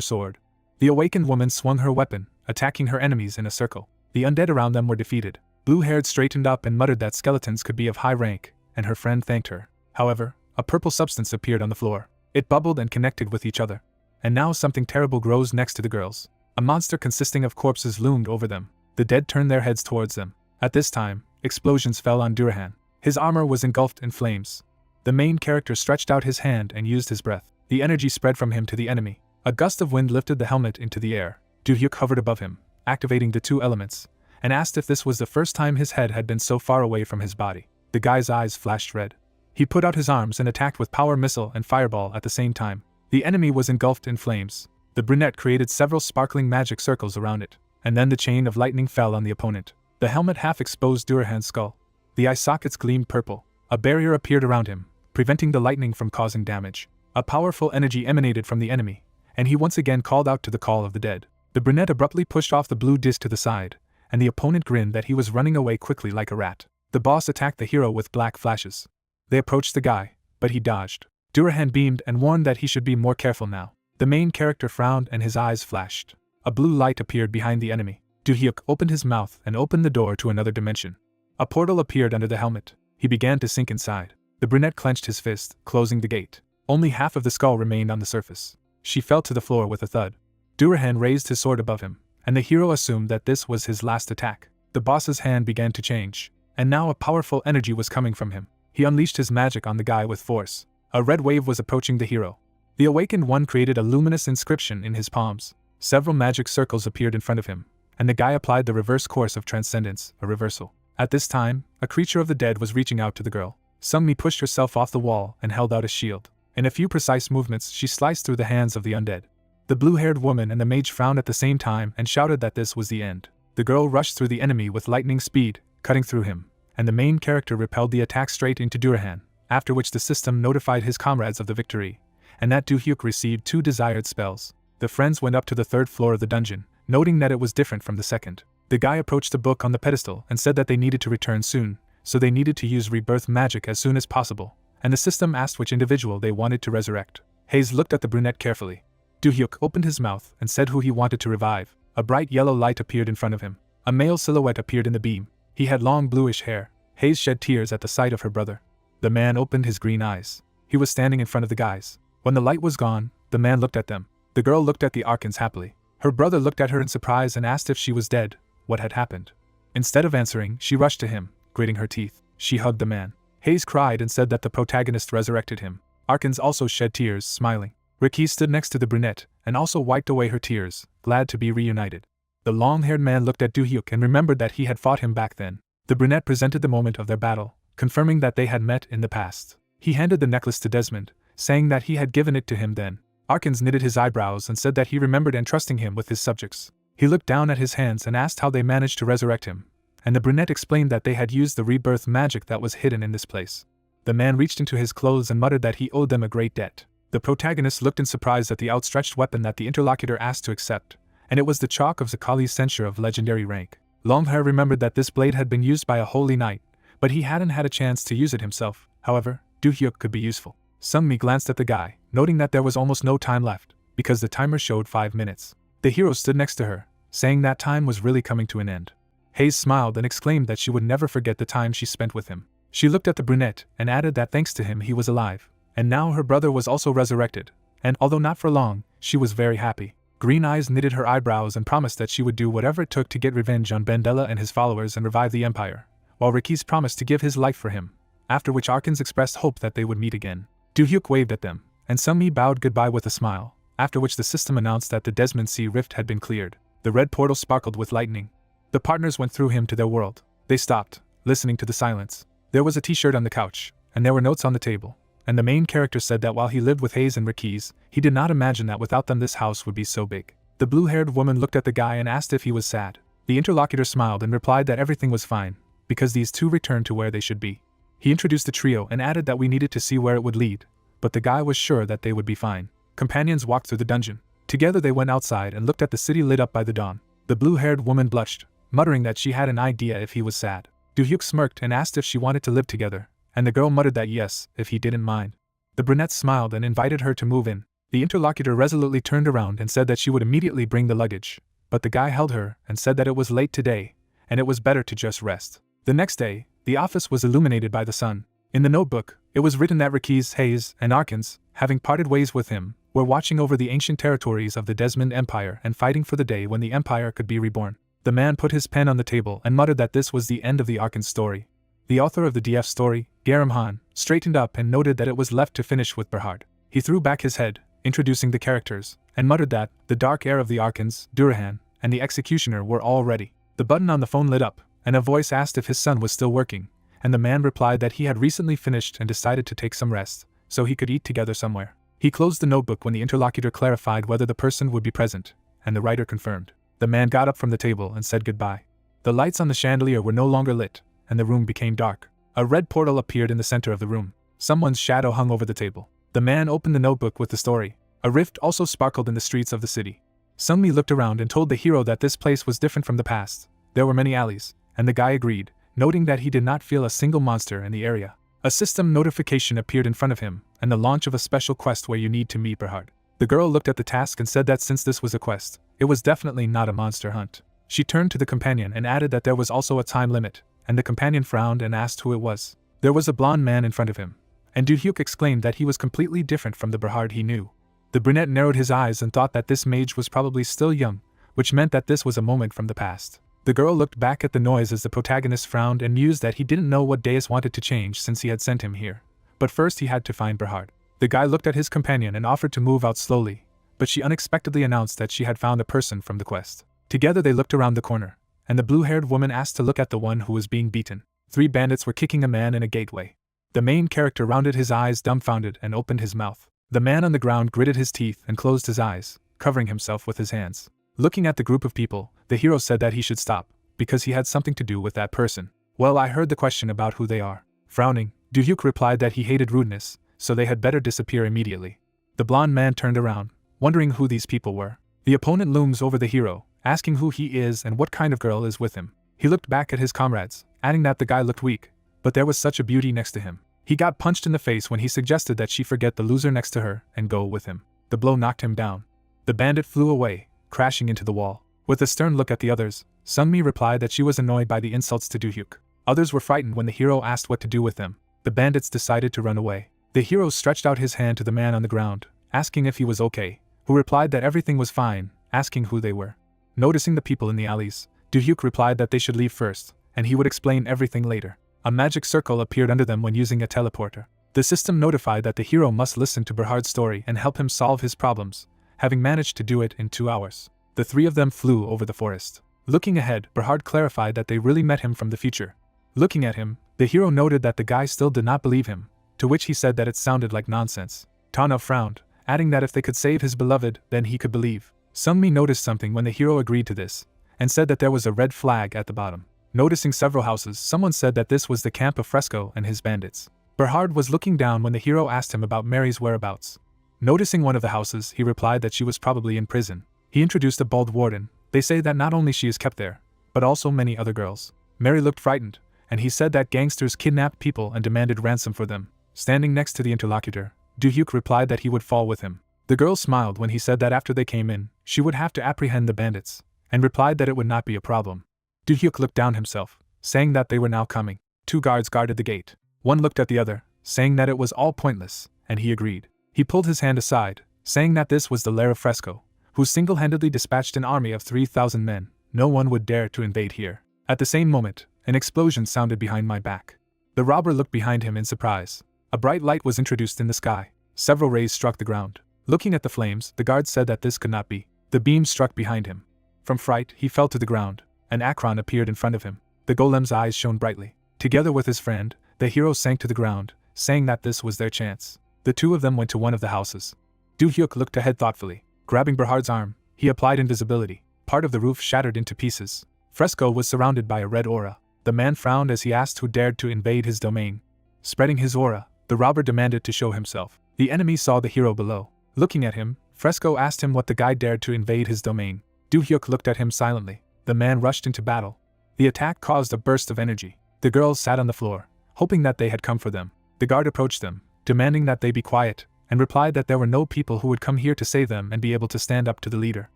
sword. The awakened woman swung her weapon, attacking her enemies in a circle. The undead around them were defeated. Blue-haired straightened up and muttered that skeletons could be of high rank, and her friend thanked her. However, a purple substance appeared on the floor. It bubbled and connected with each other. And now something terrible grows next to the girls. A monster consisting of corpses loomed over them. The dead turned their heads towards them. At this time, explosions fell on Durahan. His armor was engulfed in flames. The main character stretched out his hand and used his breath. The energy spread from him to the enemy. A gust of wind lifted the helmet into the air. Do-hyuk hovered above him, activating the two elements, and asked if this was the first time his head had been so far away from his body. The guy's eyes flashed red. He put out his arms and attacked with power missile and fireball at the same time. The enemy was engulfed in flames. The brunette created several sparkling magic circles around it, and then the chain of lightning fell on the opponent. The helmet half exposed Durahan's skull. The eye sockets gleamed purple. A barrier appeared around him, preventing the lightning from causing damage. A powerful energy emanated from the enemy, and he once again called out to the call of the dead. The brunette abruptly pushed off the blue disc to the side, and the opponent grinned that he was running away quickly like a rat. The boss attacked the hero with black flashes. They approached the guy, but he dodged. Durahan beamed and warned that he should be more careful now. The main character frowned and his eyes flashed. A blue light appeared behind the enemy. Do-hyuk opened his mouth and opened the door to another dimension. A portal appeared under the helmet. He began to sink inside. The brunette clenched his fist, closing the gate. Only half of the skull remained on the surface. She fell to the floor with a thud. Durahan raised his sword above him, and the hero assumed that this was his last attack. The boss's hand began to change, and now a powerful energy was coming from him. He unleashed his magic on the guy with force. A red wave was approaching the hero. The awakened one created a luminous inscription in his palms. Several magic circles appeared in front of him, and the guy applied the reverse course of transcendence, a reversal. At this time, a creature of the dead was reaching out to the girl. Sungmi pushed herself off the wall and held out a shield. In a few precise movements, she sliced through the hands of the undead. The blue-haired woman and the mage frowned at the same time and shouted that this was the end. The girl rushed through the enemy with lightning speed, cutting through him, and the main character repelled the attack straight into Durahan, after which the system notified his comrades of the victory, and that Do-hyuk received 2 desired spells. The friends went up to the 3rd floor of the dungeon, noting that it was different from the 2nd. The guy approached the book on the pedestal and said that they needed to return soon, so they needed to use rebirth magic as soon as possible, and the system asked which individual they wanted to resurrect. Haze looked at the brunette carefully. Do-hyuk opened his mouth and said who he wanted to revive. A bright yellow light appeared in front of him. A male silhouette appeared in the beam. He had long bluish hair. Haze shed tears at the sight of her brother. The man opened his green eyes. He was standing in front of the guys. When the light was gone, the man looked at them. The girl looked at the Arkans happily. Her brother looked at her in surprise and asked if she was dead, what had happened. Instead of answering, she rushed to him, gritting her teeth. She hugged the man. Haze cried and said that the protagonist resurrected him. Arkans also shed tears, smiling. Riki stood next to the brunette, and also wiped away her tears, glad to be reunited. The long-haired man looked at Do-hyuk and remembered that he had fought him back then. The brunette presented the moment of their battle, confirming that they had met in the past. He handed the necklace to Desmond, saying that he had given it to him then. Arkans knitted his eyebrows and said that he remembered entrusting him with his subjects. He looked down at his hands and asked how they managed to resurrect him, and the brunette explained that they had used the rebirth magic that was hidden in this place. The man reached into his clothes and muttered that he owed them a great debt. The protagonist looked in surprise at the outstretched weapon that the interlocutor asked to accept, and it was the chalk of Zakali's censure of legendary rank. Longhair remembered that this blade had been used by a holy knight, but he hadn't had a chance to use it himself. However, Do-hyuk could be useful. Sungmi glanced at the guy, noting that there was almost no time left, because the timer showed 5 minutes. The hero stood next to her, saying that time was really coming to an end. Haze smiled and exclaimed that she would never forget the time she spent with him. She looked at the brunette and added that thanks to him he was alive, and now her brother was also resurrected, and although not for long, she was very happy. Green Eyes knitted her eyebrows and promised that she would do whatever it took to get revenge on Bendela and his followers and revive the Empire, while Riki's promised to give his life for him, after which Arkans expressed hope that they would meet again. Do-hyuk waved at them, and Sungmi bowed goodbye with a smile, after which the system announced that the Desmond Sea rift had been cleared. The red portal sparkled with lightning. The partners went through him to their world. They stopped, listening to the silence. There was a t-shirt on the couch, and there were notes on the table, and the main character said that while he lived with Hayes and Ricky's, he did not imagine that without them this house would be so big. The blue-haired woman looked at the guy and asked if he was sad. The interlocutor smiled and replied that everything was fine, because these two returned to where they should be. He introduced the trio and added that we needed to see where it would lead, but the guy was sure that they would be fine. Companions walked through the dungeon. Together they went outside and looked at the city lit up by the dawn. The blue-haired woman blushed, muttering that she had an idea if he was sad. Do-hyuk smirked and asked if she wanted to live together, and the girl muttered that yes, if he didn't mind. The brunette smiled and invited her to move in. The interlocutor resolutely turned around and said that she would immediately bring the luggage, but the guy held her and said that it was late today, and it was better to just rest. The next day, the office was illuminated by the sun. In the notebook, it was written that Ricky's, Hayes, and Arkans, having parted ways with him, were watching over the ancient territories of the Desmond Empire and fighting for the day when the Empire could be reborn. The man put his pen on the table and muttered that this was the end of the Arkans story. The author of the DF story, Garam Han, straightened up and noted that it was left to finish with Berhard. He threw back his head, introducing the characters, and muttered that the dark heir of the Arkans, Durahan, and the executioner were all ready. The button on the phone lit up, and a voice asked if his son was still working, and the man replied that he had recently finished and decided to take some rest, so he could eat together somewhere. He closed the notebook when the interlocutor clarified whether the person would be present, and the writer confirmed. The man got up from the table and said goodbye. The lights on the chandelier were no longer lit, and the room became dark. A red portal appeared in the center of the room. Someone's shadow hung over the table. The man opened the notebook with the story. A rift also sparkled in the streets of the city. Sungmi looked around and told the hero that this place was different from the past. There were many alleys, and the guy agreed, noting that he did not feel a single monster in the area. A system notification appeared in front of him, and the launch of a special quest where you need to meet Berhard. The girl looked at the task and said that since this was a quest, it was definitely not a monster hunt. She turned to the companion and added that there was also a time limit, and the companion frowned and asked who it was. There was a blonde man in front of him, and Do-hyuk exclaimed that he was completely different from the Berhard he knew. The brunette narrowed his eyes and thought that this mage was probably still young, which meant that this was a moment from the past. The girl looked back at the noise as the protagonist frowned and mused that he didn't know what Deus wanted to change since he had sent him here. But first he had to find Berhard. The guy looked at his companion and offered to move out slowly, but she unexpectedly announced that she had found a person from the quest. Together they looked around the corner, and the blue-haired woman asked to look at the one who was being beaten. 3 bandits were kicking a man in a gateway. The main character rounded his eyes dumbfounded and opened his mouth. The man on the ground gritted his teeth and closed his eyes, covering himself with his hands. Looking at the group of people, the hero said that he should stop, because he had something to do with that person. Well, I heard the question about who they are. Frowning, Do-hyuk replied that he hated rudeness, so they had better disappear immediately. The blonde man turned around, wondering who these people were. The opponent looms over the hero, asking who he is and what kind of girl is with him. He looked back at his comrades, adding that the guy looked weak, but there was such a beauty next to him. He got punched in the face when he suggested that she forget the loser next to her and go with him. The blow knocked him down. The bandit flew away, crashing into the wall. With a stern look at the others, Sungmi replied that she was annoyed by the insults to Do-hyuk. Others were frightened when the hero asked what to do with them. The bandits decided to run away. The hero stretched out his hand to the man on the ground, asking if he was okay, who replied that everything was fine, asking who they were. Noticing the people in the alleys, Do-hyuk replied that they should leave first, and he would explain everything later. A magic circle appeared under them when using a teleporter. The system notified that the hero must listen to Berhard's story and help him solve his problems, having managed to do it in 2 hours. The 3 of them flew over the forest. Looking ahead, Berhard clarified that they really met him from the future. Looking at him, the hero noted that the guy still did not believe him, to which he said that it sounded like nonsense. Tana frowned, adding that if they could save his beloved, then he could believe. Sungmi noticed something when the hero agreed to this, and said that there was a red flag at the bottom. Noticing several houses, someone said that this was the camp of Fresco and his bandits. Berhard was looking down when the hero asked him about Mary's whereabouts. Noticing one of the houses, he replied that she was probably in prison. He introduced a bald warden. They say that not only she is kept there, but also many other girls. Mary looked frightened, and he said that gangsters kidnapped people and demanded ransom for them. Standing next to the interlocutor, Do-hyuk replied that he would fall with him. The girl smiled when he said that after they came in, she would have to apprehend the bandits, and replied that it would not be a problem. Do-hyuk looked down himself, saying that they were now coming. 2 guards guarded the gate. One looked at the other, saying that it was all pointless, and he agreed. He pulled his hand aside, saying that this was the lair of Fresco, who single-handedly dispatched an army of 3,000 men. No one would dare to invade here. At the same moment, an explosion sounded behind my back. The robber looked behind him in surprise. A bright light was introduced in the sky. Several rays struck the ground. Looking at the flames, the guard said that this could not be. The beam struck behind him. From fright, he fell to the ground. An Akron appeared in front of him. The golem's eyes shone brightly. Together with his friend, the hero sank to the ground, saying that this was their chance. The two of them went to one of the houses. Do-hyuk looked ahead thoughtfully. Grabbing Berhard's arm, he applied invisibility. Part of the roof shattered into pieces. Fresco was surrounded by a red aura. The man frowned as he asked who dared to invade his domain. Spreading his aura, the robber demanded to show himself. The enemy saw the hero below. Looking at him, Fresco asked him what the guy dared to invade his domain. Do-hyuk looked at him silently. The man rushed into battle. The attack caused a burst of energy. The girls sat on the floor, hoping that they had come for them. The guard approached them, demanding that they be quiet, and replied that there were no people who would come here to save them and be able to stand up to the leader.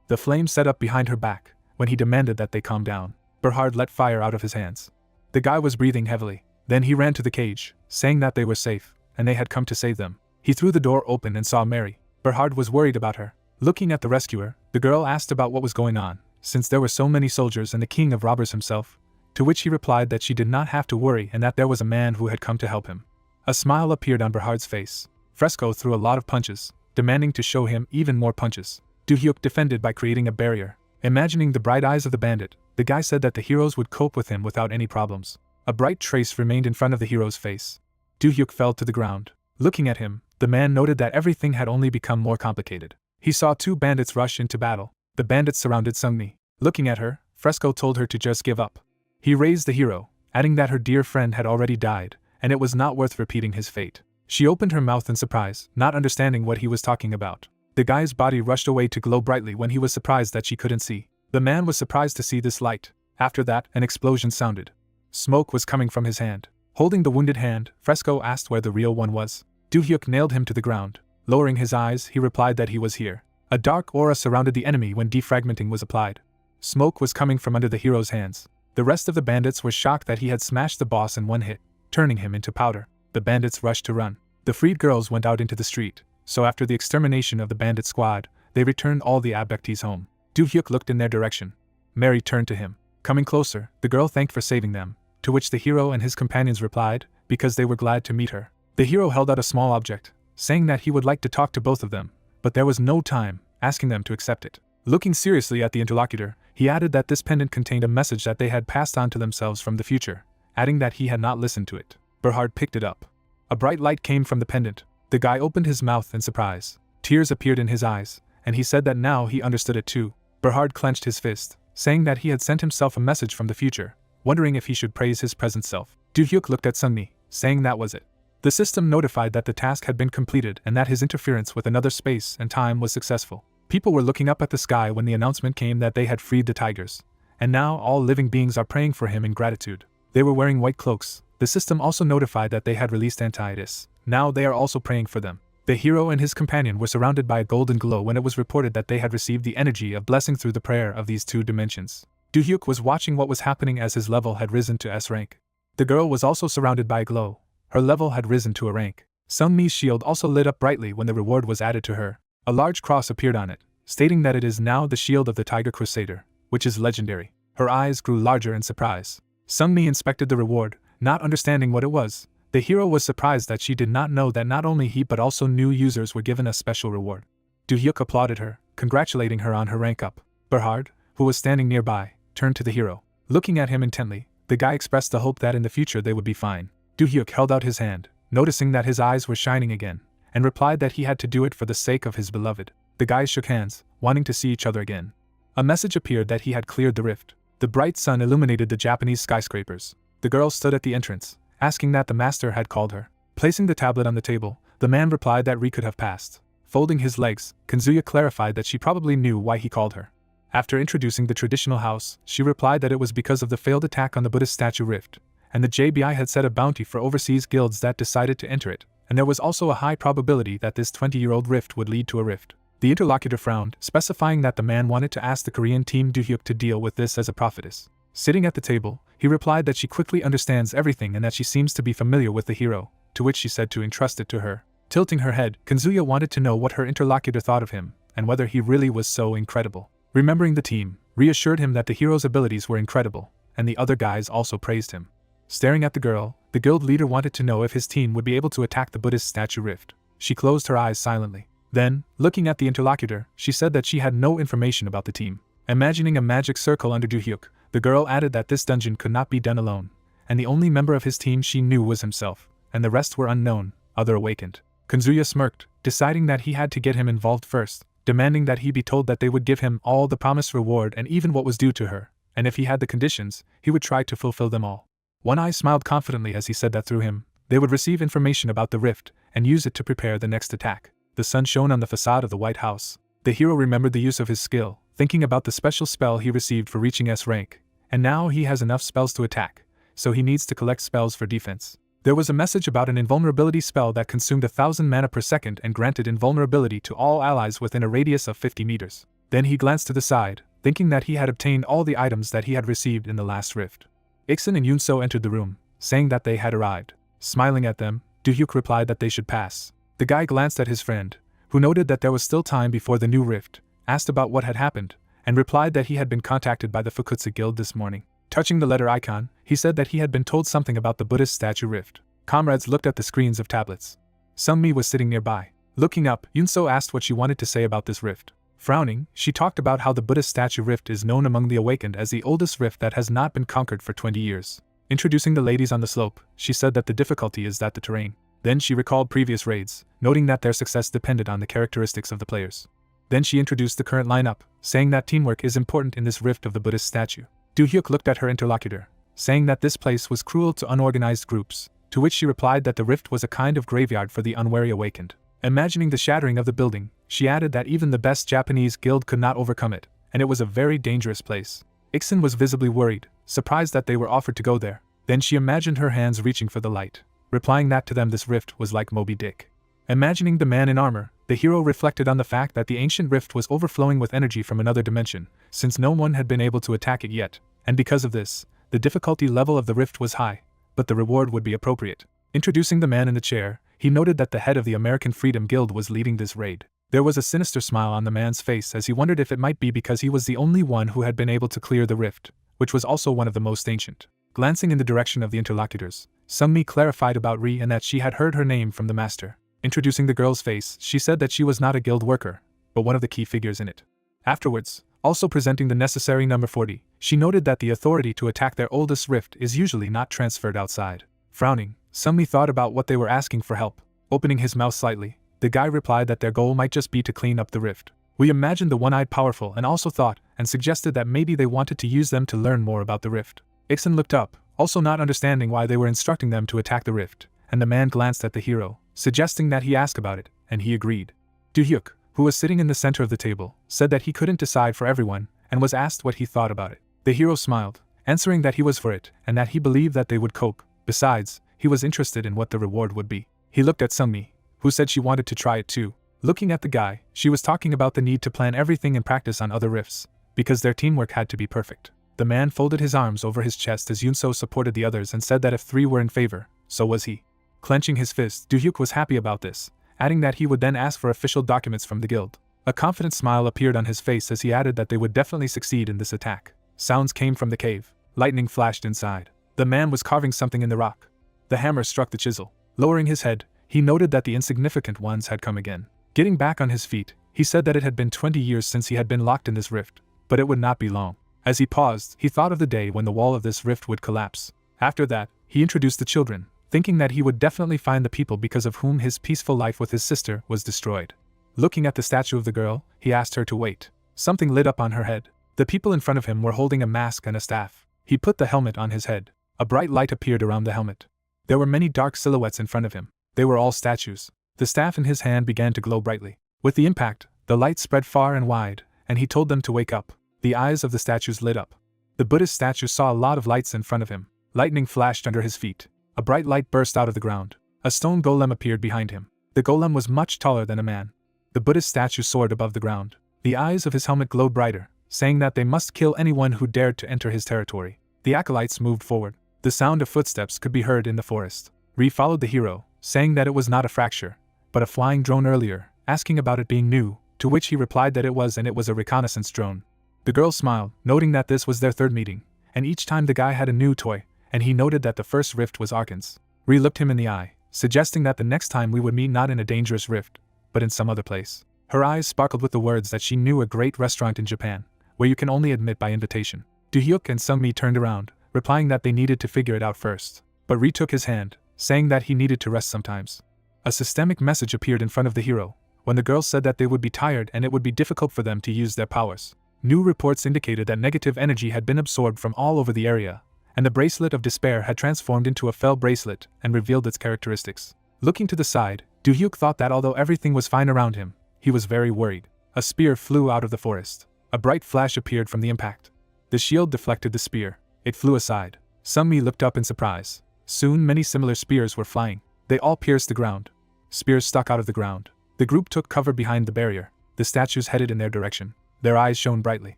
The flame set up behind her back, when he demanded that they calm down. Berhard let fire out of his hands. The guy was breathing heavily. Then he ran to the cage, saying that they were safe, and they had come to save them. He threw the door open and saw Mary. Berhard was worried about her. Looking at the rescuer, the girl asked about what was going on, since there were so many soldiers and the king of robbers himself, to which he replied that she did not have to worry and that there was a man who had come to help him. A smile appeared on Berhard's face. Fresco threw a lot of punches, demanding to show him even more punches. Do-hyuk defended by creating a barrier. Imagining the bright eyes of the bandit, the guy said that the heroes would cope with him without any problems. A bright trace remained in front of the hero's face. Do-hyuk fell to the ground. Looking at him, the man noted that everything had only become more complicated. He saw two bandits rush into battle. The bandits surrounded Sungmi. Looking at her, Fresco told her to just give up. He raised the hero, adding that her dear friend had already died, and it was not worth repeating his fate. She opened her mouth in surprise, not understanding what he was talking about. The guy's body rushed away to glow brightly when he was surprised that she couldn't see. The man was surprised to see this light. After that, an explosion sounded. Smoke was coming from his hand. Holding the wounded hand, Fresco asked where the real one was. Do-hyuk nailed him to the ground. Lowering his eyes, he replied that he was here. A dark aura surrounded the enemy when defragmenting was applied. Smoke was coming from under the hero's hands. The rest of the bandits were shocked that he had smashed the boss in one hit, turning him into powder. The bandits rushed to run. The freed girls went out into the street, so after the extermination of the bandit squad, they returned all the abductees home. Do-hyuk looked in their direction. Mary turned to him. Coming closer, the girl thanked for saving them, to which the hero and his companions replied, because they were glad to meet her. The hero held out a small object, saying that he would like to talk to both of them, but there was no time, asking them to accept it. Looking seriously at the interlocutor, he added that this pendant contained a message that they had passed on to themselves from the future, adding that he had not listened to it. Berhard picked it up. A bright light came from the pendant. The guy opened his mouth in surprise. Tears appeared in his eyes, and he said that now he understood it too. Berhard clenched his fist, saying that he had sent himself a message from the future, wondering if he should praise his present self. Do-hyuk looked at Sungmi, saying that was it. The system notified that the task had been completed and that his interference with another space and time was successful. People were looking up at the sky when the announcement came that they had freed the tigers, and now all living beings are praying for him in gratitude. They were wearing white cloaks. The system also notified that they had released Anti-Itis. Now they are also praying for them. The hero and his companion were surrounded by a golden glow when it was reported that they had received the energy of blessing through the prayer of these two dimensions. Do-hyuk was watching what was happening as his level had risen to S rank. The girl was also surrounded by a glow. Her level had risen to a rank. Sungmi's shield also lit up brightly when the reward was added to her. A large cross appeared on it, stating that it is now the shield of the Tiger Crusader, which is legendary. Her eyes grew larger in surprise. Sungmi inspected the reward, not understanding what it was. The hero was surprised that she did not know that not only he but also new users were given a special reward. Do-hyuk applauded her, congratulating her on her rank up. Berhard, who was standing nearby, turned to the hero. Looking at him intently, the guy expressed the hope that in the future they would be fine. Do-hyuk held out his hand, noticing that his eyes were shining again, and replied that he had to do it for the sake of his beloved. The guys shook hands, wanting to see each other again. A message appeared that he had cleared the rift. The bright sun illuminated the Japanese skyscrapers. The girl stood at the entrance, asking that the master had called her. Placing the tablet on the table, the man replied that Ri could have passed. Folding his legs, Kanzuya clarified that she probably knew why he called her. After introducing the traditional house, she replied that it was because of the failed attack on the Buddhist statue rift, and the JBI had set a bounty for overseas guilds that decided to enter it, and there was also a high probability that this 20-year-old rift would lead to a rift. The interlocutor frowned, specifying that the man wanted to ask the Korean team Do-hyuk to deal with this as a prophetess. Sitting at the table, he replied that she quickly understands everything and that she seems to be familiar with the hero, to which she said to entrust it to her. Tilting her head, Kanzuya wanted to know what her interlocutor thought of him, and whether he really was so incredible. Remembering the team, reassured him that the hero's abilities were incredible, and the other guys also praised him. Staring at the girl, the guild leader wanted to know if his team would be able to attack the Buddhist statue rift. She closed her eyes silently. Then, looking at the interlocutor, she said that she had no information about the team. Imagining a magic circle under Do-hyuk, the girl added that this dungeon could not be done alone, and the only member of his team she knew was himself, and the rest were unknown, other awakened. Kanzuya smirked, deciding that he had to get him involved first, demanding that he be told that they would give him all the promised reward and even what was due to her, and if he had the conditions, he would try to fulfill them all. One Eye smiled confidently as he said that through him, they would receive information about the rift and use it to prepare the next attack. The sun shone on the facade of the White House. The hero remembered the use of his skill, thinking about the special spell he received for reaching S rank, and now he has enough spells to attack, so he needs to collect spells for defense. There was a message about an invulnerability spell that consumed 1,000 mana per second and granted invulnerability to all allies within a radius of 50 meters. Then he glanced to the side, thinking that he had obtained all the items that he had received in the last rift. Iksan and Yunso entered the room, saying that they had arrived. Smiling at them, Do-hyuk replied that they should pass. The guy glanced at his friend, who noted that there was still time before the new rift, asked about what had happened, and replied that he had been contacted by the Fukutsu Guild this morning. Touching the letter icon, he said that he had been told something about the Buddhist statue rift. Comrades looked at the screens of tablets. Sungmi was sitting nearby. Looking up, Yunso asked what she wanted to say about this rift. Frowning, she talked about how the Buddhist statue rift is known among the awakened as the oldest rift that has not been conquered for 20 years. Introducing the ladies on the slope, she said that the difficulty is that the terrain. Then she recalled previous raids, noting that their success depended on the characteristics of the players. Then she introduced the current lineup, saying that teamwork is important in this rift of the Buddhist statue. Do-hyuk looked at her interlocutor, saying that this place was cruel to unorganized groups, to which she replied that the rift was a kind of graveyard for the unwary awakened. Imagining the shattering of the building, she added that even the best Japanese guild could not overcome it, and it was a very dangerous place. Iksan was visibly worried, surprised that they were offered to go there. Then she imagined her hands reaching for the light, replying that to them this rift was like Moby Dick. Imagining the man in armor, the hero reflected on the fact that the ancient rift was overflowing with energy from another dimension, since no one had been able to attack it yet, and because of this, the difficulty level of the rift was high, but the reward would be appropriate. Introducing the man in the chair, he noted that the head of the American Freedom Guild was leading this raid. There was a sinister smile on the man's face as he wondered if it might be because he was the only one who had been able to clear the rift, which was also one of the most ancient. Glancing in the direction of the interlocutors, Sungmi clarified about Ri and that she had heard her name from the master. Introducing the girl's face, she said that she was not a guild worker, but one of the key figures in it. Afterwards, also presenting the necessary number 40, she noted that the authority to attack their oldest rift is usually not transferred outside. Frowning, Sungmi thought about what they were asking for help. Opening his mouth slightly, the guy replied that their goal might just be to clean up the rift. We imagined the one-eyed powerful and also thought and suggested that maybe they wanted to use them to learn more about the rift. Iksan looked up, also not understanding why they were instructing them to attack the rift, and the man glanced at the hero, suggesting that he ask about it, and he agreed. Do-hyuk, who was sitting in the center of the table, said that he couldn't decide for everyone, and was asked what he thought about it. The hero smiled, answering that he was for it, and that he believed that they would cope. Besides, he was interested in what the reward would be. He looked at Sungmi, who said she wanted to try it too. Looking at the guy, she was talking about the need to plan everything and practice on other rifts, because their teamwork had to be perfect. The man folded his arms over his chest as Yunso supported the others and said that if 3 were in favor, so was he. Clenching his fist, Do-hyuk was happy about this, adding that he would then ask for official documents from the guild. A confident smile appeared on his face as he added that they would definitely succeed in this attack. Sounds came from the cave. Lightning flashed inside. The man was carving something in the rock. The hammer struck the chisel. Lowering his head, he noted that the insignificant ones had come again. Getting back on his feet, he said that it had been 20 years since he had been locked in this rift, but it would not be long. As he paused, he thought of the day when the wall of this rift would collapse. After that, he introduced the children, thinking that he would definitely find the people because of whom his peaceful life with his sister was destroyed. Looking at the statue of the girl, he asked her to wait. Something lit up on her head. The people in front of him were holding a mask and a staff. He put the helmet on his head. A bright light appeared around the helmet. There were many dark silhouettes in front of him. They were all statues. The staff in his hand began to glow brightly. With the impact, the light spread far and wide, and he told them to wake up. The eyes of the statues lit up. The Buddhist statue saw a lot of lights in front of him. Lightning flashed under his feet. A bright light burst out of the ground. A stone golem appeared behind him. The golem was much taller than a man. The Buddhist statue soared above the ground. The eyes of his helmet glowed brighter, saying that they must kill anyone who dared to enter his territory. The acolytes moved forward. The sound of footsteps could be heard in the forest. Ri followed the hero, saying that it was not a fracture, but a flying drone earlier, asking about it being new, to which he replied that it was and it was a reconnaissance drone. The girl smiled, noting that this was their third meeting, and each time the guy had a new toy, and he noted that the first rift was Arkan's. Ri looked him in the eye, suggesting that the next time we would meet not in a dangerous rift, but in some other place. Her eyes sparkled with the words that she knew a great restaurant in Japan, where you can only admit by invitation. Do-hyuk and Sung-mi turned around, replying that they needed to figure it out first, but Ri took his hand, saying that he needed to rest sometimes. A systemic message appeared in front of the hero, when the girls said that they would be tired and it would be difficult for them to use their powers. New reports indicated that negative energy had been absorbed from all over the area, and the bracelet of despair had transformed into a fell bracelet and revealed its characteristics. Looking to the side, Do-hyuk thought that although everything was fine around him, he was very worried. A spear flew out of the forest. A bright flash appeared from the impact. The shield deflected the spear. It flew aside. Sung-mi looked up in surprise. Soon many similar spears were flying. They all pierced the ground. Spears stuck out of the ground. The group took cover behind the barrier. The statues headed in their direction. Their eyes shone brightly.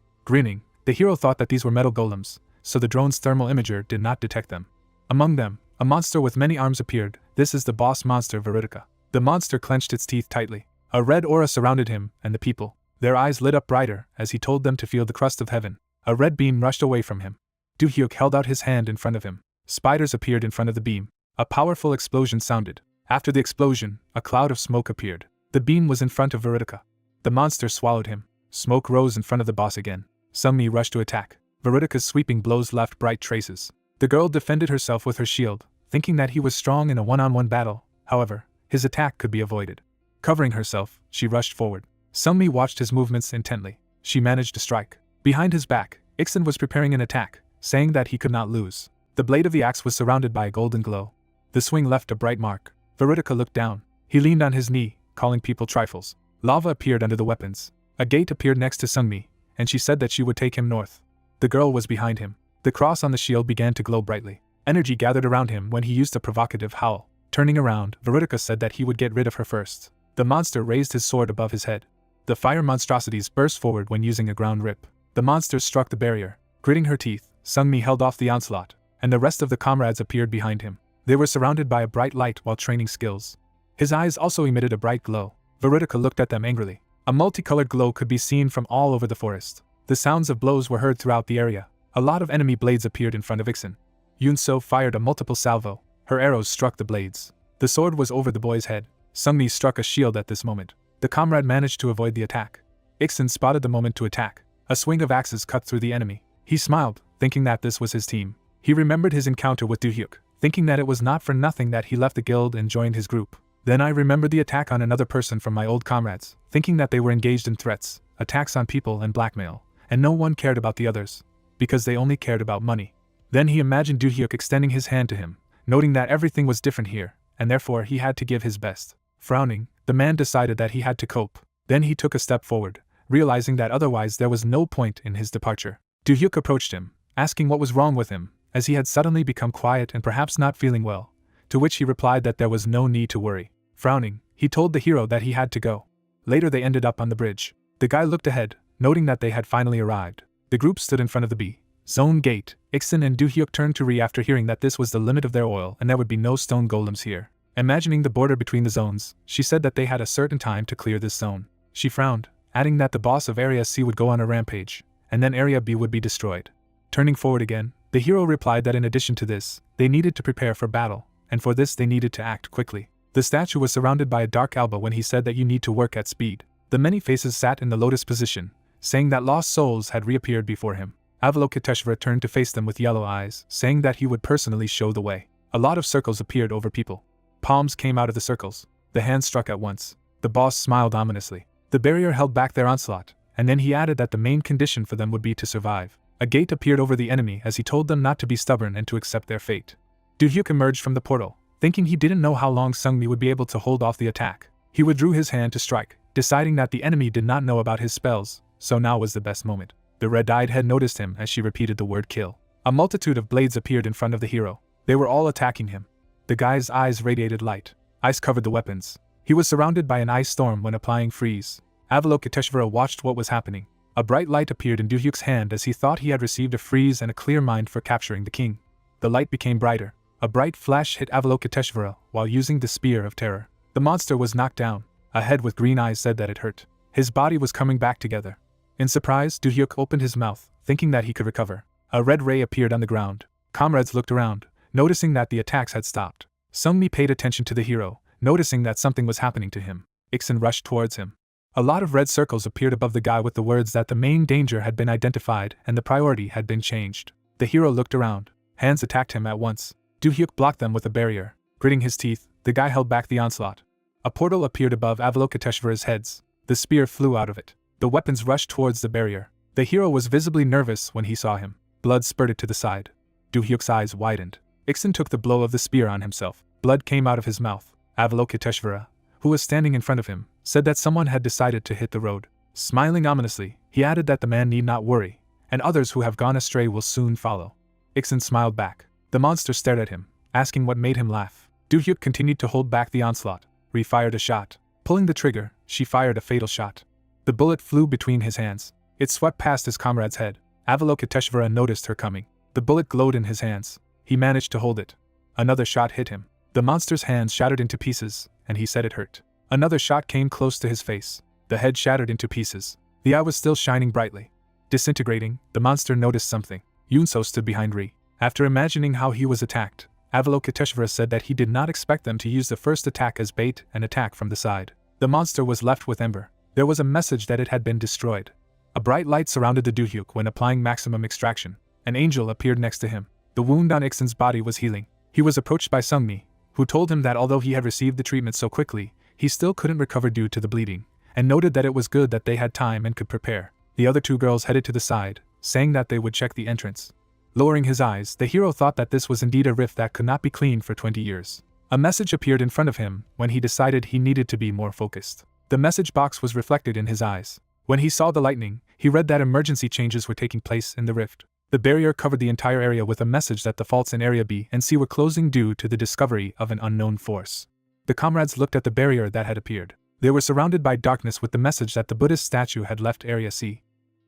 Grinning, the hero thought that these were metal golems, so the drone's thermal imager did not detect them. Among them, a monster with many arms appeared. This is the boss monster Verutica. The monster clenched its teeth tightly. A red aura surrounded him and the people. Their eyes lit up brighter as he told them to feel the crust of heaven. A red beam rushed away from him. Do-hyuk held out his hand in front of him. Spiders appeared in front of the beam. A powerful explosion sounded. After the explosion, a cloud of smoke appeared. The beam was in front of Verutica. The monster swallowed him. Smoke rose in front of the boss again. Sung-mi rushed to attack. Verutica's sweeping blows left bright traces. The girl defended herself with her shield, thinking that he was strong in a one-on-one battle. However, his attack could be avoided. Covering herself, she rushed forward. Sung-mi watched his movements intently. She managed to strike. Behind his back, Iksan was preparing an attack, saying that he could not lose. The blade of the axe was surrounded by a golden glow. The swing left a bright mark. Verutica looked down. He leaned on his knee, calling people trifles. Lava appeared under the weapons. A gate appeared next to Sung-mi, and she said that she would take him north. The girl was behind him. The cross on the shield began to glow brightly. Energy gathered around him when he used a provocative howl. Turning around, Verutica said that he would get rid of her first. The monster raised his sword above his head. The fire monstrosities burst forward when using a ground rip. The monster struck the barrier. Gritting her teeth, Sung-mi held off the onslaught, and the rest of the comrades appeared behind him. They were surrounded by a bright light while training skills. His eyes also emitted a bright glow. Verutica looked at them angrily. A multicolored glow could be seen from all over the forest. The sounds of blows were heard throughout the area. A lot of enemy blades appeared in front of Iksan. Yun-so fired a multiple salvo. Her arrows struck the blades. The sword was over the boy's head. Sung-mi struck a shield at this moment. The comrade managed to avoid the attack. Iksan spotted the moment to attack. A swing of axes cut through the enemy. He smiled, thinking that this was his team. He remembered his encounter with Do-hyuk, thinking that it was not for nothing that he left the guild and joined his group. Then I remembered the attack on another person from my old comrades, thinking that they were engaged in threats, attacks on people and blackmail, and no one cared about the others, because they only cared about money. Then he imagined Do-hyuk extending his hand to him, noting that everything was different here, and therefore he had to give his best. Frowning, the man decided that he had to cope. Then he took a step forward, realizing that otherwise there was no point in his departure. Do-hyuk approached him, asking what was wrong with him, as he had suddenly become quiet and perhaps not feeling well, to which he replied that there was no need to worry. Frowning, he told the hero that he had to go. Later they ended up on the bridge. The guy looked ahead, noting that they had finally arrived. The group stood in front of the B-zone gate. Iksan and Do-hyuk turned to Ri after hearing that this was the limit of their oil and there would be no stone golems here. Imagining the border between the zones, she said that they had a certain time to clear this zone. She frowned, adding that the boss of Area C would go on a rampage, and then Area B would be destroyed. Turning forward again, the hero replied that in addition to this, they needed to prepare for battle, and for this they needed to act quickly. The statue was surrounded by a dark alba when he said that you need to work at speed. The many faces sat in the lotus position, saying that lost souls had reappeared before him. Avalokiteshvara turned to face them with yellow eyes, saying that he would personally show the way. A lot of circles appeared over people. Palms came out of the circles. The hands struck at once. The boss smiled ominously. The barrier held back their onslaught, and then he added that the main condition for them would be to survive. A gate appeared over the enemy as he told them not to be stubborn and to accept their fate. Do-hyuk emerged from the portal, thinking he didn't know how long Sung-mi would be able to hold off the attack. He withdrew his hand to strike, deciding that the enemy did not know about his spells, so now was the best moment. The red-eyed head noticed him as she repeated the word kill. A multitude of blades appeared in front of the hero. They were all attacking him. The guy's eyes radiated light. Ice covered the weapons. He was surrounded by an ice storm when applying freeze. Avalokiteshvara watched what was happening. A bright light appeared in Do-hyuk's hand as he thought he had received a freeze and a clear mind for capturing the king. The light became brighter. A bright flash hit Avalokiteshvara while using the Spear of Terror. The monster was knocked down. A head with green eyes said that it hurt. His body was coming back together. In surprise, Do-hyuk opened his mouth, thinking that he could recover. A red ray appeared on the ground. Comrades looked around, noticing that the attacks had stopped. Sung-mi paid attention to the hero, noticing that something was happening to him. Ixin rushed towards him. A lot of red circles appeared above the guy with the words that the main danger had been identified and the priority had been changed. The hero looked around. Hands attacked him at once. Do-hyuk blocked them with a barrier. Gritting his teeth, the guy held back the onslaught. A portal appeared above Avalokiteshvara's heads. The spear flew out of it. The weapons rushed towards the barrier. The hero was visibly nervous when he saw him. Blood spurted to the side. Do-hyuk's eyes widened. Ixin took the blow of the spear on himself. Blood came out of his mouth. Avalokiteshvara, who was standing in front of him, said that someone had decided to hit the road. Smiling ominously, he added that the man need not worry, and others who have gone astray will soon follow. Ixin smiled back. The monster stared at him, asking what made him laugh. Do-hyuk continued to hold back the onslaught. Refired a shot. Pulling the trigger, she fired a fatal shot. The bullet flew between his hands. It swept past his comrade's head. Avalokiteshvara noticed her coming. The bullet glowed in his hands. He managed to hold it. Another shot hit him. The monster's hands shattered into pieces, and he said it hurt. Another shot came close to his face. The head shattered into pieces. The eye was still shining brightly. Disintegrating, the monster noticed something. Yunso stood behind Ri. After imagining how he was attacked, Avalokiteshvara said that he did not expect them to use the first attack as bait and attack from the side. The monster was left with Ember. There was a message that it had been destroyed. A bright light surrounded the Do-hyuk when applying maximum extraction. An angel appeared next to him. The wound on Ixin's body was healing. He was approached by Sungmi, who told him that although he had received the treatment so quickly, he still couldn't recover due to the bleeding, and noted that it was good that they had time and could prepare. The other two girls headed to the side, saying that they would check the entrance. Lowering his eyes, the hero thought that this was indeed a rift that could not be cleaned for 20 years. A message appeared in front of him when he decided he needed to be more focused. The message box was reflected in his eyes. When he saw the lightning, he read that emergency changes were taking place in the rift. The barrier covered the entire area with a message that the faults in Area B and C were closing due to the discovery of an unknown force. The comrades looked at the barrier that had appeared. They were surrounded by darkness with the message that the Buddhist statue had left Area C.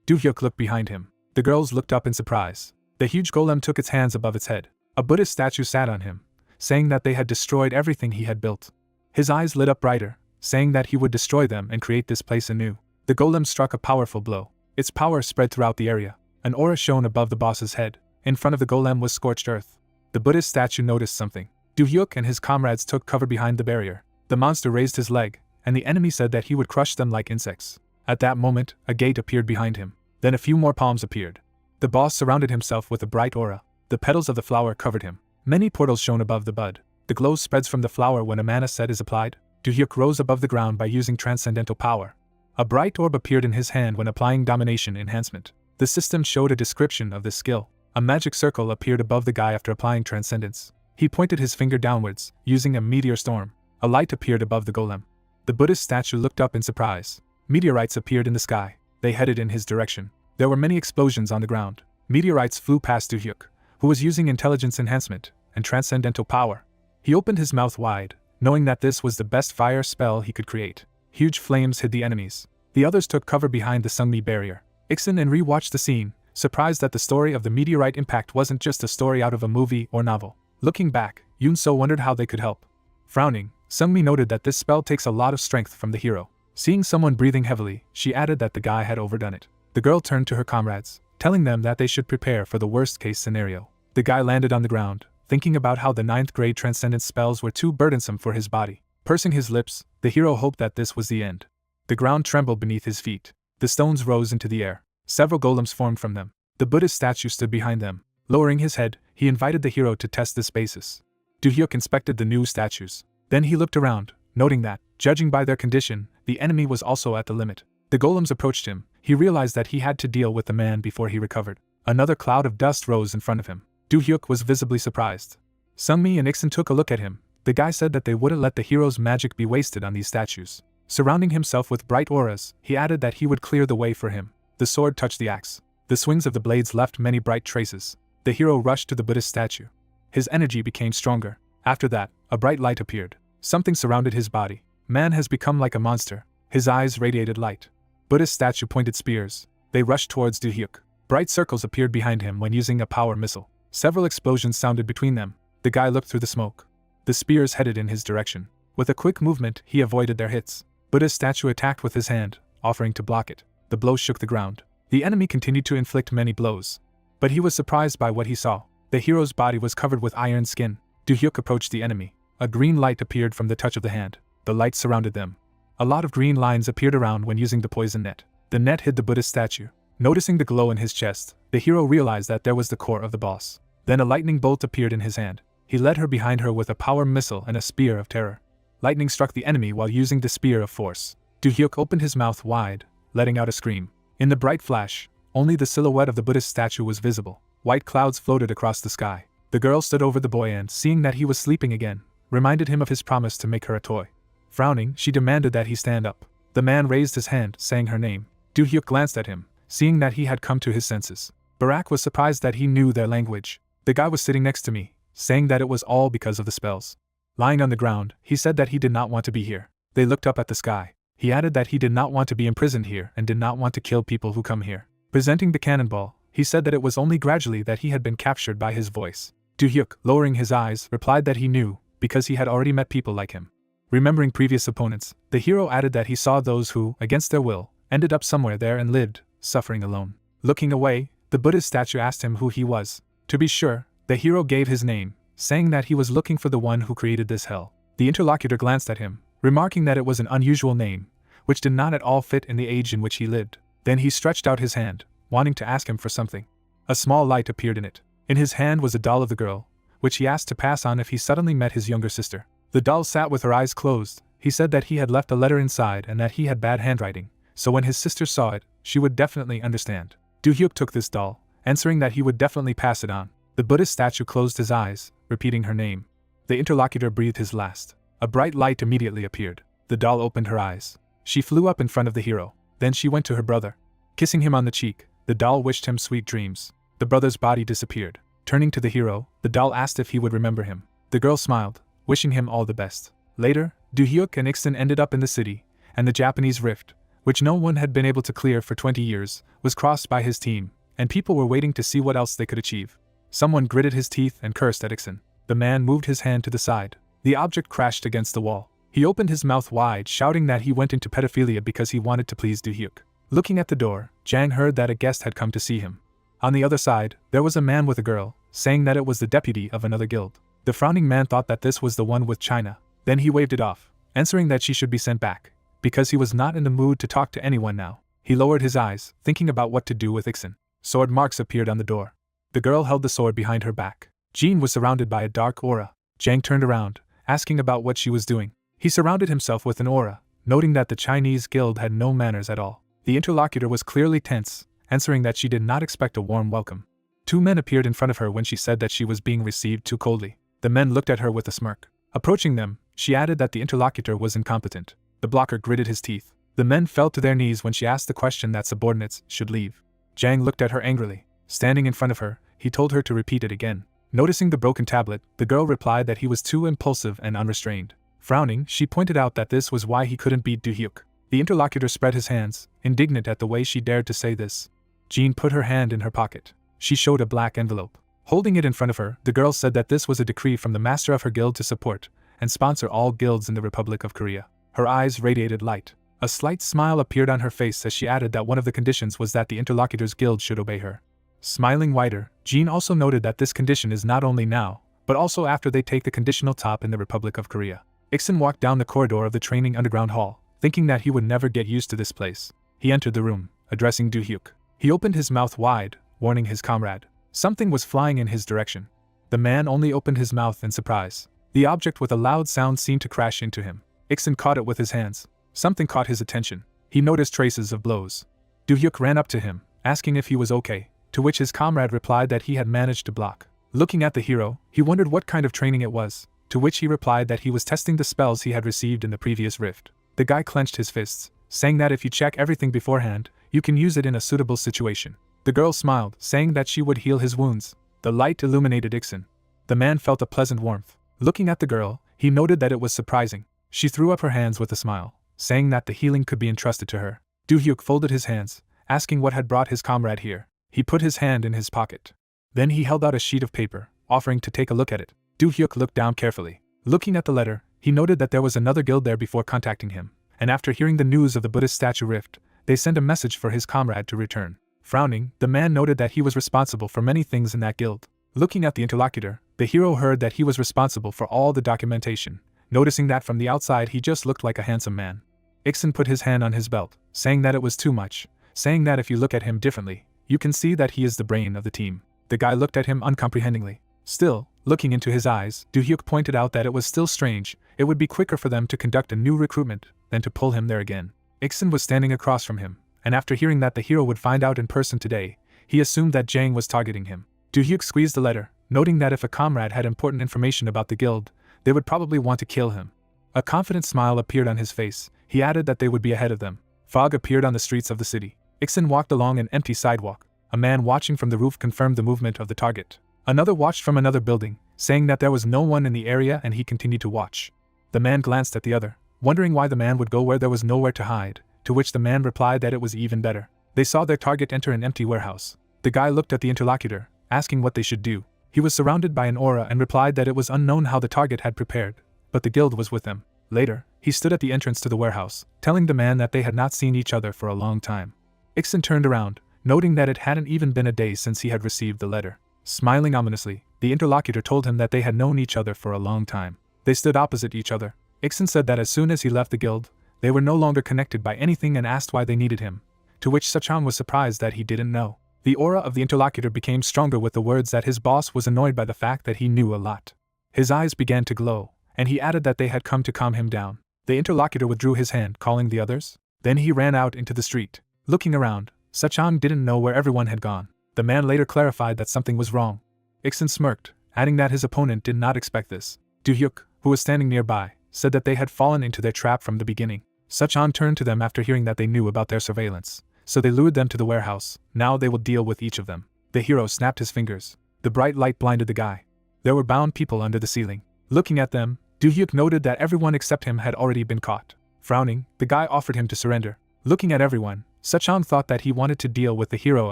Do-hyuk looked behind him. The girls looked up in surprise. The huge golem took its hands above its head. A Buddhist statue sat on him, saying that they had destroyed everything he had built. His eyes lit up brighter, saying that he would destroy them and create this place anew. The golem struck a powerful blow. Its power spread throughout the area. An aura shone above the boss's head. In front of the golem was scorched earth. The Buddhist statue noticed something. Do-hyuk and his comrades took cover behind the barrier. The monster raised his leg, and the enemy said that he would crush them like insects. At that moment, a gate appeared behind him. Then a few more palms appeared. The boss surrounded himself with a bright aura. The petals of the flower covered him. Many portals shone above the bud. The glow spreads from the flower when a mana set is applied. Do-hyuk rose above the ground by using transcendental power. A bright orb appeared in his hand when applying domination enhancement. The system showed a description of this skill. A magic circle appeared above the guy after applying transcendence. He pointed his finger downwards, using a meteor storm. A light appeared above the golem. The Buddhist statue looked up in surprise. Meteorites appeared in the sky. They headed in his direction. There were many explosions on the ground. Meteorites flew past Do-hyuk, who was using intelligence enhancement and transcendental power. He opened his mouth wide, knowing that this was the best fire spell he could create. Huge flames hid the enemies. The others took cover behind the Sungmi barrier. Ixin and Ri watched the scene, surprised that the story of the meteorite impact wasn't just a story out of a movie or novel. Looking back, Yunso wondered how they could help. Frowning, Sungmi noted that this spell takes a lot of strength from the hero. Seeing someone breathing heavily, she added that the guy had overdone it. The girl turned to her comrades, telling them that they should prepare for the worst-case scenario. The guy landed on the ground, thinking about how the 9th grade transcendence spells were too burdensome for his body. Pursing his lips, the hero hoped that this was the end. The ground trembled beneath his feet. The stones rose into the air. Several golems formed from them. The Buddhist statue stood behind them. Lowering his head, he invited the hero to test this basis. Do-hyuk inspected the new statues. Then he looked around, noting that, judging by their condition, the enemy was also at the limit. The golems approached him. He realized that he had to deal with the man before he recovered. Another cloud of dust rose in front of him. Do-hyuk was visibly surprised. Sungmi and Ixin took a look at him. The guy said that they wouldn't let the hero's magic be wasted on these statues. Surrounding himself with bright auras, he added that he would clear the way for him. The sword touched the axe. The swings of the blades left many bright traces. The hero rushed to the Buddhist statue. His energy became stronger. After that, a bright light appeared. Something surrounded his body. Man has become like a monster. His eyes radiated light. Buddhist statue pointed spears. They rushed towards Do-hyuk. Bright circles appeared behind him when using a power missile. Several explosions sounded between them. The guy looked through the smoke. The spears headed in his direction. With a quick movement, he avoided their hits. Buddhist statue attacked with his hand, offering to block it. The blow shook the ground. The enemy continued to inflict many blows. But he was surprised by what he saw. The hero's body was covered with iron skin. Do-hyuk approached the enemy. A green light appeared from the touch of the hand. The light surrounded them. A lot of green lines appeared around when using the poison net. The net hid the Buddhist statue. Noticing the glow in his chest, the hero realized that there was the core of the boss. Then a lightning bolt appeared in his hand. He led her behind her with a power missile and a spear of terror. Lightning struck the enemy while using the spear of force. Do-hyuk opened his mouth wide, letting out a scream. In the bright flash, only the silhouette of the Buddhist statue was visible. White clouds floated across the sky. The girl stood over the boy and, seeing that he was sleeping again, reminded him of his promise to make her a toy. Frowning, she demanded that he stand up. The man raised his hand, saying her name. Do-hyuk glanced at him, seeing that he had come to his senses. Barak was surprised that he knew their language. The guy was sitting next to me, saying that it was all because of the spells. Lying on the ground, he said that he did not want to be here. They looked up at the sky. He added that he did not want to be imprisoned here and did not want to kill people who come here. Presenting the cannonball, he said that it was only gradually that he had been captured by his voice. Do-hyuk, lowering his eyes, replied that he knew, because he had already met people like him. Remembering previous opponents, the hero added that he saw those who, against their will, ended up somewhere there and lived, suffering alone. Looking away, the Buddhist statue asked him who he was. To be sure, the hero gave his name, saying that he was looking for the one who created this hell. The interlocutor glanced at him, remarking that it was an unusual name, which did not at all fit in the age in which he lived. Then he stretched out his hand, wanting to ask him for something. A small light appeared in it. In his hand was a doll of the girl, which he asked to pass on if he suddenly met his younger sister. The doll sat with her eyes closed. He said that he had left a letter inside and that he had bad handwriting, so when his sister saw it, she would definitely understand. Do-hyuk took this doll, answering that he would definitely pass it on. The Buddhist statue closed his eyes, repeating her name. The interlocutor breathed his last. A bright light immediately appeared. The doll opened her eyes. She flew up in front of the hero. Then she went to her brother. Kissing him on the cheek, the doll wished him sweet dreams. The brother's body disappeared. Turning to the hero, the doll asked if he would remember him. The girl smiled, wishing him all the best. Later, Do-hyuk and Iksun ended up in the city, and the Japanese rift, which no one had been able to clear for 20 years, was crossed by his team, and people were waiting to see what else they could achieve. Someone gritted his teeth and cursed at Iksun. The man moved his hand to the side. The object crashed against the wall. He opened his mouth wide, shouting that he went into pedophilia because he wanted to please Do-hyuk. Looking at the door, Jang heard that a guest had come to see him. On the other side, there was a man with a girl, saying that it was the deputy of another guild. The frowning man thought that this was the one with China. Then he waved it off, answering that she should be sent back, because he was not in the mood to talk to anyone now. He lowered his eyes, thinking about what to do with Iksun. Sword marks appeared on the door. The girl held the sword behind her back. Jean was surrounded by a dark aura. Jang turned around, asking about what she was doing. He surrounded himself with an aura, noting that the Chinese guild had no manners at all. The interlocutor was clearly tense, answering that she did not expect a warm welcome. Two men appeared in front of her when she said that she was being received too coldly. The men looked at her with a smirk. Approaching them, she added that the interlocutor was incompetent. The blocker gritted his teeth. The men fell to their knees when she asked the question that subordinates should leave. Jang looked at her angrily. Standing in front of her, he told her to repeat it again. Noticing the broken tablet, the girl replied that he was too impulsive and unrestrained. Frowning, she pointed out that this was why he couldn't beat Do-hyuk. The interlocutor spread his hands, indignant at the way she dared to say this. Jean put her hand in her pocket. She showed a black envelope. Holding it in front of her, the girl said that this was a decree from the master of her guild to support and sponsor all guilds in the Republic of Korea. Her eyes radiated light. A slight smile appeared on her face as she added that one of the conditions was that the interlocutor's guild should obey her. Smiling wider, Jean also noted that this condition is not only now, but also after they take the conditional top in the Republic of Korea. Iksun walked down the corridor of the training underground hall, thinking that he would never get used to this place. He entered the room, addressing Do-hyuk. He opened his mouth wide, warning his comrade. Something was flying in his direction. The man only opened his mouth in surprise. The object with a loud sound seemed to crash into him. Iksun caught it with his hands. Something caught his attention. He noticed traces of blows. Do-hyuk ran up to him, asking if he was okay, to which his comrade replied that he had managed to block. Looking at the hero, he wondered what kind of training it was, to which he replied that he was testing the spells he had received in the previous rift. The guy clenched his fists, saying that if you check everything beforehand, you can use it in a suitable situation. The girl smiled, saying that she would heal his wounds. The light illuminated Iksun. The man felt a pleasant warmth. Looking at the girl, he noted that it was surprising. She threw up her hands with a smile, saying that the healing could be entrusted to her. Do-hyuk folded his hands, asking what had brought his comrade here. He put his hand in his pocket. Then he held out a sheet of paper, offering to take a look at it. Do-hyuk looked down carefully. Looking at the letter, he noted that there was another guild there before contacting him, and after hearing the news of the Buddhist statue rift, they sent a message for his comrade to return. Frowning, the man noted that he was responsible for many things in that guild. Looking at the interlocutor, the hero heard that he was responsible for all the documentation, noticing that from the outside he just looked like a handsome man. Ixin put his hand on his belt, saying that it was too much, saying that if you look at him differently, you can see that he is the brain of the team. The guy looked at him uncomprehendingly. Still, looking into his eyes, Do-hyuk pointed out that it was still strange, it would be quicker for them to conduct a new recruitment than to pull him there again. Ixin was standing across from him, and after hearing that the hero would find out in person today, he assumed that Jang was targeting him. Do-hyuk squeezed the letter, noting that if a comrade had important information about the guild, they would probably want to kill him. A confident smile appeared on his face. He added that they would be ahead of them. Fog appeared on the streets of the city. Ixin walked along an empty sidewalk. A man watching from the roof confirmed the movement of the target. Another watched from another building, saying that there was no one in the area, and he continued to watch. The man glanced at the other, wondering why the man would go where there was nowhere to hide, to which the man replied that it was even better. They saw their target enter an empty warehouse. The guy looked at the interlocutor, asking what they should do. He was surrounded by an aura and replied that it was unknown how the target had prepared, but the guild was with them. Later, he stood at the entrance to the warehouse, telling the man that they had not seen each other for a long time. Ixin turned around, noting that it hadn't even been a day since he had received the letter. Smiling ominously, the interlocutor told him that they had known each other for a long time. They stood opposite each other. Ixin said that as soon as he left the guild, they were no longer connected by anything and asked why they needed him, to which Sachan was surprised that he didn't know. The aura of the interlocutor became stronger with the words that his boss was annoyed by the fact that he knew a lot. His eyes began to glow, and he added that they had come to calm him down. The interlocutor withdrew his hand, calling the others. Then he ran out into the street. Looking around, Sachan didn't know where everyone had gone. The man later clarified that something was wrong. Ixin smirked, adding that his opponent did not expect this. Do-hyuk, who was standing nearby, said that they had fallen into their trap from the beginning. Sachan turned to them after hearing that they knew about their surveillance. So they lured them to the warehouse. Now they will deal with each of them. The hero snapped his fingers. The bright light blinded the guy. There were bound people under the ceiling. Looking at them, Do-hyuk noted that everyone except him had already been caught. Frowning, the guy offered him to surrender. Looking at everyone, Sachan thought that he wanted to deal with the hero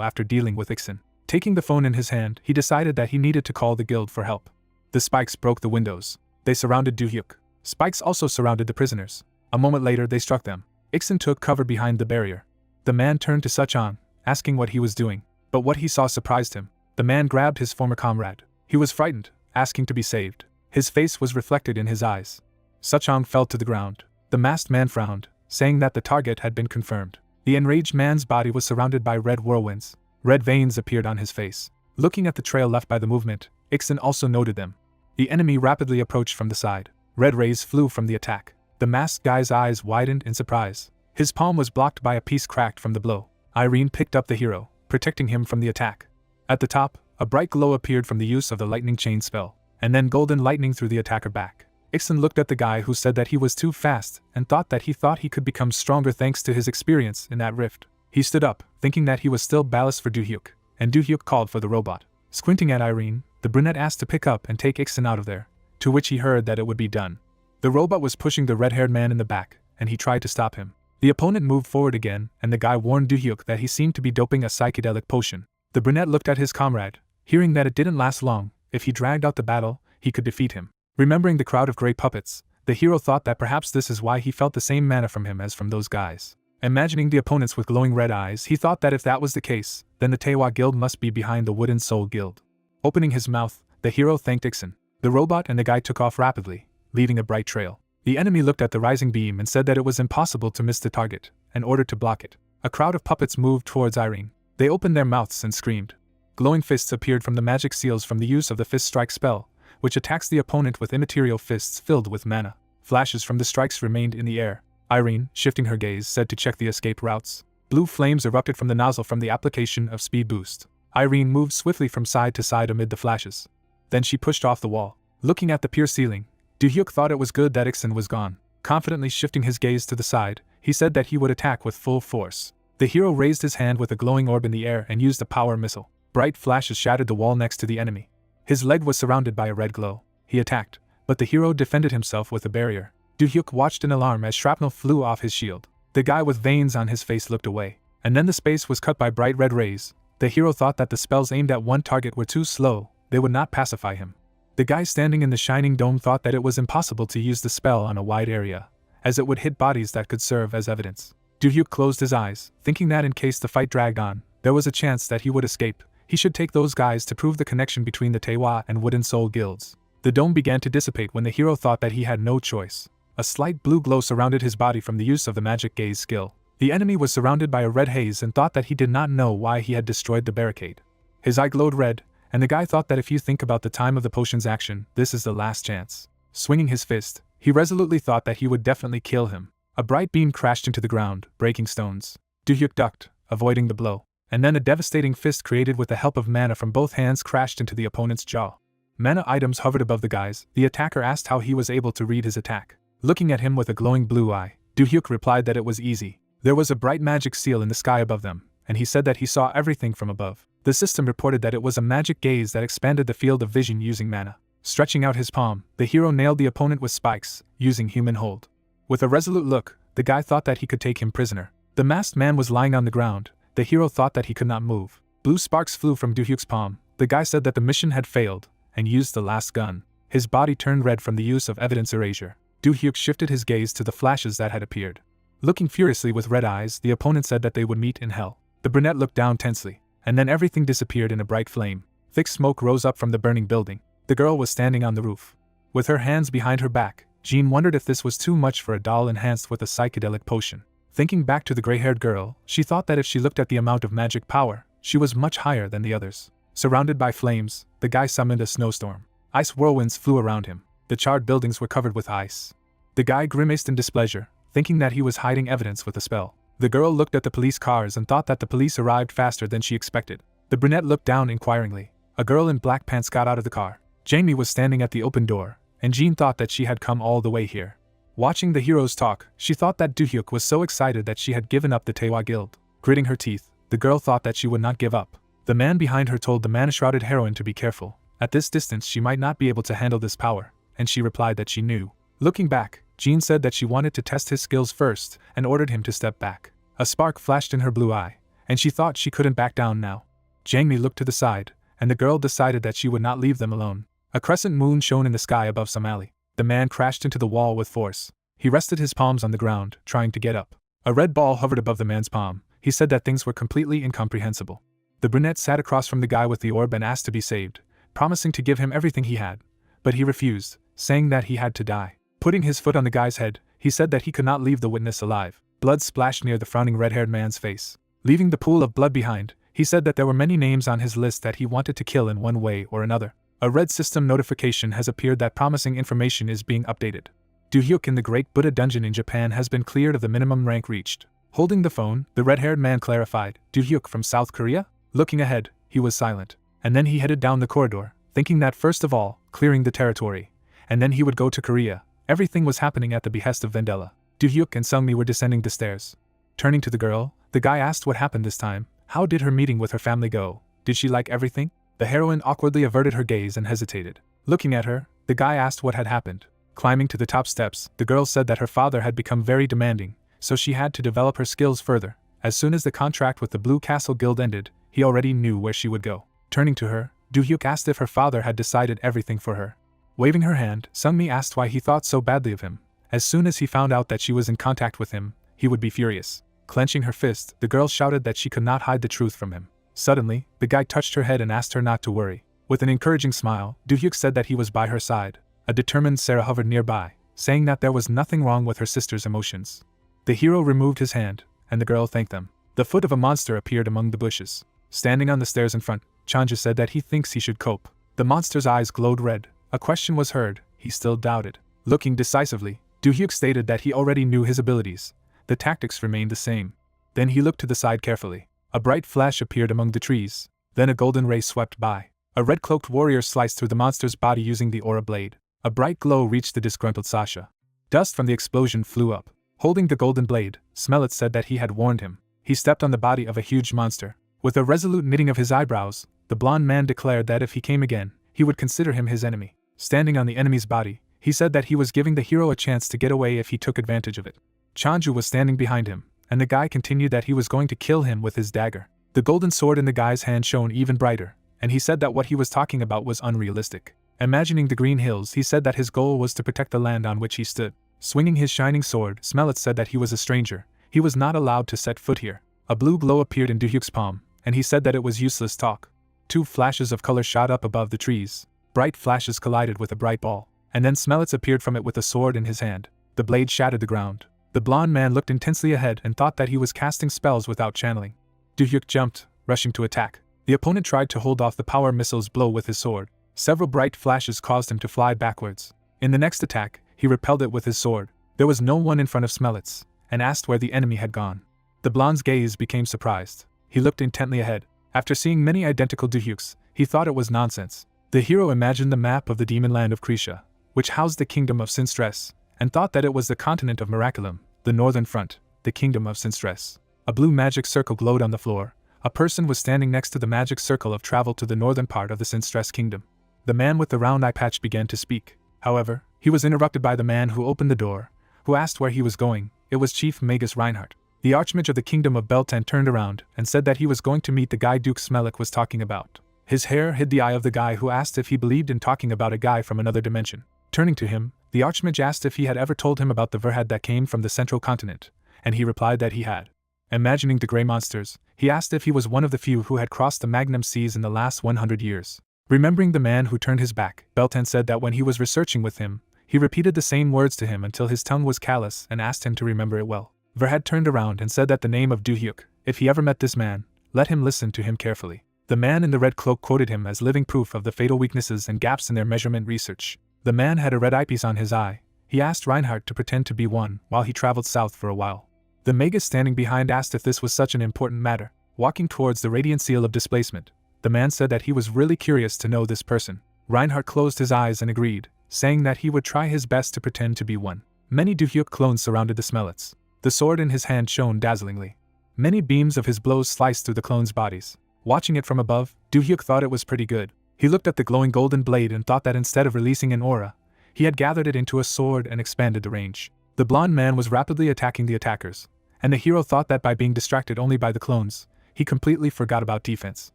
after dealing with Ixin. Taking the phone in his hand, he decided that he needed to call the guild for help. The spikes broke the windows. They surrounded Do-hyuk. Spikes also surrounded the prisoners. A moment later they struck them. Ixin took cover behind the barrier. The man turned to Sachan, asking what he was doing, but what he saw surprised him. The man grabbed his former comrade. He was frightened, asking to be saved. His face was reflected in his eyes. Sachan fell to the ground. The masked man frowned, saying that the target had been confirmed. The enraged man's body was surrounded by red whirlwinds. Red veins appeared on his face. Looking at the trail left by the movement, Ixin also noted them. The enemy rapidly approached from the side. Red rays flew from the attack. The masked guy's eyes widened in surprise. His palm was blocked by a piece cracked from the blow. Irene picked up the hero, protecting him from the attack. At the top, a bright glow appeared from the use of the lightning chain spell, and then golden lightning threw the attacker back. Ixin looked at the guy who said that he was too fast and thought he could become stronger thanks to his experience in that rift. He stood up, thinking that he was still ballast for Do-hyuk, and Do-hyuk called for the robot. Squinting at Irene, the brunette asked to pick up and take Ixin out of there, to which he heard that it would be done. The robot was pushing the red-haired man in the back, and he tried to stop him. The opponent moved forward again, and the guy warned Do-hyuk that he seemed to be doping a psychedelic potion. The brunette looked at his comrade, hearing that it didn't last long. If he dragged out the battle, he could defeat him. Remembering the crowd of grey puppets, the hero thought that perhaps this is why he felt the same mana from him as from those guys. Imagining the opponents with glowing red eyes, he thought that if that was the case, then the Taewa Guild must be behind the Wooden Soul Guild. Opening his mouth, the hero thanked Ixin. The robot and the guy took off rapidly, leaving a bright trail. The enemy looked at the rising beam and said that it was impossible to miss the target, and ordered to block it. A crowd of puppets moved towards Irene. They opened their mouths and screamed. Glowing fists appeared from the magic seals from the use of the Fist Strike spell, which attacks the opponent with immaterial fists filled with mana. Flashes from the strikes remained in the air. Irene, shifting her gaze, said to check the escape routes. Blue flames erupted from the nozzle from the application of speed boost. Irene moved swiftly from side to side amid the flashes. Then she pushed off the wall. Looking at the pure ceiling, Do-hyuk thought it was good that Ixin was gone. Confidently shifting his gaze to the side, he said that he would attack with full force. The hero raised his hand with a glowing orb in the air and used a power missile. Bright flashes shattered the wall next to the enemy. His leg was surrounded by a red glow. He attacked, but the hero defended himself with a barrier. Do-hyuk watched in alarm as shrapnel flew off his shield. The guy with veins on his face looked away, and then the space was cut by bright red rays. The hero thought that the spells aimed at one target were too slow, they would not pacify him. The guy standing in the shining dome thought that it was impossible to use the spell on a wide area, as it would hit bodies that could serve as evidence. Do-hyuk closed his eyes, thinking that in case the fight dragged on, there was a chance that he would escape. He should take those guys to prove the connection between the Taewa and Wooden Soul Guilds. The dome began to dissipate when the hero thought that he had no choice. A slight blue glow surrounded his body from the use of the magic gaze skill. The enemy was surrounded by a red haze and thought that he did not know why he had destroyed the barricade. His eye glowed red, and the guy thought that if you think about the time of the potion's action, this is the last chance. Swinging his fist, he resolutely thought that he would definitely kill him. A bright beam crashed into the ground, breaking stones. Do-hyuk ducked, avoiding the blow, and then a devastating fist created with the help of mana from both hands crashed into the opponent's jaw. Mana items hovered above the guys. The attacker asked how he was able to read his attack. Looking at him with a glowing blue eye, Do-hyuk replied that it was easy. There was a bright magic seal in the sky above them, and he said that he saw everything from above. The system reported that it was a magic gaze that expanded the field of vision using mana. Stretching out his palm, the hero nailed the opponent with spikes, using human hold. With a resolute look, the guy thought that he could take him prisoner. The masked man was lying on the ground. The hero thought that he could not move. Blue sparks flew from Do-hyuk's palm. The guy said that the mission had failed, and used the last gun. His body turned red from the use of evidence erasure. Do-hyuk shifted his gaze to the flashes that had appeared. Looking furiously with red eyes, the opponent said that they would meet in hell. The brunette looked down tensely, and then everything disappeared in a bright flame. Thick smoke rose up from the burning building. The girl was standing on the roof. With her hands behind her back, Jean wondered if this was too much for a doll enhanced with a psychedelic potion. Thinking back to the gray-haired girl, she thought that if she looked at the amount of magic power, she was much higher than the others. Surrounded by flames, the guy summoned a snowstorm. Ice whirlwinds flew around him. The charred buildings were covered with ice. The guy grimaced in displeasure, thinking that he was hiding evidence with a spell. The girl looked at the police cars and thought that the police arrived faster than she expected. The brunette looked down inquiringly. A girl in black pants got out of the car. Jamie was standing at the open door, and Jean thought that she had come all the way here. Watching the heroes talk, she thought that Do-hyuk was so excited that she had given up the Taewa Guild. Gritting her teeth, the girl thought that she would not give up. The man behind her told the mana-shrouded heroine to be careful. At this distance she might not be able to handle this power, and she replied that she knew. Looking back, Jean said that she wanted to test his skills first, and ordered him to step back. A spark flashed in her blue eye, and she thought she couldn't back down now. Jangmi looked to the side, and the girl decided that she would not leave them alone. A crescent moon shone in the sky above some alley. The man crashed into the wall with force. He rested his palms on the ground, trying to get up. A red ball hovered above the man's palm. He said that things were completely incomprehensible. The brunette sat across from the guy with the orb and asked to be saved, promising to give him everything he had. But he refused, saying that he had to die. Putting his foot on the guy's head, he said that he could not leave the witness alive. Blood splashed near the frowning red-haired man's face. Leaving the pool of blood behind, he said that there were many names on his list that he wanted to kill in one way or another. A red system notification has appeared that promising information is being updated. Do-hyuk in the Great Buddha Dungeon in Japan has been cleared of the minimum rank reached. Holding the phone, the red-haired man clarified, Do-hyuk from South Korea? Looking ahead, he was silent. And then he headed down the corridor, thinking that first of all, clearing the territory, and then he would go to Korea. Everything was happening at the behest of Vendela. Do-hyuk and Sungmi were descending the stairs. Turning to the girl, the guy asked what happened this time. How did her meeting with her family go? Did she like everything? The heroine awkwardly averted her gaze and hesitated. Looking at her, the guy asked what had happened. Climbing to the top steps, the girl said that her father had become very demanding, so she had to develop her skills further. As soon as the contract with the Blue Castle Guild ended, he already knew where she would go. Turning to her, Do-hyuk asked if her father had decided everything for her. Waving her hand, Sungmi asked why he thought so badly of him. As soon as he found out that she was in contact with him, he would be furious. Clenching her fist, the girl shouted that she could not hide the truth from him. Suddenly, the guy touched her head and asked her not to worry. With an encouraging smile, Do-hyuk said that he was by her side. A determined Sarah hovered nearby, saying that there was nothing wrong with her sister's emotions. The hero removed his hand, and the girl thanked them. The foot of a monster appeared among the bushes. Standing on the stairs in front, Chanja said that he thinks he should cope. The monster's eyes glowed red. A question was heard. He still doubted. Looking decisively, Do-hyuk stated that he already knew his abilities. The tactics remained the same. Then he looked to the side carefully. A bright flash appeared among the trees. Then a golden ray swept by. A red-cloaked warrior sliced through the monster's body using the aura blade. A bright glow reached the disgruntled Sasha. Dust from the explosion flew up. Holding the golden blade, Smellet said that he had warned him. He stepped on the body of a huge monster. With a resolute knitting of his eyebrows, the blond man declared that if he came again, he would consider him his enemy. Standing on the enemy's body, he said that he was giving the hero a chance to get away if he took advantage of it. Chanju was standing behind him, and the guy continued that he was going to kill him with his dagger. The golden sword in the guy's hand shone even brighter, and he said that what he was talking about was unrealistic. Imagining the green hills, he said that his goal was to protect the land on which he stood. Swinging his shining sword, Smellet said that he was a stranger. He was not allowed to set foot here. A blue glow appeared in Do-hyuk's palm, and he said that it was useless talk. Two flashes of color shot up above the trees. Bright flashes collided with a bright ball, and then Smellet's appeared from it with a sword in his hand. The blade shattered the ground. The blonde man looked intensely ahead and thought that he was casting spells without channeling. Do-hyuk jumped, rushing to attack. The opponent tried to hold off the power missile's blow with his sword. Several bright flashes caused him to fly backwards. In the next attack, he repelled it with his sword. There was no one in front of Smelitz, and asked where the enemy had gone. The blonde's gaze became surprised. He looked intently ahead. After seeing many identical Do-hyuks, he thought it was nonsense. The hero imagined the map of the demon land of Krisha, which housed the kingdom of Sinstress, and thought that it was the continent of Miraculum, the northern front, the kingdom of Sinstress. A blue magic circle glowed on the floor. A person was standing next to the magic circle of travel to the northern part of the Sinstress kingdom. The man with the round eye patch began to speak. However, he was interrupted by the man who opened the door, who asked where he was going. It was Chief Magus Reinhardt. The Archmage of the Kingdom of Beltan turned around and said that he was going to meet the guy Duke Smelik was talking about. His hair hid the eye of the guy who asked if he believed in talking about a guy from another dimension. Turning to him, the Archmage asked if he had ever told him about the Verhad that came from the central continent, and he replied that he had. Imagining the grey monsters, he asked if he was one of the few who had crossed the Magnum Seas in the last 100 years. Remembering the man who turned his back, Beltan said that when he was researching with him, he repeated the same words to him until his tongue was callous and asked him to remember it well. Verhad turned around and said that the name of Do-hyuk, if he ever met this man, let him listen to him carefully. The man in the red cloak quoted him as living proof of the fatal weaknesses and gaps in their measurement research. The man had a red eyepiece on his eye. He asked Reinhardt to pretend to be one while he traveled south for a while. The magus standing behind asked if this was such an important matter. Walking towards the radiant seal of displacement, the man said that he was really curious to know this person. Reinhardt closed his eyes and agreed, saying that he would try his best to pretend to be one. Many Do-hyuk clones surrounded the Smelitz. The sword in his hand shone dazzlingly. Many beams of his blows sliced through the clones' bodies. Watching it from above, Do-hyuk thought it was pretty good. He looked at the glowing golden blade and thought that instead of releasing an aura, he had gathered it into a sword and expanded the range. The blonde man was rapidly attacking the attackers, and the hero thought that by being distracted only by the clones, he completely forgot about defense.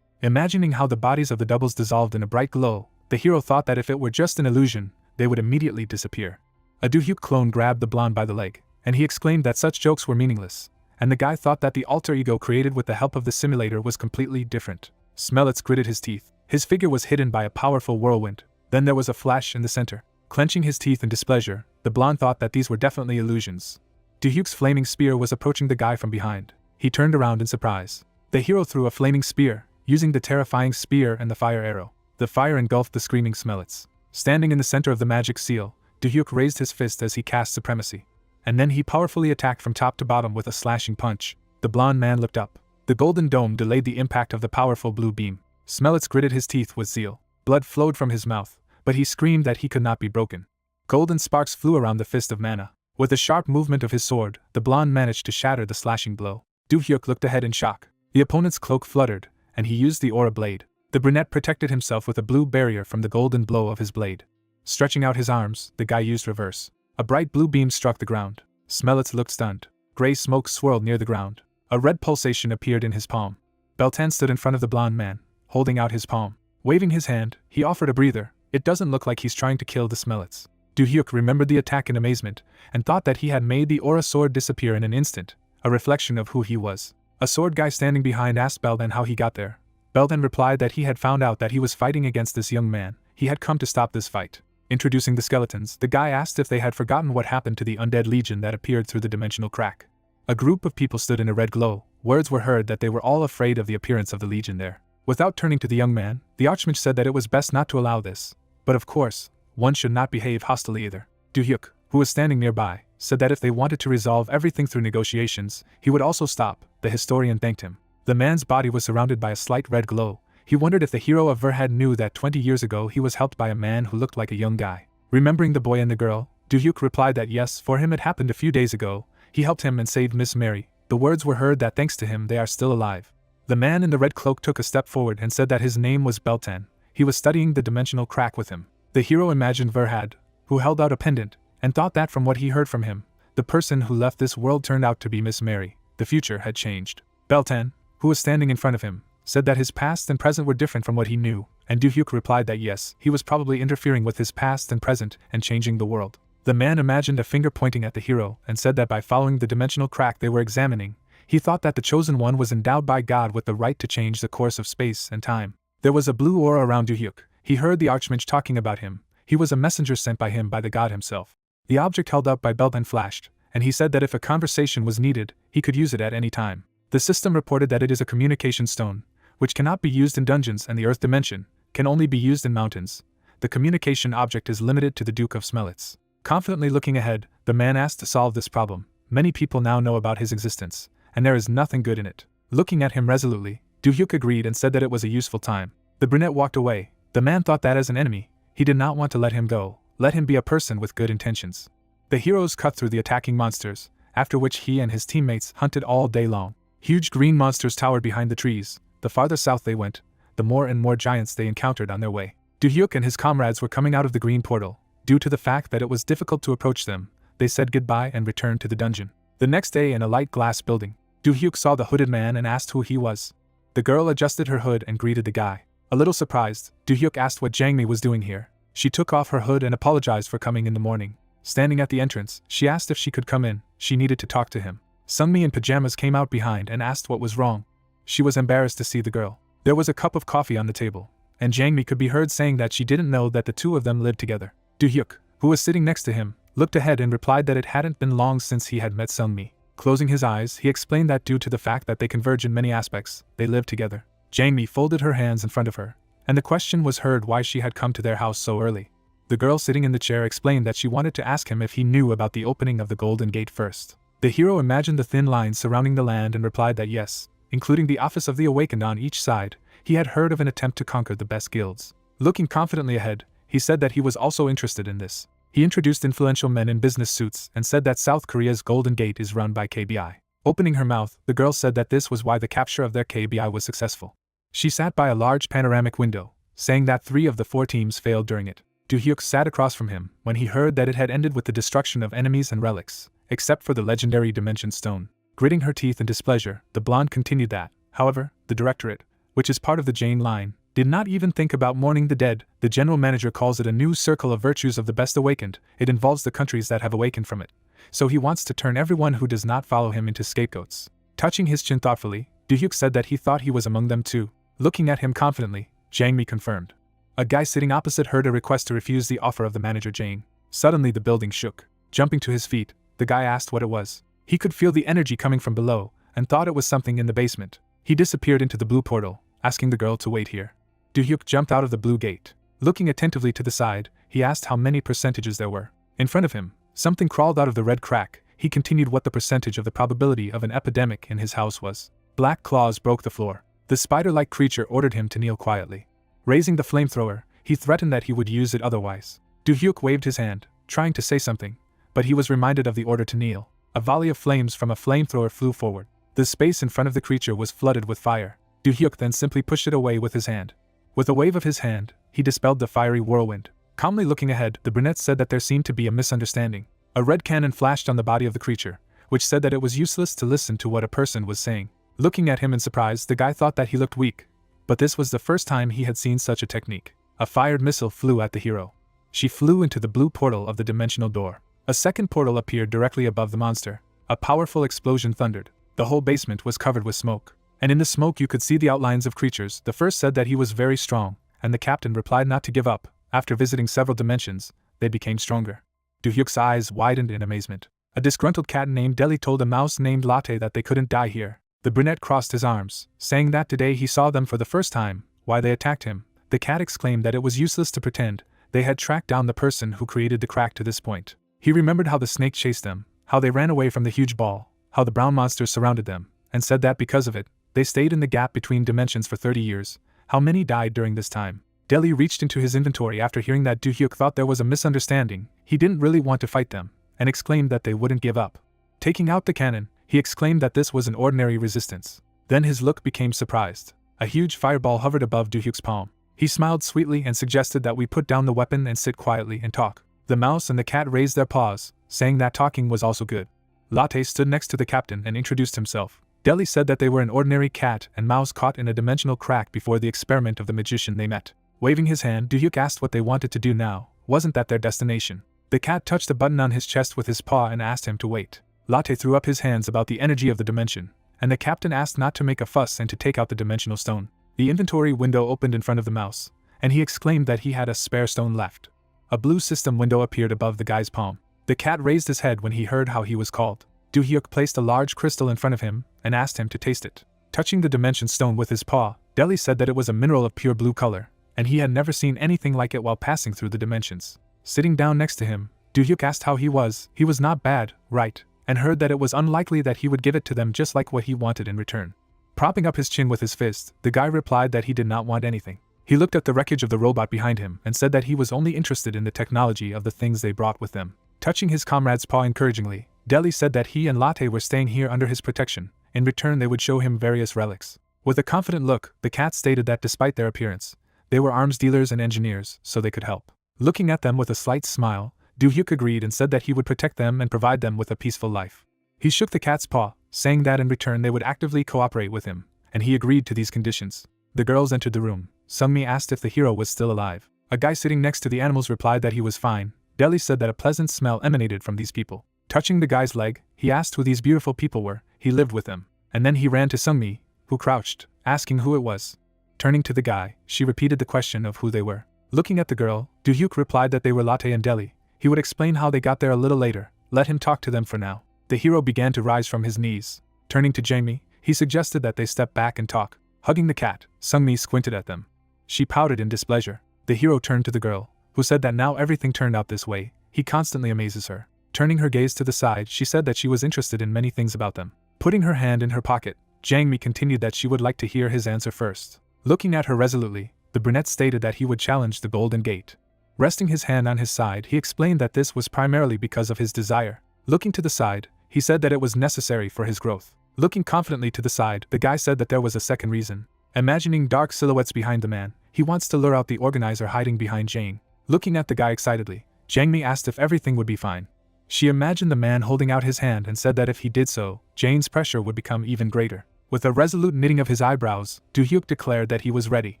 Imagining how the bodies of the doubles dissolved in a bright glow, the hero thought that if it were just an illusion, they would immediately disappear. A Do-hyuk clone grabbed the blonde by the leg, and he exclaimed that such jokes were meaningless, and the guy thought that the alter ego created with the help of the simulator was completely different. Smelitz gritted his teeth. His figure was hidden by a powerful whirlwind. Then there was a flash in the center. Clenching his teeth in displeasure, the blonde thought that these were definitely illusions. Do-hyuk's flaming spear was approaching the guy from behind. He turned around in surprise. The hero threw a flaming spear, using the terrifying spear and the fire arrow. The fire engulfed the screaming Smelitz. Standing in the center of the magic seal, Do-hyuk raised his fist as he cast supremacy. And then he powerfully attacked from top to bottom with a slashing punch. The blonde man looked up. The golden dome delayed the impact of the powerful blue beam. Smelitz gritted his teeth with zeal. Blood flowed from his mouth, but he screamed that he could not be broken. Golden sparks flew around the fist of mana. With a sharp movement of his sword, the blonde managed to shatter the slashing blow. Do-hyuk looked ahead in shock. The opponent's cloak fluttered, and he used the aura blade. The brunette protected himself with a blue barrier from the golden blow of his blade. Stretching out his arms, the guy used reverse. A bright blue beam struck the ground. Smelitz looked stunned. Gray smoke swirled near the ground. A red pulsation appeared in his palm. Beltan stood in front of the blonde man, holding out his palm. Waving his hand, he offered a breather. It doesn't look like he's trying to kill the Smelitz. Do-hyuk remembered the attack in amazement, and thought that he had made the aura sword disappear in an instant, a reflection of who he was. A sword guy standing behind asked Beltan how he got there. Beltan replied that he had found out that he was fighting against this young man. He had come to stop this fight. Introducing the skeletons, the guy asked if they had forgotten what happened to the undead legion that appeared through the dimensional crack. A group of people stood in a red glow. Words were heard that they were all afraid of the appearance of the legion there. Without turning to the young man, the Archmage said that it was best not to allow this. But of course, one should not behave hostilely either. Do-hyuk, who was standing nearby, said that if they wanted to resolve everything through negotiations, he would also stop. The historian thanked him. The man's body was surrounded by a slight red glow. He wondered if the hero of Verhad knew that 20 years ago he was helped by a man who looked like a young guy. Remembering the boy and the girl, Do-hyuk replied that yes, for him it happened a few days ago. He helped him and saved Miss Mary. The words were heard that thanks to him they are still alive. The man in the red cloak took a step forward and said that his name was Beltan. He was studying the dimensional crack with him. The hero imagined Verhad, who held out a pendant, and thought that from what he heard from him, the person who left this world turned out to be Miss Mary. The future had changed. Beltan, who was standing in front of him, said that his past and present were different from what he knew, and Do-hyuk replied that yes, he was probably interfering with his past and present and changing the world. The man imagined a finger pointing at the hero and said that by following the dimensional crack they were examining, he thought that the chosen one was endowed by God with the right to change the course of space and time. There was a blue aura around Do-hyuk. He heard the Archmage talking about him. He was a messenger sent by him by the god himself. The object held up by belt and flashed, and he said that if a conversation was needed, he could use it at any time. The system reported that it is a communication stone, which cannot be used in dungeons and the Earth dimension, can only be used in mountains. The communication object is limited to the Duke of Smelitz. Confidently looking ahead, the man asked to solve this problem. Many people now know about his existence, and there is nothing good in it. Looking at him resolutely, Du-hyuk agreed and said that it was a useful time. The brunette walked away. The man thought that as an enemy, he did not want to let him go, let him be a person with good intentions. The heroes cut through the attacking monsters, after which he and his teammates hunted all day long. Huge green monsters towered behind the trees. The farther south they went, the more and more giants they encountered on their way. Du-hyuk and his comrades were coming out of the green portal. Due to the fact that it was difficult to approach them, they said goodbye and returned to the dungeon. The next day in a light glass building, Du-hyuk saw the hooded man and asked who he was. The girl adjusted her hood and greeted the guy. A little surprised, Du-hyuk asked what Jangmi was doing here. She took off her hood and apologized for coming in the morning. Standing at the entrance, she asked if she could come in. She needed to talk to him. Sunmi in pajamas came out behind and asked what was wrong. She was embarrassed to see the girl. There was a cup of coffee on the table, and Jangmi could be heard saying that she didn't know that the two of them lived together. Du-hyuk, who was sitting next to him, looked ahead and replied that it hadn't been long since he had met Sunmi. Closing his eyes, he explained that due to the fact that they converge in many aspects, they lived together. Jangmi folded her hands in front of her, and the question was heard why she had come to their house so early. The girl sitting in the chair explained that she wanted to ask him if he knew about the opening of the Golden Gate first. The hero imagined the thin lines surrounding the land and replied that yes, including the Office of the Awakened on each side, he had heard of an attempt to conquer the best guilds. Looking confidently ahead, he said that he was also interested in this. He introduced influential men in business suits and said that South Korea's Golden Gate is run by KBI. Opening her mouth, the girl said that this was why the capture of their KBI was successful. She sat by a large panoramic window, saying that 3 of the 4 teams failed during it. Du-hyuk sat across from him when he heard that it had ended with the destruction of enemies and relics, except for the legendary Dimension Stone. Gritting her teeth in displeasure, the blonde continued that, however, the Directorate, which is part of the Jane line, did not even think about mourning the dead. The general manager calls it a new circle of virtues of the best awakened. It involves the countries that have awakened from it. So he wants to turn everyone who does not follow him into scapegoats. Touching his chin thoughtfully, Du-hyuk said that he thought he was among them too. Looking at him confidently, Jangmi confirmed. A guy sitting opposite heard a request to refuse the offer of the manager Jane. Suddenly the building shook. Jumping to his feet, the guy asked what it was. He could feel the energy coming from below, and thought it was something in the basement. He disappeared into the blue portal, asking the girl to wait here. Du-hyuk jumped out of the blue gate. Looking attentively to the side, he asked how many percentages there were. In front of him, something crawled out of the red crack. He continued what the percentage of the probability of an epidemic in his house was. Black claws broke the floor. The spider-like creature ordered him to kneel quietly. Raising the flamethrower, he threatened that he would use it otherwise. Du-hyuk waved his hand, trying to say something, but he was reminded of the order to kneel. A volley of flames from a flamethrower flew forward. The space in front of the creature was flooded with fire. Du-hyuk then simply pushed it away with his hand. With a wave of his hand, he dispelled the fiery whirlwind. Calmly looking ahead, the brunette said that there seemed to be a misunderstanding. A red cannon flashed on the body of the creature, which said that it was useless to listen to what a person was saying. Looking at him in surprise, the guy thought that he looked weak. But this was the first time he had seen such a technique. A fired missile flew at the hero. She flew into the blue portal of the dimensional door. A second portal appeared directly above the monster. A powerful explosion thundered. The whole basement was covered with smoke. And in the smoke you could see the outlines of creatures. The first said that he was very strong, and the captain replied not to give up. After visiting several dimensions, they became stronger. Du-hyuk's eyes widened in amazement. A disgruntled cat named Deli told a mouse named Latte that they couldn't die here. The brunette crossed his arms, saying that today he saw them for the first time. Why they attacked him. The cat exclaimed that it was useless to pretend. They had tracked down the person who created the crack to this point. He remembered how the snake chased them, how they ran away from the huge ball, how the brown monsters surrounded them, and said that because of it, they stayed in the gap between dimensions for 30 years. How many died during this time? Deli reached into his inventory after hearing that Du-hyuk thought there was a misunderstanding. He didn't really want to fight them, and exclaimed that they wouldn't give up. Taking out the cannon, he exclaimed that this was an ordinary resistance. Then his look became surprised. A huge fireball hovered above Du-hyuk's palm. He smiled sweetly and suggested that we put down the weapon and sit quietly and talk. The mouse and the cat raised their paws, saying that talking was also good. Latte stood next to the captain and introduced himself. Deli said that they were an ordinary cat and mouse caught in a dimensional crack before the experiment of the magician they met. Waving his hand, Du-hyuk asked what they wanted to do now. Wasn't that their destination? The cat touched a button on his chest with his paw and asked him to wait. Latte threw up his hands about the energy of the dimension, and the captain asked not to make a fuss and to take out the dimensional stone. The inventory window opened in front of the mouse, and he exclaimed that he had a spare stone left. A blue system window appeared above the guy's palm. The cat raised his head when he heard how he was called. Do-hyuk placed a large crystal in front of him and asked him to taste it. Touching the dimension stone with his paw, Deli said that it was a mineral of pure blue color, and he had never seen anything like it while passing through the dimensions. Sitting down next to him, Do-hyuk asked how he was. He was not bad, right, and heard that it was unlikely that he would give it to them just like what he wanted in return. Propping up his chin with his fist, the guy replied that he did not want anything. He looked at the wreckage of the robot behind him and said that he was only interested in the technology of the things they brought with them. Touching his comrade's paw encouragingly, Deli said that he and Latte were staying here under his protection. In return, they would show him various relics. With a confident look, the cat stated that despite their appearance, they were arms dealers and engineers, so they could help. Looking at them with a slight smile, Do-hyuk agreed and said that he would protect them and provide them with a peaceful life. He shook the cat's paw, saying that in return they would actively cooperate with him, and he agreed to these conditions. The girls entered the room. Sungmi asked if the hero was still alive. A guy sitting next to the animals replied that he was fine. Deli said that a pleasant smell emanated from these people. Touching the guy's leg, he asked who these beautiful people were. He lived with them. And then he ran to Sungmi, who crouched, asking who it was. Turning to the guy, she repeated the question of who they were. Looking at the girl, Do-hyuk replied that they were Latte and Deli. He would explain how they got there a little later. Let him talk to them for now. The hero began to rise from his knees. Turning to Jamie, he suggested that they step back and talk. Hugging the cat, Sungmi squinted at them. She pouted in displeasure. The hero turned to the girl, who said that now everything turned out this way. He constantly amazes her. Turning her gaze to the side, she said that she was interested in many things about them. Putting her hand in her pocket, Jangmi continued that she would like to hear his answer first. Looking at her resolutely, the brunette stated that he would challenge the Golden Gate. Resting his hand on his side, he explained that this was primarily because of his desire. Looking to the side, he said that it was necessary for his growth. Looking confidently to the side, the guy said that there was a second reason. Imagining dark silhouettes behind the man, he wants to lure out the organizer hiding behind Jane. Looking at the guy excitedly, Jangmi asked if everything would be fine. She imagined the man holding out his hand and said that if he did so, Jane's pressure would become even greater. With a resolute knitting of his eyebrows, Do-hyuk declared that he was ready.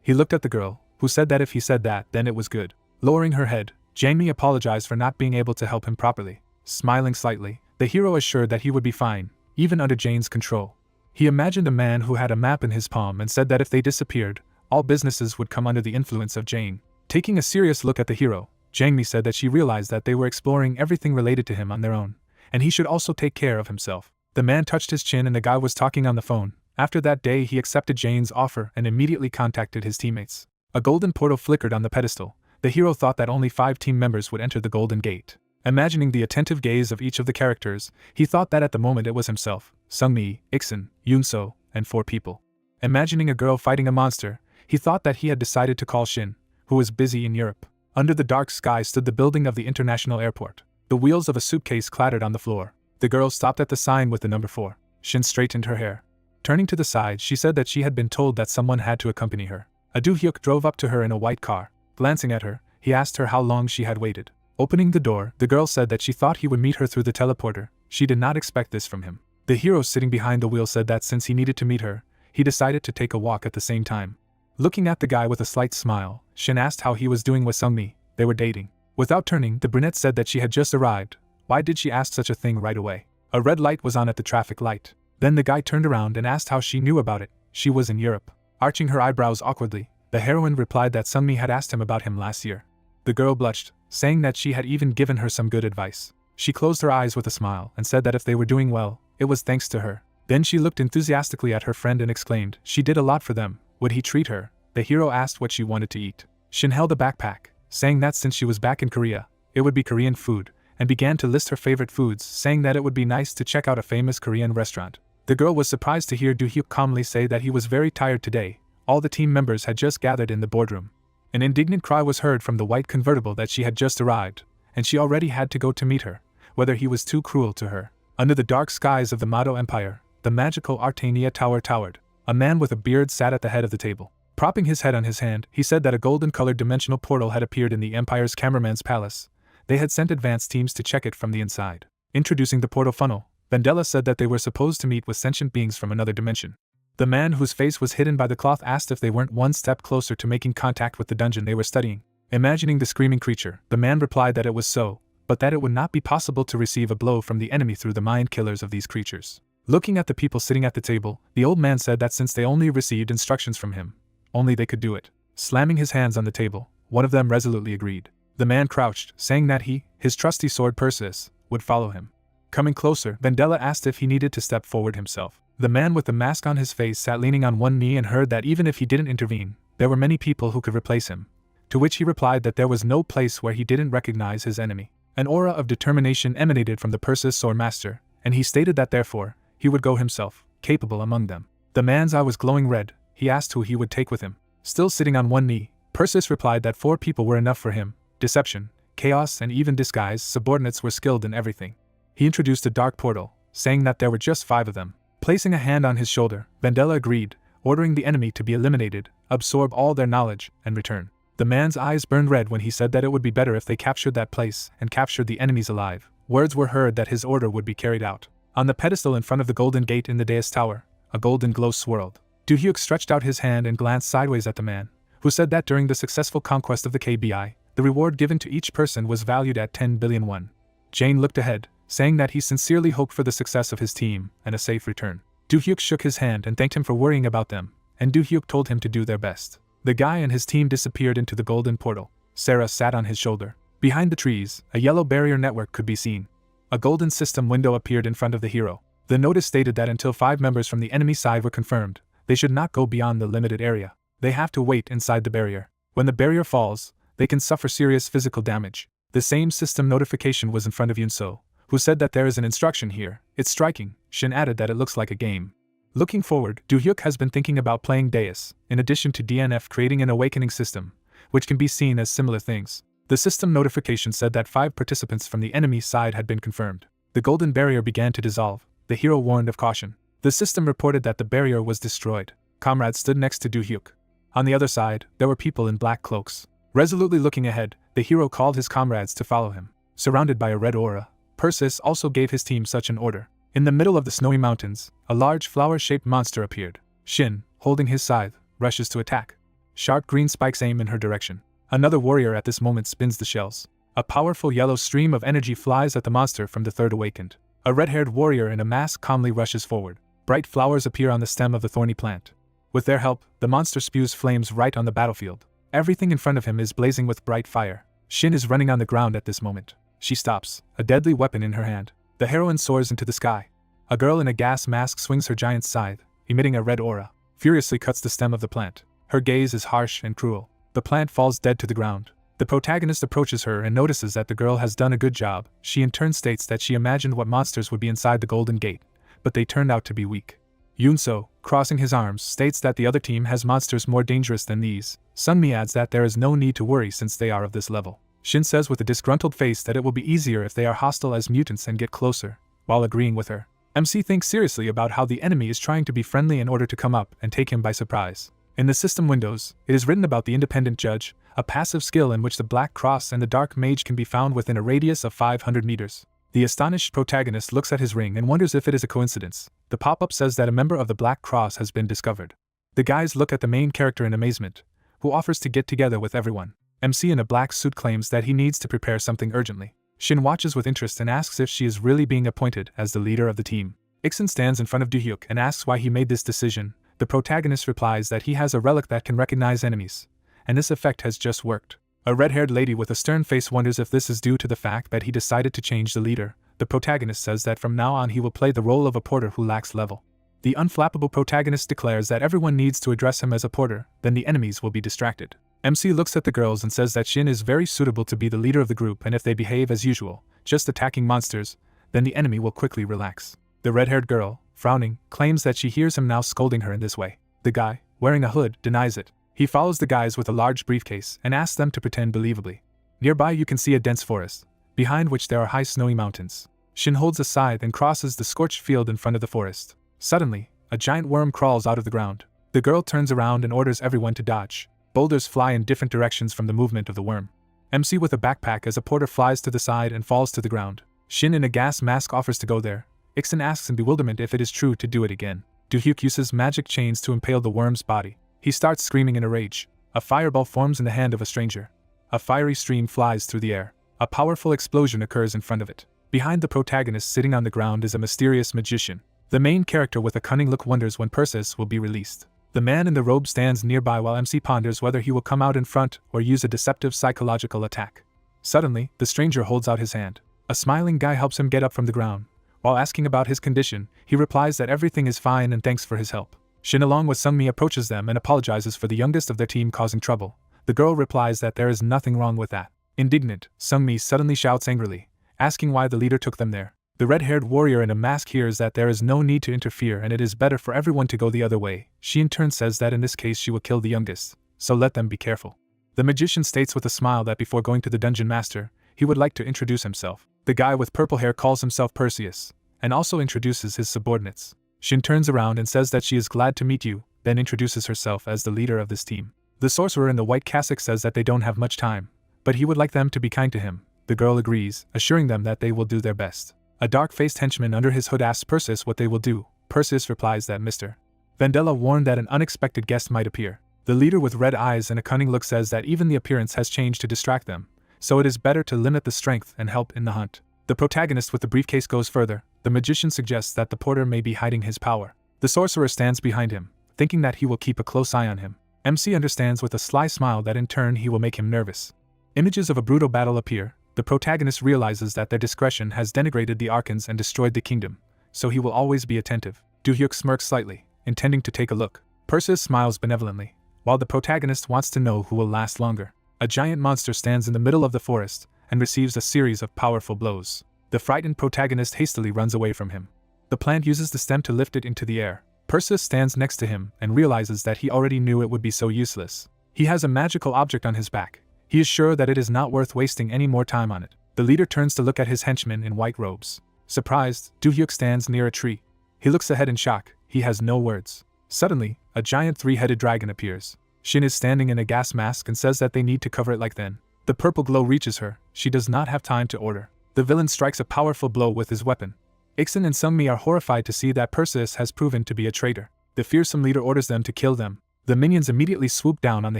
He looked at the girl, who said that if he said that, then it was good. Lowering her head, Jangmi apologized for not being able to help him properly. Smiling slightly, the hero assured that he would be fine, even under Jane's control. He imagined a man who had a map in his palm and said that if they disappeared, all businesses would come under the influence of Jane. Taking a serious look at the hero, Jangmi said that she realized that they were exploring everything related to him on their own, and he should also take care of himself. The man touched his chin and the guy was talking on the phone. After that day he accepted Jane's offer and immediately contacted his teammates. A golden portal flickered on the pedestal. The hero thought that only 5 team members would enter the Golden Gate. Imagining the attentive gaze of each of the characters, he thought that at the moment it was himself, Sungmi, Iksun, Yoonso, and 4 people. Imagining a girl fighting a monster, he thought that he had decided to call Shin, who was busy in Europe. Under the dark sky stood the building of the international airport. The wheels of a suitcase clattered on the floor. The girl stopped at the sign with the number 4. Shin straightened her hair. Turning to the side, she said that she had been told that someone had to accompany her. A Do-hyuk drove up to her in a white car. Glancing at her, he asked her how long she had waited. Opening the door, the girl said that she thought he would meet her through the teleporter. She did not expect this from him. The hero sitting behind the wheel said that since he needed to meet her, he decided to take a walk at the same time. Looking at the guy with a slight smile, Shin asked how he was doing with Sungmi. They were dating. Without turning, the brunette said that she had just arrived. Why did she ask such a thing right away? A red light was on at the traffic light. Then the guy turned around and asked how she knew about it. She was in Europe. Arching her eyebrows awkwardly, the heroine replied that Sungmi had asked him about him last year. The girl blushed, saying that she had even given her some good advice. She closed her eyes with a smile and said that if they were doing well, it was thanks to her. Then she looked enthusiastically at her friend and exclaimed, she did a lot for them. Would he treat her? The hero asked what she wanted to eat. Shin held a backpack, saying that since she was back in Korea, it would be Korean food, and began to list her favorite foods, saying that it would be nice to check out a famous Korean restaurant. The girl was surprised to hear Do-hyuk calmly say that he was very tired today. All the team members had just gathered in the boardroom. An indignant cry was heard from the white convertible that she had just arrived, and she already had to go to meet her, whether he was too cruel to her. Under the dark skies of the Mado Empire, the magical Artania Tower towered. A man with a beard sat at the head of the table. Propping his head on his hand, he said that a golden-colored dimensional portal had appeared in the Empire's cameraman's palace. They had sent advanced teams to check it from the inside. Introducing the portal funnel, Vandela said that they were supposed to meet with sentient beings from another dimension. The man whose face was hidden by the cloth asked if they weren't one step closer to making contact with the dungeon they were studying. Imagining the screaming creature, the man replied that it was so, but that it would not be possible to receive a blow from the enemy through the mind killers of these creatures. Looking at the people sitting at the table, the old man said that since they only received instructions from him, only they could do it. Slamming his hands on the table, one of them resolutely agreed. The man crouched, saying that his trusty sword Perseus, would follow him. Coming closer, Vendela asked if he needed to step forward himself. The man with the mask on his face sat leaning on one knee and heard that even if he didn't intervene, there were many people who could replace him. To which he replied that there was no place where he didn't recognize his enemy. An aura of determination emanated from the Perseus sword master, and he stated that therefore, he would go himself, capable among them. The man's eye was glowing red. He asked who he would take with him. Still sitting on one knee, Perseus replied that 4 people were enough for him. Deception, chaos, and even disguise subordinates were skilled in everything. He introduced a dark portal, saying that there were just 5 of them. Placing a hand on his shoulder, Vendela agreed, ordering the enemy to be eliminated, absorb all their knowledge, and return. The man's eyes burned red when he said that it would be better if they captured that place and captured the enemies alive. Words were heard that his order would be carried out. On the pedestal in front of the golden gate in the dais tower, a golden glow swirled. Du-hyuk stretched out his hand and glanced sideways at the man, who said that during the successful conquest of the KBI, the reward given to each person was valued at 10 billion won. Jane looked ahead, saying that he sincerely hoped for the success of his team and a safe return. Du-hyuk shook his hand and thanked him for worrying about them, and Du-hyuk told him to do their best. The guy and his team disappeared into the golden portal. Sarah sat on his shoulder. Behind the trees, a yellow barrier network could be seen. A golden system window appeared in front of the hero. The notice stated that until 5 members from the enemy side were confirmed, they should not go beyond the limited area. They have to wait inside the barrier. When the barrier falls, they can suffer serious physical damage. The same system notification was in front of Yunso, who said that there is an instruction here. It's striking. Shin added that it looks like a game. Looking forward, Du-hyuk has been thinking about playing Deus, in addition to DNF creating an awakening system, which can be seen as similar things. The system notification said that 5 participants from the enemy side had been confirmed. The golden barrier began to dissolve. The hero warned of caution. The system reported that the barrier was destroyed. Comrades stood next to Du-hyuk. On the other side, there were people in black cloaks. Resolutely looking ahead, the hero called his comrades to follow him. Surrounded by a red aura, Perseus also gave his team such an order. In the middle of the snowy mountains, a large flower-shaped monster appeared. Shin, holding his scythe, rushes to attack. Sharp green spikes aim in her direction. Another warrior at this moment spins the shells. A powerful yellow stream of energy flies at the monster from the third awakened. A red-haired warrior in a mask calmly rushes forward. Bright flowers appear on the stem of the thorny plant. With their help, the monster spews flames right on the battlefield. Everything in front of him is blazing with bright fire. Shin is running on the ground at this moment. She stops, a deadly weapon in her hand. The heroine soars into the sky. A girl in a gas mask swings her giant scythe, emitting a red aura, furiously cuts the stem of the plant. Her gaze is harsh and cruel. The plant falls dead to the ground. The protagonist approaches her and notices that the girl has done a good job. She in turn states that she imagined what monsters would be inside the Golden Gate, but they turned out to be weak. Yunso, crossing his arms, states that the other team has monsters more dangerous than these. Sunmi adds that there is no need to worry since they are of this level. Shin says with a disgruntled face that it will be easier if they are hostile as mutants and get closer, while agreeing with her. MC thinks seriously about how the enemy is trying to be friendly in order to come up and take him by surprise. In the system windows, it is written about the independent judge, a passive skill in which the Black Cross and the Dark Mage can be found within a radius of 500 meters. The astonished protagonist looks at his ring and wonders if it is a coincidence. The pop-up says that a member of the Black Cross has been discovered. The guys look at the main character in amazement, who offers to get together with everyone. MC in a black suit claims that he needs to prepare something urgently. Shin watches with interest and asks if she is really being appointed as the leader of the team. Ixon stands in front of Du-hyuk and asks why he made this decision. The protagonist replies that he has a relic that can recognize enemies, and this effect has just worked. A red-haired lady with a stern face wonders if this is due to the fact that he decided to change the leader. The protagonist says that from now on he will play the role of a porter who lacks level. The unflappable protagonist declares that everyone needs to address him as a porter, then the enemies will be distracted. MC looks at the girls and says that Shin is very suitable to be the leader of the group, and if they behave as usual, just attacking monsters, then the enemy will quickly relax. The red-haired girl, frowning, claims that she hears him now scolding her in this way. The guy, wearing a hood, denies it. He follows the guys with a large briefcase and asks them to pretend believably. Nearby you can see a dense forest, behind which there are high snowy mountains. Shin holds a scythe and crosses the scorched field in front of the forest. Suddenly, a giant worm crawls out of the ground. The girl turns around and orders everyone to dodge. Boulders fly in different directions from the movement of the worm. MC with a backpack as a porter flies to the side and falls to the ground. Shin in a gas mask offers to go there. Ixon asks in bewilderment if it is true to do it again. Du-hyuk uses magic chains to impale the worm's body. He starts screaming in a rage. A fireball forms in the hand of a stranger. A fiery stream flies through the air. A powerful explosion occurs in front of it. Behind the protagonist sitting on the ground is a mysterious magician. The main character with a cunning look wonders when Perseus will be released. The man in the robe stands nearby while MC ponders whether he will come out in front or use a deceptive psychological attack. Suddenly, the stranger holds out his hand. A smiling guy helps him get up from the ground. While asking about his condition, he replies that everything is fine and thanks for his help. Shin along with Sungmi approaches them and apologizes for the youngest of their team causing trouble. The girl replies that there is nothing wrong with that. Indignant, Sungmi suddenly shouts angrily, asking why the leader took them there. The red-haired warrior in a mask hears that there is no need to interfere and it is better for everyone to go the other way. She in turn says that in this case she will kill the youngest, so let them be careful. The magician states with a smile that before going to the dungeon master, he would like to introduce himself. The guy with purple hair calls himself Perseus, and also introduces his subordinates. Shin turns around and says that she is glad to meet you, then introduces herself as the leader of this team. The sorcerer in the white cassock says that they don't have much time, but he would like them to be kind to him. The girl agrees, assuring them that they will do their best. A dark-faced henchman under his hood asks Perseus what they will do. Perseus replies that Mr. Vendela warned that an unexpected guest might appear. The leader with red eyes and a cunning look says that even the appearance has changed to distract them, so it is better to limit the strength and help in the hunt. The protagonist with the briefcase goes further. The magician suggests that the porter may be hiding his power. The sorcerer stands behind him, thinking that he will keep a close eye on him. MC understands with a sly smile that in turn he will make him nervous. Images of a brutal battle appear. The protagonist realizes that their discretion has denigrated the Archons and destroyed the kingdom, so he will always be attentive. Do-hyuk smirks slightly, intending to take a look. Perseus smiles benevolently, while the protagonist wants to know who will last longer. A giant monster stands in the middle of the forest and receives a series of powerful blows. The frightened protagonist hastily runs away from him. The plant uses the stem to lift it into the air. Perseus stands next to him and realizes that he already knew it would be so useless. He has a magical object on his back. He is sure that it is not worth wasting any more time on it. The leader turns to look at his henchmen in white robes. Surprised, Do-hyuk stands near a tree. He looks ahead in shock. He has no words. Suddenly, a giant three-headed dragon appears. Shin is standing in a gas mask and says that they need to cover it like then. The purple glow reaches her. She does not have time to order. The villain strikes a powerful blow with his weapon. Ixin and Sungmi are horrified to see that Perseus has proven to be a traitor. The fearsome leader orders them to kill them. The minions immediately swoop down on the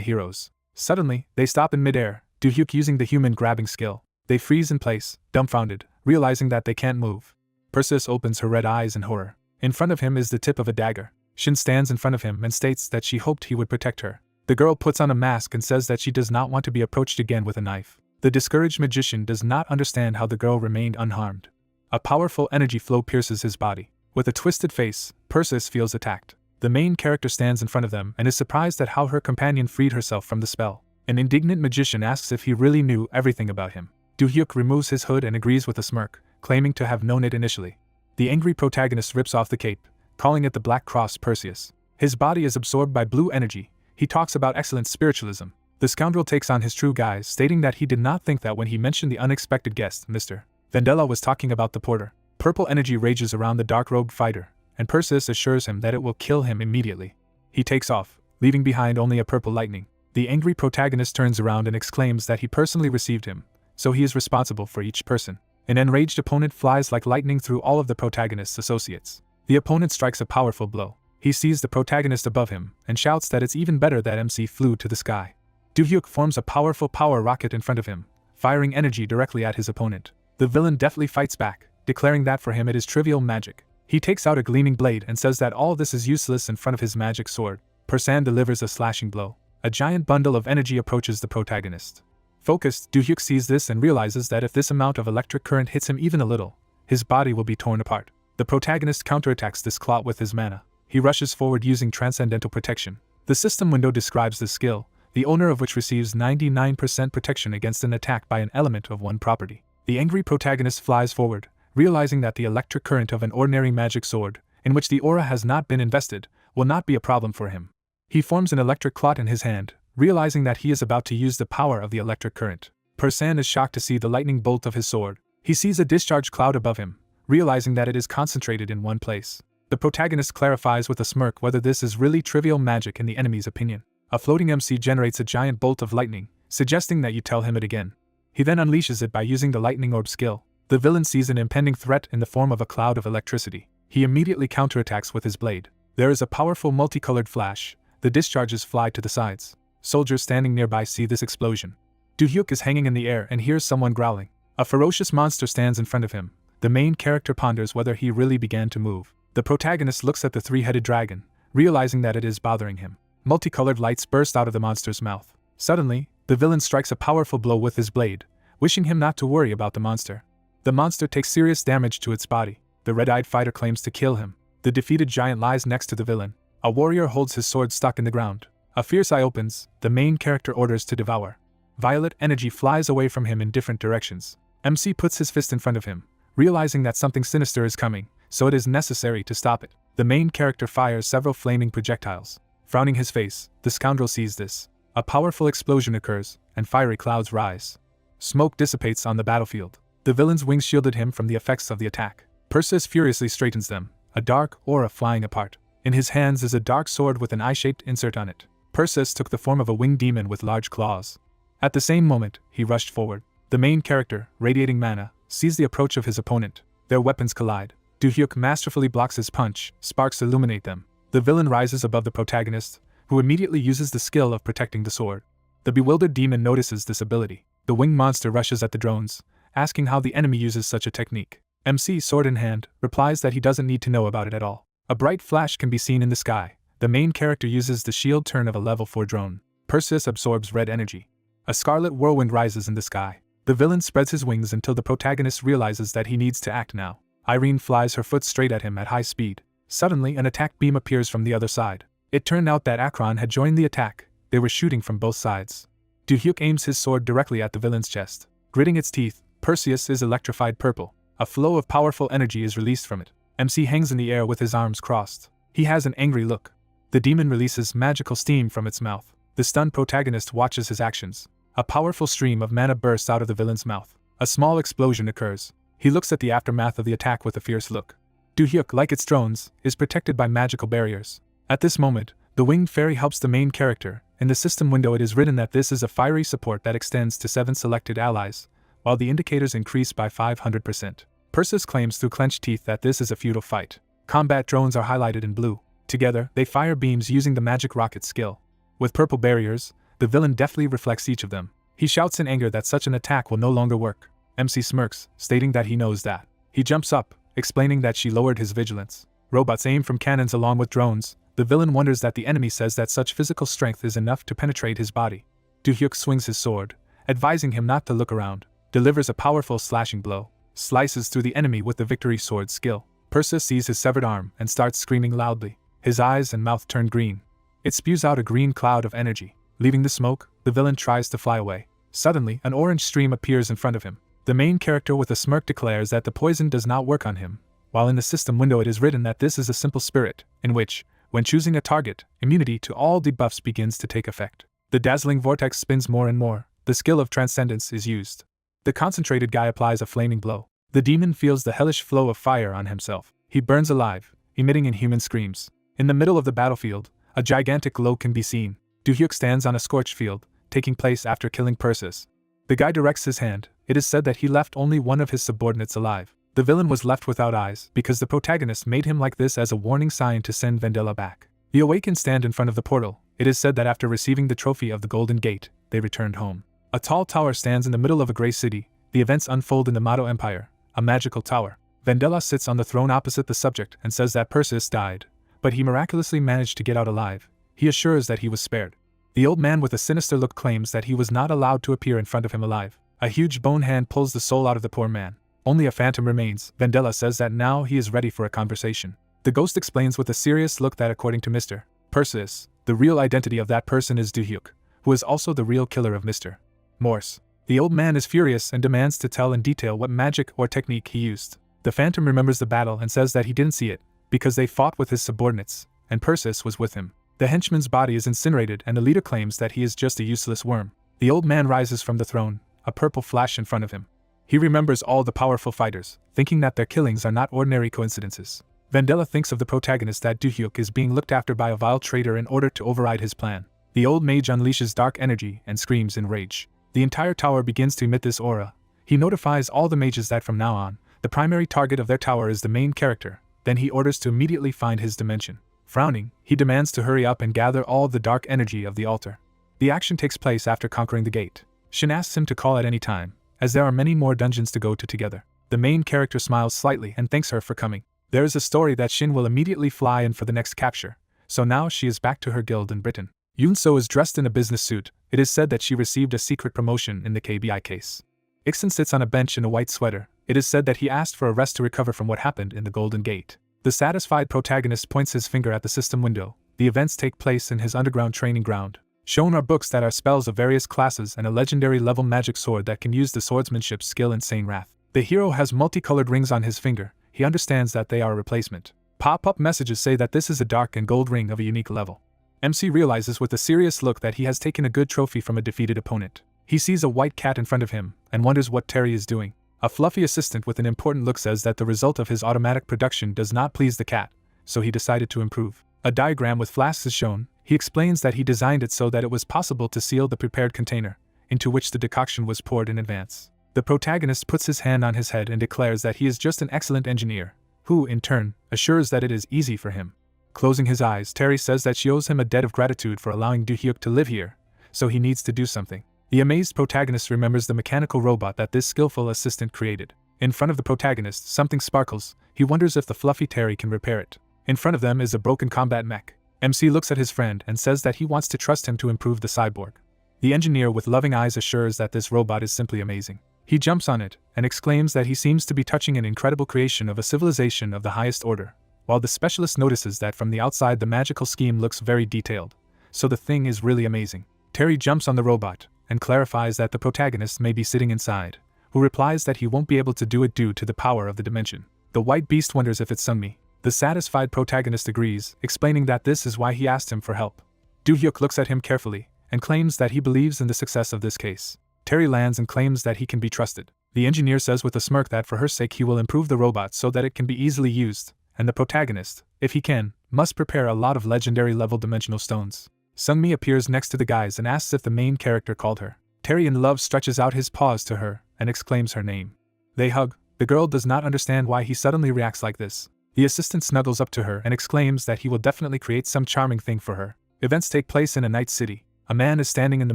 heroes. Suddenly, they stop in midair, Do-hyuk using the human grabbing skill. They freeze in place, dumbfounded, realizing that they can't move. Perseus opens her red eyes in horror. In front of him is the tip of a dagger. Shin stands in front of him and states that she hoped he would protect her. The girl puts on a mask and says that she does not want to be approached again with a knife. The discouraged magician does not understand how the girl remained unharmed. A powerful energy flow pierces his body. With a twisted face, Perseus feels attacked. The main character stands in front of them and is surprised at how her companion freed herself from the spell. An indignant magician asks if he really knew everything about him. Do-hyuk removes his hood and agrees with a smirk, claiming to have known it initially. The angry protagonist rips off the cape, calling it the Black Cross Perseus. His body is absorbed by blue energy. He talks about excellent spiritualism. The scoundrel takes on his true guise, stating that he did not think that when he mentioned the unexpected guest, Mr. Vendela was talking about the porter. Purple energy rages around the dark-robed fighter, and Perseus assures him that it will kill him immediately. He takes off, leaving behind only a purple lightning. The angry protagonist turns around and exclaims that he personally received him, so he is responsible for each person. An enraged opponent flies like lightning through all of the protagonist's associates. The opponent strikes a powerful blow. He sees the protagonist above him and shouts that it's even better that MC flew to the sky. Do-hyuk forms a powerful power rocket in front of him, firing energy directly at his opponent. The villain deftly fights back, declaring that for him it is trivial magic. He takes out a gleaming blade and says that all this is useless in front of his magic sword. Persan delivers a slashing blow. A giant bundle of energy approaches the protagonist. Focused, Do-hyuk sees this and realizes that if this amount of electric current hits him even a little, his body will be torn apart. The protagonist counterattacks this clot with his mana. He rushes forward using transcendental protection. The system window describes this skill, the owner of which receives 99% protection against an attack by an element of one property. The angry protagonist flies forward, realizing that the electric current of an ordinary magic sword, in which the aura has not been invested, will not be a problem for him. He forms an electric clot in his hand, realizing that he is about to use the power of the electric current. Persan is shocked to see the lightning bolt of his sword. He sees a discharge cloud above him, realizing that it is concentrated in one place. The protagonist clarifies with a smirk whether this is really trivial magic in the enemy's opinion. A floating MC generates a giant bolt of lightning, suggesting that you tell him it again. He then unleashes it by using the lightning orb skill. The villain sees an impending threat in the form of a cloud of electricity. He immediately counterattacks with his blade. There is a powerful multicolored flash. The discharges fly to the sides. Soldiers standing nearby see this explosion. Do-hyuk is hanging in the air and hears someone growling. A ferocious monster stands in front of him. The main character ponders whether he really began to move. The protagonist looks at the three-headed dragon, realizing that it is bothering him. Multicolored lights burst out of the monster's mouth. Suddenly, the villain strikes a powerful blow with his blade, wishing him not to worry about the monster. The monster takes serious damage to its body. The red-eyed fighter claims to kill him. The defeated giant lies next to the villain. A warrior holds his sword stuck in the ground. A fierce eye opens. The main character orders to devour. Violet energy flies away from him in different directions. MC puts his fist in front of him, realizing that something sinister is coming, so it is necessary to stop it. The main character fires several flaming projectiles. Frowning his face, the scoundrel sees this. A powerful explosion occurs, and fiery clouds rise. Smoke dissipates on the battlefield. The villain's wings shielded him from the effects of the attack. Perseus furiously straightens them, a dark aura flying apart. In his hands is a dark sword with an eye-shaped insert on it. Perseus took the form of a winged demon with large claws. At the same moment, he rushed forward. The main character, radiating mana, sees the approach of his opponent. Their weapons collide. Do-hyuk masterfully blocks his punch, sparks illuminate them. The villain rises above the protagonist, who immediately uses the skill of protecting the sword. The bewildered demon notices this ability. The winged monster rushes at the drones, asking how the enemy uses such a technique. MC, sword in hand, replies that he doesn't need to know about it at all. A bright flash can be seen in the sky. The main character uses the shield turn of a level 4 drone. Perseus absorbs red energy. A scarlet whirlwind rises in the sky. The villain spreads his wings until the protagonist realizes that he needs to act now. Irene flies her foot straight at him at high speed. Suddenly, an attack beam appears from the other side. It turned out that Akron had joined the attack. They were shooting from both sides. Do-hyuk aims his sword directly at the villain's chest. Gritting its teeth, Perseus is electrified purple. A flow of powerful energy is released from it. MC hangs in the air with his arms crossed. He has an angry look. The demon releases magical steam from its mouth. The stunned protagonist watches his actions. A powerful stream of mana bursts out of the villain's mouth. A small explosion occurs. He looks at the aftermath of the attack with a fierce look. Do-hyuk, like its drones, is protected by magical barriers. At this moment, the winged fairy helps the main character. In the system window it is written that this is a fiery support that extends to 7 selected allies, while the indicators increase by 500%. Perseus claims through clenched teeth that this is a futile fight. Combat drones are highlighted in blue. Together, they fire beams using the magic rocket skill. With purple barriers, the villain deftly reflects each of them. He shouts in anger that such an attack will no longer work. MC smirks, stating that he knows that. He jumps up, explaining that she lowered his vigilance. Robots aim from cannons along with drones. The villain wonders that the enemy says that such physical strength is enough to penetrate his body. Do-hyuk swings his sword, advising him not to look around, delivers a powerful slashing blow, slices through the enemy with the victory sword skill. Perseus sees his severed arm and starts screaming loudly. His eyes and mouth turn green. It spews out a green cloud of energy. Leaving the smoke, the villain tries to fly away. Suddenly, an orange stream appears in front of him. The main character with a smirk declares that the poison does not work on him, while in the system window it is written that this is a simple spirit, in which, when choosing a target, immunity to all debuffs begins to take effect. The dazzling vortex spins more and more. The skill of transcendence is used. The concentrated guy applies a flaming blow. The demon feels the hellish flow of fire on himself. He burns alive, emitting inhuman screams. In the middle of the battlefield, a gigantic glow can be seen. Do-hyuk stands on a scorched field, taking place after killing Perseus. The guy directs his hand. It is said that he left only one of his subordinates alive. The villain was left without eyes because the protagonist made him like this as a warning sign to send Vendela back. The awakened stand in front of the portal. It is said that after receiving the trophy of the Golden Gate, they returned home. A tall tower stands in the middle of a gray city. The events unfold in the Mado Empire, a magical tower. Vendela sits on the throne opposite the subject and says that Perseus died, but he miraculously managed to get out alive. He assures that he was spared. The old man with a sinister look claims that he was not allowed to appear in front of him alive. A huge bone hand pulls the soul out of the poor man. Only a phantom remains. Vendela says that now he is ready for a conversation. The ghost explains with a serious look that according to Mr. Perseus, the real identity of that person is Do-hyuk, who is also the real killer of Mr. Morse. The old man is furious and demands to tell in detail what magic or technique he used. The phantom remembers the battle and says that he didn't see it, because they fought with his subordinates, and Perseus was with him. The henchman's body is incinerated and the leader claims that he is just a useless worm. The old man rises from the throne, a purple flash in front of him. He remembers all the powerful fighters, thinking that their killings are not ordinary coincidences. Vendela thinks of the protagonist that Do-hyuk is being looked after by a vile traitor in order to override his plan. The old mage unleashes dark energy and screams in rage. The entire tower begins to emit this aura. He notifies all the mages that from now on, the primary target of their tower is the main character. Then he orders to immediately find his dimension. Frowning, he demands to hurry up and gather all the dark energy of the altar. The action takes place after conquering the gate. Shin asks him to call at any time, as there are many more dungeons to go to together. The main character smiles slightly and thanks her for coming. There is a story that Shin will immediately fly in for the next capture, so now she is back to her guild in Britain. Yoon-so is dressed in a business suit. It is said that she received a secret promotion in the KBI case. Ixon sits on a bench in a white sweater. It is said that he asked for a rest to recover from what happened in the Golden Gate. The satisfied protagonist points his finger at the system window. The events take place in his underground training ground. Shown are books that are spells of various classes and a legendary level magic sword that can use the swordsmanship skill Insane Wrath. The hero has multicolored rings on his finger. He understands that they are a replacement. Pop-up messages say that this is a dark and gold ring of a unique level. MC realizes with a serious look that he has taken a good trophy from a defeated opponent. He sees a white cat in front of him and wonders what Terry is doing. A fluffy assistant with an important look says that the result of his automatic production does not please the cat, so he decided to improve. A diagram with flasks is shown. He explains that he designed it so that it was possible to seal the prepared container, into which the decoction was poured in advance. The protagonist puts his hand on his head and declares that he is just an excellent engineer, who, in turn, assures that it is easy for him. Closing his eyes, Terry says that she owes him a debt of gratitude for allowing Do-hyuk to live here, so he needs to do something. The amazed protagonist remembers the mechanical robot that this skillful assistant created. In front of the protagonist, something sparkles. He wonders if the fluffy Terry can repair it. In front of them is a broken combat mech. MC looks at his friend and says that he wants to trust him to improve the cyborg. The engineer with loving eyes assures that this robot is simply amazing. He jumps on it and exclaims that he seems to be touching an incredible creation of a civilization of the highest order, while the specialist notices that from the outside the magical scheme looks very detailed, so the thing is really amazing. Terry jumps on the robot and clarifies that the protagonist may be sitting inside, who replies that he won't be able to do it due to the power of the dimension. The white beast wonders if it's Sungmi. The satisfied protagonist agrees, explaining that this is why he asked him for help. Do-hyuk looks at him carefully and claims that he believes in the success of this case. Terry lands and claims that he can be trusted. The engineer says with a smirk that for her sake he will improve the robot so that it can be easily used, and the protagonist, if he can, must prepare a lot of legendary level dimensional stones. Sungmi appears next to the guys and asks if the main character called her. Terry in love stretches out his paws to her and exclaims her name. They hug. The girl does not understand why he suddenly reacts like this. The assistant snuggles up to her and exclaims that he will definitely create some charming thing for her. Events take place in a night city. A man is standing in the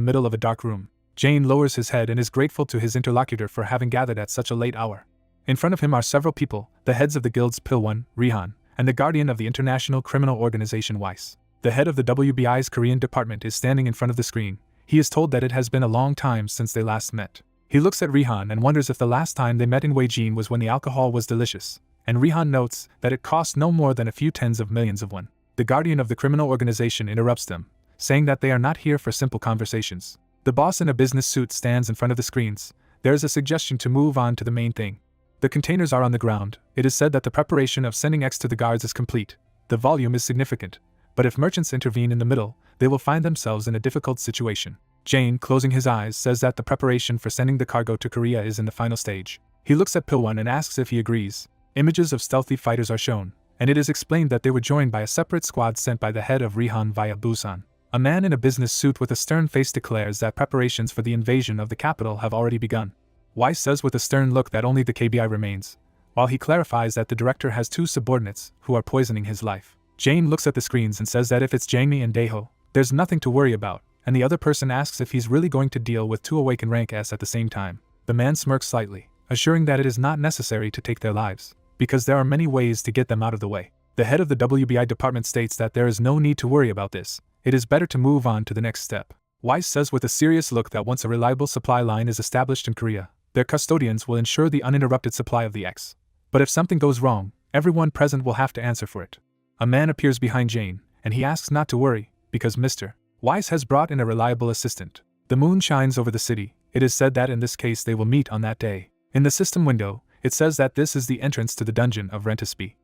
middle of a dark room. Jane lowers his head and is grateful to his interlocutor for having gathered at such a late hour. In front of him are several people, the heads of the guilds Pilwon, Rihan, and the guardian of the international criminal organization Weiss. The head of the WBI's Korean department is standing in front of the screen. He is told that it has been a long time since they last met. He looks at Rihan and wonders if the last time they met in Weijin was when the alcohol was delicious, and Rihan notes that it cost no more than a few tens of millions of won. The guardian of the criminal organization interrupts them, saying that they are not here for simple conversations. The boss in a business suit stands in front of the screens. There is a suggestion to move on to the main thing. The containers are on the ground. It is said that the preparation of sending X to the guards is complete. The volume is significant, but if merchants intervene in the middle, they will find themselves in a difficult situation. Jane, closing his eyes, says that the preparation for sending the cargo to Korea is in the final stage. He looks at Pilwon and asks if he agrees. Images of stealthy fighters are shown, and it is explained that they were joined by a separate squad sent by the head of Rihan via Busan. A man in a business suit with a stern face declares that preparations for the invasion of the capital have already begun. Weiss says with a stern look that only the KBI remains, while he clarifies that the director has two subordinates who are poisoning his life. Jane looks at the screens and says that if it's Jangmi and Daeho, there's nothing to worry about, and the other person asks if he's really going to deal with two awakened rank S at the same time. The man smirks slightly, assuring that it is not necessary to take their lives, because there are many ways to get them out of the way. The head of the WBI department states that there is no need to worry about this. It is better to move on to the next step. Weiss says with a serious look that once a reliable supply line is established in Korea, their custodians will ensure the uninterrupted supply of the X. But if something goes wrong, everyone present will have to answer for it. A man appears behind Jane, and he asks not to worry, because Mr. Weiss has brought in a reliable assistant. The moon shines over the city. It is said that in this case they will meet on that day. In the system window, it says that this is the entrance to the dungeon of Rentisby.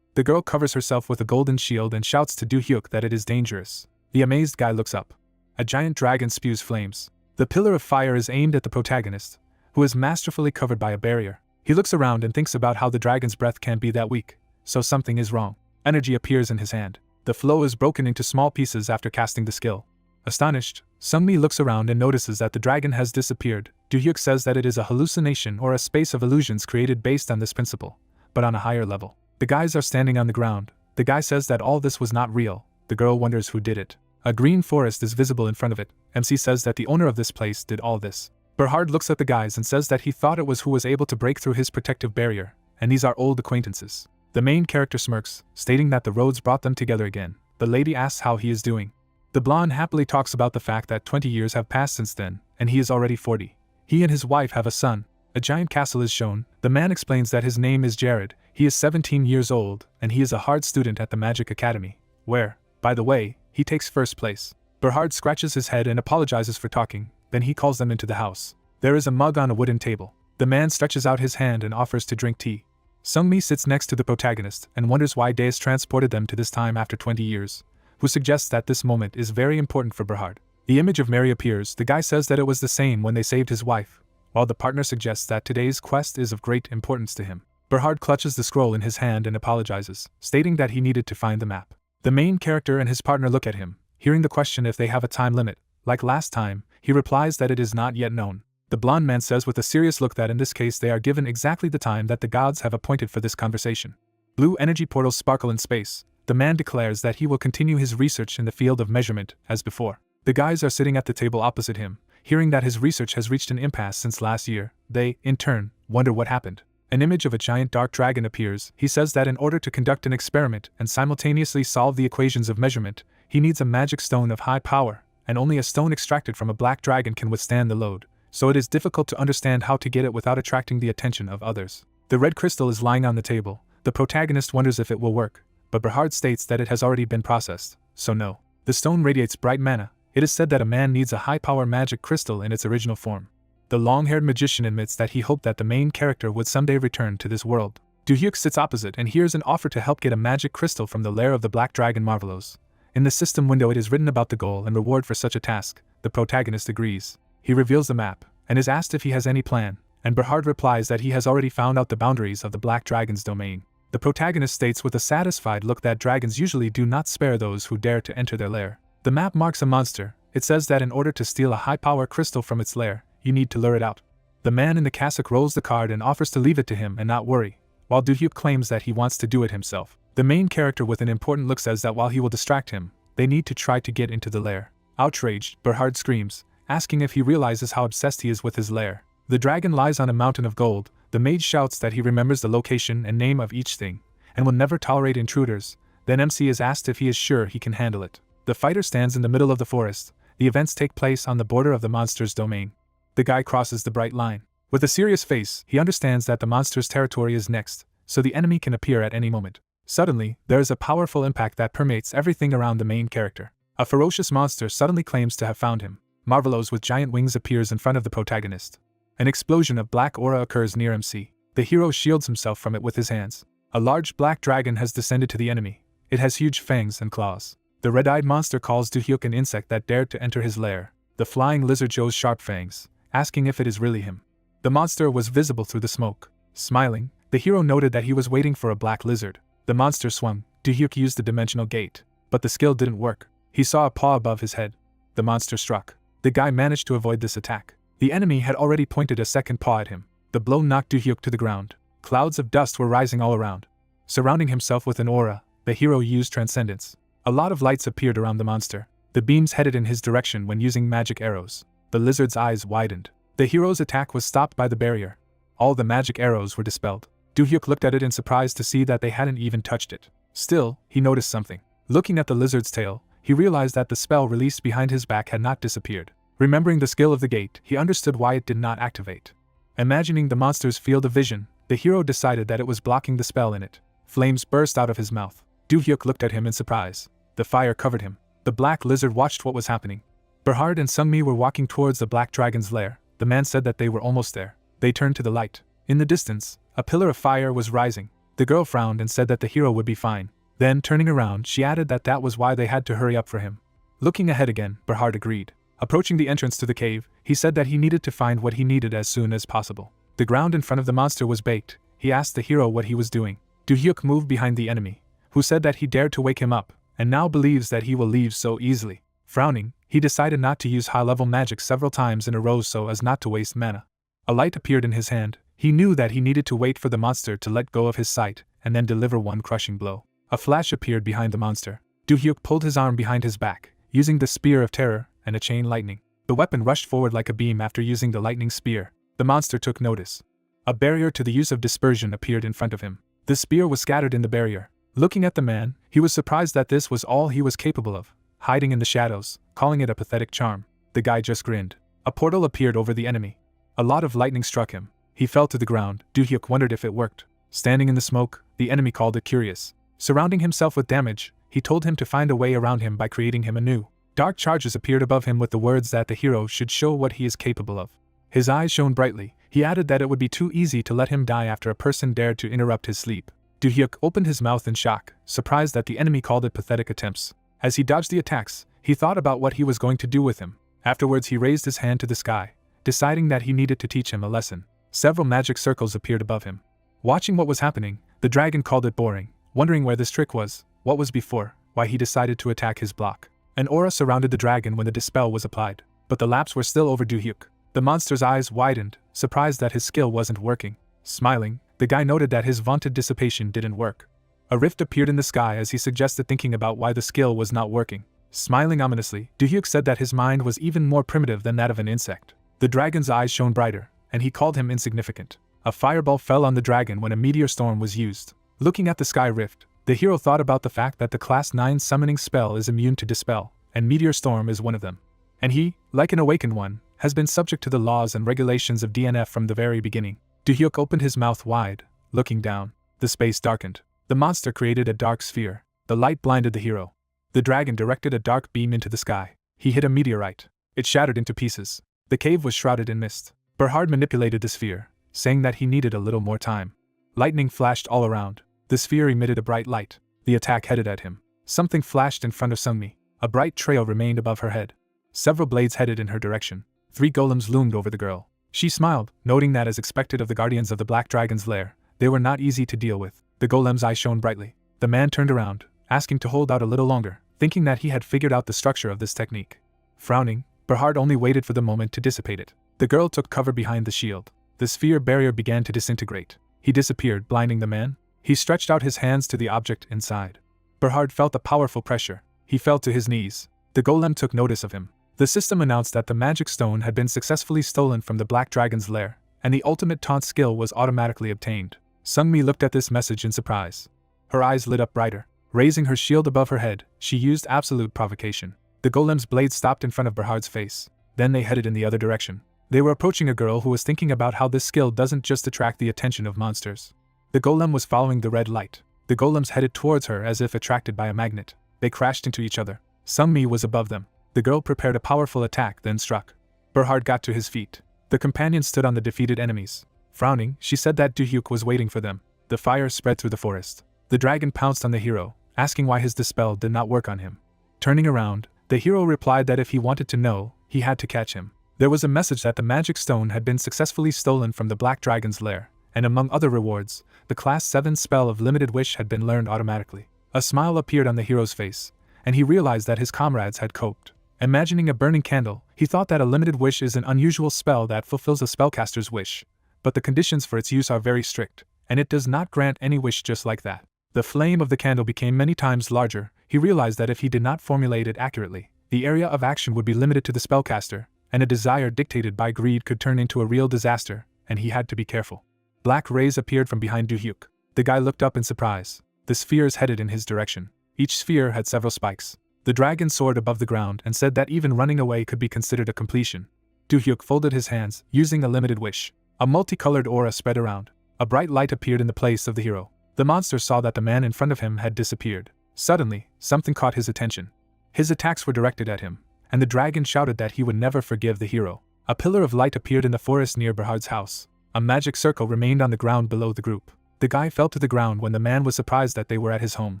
The girl covers herself with a golden shield and shouts to Do-hyuk that it is dangerous. The amazed guy looks up. A giant dragon spews flames. The pillar of fire is aimed at the protagonist, who is masterfully covered by a barrier. He looks around and thinks about how the dragon's breath can't be that weak, so something is wrong. Energy appears in his hand. The flow is broken into small pieces after casting the skill. Astonished, Sungmi looks around and notices that the dragon has disappeared. Do-hyuk says that it is a hallucination or a space of illusions created based on this principle, but on a higher level. The guys are standing on the ground. The guy says that all this was not real. The girl wonders who did it. A green forest is visible in front of it. MC says that the owner of this place did all this. Berhard looks at the guys and says that he thought it was who was able to break through his protective barrier, and these are old acquaintances. The main character smirks, stating that the roads brought them together again. The lady asks how he is doing. The blonde happily talks about the fact that 20 years have passed since then, and he is already 40. He and his wife have a son. A giant castle is shown. The man explains that his name is Jared, he is 17 years old, and he is a hard student at the Magic Academy, where, by the way, he takes first place. Berhard scratches his head and apologizes for talking, then he calls them into the house. There is a mug on a wooden table. The man stretches out his hand and offers to drink tea. Sungmi sits next to the protagonist and wonders why Daes transported them to this time after 20 years, who suggests that this moment is very important for Berhard. The image of Mary appears. The guy says that it was the same when they saved his wife, while the partner suggests that today's quest is of great importance to him. Berhard clutches the scroll in his hand and apologizes, stating that he needed to find the map. The main character and his partner look at him, hearing the question if they have a time limit. Like last time, he replies that it is not yet known. The blonde man says with a serious look that in this case they are given exactly the time that the gods have appointed for this conversation. Blue energy portals sparkle in space. The man declares that he will continue his research in the field of measurement, as before. The guys are sitting at the table opposite him, hearing that his research has reached an impasse since last year. They, in turn, wonder what happened. An image of a giant dark dragon appears. He says that in order to conduct an experiment and simultaneously solve the equations of measurement, he needs a magic stone of high power, and only a stone extracted from a black dragon can withstand the load, so it is difficult to understand how to get it without attracting the attention of others. The red crystal is lying on the table. The protagonist wonders if it will work, but Berhard states that it has already been processed, so no. The stone radiates bright mana. It is said that a man needs a high-power magic crystal in its original form. The long-haired magician admits that he hoped that the main character would someday return to this world. Do-hyuk sits opposite and hears an offer to help get a magic crystal from the lair of the Black Dragon Marvelous. In the system window it is written about the goal and reward for such a task. The protagonist agrees. He reveals the map, and is asked if he has any plan, and Berhard replies that he has already found out the boundaries of the Black Dragon's domain. The protagonist states with a satisfied look that dragons usually do not spare those who dare to enter their lair. The map marks a monster. It says that in order to steal a high-power crystal from its lair, you need to lure it out. The man in the cassock rolls the card and offers to leave it to him and not worry, while Do-hyuk claims that he wants to do it himself. The main character with an important look says that while he will distract him, they need to try to get into the lair. Outraged, Berhard screams, asking if he realizes how obsessed he is with his lair. The dragon lies on a mountain of gold. The mage shouts that he remembers the location and name of each thing, and will never tolerate intruders. Then MC is asked if he is sure he can handle it. The fighter stands in the middle of the forest. The events take place on the border of the monster's domain. The guy crosses the bright line. With a serious face, he understands that the monster's territory is next, so the enemy can appear at any moment. Suddenly, there is a powerful impact that permeates everything around the main character. A ferocious monster suddenly claims to have found him. Marvelous with giant wings appears in front of the protagonist. An explosion of black aura occurs near MC. The hero shields himself from it with his hands. A large black dragon has descended to the enemy. It has huge fangs and claws. The red-eyed monster calls Do-hyuk an insect that dared to enter his lair. The flying lizard shows sharp fangs, asking if it is really him. The monster was visible through the smoke. Smiling, the hero noted that he was waiting for a black lizard. The monster swung. Do-hyuk used the dimensional gate, but the skill didn't work. He saw a paw above his head. The monster struck. The guy managed to avoid this attack. The enemy had already pointed a second paw at him. The blow knocked Do-hyuk to the ground. Clouds of dust were rising all around. Surrounding himself with an aura, the hero used transcendence. A lot of lights appeared around the monster. The beams headed in his direction when using magic arrows. The lizard's eyes widened. The hero's attack was stopped by the barrier. All the magic arrows were dispelled. Do-hyuk looked at it in surprise to see that they hadn't even touched it. Still, he noticed something. Looking at the lizard's tail, he realized that the spell released behind his back had not disappeared. Remembering the skill of the gate, he understood why it did not activate. Imagining the monster's field of vision, the hero decided that it was blocking the spell in it. Flames burst out of his mouth. Do-hyuk looked at him in surprise. The fire covered him. The black lizard watched what was happening. Berhard and Sungmi were walking towards the black dragon's lair. The man said that they were almost there. They turned to the light. In the distance, a pillar of fire was rising. The girl frowned and said that the hero would be fine. Then, turning around, she added that that was why they had to hurry up for him. Looking ahead again, Berhard agreed. Approaching the entrance to the cave, he said that he needed to find what he needed as soon as possible. The ground in front of the monster was baked. He asked the hero what he was doing. Do-hyuk moved behind the enemy, who said that he dared to wake him up, and now believes that he will leave so easily. Frowning, he decided not to use high-level magic several times in a row so as not to waste mana. A light appeared in his hand. He knew that he needed to wait for the monster to let go of his sight, and then deliver one crushing blow. A flash appeared behind the monster. Do-hyuk pulled his arm behind his back, using the Spear of Terror and a chain lightning. The weapon rushed forward like a beam after using the lightning spear. The monster took notice. A barrier to the use of dispersion appeared in front of him. The spear was scattered in the barrier. Looking at the man, he was surprised that this was all he was capable of, hiding in the shadows, calling it a pathetic charm. The guy just grinned. A portal appeared over the enemy. A lot of lightning struck him. He fell to the ground. Do-hyuk wondered if it worked. Standing in the smoke, the enemy called it curious. Surrounding himself with damage, he told him to find a way around him by creating him anew. Dark charges appeared above him with the words that the hero should show what he is capable of. His eyes shone brightly. He added that it would be too easy to let him die after a person dared to interrupt his sleep. Do-hyuk opened his mouth in shock, surprised that the enemy called it pathetic attempts. As he dodged the attacks, he thought about what he was going to do with him. Afterwards he raised his hand to the sky, deciding that he needed to teach him a lesson. Several magic circles appeared above him. Watching what was happening, the dragon called it boring, wondering where this trick was, what was before, why he decided to attack his block. An aura surrounded the dragon when the dispel was applied, but the laps were still over Do-hyuk. The monster's eyes widened, surprised that his skill wasn't working. Smiling, the guy noted that his vaunted dissipation didn't work. A rift appeared in the sky as he suggested thinking about why the skill was not working. Smiling ominously, Do-hyuk said that his mind was even more primitive than that of an insect. The dragon's eyes shone brighter, and he called him insignificant. A fireball fell on the dragon when a meteor storm was used. Looking at the sky rift, the hero thought about the fact that the Class 9 summoning spell is immune to dispel, and meteor storm is one of them. And he, like an awakened one, has been subject to the laws and regulations of DNF from the very beginning. Do-hyuk opened his mouth wide, looking down. The space darkened. The monster created a dark sphere. The light blinded the hero. The dragon directed a dark beam into the sky. He hit a meteorite. It shattered into pieces. The cave was shrouded in mist. Berhard manipulated the sphere, saying that he needed a little more time. Lightning flashed all around. The sphere emitted a bright light. The attack headed at him. Something flashed in front of Sungmi. A bright trail remained above her head. Several blades headed in her direction. 3 golems loomed over the girl. She smiled, noting that as expected of the guardians of the Black Dragon's lair, they were not easy to deal with. The golem's eyes shone brightly. The man turned around, asking to hold out a little longer, thinking that he had figured out the structure of this technique. Frowning, Berhard only waited for the moment to dissipate it. The girl took cover behind the shield. The sphere barrier began to disintegrate. He disappeared, blinding the man. He stretched out his hands to the object inside. Berhard felt a powerful pressure. He fell to his knees. The golem took notice of him. The system announced that the magic stone had been successfully stolen from the Black Dragon's lair, and the ultimate taunt skill was automatically obtained. Sungmi looked at this message in surprise. Her eyes lit up brighter. Raising her shield above her head, she used absolute provocation. The golem's blade stopped in front of Berhard's face. Then they headed in the other direction. They were approaching a girl who was thinking about how this skill doesn't just attract the attention of monsters. The golem was following the red light. The golems headed towards her as if attracted by a magnet. They crashed into each other. Sungmi was above them. The girl prepared a powerful attack, then struck. Berhard got to his feet. The companion stood on the defeated enemies. Frowning, she said that Do-hyuk was waiting for them. The fire spread through the forest. The dragon pounced on the hero, asking why his dispel did not work on him. Turning around, the hero replied that if he wanted to know, he had to catch him. There was a message that the magic stone had been successfully stolen from the Black Dragon's lair, and among other rewards, the Class 7 spell of Limited Wish had been learned automatically. A smile appeared on the hero's face, and he realized that his comrades had coped. Imagining a burning candle, he thought that a limited wish is an unusual spell that fulfills a spellcaster's wish, but the conditions for its use are very strict, and it does not grant any wish just like that. The flame of the candle became many times larger. He realized that if he did not formulate it accurately, the area of action would be limited to the spellcaster, and a desire dictated by greed could turn into a real disaster, and he had to be careful. Black rays appeared from behind Do-hyuk. The guy looked up in surprise. The spheres headed in his direction. Each sphere had several spikes. The dragon soared above the ground and said that even running away could be considered a completion. Do-hyuk folded his hands, using a limited wish. A multicolored aura spread around. A bright light appeared in the place of the hero. The monster saw that the man in front of him had disappeared. Suddenly, something caught his attention. His attacks were directed at him, and the dragon shouted that he would never forgive the hero. A pillar of light appeared in the forest near Berhard's house. A magic circle remained on the ground below the group. The guy fell to the ground when the man was surprised that they were at his home.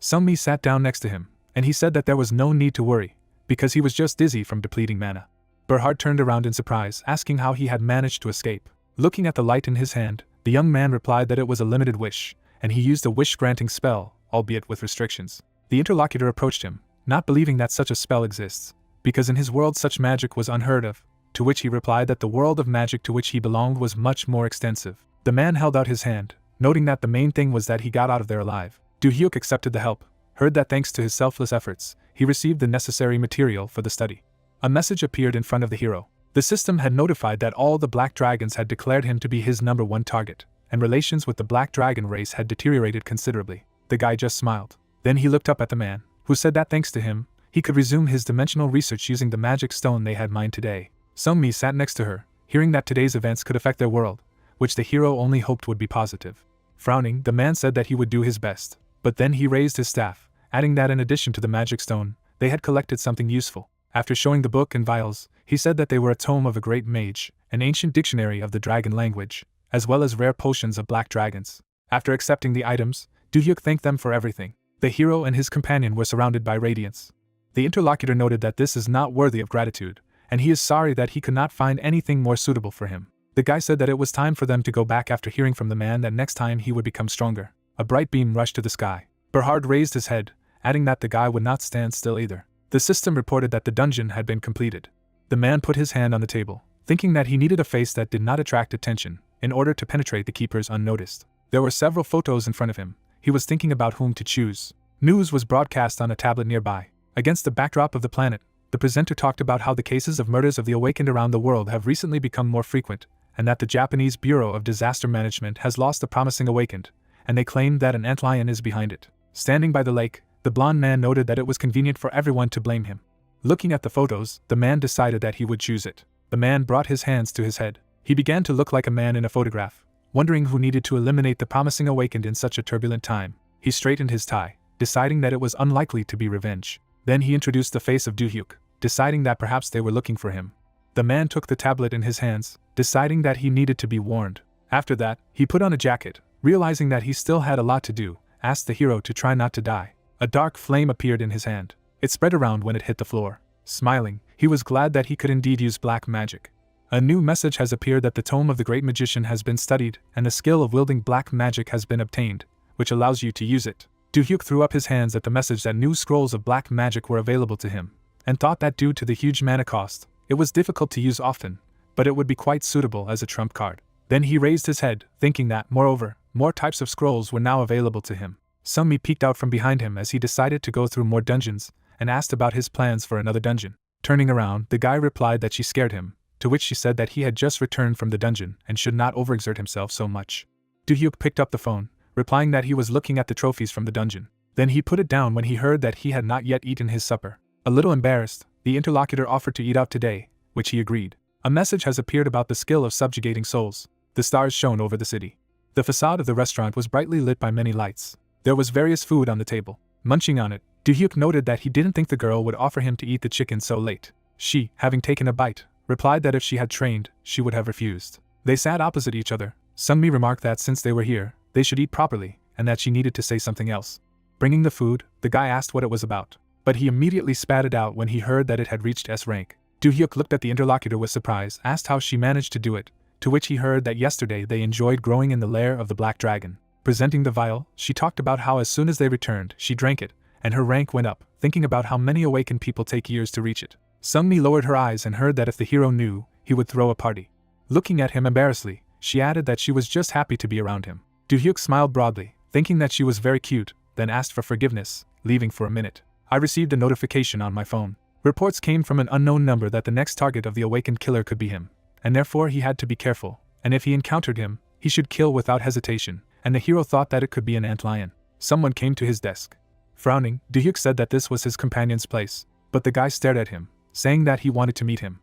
Sungmi sat down next to him, and he said that there was no need to worry, because he was just dizzy from depleting mana. Berhard turned around in surprise, asking how he had managed to escape. Looking at the light in his hand, the young man replied that it was a limited wish, and he used a wish-granting spell, albeit with restrictions. The interlocutor approached him, not believing that such a spell exists, because in his world such magic was unheard of, to which he replied that the world of magic to which he belonged was much more extensive. The man held out his hand, noting that the main thing was that he got out of there alive. Do-hyuk accepted the help, heard that thanks to his selfless efforts, he received the necessary material for the study. A message appeared in front of the hero. The system had notified that all the Black Dragons had declared him to be his #1 target, and relations with the Black Dragon race had deteriorated considerably. The guy just smiled. Then he looked up at the man, who said that thanks to him, he could resume his dimensional research using the magic stone they had mined today. Sungmi sat next to her, hearing that today's events could affect their world, which the hero only hoped would be positive. Frowning, the man said that he would do his best, but then he raised his staff, adding that in addition to the magic stone, they had collected something useful. After showing the book and vials, he said that they were a tome of a great mage, an ancient dictionary of the dragon language, as well as rare potions of black dragons. After accepting the items, Do-hyuk thanked them for everything. The hero and his companion were surrounded by radiance. The interlocutor noted that this is not worthy of gratitude, and he is sorry that he could not find anything more suitable for him. The guy said that it was time for them to go back after hearing from the man that next time he would become stronger. A bright beam rushed to the sky. Berhard raised his head, adding that the guy would not stand still either. The system reported that the dungeon had been completed. The man put his hand on the table, thinking that he needed a face that did not attract attention, in order to penetrate the keepers unnoticed. There were several photos in front of him. He was thinking about whom to choose. News was broadcast on a tablet nearby. Against the backdrop of the planet, the presenter talked about how the cases of murders of the awakened around the world have recently become more frequent, and that the Japanese Bureau of Disaster Management has lost a promising awakened, and they claimed that an antlion is behind it. Standing by the lake, the blond man noted that it was convenient for everyone to blame him. Looking at the photos, the man decided that he would choose it. The man brought his hands to his head. He began to look like a man in a photograph, wondering who needed to eliminate the promising awakened in such a turbulent time. He straightened his tie, deciding that it was unlikely to be revenge. Then he introduced the face of Do-hyuk, deciding that perhaps they were looking for him. The man took the tablet in his hands, deciding that he needed to be warned. After that, he put on a jacket, realizing that he still had a lot to do, asked the hero to try not to die. A dark flame appeared in his hand. It spread around when it hit the floor. Smiling, he was glad that he could indeed use black magic. A new message has appeared that the tome of the great magician has been studied and the skill of wielding black magic has been obtained, which allows you to use it. Do-hyuk threw up his hands at the message that new scrolls of black magic were available to him, and thought that due to the huge mana cost, it was difficult to use often, but it would be quite suitable as a trump card. Then he raised his head, thinking that, moreover, more types of scrolls were now available to him. Sungmi peeked out from behind him as he decided to go through more dungeons, and asked about his plans for another dungeon. Turning around, the guy replied that she scared him, to which she said that he had just returned from the dungeon and should not overexert himself so much. Do-hyuk picked up the phone, replying that he was looking at the trophies from the dungeon. Then he put it down when he heard that he had not yet eaten his supper. A little embarrassed, the interlocutor offered to eat out today, which he agreed. A message has appeared about the skill of subjugating souls. The stars shone over the city. The facade of the restaurant was brightly lit by many lights. There was various food on the table. Munching on it, Do-hyuk noted that he didn't think the girl would offer him to eat the chicken so late. She, having taken a bite, replied that if she had trained, she would have refused. They sat opposite each other. Sungmi remarked that since they were here, they should eat properly, and that she needed to say something else. Bringing the food, the guy asked what it was about, but he immediately spat it out when he heard that it had reached S rank. Do-hyuk looked at the interlocutor with surprise, asked how she managed to do it, to which he heard that yesterday they enjoyed growing in the lair of the black dragon. Presenting the vial, she talked about how as soon as they returned, she drank it, and her rank went up, thinking about how many awakened people take years to reach it. Sungmi lowered her eyes and heard that if the hero knew, he would throw a party. Looking at him embarrassedly, she added that she was just happy to be around him. Do-hyuk smiled broadly, thinking that she was very cute, then asked for forgiveness, leaving for a minute. I received a notification on my phone. Reports came from an unknown number that the next target of the awakened killer could be him, and therefore he had to be careful, and if he encountered him, he should kill without hesitation, and the hero thought that it could be an antlion. Someone came to his desk. Frowning, Do-hyuk said that this was his companion's place, but the guy stared at him, saying that he wanted to meet him.